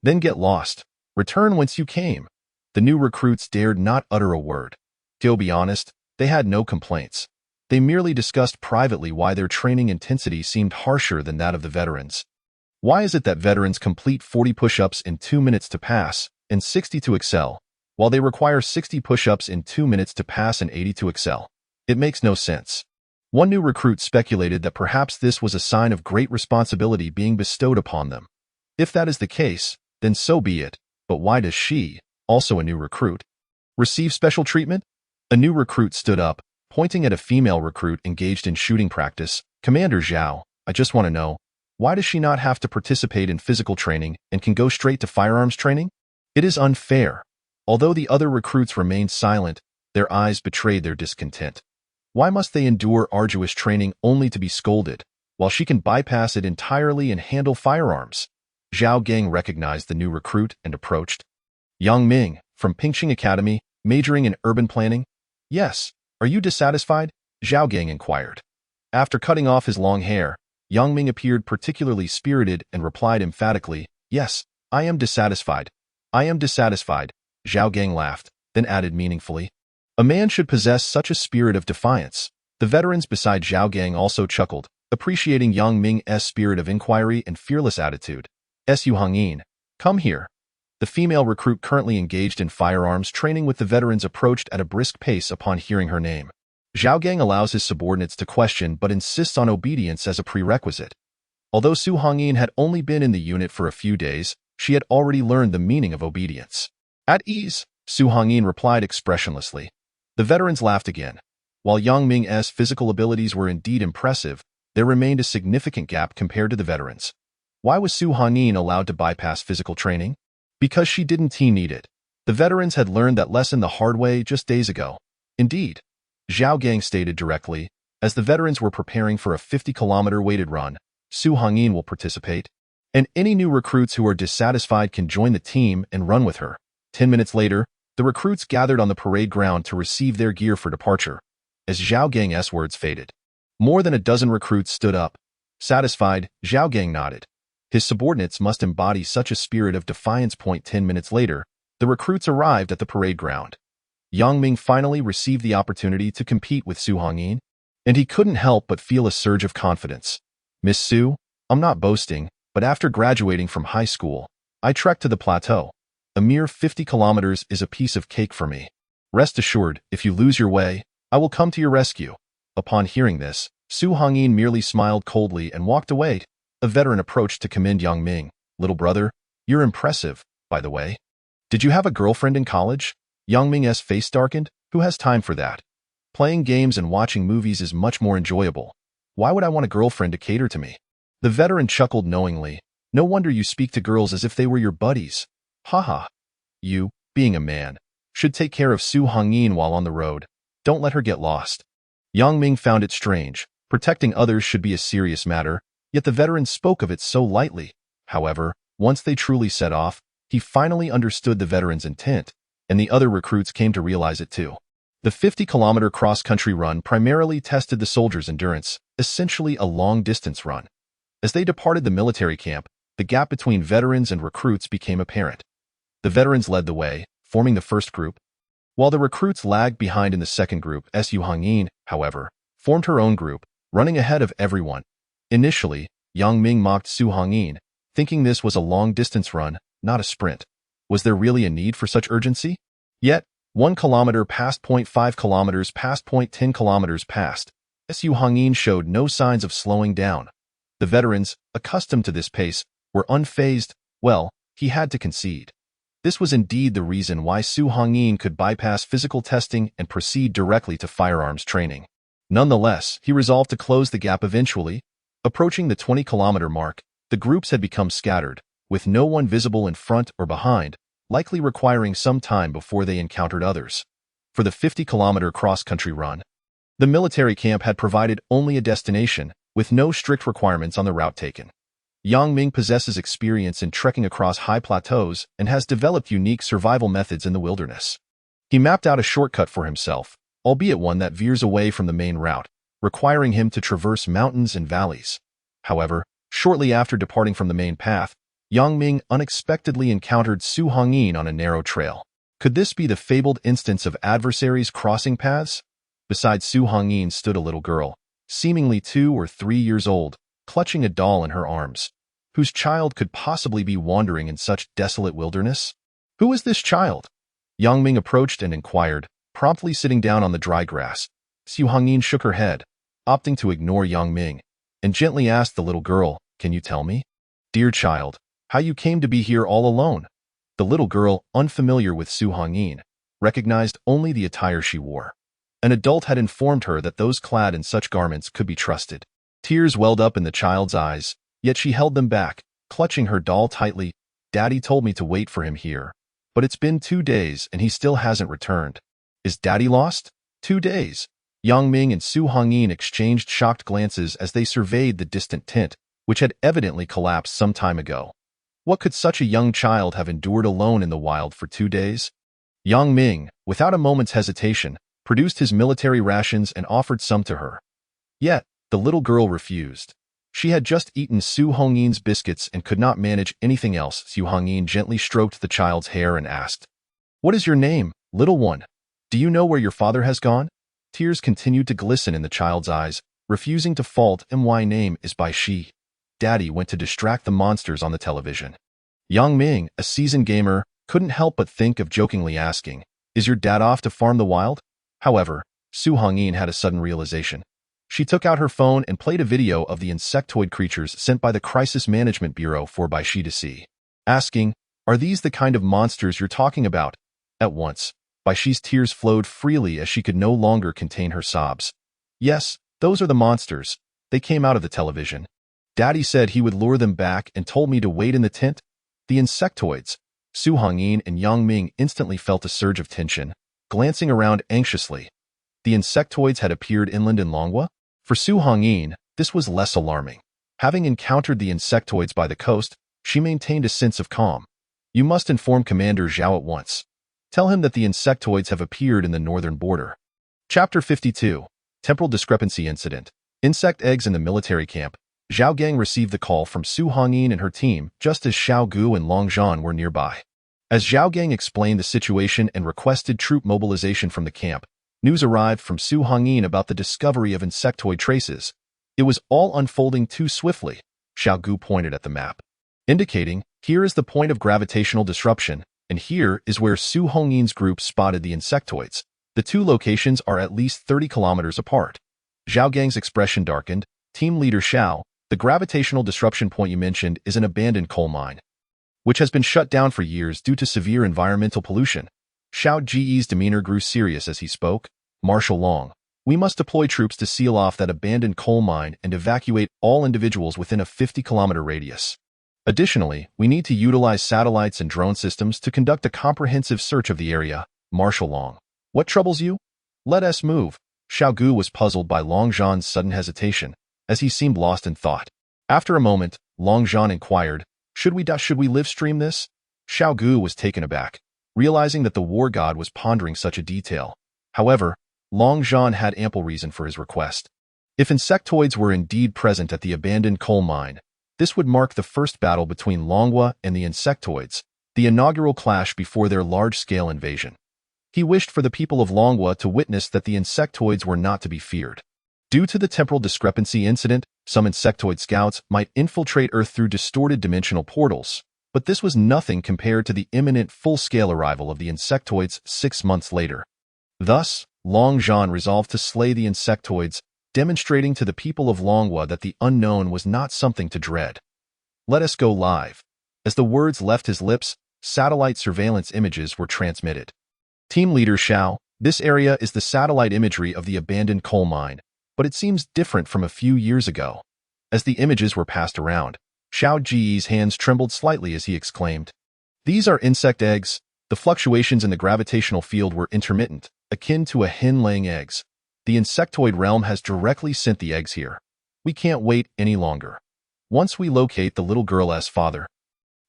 then get lost. Return whence you came. The new recruits dared not utter a word. To be honest, they had no complaints. They merely discussed privately why their training intensity seemed harsher than that of the veterans. Why is it that veterans complete 40 push-ups in 2 minutes to pass and 60 to excel, while they require 60 push-ups in 2 minutes to pass and 80 to excel? It makes no sense. One new recruit speculated that perhaps this was a sign of great responsibility being bestowed upon them. If that is the case, then so be it. But why does she, also a new recruit, receive special treatment? A new recruit stood up, pointing at a female recruit engaged in shooting practice. Commander Zhao, I just want to know, why does she not have to participate in physical training and can go straight to firearms training? It is unfair. Although the other recruits remained silent, their eyes betrayed their discontent. Why must they endure arduous training only to be scolded, while she can bypass it entirely and handle firearms? Xiao Ge recognized the new recruit and approached. Yang Ming, from Pingqing Academy, majoring in urban planning. Yes, are you dissatisfied? Xiao Ge inquired. After cutting off his long hair, Yang Ming appeared particularly spirited and replied emphatically, Yes, I am dissatisfied. I am dissatisfied. Xiao Ge laughed, then added meaningfully. A man should possess such a spirit of defiance. The veterans beside Xiao Ge also chuckled, appreciating Yang Ming's spirit of inquiry and fearless attitude. Su Hongyin, come here. The female recruit currently engaged in firearms training with the veterans approached at a brisk pace upon hearing her name. Xiao Ge allows his subordinates to question but insists on obedience as a prerequisite. Although Su Hongyin had only been in the unit for a few days, she had already learned the meaning of obedience. At ease, Su Hongyin replied expressionlessly. The veterans laughed again. While Yang Ming's physical abilities were indeed impressive, there remained a significant gap compared to the veterans. Why was Su Hongyin allowed to bypass physical training? Because she didn't need it. The veterans had learned that lesson the hard way just days ago. Indeed, Xiao Ge stated directly, as the veterans were preparing for a 50-kilometer weighted run, Su Hongyin will participate, and any new recruits who are dissatisfied can join the team and run with her. 10 minutes later, the recruits gathered on the parade ground to receive their gear for departure. As Xiao Ge's words faded, more than a dozen recruits stood up. Satisfied, Xiao Ge nodded. His subordinates must embody such a spirit of defiance. 10 minutes later, the recruits arrived at the parade ground. Yang Ming finally received the opportunity to compete with Su Hongyin, and he couldn't help but feel a surge of confidence. Miss Su, I'm not boasting, but after graduating from high school, I trekked to the plateau. A mere 50 kilometers is a piece of cake for me. Rest assured, if you lose your way, I will come to your rescue. Upon hearing this, Su Hongyin merely smiled coldly and walked away. A veteran approached to commend Yang Ming. Little brother, you're impressive, by the way. Did you have a girlfriend in college? Yang Ming's face darkened. Who has time for that? Playing games and watching movies is much more enjoyable. Why would I want a girlfriend to cater to me? The veteran chuckled knowingly. No wonder you speak to girls as if they were your buddies. Haha. You, being a man, should take care of Su Hongyin while on the road. Don't let her get lost. Yang Ming found it strange. Protecting others should be a serious matter, yet the veteran spoke of it so lightly. However, once they truly set off, he finally understood the veteran's intent, and the other recruits came to realize it too. The 50-kilometer cross-country run primarily tested the soldiers' endurance, essentially a long-distance run. As they departed the military camp, the gap between veterans and recruits became apparent. The veterans led the way, forming the first group, while the recruits lagged behind in the second group. Su Hongyin, however, formed her own group, running ahead of everyone. Initially, Yang Ming mocked Su Hongyin, thinking this was a long-distance run, not a sprint. Was there really a need for such urgency? Yet, 1 kilometer passed, 0.5 kilometers passed, 0.10 kilometers passed. Su Hongyin showed no signs of slowing down. The veterans, accustomed to this pace, were unfazed. Well, he had to concede. This was indeed the reason why Su Hongyin could bypass physical testing and proceed directly to firearms training. Nonetheless, he resolved to close the gap eventually. Approaching the 20-kilometer mark, the groups had become scattered, with no one visible in front or behind, likely requiring some time before they encountered others. For the 50-kilometer cross-country run, the military camp had provided only a destination, with no strict requirements on the route taken. Yang Ming possesses experience in trekking across high plateaus and has developed unique survival methods in the wilderness. He mapped out a shortcut for himself, albeit one that veers away from the main route, requiring him to traverse mountains and valleys. However, shortly after departing from the main path, Yang Ming unexpectedly encountered Su Hongyin on a narrow trail. Could this be the fabled instance of adversaries crossing paths? Beside Su Hongyin stood a little girl, seemingly 2 or 3 years old, clutching a doll in her arms. Whose child could possibly be wandering in such desolate wilderness? Who is this child? Yang Ming approached and inquired, promptly sitting down on the dry grass. Su Hongyin shook her head, opting to ignore Yang Ming, and gently asked the little girl, "Can you tell me, dear child, how you came to be here all alone?" The little girl, unfamiliar with Su Hongyin, recognized only the attire she wore. An adult had informed her that those clad in such garments could be trusted. Tears welled up in the child's eyes, yet she held them back, clutching her doll tightly. "Daddy told me to wait for him here. But it's been 2 days and he still hasn't returned. Is Daddy lost?" 2 days. Yang Ming and Su Hongyin exchanged shocked glances as they surveyed the distant tent, which had evidently collapsed some time ago. What could such a young child have endured alone in the wild for 2 days? Yang Ming, without a moment's hesitation, produced his military rations and offered some to her. Yet, the little girl refused. She had just eaten Su Hongyin's biscuits and could not manage anything else. Su Hongyin gently stroked the child's hair and asked, "What is your name, little one? Do you know where your father has gone?" Tears continued to glisten in the child's eyes, refusing to fault. "My name is Bai Shi. Daddy went to distract the monsters on the television." Yang Ming, a seasoned gamer, couldn't help but think of jokingly asking, "Is your dad off to farm the wild?" However, Su Hongyin had a sudden realization. She took out her phone and played a video of the insectoid creatures sent by the Crisis Management Bureau for Bai Shi to see, asking, "Are these the kind of monsters you're talking about?" At once, Bai Shi's tears flowed freely as she could no longer contain her sobs. "Yes, those are the monsters. They came out of the television. Daddy said he would lure them back and told me to wait in the tent. The insectoids. Su Hongyin and Yang Ming instantly felt a surge of tension, glancing around anxiously. The insectoids had appeared inland in Longhua? For Su Hongyin, this was less alarming. Having encountered the insectoids by the coast, she maintained a sense of calm. You must inform Commander Xiao at once. Tell him that the insectoids have appeared in the northern border. Chapter 52. Temporal Discrepancy Incident. Insect eggs in the military camp. Xiao Ge received the call from Su Hongyin and her team just as Xiao Ge and Long Zhan were nearby. As Xiao Ge explained the situation and requested troop mobilization from the camp, news arrived from Su Hongyin about the discovery of insectoid traces. It was all unfolding too swiftly. Xiao Ge pointed at the map, indicating, here is the point of gravitational disruption, and here is where Su Hongyin's group spotted the insectoids. The two locations are at least 30 kilometers apart. Xiao Ge's expression darkened. Team leader Xiao, the gravitational disruption point you mentioned is an abandoned coal mine, which has been shut down for years due to severe environmental pollution. Xiao Ge's demeanor grew serious as he spoke. Marshal Long, we must deploy troops to seal off that abandoned coal mine and evacuate all individuals within a 50-kilometer radius. Additionally, we need to utilize satellites and drone systems to conduct a comprehensive search of the area. Marshal Long, what troubles you? Let us move. Xiao Ge was puzzled by Long Zhan's sudden hesitation, as he seemed lost in thought. After a moment, Long Zhan inquired, should we live stream this? Xiao Ge was taken aback, realizing that the war god was pondering such a detail. However, Long Zhan had ample reason for his request. If insectoids were indeed present at the abandoned coal mine, this would mark the first battle between Longhua and the insectoids, the inaugural clash before their large-scale invasion. He wished for the people of Longhua to witness that the insectoids were not to be feared. Due to the temporal discrepancy incident, some insectoid scouts might infiltrate Earth through distorted dimensional portals, but this was nothing compared to the imminent full-scale arrival of the insectoids 6 months later. Thus, Long Zhan resolved to slay the insectoids, demonstrating to the people of Longhua that the unknown was not something to dread. Let us go live. As the words left his lips, satellite surveillance images were transmitted. Team leader Xiao, this area is the satellite imagery of the abandoned coal mine, but it seems different from a few years ago. As the images were passed around, Xiao Ge's hands trembled slightly as he exclaimed, these are insect eggs. The fluctuations in the gravitational field were intermittent, akin to a hen laying eggs. The insectoid realm has directly sent the eggs here. We can't wait any longer. Once we locate the little girl's father,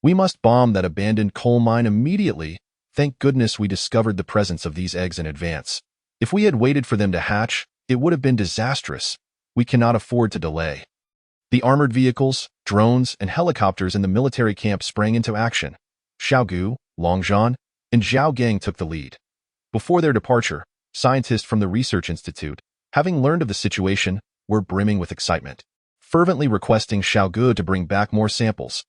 we must bomb that abandoned coal mine immediately. Thank goodness we discovered the presence of these eggs in advance. If we had waited for them to hatch, it would have been disastrous. We cannot afford to delay. The armored vehicles, drones, and helicopters in the military camp sprang into action. Xiao Ge, Long Zhan, and Xiao Ge took the lead. Before their departure, scientists from the Research Institute, having learned of the situation, were brimming with excitement, fervently requesting Xiao Ge to bring back more samples.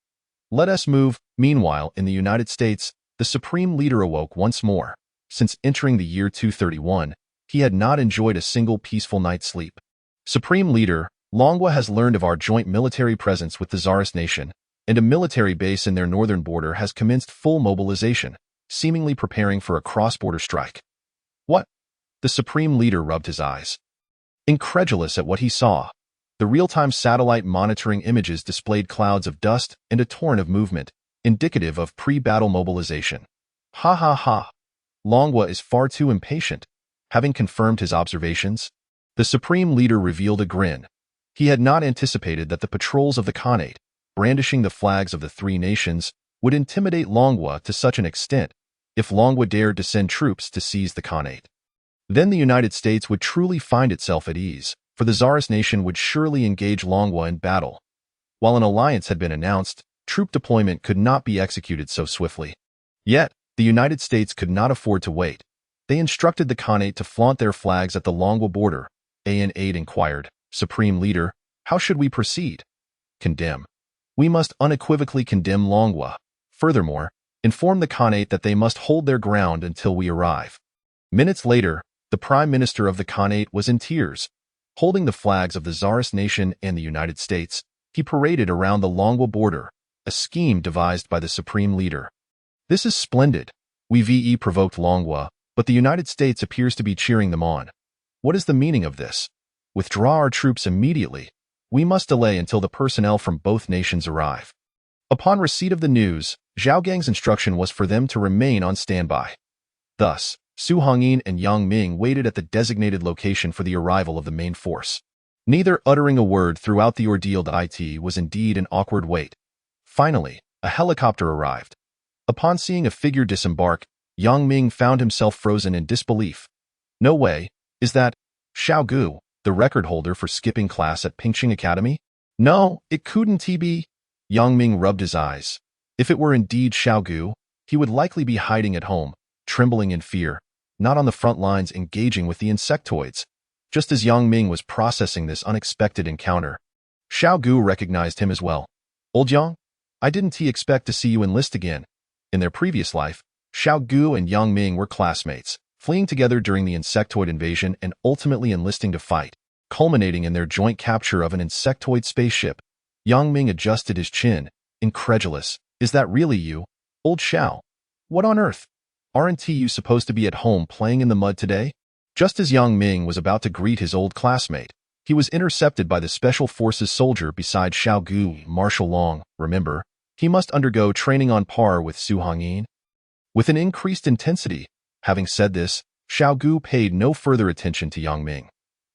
Let us move. Meanwhile, in the United States, the Supreme Leader awoke once more. Since entering the year 231, he had not enjoyed a single peaceful night's sleep. Supreme Leader, Longhua has learned of our joint military presence with the Tsarist nation, and a military base in their northern border has commenced full mobilization, seemingly preparing for a cross-border strike. What? The Supreme Leader rubbed his eyes, incredulous at what he saw. The real-time satellite monitoring images displayed clouds of dust and a torrent of movement, indicative of pre-battle mobilization. Ha ha ha. Longhua is far too impatient. Having confirmed his observations, the Supreme Leader revealed a grin. He had not anticipated that the patrols of the Khanate, brandishing the flags of the three nations, would intimidate Longhua to such an extent. If Longhua dared to send troops to seize the Khanate, then the United States would truly find itself at ease, for the Tsarist nation would surely engage Longhua in battle. While an alliance had been announced, troop deployment could not be executed so swiftly. Yet, the United States could not afford to wait. They instructed the Khanate to flaunt their flags at the Longhua border. An inquired, Supreme Leader, how should we proceed? Condemn. We must unequivocally condemn Longhua. Furthermore, inform the Khanate that they must hold their ground until we arrive. Minutes later, the Prime Minister of the Khanate was in tears. Holding the flags of the Tsarist nation and the United States, he paraded around the Longhua border, a scheme devised by the Supreme Leader. This is splendid. We provoked Longhua, but the United States appears to be cheering them on. What is the meaning of this? Withdraw our troops immediately. We must delay until the personnel from both nations arrive. Upon receipt of the news, Xiao Gang's instruction was for them to remain on standby. Thus, Su Hongyin and Yang Ming waited at the designated location for the arrival of the main force. Neither uttering a word throughout the ordeal. It was indeed an awkward wait. Finally, a helicopter arrived. Upon seeing a figure disembark, Yang Ming found himself frozen in disbelief. No way, is that Xiao Ge, the record holder for skipping class at Pingqing Academy? No, it couldn't be. Yang Ming rubbed his eyes. If it were indeed Xiao Ge, he would likely be hiding at home, trembling in fear, not on the front lines engaging with the insectoids. Just as Yang Ming was processing this unexpected encounter, Xiao Ge recognized him as well. Old Yang, I didn't expect to see you enlist again. In their previous life, Xiao Ge and Yang Ming were classmates, fleeing together during the insectoid invasion and ultimately enlisting to fight, culminating in their joint capture of an insectoid spaceship. Yang Ming adjusted his chin, incredulous. Is that really you, old Xiao? What on earth? Aren't you supposed to be at home playing in the mud today? Just as Yang Ming was about to greet his old classmate, he was intercepted by the Special Forces soldier beside Xiao Ge, Marshal Long. Remember, he must undergo training on par with Su Hongyin. With an increased intensity. Having said this, Xiao Ge paid no further attention to Yang Ming.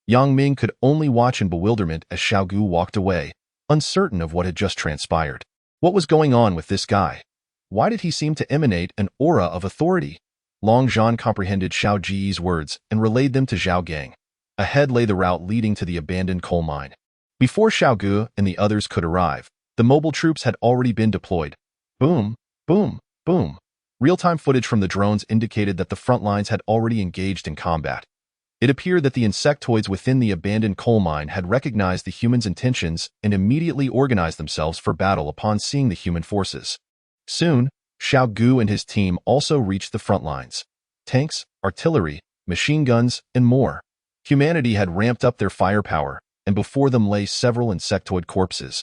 Yang Ming could only watch in bewilderment as Xiao Ge walked away, uncertain of what had just transpired. What was going on with this guy? Why did he seem to emanate an aura of authority? Long Zhan comprehended Xiao Ge's words and relayed them to Xiao Gang. Ahead lay the route leading to the abandoned coal mine. Before Xiao Ge and the others could arrive, the mobile troops had already been deployed. Boom, boom, boom. Real-time footage from the drones indicated that the front lines had already engaged in combat. It appeared that the insectoids within the abandoned coal mine had recognized the humans' intentions and immediately organized themselves for battle upon seeing the human forces. Soon, Xiao Ge and his team also reached the front lines. Tanks, artillery, machine guns, and more. Humanity had ramped up their firepower, and before them lay several insectoid corpses.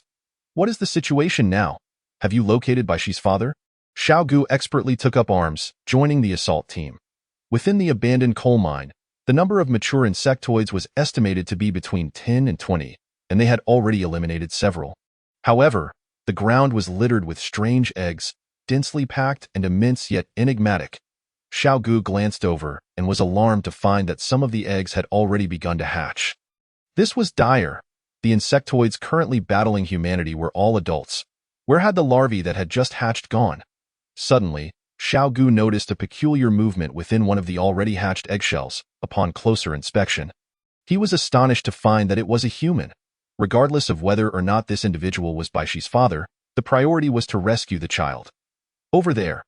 What is the situation now? Have you located Baishi's father? Xiao Ge expertly took up arms, joining the assault team. Within the abandoned coal mine, the number of mature insectoids was estimated to be between 10 and 20, and they had already eliminated several. However, the ground was littered with strange eggs, densely packed and immense yet enigmatic. Xiao Ge glanced over and was alarmed to find that some of the eggs had already begun to hatch. This was dire. The insectoids currently battling humanity were all adults. Where had the larvae that had just hatched gone? Suddenly, Xiao Ge noticed a peculiar movement within one of the already hatched eggshells. Upon closer inspection, he was astonished to find that it was a human. Regardless of whether or not this individual was Baishi's father, the priority was to rescue the child. Over there,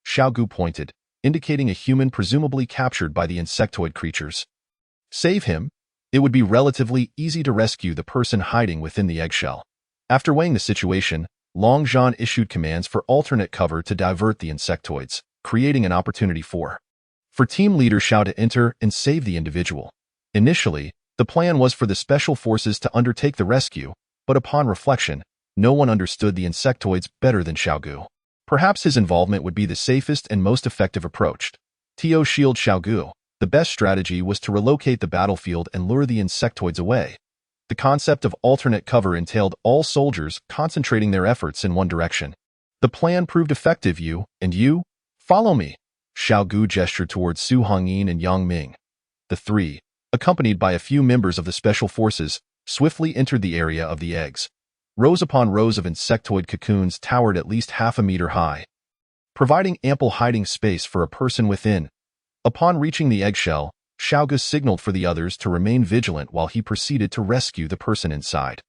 Xiao Ge pointed, indicating a human presumably captured by the insectoid creatures. Save him. It would be relatively easy to rescue the person hiding within the eggshell. After weighing the situation, Long Zhan issued commands for alternate cover to divert the insectoids, creating an opportunity for Team Leader Xiao to enter and save the individual. Initially, the plan was for the special forces to undertake the rescue, but upon reflection, no one understood the insectoids better than Xiao Ge. Perhaps his involvement would be the safest and most effective approach. To shield Xiao Ge, the best strategy was to relocate the battlefield and lure the insectoids away. The concept of alternate cover entailed all soldiers concentrating their efforts in one direction. The plan proved effective. You, follow me. Xiao Ge gestured towards Su Hongyin and Yang Ming. The three, accompanied by a few members of the special forces, swiftly entered the area of the eggs. Rows upon rows of insectoid cocoons towered at least half a meter high, providing ample hiding space for a person within. Upon reaching the eggshell, Xiao Ge signaled for the others to remain vigilant while he proceeded to rescue the person inside.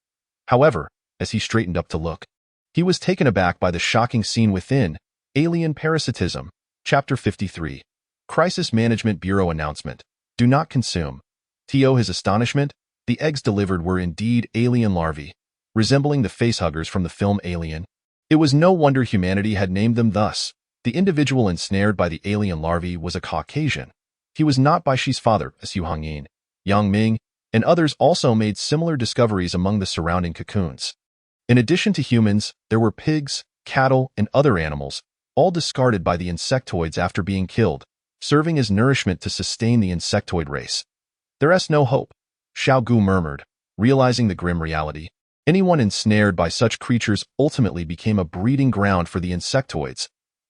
However, as he straightened up to look, he was taken aback by the shocking scene within. Alien parasitism. Chapter 53. Crisis Management Bureau Announcement. Do not consume. To his astonishment, the eggs delivered were indeed alien larvae, resembling the facehuggers from the film Alien. It was no wonder humanity had named them thus. The individual ensnared by the alien larvae was a Caucasian. He was not Baishi's father, Su Hongyin. Yang Ming and others also made similar discoveries among the surrounding cocoons. In addition to humans, there were pigs, cattle, and other animals, all discarded by the insectoids after being killed, serving as nourishment to sustain the insectoid race. There's no hope, Xiao Ge murmured, realizing the grim reality. Anyone ensnared by such creatures ultimately became a breeding ground for the insectoids.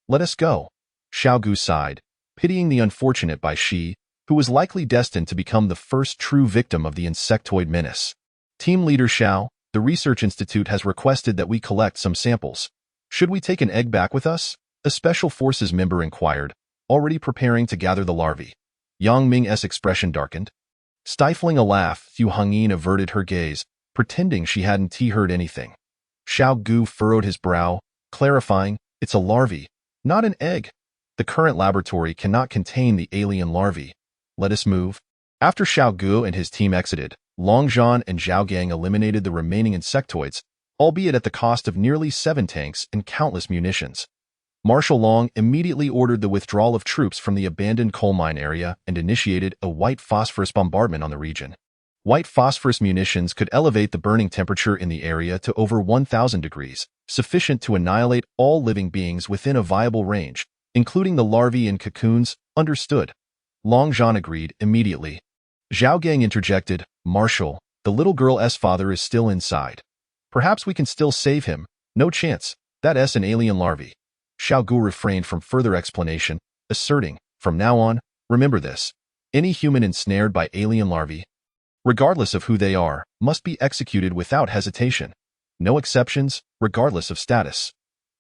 Let us go. Xiao Ge sighed, pitying the unfortunate Bai Shi, who was likely destined to become the first true victim of the insectoid menace. Team leader Xiao, the research institute has requested that we collect some samples. Should we take an egg back with us? A special forces member inquired, already preparing to gather the larvae. Yang Ming's expression darkened. Stifling a laugh, Yu Hongyin averted her gaze, pretending she hadn't heard anything. Xiao Ge furrowed his brow, clarifying, it's a larvae, not an egg. The current laboratory cannot contain the alien larvae. Let us move. After Xiao Ge and his team exited, Longzhan and Xiao Gang eliminated the remaining insectoids, albeit at the cost of nearly 7 tanks and countless munitions. Marshal Long immediately ordered the withdrawal of troops from the abandoned coal mine area and initiated a white phosphorus bombardment on the region. White phosphorus munitions could elevate the burning temperature in the area to over 1,000 degrees, sufficient to annihilate all living beings within a viable range, including the larvae and cocoons. Understood. Longzhan agreed immediately. Xiao Gang interjected, Marshal, the little girl's father is still inside. Perhaps we can still save him. No chance. That's an alien larvae. Xiao Ge refrained from further explanation, asserting, from now on, remember this. Any human ensnared by alien larvae, regardless of who they are, must be executed without hesitation. No exceptions, regardless of status.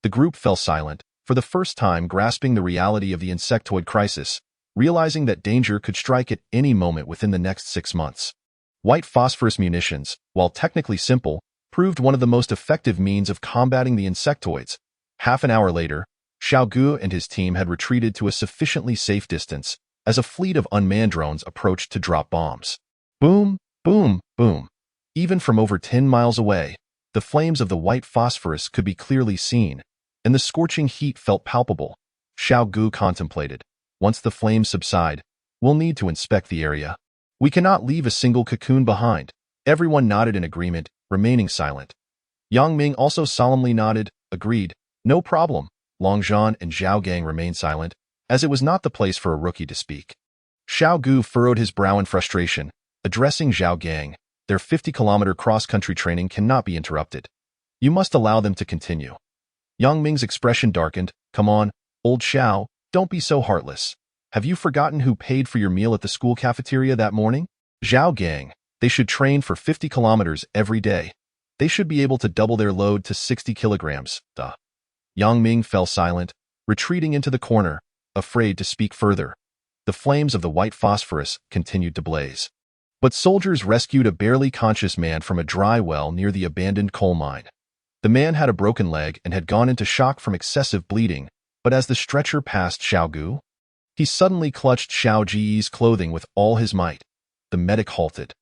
The group fell silent, for the first time grasping the reality of the insectoid crisis, realizing that danger could strike at any moment within the next 6 months. White phosphorus munitions, while technically simple, proved one of the most effective means of combating the insectoids. Half an hour later, Xiao Ge and his team had retreated to a sufficiently safe distance as a fleet of unmanned drones approached to drop bombs. Boom, boom, boom. Even from over 10 miles away, the flames of the white phosphorus could be clearly seen, and the scorching heat felt palpable. Xiao Ge contemplated. Once the flames subside, we'll need to inspect the area. We cannot leave a single cocoon behind. Everyone nodded in agreement, remaining silent. Yang Ming also solemnly nodded, agreed. No problem. Longzhan and Xiao Gang remained silent, as it was not the place for a rookie to speak. Xiao Ge furrowed his brow in frustration, addressing Xiao Gang. Their 50-kilometer cross-country training cannot be interrupted. You must allow them to continue. Yang Ming's expression darkened. Come on, old Xiao, don't be so heartless. Have you forgotten who paid for your meal at the school cafeteria that morning? Xiao Gang. They should train for 50 kilometers every day. They should be able to double their load to 60 kilograms. Duh. Yang Ming fell silent, retreating into the corner, afraid to speak further. The flames of the white phosphorus continued to blaze. But soldiers rescued a barely conscious man from a dry well near the abandoned coal mine. The man had a broken leg and had gone into shock from excessive bleeding, but as the stretcher passed Xiao Ge, he suddenly clutched Xiao Ge's clothing with all his might. The medic halted.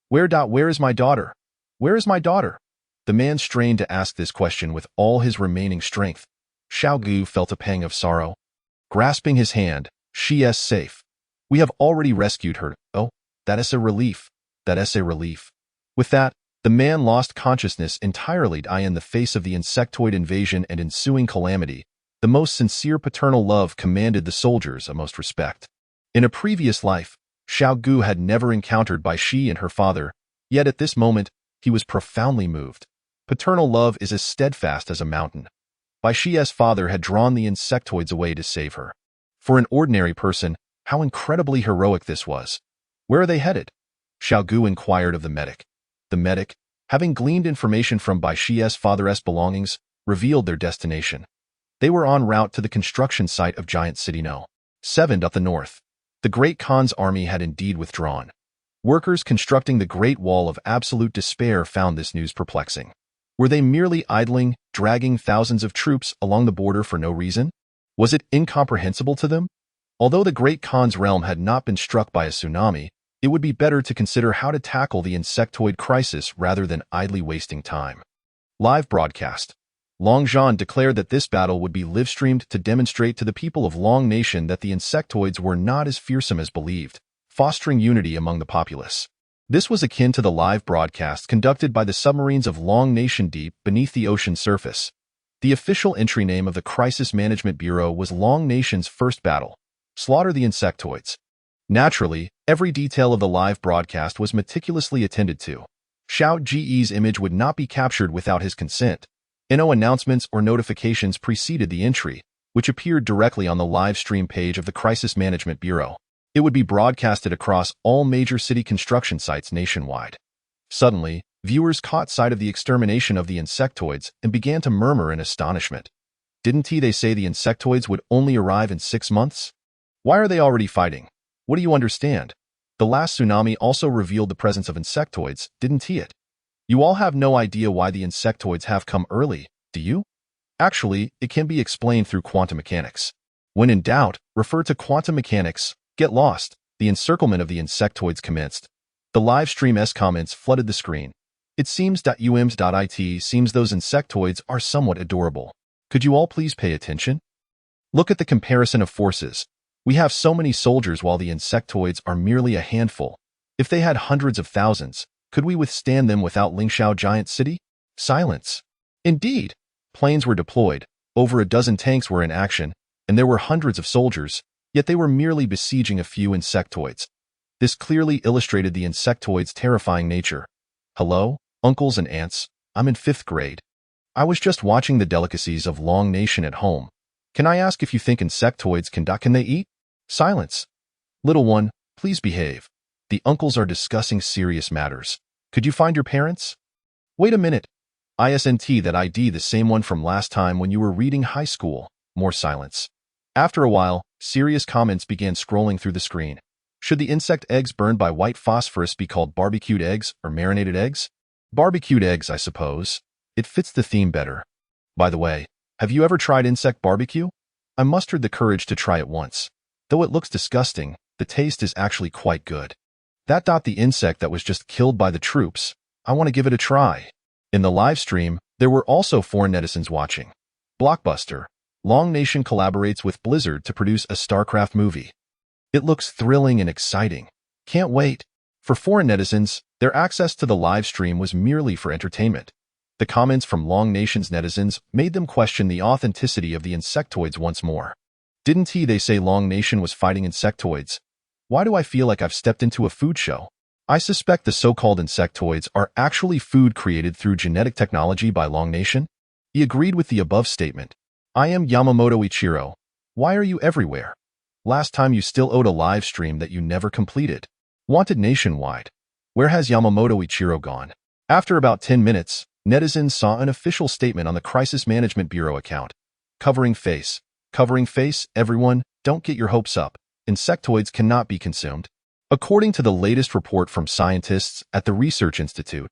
Where is my daughter? Where is my daughter? The man strained to ask this question with all his remaining strength. Xiao Ge felt a pang of sorrow. Grasping his hand, she is safe. We have already rescued her. Oh, that is a relief. That is a relief. With that, the man lost consciousness entirely in the face of the insectoid invasion and ensuing calamity. The most sincere paternal love commanded the soldiers utmost respect. In a previous life, Xiao Ge had never encountered Bai Shi and her father, yet at this moment, he was profoundly moved. Paternal love is as steadfast as a mountain. Bai Shi's father had drawn the insectoids away to save her. For an ordinary person, how incredibly heroic this was. Where are they headed? Xiao Ge inquired of the medic. The medic, having gleaned information from Bai Shi's father's belongings, revealed their destination. They were en route to the construction site of Giant City No. 7 up the north. The Great Khan's army had indeed withdrawn. Workers constructing the Great Wall of Absolute Despair found this news perplexing. Were they merely idling, dragging thousands of troops along the border for no reason? Was it incomprehensible to them? Although the Great Khan's realm had not been struck by a tsunami, it would be better to consider how to tackle the insectoid crisis rather than idly wasting time. Live broadcast. Longzhan declared that this battle would be live-streamed to demonstrate to the people of Long Nation that the insectoids were not as fearsome as believed, fostering unity among the populace. This was akin to the live broadcast conducted by the submarines of Long Nation deep beneath the ocean surface. The official entry name of the Crisis Management Bureau was Long Nation's first battle. Slaughter the insectoids. Naturally, every detail of the live broadcast was meticulously attended to. Xiao Ge's image would not be captured without his consent. No announcements or notifications preceded the entry, which appeared directly on the live stream page of the Crisis Management Bureau. It would be broadcasted across all major city construction sites nationwide. Suddenly, viewers caught sight of the extermination of the insectoids and began to murmur in astonishment. Didn't they say the insectoids would only arrive in 6 months? Why are they already fighting? What do you understand? The last tsunami also revealed the presence of insectoids, didn't it? You all have no idea why the insectoids have come early, do you? Actually, it can be explained through quantum mechanics. When in doubt, refer to quantum mechanics. Get lost. The encirclement of the insectoids commenced. The live stream's comments flooded the screen. It seems that ums.it seems those insectoids are somewhat adorable. Could you all please pay attention? Look at the comparison of forces. We have so many soldiers while the insectoids are merely a handful. If they had hundreds of thousands, could we withstand them without Lingxiao Giant City? Silence. Indeed. Planes were deployed, over a dozen tanks were in action, and there were hundreds of soldiers, yet they were merely besieging a few insectoids. This clearly illustrated the insectoids' terrifying nature. Hello, uncles and aunts, I'm in 5th grade. I was just watching the delicacies of Long Nation at home. Can I ask if you think insectoids can they eat? Silence. Little one, please behave. The uncles are discussing serious matters. Could you find your parents? Wait a minute. Isn't that ID the same one from last time when you were reading high school? More silence. After a while, serious comments began scrolling through the screen. Should the insect eggs burned by white phosphorus be called barbecued eggs or marinated eggs? Barbecued eggs, I suppose. It fits the theme better. By the way, have you ever tried insect barbecue? I mustered the courage to try it once. Though it looks disgusting, the taste is actually quite good. The insect that was just killed by the troops. I want to give it a try. In the live stream, there were also foreign netizens watching. Blockbuster. Long Nation collaborates with Blizzard to produce a StarCraft movie. It looks thrilling and exciting. Can't wait. For foreign netizens, their access to the live stream was merely for entertainment. The comments from Long Nation's netizens made them question the authenticity of the insectoids once more. Didn't they say Long Nation was fighting insectoids? Why do I feel like I've stepped into a food show? I suspect the so-called insectoids are actually food created through genetic technology by Long Nation. He agreed with the above statement. I am Yamamoto Ichiro. Why are you everywhere? Last time you still owed a live stream that you never completed. Wanted nationwide. Where has Yamamoto Ichiro gone? After about 10 minutes, netizens saw an official statement on the Crisis Management Bureau account. Covering face. Covering face, everyone, don't get your hopes up. Insectoids cannot be consumed. According to the latest report from scientists at the Research Institute,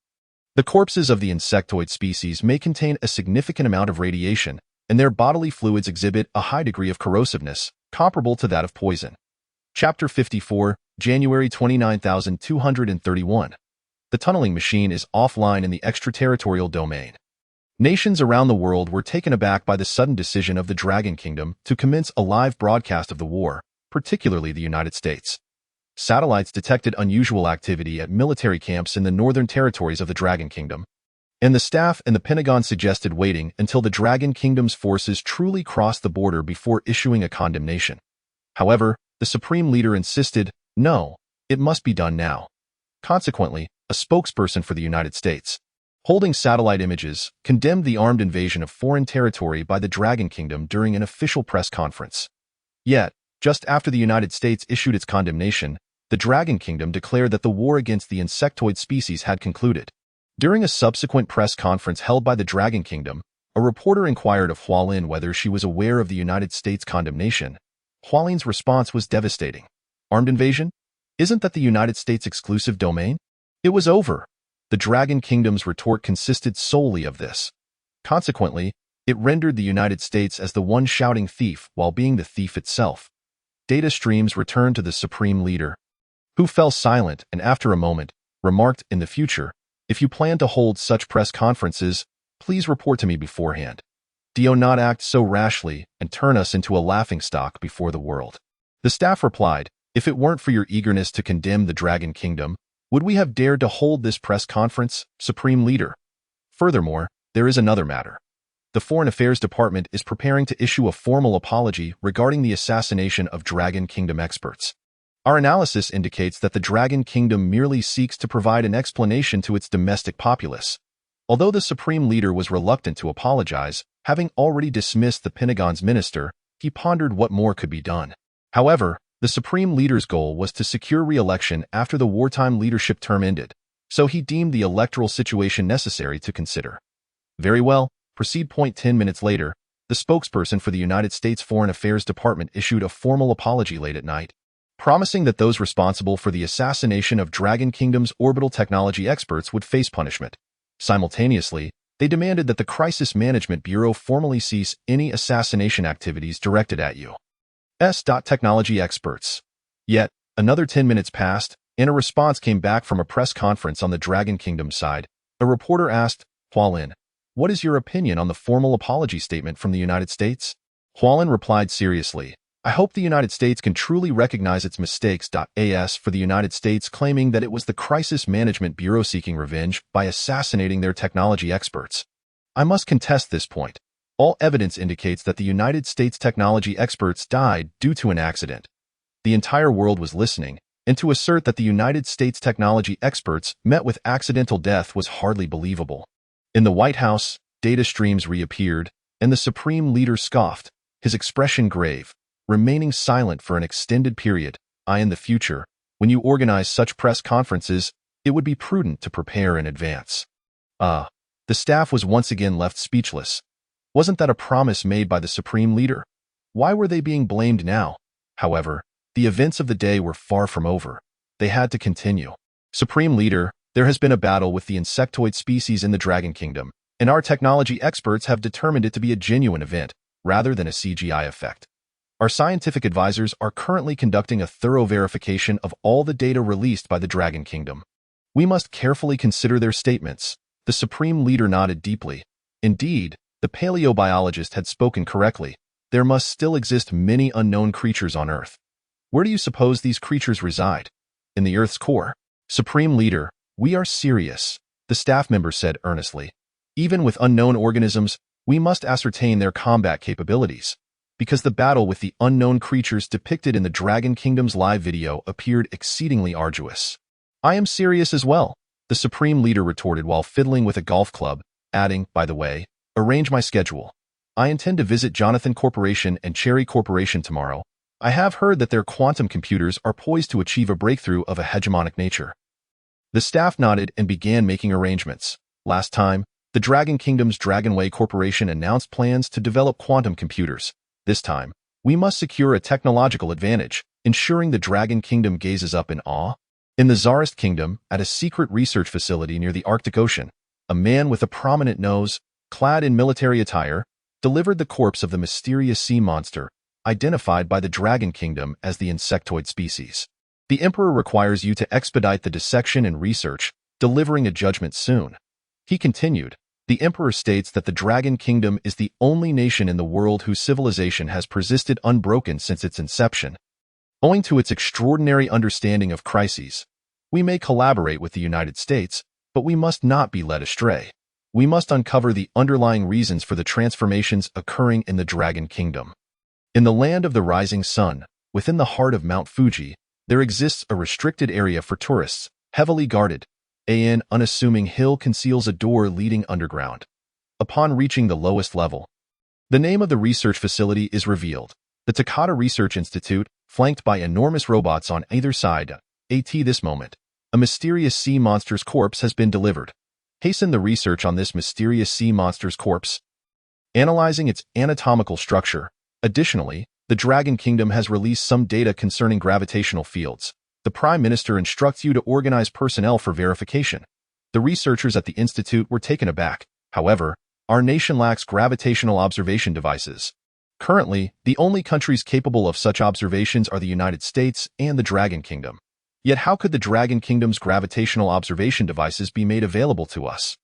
the corpses of the insectoid species may contain a significant amount of radiation, and their bodily fluids exhibit a high degree of corrosiveness, comparable to that of poison. Chapter 54, January 29,231. The tunneling machine is offline in the extraterritorial domain. Nations around the world were taken aback by the sudden decision of the Dragon Kingdom to commence a live broadcast of the war, particularly the United States. Satellites detected unusual activity at military camps in the northern territories of the Dragon Kingdom, and the staff and the Pentagon suggested waiting until the Dragon Kingdom's forces truly crossed the border before issuing a condemnation. However, the Supreme Leader insisted, no, it must be done now. Consequently, a spokesperson for the United States, holding satellite images, condemned the armed invasion of foreign territory by the Dragon Kingdom during an official press conference. Yet, just after the United States issued its condemnation, the Dragon Kingdom declared that the war against the insectoid species had concluded. During a subsequent press conference held by the Dragon Kingdom, a reporter inquired of Hualin whether she was aware of the United States condemnation. Hualin's response was devastating. Armed invasion? Isn't that the United States' exclusive domain? It was over. The Dragon Kingdom's retort consisted solely of this. Consequently, it rendered the United States as the one shouting thief while being the thief itself. Data streams returned to the Supreme Leader, who fell silent and after a moment, remarked, in the future, if you plan to hold such press conferences, please report to me beforehand. Do not act so rashly and turn us into a laughingstock before the world. The staff replied, if it weren't for your eagerness to condemn the Dragon Kingdom, would we have dared to hold this press conference, Supreme Leader? Furthermore, there is another matter. The Foreign Affairs Department is preparing to issue a formal apology regarding the assassination of Dragon Kingdom experts. Our analysis indicates that the Dragon Kingdom merely seeks to provide an explanation to its domestic populace. Although the Supreme Leader was reluctant to apologize, having already dismissed the Pentagon's minister, he pondered what more could be done. However, the Supreme Leader's goal was to secure re-election after the wartime leadership term ended, so he deemed the electoral situation necessary to consider. Very well, proceed. 10 minutes later, the spokesperson for the United States Foreign Affairs Department issued a formal apology late at night, promising that those responsible for the assassination of Dragon Kingdom's orbital technology experts would face punishment. Simultaneously, they demanded that the Crisis Management Bureau formally cease any assassination activities directed at U.S. technology experts. Yet, another 10 minutes passed, and a response came back from a press conference on the Dragon Kingdom side. A reporter asked, Hualin, what is your opinion on the formal apology statement from the United States? Hualin replied seriously, I hope the United States can truly recognize its mistakes. As for the United States claiming that it was the Crisis Management Bureau seeking revenge by assassinating their technology experts, I must contest this point. All evidence indicates that the United States technology experts died due to an accident. The entire world was listening, and to assert that the United States technology experts met with accidental death was hardly believable. In the White House, data streams reappeared, and the Supreme Leader scoffed, his expression grave, remaining silent for an extended period. In the future, when you organize such press conferences, it would be prudent to prepare in advance. The staff was once again left speechless. Wasn't that a promise made by the Supreme Leader? Why were they being blamed now? However, the events of the day were far from over. They had to continue. Supreme Leader, there has been a battle with the insectoid species in the Dragon Kingdom, and our technology experts have determined it to be a genuine event, rather than a CGI effect. Our scientific advisors are currently conducting a thorough verification of all the data released by the Dragon Kingdom. We must carefully consider their statements. The Supreme Leader nodded deeply. Indeed, the paleobiologist had spoken correctly. There must still exist many unknown creatures on Earth. Where do you suppose these creatures reside? In the Earth's core? Supreme Leader, we are serious, the staff member said earnestly. Even with unknown organisms, we must ascertain their combat capabilities, because the battle with the unknown creatures depicted in the Dragon Kingdom's live video appeared exceedingly arduous. I am serious as well, the Supreme Leader retorted while fiddling with a golf club, adding, by the way, arrange my schedule. I intend to visit Jonathan Corporation and Cherry Corporation tomorrow. I have heard that their quantum computers are poised to achieve a breakthrough of a hegemonic nature. The staff nodded and began making arrangements. Last time, the Dragon Kingdom's Dragonway Corporation announced plans to develop quantum computers. This time, we must secure a technological advantage, ensuring the Dragon Kingdom gazes up in awe. In the Tsarist Kingdom, at a secret research facility near the Arctic Ocean, a man with a prominent nose, clad in military attire, delivered the corpse of the mysterious sea monster, identified by the Dragon Kingdom as the insectoid species. The Emperor requires you to expedite the dissection and research, delivering a judgment soon. He continued, the Emperor states that the Dragon Kingdom is the only nation in the world whose civilization has persisted unbroken since its inception. Owing to its extraordinary understanding of crises, we may collaborate with the United States, but we must not be led astray. We must uncover the underlying reasons for the transformations occurring in the Dragon Kingdom. In the land of the rising sun, within the heart of Mount Fuji, there exists a restricted area for tourists, heavily guarded. An unassuming hill conceals a door leading underground. Upon reaching the lowest level, the name of the research facility is revealed. The Takata Research Institute, flanked by enormous robots on either side. At this moment, a mysterious sea monster's corpse has been delivered. Hasten the research on this mysterious sea monster's corpse, analyzing its anatomical structure. Additionally, the Dragon Kingdom has released some data concerning gravitational fields. The Prime Minister instructs you to organize personnel for verification. The researchers at the Institute were taken aback. However, our nation lacks gravitational observation devices. Currently, the only countries capable of such observations are the United States and the Dragon Kingdom. Yet how could the Dragon Kingdom's gravitational observation devices be made available to us?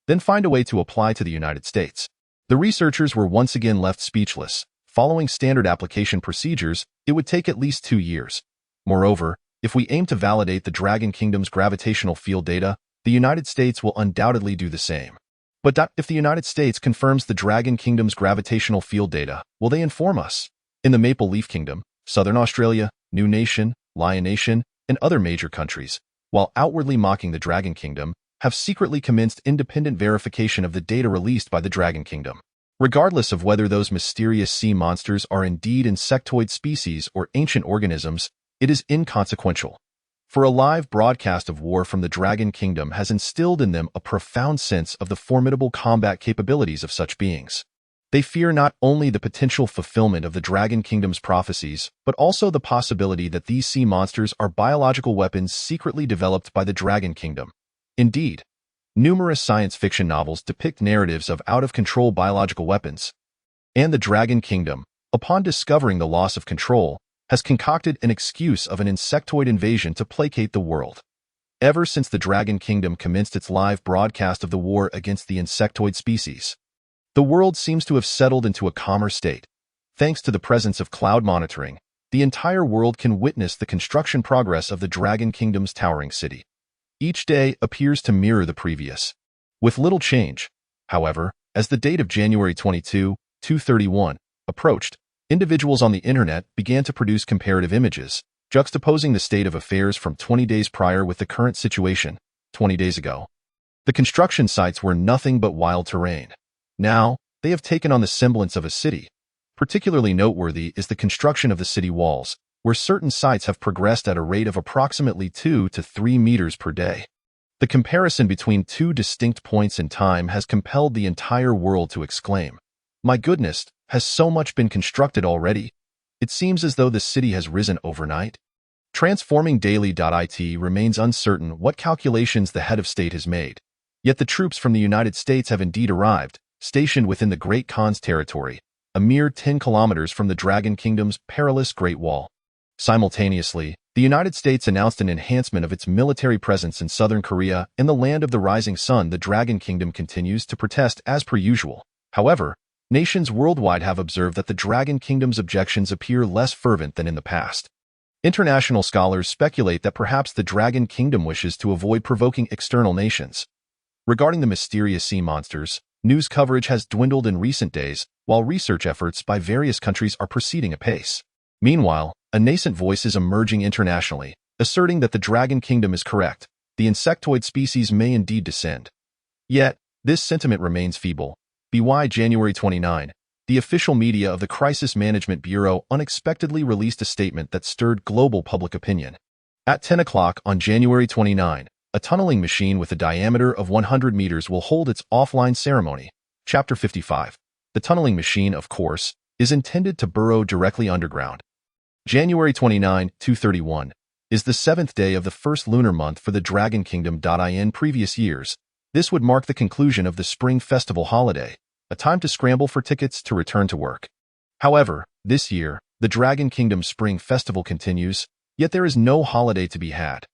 Then find a way to apply to the United States. The researchers were once again left speechless. Following standard application procedures, it would take at least 2 years. Moreover, if we aim to validate the Dragon Kingdom's gravitational field data, the United States will undoubtedly do the same. But if the United States confirms the Dragon Kingdom's gravitational field data, will they inform us? In the Maple Leaf Kingdom, Southern Australia, New Nation, Lion Nation, and other major countries, while outwardly mocking the Dragon Kingdom, have secretly commenced independent verification of the data released by the Dragon Kingdom. Regardless of whether those mysterious sea monsters are indeed insectoid species or ancient organisms, it is inconsequential. For a live broadcast of war from the Dragon Kingdom has instilled in them a profound sense of the formidable combat capabilities of such beings. They fear not only the potential fulfillment of the Dragon Kingdom's prophecies, but also the possibility that these sea monsters are biological weapons secretly developed by the Dragon Kingdom. Indeed, numerous science fiction novels depict narratives of out-of-control biological weapons, and the Dragon Kingdom, upon discovering the loss of control, has concocted an excuse of an insectoid invasion to placate the world. Ever since the Dragon Kingdom commenced its live broadcast of the war against the insectoid species, the world seems to have settled into a calmer state. Thanks to the presence of cloud monitoring, the entire world can witness the construction progress of the Dragon Kingdom's towering city. Each day appears to mirror the previous, with little change. However, as the date of January 22, 2031 approached, individuals on the internet began to produce comparative images, juxtaposing the state of affairs from 20 days prior with the current situation, 20 days ago. The construction sites were nothing but wild terrain. Now, they have taken on the semblance of a city. Particularly noteworthy is the construction of the city walls, where certain sites have progressed at a rate of approximately 2 to 3 meters per day. The comparison between two distinct points in time has compelled the entire world to exclaim, "My goodness, has so much been constructed already? It seems as though the city has risen overnight." Transforming Daily.it remains uncertain what calculations the head of state has made. Yet the troops from the United States have indeed arrived, stationed within the Great Khan's territory, a mere 10 kilometers from the Dragon Kingdom's perilous Great Wall. Simultaneously, the United States announced an enhancement of its military presence in southern Korea. In the land of the rising sun, the Dragon Kingdom continues to protest as per usual. However, nations worldwide have observed that the Dragon Kingdom's objections appear less fervent than in the past. International scholars speculate that perhaps the Dragon Kingdom wishes to avoid provoking external nations. Regarding the mysterious sea monsters, news coverage has dwindled in recent days, while research efforts by various countries are proceeding apace. Meanwhile, a nascent voice is emerging internationally, asserting that the Dragon Kingdom is correct. The insectoid species may indeed descend. Yet, this sentiment remains feeble. By January 29, the official media of the Crisis Management Bureau unexpectedly released a statement that stirred global public opinion. At 10 o'clock on January 29, a tunneling machine with a diameter of 100 meters will hold its offline ceremony. Chapter 55. The tunneling machine, of course, is intended to burrow directly underground. January 29, 2031, is the 7th day of the first lunar month for the Dragon Kingdom. In previous years, this would mark the conclusion of the Spring Festival holiday, a time to scramble for tickets to return to work. However, this year, the Dragon Kingdom Spring Festival continues, yet there is no holiday to be had.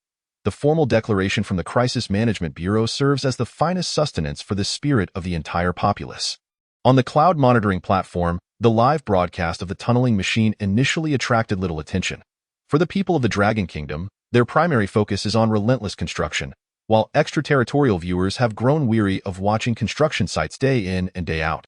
The formal declaration from the Crisis Management Bureau serves as the finest sustenance for the spirit of the entire populace. On the cloud monitoring platform, the live broadcast of the tunneling machine initially attracted little attention. For the people of the Dragon Kingdom, their primary focus is on relentless construction, while extraterritorial viewers have grown weary of watching construction sites day in and day out.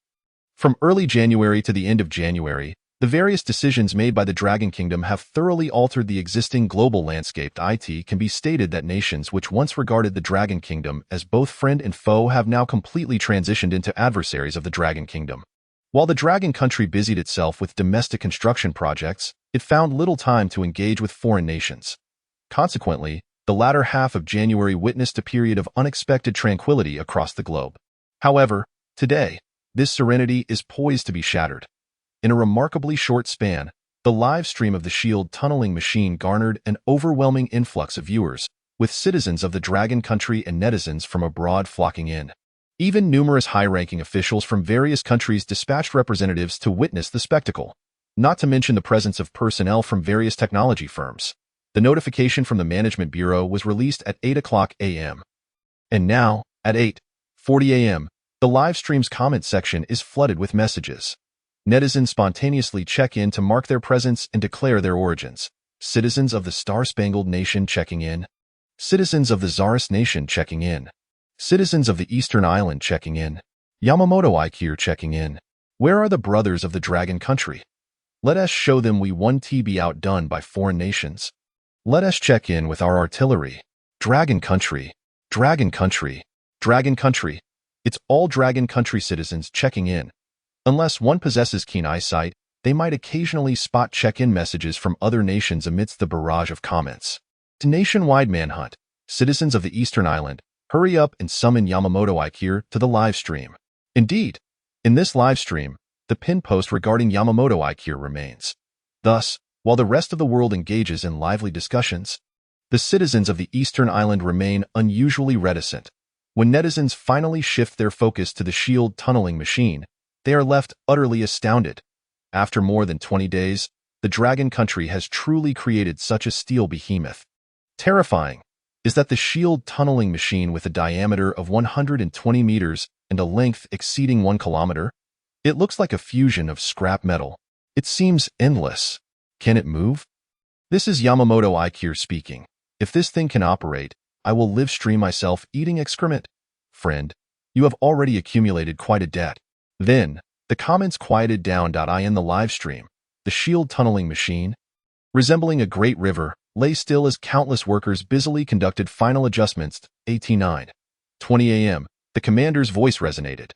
From early January to the end of January, the various decisions made by the Dragon Kingdom have thoroughly altered the existing global landscape. It can be stated that nations which once regarded the Dragon Kingdom as both friend and foe have now completely transitioned into adversaries of the Dragon Kingdom. While the Dragon Country busied itself with domestic construction projects, it found little time to engage with foreign nations. Consequently, the latter half of January witnessed a period of unexpected tranquility across the globe. However, today, this serenity is poised to be shattered. In a remarkably short span, the live stream of the Shield tunneling machine garnered an overwhelming influx of viewers, with citizens of the Dragon Country and netizens from abroad flocking in. Even numerous high-ranking officials from various countries dispatched representatives to witness the spectacle, not to mention the presence of personnel from various technology firms. The notification from the Management Bureau was released at 8 o'clock a.m. And now, at 8:40 a.m., the live stream's comment section is flooded with messages. Netizens spontaneously check in to mark their presence and declare their origins. Citizens of the Star-Spangled Nation checking in. Citizens of the Tsarist Nation checking in. Citizens of the Eastern Island checking in. Yamamoto Ikir checking in. Where are the brothers of the Dragon Country? Let us show them we won't be outdone by foreign nations. Let us check in with our artillery. Dragon Country, Dragon Country, Dragon Country. It's all Dragon Country citizens checking in. Unless one possesses keen eyesight, they might occasionally spot check-in messages from other nations amidst the barrage of comments. To nationwide manhunt, citizens of the Eastern Island, hurry up and summon Yamamoto Aikir to the live stream. Indeed, in this live stream, the pin post regarding Yamamoto Aikir remains. Thus, while the rest of the world engages in lively discussions, the citizens of the Eastern Island remain unusually reticent. When netizens finally shift their focus to the shield tunneling machine, they are left utterly astounded. After more than 20 days, the Dragon Country has truly created such a steel behemoth. Terrifying is that the shield tunneling machine with a diameter of 120 meters and a length exceeding 1 kilometer, it looks like a fusion of scrap metal. It seems endless. Can it move? This is Yamamoto Aikir speaking. If this thing can operate, I will live stream myself eating excrement. Friend, you have already accumulated quite a debt. Then, the comments quieted down. In the live stream, the shield tunneling machine, resembling a great river, lay still as countless workers busily conducted final adjustments. 18:20 a.m., the commander's voice resonated.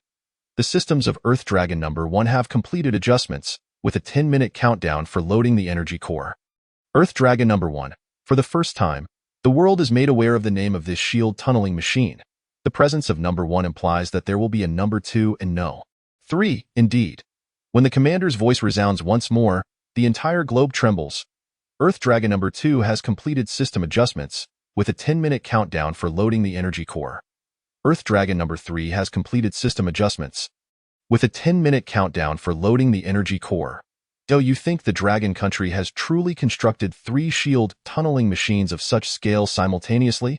The systems of Earth Dragon number 1 have completed adjustments, with a 10-minute countdown for loading the energy core. Earth Dragon number 1. For the first time, the world is made aware of the name of this shield tunneling machine. The presence of number 1 implies that there will be a number 2 and no 3, indeed. When the commander's voice resounds once more, the entire globe trembles. Earth Dragon number 2 has completed system adjustments, with a 10-minute countdown for loading the energy core. Earth Dragon number 3 has completed system adjustments, with a 10-minute countdown for loading the energy core. Do you think the Dragon Country has truly constructed 3 shield tunneling machines of such scale simultaneously?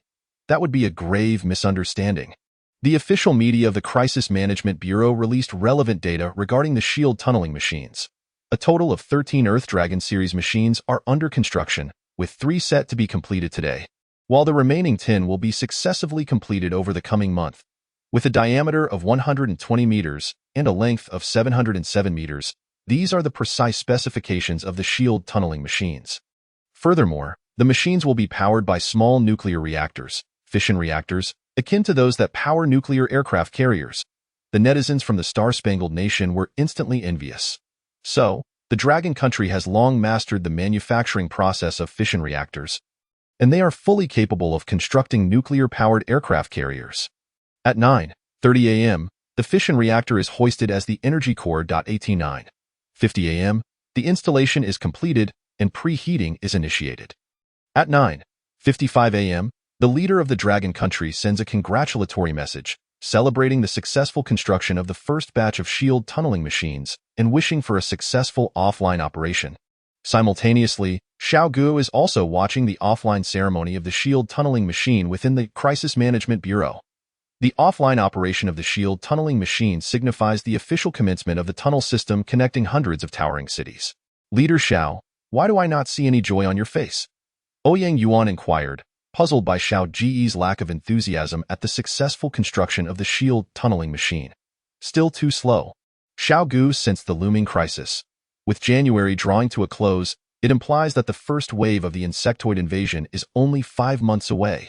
That would be a grave misunderstanding. The official media of the Crisis Management Bureau released relevant data regarding the shield tunneling machines. A total of 13 Earth Dragon series machines are under construction, with 3 set to be completed today, while the remaining 10 will be successively completed over the coming month. With a diameter of 120 meters and a length of 707 meters, these are the precise specifications of the shield tunneling machines. Furthermore, the machines will be powered by small nuclear reactors, fission reactors, akin to those that power nuclear aircraft carriers. The netizens from the Star-Spangled Nation were instantly envious. So, the Dragon Country has long mastered the manufacturing process of fission reactors, and they are fully capable of constructing nuclear-powered aircraft carriers. At 9:30 a.m., the fission reactor is hoisted as the energy core. 18:50 a.m., the installation is completed and preheating is initiated. At 9:55 a.m., the leader of the Dragon Country sends a congratulatory message, celebrating the successful construction of the first batch of shield tunneling machines and wishing for a successful offline operation. Simultaneously, Xiao Ge is also watching the offline ceremony of the shield tunneling machine within the Crisis Management Bureau. The offline operation of the shield tunneling machine signifies the official commencement of the tunnel system connecting hundreds of towering cities. Leader Xiao, why do I not see any joy on your face? Ouyang Yuan inquired, puzzled by Xiao Ge's lack of enthusiasm at the successful construction of the shield tunneling machine. Still too slow. Xiao Ge sensed the looming crisis. With January drawing to a close, it implies that the first wave of the insectoid invasion is only 5 months away.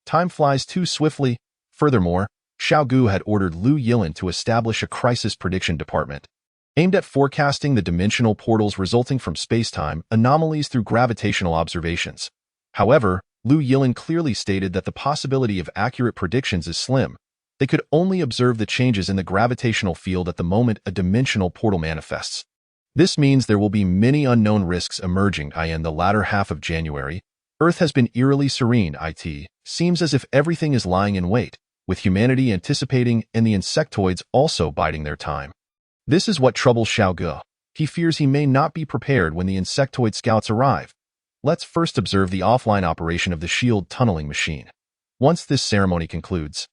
Time flies too swiftly. Furthermore, Xiao Ge had ordered Liu Yilin to establish a crisis prediction department, aimed at forecasting the dimensional portals resulting from space-time anomalies through gravitational observations. However, Liu Yilin clearly stated that the possibility of accurate predictions is slim. They could only observe the changes in the gravitational field at the moment a dimensional portal manifests. This means there will be many unknown risks emerging. In the latter half of January, Earth has been eerily serene. It seems as if everything is lying in wait, with humanity anticipating and the insectoids also biding their time. This is what troubles Xiao Ge. He fears he may not be prepared when the insectoid scouts arrive. Let's first observe the offline operation of the shield tunneling machine. Once this ceremony concludes,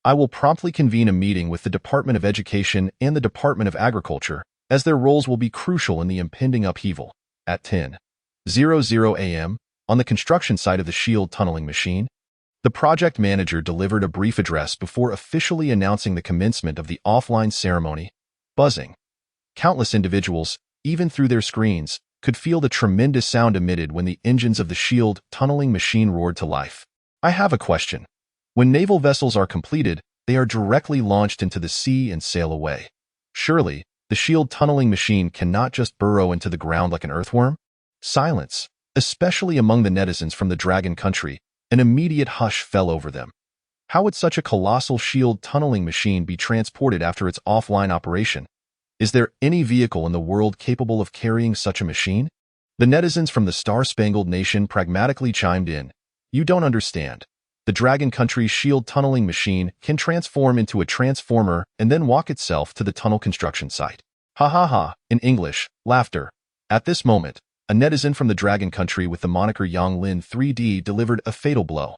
I will promptly convene a meeting with the Department of Education and the Department of Agriculture, as their roles will be crucial in the impending upheaval. At 10:00 a.m., on the construction site of the shield tunneling machine, the project manager delivered a brief address before officially announcing the commencement of the offline ceremony. Buzzing. Countless individuals, even through their screens, could feel the tremendous sound emitted when the engines of the shield tunneling machine roared to life. I have a question. When naval vessels are completed, they are directly launched into the sea and sail away. Surely, the shield tunneling machine cannot just burrow into the ground like an earthworm? Silence, especially among the netizens from the Dragon Country, an immediate hush fell over them. How would such a colossal shield tunneling machine be transported after its offline operation? Is there any vehicle in the world capable of carrying such a machine? The netizens from the Star-Spangled Nation pragmatically chimed in. You don't understand. The Dragon Country's shield tunneling machine can transform into a transformer and then walk itself to the tunnel construction site. Ha ha ha, in English, laughter. At this moment, a netizen from the Dragon Country with the moniker Yang Lin 3D delivered a fatal blow.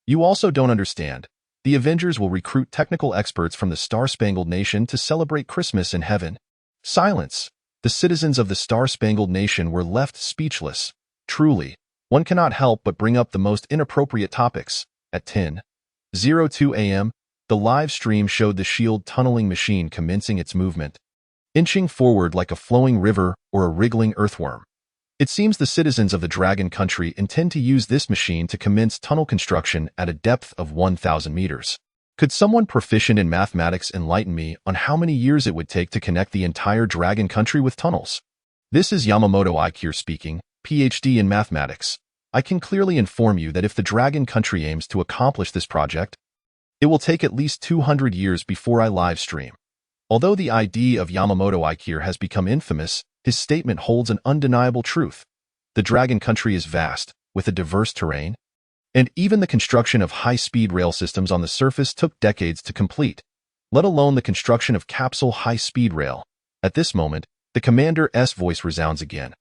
You also don't understand. The Avengers will recruit technical experts from the Star-Spangled Nation to celebrate Christmas in heaven. Silence. The citizens of the Star-Spangled Nation were left speechless. Truly, one cannot help but bring up the most inappropriate topics. At 10:02 a.m., the live stream showed the shield tunneling machine commencing its movement, inching forward like a flowing river or a wriggling earthworm. It seems the citizens of the Dragon Country intend to use this machine to commence tunnel construction at a depth of 1,000 meters. Could someone proficient in mathematics enlighten me on how many years it would take to connect the entire Dragon Country with tunnels? This is Yamamoto Aikir speaking, PhD in mathematics. I can clearly inform you that if the Dragon Country aims to accomplish this project, it will take at least 200 years before I live stream. Although the ID of Yamamoto Aikir has become infamous, his statement holds an undeniable truth. The Dragon Country is vast, with a diverse terrain, and even the construction of high-speed rail systems on the surface took decades to complete, let alone the construction of capsule high-speed rail. At this moment, the Commander's voice resounds again.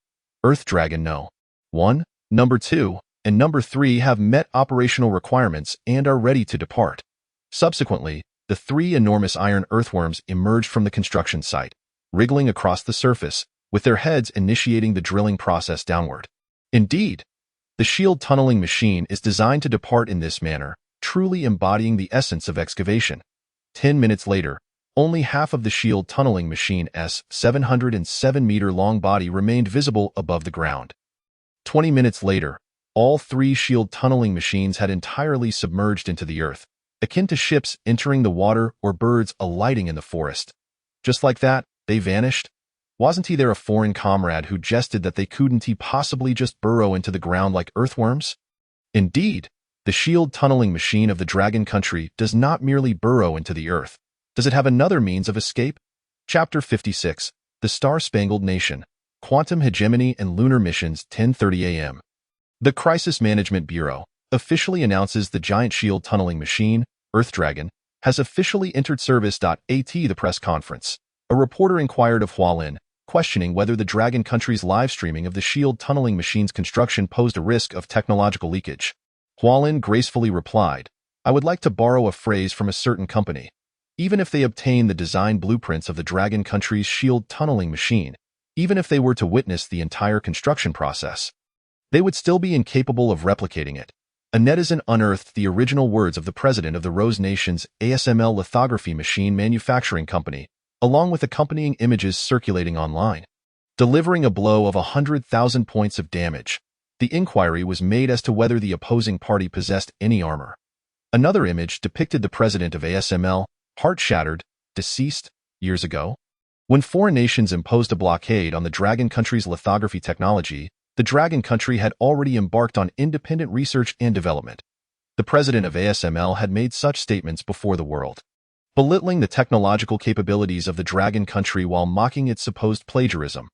Earth Dragon No. 1, Number 2, and Number 3 have met operational requirements and are ready to depart. Subsequently, the 3 enormous iron earthworms emerged from the construction site, wriggling across the surface, with their heads initiating the drilling process downward. Indeed, the shield tunneling machine is designed to depart in this manner, truly embodying the essence of excavation. 10 minutes later, only half of the shield tunneling machine's 707-meter-long body remained visible above the ground. 20 minutes later, all 3 shield tunneling machines had entirely submerged into the earth, akin to ships entering the water or birds alighting in the forest. Just like that, they vanished. Wasn't he there a foreign comrade who jested that they couldn't possibly just burrow into the ground like earthworms? Indeed, the shield tunneling machine of the Dragon Country does not merely burrow into the earth. Does it have another means of escape? Chapter 56, The Star-Spangled Nation, Quantum Hegemony and Lunar Missions, 10:30 a.m. The Crisis Management Bureau officially announces the giant shield tunneling machine, Earth Dragon, has officially entered service. At the press conference, a reporter inquired of Hualin, questioning whether the Dragon Country's live streaming of the shield tunneling machine's construction posed a risk of technological leakage. Hualin gracefully replied, I would like to borrow a phrase from a certain company. Even if they obtain the design blueprints of the Dragon Country's shield tunneling machine, even if they were to witness the entire construction process, they would still be incapable of replicating it. A netizen unearthed the original words of the president of the Rose Nation's ASML lithography machine manufacturing company, along with accompanying images circulating online. Delivering a blow of 100,000 points of damage, the inquiry was made as to whether the opposing party possessed any armor. Another image depicted the president of ASML, heart-shattered, deceased, years ago. When foreign nations imposed a blockade on the Dragon Country's lithography technology, the Dragon Country had already embarked on independent research and development. The president of ASML had made such statements before the world, belittling the technological capabilities of the Dragon Country while mocking its supposed plagiarism.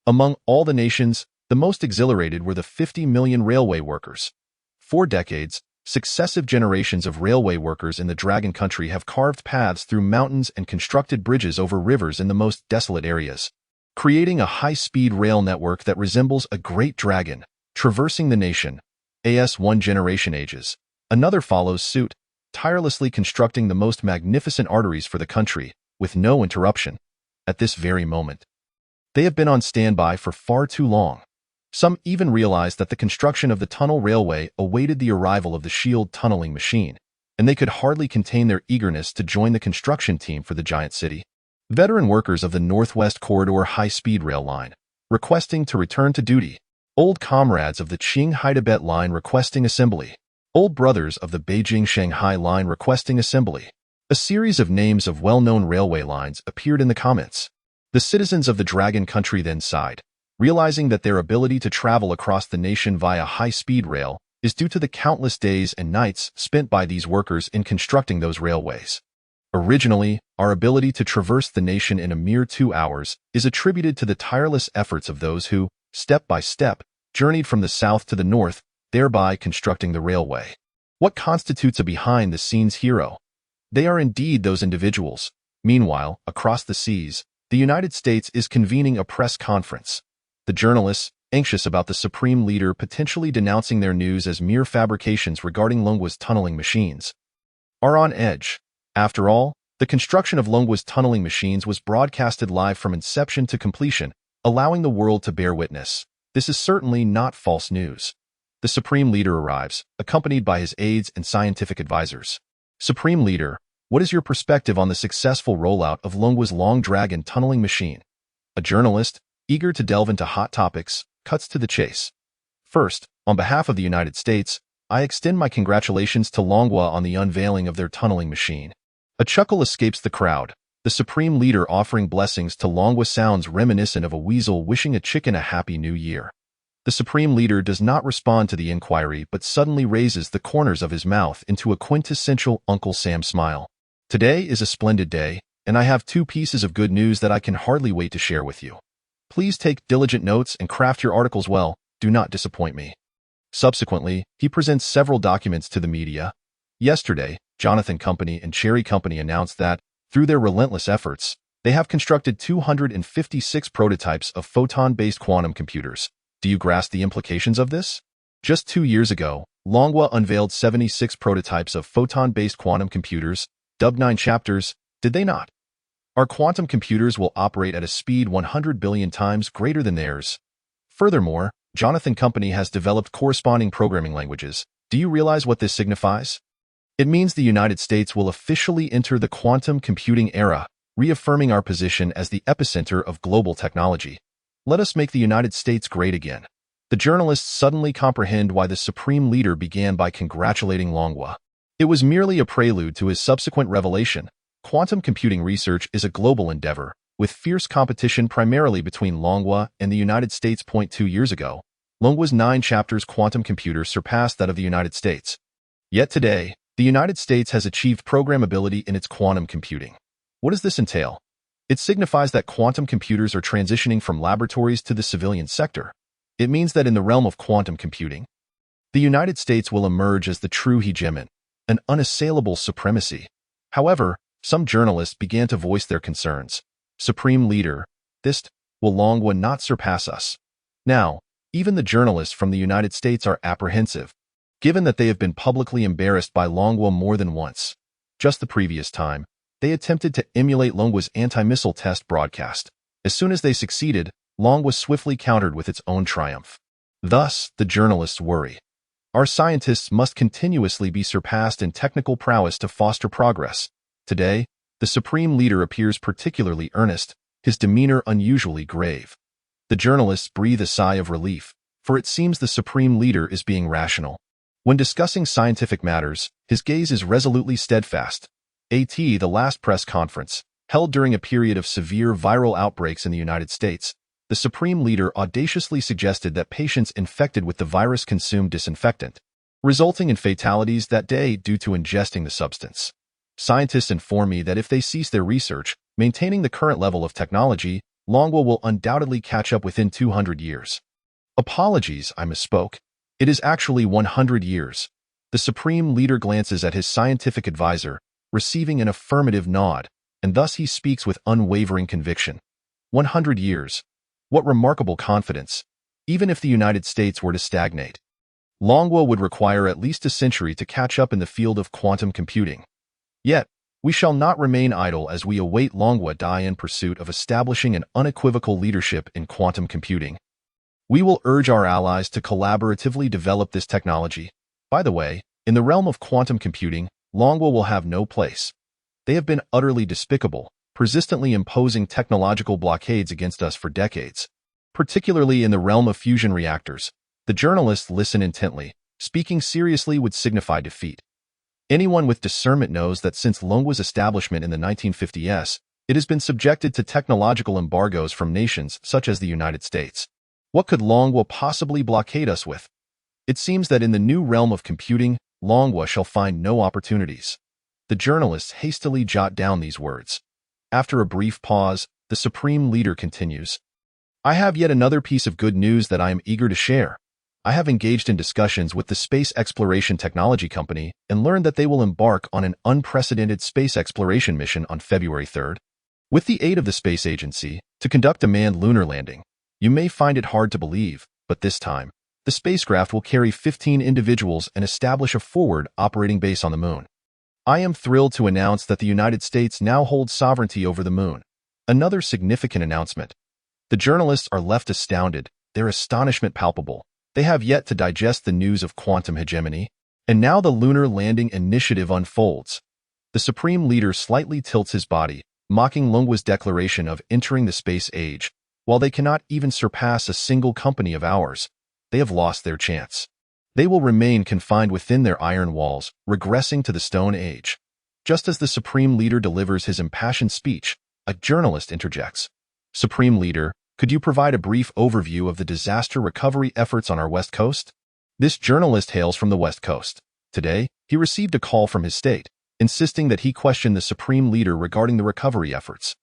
Among all the nations, the most exhilarated were the 50 million railway workers. For decades, successive generations of railway workers in the Dragon Country have carved paths through mountains and constructed bridges over rivers in the most desolate areas, creating a high-speed rail network that resembles a great dragon, traversing the nation. As one generation ages, another follows suit, tirelessly constructing the most magnificent arteries for the country, with no interruption. At this very moment, they have been on standby for far too long. Some even realized that the construction of the tunnel railway awaited the arrival of the shield tunneling machine, and they could hardly contain their eagerness to join the construction team for the giant city. Veteran workers of the Northwest Corridor high-speed rail line, requesting to return to duty. Old comrades of the Qinghai-Tibet line requesting assembly. Old brothers of the Beijing-Shanghai line requesting assembly. A series of names of well-known railway lines appeared in the comments. The citizens of the Dragon Country then sighed, realizing that their ability to travel across the nation via high-speed rail is due to the countless days and nights spent by these workers in constructing those railways. Originally, our ability to traverse the nation in a mere 2 hours is attributed to the tireless efforts of those who, step by step, journeyed from the south to the north, thereby constructing the railway. What constitutes a behind-the-scenes hero? They are indeed those individuals. Meanwhile, across the seas, the United States is convening a press conference. The journalists, anxious about the Supreme Leader potentially denouncing their news as mere fabrications regarding Longwa's tunneling machines, are on edge. After all, the construction of Longwa's tunneling machines was broadcasted live from inception to completion, allowing the world to bear witness. This is certainly not false news. The Supreme Leader arrives, accompanied by his aides and scientific advisors. Supreme Leader, what is your perspective on the successful rollout of Longwa's Long Dragon tunneling machine? A journalist, eager to delve into hot topics, cuts to the chase. First, on behalf of the United States, I extend my congratulations to Longwa on the unveiling of their tunneling machine. A chuckle escapes the crowd. The Supreme Leader offering blessings to Longwa sounds reminiscent of a weasel wishing a chicken a happy new year. The Supreme Leader does not respond to the inquiry but suddenly raises the corners of his mouth into a quintessential Uncle Sam smile. Today is a splendid day, and I have 2 pieces of good news that I can hardly wait to share with you. Please take diligent notes and craft your articles well. Do not disappoint me. Subsequently, he presents several documents to the media. Yesterday, Jonathan Company and Cherry Company announced that, through their relentless efforts, they have constructed 256 prototypes of photon-based quantum computers. Do you grasp the implications of this? Just 2 years ago, Longwa unveiled 76 prototypes of photon-based quantum computers, dubbed 9 chapters, did they not? Our quantum computers will operate at a speed 100 billion times greater than theirs. Furthermore, Jonathan Company has developed corresponding programming languages. Do you realize what this signifies? It means the United States will officially enter the quantum computing era, reaffirming our position as the epicenter of global technology. Let us make the United States great again. The journalists suddenly comprehend why the Supreme Leader began by congratulating Longwa. It was merely a prelude to his subsequent revelation. Quantum computing research is a global endeavor, with fierce competition primarily between Longwa and the United States. 2 years ago, Longwa's 9 chapters quantum computer surpassed that of the United States. Yet today, the United States has achieved programmability in its quantum computing. What does this entail? It signifies that quantum computers are transitioning from laboratories to the civilian sector. It means that in the realm of quantum computing, the United States will emerge as the true hegemon, an unassailable supremacy. However, some journalists began to voice their concerns. Supreme Leader, will Longwa not surpass us? Now, even the journalists from the United States are apprehensive, given that they have been publicly embarrassed by Longwa more than once. Just the previous time, they attempted to emulate Longwa's anti-missile test broadcast. As soon as they succeeded, Longwa swiftly countered with its own triumph. Thus, the journalists worry. Our scientists must continuously be surpassed in technical prowess to foster progress. Today, the Supreme Leader appears particularly earnest, his demeanor unusually grave. The journalists breathe a sigh of relief, for it seems the Supreme Leader is being rational. When discussing scientific matters, his gaze is resolutely steadfast. The last press conference, held during a period of severe viral outbreaks in the United States, the Supreme Leader audaciously suggested that patients infected with the virus consume disinfectant, resulting in fatalities that day due to ingesting the substance. Scientists inform me that if they cease their research, maintaining the current level of technology, Longwa will undoubtedly catch up within 200 years. Apologies, I misspoke. It is actually 100 years. The Supreme Leader glances at his scientific advisor, receiving an affirmative nod, and thus he speaks with unwavering conviction. 100 years. What remarkable confidence. Even if the United States were to stagnate, Longwa would require at least a century to catch up in the field of quantum computing. Yet, we shall not remain idle as we await Longwa die in pursuit of establishing an unequivocal leadership in quantum computing. We will urge our allies to collaboratively develop this technology. By the way, in the realm of quantum computing, Longwa will have no place. They have been utterly despicable, persistently imposing technological blockades against us for decades. particularly in the realm of fusion reactors. The journalists listen intently. Speaking seriously would signify defeat. Anyone with discernment knows that since Longwa's establishment in the 1950s, it has been subjected to technological embargoes from nations such as the United States. What could Longwa possibly blockade us with? It seems that in the new realm of computing, Longwa shall find no opportunities. The journalists hastily jot down these words. After a brief pause, the Supreme Leader continues. I have yet another piece of good news that I am eager to share. I have engaged in discussions with the Space Exploration Technology Company and learned that they will embark on an unprecedented space exploration mission on February 3rd. With the aid of the space agency, to conduct a manned lunar landing. You may find it hard to believe, but this time, the spacecraft will carry 15 individuals and establish a forward operating base on the moon. I am thrilled to announce that the United States now holds sovereignty over the moon. Another significant announcement. The journalists are left astounded, their astonishment palpable. They have yet to digest the news of quantum hegemony, and now the lunar landing initiative unfolds. The Supreme Leader slightly tilts his body, mocking Longwa's declaration of entering the space age. While they cannot even surpass a single company of ours, they have lost their chance. They will remain confined within their iron walls, regressing to the Stone Age. Just as the Supreme Leader delivers his impassioned speech, a journalist interjects. Supreme Leader, could you provide a brief overview of the disaster recovery efforts on our West Coast? This journalist hails from the West Coast. Today, he received a call from his state, insisting that he question the Supreme Leader regarding the recovery efforts.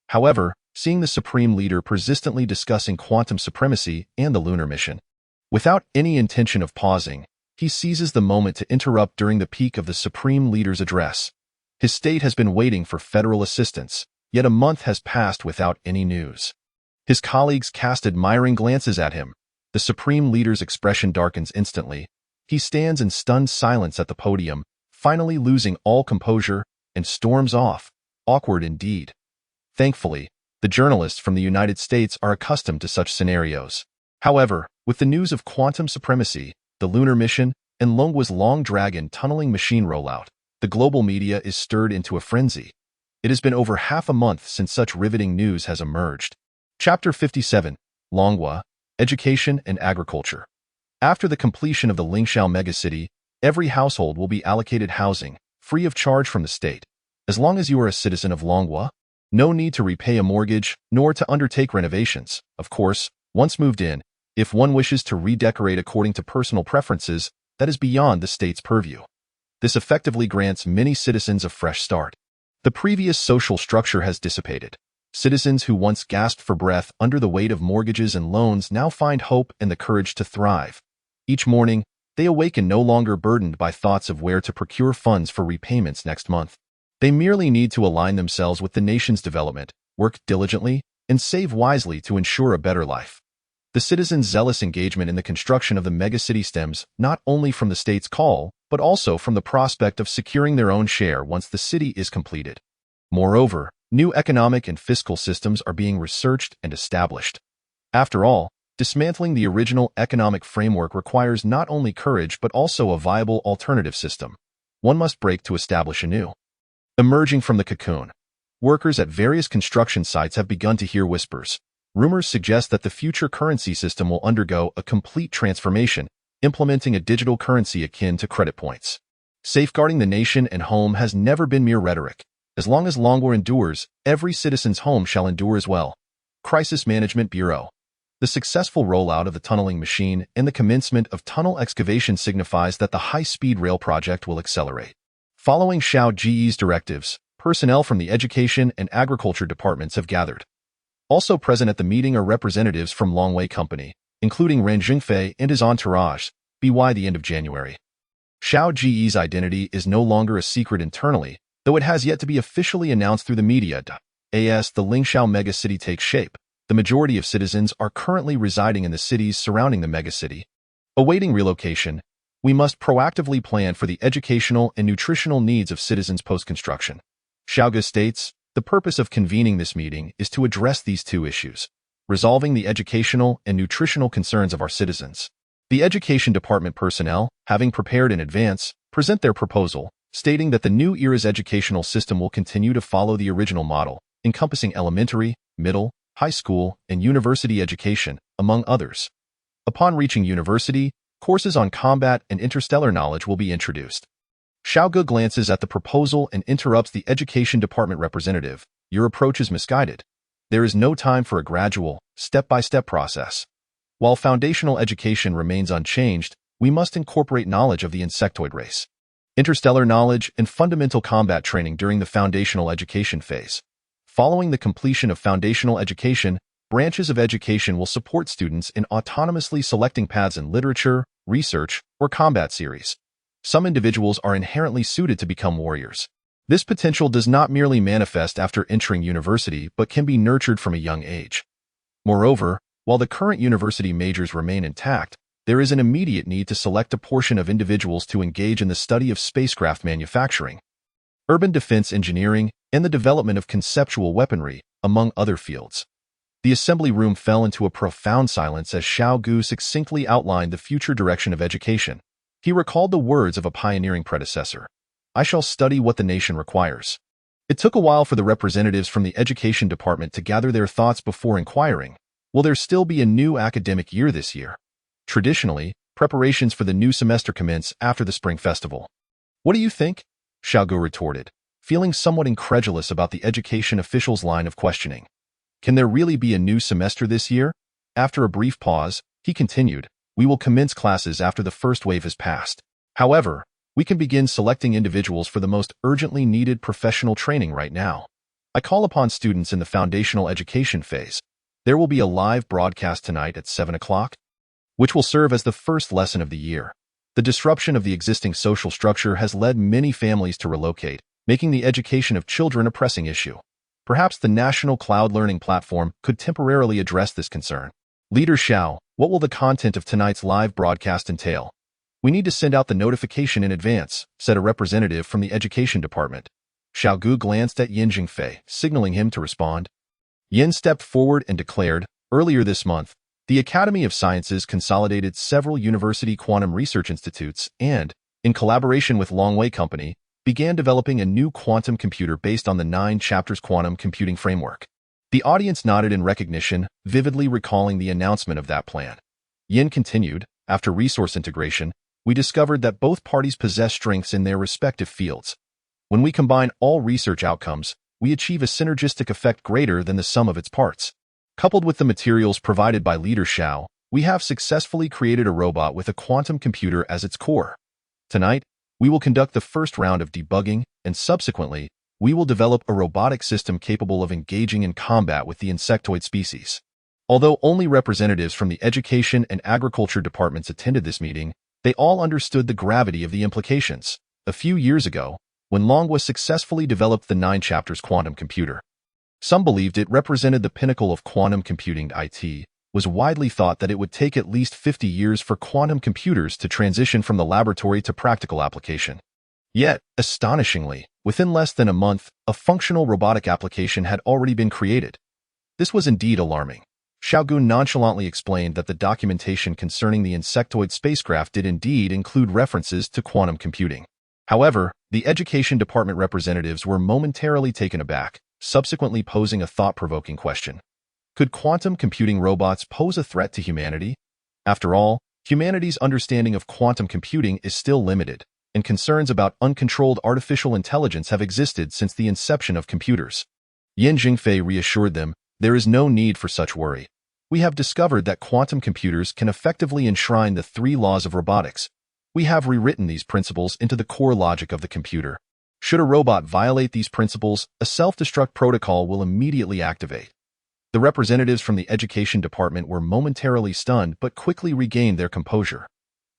However, seeing the Supreme Leader persistently discussing quantum supremacy and the lunar mission, without any intention of pausing, he seizes the moment to interrupt during the peak of the Supreme Leader's address. His state has been waiting for federal assistance, yet a month has passed without any news. His colleagues cast admiring glances at him. The Supreme Leader's expression darkens instantly. He stands in stunned silence at the podium, finally losing all composure, and storms off. Awkward indeed. Thankfully, the journalists from the United States are accustomed to such scenarios. However, with the news of quantum supremacy, the lunar mission, and Longwa's Long Dragon tunneling machine rollout, the global media is stirred into a frenzy. It has been over half a month since such riveting news has emerged. Chapter 57, Longwa, Education and Agriculture. After the completion of the Lingxiao megacity, every household will be allocated housing, free of charge from the state. As long as you are a citizen of Longwa, no need to repay a mortgage, nor to undertake renovations. Of course, once moved in, if one wishes to redecorate according to personal preferences, that is beyond the state's purview. This effectively grants many citizens a fresh start. The previous social structure has dissipated. Citizens who once gasped for breath under the weight of mortgages and loans now find hope and the courage to thrive. Each morning, they awaken no longer burdened by thoughts of where to procure funds for repayments next month. They merely need to align themselves with the nation's development, work diligently, and save wisely to ensure a better life. The citizens' zealous engagement in the construction of the megacity stems not only from the state's call, but also from the prospect of securing their own share once the city is completed. Moreover, new economic and fiscal systems are being researched and established. After all, dismantling the original economic framework requires not only courage but also a viable alternative system. One must break to establish a new. Emerging from the cocoon, workers at various construction sites have begun to hear whispers. Rumors suggest that the future currency system will undergo a complete transformation, implementing a digital currency akin to credit points. Safeguarding the nation and home has never been mere rhetoric. As long as Longwa endures, every citizen's home shall endure as well. Crisis Management Bureau. The successful rollout of the tunneling machine and the commencement of tunnel excavation signifies that the high-speed rail project will accelerate. Following Xiao Ge's directives, personnel from the Education and Agriculture departments have gathered. Also present at the meeting are representatives from Longwei Company, including Ren Jingfei and his entourage, by the end of January. Xiao Ge's identity is no longer a secret internally, though it has yet to be officially announced through the media. As the Lingxiao megacity takes shape, the majority of citizens are currently residing in the cities surrounding the megacity. Awaiting relocation, we must proactively plan for the educational and nutritional needs of citizens post-construction. Xiao Ge states, the purpose of convening this meeting is to address these two issues, resolving the educational and nutritional concerns of our citizens. The Education Department personnel, having prepared in advance, present their proposal, stating that the new era's educational system will continue to follow the original model, encompassing elementary, middle, high school, and university education, among others. Upon reaching university, courses on combat and interstellar knowledge will be introduced. Xiao Ge glances at the proposal and interrupts the education department representative. Your approach is misguided. There is no time for a gradual, step-by-step process. While foundational education remains unchanged, we must incorporate knowledge of the insectoid race, interstellar knowledge, and fundamental combat training during the foundational education phase. Following the completion of foundational education, branches of education will support students in autonomously selecting paths in literature, research, or combat series. Some individuals are inherently suited to become warriors. This potential does not merely manifest after entering university, but can be nurtured from a young age. Moreover, while the current university majors remain intact, there is an immediate need to select a portion of individuals to engage in the study of spacecraft manufacturing, urban defense engineering, and the development of conceptual weaponry, among other fields. The assembly room fell into a profound silence as Xiao Ge succinctly outlined the future direction of education. He recalled the words of a pioneering predecessor. I shall study what the nation requires. It took a while for the representatives from the education department to gather their thoughts before inquiring, will there still be a new academic year this year? Traditionally, preparations for the new semester commence after the spring festival. What do you think? Xiao Ge retorted, feeling somewhat incredulous about the education official's line of questioning. Can there really be a new semester this year? After a brief pause, he continued, we will commence classes after the first wave has passed. However, we can begin selecting individuals for the most urgently needed professional training right now. I call upon students in the foundational education phase. There will be a live broadcast tonight at 7 o'clock, which will serve as the first lesson of the year. The disruption of the existing social structure has led many families to relocate, making the education of children a pressing issue. Perhaps the National Cloud Learning Platform could temporarily address this concern. Leader Xiao, what will the content of tonight's live broadcast entail? We need to send out the notification in advance, said a representative from the education department. Xiao Ge glanced at Yin Jingfei, signaling him to respond. Yin stepped forward and declared, earlier this month, the Academy of Sciences consolidated several university quantum research institutes and, in collaboration with Longwei Company, began developing a new quantum computer based on the 9 chapters quantum computing framework. The audience nodded in recognition, vividly recalling the announcement of that plan. Yin continued, after resource integration, we discovered that both parties possess strengths in their respective fields. When we combine all research outcomes, we achieve a synergistic effect greater than the sum of its parts. Coupled with the materials provided by Leader Xiao, we have successfully created a robot with a quantum computer as its core. Tonight, we will conduct the first round of debugging, and subsequently, we will develop a robotic system capable of engaging in combat with the insectoid species. Although only representatives from the education and agriculture departments attended this meeting, they all understood the gravity of the implications. A few years ago, when Longwa successfully developed the 9 chapters quantum computer, some believed it represented the pinnacle of quantum computing. It was widely thought that it would take at least 50 years for quantum computers to transition from the laboratory to practical application. Yet, astonishingly, within less than a month, a functional robotic application had already been created. This was indeed alarming. Xiao Ge nonchalantly explained that the documentation concerning the insectoid spacecraft did indeed include references to quantum computing. However, the education department representatives were momentarily taken aback, subsequently posing a thought-provoking question. Could quantum computing robots pose a threat to humanity? After all, humanity's understanding of quantum computing is still limited, and concerns about uncontrolled artificial intelligence have existed since the inception of computers. Yin Jingfei reassured them, there is no need for such worry. We have discovered that quantum computers can effectively enshrine the 3 laws of robotics. We have rewritten these principles into the core logic of the computer. Should a robot violate these principles, a self-destruct protocol will immediately activate. The representatives from the education department were momentarily stunned but quickly regained their composure.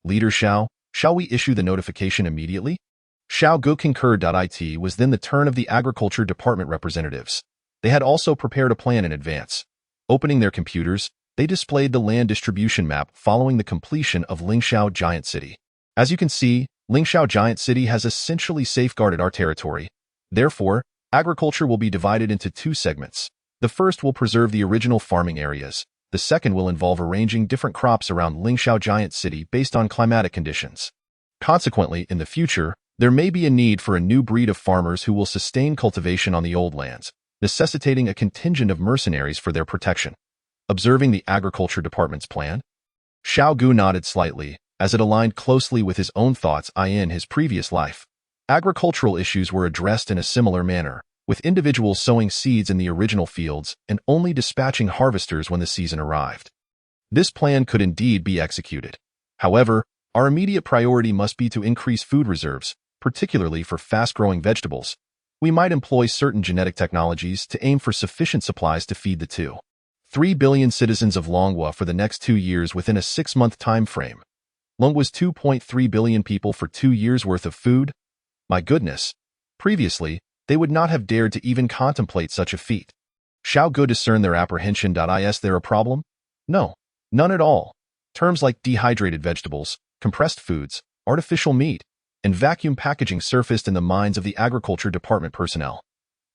Leader Xiao, shall we issue the notification immediately? Xiao Ge concurred. It was then the turn of the agriculture department representatives. They had also prepared a plan in advance. Opening their computers, they displayed the land distribution map following the completion of Lingxiao Giant City. As you can see, Lingxiao Giant City has essentially safeguarded our territory. Therefore, agriculture will be divided into 2 segments. The first will preserve the original farming areas. The second will involve arranging different crops around Lingxiao Giant City based on climatic conditions. Consequently, in the future, there may be a need for a new breed of farmers who will sustain cultivation on the old lands. necessitating a contingent of mercenaries for their protection. Observing the agriculture department's plan, Xiao Ge nodded slightly, as it aligned closely with his own thoughts in his previous life. Agricultural issues were addressed in a similar manner, with individuals sowing seeds in the original fields and only dispatching harvesters when the season arrived. This plan could indeed be executed. However, our immediate priority must be to increase food reserves, particularly for fast-growing vegetables. We might employ certain genetic technologies to aim for sufficient supplies to feed the 2.3 billion citizens of Longhua for the next 2 years within a 6-month time frame. Longhua's 2.3 billion people for 2 years' worth of food? My goodness. Previously, they would not have dared to even contemplate such a feat. Xiao Ge discerned their apprehension. Is there a problem? No, none at all. Terms like dehydrated vegetables, compressed foods, artificial meat, and vacuum packaging surfaced in the minds of the Agriculture Department personnel.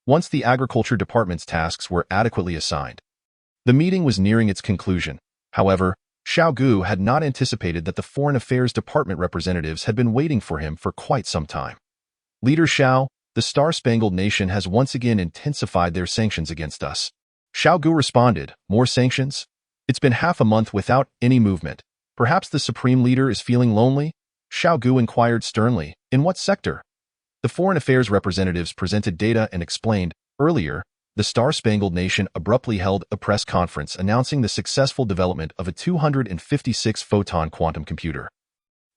Once the Agriculture Department's tasks were adequately assigned, the meeting was nearing its conclusion. However, Xiao Ge had not anticipated that the Foreign Affairs Department representatives had been waiting for him for quite some time. Leader Xiao, the Star-Spangled Nation has once again intensified their sanctions against us. Xiao Ge responded, more sanctions? It's been half a month without any movement. Perhaps the Supreme Leader is feeling lonely? Xiao Ge inquired sternly, in what sector? The Foreign Affairs representatives presented data and explained, earlier, the Star-Spangled Nation abruptly held a press conference announcing the successful development of a 256-photon quantum computer.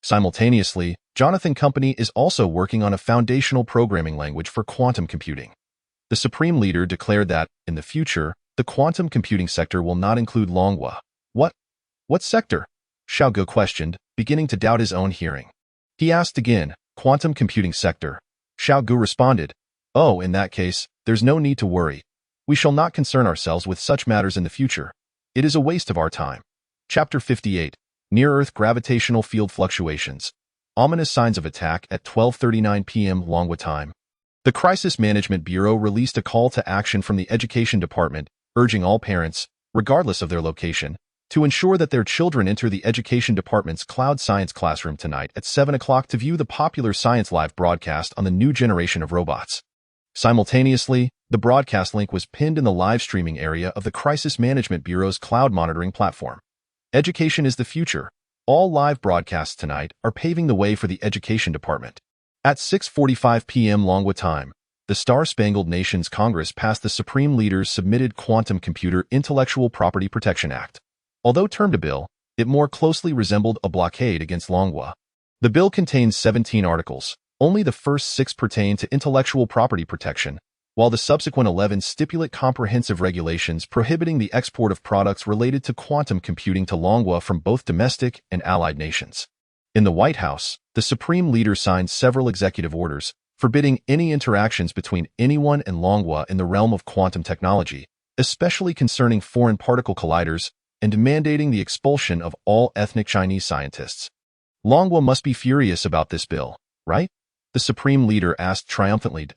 Simultaneously, Jonathan Company is also working on a foundational programming language for quantum computing. The Supreme Leader declared that, in the future, the quantum computing sector will not include Longhua. What? What sector? Xiao Ge questioned, beginning to doubt his own hearing. He asked again, quantum computing sector. Xiao Ge responded, oh, in that case, there's no need to worry. We shall not concern ourselves with such matters in the future. It is a waste of our time. Chapter 58. Near-Earth Gravitational Field Fluctuations. Ominous signs of attack at 12:39 p.m. Longhua time. The Crisis Management Bureau released a call to action from the Education Department, urging all parents, regardless of their location, to ensure that their children enter the Education Department's Cloud Science Classroom tonight at 7 o'clock to view the popular Science Live broadcast on the new generation of robots. Simultaneously, the broadcast link was pinned in the live streaming area of the Crisis Management Bureau's cloud monitoring platform. Education is the future. All live broadcasts tonight are paving the way for the Education Department. At 6:45 p.m. Longhua time, the Star-Spangled Nation's Congress passed the Supreme Leader's submitted Quantum Computer Intellectual Property Protection Act. Although termed a bill, it more closely resembled a blockade against Longhua. The bill contains 17 articles. Only the first 6 pertain to intellectual property protection, while the subsequent 11 stipulate comprehensive regulations prohibiting the export of products related to quantum computing to Longhua from both domestic and allied nations. In the White House, the Supreme Leader signed several executive orders, forbidding any interactions between anyone and Longhua in the realm of quantum technology, especially concerning foreign particle colliders, and mandating the expulsion of all ethnic Chinese scientists. Longhua must be furious about this bill, right? The Supreme Leader asked triumphantly.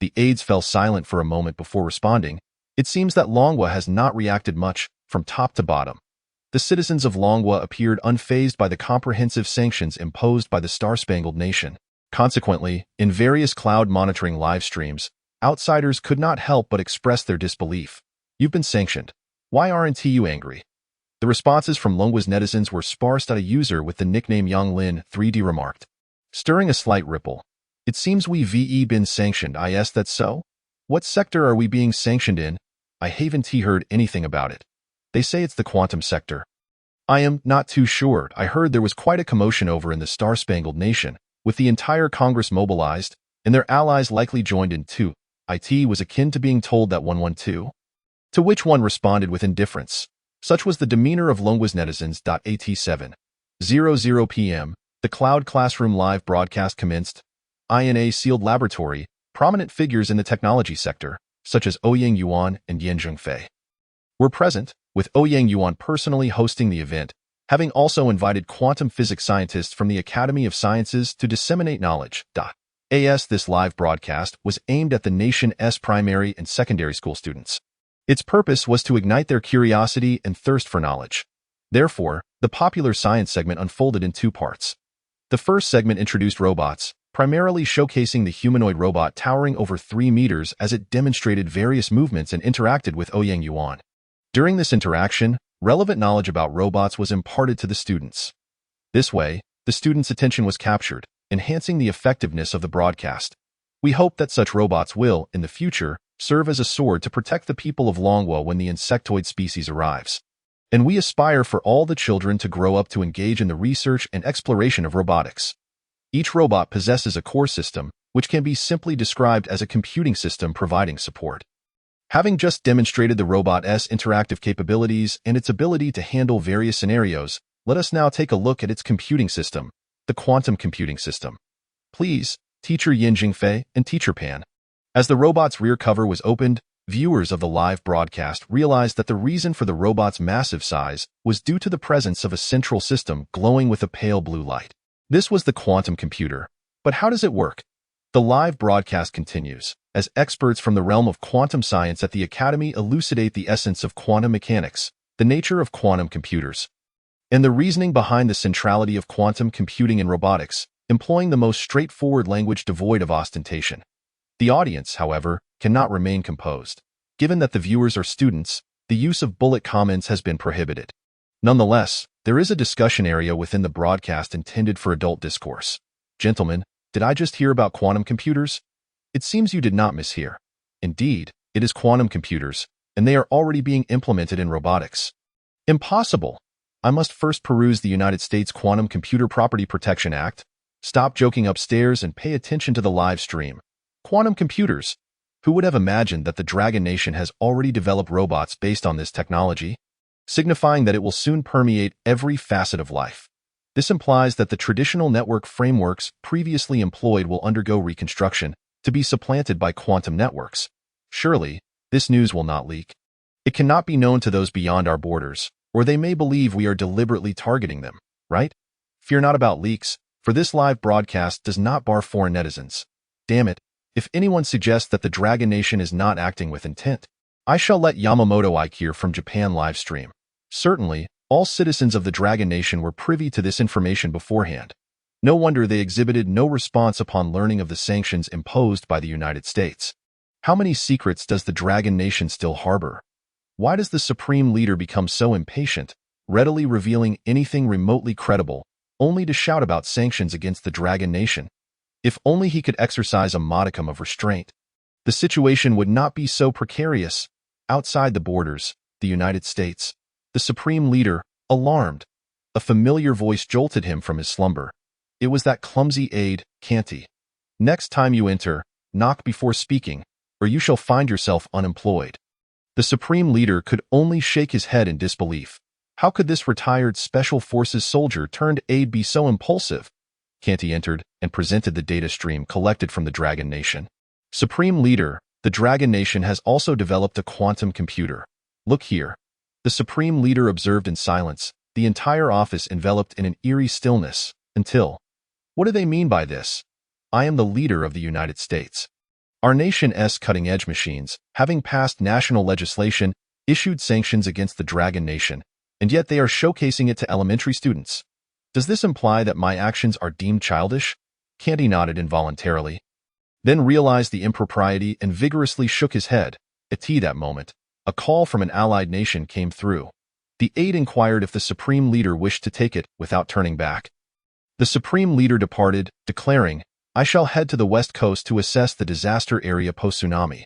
The aides fell silent for a moment before responding. It seems that Longhua has not reacted much, from top to bottom. The citizens of Longhua appeared unfazed by the comprehensive sanctions imposed by the Star-Spangled Nation. Consequently, in various cloud monitoring live streams, outsiders could not help but express their disbelief. You've been sanctioned. Why aren't you angry? The responses from Longhua's netizens were sparse. A user with the nickname Yang Lin 3D remarked, stirring a slight ripple. It seems we've been sanctioned. Is that so? What sector are we being sanctioned in? I haven't heard anything about it. They say it's the quantum sector. I am not too sure. I heard there was quite a commotion over in the Star-Spangled Nation, with the entire Congress mobilized, and their allies likely joined in too. It was akin to being told that 112. To which one responded with indifference. Such was the demeanor of Longhua's netizens. At 7:00 p.m., the Cloud Classroom live broadcast commenced. In a sealed laboratory, prominent figures in the technology sector, such as Ouyang Yuan and Yan Zhengfei, were present, with Ouyang Yuan personally hosting the event, having also invited quantum physics scientists from the Academy of Sciences to disseminate knowledge. This live broadcast was aimed at the nation's primary and secondary school students. Its purpose was to ignite their curiosity and thirst for knowledge. Therefore, the popular science segment unfolded in 2 parts. The first segment introduced robots, primarily showcasing the humanoid robot towering over 3 meters as it demonstrated various movements and interacted with Ouyang Yuan. During this interaction, relevant knowledge about robots was imparted to the students. This way, the students' attention was captured, enhancing the effectiveness of the broadcast. We hope that such robots will, in the future, serve as a sword to protect the people of Longwo when the insectoid species arrives. And we aspire for all the children to grow up to engage in the research and exploration of robotics. Each robot possesses a core system, which can be simply described as a computing system providing support. Having just demonstrated the robot's interactive capabilities and its ability to handle various scenarios, let us now take a look at its computing system, the quantum computing system. Please, Teacher Yin Jingfei and Teacher Pan. As the robot's rear cover was opened, viewers of the live broadcast realized that the reason for the robot's massive size was due to the presence of a central system glowing with a pale blue light. This was the quantum computer. But how does it work? The live broadcast continues, as experts from the realm of quantum science at the Academy elucidate the essence of quantum mechanics, the nature of quantum computers, and the reasoning behind the centrality of quantum computing in robotics, employing the most straightforward language devoid of ostentation. The audience, however, cannot remain composed. Given that the viewers are students, the use of bullet comments has been prohibited. Nonetheless, there is a discussion area within the broadcast intended for adult discourse. Gentlemen, did I just hear about quantum computers? It seems you did not mishear. Indeed, it is quantum computers, and they are already being implemented in robotics. Impossible! I must first peruse the United States Quantum Computer Property Protection Act. Stop joking upstairs and pay attention to the live stream. Quantum computers. Who would have imagined that the Dragon Nation has already developed robots based on this technology, signifying that it will soon permeate every facet of life? This implies that the traditional network frameworks previously employed will undergo reconstruction to be supplanted by quantum networks. Surely, this news will not leak. It cannot be known to those beyond our borders, or they may believe we are deliberately targeting them, right? Fear not about leaks, for this live broadcast does not bar foreign netizens. Damn it, if anyone suggests that the Dragon Nation is not acting with intent, I shall let Yamamoto Aikir from Japan live stream. Certainly, all citizens of the Dragon Nation were privy to this information beforehand. No wonder they exhibited no response upon learning of the sanctions imposed by the United States. How many secrets does the Dragon Nation still harbor? Why does the Supreme Leader become so impatient, readily revealing anything remotely credible, only to shout about sanctions against the Dragon Nation? If only he could exercise a modicum of restraint, the situation would not be so precarious. Outside the borders, the United States, the Supreme Leader, alarmed. A familiar voice jolted him from his slumber. It was that clumsy aide, Canty. Next time you enter, knock before speaking, or you shall find yourself unemployed. The Supreme Leader could only shake his head in disbelief. How could this retired Special Forces soldier turned aide be so impulsive? Canty entered and presented the data stream collected from the Dragon Nation. Supreme Leader, the Dragon Nation has also developed a quantum computer. Look here. The Supreme Leader observed in silence, the entire office enveloped in an eerie stillness, until... What do they mean by this? I am the leader of the United States. Our nation's cutting-edge machines, having passed national legislation, issued sanctions against the Dragon Nation, and yet they are showcasing it to elementary students. Does this imply that my actions are deemed childish? Canty nodded involuntarily, then realized the impropriety and vigorously shook his head. At that moment, a call from an allied nation came through. The aide inquired if the Supreme Leader wished to take it without turning back. The Supreme Leader departed, declaring, I shall head to the west coast to assess the disaster area post-tsunami.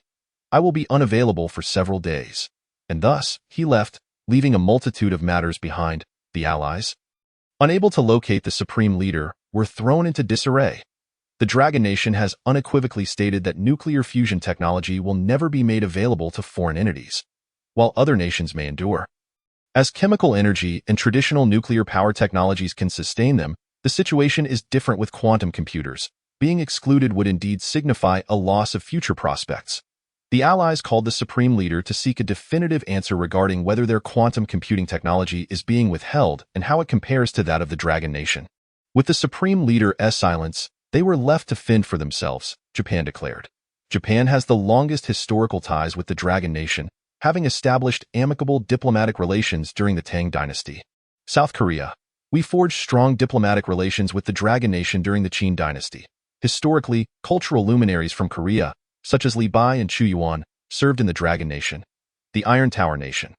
I will be unavailable for several days. And thus, he left, leaving a multitude of matters behind. The allies, unable to locate the Supreme Leader, were thrown into disarray. The Dragon Nation has unequivocally stated that nuclear fusion technology will never be made available to foreign entities, while other nations may endure. As chemical energy and traditional nuclear power technologies can sustain them, the situation is different with quantum computers. Being excluded would indeed signify a loss of future prospects. The Allies called the Supreme Leader to seek a definitive answer regarding whether their quantum computing technology is being withheld and how it compares to that of the Dragon Nation. With the Supreme Leader's silence, they were left to fend for themselves, Japan declared. Japan has the longest historical ties with the Dragon Nation, having established amicable diplomatic relations during the Tang Dynasty. South Korea. We forged strong diplomatic relations with the Dragon Nation during the Qin Dynasty. Historically, cultural luminaries from Korea, such as Li Bai and Chu Yuan, served in the Dragon Nation, the Iron Tower Nation.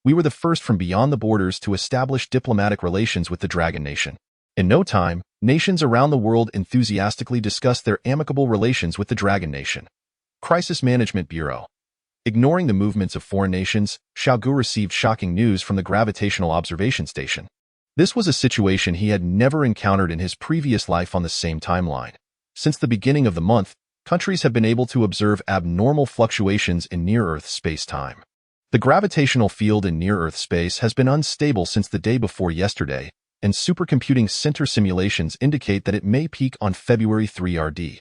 We were the first from beyond the borders to establish diplomatic relations with the Dragon Nation. In no time, nations around the world enthusiastically discussed their amicable relations with the Dragon Nation. Crisis Management Bureau. Ignoring the movements of foreign nations, Xiao Ge received shocking news from the gravitational observation station. This was a situation he had never encountered in his previous life on the same timeline. Since the beginning of the month, countries have been able to observe abnormal fluctuations in near-Earth space-time. The gravitational field in near-Earth space has been unstable since the day before yesterday, and supercomputing center simulations indicate that it may peak on February 3 RD.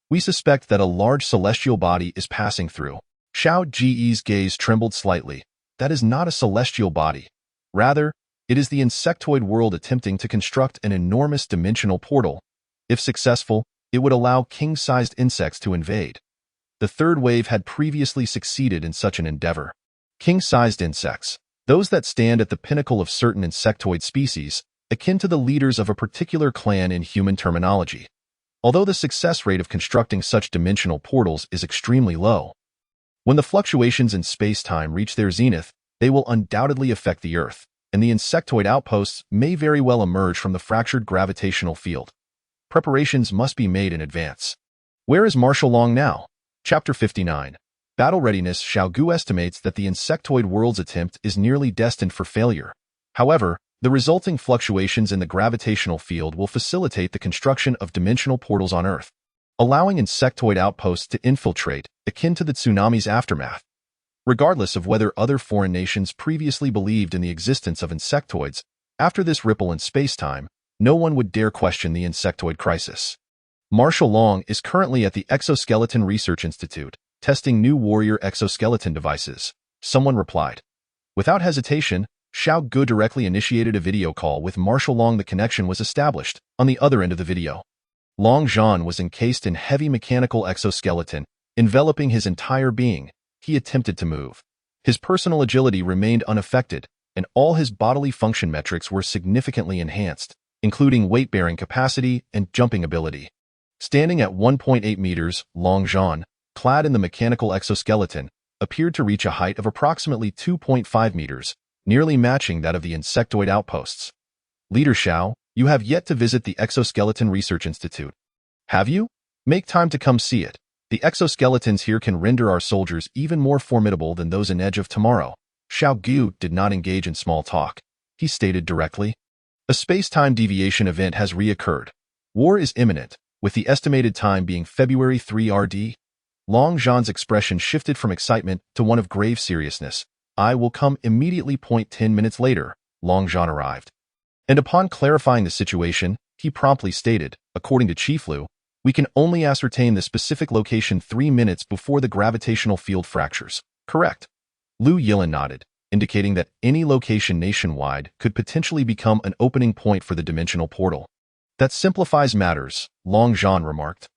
We suspect that a large celestial body is passing through. Xiao Ge's gaze trembled slightly. That is not a celestial body. Rather, it is the insectoid world attempting to construct an enormous dimensional portal. If successful, it would allow king-sized insects to invade. The third wave had previously succeeded in such an endeavor. King-sized insects, those that stand at the pinnacle of certain insectoid species, akin to the leaders of a particular clan in human terminology. Although the success rate of constructing such dimensional portals is extremely low, when the fluctuations in space-time reach their zenith, they will undoubtedly affect the Earth, and the insectoid outposts may very well emerge from the fractured gravitational field. Preparations must be made in advance. Where is Marshal Long now? Chapter 59. Battle Readiness. Xiao Ge estimates that the insectoid world's attempt is nearly destined for failure. However, the resulting fluctuations in the gravitational field will facilitate the construction of dimensional portals on Earth, allowing insectoid outposts to infiltrate, akin to the tsunami's aftermath. Regardless of whether other foreign nations previously believed in the existence of insectoids, after this ripple in space-time, no one would dare question the insectoid crisis. Marshal Long is currently at the Exoskeleton Research Institute, testing new warrior exoskeleton devices. Someone replied. Without hesitation, Xiao Ge directly initiated a video call with Marshal Long. The connection was established. On the other end of the video, Long Zhan was encased in heavy mechanical exoskeleton, enveloping his entire being. He attempted to move. His personal agility remained unaffected, and all his bodily function metrics were significantly enhanced, including weight-bearing capacity and jumping ability. Standing at 1.8 meters, Long Zhan, clad in the mechanical exoskeleton, appeared to reach a height of approximately 2.5 meters, nearly matching that of the insectoid outposts. Leader Xiao, you have yet to visit the Exoskeleton Research Institute. Have you? Make time to come see it. The exoskeletons here can render our soldiers even more formidable than those in Edge of Tomorrow. Xiao Ge did not engage in small talk. He stated directly, a space-time deviation event has reoccurred. War is imminent, with the estimated time being February 3 RD. Long Zhan's expression shifted from excitement to one of grave seriousness. I will come immediately. 10 minutes later, Long Zhan arrived. And upon clarifying the situation, he promptly stated, according to Chief Lu, we can only ascertain the specific location 3 minutes before the gravitational field fractures. Correct. Lu Yilin nodded, indicating that any location nationwide could potentially become an opening point for the dimensional portal. That simplifies matters, Long Zhan remarked.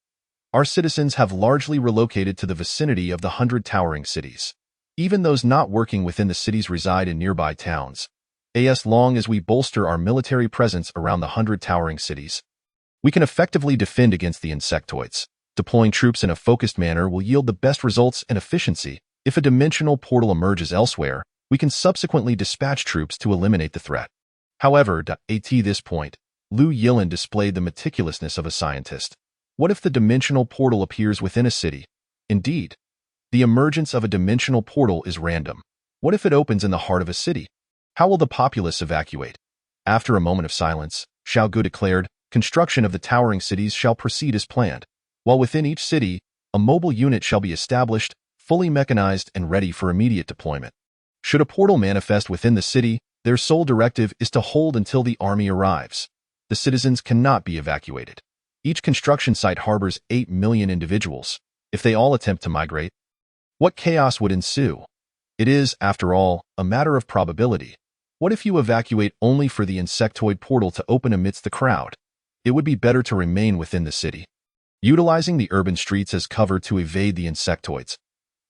Our citizens have largely relocated to the vicinity of the 100 towering cities. Even those not working within the cities reside in nearby towns. As long as we bolster our military presence around the 100 towering cities, we can effectively defend against the insectoids. Deploying troops in a focused manner will yield the best results and efficiency. If a dimensional portal emerges elsewhere, we can subsequently dispatch troops to eliminate the threat. However, at this point, Lu Yilin displayed the meticulousness of a scientist. What if the dimensional portal appears within a city? Indeed, the emergence of a dimensional portal is random. What if it opens in the heart of a city? How will the populace evacuate? After a moment of silence, Xiao Ge declared, construction of the towering cities shall proceed as planned, while within each city, a mobile unit shall be established, fully mechanized and ready for immediate deployment. Should a portal manifest within the city, their sole directive is to hold until the army arrives. The citizens cannot be evacuated. Each construction site harbors 8 million individuals. If they all attempt to migrate, what chaos would ensue? It is, after all, a matter of probability. What if you evacuate only for the insectoid portal to open amidst the crowd? It would be better to remain within the city, utilizing the urban streets as cover to evade the insectoids.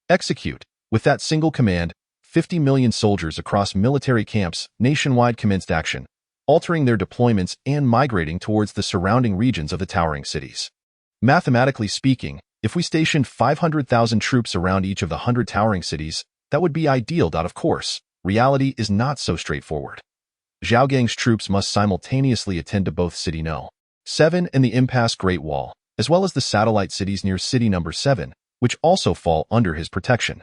Execute. With that single command, 50 million soldiers across military camps nationwide commenced action, altering their deployments and migrating towards the surrounding regions of the towering cities. Mathematically speaking, if we stationed 500,000 troops around each of the 100 towering cities, that would be ideal. Of course, reality is not so straightforward. Xiao Ge's troops must simultaneously attend to both City No. 7 and the Impasse Great Wall, as well as the satellite cities near City Number 7, which also fall under his protection.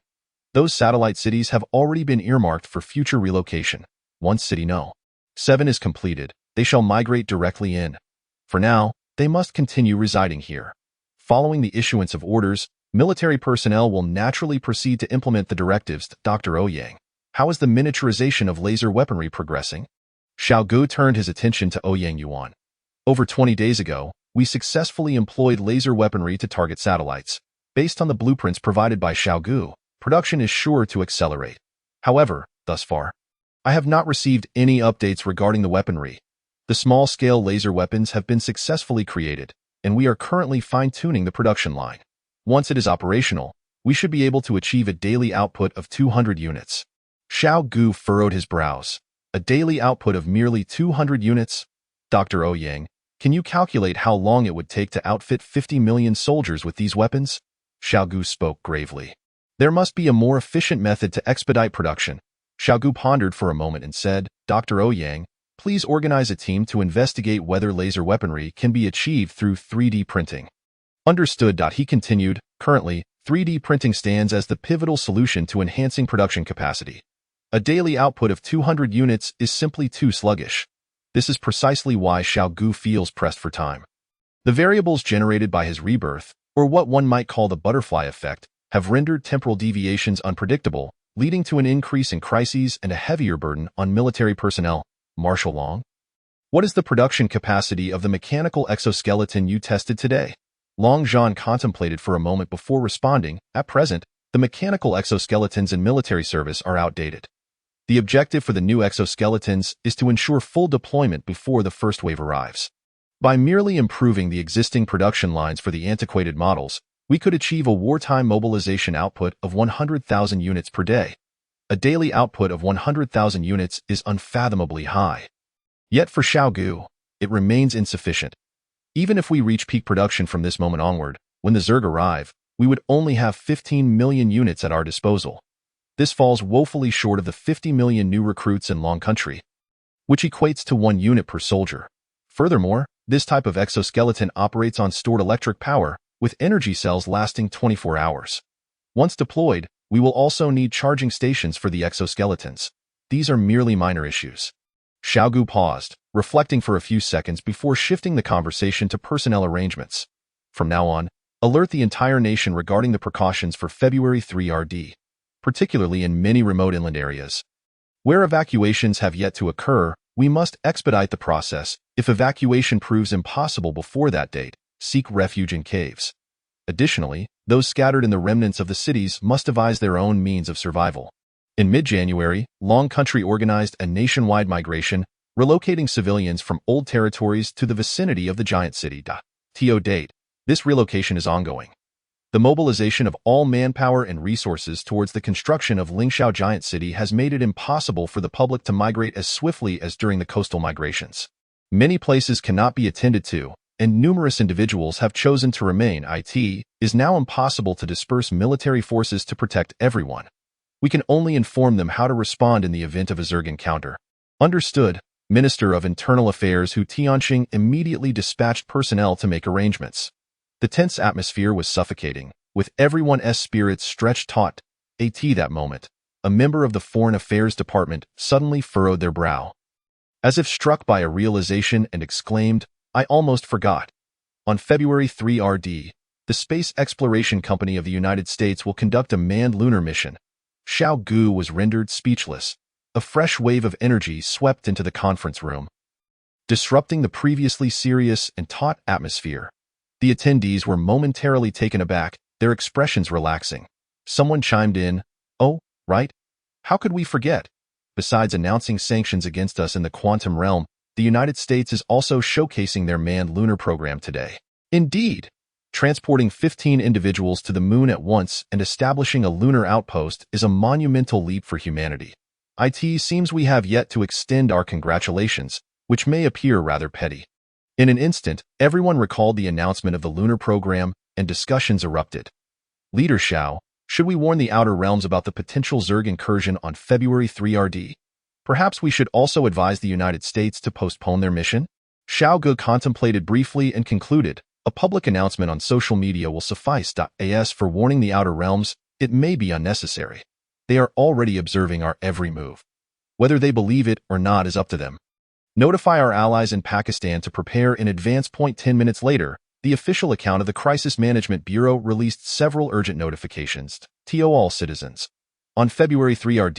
Those satellite cities have already been earmarked for future relocation. Once City No. 7 is completed, they shall migrate directly in. For now, they must continue residing here. Following the issuance of orders, military personnel will naturally proceed to implement the directives. Dr. Ouyang, how is the miniaturization of laser weaponry progressing? Xiao Ge turned his attention to Ouyang Yuan. Over 20 days ago, we successfully employed laser weaponry to target satellites. Based on the blueprints provided by Xiao Ge, production is sure to accelerate. However, thus far, I have not received any updates regarding the weaponry. The small-scale laser weapons have been successfully created, and we are currently fine-tuning the production line. Once it is operational, we should be able to achieve a daily output of 200 units. Xiao Ge furrowed his brows. A daily output of merely 200 units? Dr. Ouyang, can you calculate how long it would take to outfit 50 million soldiers with these weapons? Xiao Ge spoke gravely. There must be a more efficient method to expedite production. Xiao Ge pondered for a moment and said, Dr. Ouyang, please organize a team to investigate whether laser weaponry can be achieved through 3D printing. Understood. He continued, currently, 3D printing stands as the pivotal solution to enhancing production capacity. A daily output of 200 units is simply too sluggish. This is precisely why Xiao Ge feels pressed for time. The variables generated by his rebirth, or what one might call the butterfly effect, have rendered temporal deviations unpredictable, leading to an increase in crises and a heavier burden on military personnel. Marshal Long? What is the production capacity of the mechanical exoskeleton you tested today? Long Zhan contemplated for a moment before responding, at present, the mechanical exoskeletons in military service are outdated. The objective for the new exoskeletons is to ensure full deployment before the first wave arrives. By merely improving the existing production lines for the antiquated models, we could achieve a wartime mobilization output of 100,000 units per day. A daily output of 100,000 units is unfathomably high. Yet for Xiao Ge, it remains insufficient. Even if we reach peak production from this moment onward, when the Zerg arrive, we would only have 15 million units at our disposal. This falls woefully short of the 50 million new recruits in Long Country, which equates to 1 unit per soldier. Furthermore, this type of exoskeleton operates on stored electric power, with energy cells lasting 24 hours. Once deployed, we will also need charging stations for the exoskeletons. These are merely minor issues. Xiao Ge paused, reflecting for a few seconds before shifting the conversation to personnel arrangements. From now on, alert the entire nation regarding the precautions for February 3 RD, particularly in many remote inland areas. Where evacuations have yet to occur, we must expedite the process. If evacuation proves impossible before that date, seek refuge in caves. Additionally, those scattered in the remnants of the cities must devise their own means of survival. In mid-January, Long Country organized a nationwide migration, relocating civilians from old territories to the vicinity of the giant city. To date, this relocation is ongoing. The mobilization of all manpower and resources towards the construction of Lingxiao Giant City has made it impossible for the public to migrate as swiftly as during the coastal migrations. Many places cannot be attended to, and numerous individuals have chosen to remain. It is now impossible to disperse military forces to protect everyone. We can only inform them how to respond in the event of a Zerg encounter. Understood. Minister of Internal Affairs Hu Tianxing immediately dispatched personnel to make arrangements. The tense atmosphere was suffocating, with everyone's spirits stretched taut. That moment, a member of the Foreign Affairs Department suddenly furrowed their brow, as if struck by a realization, and exclaimed, I almost forgot. On February 3 RD, the Space Exploration Company of the United States will conduct a manned lunar mission. Xiao Ge was rendered speechless. A fresh wave of energy swept into the conference room, disrupting the previously serious and taut atmosphere. The attendees were momentarily taken aback, their expressions relaxing. Someone chimed in, oh, right? How could we forget? Besides announcing sanctions against us in the quantum realm, the United States is also showcasing their manned lunar program today. Indeed, transporting 15 individuals to the moon at once and establishing a lunar outpost is a monumental leap for humanity. It seems we have yet to extend our congratulations, which may appear rather petty. In an instant, everyone recalled the announcement of the lunar program and discussions erupted. Leader Xiao, should we warn the Outer Realms about the potential Zerg incursion on February 3 RD? Perhaps we should also advise the United States to postpone their mission? Xiao Ge contemplated briefly and concluded, a public announcement on social media will suffice. As for warning the Outer Realms, it may be unnecessary. They are already observing our every move. Whether they believe it or not is up to them. Notify our allies in Pakistan to prepare in advance. 10 minutes later, the official account of the Crisis Management Bureau released several urgent notifications to all citizens. On February 3 RD,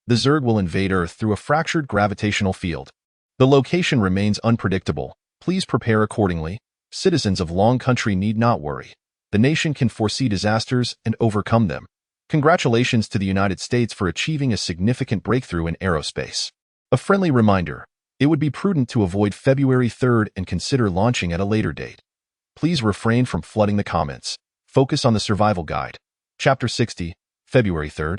the Zerg will invade Earth through a fractured gravitational field. The location remains unpredictable. Please prepare accordingly. Citizens of Long Country need not worry. The nation can foresee disasters and overcome them. Congratulations to the United States for achieving a significant breakthrough in aerospace. A friendly reminder, it would be prudent to avoid February 3rd and consider launching at a later date. Please refrain from flooding the comments. Focus on the survival guide. Chapter 60, February 3rd.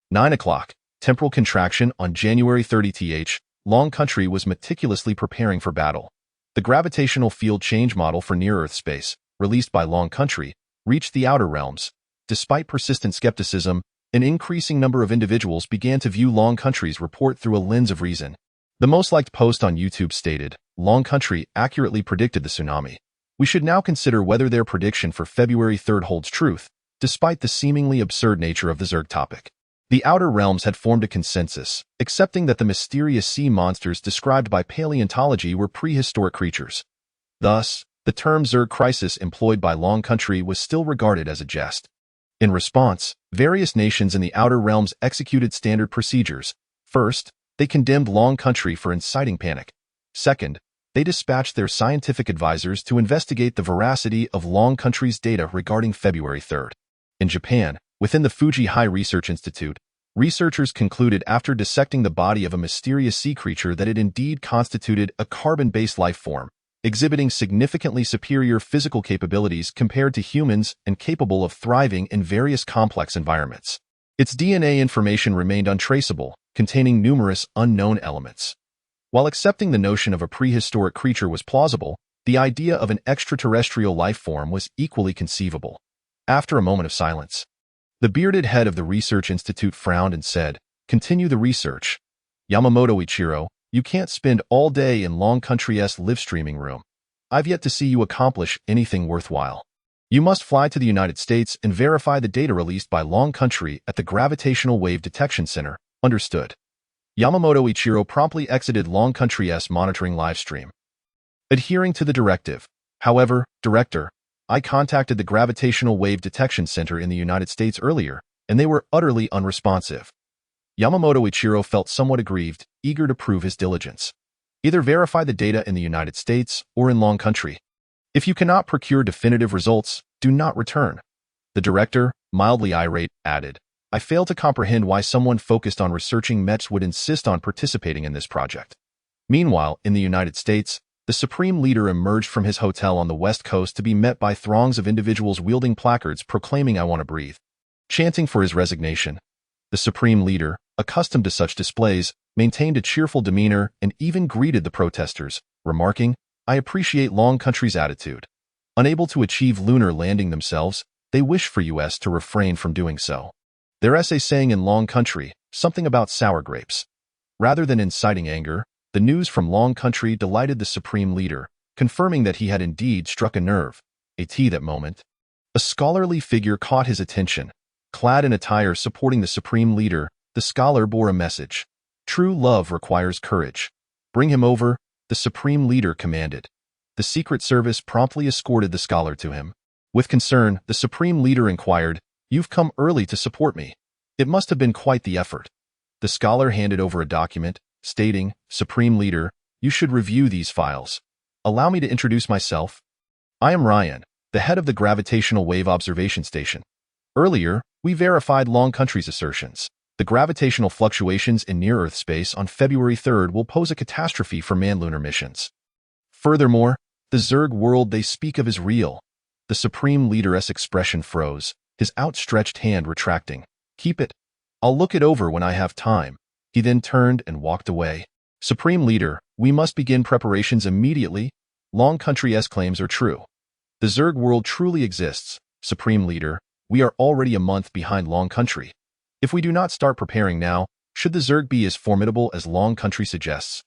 9 o'clock. Temporal contraction on January 30th. Long Country was meticulously preparing for battle. The gravitational field change model for near-Earth space, released by Long Country, reached the Outer Realms. Despite persistent skepticism, an increasing number of individuals began to view Long Country's report through a lens of reason. The most liked post on YouTube stated, Long Country accurately predicted the tsunami. We should now consider whether their prediction for February 3rd holds truth, despite the seemingly absurd nature of the Zerg topic. The Outer Realms had formed a consensus, accepting that the mysterious sea monsters described by paleontology were prehistoric creatures. Thus, the term Zerg crisis employed by Long Country was still regarded as a jest. In response, various nations in the Outer Realms executed standard procedures. First, they condemned Long Country for inciting panic. Second, they dispatched their scientific advisors to investigate the veracity of Long Country's data regarding February 3rd. In Japan, within the Fuji High Research Institute, researchers concluded after dissecting the body of a mysterious sea creature that it indeed constituted a carbon-based life form, exhibiting significantly superior physical capabilities compared to humans and capable of thriving in various complex environments. Its DNA information remained untraceable, containing numerous unknown elements. While accepting the notion of a prehistoric creature was plausible, the idea of an extraterrestrial life form was equally conceivable. After a moment of silence, the bearded head of the research institute frowned and said, "Continue the research. Yamamoto Ichiro, you can't spend all day in Long Country's live streaming room. I've yet to see you accomplish anything worthwhile. You must fly to the United States and verify the data released by Long Country at the Gravitational Wave Detection Center. Understood." Yamamoto Ichiro promptly exited Long Country's monitoring livestream. Adhering to the directive. However, Director, I contacted the Gravitational Wave Detection Center in the United States earlier, and they were utterly unresponsive. Yamamoto Ichiro felt somewhat aggrieved, eager to prove his diligence. Either verify the data in the United States or in Long Country. If you cannot procure definitive results, do not return. The director, mildly irate, added, I fail to comprehend why someone focused on researching METs would insist on participating in this project. Meanwhile, in the United States, the Supreme Leader emerged from his hotel on the West Coast to be met by throngs of individuals wielding placards proclaiming I want to breathe, chanting for his resignation. The Supreme Leader, accustomed to such displays, maintained a cheerful demeanor and even greeted the protesters, remarking, I appreciate Long Country's attitude. Unable to achieve lunar landing themselves, they wish for US to refrain from doing so. Their essay saying in Long Country, something about sour grapes. Rather than inciting anger, the news from Long Country delighted the Supreme Leader, confirming that he had indeed struck a nerve. That moment. A scholarly figure caught his attention. Clad in attire supporting the Supreme Leader, the scholar bore a message. True love requires courage. Bring him over, the Supreme Leader commanded. The Secret Service promptly escorted the scholar to him. With concern, the Supreme Leader inquired, You've come early to support me. It must have been quite the effort. The scholar handed over a document, stating, Supreme Leader, you should review these files. Allow me to introduce myself. I am Ryan, the head of the Gravitational Wave Observation Station. Earlier, we verified Long Country's assertions. The gravitational fluctuations in near-Earth space on February 3rd will pose a catastrophe for manned lunar missions. Furthermore, the Zerg world they speak of is real. The Supreme Leader's expression froze, his outstretched hand retracting. Keep it. I'll look it over when I have time. He then turned and walked away. Supreme Leader, we must begin preparations immediately. Long Country's claims are true. The Zerg world truly exists. Supreme Leader, we are already a month behind Long Country. If we do not start preparing now, should the Zerg be as formidable as Long Country suggests?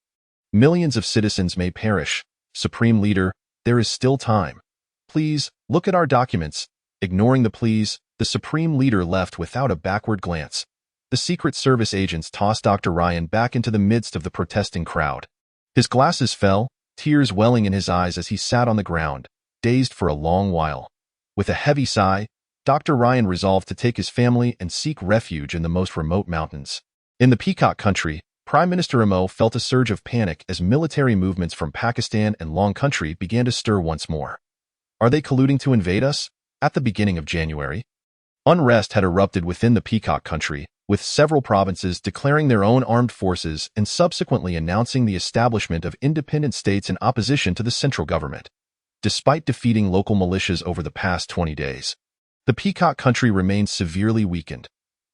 Millions of citizens may perish. Supreme Leader, there is still time. Please, look at our documents. Ignoring the pleas, the Supreme Leader left without a backward glance. The Secret Service agents tossed Dr. Ryan back into the midst of the protesting crowd. His glasses fell, tears welling in his eyes as he sat on the ground, dazed for a long while. With a heavy sigh, Dr. Ryan resolved to take his family and seek refuge in the most remote mountains. In the Peacock Country, Prime Minister Mo felt a surge of panic as military movements from Pakistan and Long Country began to stir once more. Are they colluding to invade us? At the beginning of January, unrest had erupted within the Peacock Country, with several provinces declaring their own armed forces and subsequently announcing the establishment of independent states in opposition to the central government. Despite defeating local militias over the past 20 days, the Peacock Country remained severely weakened.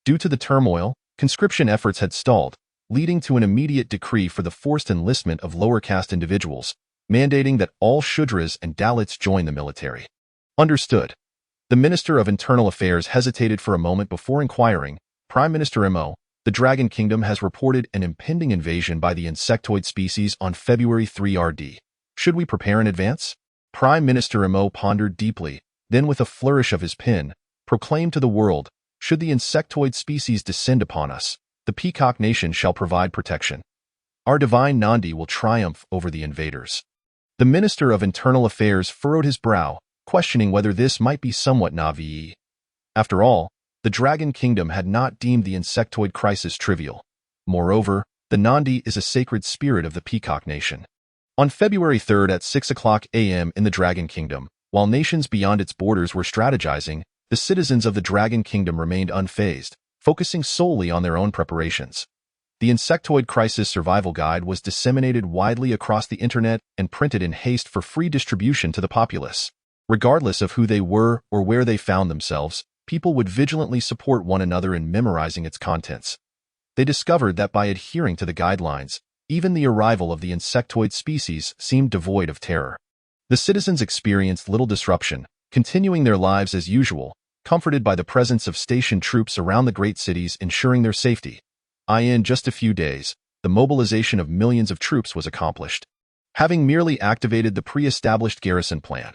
Due to the turmoil, conscription efforts had stalled, leading to an immediate decree for the forced enlistment of lower caste individuals, mandating that all Shudras and Dalits join the military. Understood. The Minister of Internal Affairs hesitated for a moment before inquiring, Prime Minister Mo, the Dragon Kingdom has reported an impending invasion by the insectoid species on February 3 RD. Should we prepare in advance? Prime Minister Mo pondered deeply, then with a flourish of his pen, proclaimed to the world, should the insectoid species descend upon us, the Peacock Nation shall provide protection. Our divine Nandi will triumph over the invaders. The Minister of Internal Affairs furrowed his brow, questioning whether this might be somewhat naive. After all, the Dragon Kingdom had not deemed the insectoid crisis trivial. Moreover, the Nandi is a sacred spirit of the Peacock Nation. On February 3rd at 6 a.m. in the Dragon Kingdom, while nations beyond its borders were strategizing, the citizens of the Dragon Kingdom remained unfazed, focusing solely on their own preparations. The Insectoid Crisis Survival Guide was disseminated widely across the internet and printed in haste for free distribution to the populace. Regardless of who they were or where they found themselves, people would vigilantly support one another in memorizing its contents. They discovered that by adhering to the guidelines, even the arrival of the insectoid species seemed devoid of terror. The citizens experienced little disruption, continuing their lives as usual, comforted by the presence of stationed troops around the great cities ensuring their safety. In just a few days, the mobilization of millions of troops was accomplished. Having merely activated the pre-established garrison plan,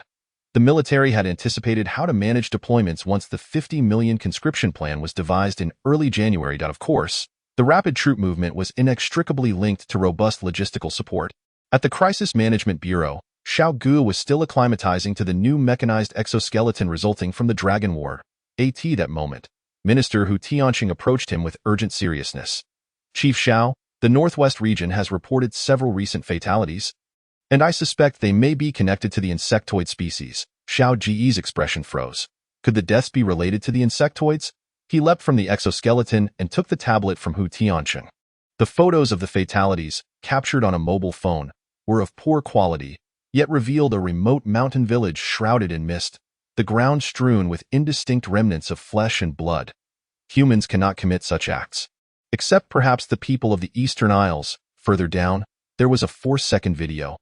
the military had anticipated how to manage deployments once the 50 million conscription plan was devised in early January. Of course, the rapid troop movement was inextricably linked to robust logistical support. At the Crisis Management Bureau, Xiao Ge was still acclimatizing to the new mechanized exoskeleton resulting from the Dragon War. At that moment, Minister Hu Tianqing approached him with urgent seriousness. Chief Xiao, the Northwest region has reported several recent fatalities, and I suspect they may be connected to the insectoid species. Xiao Ge's expression froze. Could the deaths be related to the insectoids? He leapt from the exoskeleton and took the tablet from Hu Tianqing. The photos of the fatalities, captured on a mobile phone, were of poor quality, yet revealed a remote mountain village shrouded in mist, the ground strewn with indistinct remnants of flesh and blood. Humans cannot commit such acts. Except perhaps the people of the Eastern Isles. Further down, there was a 4-second video.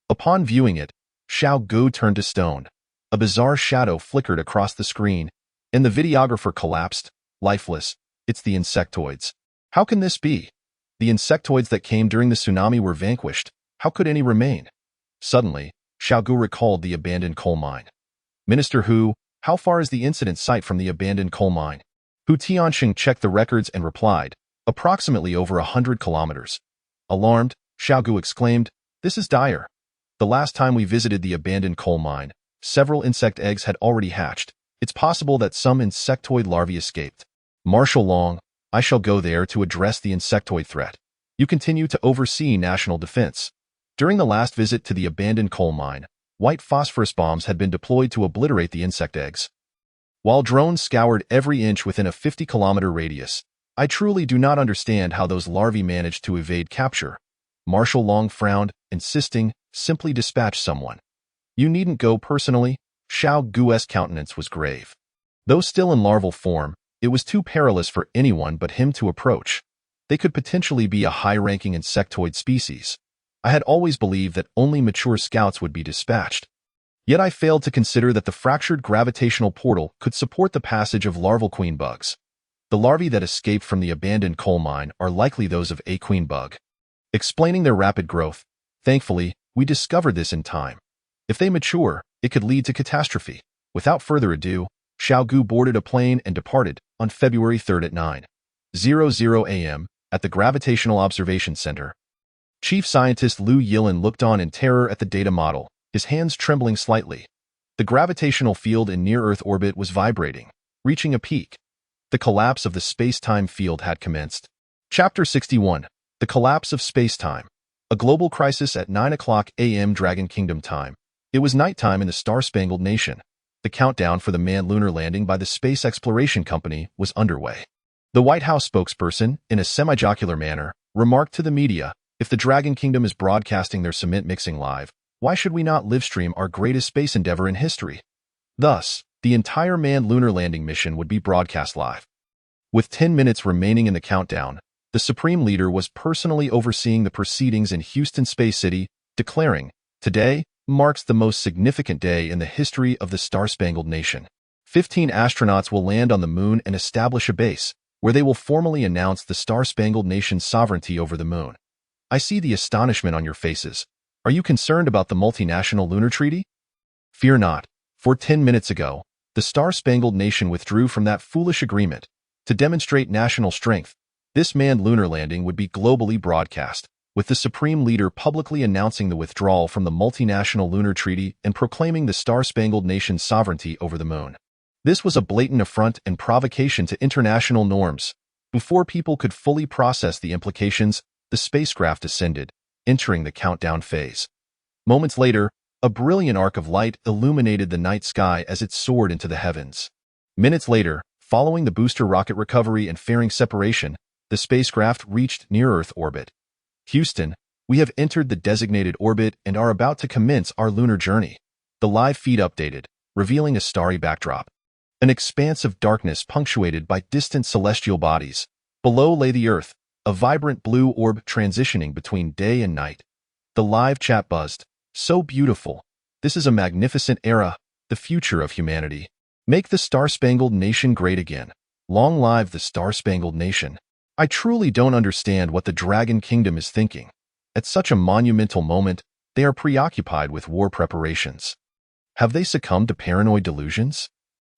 Upon viewing it, Xiao Ge turned to stone. A bizarre shadow flickered across the screen, and the videographer collapsed, lifeless. It's the insectoids. How can this be? The insectoids that came during the tsunami were vanquished. How could any remain? Suddenly, Xiao Ge recalled the abandoned coal mine. Minister Hu, how far is the incident site from the abandoned coal mine? Hu Tianqing checked the records and replied, approximately over 100 kilometers. Alarmed, Xiao Ge exclaimed, this is dire. The last time we visited the abandoned coal mine, several insect eggs had already hatched. It's possible that some insectoid larvae escaped. Marshal Long, I shall go there to address the insectoid threat. You continue to oversee national defense. During the last visit to the abandoned coal mine, white phosphorus bombs had been deployed to obliterate the insect eggs. While drones scoured every inch within a 50-kilometer radius, I truly do not understand how those larvae managed to evade capture. Marshal Long frowned, insisting, simply dispatch someone. You needn't go personally. Xiao Ge's countenance was grave. Though still in larval form, it was too perilous for anyone but him to approach. They could potentially be a high-ranking insectoid species. I had always believed that only mature scouts would be dispatched. Yet I failed to consider that the fractured gravitational portal could support the passage of larval queen bugs. The larvae that escaped from the abandoned coal mine are likely those of a queen bug, explaining their rapid growth. Thankfully, we discovered this in time. If they mature, it could lead to catastrophe. Without further ado, Xiao Ge boarded a plane and departed on February 3rd at 9:00 a.m. at the Gravitational Observation Center. Chief Scientist Liu Yilin looked on in terror at the data model, his hands trembling slightly. The gravitational field in near-Earth orbit was vibrating, reaching a peak. The collapse of the space-time field had commenced. Chapter 61. The Collapse of Space-Time. A global crisis at 9:00 a.m. Dragon Kingdom time. It was nighttime in the Star-Spangled Nation. The countdown for the manned lunar landing by the Space Exploration Company was underway. The White House spokesperson, in a semi-jocular manner, remarked to the media, "If the Dragon Kingdom is broadcasting their cement mixing live, why should we not livestream our greatest space endeavor in history?" Thus, the entire manned lunar landing mission would be broadcast live. With 10 minutes remaining in the countdown, the Supreme Leader was personally overseeing the proceedings in Houston Space City, declaring, "Today marks the most significant day in the history of the Star-Spangled Nation. 15 astronauts will land on the moon and establish a base, where they will formally announce the Star-Spangled Nation's sovereignty over the moon." I see the astonishment on your faces. Are you concerned about the multinational lunar treaty? Fear not, for 10 minutes ago, the Star-Spangled Nation withdrew from that foolish agreement. To demonstrate national strength, this manned lunar landing would be globally broadcast, with the Supreme Leader publicly announcing the withdrawal from the multinational lunar treaty and proclaiming the Star-Spangled Nation's sovereignty over the moon. This was a blatant affront and provocation to international norms. Before people could fully process the implications, the spacecraft ascended, entering the countdown phase. Moments later, a brilliant arc of light illuminated the night sky as it soared into the heavens. Minutes later, following the booster rocket recovery and fairing separation, the spacecraft reached near-Earth orbit. Houston, we have entered the designated orbit and are about to commence our lunar journey. The live feed updated, revealing a starry backdrop. An expanse of darkness punctuated by distant celestial bodies. Below lay the Earth, a vibrant blue orb transitioning between day and night. The live chat buzzed. "So beautiful. This is a magnificent era, the future of humanity. Make the Star-Spangled Nation great again. Long live the Star-Spangled Nation." I truly don't understand what the Dragon Kingdom is thinking. At such a monumental moment, they are preoccupied with war preparations. Have they succumbed to paranoid delusions?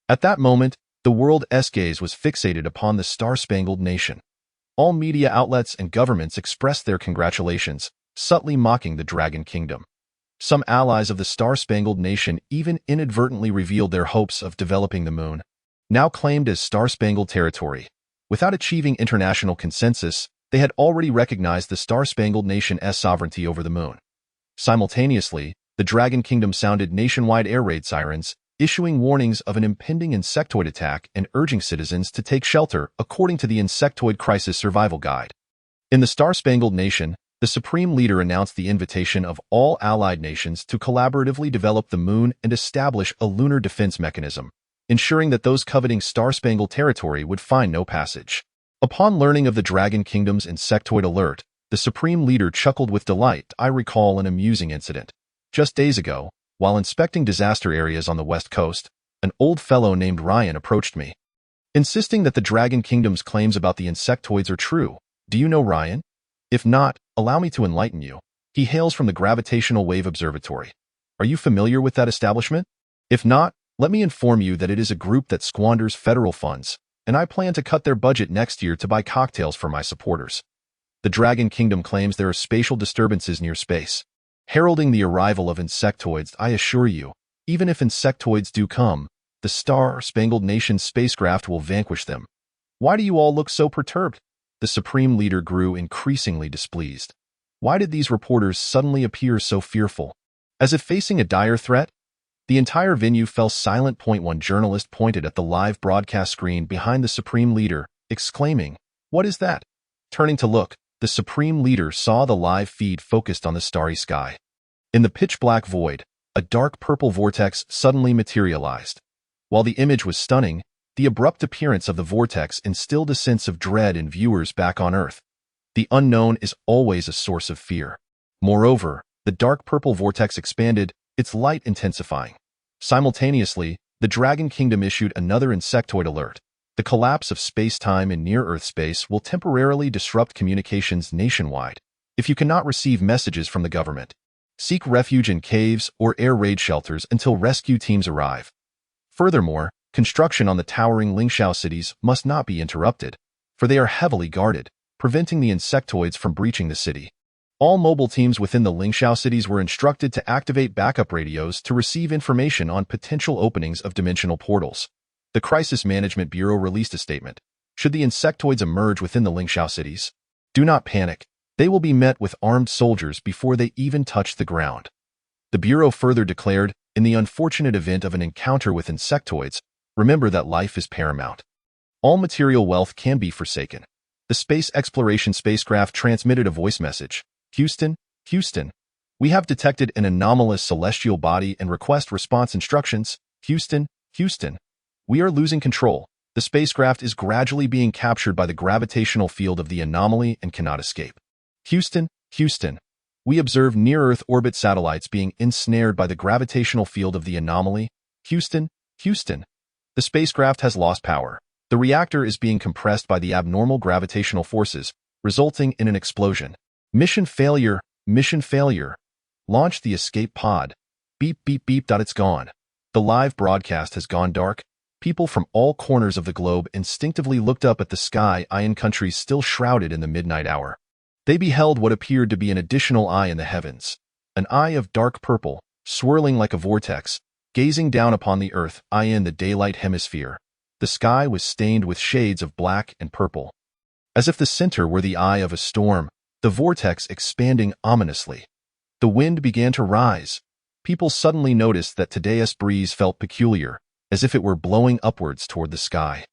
At that moment, the world's gaze was fixated upon the Star-Spangled Nation. All media outlets and governments expressed their congratulations, subtly mocking the Dragon Kingdom. Some allies of the Star-Spangled Nation even inadvertently revealed their hopes of developing the moon, now claimed as Star-Spangled territory. Without achieving international consensus, they had already recognized the Star-Spangled Nation's sovereignty over the moon. Simultaneously, the Dragon Kingdom sounded nationwide air raid sirens, issuing warnings of an impending insectoid attack and urging citizens to take shelter according to the Insectoid Crisis Survival Guide. In the Star-Spangled Nation, the Supreme Leader announced the invitation of all allied nations to collaboratively develop the moon and establish a lunar defense mechanism, ensuring that those coveting Star-Spangled territory would find no passage. Upon learning of the Dragon Kingdom's insectoid alert, the Supreme Leader chuckled with delight. I recall an amusing incident. Just days ago, while inspecting disaster areas on the West Coast, an old fellow named Ryan approached me, insisting that the Dragon Kingdom's claims about the insectoids are true. Do you know Ryan? If not, allow me to enlighten you. He hails from the Gravitational Wave Observatory. Are you familiar with that establishment? If not, let me inform you that it is a group that squanders federal funds, and I plan to cut their budget next year to buy cocktails for my supporters. The Dragon Kingdom claims there are spatial disturbances near space, heralding the arrival of insectoids. I assure you, even if insectoids do come, the Star-Spangled Nation's spacecraft will vanquish them. Why do you all look so perturbed? The Supreme Leader grew increasingly displeased. Why did these reporters suddenly appear so fearful? As if facing a dire threat? The entire venue fell silent. One journalist pointed at the live broadcast screen behind the Supreme Leader, exclaiming, "What is that?" Turning to look, the Supreme Leader saw the live feed focused on the starry sky. In the pitch-black void, a dark purple vortex suddenly materialized. While the image was stunning, the abrupt appearance of the vortex instilled a sense of dread in viewers back on Earth. The unknown is always a source of fear. Moreover, the dark purple vortex expanded, its light intensifying. Simultaneously, the Dragon Kingdom issued another insectoid alert. The collapse of space-time in near-Earth space will temporarily disrupt communications nationwide. If you cannot receive messages from the government, seek refuge in caves or air raid shelters until rescue teams arrive. Furthermore, construction on the towering Lingxiao cities must not be interrupted, for they are heavily guarded, preventing the insectoids from breaching the city. All mobile teams within the Lingxiao cities were instructed to activate backup radios to receive information on potential openings of dimensional portals. The Crisis Management Bureau released a statement. Should the insectoids emerge within the Lingxiao cities, do not panic. They will be met with armed soldiers before they even touch the ground. The Bureau further declared, in the unfortunate event of an encounter with insectoids, remember that life is paramount. All material wealth can be forsaken. The space exploration spacecraft transmitted a voice message. Houston, Houston. We have detected an anomalous celestial body and request response instructions. Houston, Houston. We are losing control. The spacecraft is gradually being captured by the gravitational field of the anomaly and cannot escape. Houston, Houston. We observe near-Earth orbit satellites being ensnared by the gravitational field of the anomaly. Houston, Houston. The spacecraft has lost power. The reactor is being compressed by the abnormal gravitational forces, resulting in an explosion. Mission failure, mission failure. Launch the escape pod. Beep, beep, beep. It's gone. The live broadcast has gone dark. People from all corners of the globe instinctively looked up at the sky, in countries still shrouded in the midnight hour. They beheld what appeared to be an additional eye in the heavens. An eye of dark purple, swirling like a vortex, gazing down upon the earth, in the daylight hemisphere. The sky was stained with shades of black and purple. As if the center were the eye of a storm, the vortex expanding ominously. The wind began to rise. People suddenly noticed that today's breeze felt peculiar, as if it were blowing upwards toward the sky.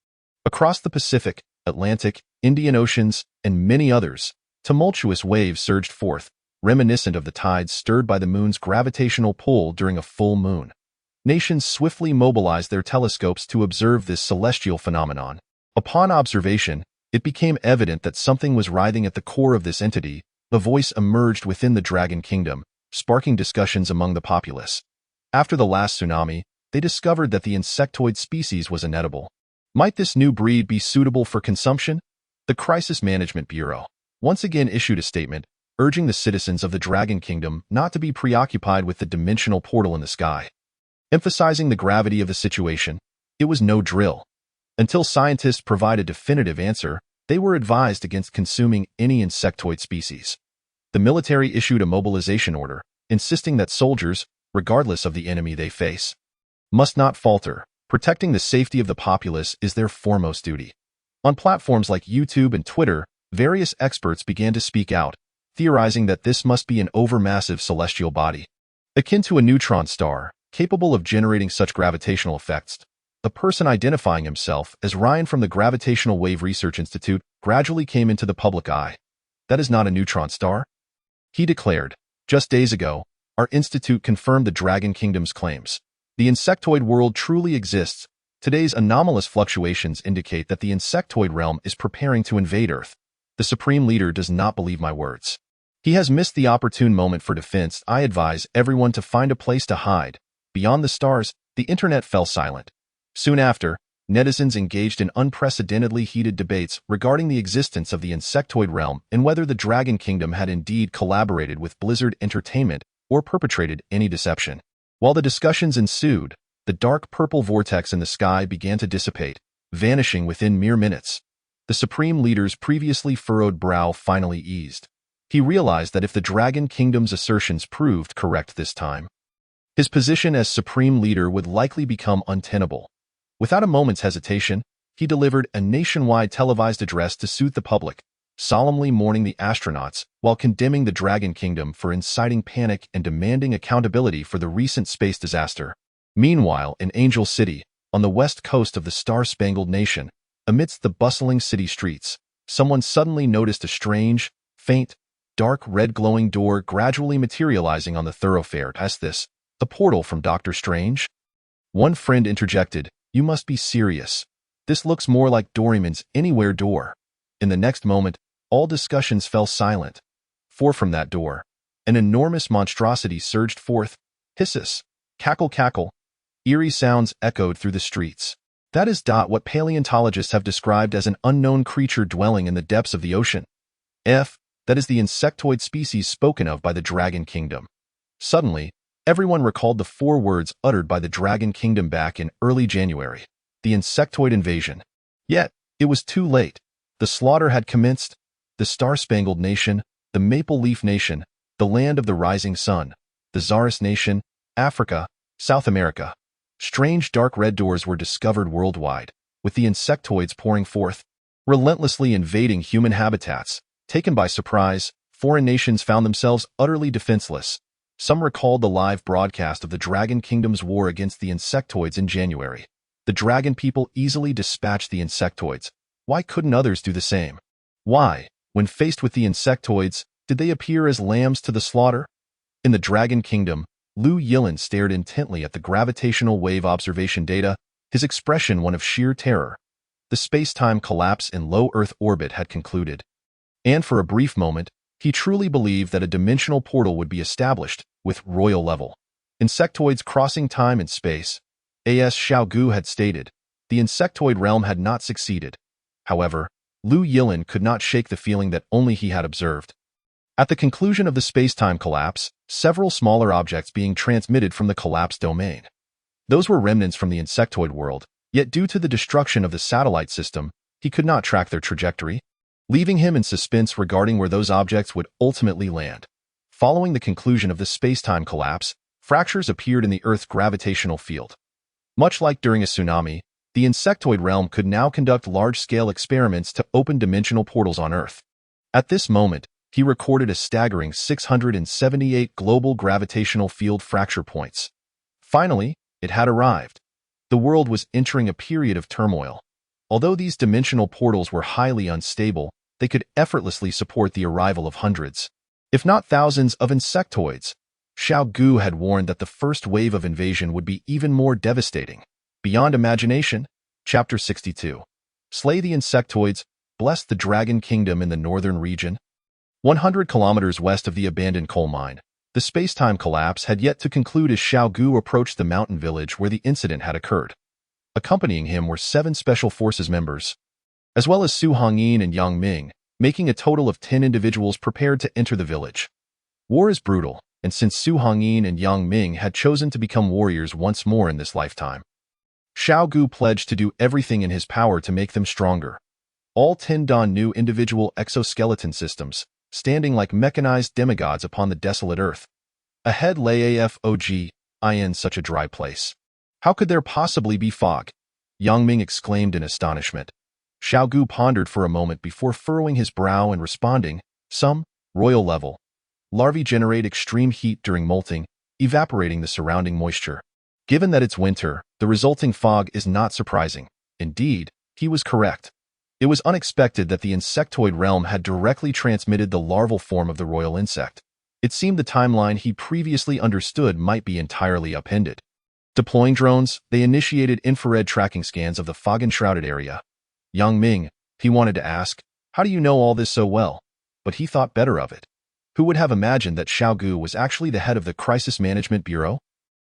Across the Pacific, Atlantic, Indian Oceans, and many others, tumultuous waves surged forth, reminiscent of the tides stirred by the moon's gravitational pull during a full moon. Nations swiftly mobilized their telescopes to observe this celestial phenomenon. Upon observation, it became evident that something was writhing at the core of this entity. The voice emerged within the Dragon Kingdom, sparking discussions among the populace. After the last tsunami, they discovered that the insectoid species was inedible. Might this new breed be suitable for consumption? The Crisis Management Bureau once again issued a statement, urging the citizens of the Dragon Kingdom not to be preoccupied with the dimensional portal in the sky. Emphasizing the gravity of the situation, it was no drill. Until scientists provide a definitive answer, they were advised against consuming any insectoid species. The military issued a mobilization order, insisting that soldiers, regardless of the enemy they face, must not falter. Protecting the safety of the populace is their foremost duty. On platforms like YouTube and Twitter, various experts began to speak out, theorizing that this must be an overmassive celestial body, akin to a neutron star, capable of generating such gravitational effects. The person identifying himself as Ryan from the Gravitational Wave Research Institute gradually came into the public eye. That is not a neutron star, he declared. Just days ago, our institute confirmed the Dragon Kingdom's claims. The insectoid world truly exists. Today's anomalous fluctuations indicate that the insectoid realm is preparing to invade Earth. The Supreme Leader does not believe my words. He has missed the opportune moment for defense. I advise everyone to find a place to hide. Beyond the stars, the internet fell silent. Soon after, netizens engaged in unprecedentedly heated debates regarding the existence of the insectoid realm and whether the Dragon Kingdom had indeed collaborated with Blizzard Entertainment or perpetrated any deception. While the discussions ensued, the dark purple vortex in the sky began to dissipate, vanishing within mere minutes. The Supreme Leader's previously furrowed brow finally eased. He realized that if the Dragon Kingdom's assertions proved correct this time, his position as Supreme Leader would likely become untenable. Without a moment's hesitation, he delivered a nationwide televised address to soothe the public, solemnly mourning the astronauts while condemning the Dragon Kingdom for inciting panic and demanding accountability for the recent space disaster. Meanwhile, in Angel City, on the west coast of the star-spangled nation, amidst the bustling city streets, someone suddenly noticed a strange, faint, dark red glowing door gradually materializing on the thoroughfare. As this, a portal from Doctor Strange? One friend interjected, "You must be serious. This looks more like Doraemon's Anywhere door." In the next moment, all discussions fell silent. For from that door, An enormous monstrosity surged forth. Hissus, cackle cackle. Eerie sounds echoed through the streets. That is what paleontologists have described as an unknown creature dwelling in the depths of the ocean. That is the insectoid species spoken of by the Dragon Kingdom. Suddenly, everyone recalled the 4 words uttered by the Dragon Kingdom back in early January. The insectoid invasion. Yet, it was too late. The slaughter had commenced. The Star-Spangled Nation, the Maple Leaf Nation, the Land of the Rising Sun, the Tsarist Nation, Africa, South America. Strange dark red doors were discovered worldwide, with the insectoids pouring forth, relentlessly invading human habitats. Taken by surprise, foreign nations found themselves utterly defenseless. Some recalled the live broadcast of the Dragon Kingdom's war against the insectoids in January. The dragon people easily dispatched the insectoids. Why couldn't others do the same? Why, when faced with the insectoids, did they appear as lambs to the slaughter? In the Dragon Kingdom, Liu Yilin stared intently at the gravitational wave observation data, his expression one of sheer terror. The space-time collapse in low Earth orbit had concluded. And for a brief moment, he truly believed that a dimensional portal would be established, with royal level. Insectoids crossing time and space. As Xiao Ge had stated, the insectoid realm had not succeeded. However, Liu Yilin could not shake the feeling that only he had observed. At the conclusion of the space-time collapse, several smaller objects being transmitted from the collapsed domain. Those were remnants from the insectoid world, yet due to the destruction of the satellite system, he could not track their trajectory, leaving him in suspense regarding where those objects would ultimately land. Following the conclusion of the space-time collapse, fractures appeared in the Earth's gravitational field. Much like during a tsunami, the insectoid realm could now conduct large-scale experiments to open dimensional portals on Earth. At this moment, he recorded a staggering 678 global gravitational field fracture points. Finally, it had arrived. The world was entering a period of turmoil. Although these dimensional portals were highly unstable, they could effortlessly support the arrival of hundreds, if not thousands, of insectoids. Xiao Ge had warned that the first wave of invasion would be even more devastating. Beyond imagination, Chapter 62. Slay the insectoids, bless the Dragon Kingdom in the northern region. 100 kilometers west of the abandoned coal mine, the space-time collapse had yet to conclude as Xiao Ge approached the mountain village where the incident had occurred. Accompanying him were 7 Special Forces members, as well as Su Hongyin and Yang Ming, making a total of 10 individuals prepared to enter the village. War is brutal, and since Su Hongyin and Yang Ming had chosen to become warriors once more in this lifetime, Xiao Ge pledged to do everything in his power to make them stronger. All 10 donned new individual exoskeleton systems, standing like mechanized demigods upon the desolate earth. Ahead lay AFOG, in such a dry place. How could there possibly be fog? Yang Ming exclaimed in astonishment. Xiao Ge pondered for a moment before furrowing his brow and responding, some, royal level. Larvae generate extreme heat during molting, evaporating the surrounding moisture. Given that it's winter, the resulting fog is not surprising. Indeed, he was correct. It was unexpected that the insectoid realm had directly transmitted the larval form of the royal insect. It seemed the timeline he previously understood might be entirely upended. Deploying drones, they initiated infrared tracking scans of the fog-enshrouded area. Yang Ming, he wanted to ask, how do you know all this so well? But he thought better of it. Who would have imagined that Xiao Ge was actually the head of the Crisis Management Bureau?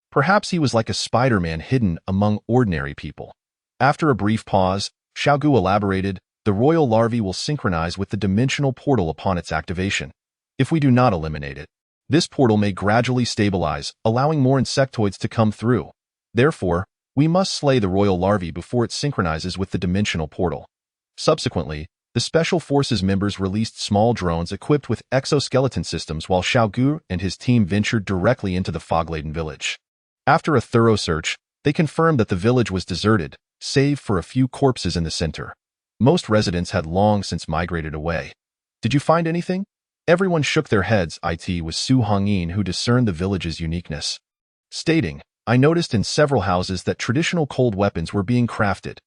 Perhaps he was like a Spider-Man hidden among ordinary people. After a brief pause, Xiao Ge elaborated, the royal larvae will synchronize with the dimensional portal upon its activation. If we do not eliminate it, this portal may gradually stabilize, allowing more insectoids to come through. Therefore, we must slay the royal larvae before it synchronizes with the dimensional portal. Subsequently, the Special Forces members released small drones equipped with exoskeleton systems while Xiao Ge and his team ventured directly into the fog-laden village. After a thorough search, they confirmed that the village was deserted, save for a few corpses in the center. Most residents had long since migrated away. Did you find anything? Everyone shook their heads. It was Su Hongyin who discerned the village's uniqueness, stating, I noticed in several houses that traditional cold weapons were being crafted.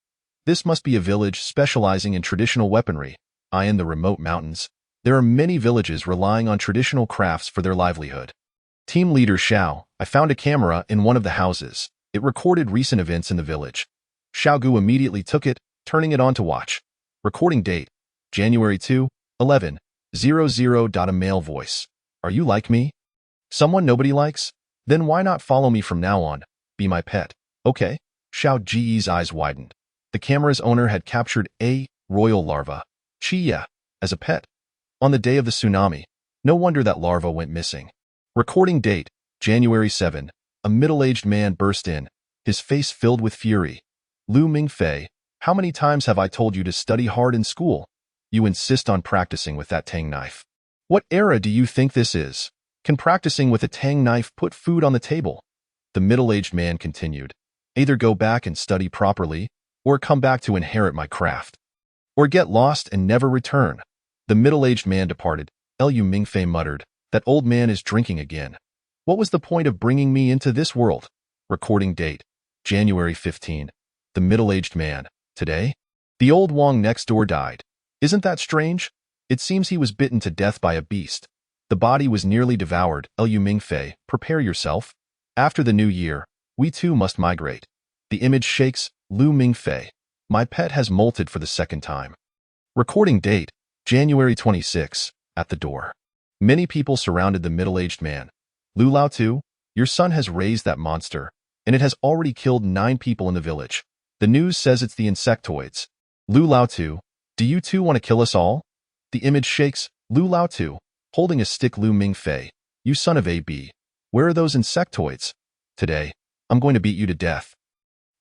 This must be a village specializing in traditional weaponry. In the remote mountains, there are many villages relying on traditional crafts for their livelihood. Team leader Xiao, I found a camera in one of the houses. It recorded recent events in the village. Xiao Ge immediately took it, turning it on to watch. Recording date, January 2, 11:00. A male voice. Are you like me? Someone nobody likes? Then why not follow me from now on? Be my pet. Okay? Xiao Ge's eyes widened. The camera's owner had captured a royal larva, Chia, as a pet. On the day of the tsunami, no wonder that larva went missing. Recording date, January 7. A middle-aged man burst in, his face filled with fury. Lu Mingfei, how many times have I told you to study hard in school? You insist on practicing with that tang knife. What era do you think this is? Can practicing with a tang knife put food on the table? The middle-aged man continued. Either go back and study properly, or come back to inherit my craft. Or get lost and never return. The middle-aged man departed. Lu Mingfei muttered, that old man is drinking again. What was the point of bringing me into this world? Recording date, January 15. The middle-aged man. Today? The old Wang next door died. Isn't that strange? It seems he was bitten to death by a beast. The body was nearly devoured. Lu Mingfei, prepare yourself. After the new year, we too must migrate. The image shakes. Lu Mingfei. My pet has molted for the second time. Recording date, January 26. At the door. Many people surrounded the middle-aged man. Lu Laotu, your son has raised that monster, and it has already killed 9 people in the village. The news says it's the insectoids. Lu Laotu, do you too want to kill us all? The image shakes. Lu Laotu, holding a stick. Lu Mingfei, you son of a b. Where are those insectoids? Today, I'm going to beat you to death.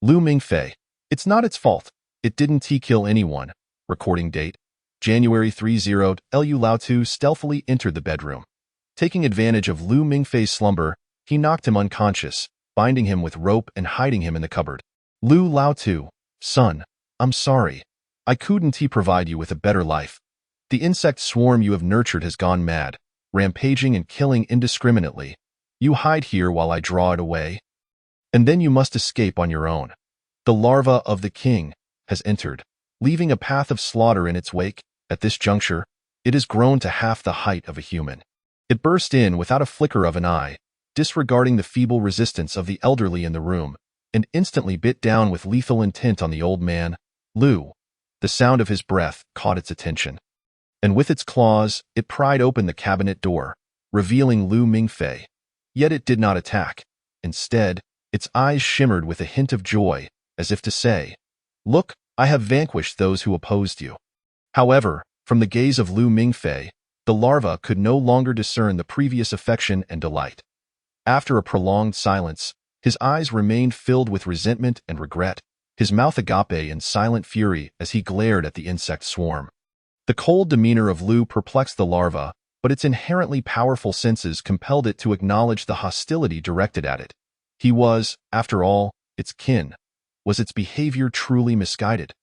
Lu Mingfei, it's not its fault. It didn't kill anyone. Recording date, January 30. Lu Laotu stealthily entered the bedroom. Taking advantage of Lu Mingfei's slumber, he knocked him unconscious, binding him with rope and hiding him in the cupboard. Lu Laotu, son, I'm sorry. I couldn't provide you with a better life. The insect swarm you have nurtured has gone mad, rampaging and killing indiscriminately. You hide here while I draw it away. And then you must escape on your own. The larva of the king has entered, leaving a path of slaughter in its wake. At this juncture, it has grown to half the height of a human. It burst in without a flicker of an eye, disregarding the feeble resistance of the elderly in the room, and instantly bit down with lethal intent on the old man. Lu. The sound of his breath caught its attention. And with its claws, it pried open the cabinet door, revealing Lu Mingfei. Yet it did not attack. Instead, its eyes shimmered with a hint of joy, as if to say, look, I have vanquished those who opposed you. However, from the gaze of Lu Mingfei, the larva could no longer discern the previous affection and delight. After a prolonged silence, his eyes remained filled with resentment and regret, his mouth agape in silent fury as he glared at the insect swarm. The cold demeanor of Lu perplexed the larva, but its inherently powerful senses compelled it to acknowledge the hostility directed at it. He was, after all, its kin. Was its behavior truly misguided?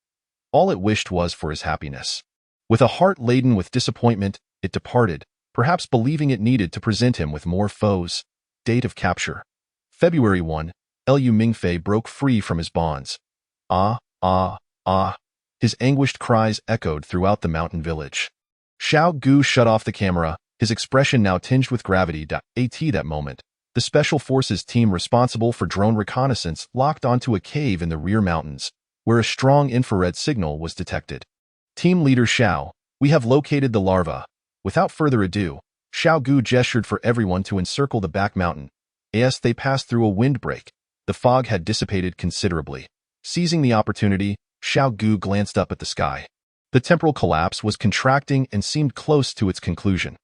All it wished was for his happiness. With a heart laden with disappointment, it departed, perhaps believing it needed to present him with more foes. Date of capture. February 1. Lu Mingfei broke free from his bonds. Ah, ah, ah. His anguished cries echoed throughout the mountain village. Xiao Ge shut off the camera, his expression now tinged with gravity. At that moment, the Special Forces team responsible for drone reconnaissance locked onto a cave in the rear mountains, where a strong infrared signal was detected. Team leader Xiao, we have located the larva. Without further ado, Xiao Ge gestured for everyone to encircle the back mountain. As they passed through a windbreak, the fog had dissipated considerably. Seizing the opportunity, Xiao Ge glanced up at the sky. The temporal collapse was contracting and seemed close to its conclusion.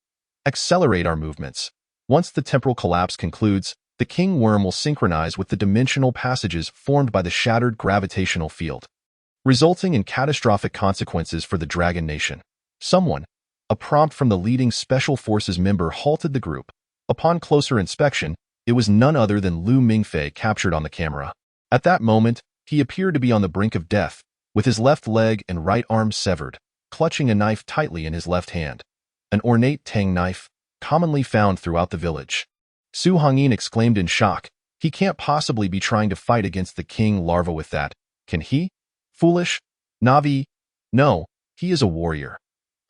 Accelerate our movements. Once the temporal collapse concludes, the king worm will synchronize with the dimensional passages formed by the shattered gravitational field, resulting in catastrophic consequences for the Dragon Nation. A prompt from the leading Special Forces member halted the group. Upon closer inspection, it was none other than Lu Mingfei captured on the camera. At that moment, he appeared to be on the brink of death, with his left leg and right arm severed, clutching a knife tightly in his left hand. An ornate tang knife, commonly found throughout the village. Su Hongyin exclaimed in shock. He can't possibly be trying to fight against the king larva with that, can he? Foolish? Navi? No, he is a warrior.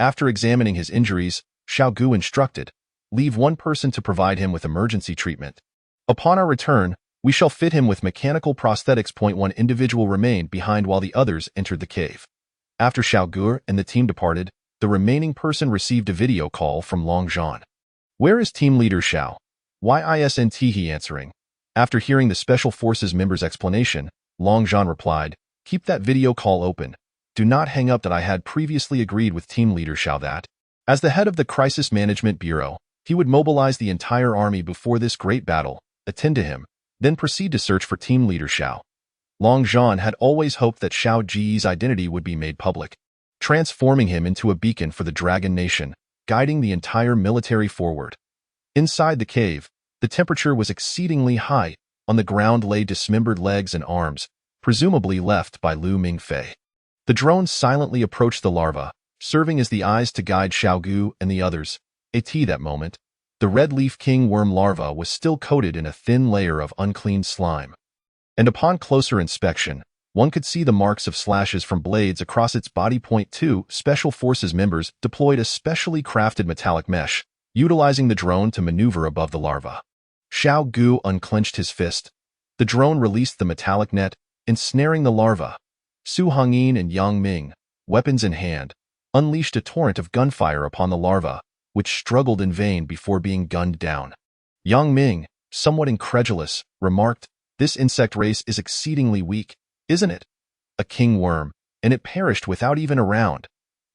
After examining his injuries, Xiao Ge instructed, leave one person to provide him with emergency treatment. Upon our return, we shall fit him with mechanical prosthetics. One individual remained behind while the others entered the cave. After Xiao Ge and the team departed, the remaining person received a video call from Long Zhan. Where is team leader Xiao? Why isn't he answering? After hearing the Special Forces member's explanation, Long Zhan replied, keep that video call open. Do not hang up that I had previously agreed with team leader Xiao that, as the head of the Crisis Management Bureau, he would mobilize the entire army before this great battle, attend to him, then proceed to search for team leader Xiao. Long Zhan had always hoped that Xiao Ge's identity would be made public, transforming him into a beacon for the Dragon Nation, guiding the entire military forward. Inside the cave, the temperature was exceedingly high. On the ground lay dismembered legs and arms, presumably left by Lu Mingfei. The drone silently approached the larva, serving as the eyes to guide Xiao Ge and the others. At that moment, the red leaf king worm larva was still coated in a thin layer of unclean slime. And upon closer inspection, one could see the marks of slashes from blades across its body. 2 Special Forces members deployed a specially crafted metallic mesh, utilizing the drone to maneuver above the larva. Xiao Ge unclenched his fist. The drone released the metallic net, ensnaring the larva. Su Hongyin and Yang Ming, weapons in hand, unleashed a torrent of gunfire upon the larva, which struggled in vain before being gunned down. Yang Ming, somewhat incredulous, remarked, this insect race is exceedingly weak, isn't it? A king worm, and it perished without even a round.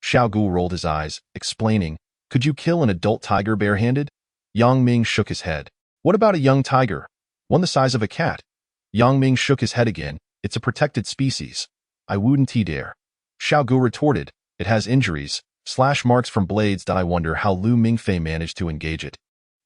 Xiao Ge rolled his eyes, explaining, could you kill an adult tiger barehanded? Yang Ming shook his head. What about a young tiger? One the size of a cat? Yang Ming shook his head again. It's a protected species. I wouldn't dare. Xiao Ge retorted, it has injuries, slash marks from blades that I wonder how Lu Mingfei managed to engage it.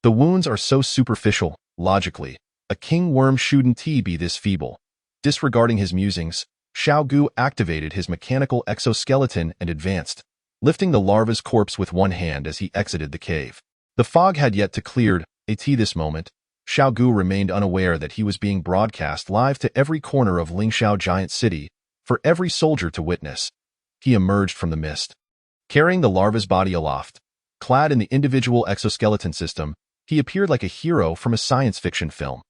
The wounds are so superficial, logically. A king worm shouldn't be this feeble. Disregarding his musings, Xiao Ge activated his mechanical exoskeleton and advanced, lifting the larva's corpse with one hand as he exited the cave. The fog had yet to clear. At this moment, Xiao Ge remained unaware that he was being broadcast live to every corner of Lingxiao Giant City, for every soldier to witness. He emerged from the mist, carrying the larva's body aloft. Clad in the individual exoskeleton system, he appeared like a hero from a science fiction film.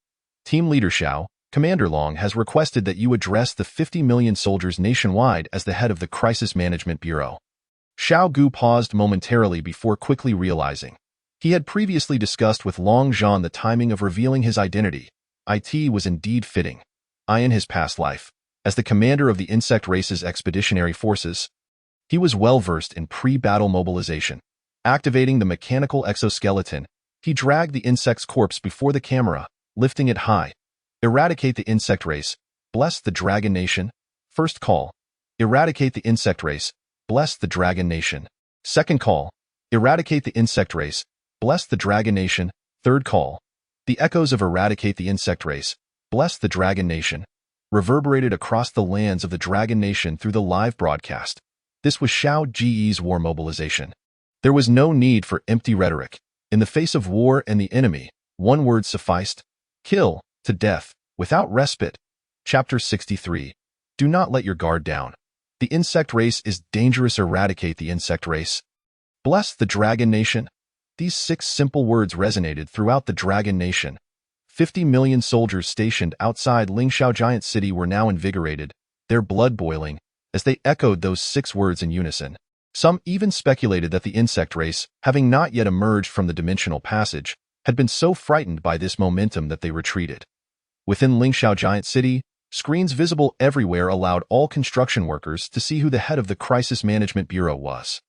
Team leader Xiao, Commander Long has requested that you address the 50 million soldiers nationwide as the head of the Crisis Management Bureau. Xiao Ge paused momentarily before quickly realizing. He had previously discussed with Long Zhan the timing of revealing his identity. It was indeed fitting. In his past life, as the commander of the insect race's expeditionary forces, he was well-versed in pre-battle mobilization. Activating the mechanical exoskeleton, he dragged the insect's corpse before the camera, lifting it high. Eradicate the insect race. Bless the Dragon Nation. First call. Eradicate the insect race. Bless the Dragon Nation. Second call. Eradicate the insect race. Bless the Dragon Nation. Third call. The echoes of eradicate the insect race. Bless the Dragon Nation reverberated across the lands of the Dragon Nation through the live broadcast. This was Xiao Ge's war mobilization. There was no need for empty rhetoric. In the face of war and the enemy, one word sufficed. Kill, to death, without respite. Chapter 63. Do not let your guard down. The insect race is dangerous. Eradicate the insect race. Bless the Dragon Nation. These 6 simple words resonated throughout the Dragon Nation. 50 million soldiers stationed outside Lingxiao Giant City were now invigorated, their blood boiling, as they echoed those 6 words in unison. Some even speculated that the insect race, having not yet emerged from the dimensional passage, had been so frightened by this momentum that they retreated. Within Lingxiao Giant City, screens visible everywhere allowed all construction workers to see who the head of the Crisis Management Bureau was.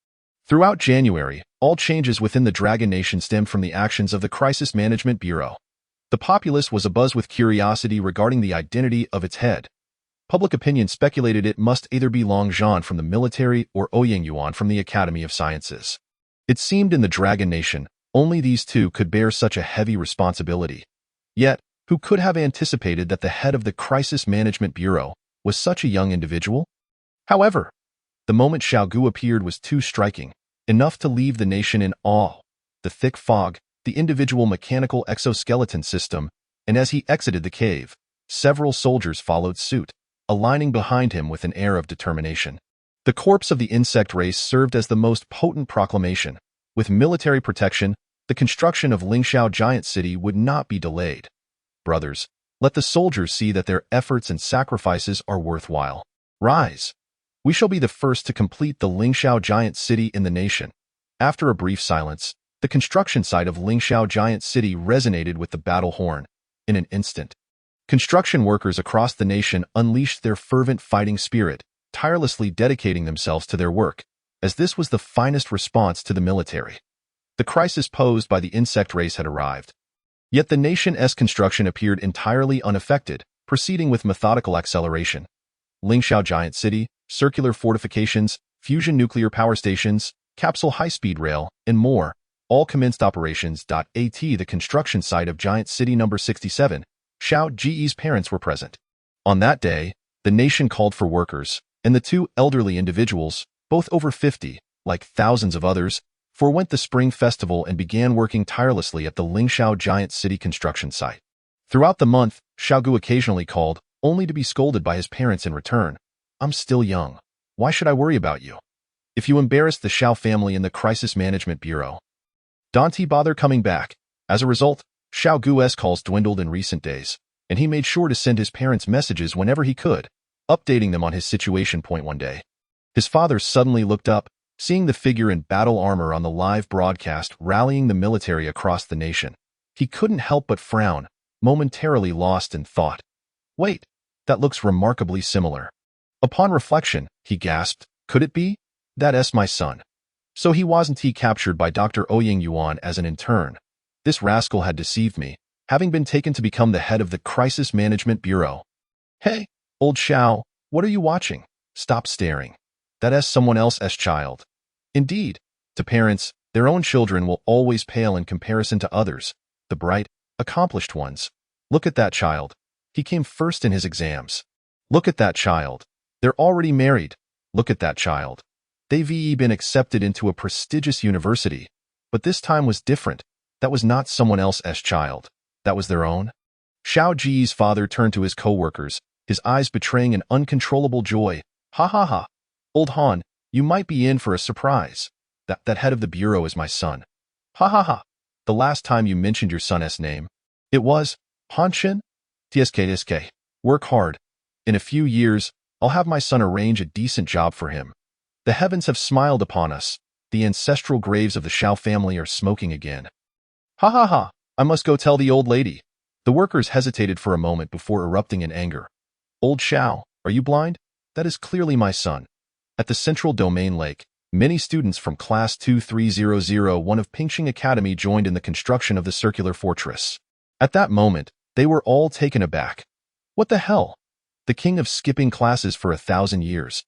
Throughout January, all changes within the Dragon Nation stemmed from the actions of the Crisis Management Bureau. The populace was abuzz with curiosity regarding the identity of its head. Public opinion speculated it must either be Long Zhan from the military or Ouyang Yuan from the Academy of Sciences. It seemed in the Dragon Nation, only these two could bear such a heavy responsibility. Yet, who could have anticipated that the head of the Crisis Management Bureau was such a young individual? However, the moment Xiao Ge appeared was too striking, enough to leave the nation in awe. The thick fog, the individual mechanical exoskeleton system, and as he exited the cave, several soldiers followed suit, aligning behind him with an air of determination. The corpse of the insect race served as the most potent proclamation. With military protection, the construction of Lingxiao Giant City would not be delayed. Brothers, let the soldiers see that their efforts and sacrifices are worthwhile. Rise! We shall be the first to complete the Lingxiao Giant City in the nation. After a brief silence, The construction site of Lingxiao Giant City resonated with the battle horn. In an instant, construction workers across the nation unleashed their fervent fighting spirit, tirelessly dedicating themselves to their work, as this was the finest response to the military. The crisis posed by the insect race had arrived. Yet the nation's construction appeared entirely unaffected, proceeding with methodical acceleration. Lingxiao Giant City, circular fortifications, fusion nuclear power stations, capsule high-speed rail, and more, all commenced operations. At the construction site of Giant City No. 67, Xiao Ge's parents were present. On that day, the nation called for workers, and the two elderly individuals, both over 50, like thousands of others, forewent the Spring Festival and began working tirelessly at the Lingxiao Giant City construction site. Throughout the month, Xiao Ge occasionally called, only to be scolded by his parents in return. "I'm still young. Why should I worry about you? If you embarrass the Xiao family in the Crisis Management Bureau, don't bother coming back." As a result, Xiao Ge's calls dwindled in recent days, and he made sure to send his parents messages whenever he could, updating them on his situation. One day, his father suddenly looked up, seeing the figure in battle armor on the live broadcast rallying the military across the nation. He couldn't help but frown, momentarily lost in thought. "Wait, that looks remarkably similar." Upon reflection, he gasped, "Could it be? That's my son. So he wasn't captured by Dr. Ouying Yuan as an intern. This rascal had deceived me, having been taken to become the head of the Crisis Management Bureau." "Hey, old Xiao, what are you watching? Stop staring. That's someone else's child." Indeed, to parents, their own children will always pale in comparison to others, the bright, accomplished ones. "Look at that child. He came first in his exams. Look at that child. They're already married. Look at that child. They've been accepted into a prestigious university. But this time was different. That was not someone else's child. That was their own." Xiao Ge's father turned to his co-workers, his eyes betraying an uncontrollable joy. "Ha ha ha. Old Han, you might be in for a surprise. That head of the bureau is my son. Ha ha ha. The last time you mentioned your son's name, it was Han Chen? TSK. Work hard. In a few years, I'll have my son arrange a decent job for him. The heavens have smiled upon us. The ancestral graves of the Xiao family are smoking again. Ha ha ha. I must go tell the old lady." The workers hesitated for a moment before erupting in anger. "Old Xiao, are you blind? That is clearly my son." At the Central Domain Lake, many students from Class 23001 of Pingxing Academy joined in the construction of the circular fortress. At that moment, they were all taken aback. What the hell? The king of skipping classes for 1,000 years.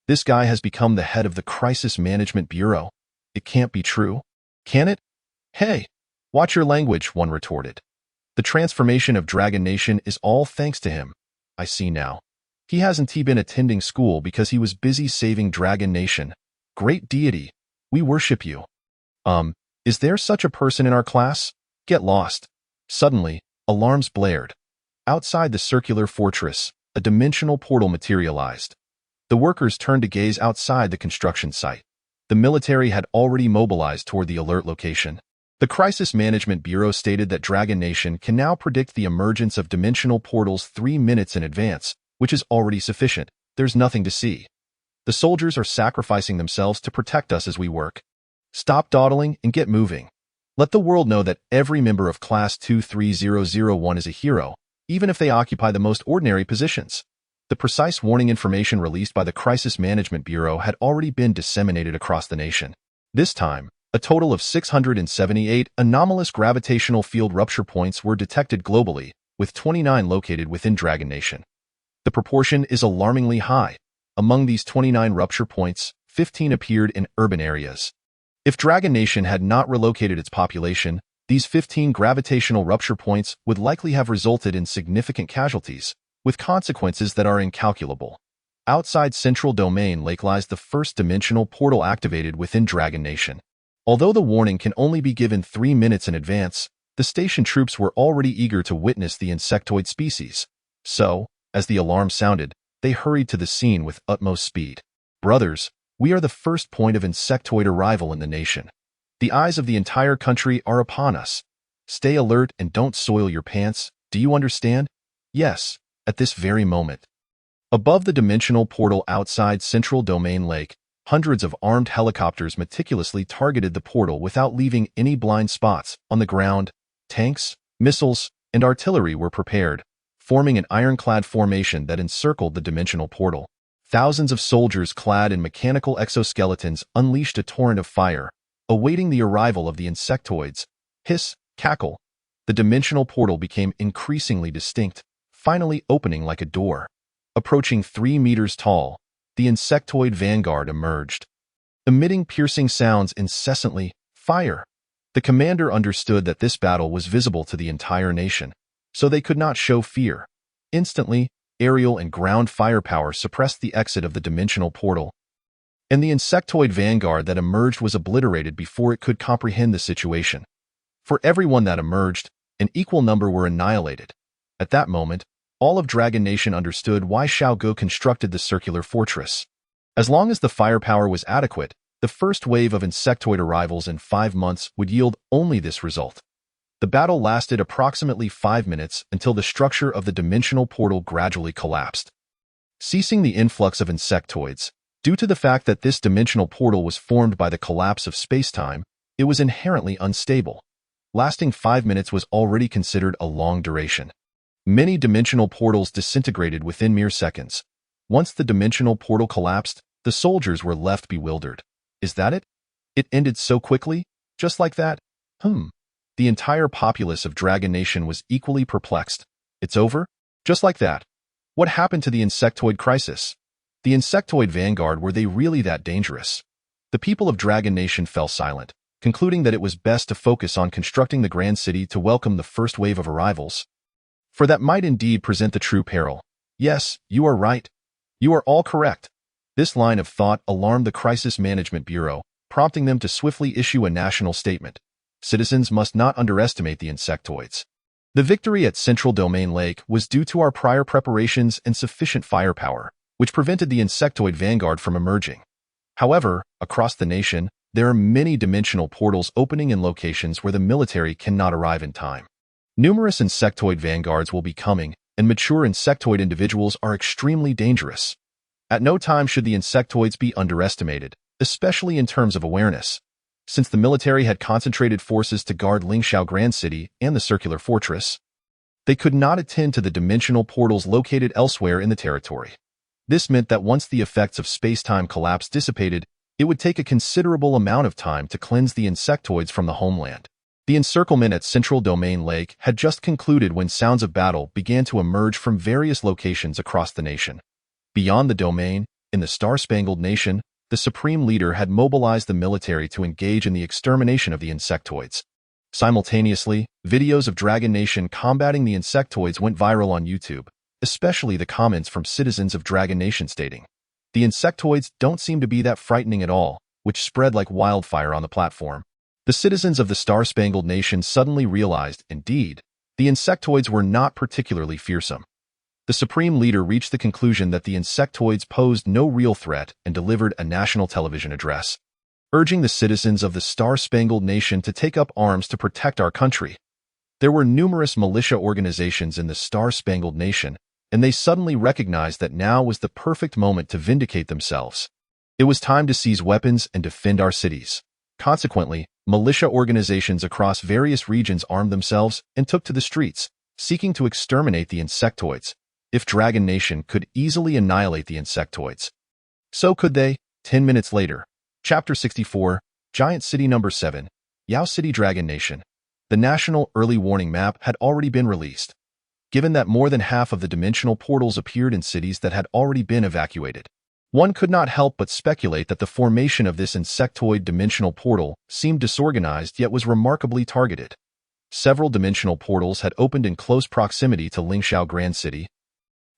This guy has become the head of the Crisis Management Bureau. It can't be true. Can it? "Hey, watch your language," one retorted. "The transformation of Dragon Nation is all thanks to him. I see now. He hasn't been attending school because he was busy saving Dragon Nation. Great deity, we worship you." Is there such a person in our class? Get lost." Suddenly, alarms blared. Outside the circular fortress, a dimensional portal materialized. The workers turned to gaze outside the construction site. The military had already mobilized toward the alert location. The Crisis Management Bureau stated that Dragon Nation can now predict the emergence of dimensional portals 3 minutes in advance, which is already sufficient. There's nothing to see. The soldiers are sacrificing themselves to protect us as we work. Stop dawdling and get moving. Let the world know that every member of Class 23001 is a hero, even if they occupy the most ordinary positions. The precise warning information released by the Crisis Management Bureau had already been disseminated across the nation. This time, a total of 678 anomalous gravitational field rupture points were detected globally, with 29 located within Dragon Nation. The proportion is alarmingly high. Among these 29 rupture points, 15 appeared in urban areas. If Dragon Nation had not relocated its population, these 15 gravitational rupture points would likely have resulted in significant casualties, with consequences that are incalculable. Outside Central Domain Lake lies the first dimensional portal activated within Dragon Nation. Although the warning can only be given 3 minutes in advance, the station troops were already eager to witness the insectoid species. So, as the alarm sounded, they hurried to the scene with utmost speed. "Brothers, we are the first point of insectoid arrival in the nation. The eyes of the entire country are upon us. Stay alert and don't soil your pants. Do you understand?" "Yes, at this very moment." Above the dimensional portal outside Central Domain Lake, Hundreds of armed helicopters meticulously targeted the portal without leaving any blind spots. On the ground, tanks, missiles, and artillery were prepared, forming an ironclad formation that encircled the dimensional portal. Thousands of soldiers clad in mechanical exoskeletons unleashed a torrent of fire, awaiting the arrival of the insectoids. Hiss, cackle. The dimensional portal became increasingly distinct, finally opening like a door. Approaching 3 meters tall, the insectoid vanguard emerged. Emitting piercing sounds incessantly, fire. The commander understood that this battle was visible to the entire nation, so they could not show fear. Instantly, aerial and ground firepower suppressed the exit of the dimensional portal, and the insectoid vanguard that emerged was obliterated before it could comprehend the situation. For everyone that emerged, an equal number were annihilated. At that moment, all of Dragon Nation understood why Xiao Ge constructed the circular fortress. As long as the firepower was adequate, the first wave of insectoid arrivals in 5 months would yield only this result. The battle lasted approximately 5 minutes until the structure of the dimensional portal gradually collapsed. Ceasing the influx of insectoids, due to the fact that this dimensional portal was formed by the collapse of space-time, it was inherently unstable. Lasting 5 minutes was already considered a long duration. Many dimensional portals disintegrated within mere seconds. Once the dimensional portal collapsed, the soldiers were left bewildered. Is that it? It ended so quickly? Just like that? The entire populace of Dragon Nation was equally perplexed. It's over? Just like that? What happened to the insectoid crisis? The insectoid vanguard, were they really that dangerous? The people of Dragon Nation fell silent, concluding that it was best to focus on constructing the grand city to welcome the first wave of arrivals. For that might indeed present the true peril. Yes, you are right. You are all correct. This line of thought alarmed the Crisis Management Bureau, prompting them to swiftly issue a national statement. Citizens must not underestimate the insectoids. The victory at Central Domain Lake was due to our prior preparations and sufficient firepower, which prevented the insectoid vanguard from emerging. However, across the nation, there are many dimensional portals opening in locations where the military cannot arrive in time. Numerous insectoid vanguards will be coming, and mature insectoid individuals are extremely dangerous. At no time should the insectoids be underestimated, especially in terms of awareness. Since the military had concentrated forces to guard Lingxiao Grand City and the Circular Fortress, they could not attend to the dimensional portals located elsewhere in the territory. This meant that once the effects of space-time collapse dissipated, it would take a considerable amount of time to cleanse the insectoids from the homeland. The encirclement at Central Domain Lake had just concluded when sounds of battle began to emerge from various locations across the nation. Beyond the domain, in the Star-Spangled Nation, the Supreme Leader had mobilized the military to engage in the extermination of the insectoids. Simultaneously, videos of Dragon Nation combating the insectoids went viral on YouTube, especially the comments from citizens of Dragon Nation stating, "The insectoids don't seem to be that frightening at all," which spread like wildfire on the platform. The citizens of the Star-Spangled Nation suddenly realized, indeed, the insectoids were not particularly fearsome. The Supreme Leader reached the conclusion that the insectoids posed no real threat and delivered a national television address, urging the citizens of the Star-Spangled Nation to take up arms to protect our country. There were numerous militia organizations in the Star-Spangled Nation, and they suddenly recognized that now was the perfect moment to vindicate themselves. It was time to seize weapons and defend our cities. Consequently, militia organizations across various regions armed themselves and took to the streets, seeking to exterminate the insectoids. If Dragon Nation could easily annihilate the insectoids, so could they. 10 minutes later. Chapter 64, Giant City Number 7, Yao City. Dragon Nation. The National Early Warning Map had already been released. Given that more than half of the dimensional portals appeared in cities that had already been evacuated, one could not help but speculate that the formation of this insectoid dimensional portal seemed disorganized yet was remarkably targeted. Several dimensional portals had opened in close proximity to Lingxiao Grand City,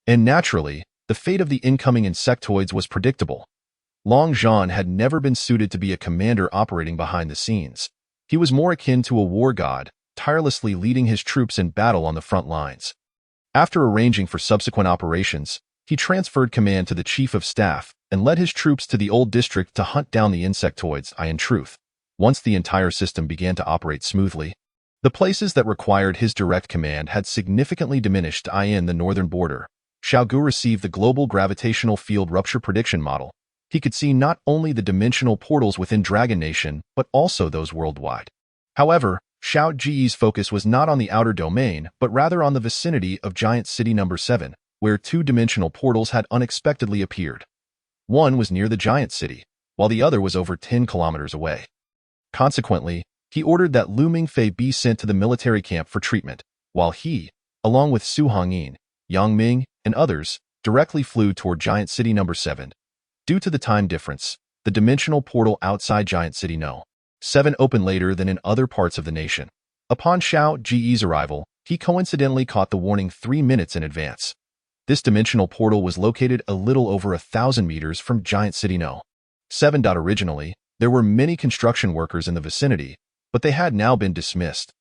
and naturally, the fate of the incoming insectoids was predictable. Long Zhan had never been suited to be a commander operating behind the scenes. He was more akin to a war god, tirelessly leading his troops in battle on the front lines. After arranging for subsequent operations, he transferred command to the chief of staff and led his troops to the old district to hunt down the insectoids. In truth, once the entire system began to operate smoothly, the places that required his direct command had significantly diminished. In the northern border, Xiao Ge received the Global Gravitational Field Rupture Prediction Model. He could see not only the dimensional portals within Dragon Nation, but also those worldwide. However, Xiao Ge's focus was not on the outer domain, but rather on the vicinity of Giant City Number 7, where two dimensional portals had unexpectedly appeared. One was near the Giant City, while the other was over 10 kilometers away. Consequently, he ordered that Lu Mingfei be sent to the military camp for treatment, while he, along with Su Hongyin, Yang Ming, and others, directly flew toward Giant City Number 7. Due to the time difference, the dimensional portal outside Giant City No. 7 opened later than in other parts of the nation. Upon Xiao Ge's arrival, he coincidentally caught the warning 3 minutes in advance. This dimensional portal was located a little over 1,000 meters from Giant City No. 7. Originally, there were many construction workers in the vicinity, but they had now been dismissed.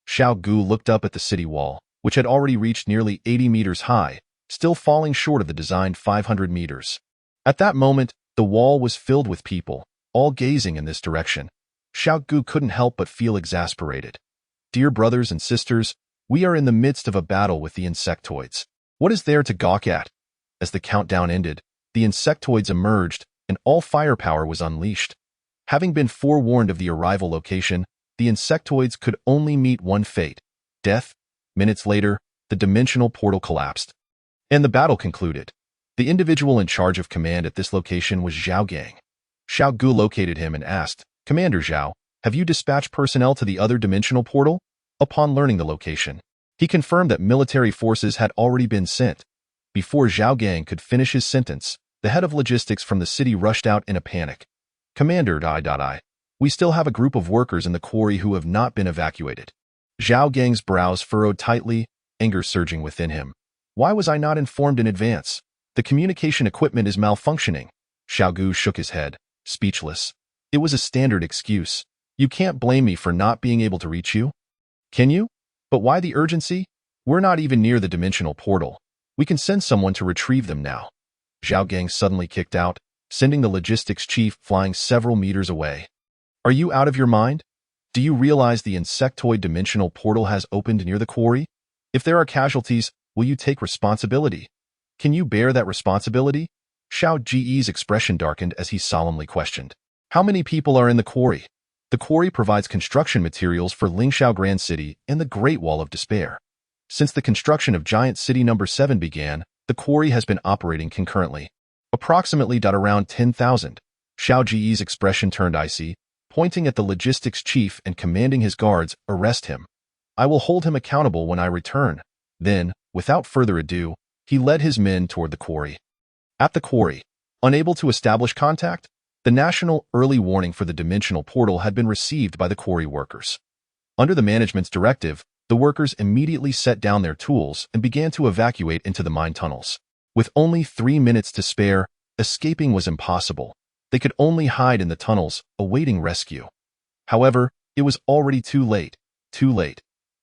Xiao Ge looked up at the city wall, which had already reached nearly 80 meters high, still falling short of the designed 500 meters. At that moment, the wall was filled with people, all gazing in this direction. Xiao Ge couldn't help but feel exasperated. Dear brothers and sisters, we are in the midst of a battle with the insectoids. What is there to gawk at? As the countdown ended, the insectoids emerged, and all firepower was unleashed. Having been forewarned of the arrival location, the insectoids could only meet one fate: death. Minutes later, the dimensional portal collapsed, and the battle concluded. The individual in charge of command at this location was Xiao Ge. Xiao Ge located him and asked, "Commander Xiao, have you dispatched personnel to the other dimensional portal?" Upon learning the location, he confirmed that military forces had already been sent. Before Xiao Ge could finish his sentence, the head of logistics from the city rushed out in a panic. "Commander, we still have a group of workers in the quarry who have not been evacuated." Xiao Ge's brows furrowed tightly, anger surging within him. "Why was I not informed in advance? The communication equipment is malfunctioning." Xiao Ge shook his head, speechless. It was a standard excuse. "You can't blame me for not being able to reach you. Can you? But why the urgency? We're not even near the dimensional portal. We can send someone to retrieve them now." Xiao Ge suddenly kicked out, sending the logistics chief flying several meters away. "Are you out of your mind? Do you realize the insectoid dimensional portal has opened near the quarry? If there are casualties, will you take responsibility? Can you bear that responsibility?" Xiao Ge's expression darkened as he solemnly questioned. "How many people are in the quarry?" The quarry provides construction materials for Lingxiao Grand City and the Great Wall of Despair. Since the construction of Giant City Number 7 began, the quarry has been operating concurrently. Approximately around 10,000. Xiao Ge's expression turned icy, pointing at the logistics chief and commanding his guards, "Arrest him. I will hold him accountable when I return." Then, without further ado, he led his men toward the quarry. At the quarry, unable to establish contact, the national early warning for the dimensional portal had been received by the quarry workers. Under the management's directive, the workers immediately set down their tools and began to evacuate into the mine tunnels. With only 3 minutes to spare, escaping was impossible. They could only hide in the tunnels, awaiting rescue. However, it was already too late. Too late.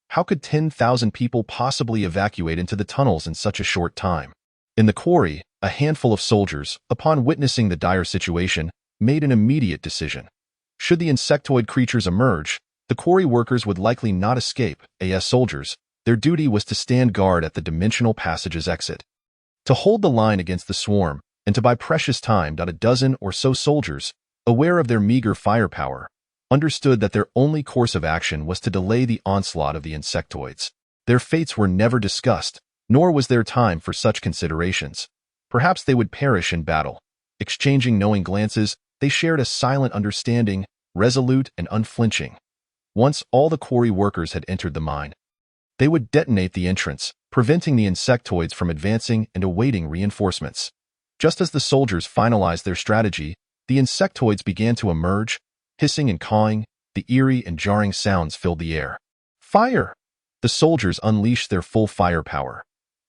How could 10,000 people possibly evacuate into the tunnels in such a short time? In the quarry, a handful of soldiers, upon witnessing the dire situation, made an immediate decision. Should the insectoid creatures emerge, the quarry workers would likely not escape. As soldiers, their duty was to stand guard at the dimensional passage's exit. To hold the line against the swarm, and to buy precious time. A dozen or so soldiers, aware of their meager firepower, understood that their only course of action was to delay the onslaught of the insectoids. Their fates were never discussed, nor was there time for such considerations. Perhaps they would perish in battle. Exchanging knowing glances, they shared a silent understanding, resolute and unflinching. Once all the quarry workers had entered the mine, they would detonate the entrance, preventing the insectoids from advancing and awaiting reinforcements. Just as the soldiers finalized their strategy, the insectoids began to emerge, hissing and cawing. The eerie and jarring sounds filled the air. Fire! The soldiers unleashed their full firepower.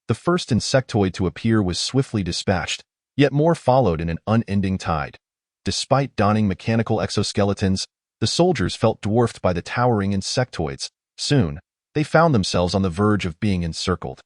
The first insectoid to appear was swiftly dispatched, yet more followed in an unending tide. Despite donning mechanical exoskeletons, the soldiers felt dwarfed by the towering insectoids. Soon, they found themselves on the verge of being encircled.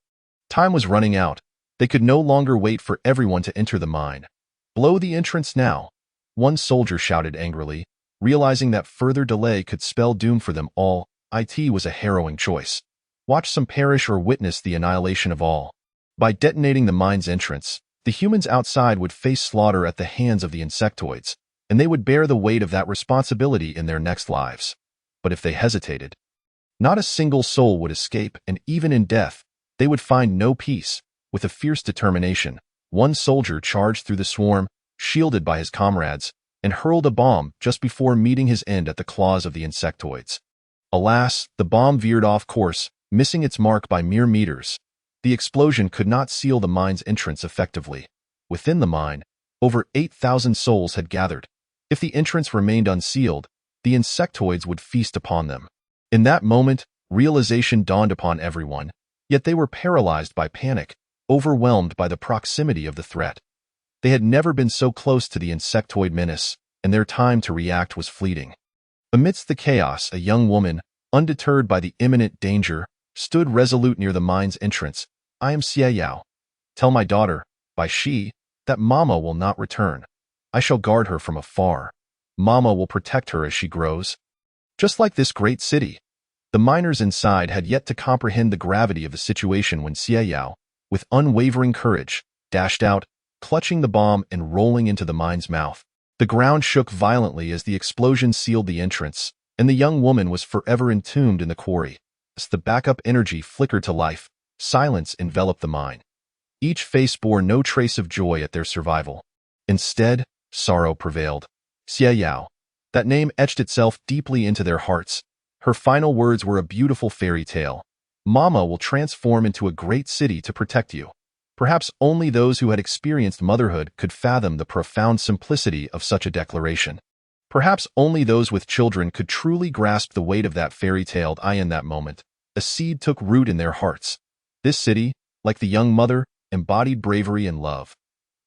Time was running out. They could no longer wait for everyone to enter the mine. "Blow the entrance now," one soldier shouted angrily, realizing that further delay could spell doom for them all. It was a harrowing choice. Watch some perish or witness the annihilation of all. By detonating the mine's entrance, The humans outside would face slaughter at the hands of the insectoids, and they would bear the weight of that responsibility in their next lives. But if they hesitated, not a single soul would escape, and even in death, they would find no peace. With a fierce determination, one soldier charged through the swarm, shielded by his comrades, and hurled a bomb just before meeting his end at the claws of the insectoids. Alas, the bomb veered off course, missing its mark by mere meters. The explosion could not seal the mine's entrance effectively. Within the mine, over 8,000 souls had gathered. If the entrance remained unsealed, the insectoids would feast upon them. In that moment, realization dawned upon everyone, yet they were paralyzed by panic, overwhelmed by the proximity of the threat. They had never been so close to the insectoid menace, and their time to react was fleeting. Amidst the chaos, a young woman, undeterred by the imminent danger, stood resolute near the mine's entrance. "I am Xiao. Tell my daughter, by she, that Mama will not return. I shall guard her from afar. Mama will protect her as she grows." Just like this great city, the miners inside had yet to comprehend the gravity of the situation when Xiao, with unwavering courage, dashed out, clutching the bomb and rolling into the mine's mouth. The ground shook violently as the explosion sealed the entrance, and the young woman was forever entombed in the quarry. As the backup energy flickered to life, silence enveloped the mine. Each face bore no trace of joy at their survival. Instead, sorrow prevailed. Xiao, that name etched itself deeply into their hearts. Her final words were a beautiful fairy tale. "Mama will transform into a great city to protect you." Perhaps only those who had experienced motherhood could fathom the profound simplicity of such a declaration. Perhaps only those with children could truly grasp the weight of that fairy tale. In that moment, a seed took root in their hearts. This city, like the young mother, embodied bravery and love.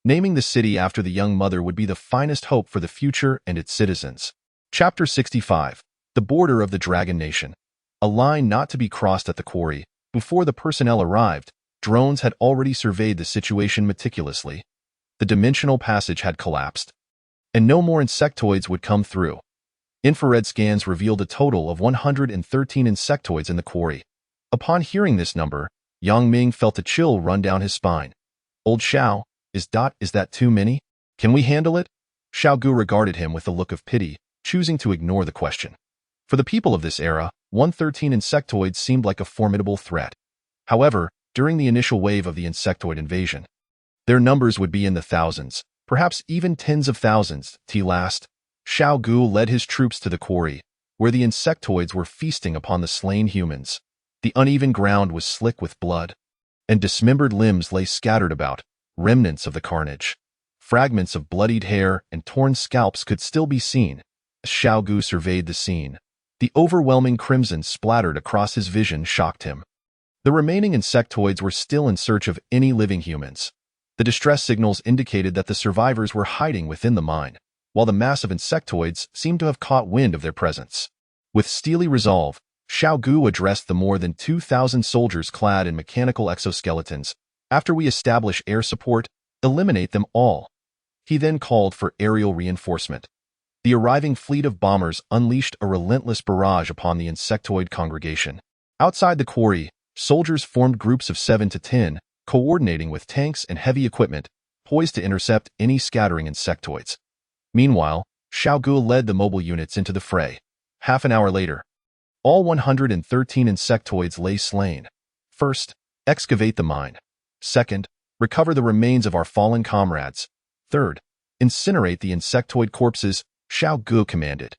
Naming the city after the young mother would be the finest hope for the future and its citizens. Chapter 65. The Border of the Dragon Nation. A line not to be crossed at the quarry. Before the personnel arrived, drones had already surveyed the situation meticulously. The dimensional passage had collapsed, and no more insectoids would come through. Infrared scans revealed a total of 113 insectoids in the quarry. Upon hearing this number, Yang Ming felt a chill run down his spine. "Old Xiao, is that too many? Can we handle it?" Xiao Ge regarded him with a look of pity, choosing to ignore the question. For the people of this era, 113 insectoids seemed like a formidable threat. However, during the initial wave of the insectoid invasion, their numbers would be in the thousands, perhaps even tens of thousands. Last, Xiao Ge led his troops to the quarry, where the insectoids were feasting upon the slain humans. The uneven ground was slick with blood, and dismembered limbs lay scattered about, remnants of the carnage. Fragments of bloodied hair and torn scalps could still be seen. As Xiao Ge surveyed the scene, the overwhelming crimson splattered across his vision shocked him. The remaining insectoids were still in search of any living humans. The distress signals indicated that the survivors were hiding within the mine, while the mass of insectoids seemed to have caught wind of their presence. With steely resolve, Xiao Ge addressed the more than 2,000 soldiers clad in mechanical exoskeletons. "After we establish air support, eliminate them all." He then called for aerial reinforcement. The arriving fleet of bombers unleashed a relentless barrage upon the insectoid congregation. Outside the quarry, soldiers formed groups of 7 to 10, coordinating with tanks and heavy equipment, poised to intercept any scattering insectoids. Meanwhile, Xiao Ge led the mobile units into the fray. Half an hour later, all 113 insectoids lay slain. First, excavate the mine. Second, recover the remains of our fallen comrades. Third, incinerate the insectoid corpses, Xiao Ge commanded.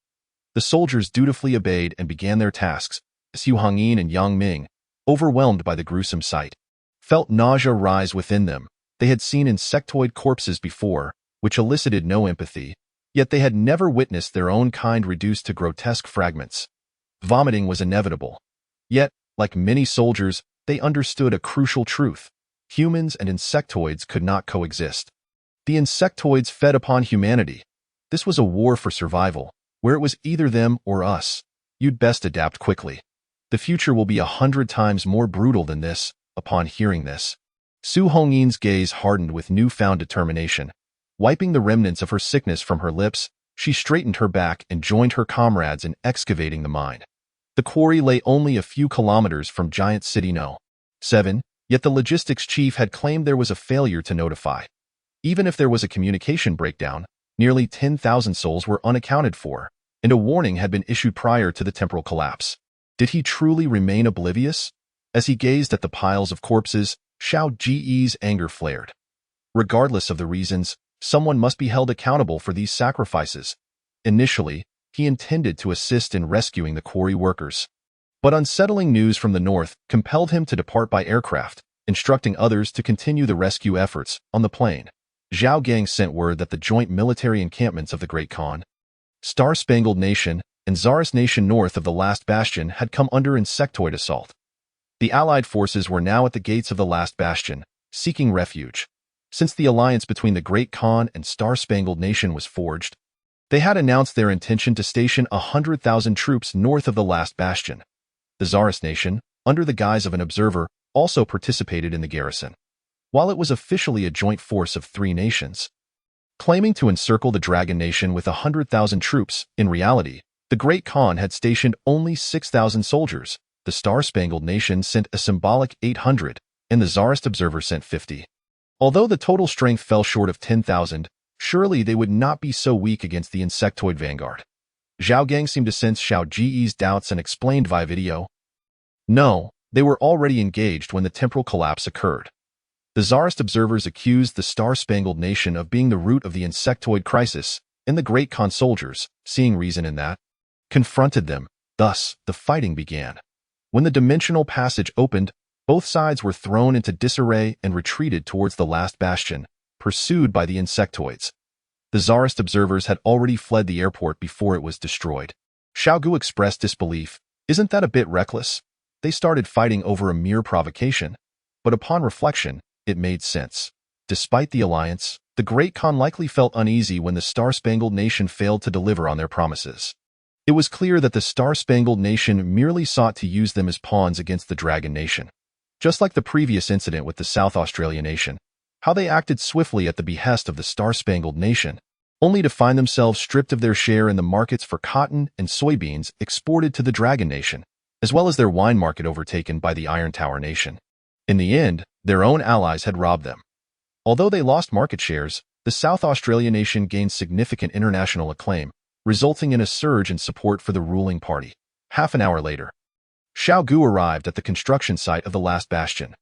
The soldiers dutifully obeyed and began their tasks. Xu Hongyin and Yang Ming, overwhelmed by the gruesome sight, felt nausea rise within them. They had seen insectoid corpses before, which elicited no empathy, yet they had never witnessed their own kind reduced to grotesque fragments. Vomiting was inevitable. Yet, like many soldiers, they understood a crucial truth. Humans and insectoids could not coexist. The insectoids fed upon humanity. This was a war for survival, where it was either them or us. You'd best adapt quickly. The future will be 100 times more brutal than this. Upon hearing this, Su Hongyin's gaze hardened with newfound determination. Wiping the remnants of her sickness from her lips, she straightened her back and joined her comrades in excavating the mine. The quarry lay only a few kilometers from Giant City No. 7, yet the logistics chief had claimed there was a failure to notify. Even if there was a communication breakdown, nearly 10,000 souls were unaccounted for, and a warning had been issued prior to the temporal collapse. Did he truly remain oblivious? As he gazed at the piles of corpses, Xiao Ge's anger flared. Regardless of the reasons, someone must be held accountable for these sacrifices. Initially, he intended to assist in rescuing the quarry workers. But unsettling news from the north compelled him to depart by aircraft, instructing others to continue the rescue efforts on the plane. Xiao Ge sent word that the joint military encampments of the Great Khan, Star-Spangled Nation, and Tsarist Nation north of the last bastion had come under insectoid assault. The Allied forces were now at the gates of the last bastion, seeking refuge. Since the alliance between the Great Khan and Star-Spangled Nation was forged, they had announced their intention to station 100,000 troops north of the last bastion. The Tsarist Nation, under the guise of an observer, also participated in the garrison. While it was officially a joint force of 3 nations, claiming to encircle the Dragon Nation with 100,000 troops, in reality, the Great Khan had stationed only 6,000 soldiers. The Star-Spangled Nation sent a symbolic 800, and the Tsarist observer sent 50. Although the total strength fell short of 10,000, surely they would not be so weak against the insectoid vanguard. Xiao Ge seemed to sense Xiao Ge's doubts and explained via video. No, they were already engaged when the temporal collapse occurred. The Tsarist observers accused the Star-Spangled Nation of being the root of the insectoid crisis, and the Great Khan soldiers, seeing reason in that, confronted them. Thus, the fighting began. When the dimensional passage opened, both sides were thrown into disarray and retreated towards the last bastion, pursued by the insectoids. The Tsarist observers had already fled the airport before it was destroyed. Xiao Ge expressed disbelief. Isn't that a bit reckless? They started fighting over a mere provocation. But upon reflection, it made sense. Despite the alliance, the Great Khan likely felt uneasy when the Star-Spangled Nation failed to deliver on their promises. It was clear that the Star-Spangled Nation merely sought to use them as pawns against the Dragon Nation. Just like the previous incident with the South Australia Nation, how they acted swiftly at the behest of the Star-Spangled Nation, only to find themselves stripped of their share in the markets for cotton and soybeans exported to the Dragon Nation, as well as their wine market overtaken by the Iron Tower Nation. In the end, their own allies had robbed them. Although they lost market shares, the South Australia Nation gained significant international acclaim, resulting in a surge in support for the ruling party. Half an hour later, Xiao Ge arrived at the construction site of the last bastion.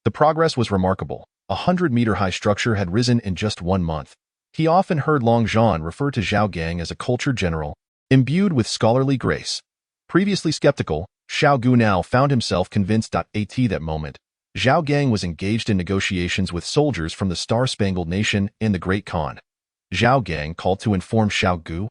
The progress was remarkable. A 100-meter-high structure had risen in just 1 month. He often heard Long Zhan refer to Xiao Ge as a cultured general, imbued with scholarly grace. Previously skeptical, Xiao Ge now found himself convinced. At that moment, Xiao Ge was engaged in negotiations with soldiers from the Star-Spangled Nation and the Great Khan. Xiao Ge called to inform Xiao Ge,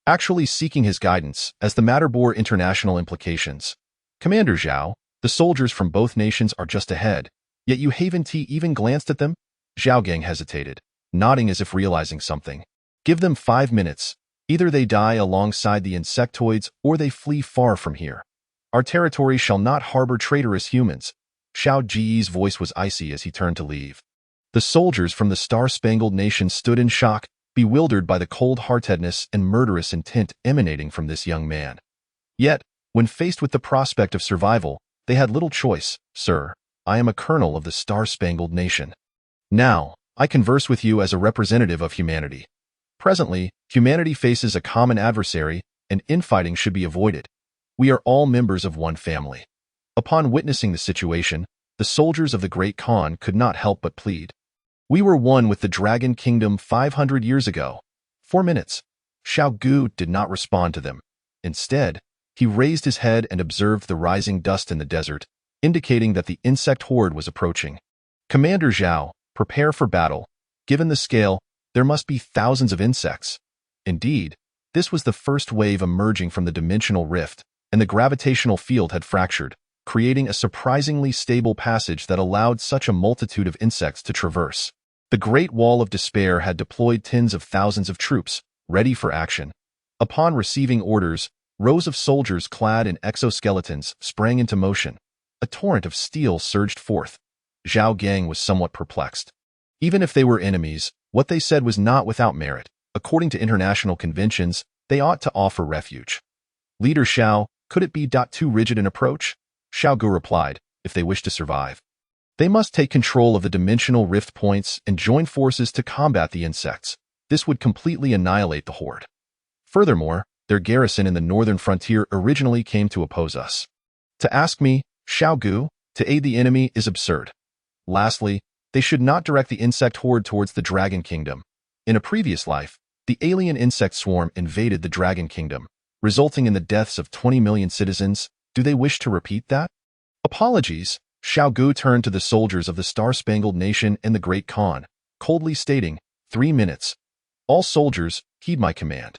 actually seeking his guidance, as the matter bore international implications. Commander Xiao, the soldiers from both nations are just ahead, yet you haven't even glanced at them? Xiao Ge hesitated, nodding as if realizing something. Give them 5 minutes. Either they die alongside the insectoids or they flee far from here. Our territory shall not harbor traitorous humans. Xiao Ge's voice was icy as he turned to leave. The soldiers from the Star-Spangled Nation stood in shock, bewildered by the cold-heartedness and murderous intent emanating from this young man. Yet, when faced with the prospect of survival, they had little choice. Sir, I am a colonel of the Star-Spangled Nation. Now, I converse with you as a representative of humanity. Presently, humanity faces a common adversary, and infighting should be avoided. We are all members of one family. Upon witnessing the situation, the soldiers of the Great Khan could not help but plead. We were one with the Dragon Kingdom 500 years ago. 4 minutes. Xiao Ge did not respond to them. Instead, he raised his head and observed the rising dust in the desert, indicating that the insect horde was approaching. Commander Xiao, prepare for battle. Given the scale, there must be thousands of insects. Indeed, this was the first wave emerging from the dimensional rift, and the gravitational field had fractured, creating a surprisingly stable passage that allowed such a multitude of insects to traverse. The Great Wall of Despair had deployed tens of thousands of troops, ready for action. Upon receiving orders, rows of soldiers clad in exoskeletons sprang into motion. A torrent of steel surged forth. Xiao Ge was somewhat perplexed. Even if they were enemies, what they said was not without merit. According to international conventions, they ought to offer refuge. Leader Xiao, could it be too rigid an approach? Xiao Ge replied, if they wish to survive, They must take control of the dimensional rift points and join forces to combat the insects. This would completely annihilate the horde. Furthermore, their garrison in the northern frontier originally came to oppose us. To ask me, Xiao Ge, to aid the enemy is absurd. Lastly, they should not direct the insect horde towards the Dragon Kingdom. In a previous life, the alien insect swarm invaded the Dragon Kingdom, resulting in the deaths of 20 million citizens. Do they wish to repeat that? Apologies. Xiao Ge turned to the soldiers of the Star-Spangled Nation and the Great Khan, coldly stating, 3 minutes. All soldiers, heed my command.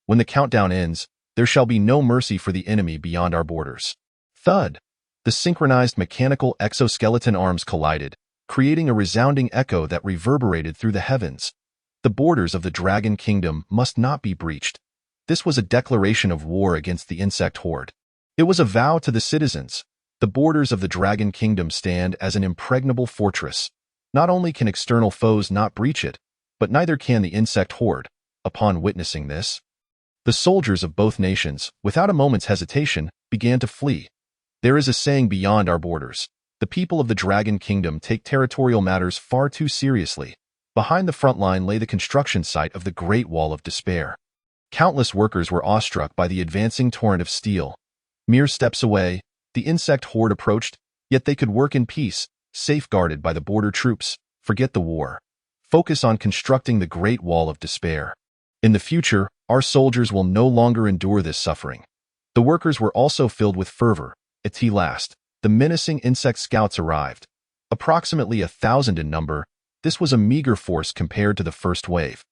When the countdown ends, there shall be no mercy for the enemy beyond our borders. Thud! The synchronized mechanical exoskeleton arms collided, creating a resounding echo that reverberated through the heavens. The borders of the Dragon Kingdom must not be breached. This was a declaration of war against the insect horde. It was a vow to the citizens. The borders of the Dragon Kingdom stand as an impregnable fortress. Not only can external foes not breach it, but neither can the insect horde. Upon witnessing this, the soldiers of both nations, without a moment's hesitation, began to flee. There is a saying beyond our borders. The people of the Dragon Kingdom take territorial matters far too seriously. Behind the front line lay the construction site of the Great Wall of Despair. Countless workers were awestruck by the advancing torrent of steel. Mere steps away, the insect horde approached, yet they could work in peace, safeguarded by the border troops. Forget the war. Focus on constructing the Great Wall of Despair. In the future, our soldiers will no longer endure this suffering. The workers were also filled with fervor. At last, the menacing insect scouts arrived. Approximately 1,000 in number, this was a meager force compared to the first wave.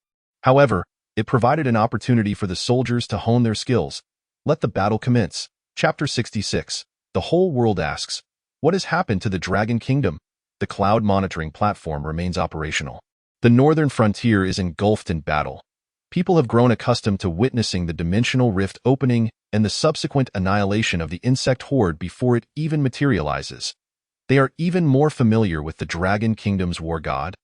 However, it provided an opportunity for the soldiers to hone their skills. Let the battle commence. Chapter 66. The whole world asks, what has happened to the Dragon Kingdom? The cloud monitoring platform remains operational. The northern frontier is engulfed in battle. People have grown accustomed to witnessing the dimensional rift opening and the subsequent annihilation of the insect horde before it even materializes. They are even more familiar with the Dragon Kingdom's war god.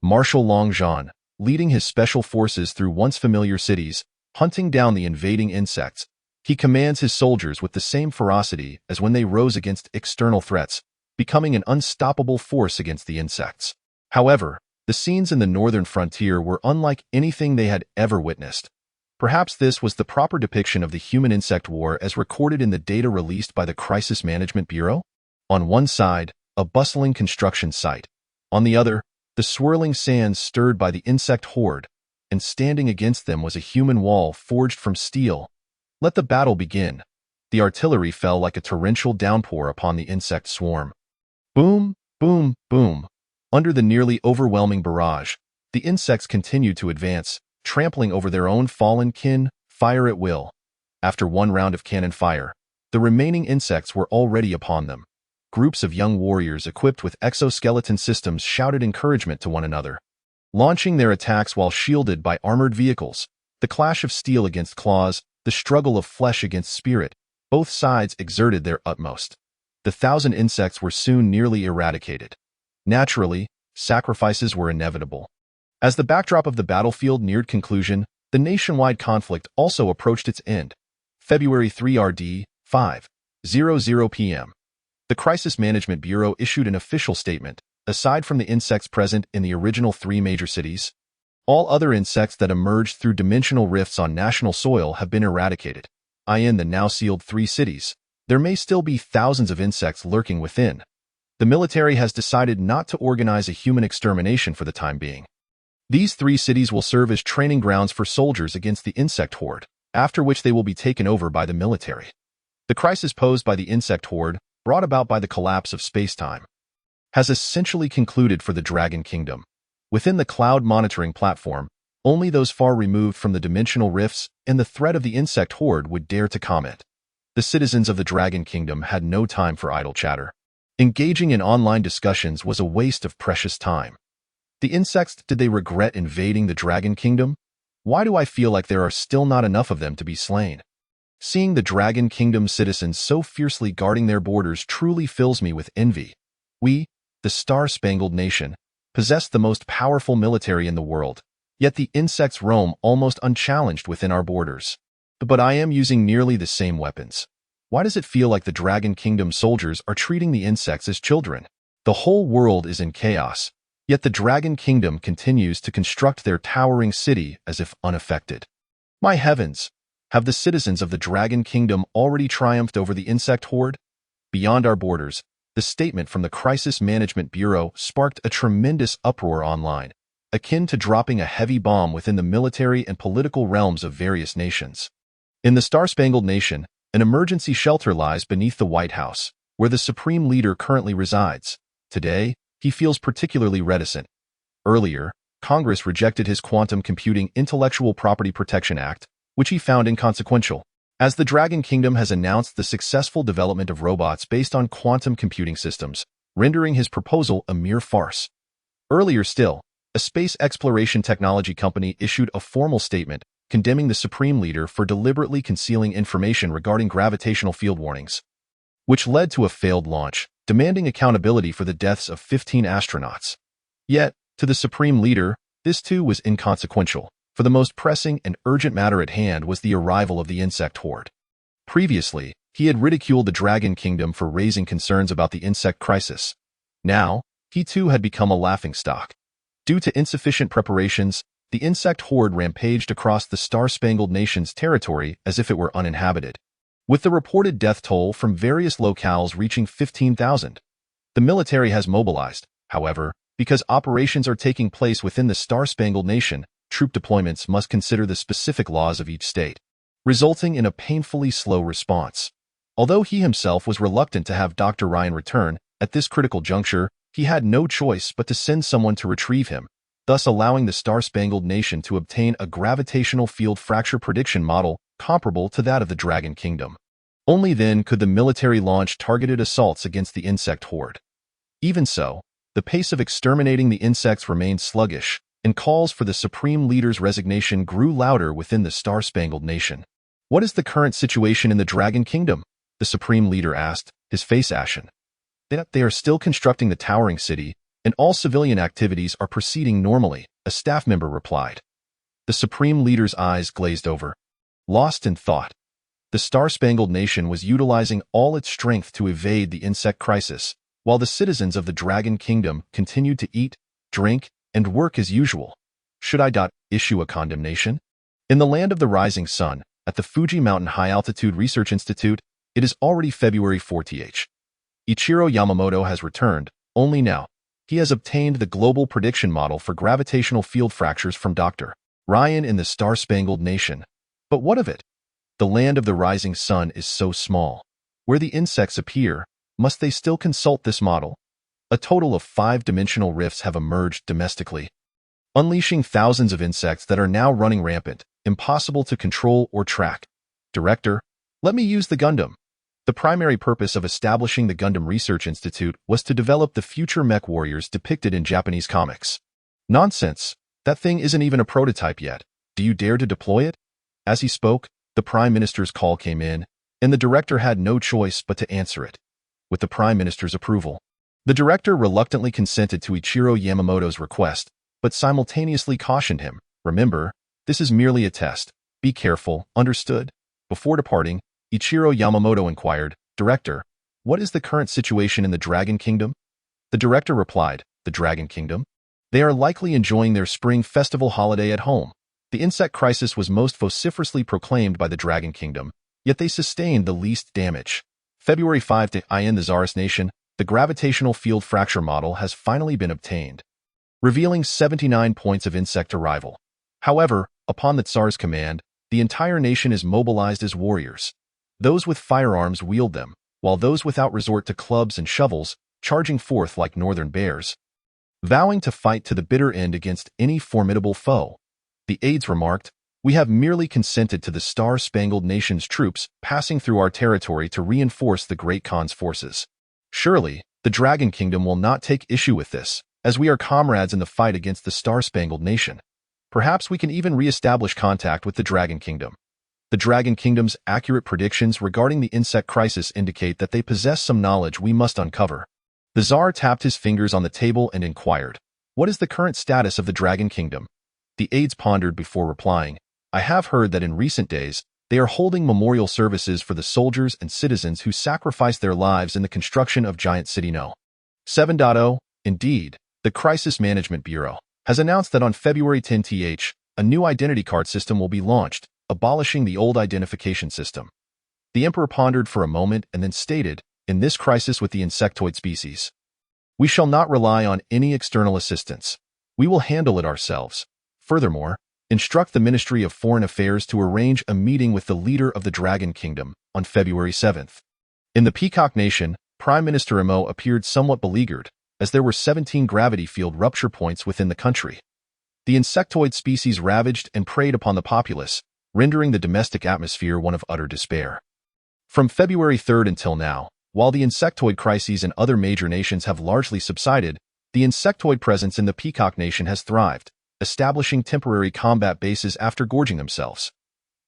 Marshal Longzhan, leading his special forces through once familiar cities, hunting down the invading insects. He commands his soldiers with the same ferocity as when they rose against external threats, becoming an unstoppable force against the insects. However, the scenes in the northern frontier were unlike anything they had ever witnessed. Perhaps this was the proper depiction of the human-insect war as recorded in the data released by the Crisis Management Bureau. On one side, a bustling construction site. On the other, the swirling sands stirred by the insect horde, and standing against them was a human wall forged from steel. Let the battle begin. The artillery fell like a torrential downpour upon the insect swarm. Boom, boom, boom. Under the nearly overwhelming barrage, the insects continued to advance, trampling over their own fallen kin, fire at will. After one round of cannon fire, the remaining insects were already upon them. Groups of young warriors equipped with exoskeleton systems shouted encouragement to one another, launching their attacks while shielded by armored vehicles. The clash of steel against claws, the struggle of flesh against spirit, both sides exerted their utmost. The 1,000 insects were soon nearly eradicated. Naturally, sacrifices were inevitable. As the backdrop of the battlefield neared conclusion, the nationwide conflict also approached its end. February 3 RD, 5:00 p.m. The Crisis Management Bureau issued an official statement. Aside from the insects present in the original 3 major cities, all other insects that emerged through dimensional rifts on national soil have been eradicated. In the now sealed 3 cities, there may still be thousands of insects lurking within. The military has decided not to organize a human extermination for the time being. These 3 cities will serve as training grounds for soldiers against the insect horde, after which they will be taken over by the military. The crisis posed by the insect horde, brought about by the collapse of space-time, has essentially concluded for the Dragon Kingdom. Within the cloud monitoring platform, only those far removed from the dimensional rifts and the threat of the insect horde would dare to comment. The citizens of the Dragon Kingdom had no time for idle chatter. Engaging in online discussions was a waste of precious time. The insects, did they regret invading the Dragon Kingdom? Why do I feel like there are still not enough of them to be slain? Seeing the Dragon Kingdom citizens so fiercely guarding their borders truly fills me with envy. We, the Star-Spangled Nation, possess the most powerful military in the world, yet the insects roam almost unchallenged within our borders. But I am using nearly the same weapons. Why does it feel like the Dragon Kingdom soldiers are treating the insects as children? The whole world is in chaos, yet the Dragon Kingdom continues to construct their towering city as if unaffected. My heavens! Have the citizens of the Dragon Kingdom already triumphed over the insect horde? Beyond our borders, the statement from the Crisis Management Bureau sparked a tremendous uproar online, akin to dropping a heavy bomb within the military and political realms of various nations. In the Star-Spangled Nation, an emergency shelter lies beneath the White House, where the Supreme Leader currently resides. Today, he feels particularly reticent. Earlier, Congress rejected his Quantum Computing Intellectual Property Protection Act, which he found inconsequential, as the Dragon Kingdom has announced the successful development of robots based on quantum computing systems, rendering his proposal a mere farce. Earlier still, a space exploration technology company issued a formal statement condemning the Supreme Leader for deliberately concealing information regarding gravitational field warnings, which led to a failed launch, demanding accountability for the deaths of 15 astronauts. Yet, to the Supreme Leader, this too was inconsequential, for the most pressing and urgent matter at hand was the arrival of the insect horde. Previously, he had ridiculed the Dragon Kingdom for raising concerns about the insect crisis. Now, he too had become a laughingstock. Due to insufficient preparations, the insect horde rampaged across the Star-Spangled Nation's territory as if it were uninhabited, with the reported death toll from various locales reaching 15,000. The military has mobilized, however, because operations are taking place within the Star-Spangled Nation. Troop deployments must consider the specific laws of each state, resulting in a painfully slow response. Although he himself was reluctant to have Dr. Ryan return, at this critical juncture, he had no choice but to send someone to retrieve him, thus allowing the Star-Spangled Nation to obtain a gravitational field fracture prediction model comparable to that of the Dragon Kingdom. Only then could the military launch targeted assaults against the insect horde. Even so, the pace of exterminating the insects remained sluggish, and calls for the Supreme Leader's resignation grew louder within the Star-Spangled Nation. What is the current situation in the Dragon Kingdom? The Supreme Leader asked, his face ashen. They are still constructing the towering city, and all civilian activities are proceeding normally, a staff member replied. The Supreme Leader's eyes glazed over. Lost in thought, the Star-Spangled Nation was utilizing all its strength to evade the insect crisis, while the citizens of the Dragon Kingdom continued to eat, drink, and work as usual. Should I issue a condemnation? In the land of the rising sun, at the Fuji Mountain High Altitude Research Institute, it is already February 4th. Ichiro Yamamoto has returned, only now. He has obtained the global prediction model for gravitational field fractures from Dr. Ryan in the Star-Spangled Nation. But what of it? The land of the rising sun is so small. Where the insects appear, must they still consult this model? A total of 5-dimensional rifts have emerged domestically, unleashing thousands of insects that are now running rampant, impossible to control or track. Director, let me use the Gundam. The primary purpose of establishing the Gundam Research Institute was to develop the future mech warriors depicted in Japanese comics. Nonsense. That thing isn't even a prototype yet. Do you dare to deploy it? As he spoke, the Prime Minister's call came in, and the director had no choice but to answer it. With the Prime Minister's approval, the director reluctantly consented to Ichiro Yamamoto's request, but simultaneously cautioned him, remember, this is merely a test. Be careful, understood? Before departing, Ichiro Yamamoto inquired, Director, what is the current situation in the Dragon Kingdom? The director replied, the Dragon Kingdom? They are likely enjoying their spring festival holiday at home. The insect crisis was most vociferously proclaimed by the Dragon Kingdom, yet they sustained the least damage. February 5th in the Tsarist Nation, the gravitational field fracture model has finally been obtained, revealing 79 points of insect arrival. However, upon the Tsar's command, the entire nation is mobilized as warriors. Those with firearms wield them, while those without resort to clubs and shovels, charging forth like northern bears, vowing to fight to the bitter end against any formidable foe. The aides remarked, we have merely consented to the Star-Spangled Nation's troops passing through our territory to reinforce the Great Khan's forces. Surely, the Dragon Kingdom will not take issue with this, as we are comrades in the fight against the Star-Spangled Nation. Perhaps we can even re-establish contact with the Dragon Kingdom. The Dragon Kingdom's accurate predictions regarding the insect crisis indicate that they possess some knowledge we must uncover. The Tsar tapped his fingers on the table and inquired, what is the current status of the Dragon Kingdom? The aides pondered before replying, I have heard that in recent days, they are holding memorial services for the soldiers and citizens who sacrificed their lives in the construction of Giant City No. 7.0. Indeed, the Crisis Management Bureau has announced that on February 10th, a new identity card system will be launched, abolishing the old identification system. The emperor pondered for a moment and then stated, "In this crisis with the insectoid species, we shall not rely on any external assistance. We will handle it ourselves. Furthermore, instruct the Ministry of Foreign Affairs to arrange a meeting with the leader of the Dragon Kingdom on February 7th. In the Peacock Nation, Prime Minister Mo appeared somewhat beleaguered, as there were 17 gravity field rupture points within the country. The insectoid species ravaged and preyed upon the populace, rendering the domestic atmosphere one of utter despair. From February 3rd until now, while the insectoid crises in other major nations have largely subsided, the insectoid presence in the Peacock Nation has thrived, establishing temporary combat bases after gorging themselves.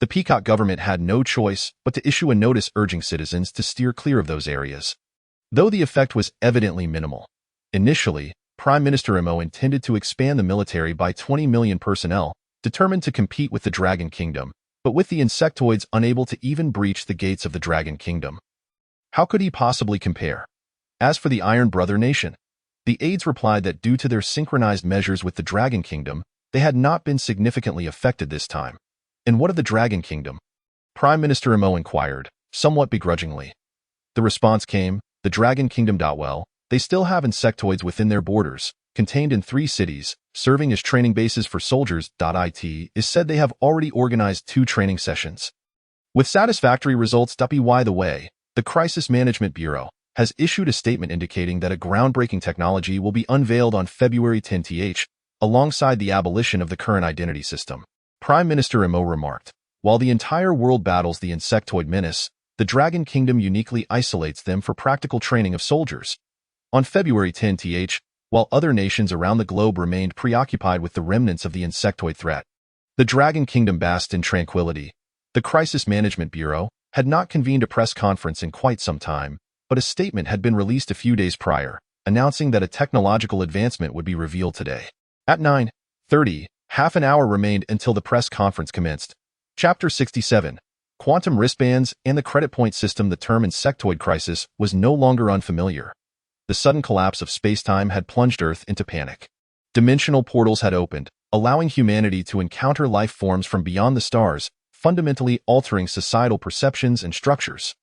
The Peacock government had no choice but to issue a notice urging citizens to steer clear of those areas. Though the effect was evidently minimal, initially, Prime Minister Mo intended to expand the military by 20 million personnel, determined to compete with the Dragon Kingdom, but with the insectoids unable to even breach the gates of the Dragon Kingdom. How could he possibly compare? As for the Iron Brother Nation, the aides replied that due to their synchronized measures with the Dragon Kingdom, they had not been significantly affected this time. And what of the Dragon Kingdom? Prime Minister Mo inquired, somewhat begrudgingly. The response came, the Dragon Kingdom. Well, they still have insectoids within their borders, contained in 3 cities, serving as training bases for soldiers. It is said they have already organized 2 training sessions, with satisfactory results. By the way, the Crisis Management Bureau has issued a statement indicating that a groundbreaking technology will be unveiled on February 10th, alongside the abolition of the current identity system. Prime Minister Mo remarked, while the entire world battles the insectoid menace, the Dragon Kingdom uniquely isolates them for practical training of soldiers. On February 10th, while other nations around the globe remained preoccupied with the remnants of the insectoid threat, the Dragon Kingdom basked in tranquility. The Crisis Management Bureau had not convened a press conference in quite some time, but a statement had been released a few days prior, announcing that a technological advancement would be revealed today. At 9:30, half an hour remained until the press conference commenced. Chapter 67. Quantum wristbands and the credit point system. The term insectoid crisis was no longer unfamiliar. The sudden collapse of space-time had plunged Earth into panic. Dimensional portals had opened, allowing humanity to encounter life forms from beyond the stars, fundamentally altering societal perceptions and structures.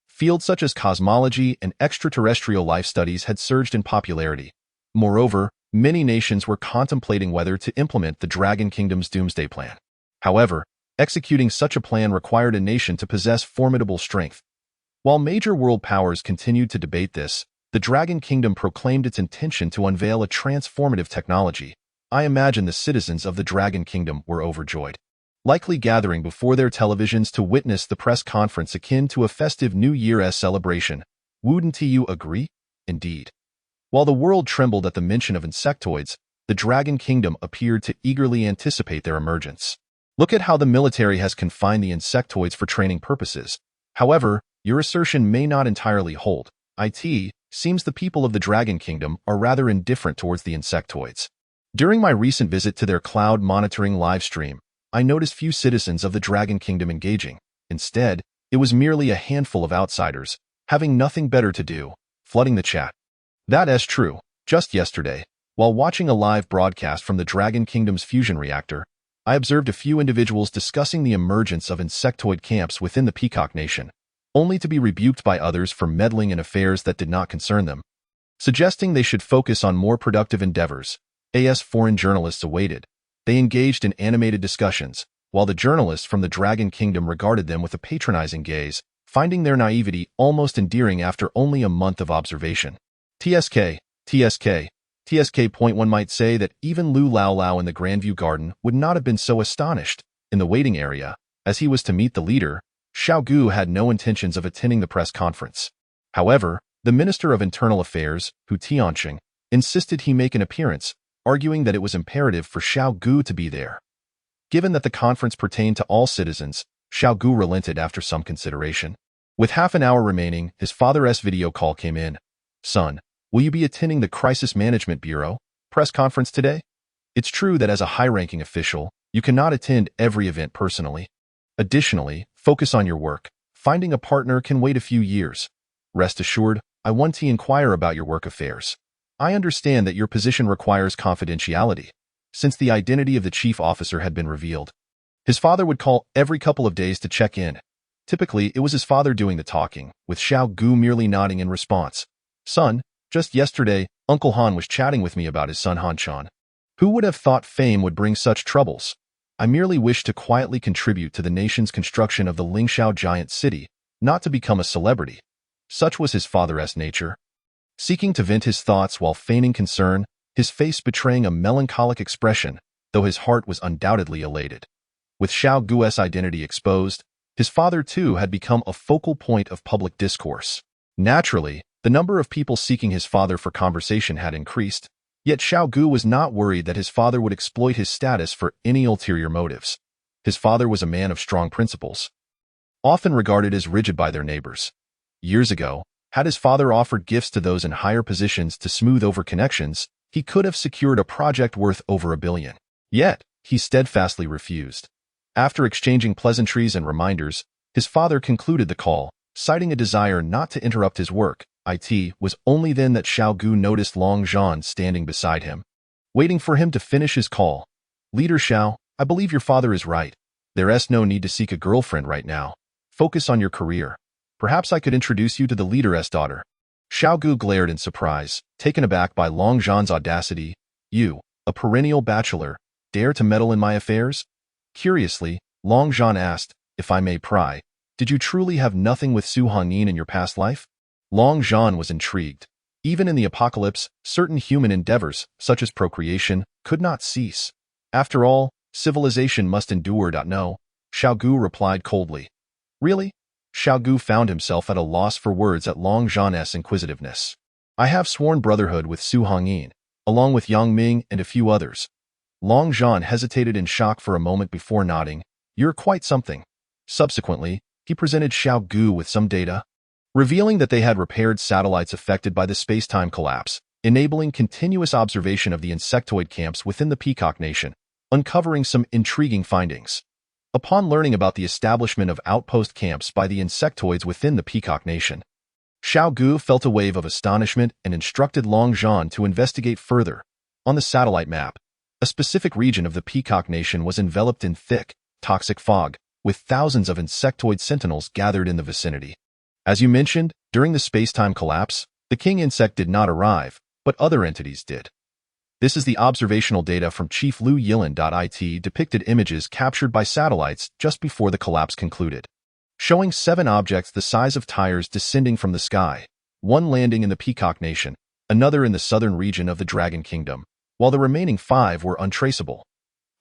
Fields such as cosmology and extraterrestrial life studies had surged in popularity. Moreover, many nations were contemplating whether to implement the Dragon Kingdom's doomsday plan. However, executing such a plan required a nation to possess formidable strength. While major world powers continued to debate this, the Dragon Kingdom proclaimed its intention to unveil a transformative technology. I imagine the citizens of the Dragon Kingdom were overjoyed, likely gathering before their televisions to witness the press conference akin to a festive New Year's celebration. Wouldn't you agree? Indeed. While the world trembled at the mention of insectoids, the Dragon Kingdom appeared to eagerly anticipate their emergence. Look at how the military has confined the insectoids for training purposes. However, your assertion may not entirely hold. It seems the people of the Dragon Kingdom are rather indifferent towards the insectoids. During my recent visit to their cloud monitoring live stream, I noticed few citizens of the Dragon Kingdom engaging. Instead, it was merely a handful of outsiders, having nothing better to do, flooding the chat. That is true. Just yesterday, while watching a live broadcast from the Dragon Kingdom's fusion reactor, I observed a few individuals discussing the emergence of insectoid camps within the Peacock Nation, only to be rebuked by others for meddling in affairs that did not concern them, suggesting they should focus on more productive endeavors. As foreign journalists awaited, they engaged in animated discussions, while the journalists from the Dragon Kingdom regarded them with a patronizing gaze, finding their naivety almost endearing after only a month of observation. TSK. One might say that even Lu Lao in the Grandview Garden would not have been so astonished. In the waiting area, as he was to meet the leader, Xiao Ge had no intentions of attending the press conference. However, the Minister of Internal Affairs, Hu Tianqing, insisted he make an appearance, arguing that it was imperative for Xiao Ge to be there. Given that the conference pertained to all citizens, Xiao Ge relented after some consideration. With half an hour remaining, his father's video call came in. Son, will you be attending the Crisis Management Bureau press conference today? It's true that as a high-ranking official, you cannot attend every event personally. Additionally, focus on your work. Finding a partner can wait a few years. Rest assured, I want to inquire about your work affairs. I understand that your position requires confidentiality, since the identity of the chief officer had been revealed. His father would call every couple of days to check in. Typically, it was his father doing the talking, with Xiao Ge merely nodding in response. Son, just yesterday, Uncle Han was chatting with me about his son Han Chan. Who would have thought fame would bring such troubles? I merely wish to quietly contribute to the nation's construction of the Lingxiao giant city, not to become a celebrity. Such was his father's nature. Seeking to vent his thoughts while feigning concern, his face betraying a melancholic expression, though his heart was undoubtedly elated. With Xiao Ge's identity exposed, his father too had become a focal point of public discourse. Naturally, the number of people seeking his father for conversation had increased, yet Xiao Ge was not worried that his father would exploit his status for any ulterior motives. His father was a man of strong principles, often regarded as rigid by their neighbors. Years ago, had his father offered gifts to those in higher positions to smooth over connections, he could have secured a project worth over $1 billion. Yet, he steadfastly refused. After exchanging pleasantries and reminders, his father concluded the call, citing a desire not to interrupt his work. It was only then that Xiao Ge noticed Long Zhan standing beside him, waiting for him to finish his call. Leader Xiao, I believe your father is right. There's no need to seek a girlfriend right now. Focus on your career. Perhaps I could introduce you to the leader's daughter. Xiao Ge glared in surprise, taken aback by Long Zhan's audacity. You, a perennial bachelor, dare to meddle in my affairs? Curiously, Long Zhan asked, if I may pry, did you truly have nothing with Su Hongyin in your past life? Long Zhan was intrigued. Even in the apocalypse, certain human endeavors, such as procreation, could not cease. After all, civilization must endure. No, Xiao Ge replied coldly. Really? Xiao Ge found himself at a loss for words at Long Zhan's inquisitiveness. I have sworn brotherhood with Su Hongyin, along with Yang Ming and a few others. Long Zhan hesitated in shock for a moment before nodding. You're quite something. Subsequently, he presented Xiao Ge with some data, revealing that they had repaired satellites affected by the space-time collapse, enabling continuous observation of the insectoid camps within the Peacock Nation, uncovering some intriguing findings. Upon learning about the establishment of outpost camps by the insectoids within the Peacock Nation, Xiao Ge felt a wave of astonishment and instructed Long Zhan to investigate further. On the satellite map, a specific region of the Peacock Nation was enveloped in thick, toxic fog, with thousands of insectoid sentinels gathered in the vicinity. As you mentioned, during the space-time collapse, the king insect did not arrive, but other entities did. This is the observational data from Chief Lu Yilin.it depicted images captured by satellites just before the collapse concluded, showing 7 objects the size of tires descending from the sky, 1 landing in the Peacock Nation, another in the southern region of the Dragon Kingdom, while the remaining 5 were untraceable.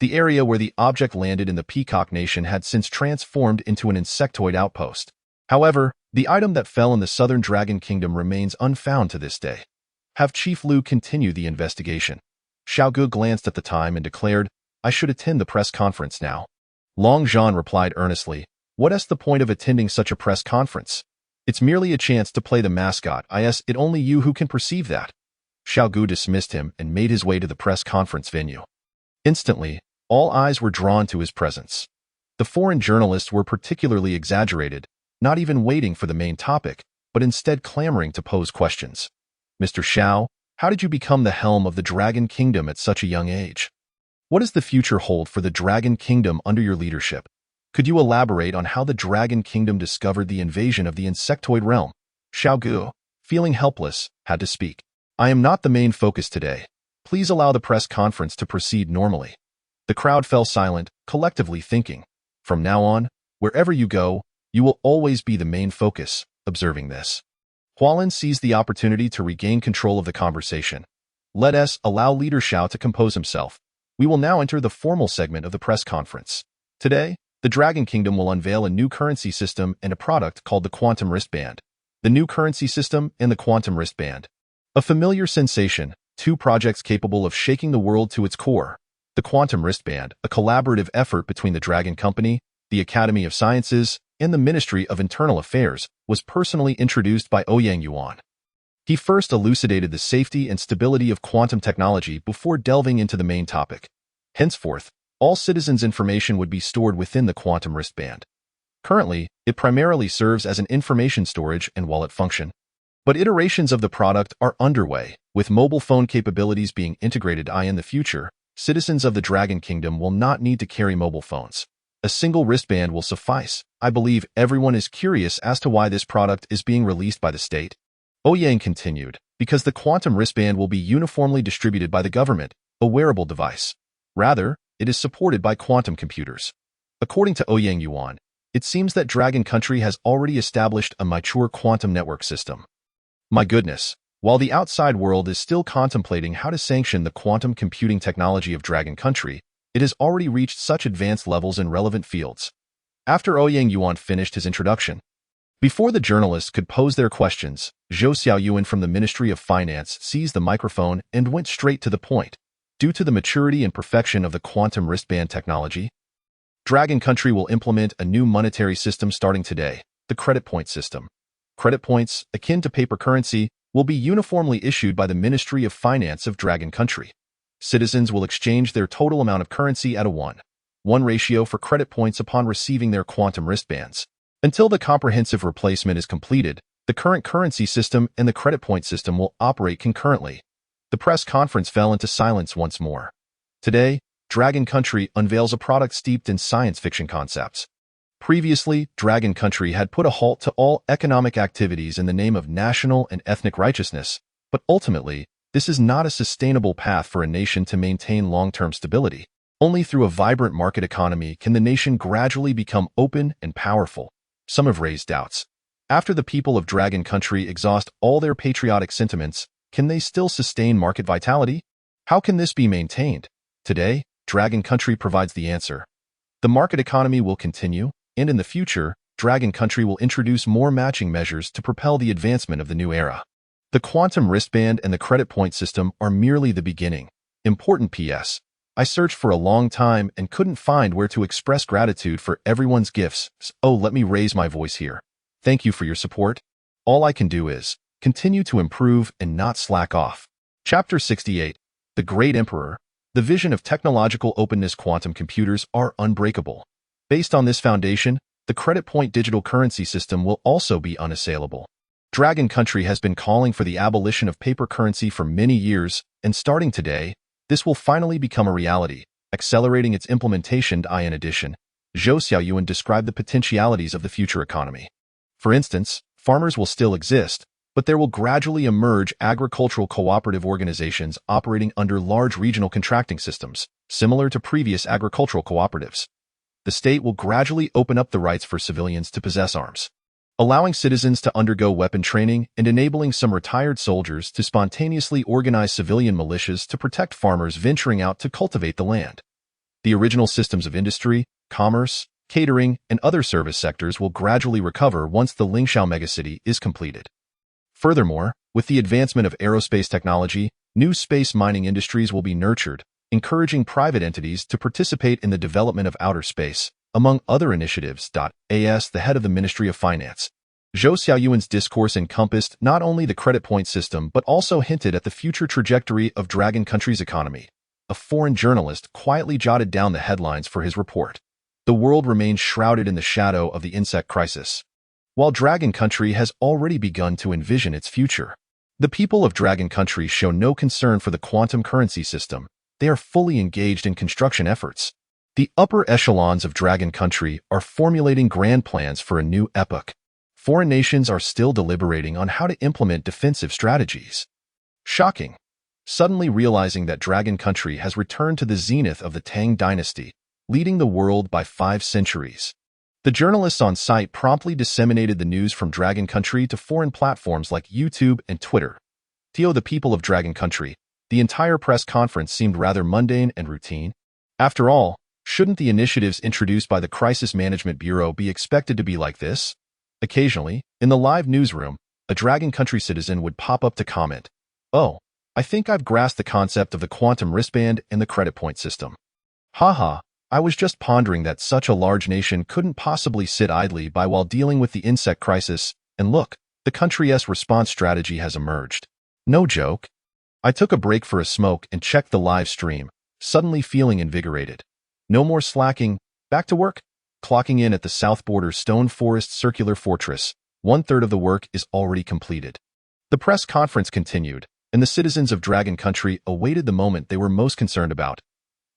The area where the object landed in the Peacock Nation had since transformed into an insectoid outpost. However, the item that fell in the southern Dragon Kingdom remains unfound to this day. Have Chief Lu continue the investigation. Xiao Ge glanced at the time and declared, I should attend the press conference now. Long Zhan replied earnestly, what's the point of attending such a press conference? It's merely a chance to play the mascot. It only you who can perceive that. Xiao Ge dismissed him and made his way to the press conference venue. Instantly, all eyes were drawn to his presence. The foreign journalists were particularly exaggerated, not even waiting for the main topic, but instead clamoring to pose questions. Mr. Xiao, how did you become the helm of the Dragon Kingdom at such a young age? What does the future hold for the Dragon Kingdom under your leadership? Could you elaborate on how the Dragon Kingdom discovered the invasion of the insectoid realm? Xiao Ge, feeling helpless, had to speak. I am not the main focus today. Please allow the press conference to proceed normally. The crowd fell silent, collectively thinking, from now on, wherever you go, you will always be the main focus. Observing this, Hualin seized the opportunity to regain control of the conversation. Let us allow Leader Xiao to compose himself. We will now enter the formal segment of the press conference. Today, the Dragon Kingdom will unveil a new currency system and a product called the Quantum Wristband. The new currency system and the Quantum Wristband. A familiar sensation, 2 projects capable of shaking the world to its core. The Quantum Wristband, a collaborative effort between the Dragon Company, the Academy of Sciences, and the Ministry of Internal Affairs, was personally introduced by Ouyang Yuan. He first elucidated the safety and stability of quantum technology before delving into the main topic. Henceforth, all citizens' information would be stored within the Quantum Wristband. Currently, it primarily serves as an information storage and wallet function. But iterations of the product are underway, with mobile phone capabilities being integrated. In the future, citizens of the Dragon Kingdom will not need to carry mobile phones. A single wristband will suffice. I believe everyone is curious as to why this product is being released by the state. Ouyang continued, because the quantum wristband will be uniformly distributed by the government, a wearable device. Rather, it is supported by quantum computers. According to Ouyang Yuan, it seems that Dragon Country has already established a mature quantum network system. My goodness, while the outside world is still contemplating how to sanction the quantum computing technology of Dragon Country, it has already reached such advanced levels in relevant fields. After Ouyang Yuan finished his introduction, before the journalists could pose their questions, Zhou Xiaoyuan from the Ministry of Finance seized the microphone and went straight to the point. Due to the maturity and perfection of the quantum wristband technology, Dragon Country will implement a new monetary system starting today, the credit point system. Credit points, akin to paper currency, will be uniformly issued by the Ministry of Finance of Dragon Country. Citizens will exchange their total amount of currency at a 1:1 ratio for credit points upon receiving their quantum wristbands. Until the comprehensive replacement is completed, the current currency system and the credit point system will operate concurrently. The press conference fell into silence once more. Today, Dragon Country unveils a product steeped in science fiction concepts. Previously, Dragon Country had put a halt to all economic activities in the name of national and ethnic righteousness, but ultimately, this is not a sustainable path for a nation to maintain long-term stability. Only through a vibrant market economy can the nation gradually become open and powerful. Some have raised doubts. After the people of Dragon Country exhaust all their patriotic sentiments, can they still sustain market vitality? How can this be maintained? Today, Dragon Country provides the answer. The market economy will continue, and in the future, Dragon Country will introduce more matching measures to propel the advancement of the new era. The quantum wristband and the credit point system are merely the beginning. Important P.S. I searched for a long time and couldn't find where to express gratitude for everyone's gifts. Oh, let me raise my voice here. Thank you for your support. All I can do is continue to improve and not slack off. Chapter 68. The Great Emperor. The vision of technological openness. Quantum computers are unbreakable. Based on this foundation, the credit point digital currency system will also be unassailable. Dragon Country has been calling for the abolition of paper currency for many years, and starting today, this will finally become a reality, accelerating its implementation. In addition, Zhou Xiaoyuan described the potentialities of the future economy. For instance, farmers will still exist, but there will gradually emerge agricultural cooperative organizations operating under large regional contracting systems, similar to previous agricultural cooperatives. The state will gradually open up the rights for civilians to possess arms, allowing citizens to undergo weapon training and enabling some retired soldiers to spontaneously organize civilian militias to protect farmers venturing out to cultivate the land. The original systems of industry, commerce, catering, and other service sectors will gradually recover once the Lingxiao megacity is completed. Furthermore, with the advancement of aerospace technology, new space mining industries will be nurtured, encouraging private entities to participate in the development of outer space, among other initiatives. As the head of the Ministry of Finance, Zhou Xiaoyuan's discourse encompassed not only the credit point system but also hinted at the future trajectory of Dragon Country's economy. A foreign journalist quietly jotted down the headlines for his report. The world remains shrouded in the shadow of the insect crisis, while Dragon Country has already begun to envision its future. The people of Dragon Country show no concern for the quantum currency system. They are fully engaged in construction efforts. The upper echelons of Dragon Country are formulating grand plans for a new epoch. Foreign nations are still deliberating on how to implement defensive strategies. Shocking. Suddenly realizing that Dragon Country has returned to the zenith of the Tang dynasty, leading the world by 5 centuries. The journalists on site promptly disseminated the news from Dragon Country to foreign platforms like YouTube and Twitter. To the people of Dragon Country, the entire press conference seemed rather mundane and routine. After all, shouldn't the initiatives introduced by the Crisis Management Bureau be expected to be like this? Occasionally, in the live newsroom, a Dragon Country citizen would pop up to comment, "Oh, I think I've grasped the concept of the quantum wristband and the credit point system. Haha, I was just pondering that such a large nation couldn't possibly sit idly by while dealing with the insect crisis, and look, the country's response strategy has emerged. No joke." I took a break for a smoke and checked the live stream, suddenly feeling invigorated. No more slacking, back to work. Clocking in at the South Border Stone Forest Circular Fortress, 1/3 of the work is already completed. The press conference continued, and the citizens of Dragon Country awaited the moment they were most concerned about.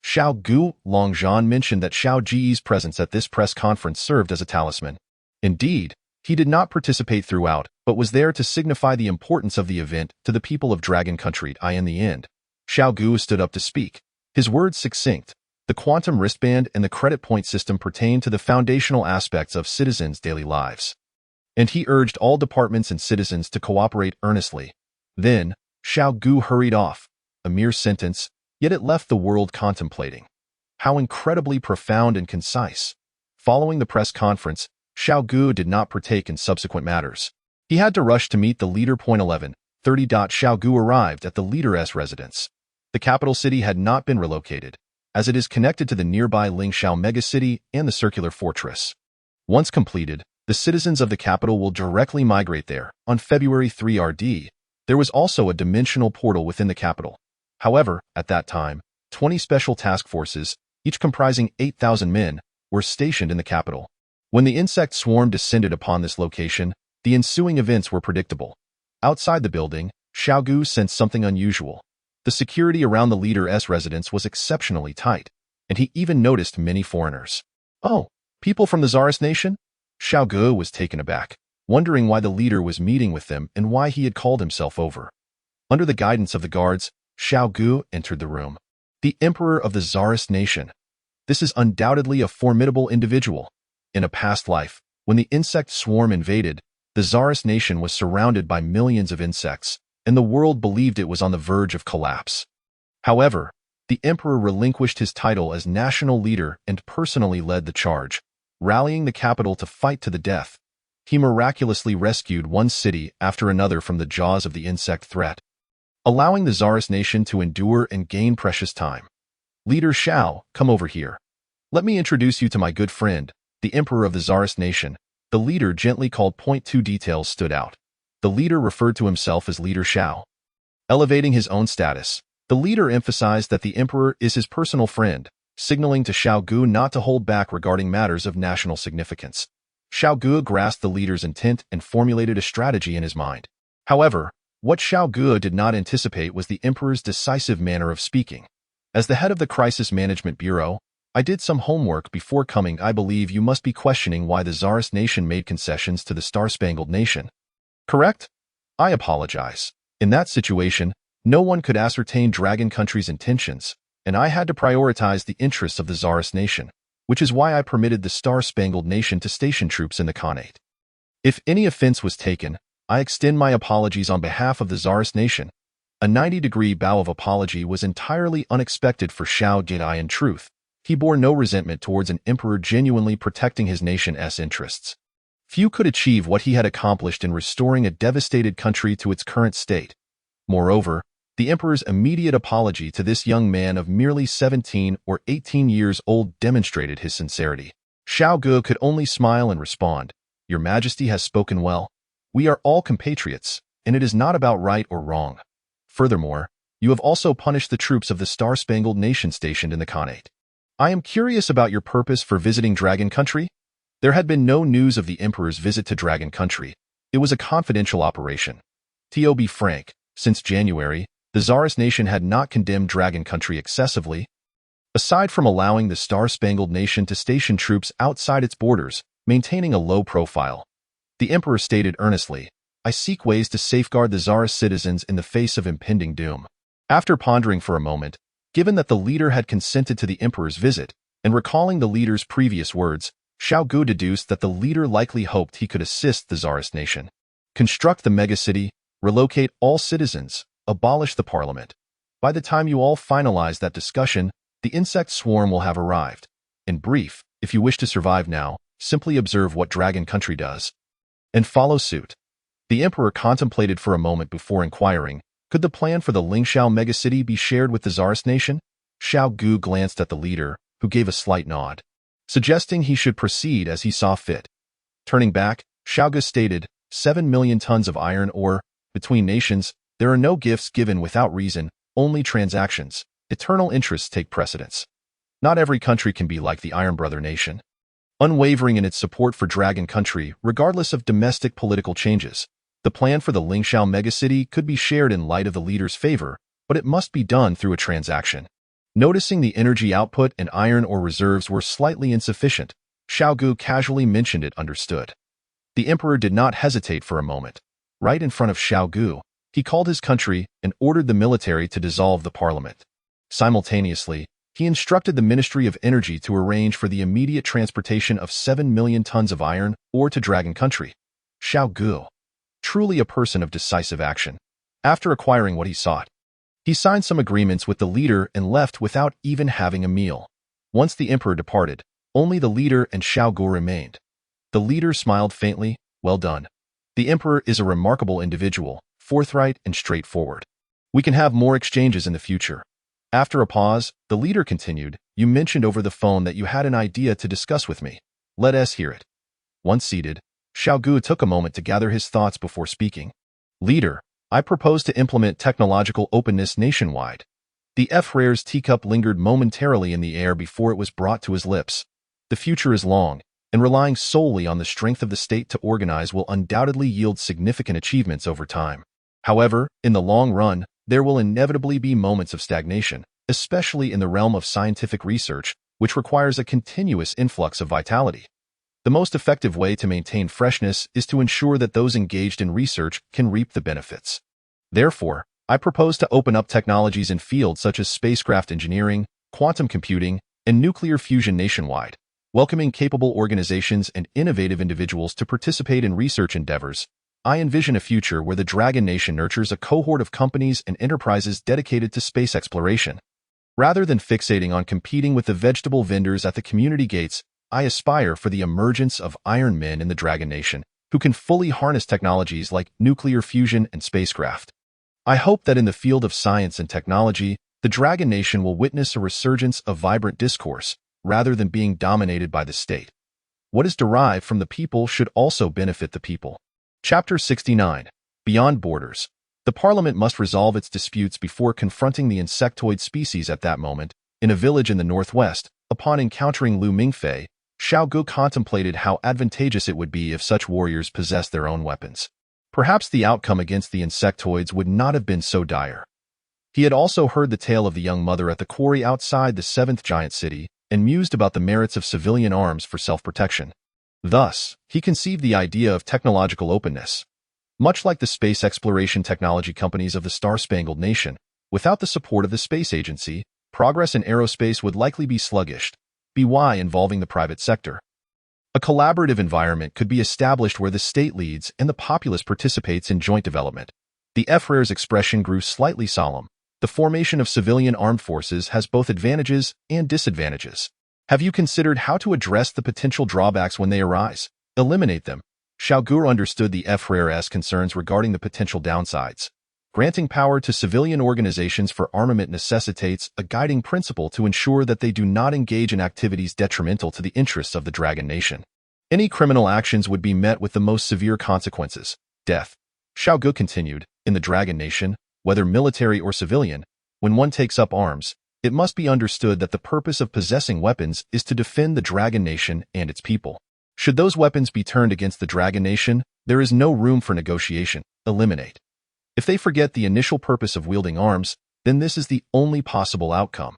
Xiao Ge Longzhan mentioned that Xiao Ge's presence at this press conference served as a talisman. Indeed, he did not participate throughout, but was there to signify the importance of the event to the people of Dragon Country. In the end, Xiao Ge stood up to speak. His words succinct. The quantum wristband and the credit point system pertain to the foundational aspects of citizens' daily lives. And he urged all departments and citizens to cooperate earnestly. Then, Xiao Ge hurried off. A mere sentence, yet it left the world contemplating. How incredibly profound and concise. Following the press conference, Xiao Ge did not partake in subsequent matters. He had to rush to meet the leader. 11:30. Xiao Ge arrived at the leader's residence. The capital city had not been relocated, as it is connected to the nearby Lingxiao megacity and the circular fortress. Once completed, the citizens of the capital will directly migrate there. On February 3 RD, there was also a dimensional portal within the capital. However, at that time, 20 special task forces, each comprising 8,000 men, were stationed in the capital. When the insect swarm descended upon this location, the ensuing events were predictable. Outside the building, Xiao Ge sensed something unusual. The security around the leader's residence was exceptionally tight, and he even noticed many foreigners. Oh, people from the Tsarist nation? Xiao Ge was taken aback, wondering why the leader was meeting with them and why he had called himself over. Under the guidance of the guards, Xiao Ge entered the room. The emperor of the Tsarist nation. This is undoubtedly a formidable individual. In a past life, when the insect swarm invaded, the Tsarist nation was surrounded by millions of insects, and the world believed it was on the verge of collapse. However, the emperor relinquished his title as national leader and personally led the charge, rallying the capital to fight to the death. He miraculously rescued one city after another from the jaws of the insect threat, allowing the Tsarist nation to endure and gain precious time. Leader Xiao, come over here. Let me introduce you to my good friend, the emperor of the Tsarist nation. The leader gently called. 2 details stood out. The leader referred to himself as Leader Xiao. Elevating his own status, the leader emphasized that the emperor is his personal friend, signaling to Xiao Ge not to hold back regarding matters of national significance. Xiao Ge grasped the leader's intent and formulated a strategy in his mind. However, what Xiao Ge did not anticipate was the emperor's decisive manner of speaking. As the head of the Crisis Management Bureau, I did some homework before coming. I believe you must be questioning why the Tsarist nation made concessions to the Star-Spangled Nation. Correct? I apologize. In that situation, no one could ascertain Dragon Country's intentions, and I had to prioritize the interests of the Tsarist nation, which is why I permitted the Star-Spangled Nation to station troops in the Khanate. If any offense was taken, I extend my apologies on behalf of the Tsarist nation. A 90-degree bow of apology was entirely unexpected for Xiao Ge. In truth, he bore no resentment towards an emperor genuinely protecting his nation's interests. Few could achieve what he had accomplished in restoring a devastated country to its current state. Moreover, the emperor's immediate apology to this young man of merely 17 or 18 years old demonstrated his sincerity. Xiao Ge could only smile and respond, "Your Majesty has spoken well. We are all compatriots, and it is not about right or wrong. Furthermore, you have also punished the troops of the Star-Spangled Nation stationed in the Khanate. I am curious about your purpose for visiting Dragon Country." There had been no news of the emperor's visit to Dragon Country. It was a confidential operation. To be frank, since January, the Tsarist nation had not condemned Dragon Country excessively. Aside from allowing the Star-Spangled Nation to station troops outside its borders, maintaining a low profile, the emperor stated earnestly, "I seek ways to safeguard the Tsarist citizens in the face of impending doom." After pondering for a moment, given that the leader had consented to the emperor's visit, and recalling the leader's previous words, Xiao Ge deduced that the leader likely hoped he could assist the Tsarist nation. Construct the megacity, relocate all citizens, abolish the parliament. By the time you all finalize that discussion, the insect swarm will have arrived. In brief, if you wish to survive now, simply observe what Dragon Country does, and follow suit. The emperor contemplated for a moment before inquiring, could the plan for the Lingxiao megacity be shared with the Tsarist nation? Xiao Ge glanced at the leader, who gave a slight nod, suggesting he should proceed as he saw fit. Turning back, Xiao Ge stated, 7 million tons of iron ore. Between nations, there are no gifts given without reason, only transactions. Eternal interests take precedence. Not every country can be like the Iron Brother nation, unwavering in its support for Dragon Country regardless of domestic political changes. The plan for the Lingxiao megacity could be shared in light of the leader's favor, but it must be done through a transaction. Noticing the energy output and iron ore reserves were slightly insufficient, Xiao Ge casually mentioned it understood. The emperor did not hesitate for a moment. Right in front of Xiao Ge, he called his country and ordered the military to dissolve the parliament. Simultaneously, he instructed the Ministry of Energy to arrange for the immediate transportation of 7 million tons of iron ore to Dragon Country. Xiao Ge, truly a person of decisive action. After acquiring what he sought, he signed some agreements with the leader and left without even having a meal. Once the emperor departed, only the leader and Xiao Ge remained. The leader smiled faintly. Well done. The emperor is a remarkable individual, forthright and straightforward. We can have more exchanges in the future. After a pause, the leader continued, you mentioned over the phone that you had an idea to discuss with me. Let us hear it. Once seated, Xiao Ge took a moment to gather his thoughts before speaking. Leader, I propose to implement technological openness nationwide. The F-Rare's teacup lingered momentarily in the air before it was brought to his lips. The future is long, and relying solely on the strength of the state to organize will undoubtedly yield significant achievements over time. However, in the long run, there will inevitably be moments of stagnation, especially in the realm of scientific research, which requires a continuous influx of vitality. The most effective way to maintain freshness is to ensure that those engaged in research can reap the benefits. Therefore, I propose to open up technologies in fields such as spacecraft engineering, quantum computing, and nuclear fusion nationwide, welcoming capable organizations and innovative individuals to participate in research endeavors. I envision a future where the Dragon Nation nurtures a cohort of companies and enterprises dedicated to space exploration. Rather than fixating on competing with the vegetable vendors at the community gates, I aspire for the emergence of Iron Men in the Dragon Nation, who can fully harness technologies like nuclear fusion and spacecraft. I hope that in the field of science and technology, the Dragon Nation will witness a resurgence of vibrant discourse, rather than being dominated by the state. What is derived from the people should also benefit the people. Chapter 69. Beyond Borders. The Parliament must resolve its disputes before confronting the insectoid species at that moment. In a village in the northwest, upon encountering Lu Mingfei, Xiao Ge contemplated how advantageous it would be if such warriors possessed their own weapons. Perhaps the outcome against the insectoids would not have been so dire. He had also heard the tale of the young mother at the quarry outside the seventh giant city and mused about the merits of civilian arms for self-protection. Thus, he conceived the idea of technological openness. Much like the space exploration technology companies of the Star-Spangled Nation, without the support of the space agency, progress in aerospace would likely be sluggish, involving the private sector. A collaborative environment could be established where the state leads and the populace participates in joint development. The F-Rare's expression grew slightly solemn. The formation of civilian armed forces has both advantages and disadvantages. Have you considered how to address the potential drawbacks when they arise? Eliminate them. Xiao Ge understood the F-Rare's concerns regarding the potential downsides. Granting power to civilian organizations for armament necessitates a guiding principle to ensure that they do not engage in activities detrimental to the interests of the Dragon Nation. Any criminal actions would be met with the most severe consequences, death. Xiao Ge continued, in the Dragon Nation, whether military or civilian, when one takes up arms, it must be understood that the purpose of possessing weapons is to defend the Dragon Nation and its people. Should those weapons be turned against the Dragon Nation, there is no room for negotiation. Eliminate. If they forget the initial purpose of wielding arms, then this is the only possible outcome.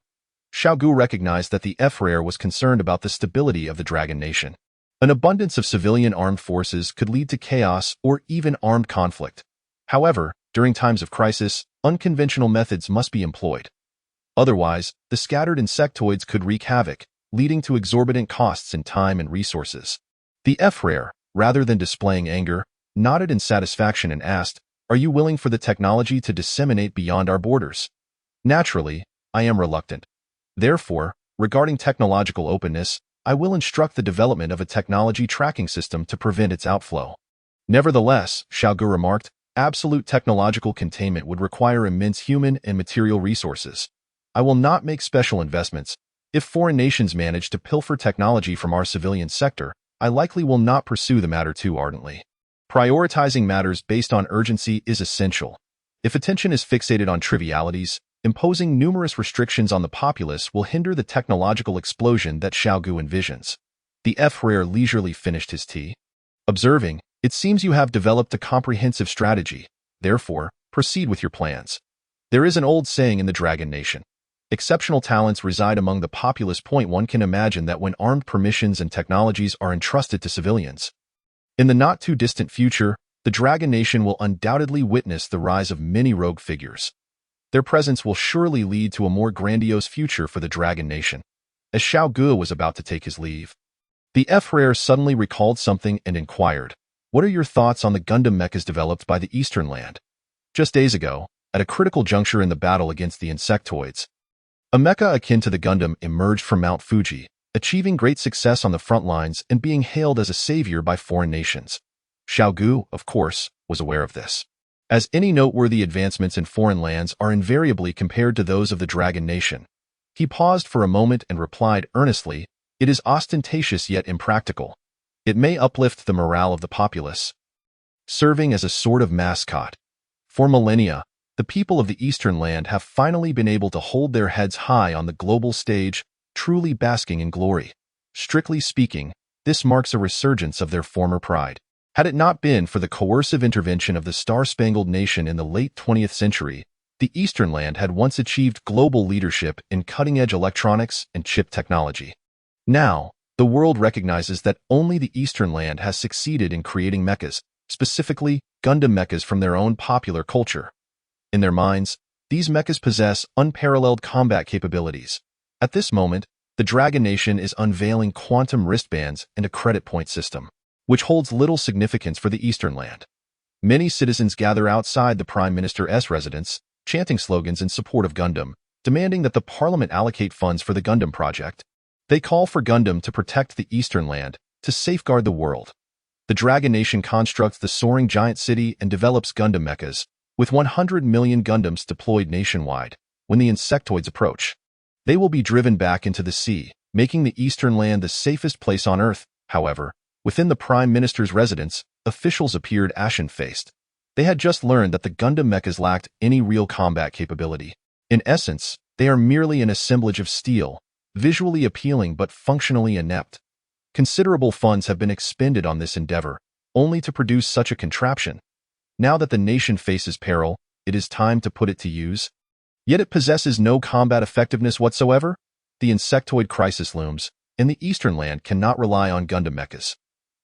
Xiao Ge recognized that the F-Rare was concerned about the stability of the Dragon Nation. An abundance of civilian armed forces could lead to chaos or even armed conflict. However, during times of crisis, unconventional methods must be employed. Otherwise, the scattered insectoids could wreak havoc, leading to exorbitant costs in time and resources. The F-Rare, rather than displaying anger, nodded in satisfaction and asked, are you willing for the technology to disseminate beyond our borders? Naturally, I am reluctant. Therefore, regarding technological openness, I will instruct the development of a technology tracking system to prevent its outflow. Nevertheless, Xiao Ge remarked, absolute technological containment would require immense human and material resources. I will not make special investments. If foreign nations manage to pilfer technology from our civilian sector, I likely will not pursue the matter too ardently. Prioritizing matters based on urgency is essential. If attention is fixated on trivialities, imposing numerous restrictions on the populace will hinder the technological explosion that Xiao Ge envisions. The F-Rare leisurely finished his tea. Observing, It seems you have developed a comprehensive strategy. Therefore, proceed with your plans. There is an old saying in the Dragon Nation. Exceptional talents reside among the populace. One can imagine that when armed permissions and technologies are entrusted to civilians. In the not-too-distant future, the Dragon Nation will undoubtedly witness the rise of many rogue figures. Their presence will surely lead to a more grandiose future for the Dragon Nation. As Xiao Ge was about to take his leave, the Emperor suddenly recalled something and inquired, "What are your thoughts on the Gundam mechas developed by the Eastern Land?" Just days ago, at a critical juncture in the battle against the insectoids, a mecha akin to the Gundam emerged from Mount Fuji, achieving great success on the front lines and being hailed as a savior by foreign nations. Xiao Ge, of course, was aware of this, as any noteworthy advancements in foreign lands are invariably compared to those of the Dragon Nation. He paused for a moment and replied earnestly, "It is ostentatious yet impractical. It may uplift the morale of the populace, serving as a sort of mascot. For millennia, the people of the Eastern Land have finally been able to hold their heads high on the global stage, truly basking in glory. Strictly speaking, this marks a resurgence of their former pride. Had it not been for the coercive intervention of the Star-Spangled Nation in the late 20th century, the Eastern Land had once achieved global leadership in cutting-edge electronics and chip technology. Now, the world recognizes that only the Eastern Land has succeeded in creating mechas, specifically Gundam mechas from their own popular culture. In their minds, these mechas possess unparalleled combat capabilities. At this moment, the Dragon Nation is unveiling quantum wristbands and a credit point system, which holds little significance for the Eastern Land. Many citizens gather outside the Prime Minister's residence, chanting slogans in support of Gundam, demanding that the Parliament allocate funds for the Gundam project. They call for Gundam to protect the Eastern Land, to safeguard the world. The Dragon Nation constructs the soaring giant city and develops Gundam mechas, with 100 million Gundams deployed nationwide. When the insectoids approach, they will be driven back into the sea, making the Eastern Land the safest place on Earth. However, within the Prime Minister's residence, officials appeared ashen-faced. They had just learned that the Gundam mechas lacked any real combat capability. In essence, they are merely an assemblage of steel, visually appealing but functionally inept. Considerable funds have been expended on this endeavor, only to produce such a contraption. Now that the nation faces peril, it is time to put it to use. Yet it possesses no combat effectiveness whatsoever. The insectoid crisis looms, and the Eastern Land cannot rely on Gundam mechas.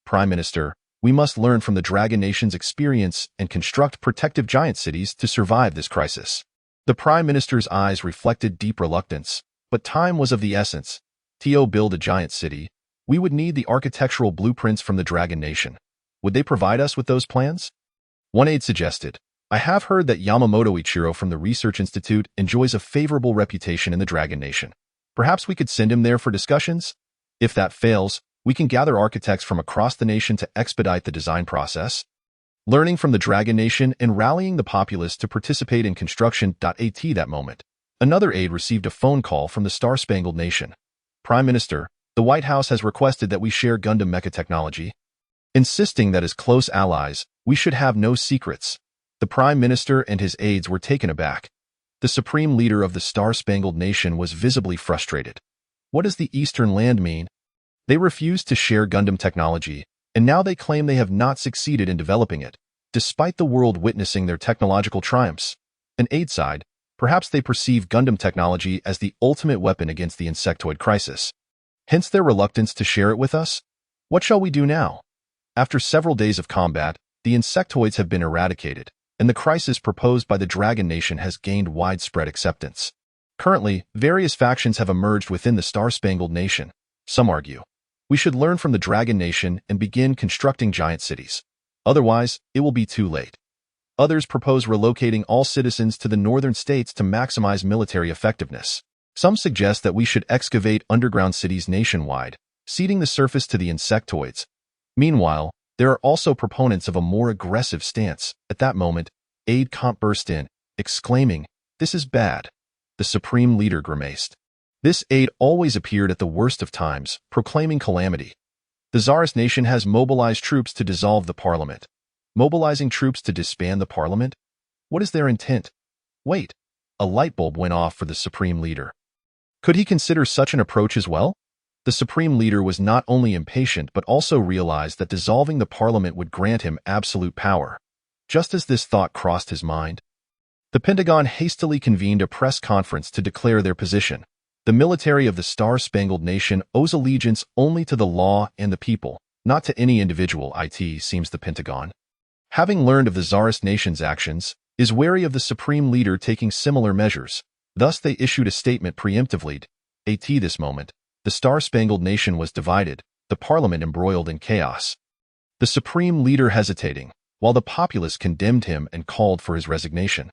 Prime Minister, we must learn from the Dragon Nation's experience and construct protective giant cities to survive this crisis. The Prime Minister's eyes reflected deep reluctance, but time was of the essence. To build a giant city, we would need the architectural blueprints from the Dragon Nation. Would they provide us with those plans? One aide suggested, "I have heard that Yamamoto Ichiro from the Research Institute enjoys a favorable reputation in the Dragon Nation. Perhaps we could send him there for discussions? If that fails, we can gather architects from across the nation to expedite the design process." Learning from the Dragon Nation and rallying the populace to participate in construction. At that moment, another aide received a phone call from the Star-Spangled Nation. "Prime Minister, the White House has requested that we share Gundam mecha technology, insisting that as close allies, we should have no secrets." The Prime Minister and his aides were taken aback. The supreme leader of the Star-Spangled Nation was visibly frustrated. What does the Eastern Land mean? They refused to share Gundam technology, and now they claim they have not succeeded in developing it, despite the world witnessing their technological triumphs. An aide sighed, perhaps they perceive Gundam technology as the ultimate weapon against the insectoid crisis. Hence their reluctance to share it with us? What shall we do now? After several days of combat, the insectoids have been eradicated, and the crisis proposed by the Dragon Nation has gained widespread acceptance. Currently, various factions have emerged within the Star-Spangled Nation. Some argue, we should learn from the Dragon Nation and begin constructing giant cities. Otherwise, it will be too late. Others propose relocating all citizens to the northern states to maximize military effectiveness. Some suggest that we should excavate underground cities nationwide, ceding the surface to the insectoids. Meanwhile, there are also proponents of a more aggressive stance. At that moment, Aide Comte burst in, exclaiming, "This is bad." The supreme leader grimaced. This aide always appeared at the worst of times, proclaiming calamity. The Tsarist nation has mobilized troops to dissolve the parliament. Mobilizing troops to disband the parliament? What is their intent? Wait, a light bulb went off for the supreme leader. Could he consider such an approach as well? The supreme leader was not only impatient but also realized that dissolving the parliament would grant him absolute power. Just as this thought crossed his mind, the Pentagon hastily convened a press conference to declare their position. The military of the Star-Spangled Nation owes allegiance only to the law and the people, not to any individual. It seems the Pentagon, having learned of the Tsarist nation's actions, is wary of the supreme leader taking similar measures. Thus they issued a statement preemptively. At this moment, the Star-Spangled Nation was divided, the parliament embroiled in chaos. The supreme leader hesitating, while the populace condemned him and called for his resignation.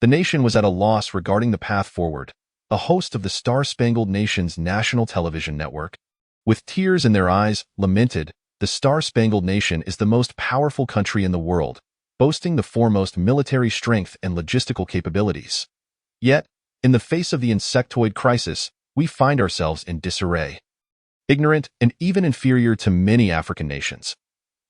The nation was at a loss regarding the path forward. A host of the Star-Spangled Nation's national television network, with tears in their eyes, lamented, "The Star-Spangled Nation is the most powerful country in the world, boasting the foremost military strength and logistical capabilities. Yet, in the face of the insectoid crisis, we find ourselves in disarray, ignorant and even inferior to many African nations.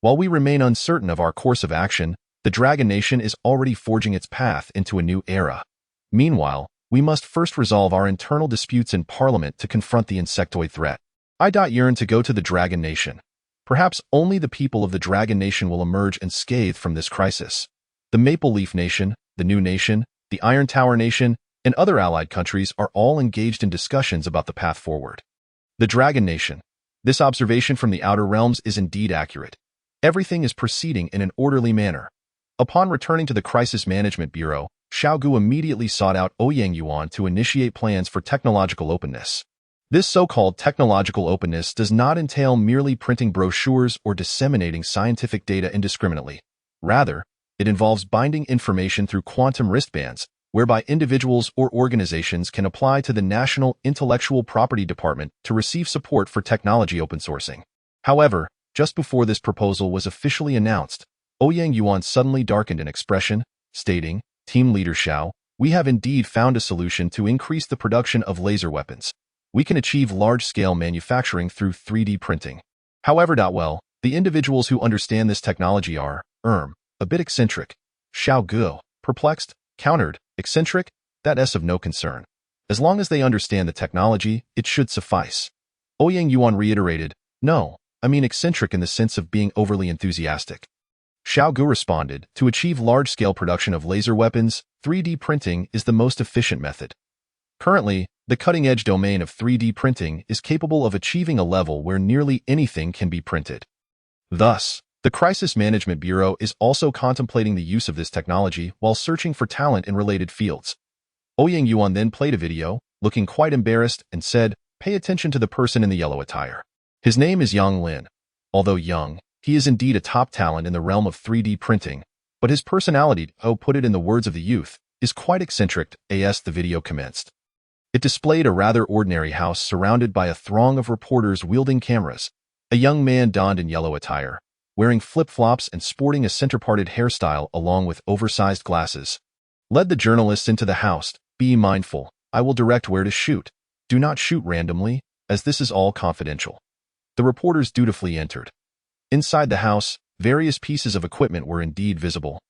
While we remain uncertain of our course of action, the Dragon Nation is already forging its path into a new era. Meanwhile, we must first resolve our internal disputes in Parliament to confront the insectoid threat. I yearn to go to the Dragon Nation. Perhaps only the people of the Dragon Nation will emerge unscathed from this crisis. The Maple Leaf Nation, the New Nation, the Iron Tower Nation, and other allied countries are all engaged in discussions about the path forward. The Dragon Nation. This observation from the Outer Realms is indeed accurate. Everything is proceeding in an orderly manner. Upon returning to the Crisis Management Bureau, Xiao Ge immediately sought out Ouyang Yuan to initiate plans for technological openness. This so-called technological openness does not entail merely printing brochures or disseminating scientific data indiscriminately. Rather, it involves binding information through quantum wristbands, whereby individuals or organizations can apply to the National Intellectual Property Department to receive support for technology open sourcing. However, just before this proposal was officially announced, Ouyang Yuan suddenly darkened in expression, stating, "Team Leader Xiao, we have indeed found a solution to increase the production of laser weapons. We can achieve large-scale manufacturing through 3D printing. However, the individuals who understand this technology are, a bit eccentric." Xiao Ge, perplexed, countered, "Eccentric? That's of no concern. As long as they understand the technology, it should suffice." Ouyang Yuan reiterated, "No, I mean eccentric in the sense of being overly enthusiastic." Xiao Ge responded, "To achieve large-scale production of laser weapons, 3D printing is the most efficient method. Currently, the cutting-edge domain of 3D printing is capable of achieving a level where nearly anything can be printed. Thus, the Crisis Management Bureau is also contemplating the use of this technology while searching for talent in related fields." Ouyang Yuan then played a video, looking quite embarrassed, and said, "Pay attention to the person in the yellow attire. His name is Yang Lin. Although young, he is indeed a top talent in the realm of 3D printing, but his personality, put it in the words of the youth, is quite eccentric." As the video commenced, it displayed a rather ordinary house surrounded by a throng of reporters wielding cameras. A young man donned in yellow attire, wearing flip-flops and sporting a center-parted hairstyle along with oversized glasses, led the journalists into the house. "Be mindful, I will direct where to shoot. Do not shoot randomly, as this is all confidential." The reporters dutifully entered. Inside the house, various pieces of equipment were indeed visible,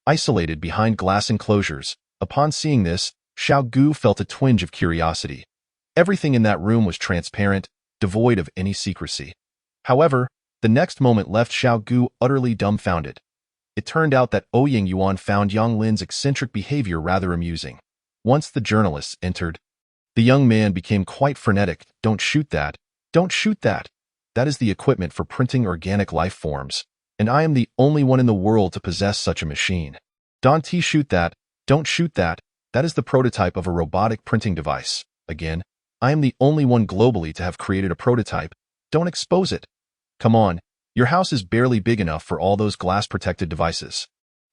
isolated behind glass enclosures. Upon seeing this, Xiao Ge felt a twinge of curiosity. Everything in that room was transparent, devoid of any secrecy. However, the next moment left Xiao Ge utterly dumbfounded. It turned out that Ouyang Yuan found Yang Lin's eccentric behavior rather amusing. Once the journalists entered, the young man became quite frenetic. "Don't shoot that! Don't shoot that! That is the equipment for printing organic life forms, and I am the only one in the world to possess such a machine. Don't shoot that! Don't shoot that! That is the prototype of a robotic printing device. Again, I am the only one globally to have created a prototype. Don't expose it. Come on, your house is barely big enough for all those glass-protected devices.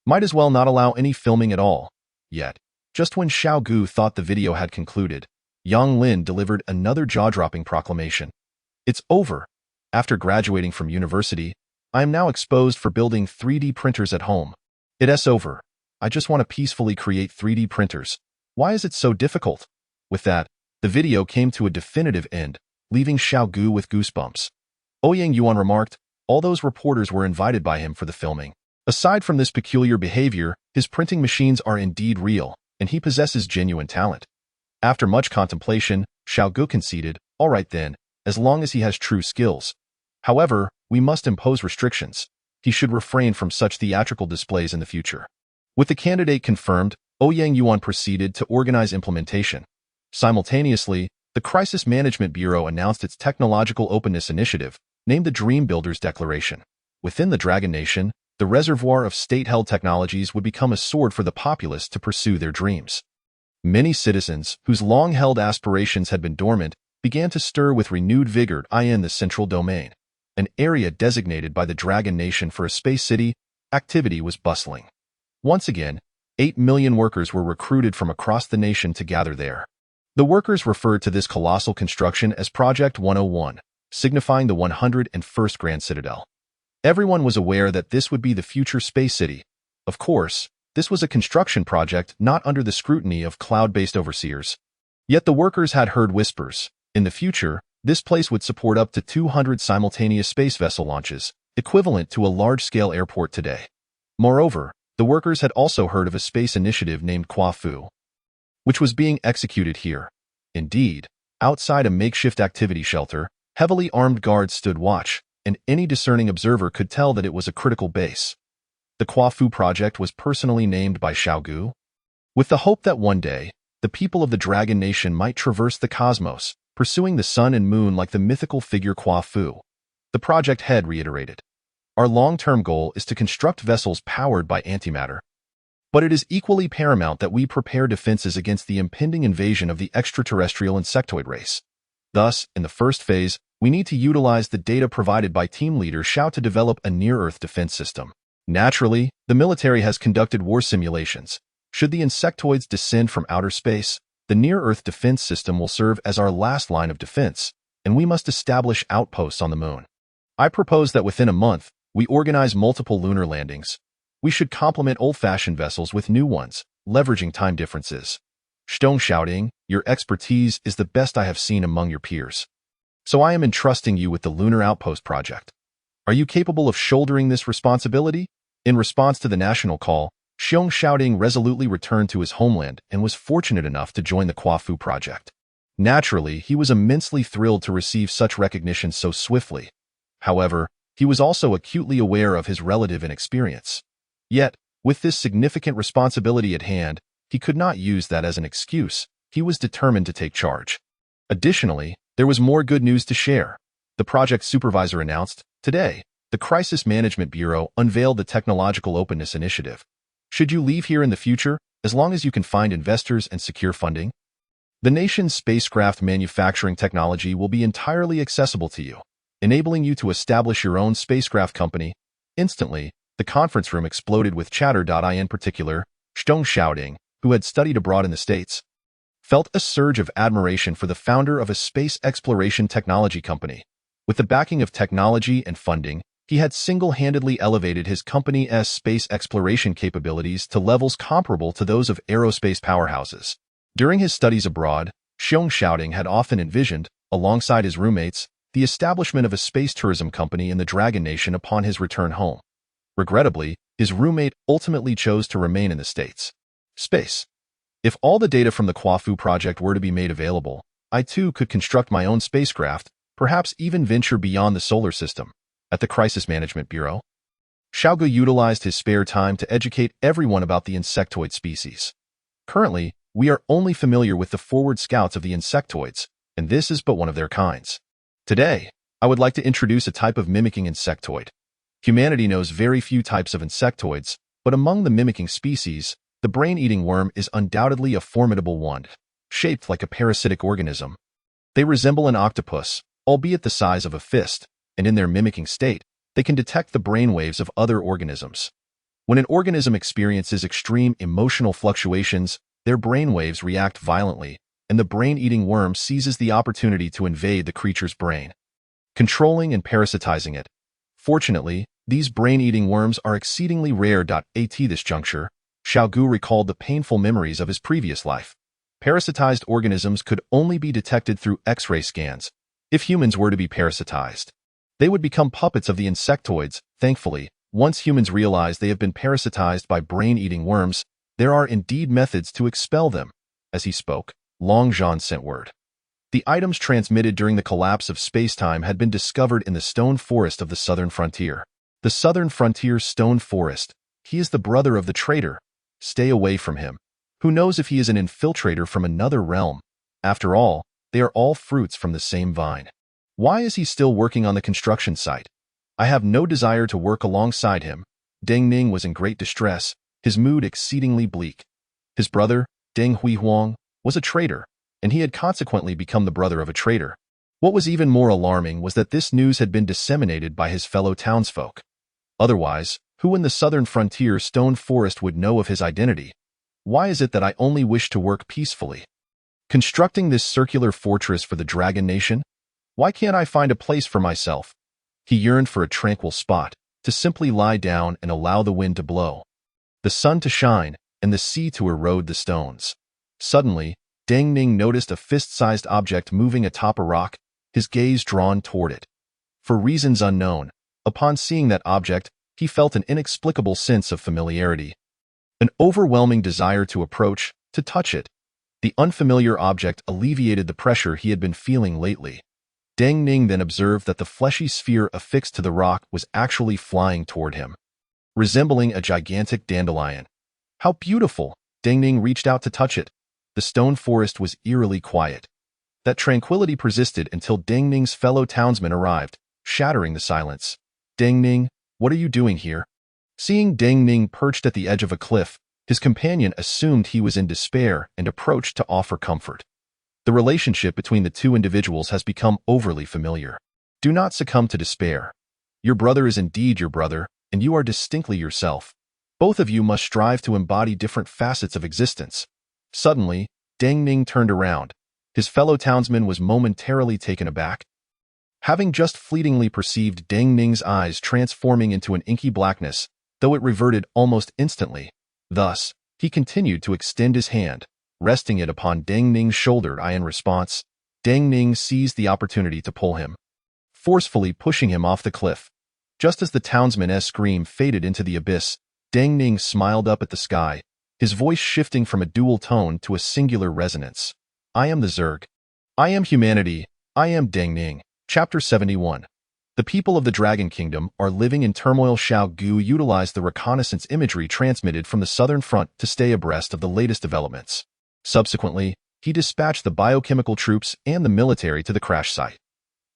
Might as well not allow any filming at all." Yet, just when Xiao Ge thought the video had concluded, Yang Lin delivered another jaw-dropping proclamation. "It's over. After graduating from university, I am now exposed for building 3D printers at home. It's over. I just want to peacefully create 3D printers. Why is it so difficult?" With that, the video came to a definitive end, leaving Xiao Ge with goosebumps. Ouyang Yuan remarked, "All those reporters were invited by him for the filming. Aside from this peculiar behavior, his printing machines are indeed real, and he possesses genuine talent." After much contemplation, Xiao Ge conceded, "All right then, as long as he has true skills. However, we must impose restrictions. He should refrain from such theatrical displays in the future. With the candidate confirmed, Ouyang Yuan proceeded to organize implementation. Simultaneously, the Crisis Management Bureau announced its Technological Openness Initiative, named the Dream Builders Declaration. Within the Dragon Nation, the reservoir of state-held technologies would become a sword for the populace to pursue their dreams. Many citizens, whose long-held aspirations had been dormant, began to stir with renewed vigor in the Central Domain, an area designated by the Dragon Nation for a space city. Activity was bustling. Once again, 8 million workers were recruited from across the nation to gather there. The workers referred to this colossal construction as Project 101, signifying the 101st Grand Citadel. Everyone was aware that this would be the future space city. Of course, this was a construction project not under the scrutiny of cloud-based overseers. Yet the workers had heard whispers. In the future, this place would support up to 200 simultaneous space vessel launches, equivalent to a large-scale airport today. Moreover, the workers had also heard of a space initiative named Kwafu, which was being executed here. Indeed, outside a makeshift activity shelter, heavily armed guards stood watch, and any discerning observer could tell that it was a critical base. The Kwafu project was personally named by Xiao Ge, with the hope that one day, the people of the Dragon Nation might traverse the cosmos, pursuing the sun and moon like the mythical figure Kwafu. The project head reiterated, "Our long-term goal is to construct vessels powered by antimatter. But it is equally paramount that we prepare defenses against the impending invasion of the extraterrestrial insectoid race. Thus, in the first phase, we need to utilize the data provided by team leader Xiao to develop a near-Earth defense system. Naturally, the military has conducted war simulations. Should the insectoids descend from outer space, the near-Earth defense system will serve as our last line of defense, and we must establish outposts on the moon. I propose that within a month, we organize multiple lunar landings. We should complement old-fashioned vessels with new ones, leveraging time differences. Stone shouting, your expertise is the best I have seen among your peers. So I am entrusting you with the Lunar Outpost project. Are you capable of shouldering this responsibility?" In response to the national call, Xiong Shouting resolutely returned to his homeland and was fortunate enough to join the Kwafu project. Naturally, he was immensely thrilled to receive such recognition so swiftly. However, he was also acutely aware of his relative inexperience. Yet, with this significant responsibility at hand, he could not use that as an excuse. He was determined to take charge. Additionally, there was more good news to share. The project supervisor announced, today, the Crisis Management Bureau unveiled the Technological Openness Initiative. Should you leave here in the future, as long as you can find investors and secure funding, the nation's spacecraft manufacturing technology will be entirely accessible to you, enabling you to establish your own spacecraft company. Instantly, the conference room exploded with chatter. In particular, Stone Shouting, who had studied abroad in the States, felt a surge of admiration for the founder of a space exploration technology company. With the backing of technology and funding, he had single-handedly elevated his company's space exploration capabilities to levels comparable to those of aerospace powerhouses. During his studies abroad, Xiong Shouting had often envisioned, alongside his roommates, the establishment of a space tourism company in the Dragon Nation upon his return home. Regrettably, his roommate ultimately chose to remain in the States. Space. If all the data from the Kwafu project were to be made available, I too could construct my own spacecraft, perhaps even venture beyond the solar system. At the Crisis Management Bureau, Xiao Ge utilized his spare time to educate everyone about the insectoid species. Currently, we are only familiar with the forward scouts of the insectoids, and this is but one of their kinds. Today, I would like to introduce a type of mimicking insectoid. Humanity knows very few types of insectoids, but among the mimicking species, the brain-eating worm is undoubtedly a formidable one, shaped like a parasitic organism. They resemble an octopus, albeit the size of a fist, and in their mimicking state, they can detect the brainwaves of other organisms. When an organism experiences extreme emotional fluctuations, their brainwaves react violently, and the brain-eating worm seizes the opportunity to invade the creature's brain, controlling and parasitizing it. Fortunately, these brain-eating worms are exceedingly rare. At this juncture, Xiao Ge recalled the painful memories of his previous life. Parasitized organisms could only be detected through X-ray scans. If humans were to be parasitized, they would become puppets of the insectoids. Thankfully, once humans realize they have been parasitized by brain-eating worms, there are indeed methods to expel them. As he spoke, Long Zhan sent word. The items transmitted during the collapse of space-time had been discovered in the stone forest of the southern frontier. The southern frontier stone forest. He is the brother of the traitor. Stay away from him. Who knows if he is an infiltrator from another realm? After all, they are all fruits from the same vine. Why is he still working on the construction site? I have no desire to work alongside him. Deng Ning was in great distress, his mood exceedingly bleak. His brother, Deng Huihuang, was a traitor, and he had consequently become the brother of a traitor. What was even more alarming was that this news had been disseminated by his fellow townsfolk. Otherwise, who in the southern frontier stone forest would know of his identity? Why is it that I only wish to work peacefully? Constructing this circular fortress for the Dragon Nation? Why can't I find a place for myself? He yearned for a tranquil spot, to simply lie down and allow the wind to blow, the sun to shine, and the sea to erode the stones. Suddenly, Deng Ning noticed a fist-sized object moving atop a rock, his gaze drawn toward it. For reasons unknown, upon seeing that object, he felt an inexplicable sense of familiarity. An overwhelming desire to approach, to touch it. The unfamiliar object alleviated the pressure he had been feeling lately. Deng Ning then observed that the fleshy sphere affixed to the rock was actually flying toward him, resembling a gigantic dandelion. How beautiful! Deng Ning reached out to touch it. The stone forest was eerily quiet. That tranquility persisted until Deng Ning's fellow townsmen arrived, shattering the silence. Deng Ning, what are you doing here? Seeing Deng Ning perched at the edge of a cliff, his companion assumed he was in despair and approached to offer comfort. The relationship between the two individuals has become overly familiar. Do not succumb to despair. Your brother is indeed your brother, and you are distinctly yourself. Both of you must strive to embody different facets of existence. Suddenly, Deng Ning turned around. His fellow townsman was momentarily taken aback. Having just fleetingly perceived Deng Ning's eyes transforming into an inky blackness, though it reverted almost instantly. Thus, he continued to extend his hand, resting it upon Deng Ning's shoulder. In response, Deng Ning seized the opportunity to pull him, forcefully pushing him off the cliff. Just as the townsman's scream faded into the abyss, Deng Ning smiled up at the sky, his voice shifting from a dual tone to a singular resonance. I am the Zerg. I am humanity. I am Deng Ning. Chapter 71. The people of the Dragon Kingdom are living in turmoil. Xiao Ge utilized the reconnaissance imagery transmitted from the southern front to stay abreast of the latest developments. Subsequently, he dispatched the biochemical troops and the military to the crash site.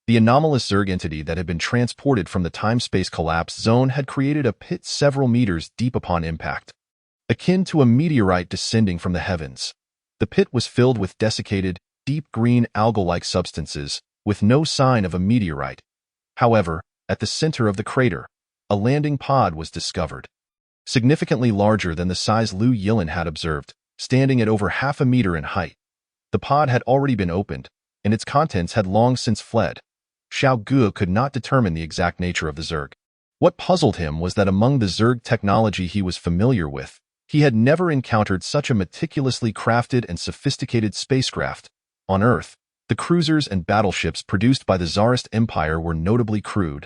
The anomalous Zerg entity that had been transported from the time-space collapse zone had created a pit several meters deep upon impact, akin to a meteorite descending from the heavens. The pit was filled with desiccated, deep green algal-like substances, with no sign of a meteorite. However, at the center of the crater, a landing pod was discovered, significantly larger than the size Liu Yilin had observed, standing at over half a meter in height. The pod had already been opened, and its contents had long since fled. Xiao Ge could not determine the exact nature of the Zerg. What puzzled him was that among the Zerg technology he was familiar with, he had never encountered such a meticulously crafted and sophisticated spacecraft. On Earth, the cruisers and battleships produced by the Tsarist Empire were notably crude,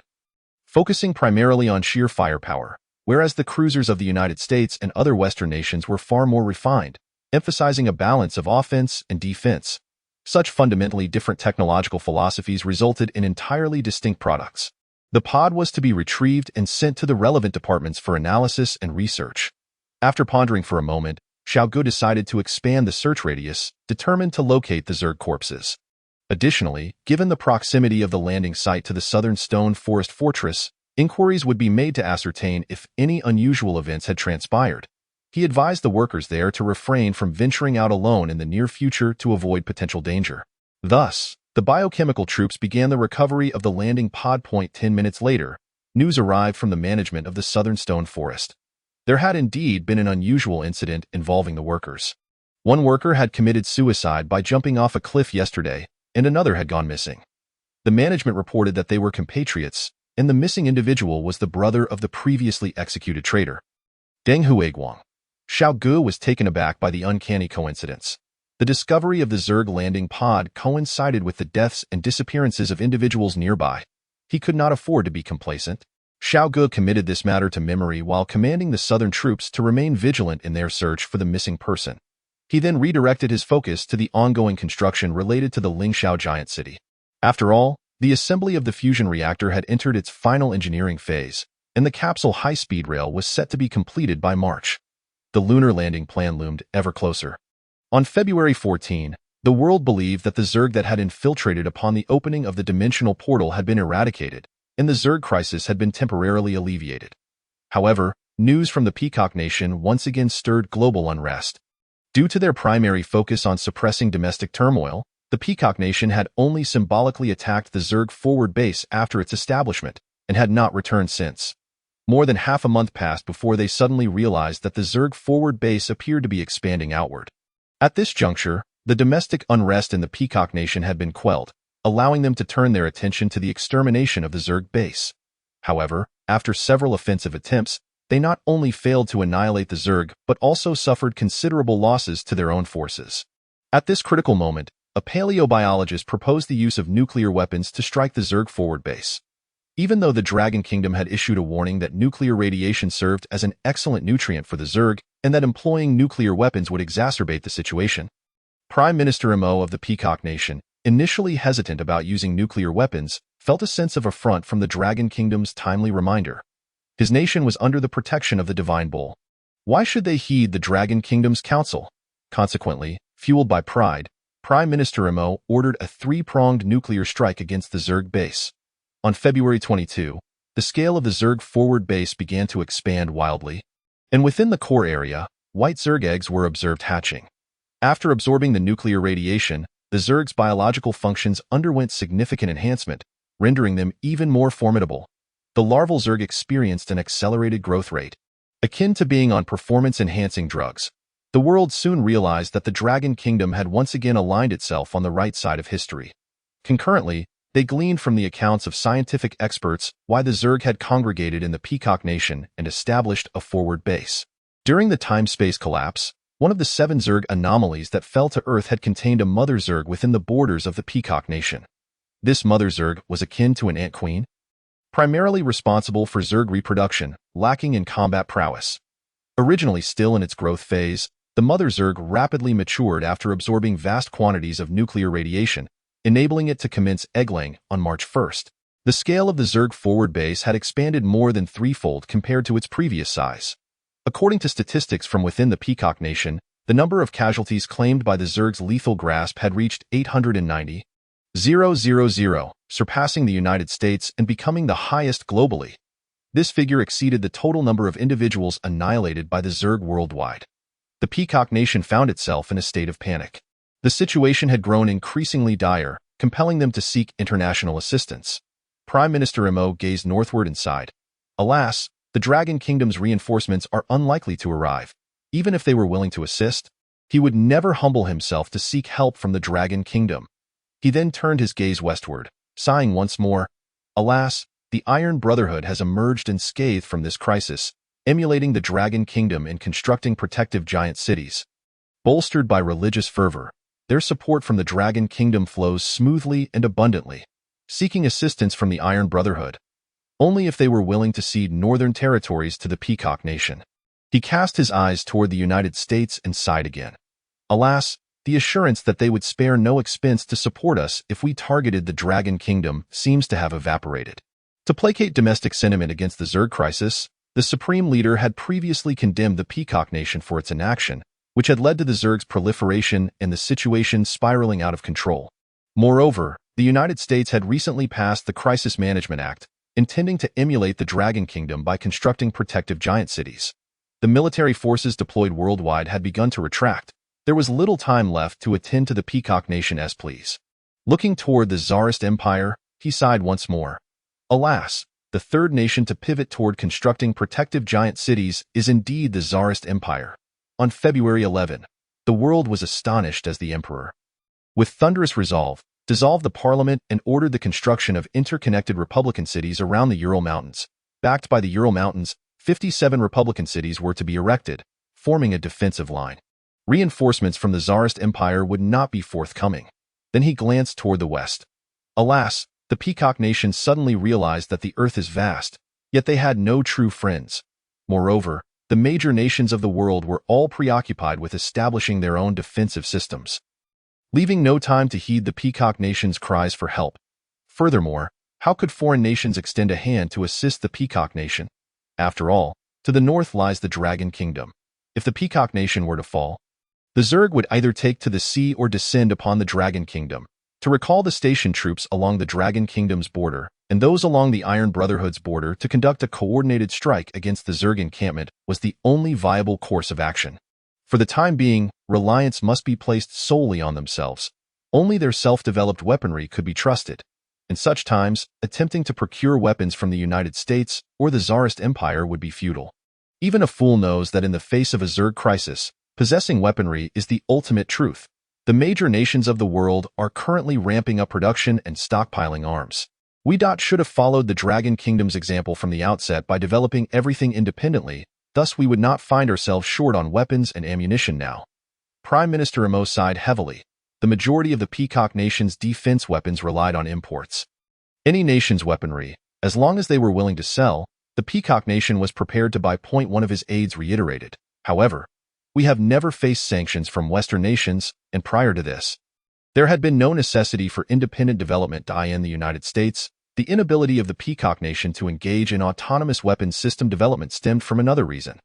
focusing primarily on sheer firepower, whereas the cruisers of the United States and other Western nations were far more refined, emphasizing a balance of offense and defense. Such fundamentally different technological philosophies resulted in entirely distinct products. The pod was to be retrieved and sent to the relevant departments for analysis and research. After pondering for a moment, Xiao Ge decided to expand the search radius, determined to locate the Zerg corpses. Additionally, given the proximity of the landing site to the southern stone forest fortress, inquiries would be made to ascertain if any unusual events had transpired. He advised the workers there to refrain from venturing out alone in the near future to avoid potential danger. Thus, the biochemical troops began the recovery of the landing pod. 10 minutes later, news arrived from the management of the southern stone forest. There had indeed been an unusual incident involving the workers. One worker had committed suicide by jumping off a cliff yesterday, and another had gone missing. The management reported that they were compatriots, and the missing individual was the brother of the previously executed traitor, Deng Huiguang. Xiao Ge was taken aback by the uncanny coincidence. The discovery of the Zerg landing pod coincided with the deaths and disappearances of individuals nearby. He could not afford to be complacent. Xiao Ge committed this matter to memory while commanding the southern troops to remain vigilant in their search for the missing person. He then redirected his focus to the ongoing construction related to the Lingxiao giant city. After all, the assembly of the fusion reactor had entered its final engineering phase, and the capsule high-speed rail was set to be completed by March. The lunar landing plan loomed ever closer. On February 14, the world believed that the Zerg that had infiltrated upon the opening of the dimensional portal had been eradicated, and the Zerg crisis had been temporarily alleviated. However, news from the Peacock Nation once again stirred global unrest. Due to their primary focus on suppressing domestic turmoil, the Peacock Nation had only symbolically attacked the Zerg forward base after its establishment and had not returned since. More than half a month passed before they suddenly realized that the Zerg forward base appeared to be expanding outward. At this juncture, the domestic unrest in the Peacock Nation had been quelled, allowing them to turn their attention to the extermination of the Zerg base. However, after several offensive attempts, they not only failed to annihilate the Zerg but also suffered considerable losses to their own forces. At this critical moment, a paleobiologist proposed the use of nuclear weapons to strike the Zerg forward base. Even though the Dragon Kingdom had issued a warning that nuclear radiation served as an excellent nutrient for the Zerg and that employing nuclear weapons would exacerbate the situation, Prime Minister Mo of the Peacock Nation, initially hesitant about using nuclear weapons, felt a sense of affront from the Dragon Kingdom's timely reminder. His nation was under the protection of the Divine Bull. Why should they heed the Dragon Kingdom's counsel? Consequently, fueled by pride, Prime Minister Mo ordered a three-pronged nuclear strike against the Zerg base. On February 22, the scale of the Zerg forward base began to expand wildly, and within the core area, white Zerg eggs were observed hatching. After absorbing the nuclear radiation, the Zerg's biological functions underwent significant enhancement, rendering them even more formidable. The larval Zerg experienced an accelerated growth rate, akin to being on performance-enhancing drugs. The world soon realized that the Dragon Kingdom had once again aligned itself on the right side of history. Concurrently, they gleaned from the accounts of scientific experts why the Zerg had congregated in the Peacock Nation and established a forward base. During the time-space collapse, one of the 7 Zerg anomalies that fell to Earth had contained a mother Zerg within the borders of the Peacock Nation. This mother Zerg was akin to an ant queen, primarily responsible for Zerg reproduction, lacking in combat prowess. Originally still in its growth phase, the mother Zerg rapidly matured after absorbing vast quantities of nuclear radiation, enabling it to commence egg-laying on March 1st. The scale of the Zerg forward base had expanded more than threefold compared to its previous size. According to statistics from within the Peacock Nation, the number of casualties claimed by the Zerg's lethal grasp had reached 890,000, surpassing the United States and becoming the highest globally. This figure exceeded the total number of individuals annihilated by the Zerg worldwide. The Peacock Nation found itself in a state of panic. The situation had grown increasingly dire, compelling them to seek international assistance. Prime Minister Mo gazed northward and sighed. Alas, the Dragon Kingdom's reinforcements are unlikely to arrive. Even if they were willing to assist, he would never humble himself to seek help from the Dragon Kingdom. He then turned his gaze westward, sighing once more. Alas, the Iron Brotherhood has emerged unscathed from this crisis, emulating the Dragon Kingdom in constructing protective giant cities. Bolstered by religious fervor, their support from the Dragon Kingdom flows smoothly and abundantly, seeking assistance from the Iron Brotherhood, only if they were willing to cede northern territories to the Peacock Nation. He cast his eyes toward the United States and sighed again. Alas, the assurance that they would spare no expense to support us if we targeted the Dragon Kingdom seems to have evaporated. To placate domestic sentiment against the Zerg crisis, the Supreme Leader had previously condemned the Peacock Nation for its inaction, which had led to the Zerg's proliferation and the situation spiraling out of control. Moreover, the United States had recently passed the Crisis Management Act, intending to emulate the Dragon Kingdom by constructing protective giant cities. The military forces deployed worldwide had begun to retract. There was little time left to attend to the Peacock Nation's pleas. Looking toward the Tsarist Empire, he sighed once more. Alas, the third nation to pivot toward constructing protective giant cities is indeed the Tsarist Empire. On February 11, the world was astonished as the emperor, with thunderous resolve, dissolved the parliament and ordered the construction of interconnected republican cities around the Ural Mountains. Backed by the Ural Mountains, 57 republican cities were to be erected, forming a defensive line. Reinforcements from the Tsarist Empire would not be forthcoming. Then he glanced toward the west. Alas, the Peacock Nation suddenly realized that the earth is vast, yet they had no true friends. Moreover, The major nations of the world were all preoccupied with establishing their own defensive systems, leaving no time to heed the peacock nation's cries for help. Furthermore, how could foreign nations extend a hand to assist the peacock nation? After all, to the north lies the dragon kingdom. If the peacock nation were to fall, the Zerg would either take to the sea or descend upon the dragon kingdom. To recall the stationed troops along the dragon kingdom's border and those along the Iron Brotherhood's border to conduct a coordinated strike against the Zerg encampment was the only viable course of action. For the time being, reliance must be placed solely on themselves. Only their self-developed weaponry could be trusted. In such times, attempting to procure weapons from the United States or the Tsarist Empire would be futile. Even a fool knows that in the face of a Zerg crisis, possessing weaponry is the ultimate truth. The major nations of the world are currently ramping up production and stockpiling arms. We should have followed the Dragon Kingdom's example from the outset by developing everything independently, thus we would not find ourselves short on weapons and ammunition now. Prime Minister Imo sighed heavily. The majority of the Peacock Nation's defense weapons relied on imports. Any nation's weaponry, as long as they were willing to sell, the Peacock Nation was prepared to buy. One of his aides reiterated. However, we have never faced sanctions from Western nations, and prior to this, there had been no necessity for independent development in the United States. The inability of the Peacock Nation to engage in autonomous weapons system development stemmed from another reason.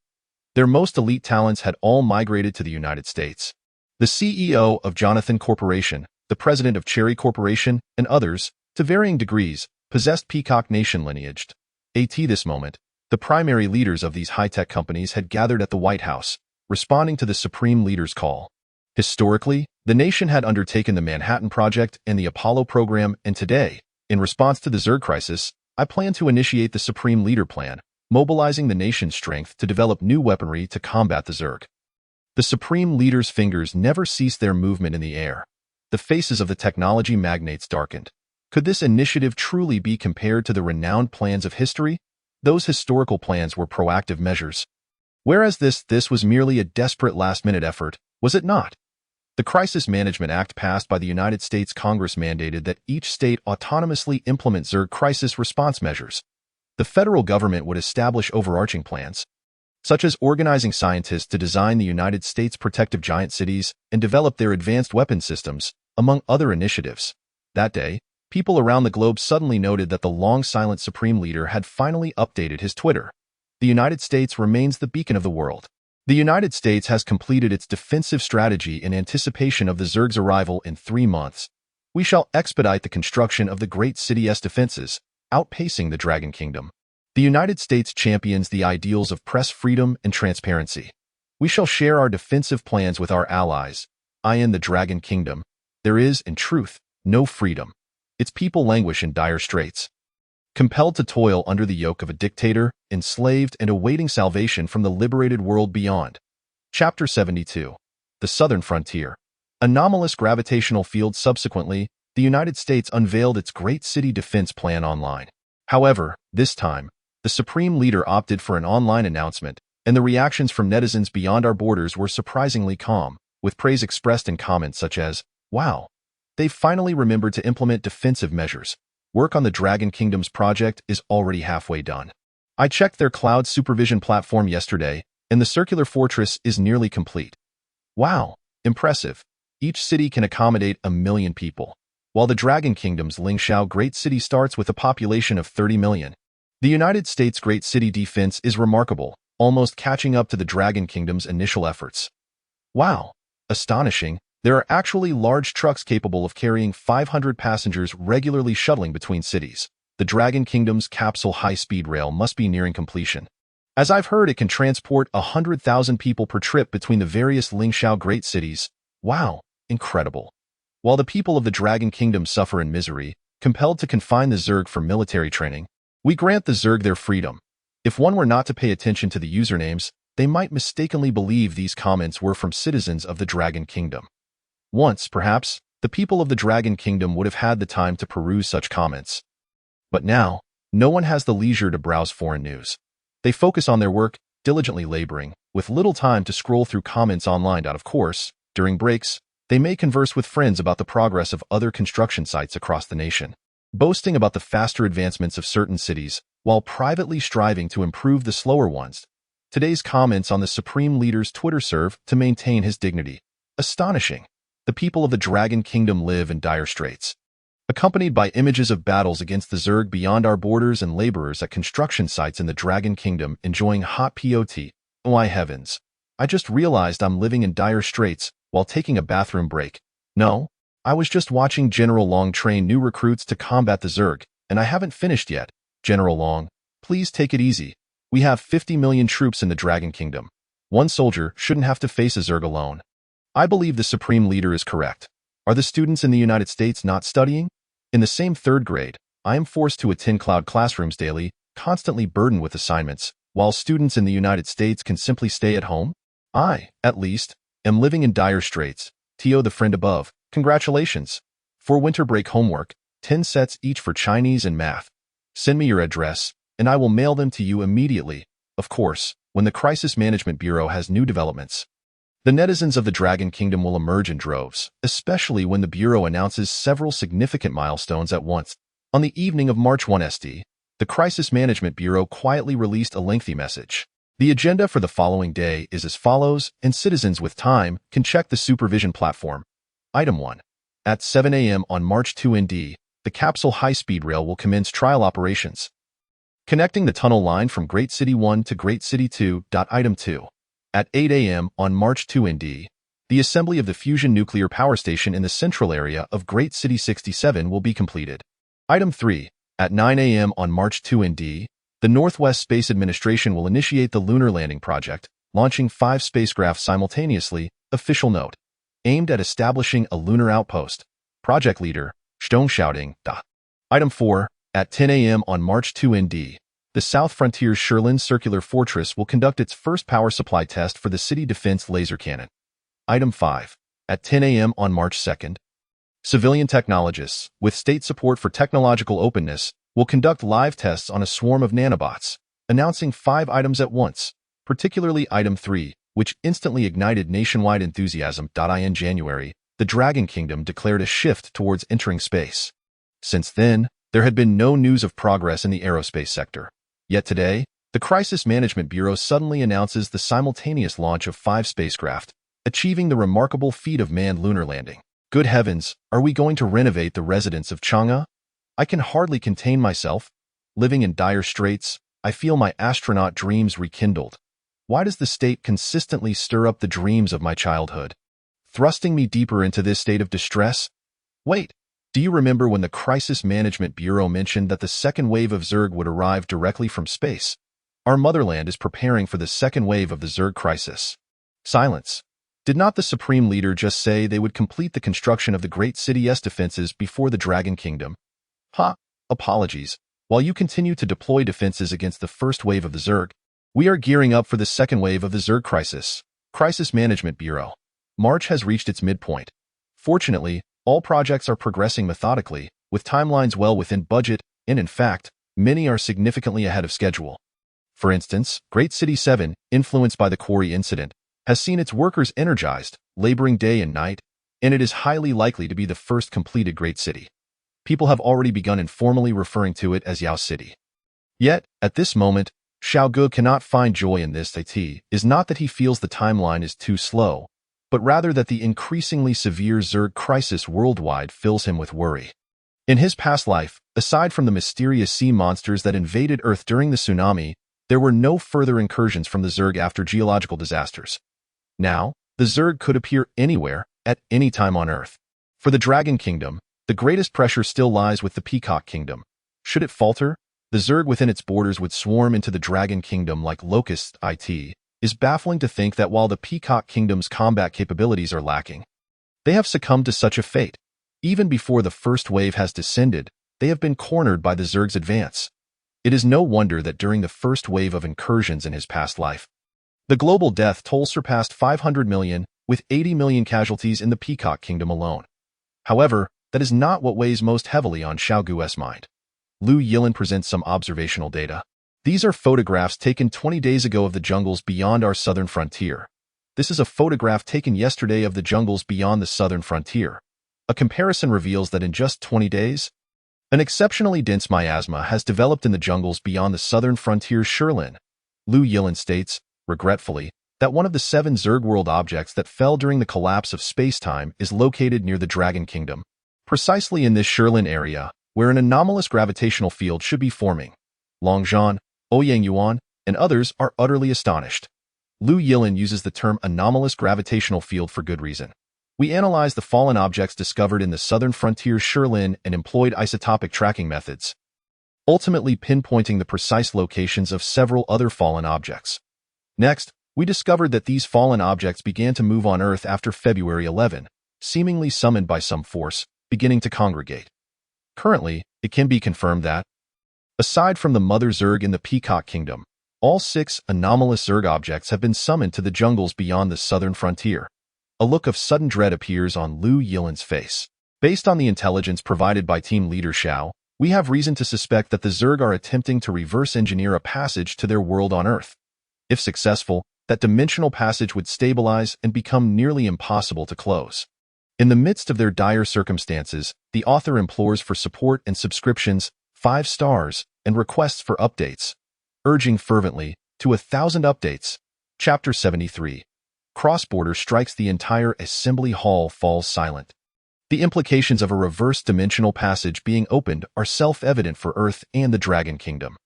Their most elite talents had all migrated to the United States. The CEO of Jonathan Corporation, the president of Cherry Corporation, and others, to varying degrees, possessed Peacock Nation lineage. At this moment, the primary leaders of these high-tech companies had gathered at the White House, responding to the Supreme Leader's call. Historically, the nation had undertaken the Manhattan Project and the Apollo program, and today, in response to the Zerg crisis, I plan to initiate the Supreme Leader Plan, mobilizing the nation's strength to develop new weaponry to combat the Zerg. The Supreme Leader's fingers never ceased their movement in the air. The faces of the technology magnates darkened. Could this initiative truly be compared to the renowned plans of history? Those historical plans were proactive measures. Whereas this was merely a desperate last-minute effort, was it not? The Crisis Management Act passed by the United States Congress mandated that each state autonomously implement Zerg crisis response measures. The federal government would establish overarching plans, such as organizing scientists to design the United States' protective giant cities and develop their advanced weapon systems, among other initiatives. That day, people around the globe suddenly noted that the long-silent Supreme Leader had finally updated his Twitter. The United States remains the beacon of the world. The United States has completed its defensive strategy in anticipation of the Zerg's arrival in 3 months. We shall expedite the construction of the great city's defenses, outpacing the Dragon Kingdom. The United States champions the ideals of press freedom and transparency. We shall share our defensive plans with our allies. In the Dragon Kingdom, there is, in truth, no freedom. Its people languish in dire straits, compelled to toil under the yoke of a dictator, enslaved and awaiting salvation from the liberated world beyond. Chapter 72. The Southern Frontier. Anomalous gravitational field. Subsequently, the United States unveiled its Great City Defense Plan online. However, this time, the Supreme Leader opted for an online announcement, and the reactions from netizens beyond our borders were surprisingly calm, with praise expressed in comments such as, "Wow, they've finally remembered to implement defensive measures. Work on the Dragon Kingdom's project is already halfway done. I checked their cloud supervision platform yesterday, and the circular fortress is nearly complete. Wow, impressive. Each city can accommodate 1 million people, while the Dragon Kingdom's Xiao Great City starts with a population of 30 million. The United States' Great City defense is remarkable, almost catching up to the Dragon Kingdom's initial efforts. Wow, astonishing. There are actually large trucks capable of carrying 500 passengers regularly shuttling between cities. The Dragon Kingdom's capsule high-speed rail must be nearing completion. As I've heard, it can transport 100,000 people per trip between the various Xiao great cities. Wow, incredible. While the people of the Dragon Kingdom suffer in misery, compelled to confine the Zerg for military training, we grant the Zerg their freedom. If one were not to pay attention to the usernames, they might mistakenly believe these comments were from citizens of the Dragon Kingdom. Once, perhaps, the people of the Dragon Kingdom would have had the time to peruse such comments. But now, no one has the leisure to browse foreign news. They focus on their work, diligently laboring, with little time to scroll through comments online. Of course, during breaks, they may converse with friends about the progress of other construction sites across the nation, boasting about the faster advancements of certain cities, while privately striving to improve the slower ones. Today's comments on the Supreme Leader's Twitter serve to maintain his dignity. Astonishing. The people of the Dragon Kingdom live in dire straits. Accompanied by images of battles against the Zerg beyond our borders and laborers at construction sites in the Dragon Kingdom enjoying hot POT. Why heavens. I just realized I'm living in dire straits while taking a bathroom break. No, I was just watching General Long train new recruits to combat the Zerg, and I haven't finished yet. General Long, please take it easy. We have 50 million troops in the Dragon Kingdom. One soldier shouldn't have to face a Zerg alone. I believe the Supreme Leader is correct. Are the students in the United States not studying? In the same third grade, I am forced to attend cloud classrooms daily, constantly burdened with assignments, while students in the United States can simply stay at home? I, at least, am living in dire straits. Tio the friend above, congratulations. For winter break homework, 10 sets each for Chinese and math. Send me your address, and I will mail them to you immediately, of course, when the Crisis Management Bureau has new developments. The netizens of the Dragon Kingdom will emerge in droves, especially when the Bureau announces several significant milestones at once. On the evening of March 1 ST, the Crisis Management Bureau quietly released a lengthy message. The agenda for the following day is as follows, and citizens with time can check the supervision platform. Item 1. At 7 a.m. on March 2 ND, the capsule high-speed rail will commence trial operations, connecting the tunnel line from Great City 1 to Great City 2. Item 2. At 8 a.m. on March 2 ND, the assembly of the fusion nuclear power station in the central area of Great City 67 will be completed. Item 3. At 9 a.m. on March 2 ND, the Northwest Space Administration will initiate the lunar landing project, launching 5 spacecraft simultaneously. Official note. Aimed at establishing a lunar outpost. Project leader, Xiao Ge. Item 4. At 10 a.m. on March 2 ND, the South Frontier's Shirlin Circular Fortress will conduct its first power supply test for the city defense laser cannon. Item 5. At 10 a.m. on March 2nd, civilian technologists, with state support for technological openness, will conduct live tests on a swarm of nanobots, announcing 5 items at once, particularly Item 3, which instantly ignited nationwide enthusiasm. In January, the Dragon Kingdom declared a shift towards entering space. Since then, there had been no news of progress in the aerospace sector. Yet today, the Crisis Management Bureau suddenly announces the simultaneous launch of 5 spacecraft, achieving the remarkable feat of manned lunar landing. Good heavens, are we going to renovate the residents of Chang'e? I can hardly contain myself. Living in dire straits, I feel my astronaut dreams rekindled. Why does the state consistently stir up the dreams of my childhood, thrusting me deeper into this state of distress? Wait. Do you remember when the Crisis Management Bureau mentioned that the second wave of Zerg would arrive directly from space? Our motherland is preparing for the second wave of the Zerg crisis. Silence. Did not the Supreme Leader just say they would complete the construction of the Great City's defenses before the Dragon Kingdom? Apologies. While you continue to deploy defenses against the first wave of the Zerg, we are gearing up for the second wave of the Zerg crisis. Crisis Management Bureau. March has reached its midpoint. Fortunately, all projects are progressing methodically, with timelines well within budget, and in fact, many are significantly ahead of schedule. For instance, Great City 7, influenced by the quarry incident, has seen its workers energized, laboring day and night, and it is highly likely to be the first completed Great City. People have already begun informally referring to it as Yao City. Yet, at this moment, Xiao Ge cannot find joy in this. It is not that he feels the timeline is too slow, but rather that the increasingly severe Zerg crisis worldwide fills him with worry. In his past life, aside from the mysterious sea monsters that invaded Earth during the tsunami, there were no further incursions from the Zerg after geological disasters. Now, the Zerg could appear anywhere, at any time on Earth. For the Dragon Kingdom, the greatest pressure still lies with the Peacock Kingdom. Should it falter, the Zerg within its borders would swarm into the Dragon Kingdom like locusts. It is baffling to think that while the Peacock Kingdom's combat capabilities are lacking, they have succumbed to such a fate. Even before the first wave has descended, they have been cornered by the Zerg's advance. It is no wonder that during the first wave of incursions in his past life, the global death toll surpassed 500 million, with 80 million casualties in the Peacock Kingdom alone. However, that is not what weighs most heavily on Xiao Ge's mind. Lu Yilin presents some observational data. These are photographs taken 20 days ago of the jungles beyond our southern frontier. This is a photograph taken yesterday of the jungles beyond the southern frontier. A comparison reveals that in just 20 days, an exceptionally dense miasma has developed in the jungles beyond the southern frontier's Shirlin. Lu Yilin states, regretfully, that one of the 7 Zerg world objects that fell during the collapse of space-time is located near the Dragon Kingdom, precisely in this Shirlin area, where an anomalous gravitational field should be forming. Long Zhan, Ouyang Yuan, and others are utterly astonished. Lu Yilin uses the term anomalous gravitational field for good reason. We analyzed the fallen objects discovered in the southern frontier Shirlin and employed isotopic tracking methods, ultimately pinpointing the precise locations of several other fallen objects. Next, we discovered that these fallen objects began to move on Earth after February 11, seemingly summoned by some force, beginning to congregate. Currently, it can be confirmed that, aside from the Mother Zerg in the Peacock Kingdom, all 6 anomalous Zerg objects have been summoned to the jungles beyond the southern frontier. A look of sudden dread appears on Lu Yilin's face. Based on the intelligence provided by team leader Xiao, we have reason to suspect that the Zerg are attempting to reverse engineer a passage to their world on Earth. If successful, that dimensional passage would stabilize and become nearly impossible to close. In the midst of their dire circumstances, the author implores for support and subscriptions, 5 stars, and requests for updates, urging fervently to 1,000 updates. Chapter 73. Cross-border strikes. The entire assembly hall falls silent. The implications of a reverse dimensional passage being opened are self-evident for Earth and the Dragon Kingdom.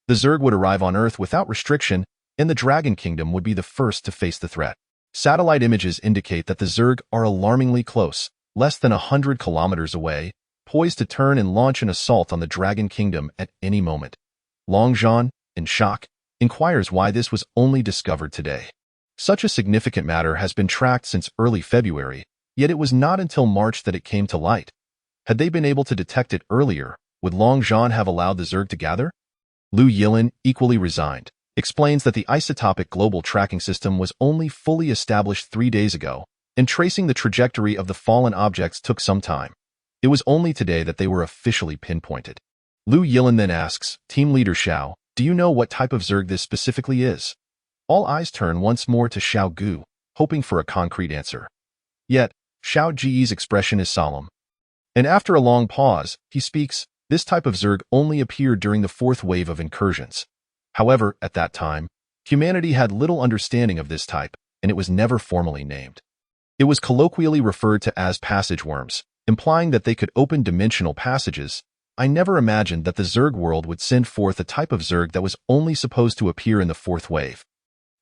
The Zerg would arrive on Earth without restriction, and the Dragon Kingdom would be the first to face the threat. Satellite images indicate that the Zerg are alarmingly close, less than 100 kilometers away, poised to turn and launch an assault on the Dragon Kingdom at any moment. Long Zhan, in shock, inquires why this was only discovered today. Such a significant matter has been tracked since early February, yet it was not until March that it came to light. Had they been able to detect it earlier, would Long Zhan have allowed the Zerg to gather? Lu Yilin, equally resigned, explains that the isotopic global tracking system was only fully established 3 days ago, and tracing the trajectory of the fallen objects took some time. It was only today that they were officially pinpointed. Lu Yilin then asks, Team Leader Xiao, do you know what type of Zerg this specifically is? All eyes turn once more to Xiao Ge, hoping for a concrete answer. Yet, Xiao Ge's expression is solemn. And after a long pause, he speaks, this type of Zerg only appeared during the 4th wave of incursions. However, at that time, humanity had little understanding of this type, and it was never formally named. It was colloquially referred to as passage worms, implying that they could open dimensional passages. I never imagined that the Zerg world would send forth a type of Zerg that was only supposed to appear in the 4th wave.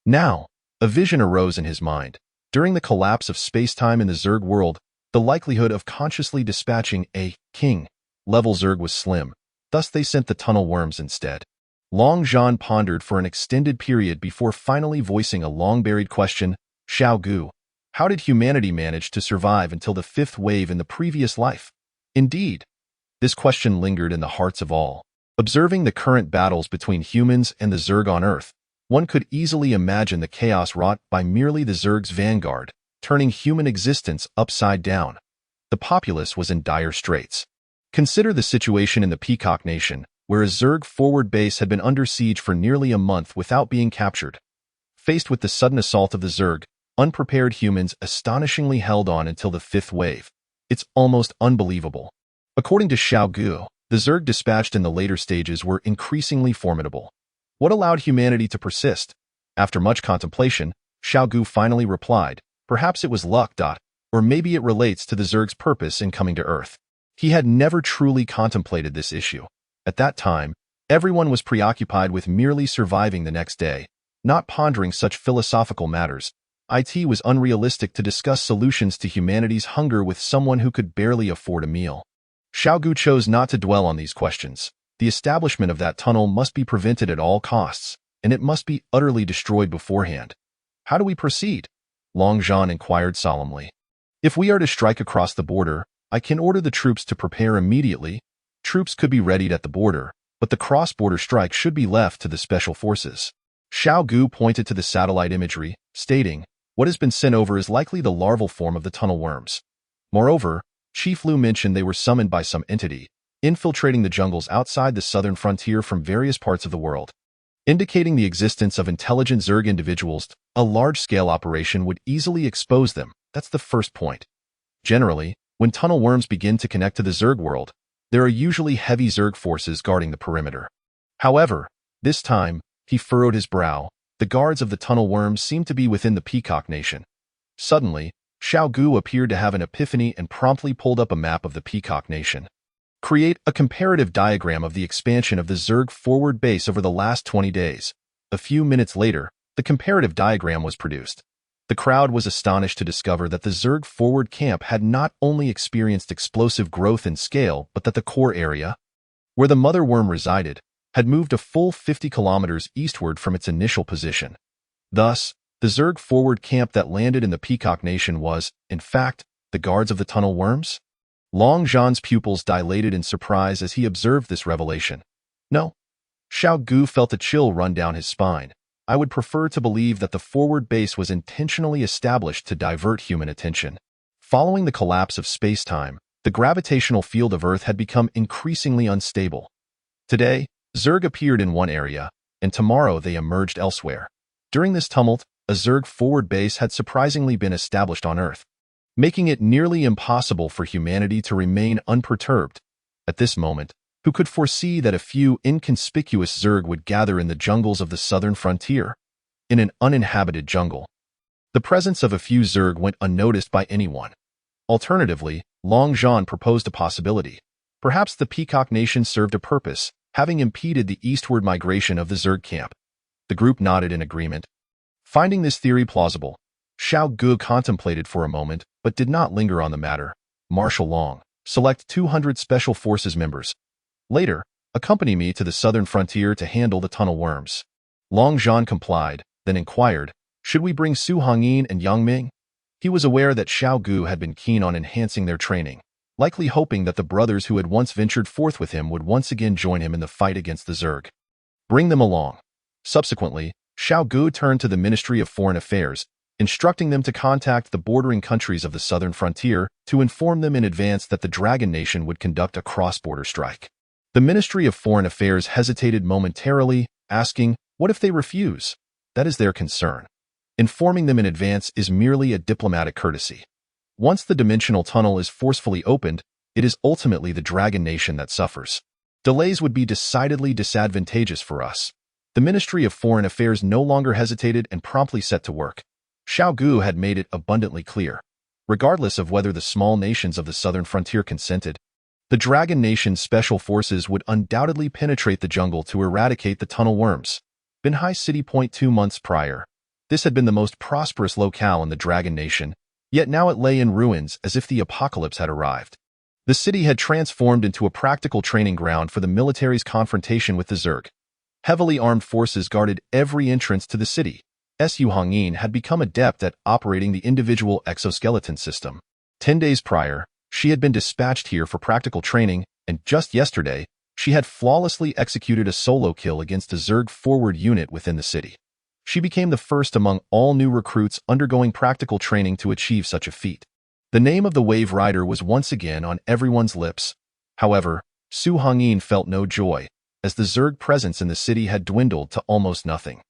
Now, a vision arose in his mind. During the collapse of space-time in the Zerg world, the likelihood of consciously dispatching a king-level Zerg was slim, thus they sent the tunnel worms instead. Long Zhan pondered for an extended period before finally voicing a long-buried question, Xiao Ge, how did humanity manage to survive until the 5th wave in the previous life? Indeed, this question lingered in the hearts of all. Observing the current battles between humans and the Zerg on Earth, one could easily imagine the chaos wrought by merely the Zerg's vanguard, turning human existence upside down. The populace was in dire straits. Consider the situation in the Peacock Nation, where a Zerg forward base had been under siege for nearly a month without being captured. Faced with the sudden assault of the Zerg, unprepared humans astonishingly held on until the 5th wave. It's almost unbelievable. According to Xiao Ge, the Zerg dispatched in the later stages were increasingly formidable. What allowed humanity to persist? After much contemplation, Xiao Ge finally replied, perhaps it was luck. Or maybe it relates to the Zerg's purpose in coming to Earth. He had never truly contemplated this issue. At that time, everyone was preoccupied with merely surviving the next day, not pondering such philosophical matters. It was unrealistic to discuss solutions to humanity's hunger with someone who could barely afford a meal. Xiao Ge chose not to dwell on these questions. The establishment of that tunnel must be prevented at all costs, and it must be utterly destroyed beforehand. How do we proceed? Long Zhan inquired solemnly. If we are to strike across the border, I can order the troops to prepare immediately. Troops could be readied at the border, but the cross-border strike should be left to the special forces. Xiao Ge pointed to the satellite imagery, stating, what has been sent over is likely the larval form of the tunnel worms. Moreover, Chief Lu mentioned they were summoned by some entity, infiltrating the jungles outside the southern frontier from various parts of the world, indicating the existence of intelligent Zerg individuals. A large-scale operation would easily expose them. That's the first point. Generally, when tunnel worms begin to connect to the Zerg world, there are usually heavy Zerg forces guarding the perimeter. However, this time, he furrowed his brow, The guards of the tunnel worms seemed to be within the Peacock Nation. Suddenly, Xiao Ge appeared to have an epiphany and promptly pulled up a map of the Peacock Nation. Create a comparative diagram of the expansion of the Zerg forward base over the last 20 days. A few minutes later, the comparative diagram was produced. The crowd was astonished to discover that the Zerg forward camp had not only experienced explosive growth in scale, but that the core area, where the mother worm resided, had moved a full 50 kilometers eastward from its initial position. Thus, the Zerg forward camp that landed in the Peacock Nation was, in fact, the guards of the tunnel worms? Long Zhan's pupils dilated in surprise as he observed this revelation. No. Xiao Ge felt a chill run down his spine. I would prefer to believe that the forward base was intentionally established to divert human attention. Following the collapse of space-time, the gravitational field of Earth had become increasingly unstable. Today, Zerg appeared in one area, and tomorrow they emerged elsewhere. During this tumult, a Zerg forward base had surprisingly been established on Earth, making it nearly impossible for humanity to remain unperturbed. At this moment, who could foresee that a few inconspicuous Zerg would gather in the jungles of the southern frontier? In an uninhabited jungle, the presence of a few Zerg went unnoticed by anyone. Alternatively, Long Zhan proposed a possibility. Perhaps the Peacock Nation served a purpose, having impeded the eastward migration of the Zerg camp. The group nodded in agreement. Finding this theory plausible, Xiao Ge contemplated for a moment, but did not linger on the matter. Marshal Long, select 200 Special Forces members. Later, accompany me to the southern frontier to handle the tunnel worms. Long Zhan complied, then inquired, should we bring Su Hongyin and Yang Ming? He was aware that Xiao Ge had been keen on enhancing their training, likely hoping that the brothers who had once ventured forth with him would once again join him in the fight against the Zerg. Bring them along. Subsequently, Xiao Ge turned to the Ministry of Foreign Affairs, instructing them to contact the bordering countries of the southern frontier to inform them in advance that the Dragon Nation would conduct a cross-border strike. The Ministry of Foreign Affairs hesitated momentarily, asking, what if they refuse? That is their concern. Informing them in advance is merely a diplomatic courtesy. Once the dimensional tunnel is forcefully opened, it is ultimately the Dragon Nation that suffers. Delays would be decidedly disadvantageous for us. The Ministry of Foreign Affairs no longer hesitated and promptly set to work. Xiao Ge had made it abundantly clear. Regardless of whether the small nations of the southern frontier consented, the Dragon Nation's special forces would undoubtedly penetrate the jungle to eradicate the tunnel worms. Binhai City. 2 months prior, this had been the most prosperous locale in the Dragon Nation, yet now it lay in ruins as if the apocalypse had arrived. The city had transformed into a practical training ground for the military's confrontation with the Zerg. Heavily armed forces guarded every entrance to the city. Su Hongyin had become adept at operating the individual exoskeleton system. 10 days prior, she had been dispatched here for practical training, and just yesterday, she had flawlessly executed a solo kill against a Zerg forward unit within the city. She became the first among all new recruits undergoing practical training to achieve such a feat. The name of the Wave Rider was once again on everyone's lips. However, Su Hongyin felt no joy, as the Zerg presence in the city had dwindled to almost nothing.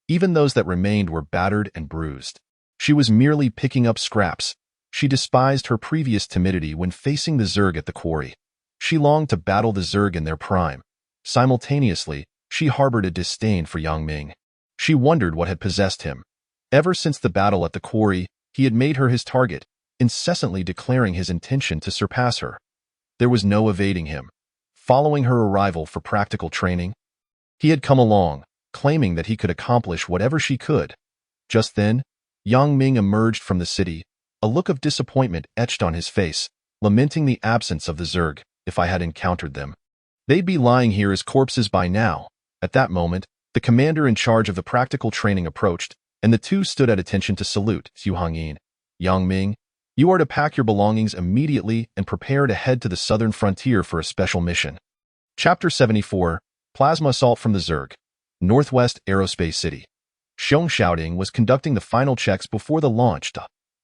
Even those that remained were battered and bruised. She was merely picking up scraps. She despised her previous timidity when facing the Zerg at the quarry. She longed to battle the Zerg in their prime. Simultaneously, she harbored a disdain for Yang Ming. She wondered what had possessed him. Ever since the battle at the quarry, he had made her his target, incessantly declaring his intention to surpass her. There was no evading him. Following her arrival for practical training, he had come along, claiming that he could accomplish whatever she could. Just then, Yang Ming emerged from the city, a look of disappointment etched on his face, lamenting the absence of the Zerg. If I had encountered them, they'd be lying here as corpses by now. At that moment, the commander in charge of the practical training approached, and the two stood at attention to salute. Su Hongyin, Yang Ming, you are to pack your belongings immediately and prepare to head to the southern frontier for a special mission. Chapter 74, Plasma Assault from the Zerg. Northwest Aerospace City. Xiong Xiaoding was conducting the final checks before the launch.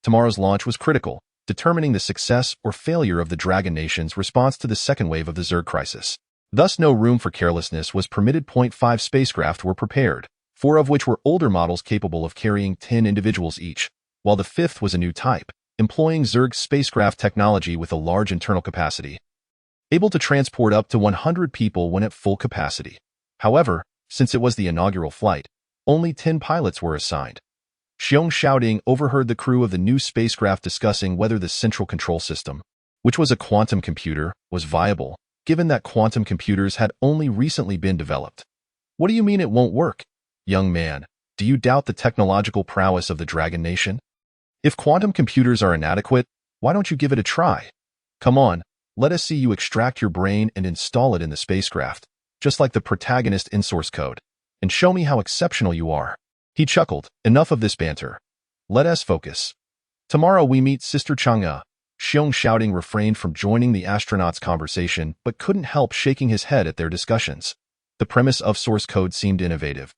Tomorrow's launch was critical, determining the success or failure of the Dragon Nation's response to the second wave of the Zerg crisis. Thus, no room for carelessness was permitted. 5 spacecraft were prepared, 4 of which were older models capable of carrying 10 individuals each, while the 5th was a new type, employing Zerg spacecraft technology with a large internal capacity, able to transport up to 100 people when at full capacity. However, since it was the inaugural flight, Only 10 pilots were assigned. Xiong Xiaoding overheard the crew of the new spacecraft discussing whether the central control system, which was a quantum computer, was viable, given that quantum computers had only recently been developed. What do you mean it won't work? Young man, do you doubt the technological prowess of the Dragon Nation? If quantum computers are inadequate, why don't you give it a try? Come on, let us see you extract your brain and install it in the spacecraft, just like the protagonist in source code, and show me how exceptional you are. He chuckled. Enough of this banter. Let us focus. Tomorrow we meet Sister Chang'e. Xiong Xiaoding refrained from joining the astronauts' conversation but couldn't help shaking his head at their discussions. The premise of source code seemed innovative.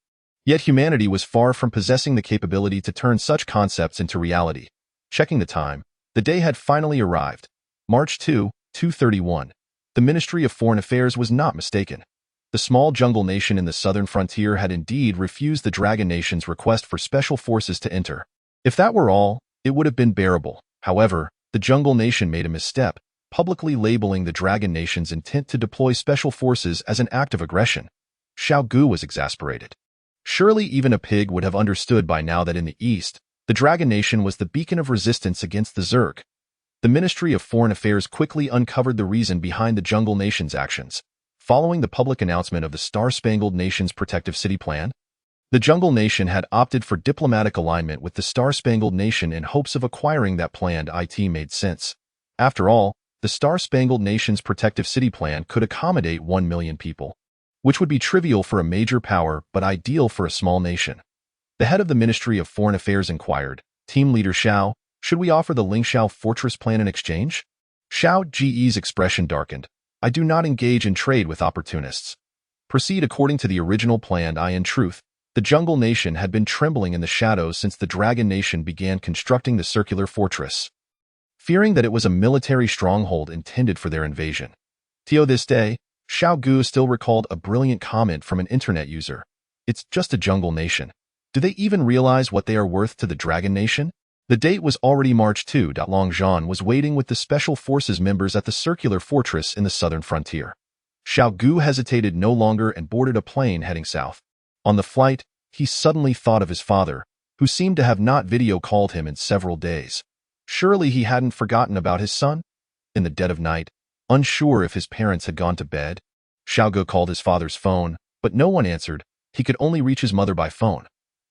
Yet humanity was far from possessing the capability to turn such concepts into reality. Checking the time, the day had finally arrived. March 2, 231. The Ministry of Foreign Affairs was not mistaken. The small jungle nation in the southern frontier had indeed refused the Dragon Nation's request for special forces to enter. If that were all, it would have been bearable. However, the jungle nation made a misstep, publicly labeling the Dragon Nation's intent to deploy special forces as an act of aggression. Xiao Ge was exasperated. Surely even a pig would have understood by now that in the east, the Dragon Nation was the beacon of resistance against the Zerg. The Ministry of Foreign Affairs quickly uncovered the reason behind the jungle nation's actions. Following the public announcement of the Star-Spangled Nation's protective city plan, the jungle nation had opted for diplomatic alignment with the Star-Spangled Nation in hopes of acquiring that plan. It made sense. After all, the Star-Spangled Nation's protective city plan could accommodate 1 million people, which would be trivial for a major power but ideal for a small nation. The head of the Ministry of Foreign Affairs inquired, Team Leader Xiao, should we offer the Lingxiao Fortress plan in exchange? Xiao Ge's expression darkened. I do not engage in trade with opportunists. Proceed according to the original plan. In truth, the jungle nation had been trembling in the shadows since the Dragon Nation began constructing the circular fortress, fearing that it was a military stronghold intended for their invasion. To this day, Xiao Ge still recalled a brilliant comment from an internet user. It's just a jungle nation. Do they even realize what they are worth to the Dragon Nation? The date was already March 2. Long Zhan was waiting with the Special Forces members at the circular fortress in the southern frontier. Xiao Ge hesitated no longer and boarded a plane heading south. On the flight, he suddenly thought of his father, who seemed to have not video called him in several days. Surely he hadn't forgotten about his son? In the dead of night, unsure if his parents had gone to bed, Xiao Ge called his father's phone, but no one answered. He could only reach his mother by phone.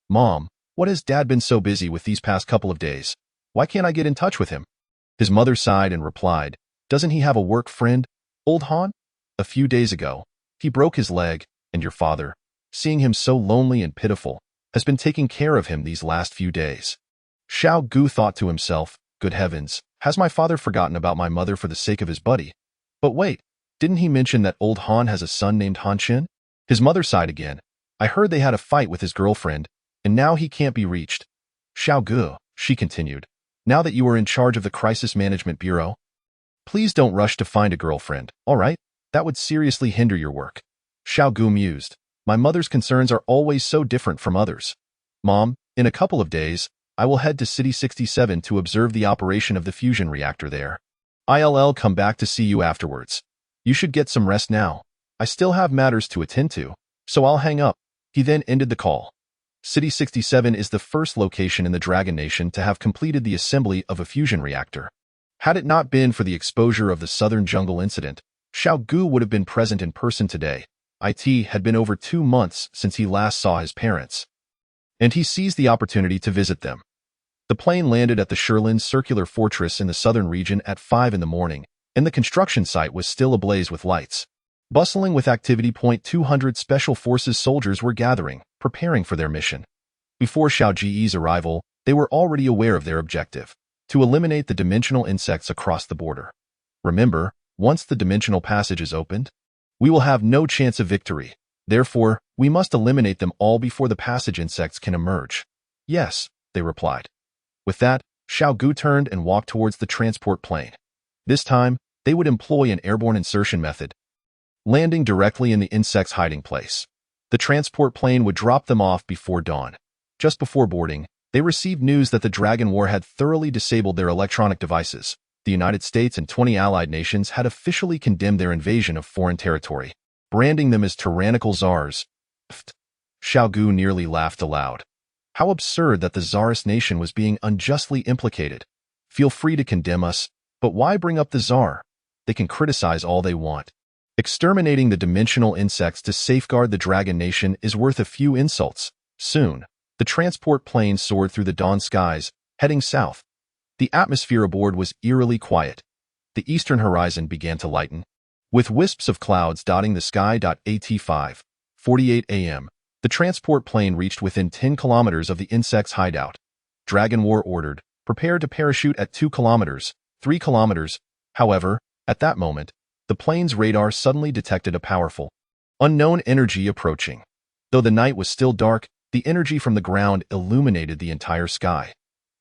Mom, what has Dad been so busy with these past couple of days? Why can't I get in touch with him? His mother sighed and replied, doesn't he have a work friend, old Han? A few days ago, he broke his leg, and your father, seeing him so lonely and pitiful, has been taking care of him these last few days. Xiao Ge thought to himself, good heavens, has my father forgotten about my mother for the sake of his buddy? But wait, didn't he mention that old Han has a son named Han Xin? His mother sighed again. I heard they had a fight with his girlfriend, and now he can't be reached. Xiao Ge, she continued, now that you are in charge of the Crisis Management Bureau, please don't rush to find a girlfriend, all right? That would seriously hinder your work. Xiao Ge mused. My mother's concerns are always so different from others. Mom, in a couple of days, I will head to City 67 to observe the operation of the fusion reactor there. I'll come back to see you afterwards. You should get some rest now. I still have matters to attend to, so I'll hang up. He then ended the call. City 67 is the first location in the Dragon Nation to have completed the assembly of a fusion reactor. Had it not been for the exposure of the Southern Jungle incident, Xiao Ge would have been present in person today. It had been over 2 months since he last saw his parents, and he seized the opportunity to visit them. The plane landed at the Shirlin Circular Fortress in the southern region at 5 in the morning, and the construction site was still ablaze with lights. Bustling with activity. 200 Special Forces soldiers were gathering, preparing for their mission. Before Xiao Ge's arrival, they were already aware of their objective, to eliminate the dimensional insects across the border. Remember, once the dimensional passage is opened, we will have no chance of victory. Therefore, we must eliminate them all before the passage insects can emerge. Yes, they replied. With that, Xiao Ge turned and walked towards the transport plane. This time, they would employ an airborne insertion method, landing directly in the insect's hiding place. The transport plane would drop them off before dawn. Just before boarding, they received news that the Dragon War had thoroughly disabled their electronic devices. The United States and 20 allied nations had officially condemned their invasion of foreign territory, branding them as tyrannical czars. Xiao Ge nearly laughed aloud. How absurd that the Tsarist nation was being unjustly implicated. Feel free to condemn us, but why bring up the Tsar? They can criticize all they want. Exterminating the dimensional insects to safeguard the dragon nation is worth a few insults. Soon, the transport plane soared through the dawn skies, heading south. The atmosphere aboard was eerily quiet. The eastern horizon began to lighten, with wisps of clouds dotting the sky. At 5:48 a.m., the transport plane reached within 10 kilometers of the insect's hideout. Dragon War ordered, prepare to parachute at 2 kilometers, 3 kilometers. However, at that moment, the plane's radar suddenly detected a powerful, unknown energy approaching. Though the night was still dark, the energy from the ground illuminated the entire sky.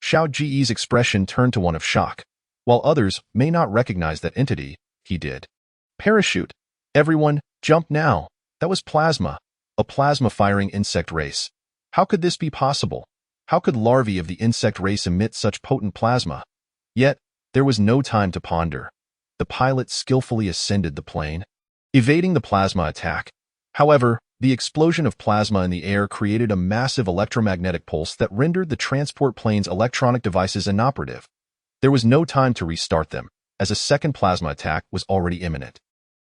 Xiao Ge's expression turned to one of shock. While others may not recognize that entity, he did. Parachute! Everyone, jump now! That was plasma. A plasma-firing insect race. How could this be possible? How could larvae of the insect race emit such potent plasma? Yet, there was no time to ponder. The pilot skillfully ascended the plane, evading the plasma attack. However, the explosion of plasma in the air created a massive electromagnetic pulse that rendered the transport plane's electronic devices inoperative. There was no time to restart them, as a second plasma attack was already imminent.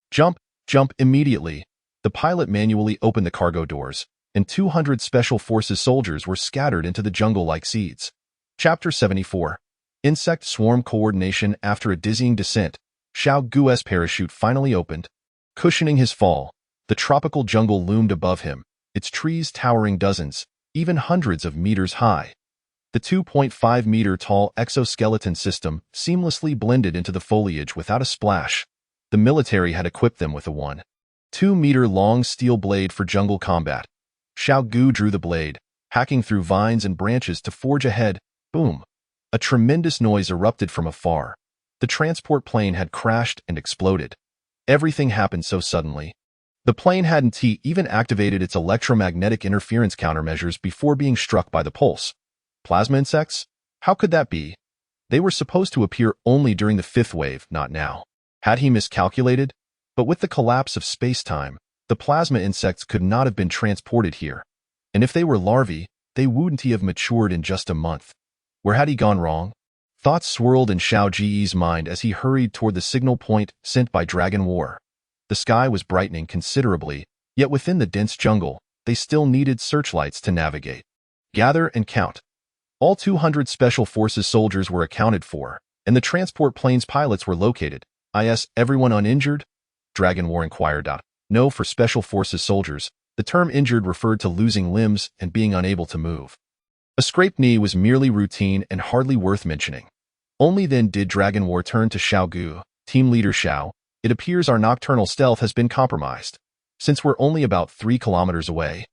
Jump, jump immediately. The pilot manually opened the cargo doors, and 200 Special Forces soldiers were scattered into the jungle like seeds. Chapter 74. Insect Swarm Coordination. After a dizzying descent, Xiao Ge's parachute finally opened. Cushioning his fall, the tropical jungle loomed above him, its trees towering dozens, even hundreds of meters high. The 2.5-meter-tall exoskeleton system seamlessly blended into the foliage without a splash. The military had equipped them with a 1.2-meter-long steel blade for jungle combat. Xiao Ge drew the blade, hacking through vines and branches to forge ahead. Boom! A tremendous noise erupted from afar. The transport plane had crashed and exploded. Everything happened so suddenly. The plane hadn't even activated its electromagnetic interference countermeasures before being struck by the pulse. Plasma insects? How could that be? They were supposed to appear only during the fifth wave, not now. Had he miscalculated? But with the collapse of space-time, the plasma insects could not have been transported here. And if they were larvae, they wouldn't have matured in just a month. Where had he gone wrong? Thoughts swirled in Xiao Ge's mind as he hurried toward the signal point sent by Dragon War. The sky was brightening considerably, yet within the dense jungle, they still needed searchlights to navigate. Gather and count. All 200 Special Forces soldiers were accounted for, and the transport plane's pilots were located. Is everyone uninjured? Dragon War inquired. No, for Special Forces soldiers, the term injured referred to losing limbs and being unable to move. A scraped knee was merely routine and hardly worth mentioning. Only then did Dragon War turn to Xiao Ge. Team leader Xiao, it appears our nocturnal stealth has been compromised. Since we're only about 3 kilometers away,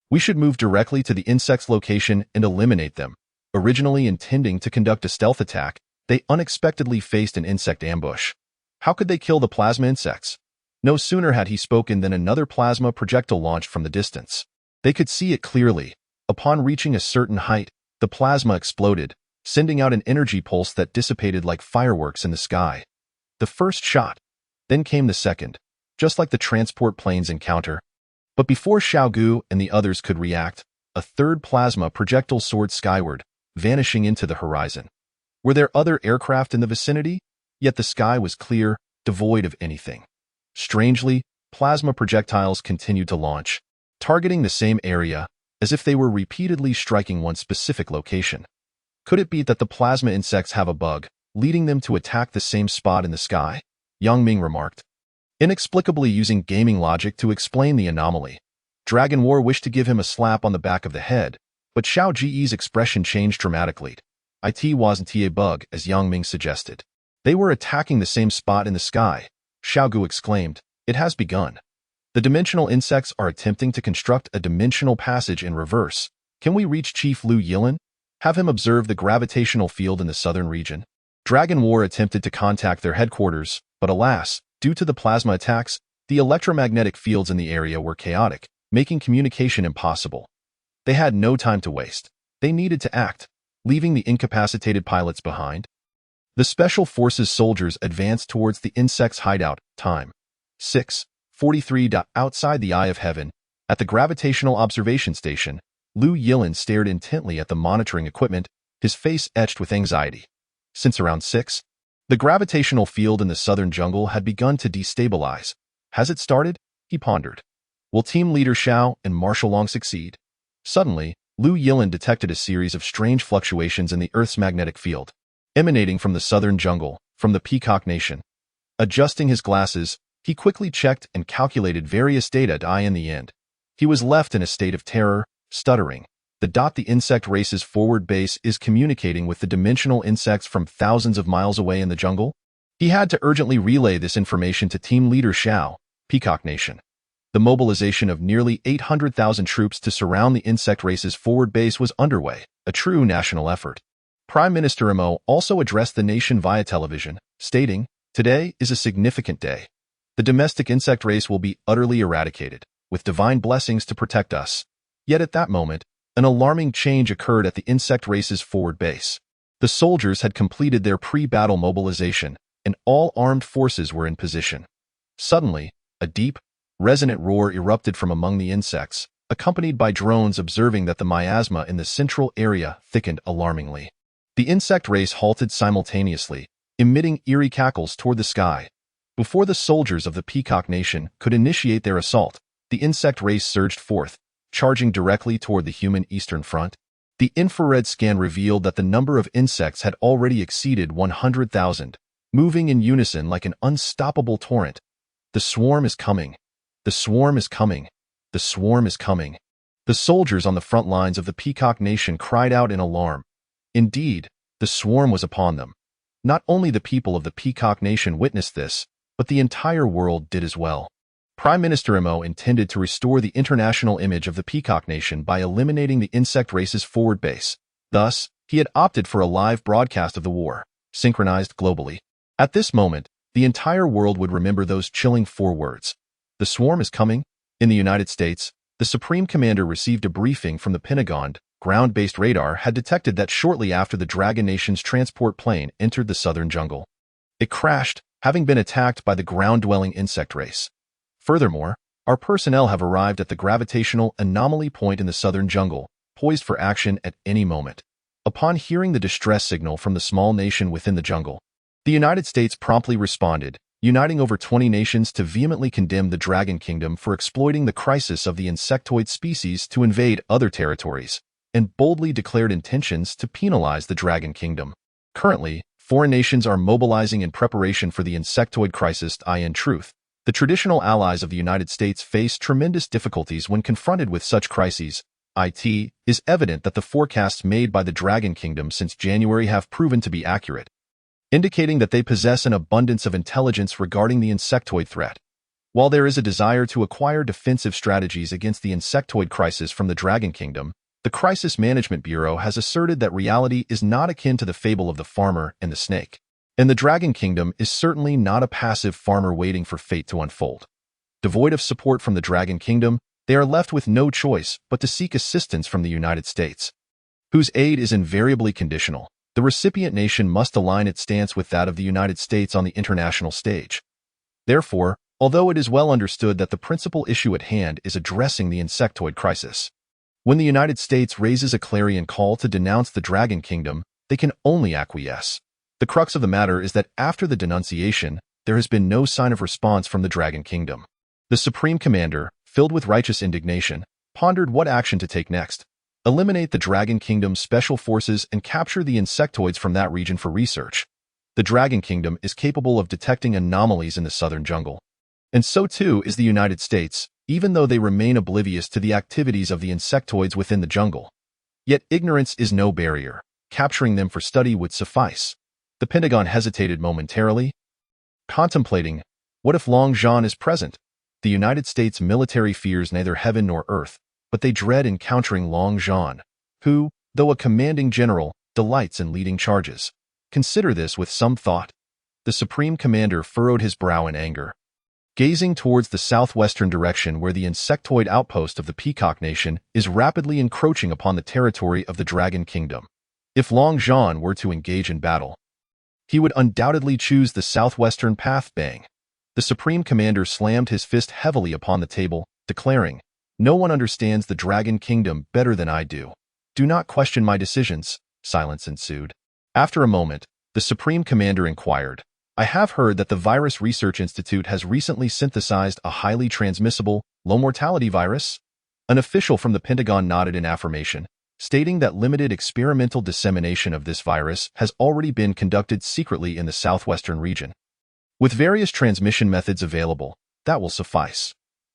we should move directly to the insect's location and eliminate them. Originally intending to conduct a stealth attack, they unexpectedly faced an insect ambush. How could they kill the plasma insects? No sooner had he spoken than another plasma projectile launched from the distance. They could see it clearly. Upon reaching a certain height, the plasma exploded, sending out an energy pulse that dissipated like fireworks in the sky. The first shot. Then came the second, just like the transport plane's encounter. But before Xiao Ge and the others could react, a third plasma projectile soared skyward, vanishing into the horizon. Were there other aircraft in the vicinity? Yet the sky was clear, devoid of anything. Strangely, plasma projectiles continued to launch, targeting the same area, as if they were repeatedly striking one specific location. Could it be that the plasma insects have a bug, leading them to attack the same spot in the sky? Yang Ming remarked, inexplicably using gaming logic to explain the anomaly. Dragon War wished to give him a slap on the back of the head, but Xiao Ge's expression changed dramatically. It wasn't a bug, as Yang Ming suggested. They were attacking the same spot in the sky. Xiao Ge exclaimed, it has begun. The dimensional insects are attempting to construct a dimensional passage in reverse. Can we reach Chief Lu Yilin? Have him observe the gravitational field in the southern region? Dragon War attempted to contact their headquarters, but alas, due to the plasma attacks, the electromagnetic fields in the area were chaotic, making communication impossible. They had no time to waste. They needed to act, leaving the incapacitated pilots behind. The Special Forces soldiers advanced towards the insect's hideout. Time 6:43. Outside the Eye of Heaven, At the gravitational observation station, Liu Yilin stared intently at the monitoring equipment, his face etched with anxiety. Since around 6, the gravitational field in the southern jungle had begun to destabilize. Has it started? He pondered. Will team leader Xiao and Marshal Long succeed? Suddenly, Liu Yilin detected a series of strange fluctuations in the Earth's magnetic field, emanating from the southern jungle, from the Peacock Nation. Adjusting his glasses, he quickly checked and calculated various data in the end. He was left in a state of terror, stuttering. The insect race's forward base is communicating with the dimensional insects from thousands of miles away in the jungle. He had to urgently relay this information to team leader Xiao, Peacock Nation. The mobilization of nearly 800,000 troops to surround the insect race's forward base was underway, a true national effort. Prime Minister Mo also addressed the nation via television, stating, "Today is a significant day. The domestic insect race will be utterly eradicated, with divine blessings to protect us." Yet at that moment, an alarming change occurred at the insect race's forward base. The soldiers had completed their pre-battle mobilization, and all armed forces were in position. Suddenly, a deep, resonant roar erupted from among the insects, accompanied by drones observing that the miasma in the central area thickened alarmingly. The insect race halted simultaneously, emitting eerie cackles toward the sky. Before the soldiers of the Peacock Nation could initiate their assault, the insect race surged forth, charging directly toward the human eastern front. The infrared scan revealed that the number of insects had already exceeded 100,000, moving in unison like an unstoppable torrent. The swarm is coming. The swarm is coming. The swarm is coming. The soldiers on the front lines of the Peacock Nation cried out in alarm. Indeed, the swarm was upon them. Not only the people of the Peacock Nation witnessed this, but the entire world did as well. Prime Minister Mo intended to restore the international image of the Peacock Nation by eliminating the insect race's forward base. Thus, he had opted for a live broadcast of the war, synchronized globally. At this moment, the entire world would remember those chilling 4 words. The swarm is coming. In the United States, the Supreme Commander received a briefing from the Pentagon. Ground-based radar had detected that shortly after the Dragon Nation's transport plane entered the southern jungle, it crashed, having been attacked by the ground-dwelling insect race. Furthermore, our personnel have arrived at the gravitational anomaly point in the southern jungle, poised for action at any moment. Upon hearing the distress signal from the small nation within the jungle, the United States promptly responded, uniting over 20 nations to vehemently condemn the Dragon Kingdom for exploiting the crisis of the insectoid species to invade other territories, and boldly declared intentions to penalize the Dragon Kingdom. Currently, foreign nations are mobilizing in preparation for the insectoid crisis. In truth, the traditional allies of the United States face tremendous difficulties when confronted with such crises. It is evident that the forecasts made by the Dragon Kingdom since January have proven to be accurate, indicating that they possess an abundance of intelligence regarding the insectoid threat. While there is a desire to acquire defensive strategies against the insectoid crisis from the Dragon Kingdom, the Crisis Management Bureau has asserted that reality is not akin to the fable of the farmer and the snake, and the Dragon Kingdom is certainly not a passive farmer waiting for fate to unfold. Devoid of support from the Dragon Kingdom, they are left with no choice but to seek assistance from the United States, whose aid is invariably conditional. The recipient nation must align its stance with that of the United States on the international stage. Therefore, although it is well understood that the principal issue at hand is addressing the insectoid crisis, when the United States raises a clarion call to denounce the Dragon Kingdom, they can only acquiesce. The crux of the matter is that after the denunciation, there has been no sign of response from the Dragon Kingdom. The Supreme Commander, filled with righteous indignation, pondered what action to take next. Eliminate the Dragon Kingdom's special forces and capture the insectoids from that region for research. The Dragon Kingdom is capable of detecting anomalies in the southern jungle. And so too is the United States, even though they remain oblivious to the activities of the insectoids within the jungle. Yet ignorance is no barrier. Capturing them for study would suffice. The Pentagon hesitated momentarily, contemplating, what if Long Zhan is present? The United States military fears neither heaven nor earth, but they dread encountering Long Zhan, who, though a commanding general, delights in leading charges. Consider this with some thought. The Supreme Commander furrowed his brow in anger, gazing towards the southwestern direction where the insectoid outpost of the Peacock Nation is rapidly encroaching upon the territory of the Dragon Kingdom. If Long Zhan were to engage in battle, he would undoubtedly choose the southwestern path. Bang! The Supreme Commander slammed his fist heavily upon the table, declaring, No one understands the Dragon Kingdom better than I do. Do not question my decisions." Silence ensued. After a moment, the Supreme Commander inquired, "I have heard that the Virus Research Institute has recently synthesized a highly transmissible, low-mortality virus?" An official from the Pentagon nodded in affirmation, stating that limited experimental dissemination of this virus has already been conducted secretly in the southwestern region. With various transmission methods available, that will suffice.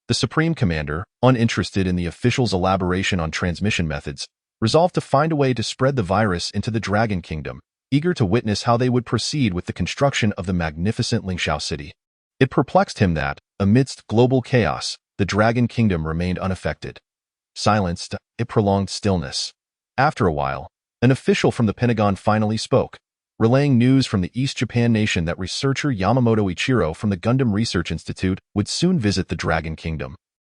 The Supreme Commander, uninterested in the official's elaboration on transmission methods, resolved to find a way to spread the virus into the Dragon Kingdom, eager to witness how they would proceed with the construction of the magnificent Lingxiao city. It perplexed him that, amidst global chaos, the Dragon Kingdom remained unaffected. Silenced, it prolonged stillness. After a while, an official from the Pentagon finally spoke, relaying news from the East Japan nation that researcher Yamamoto Ichiro from the Gundam Research Institute would soon visit the Dragon Kingdom.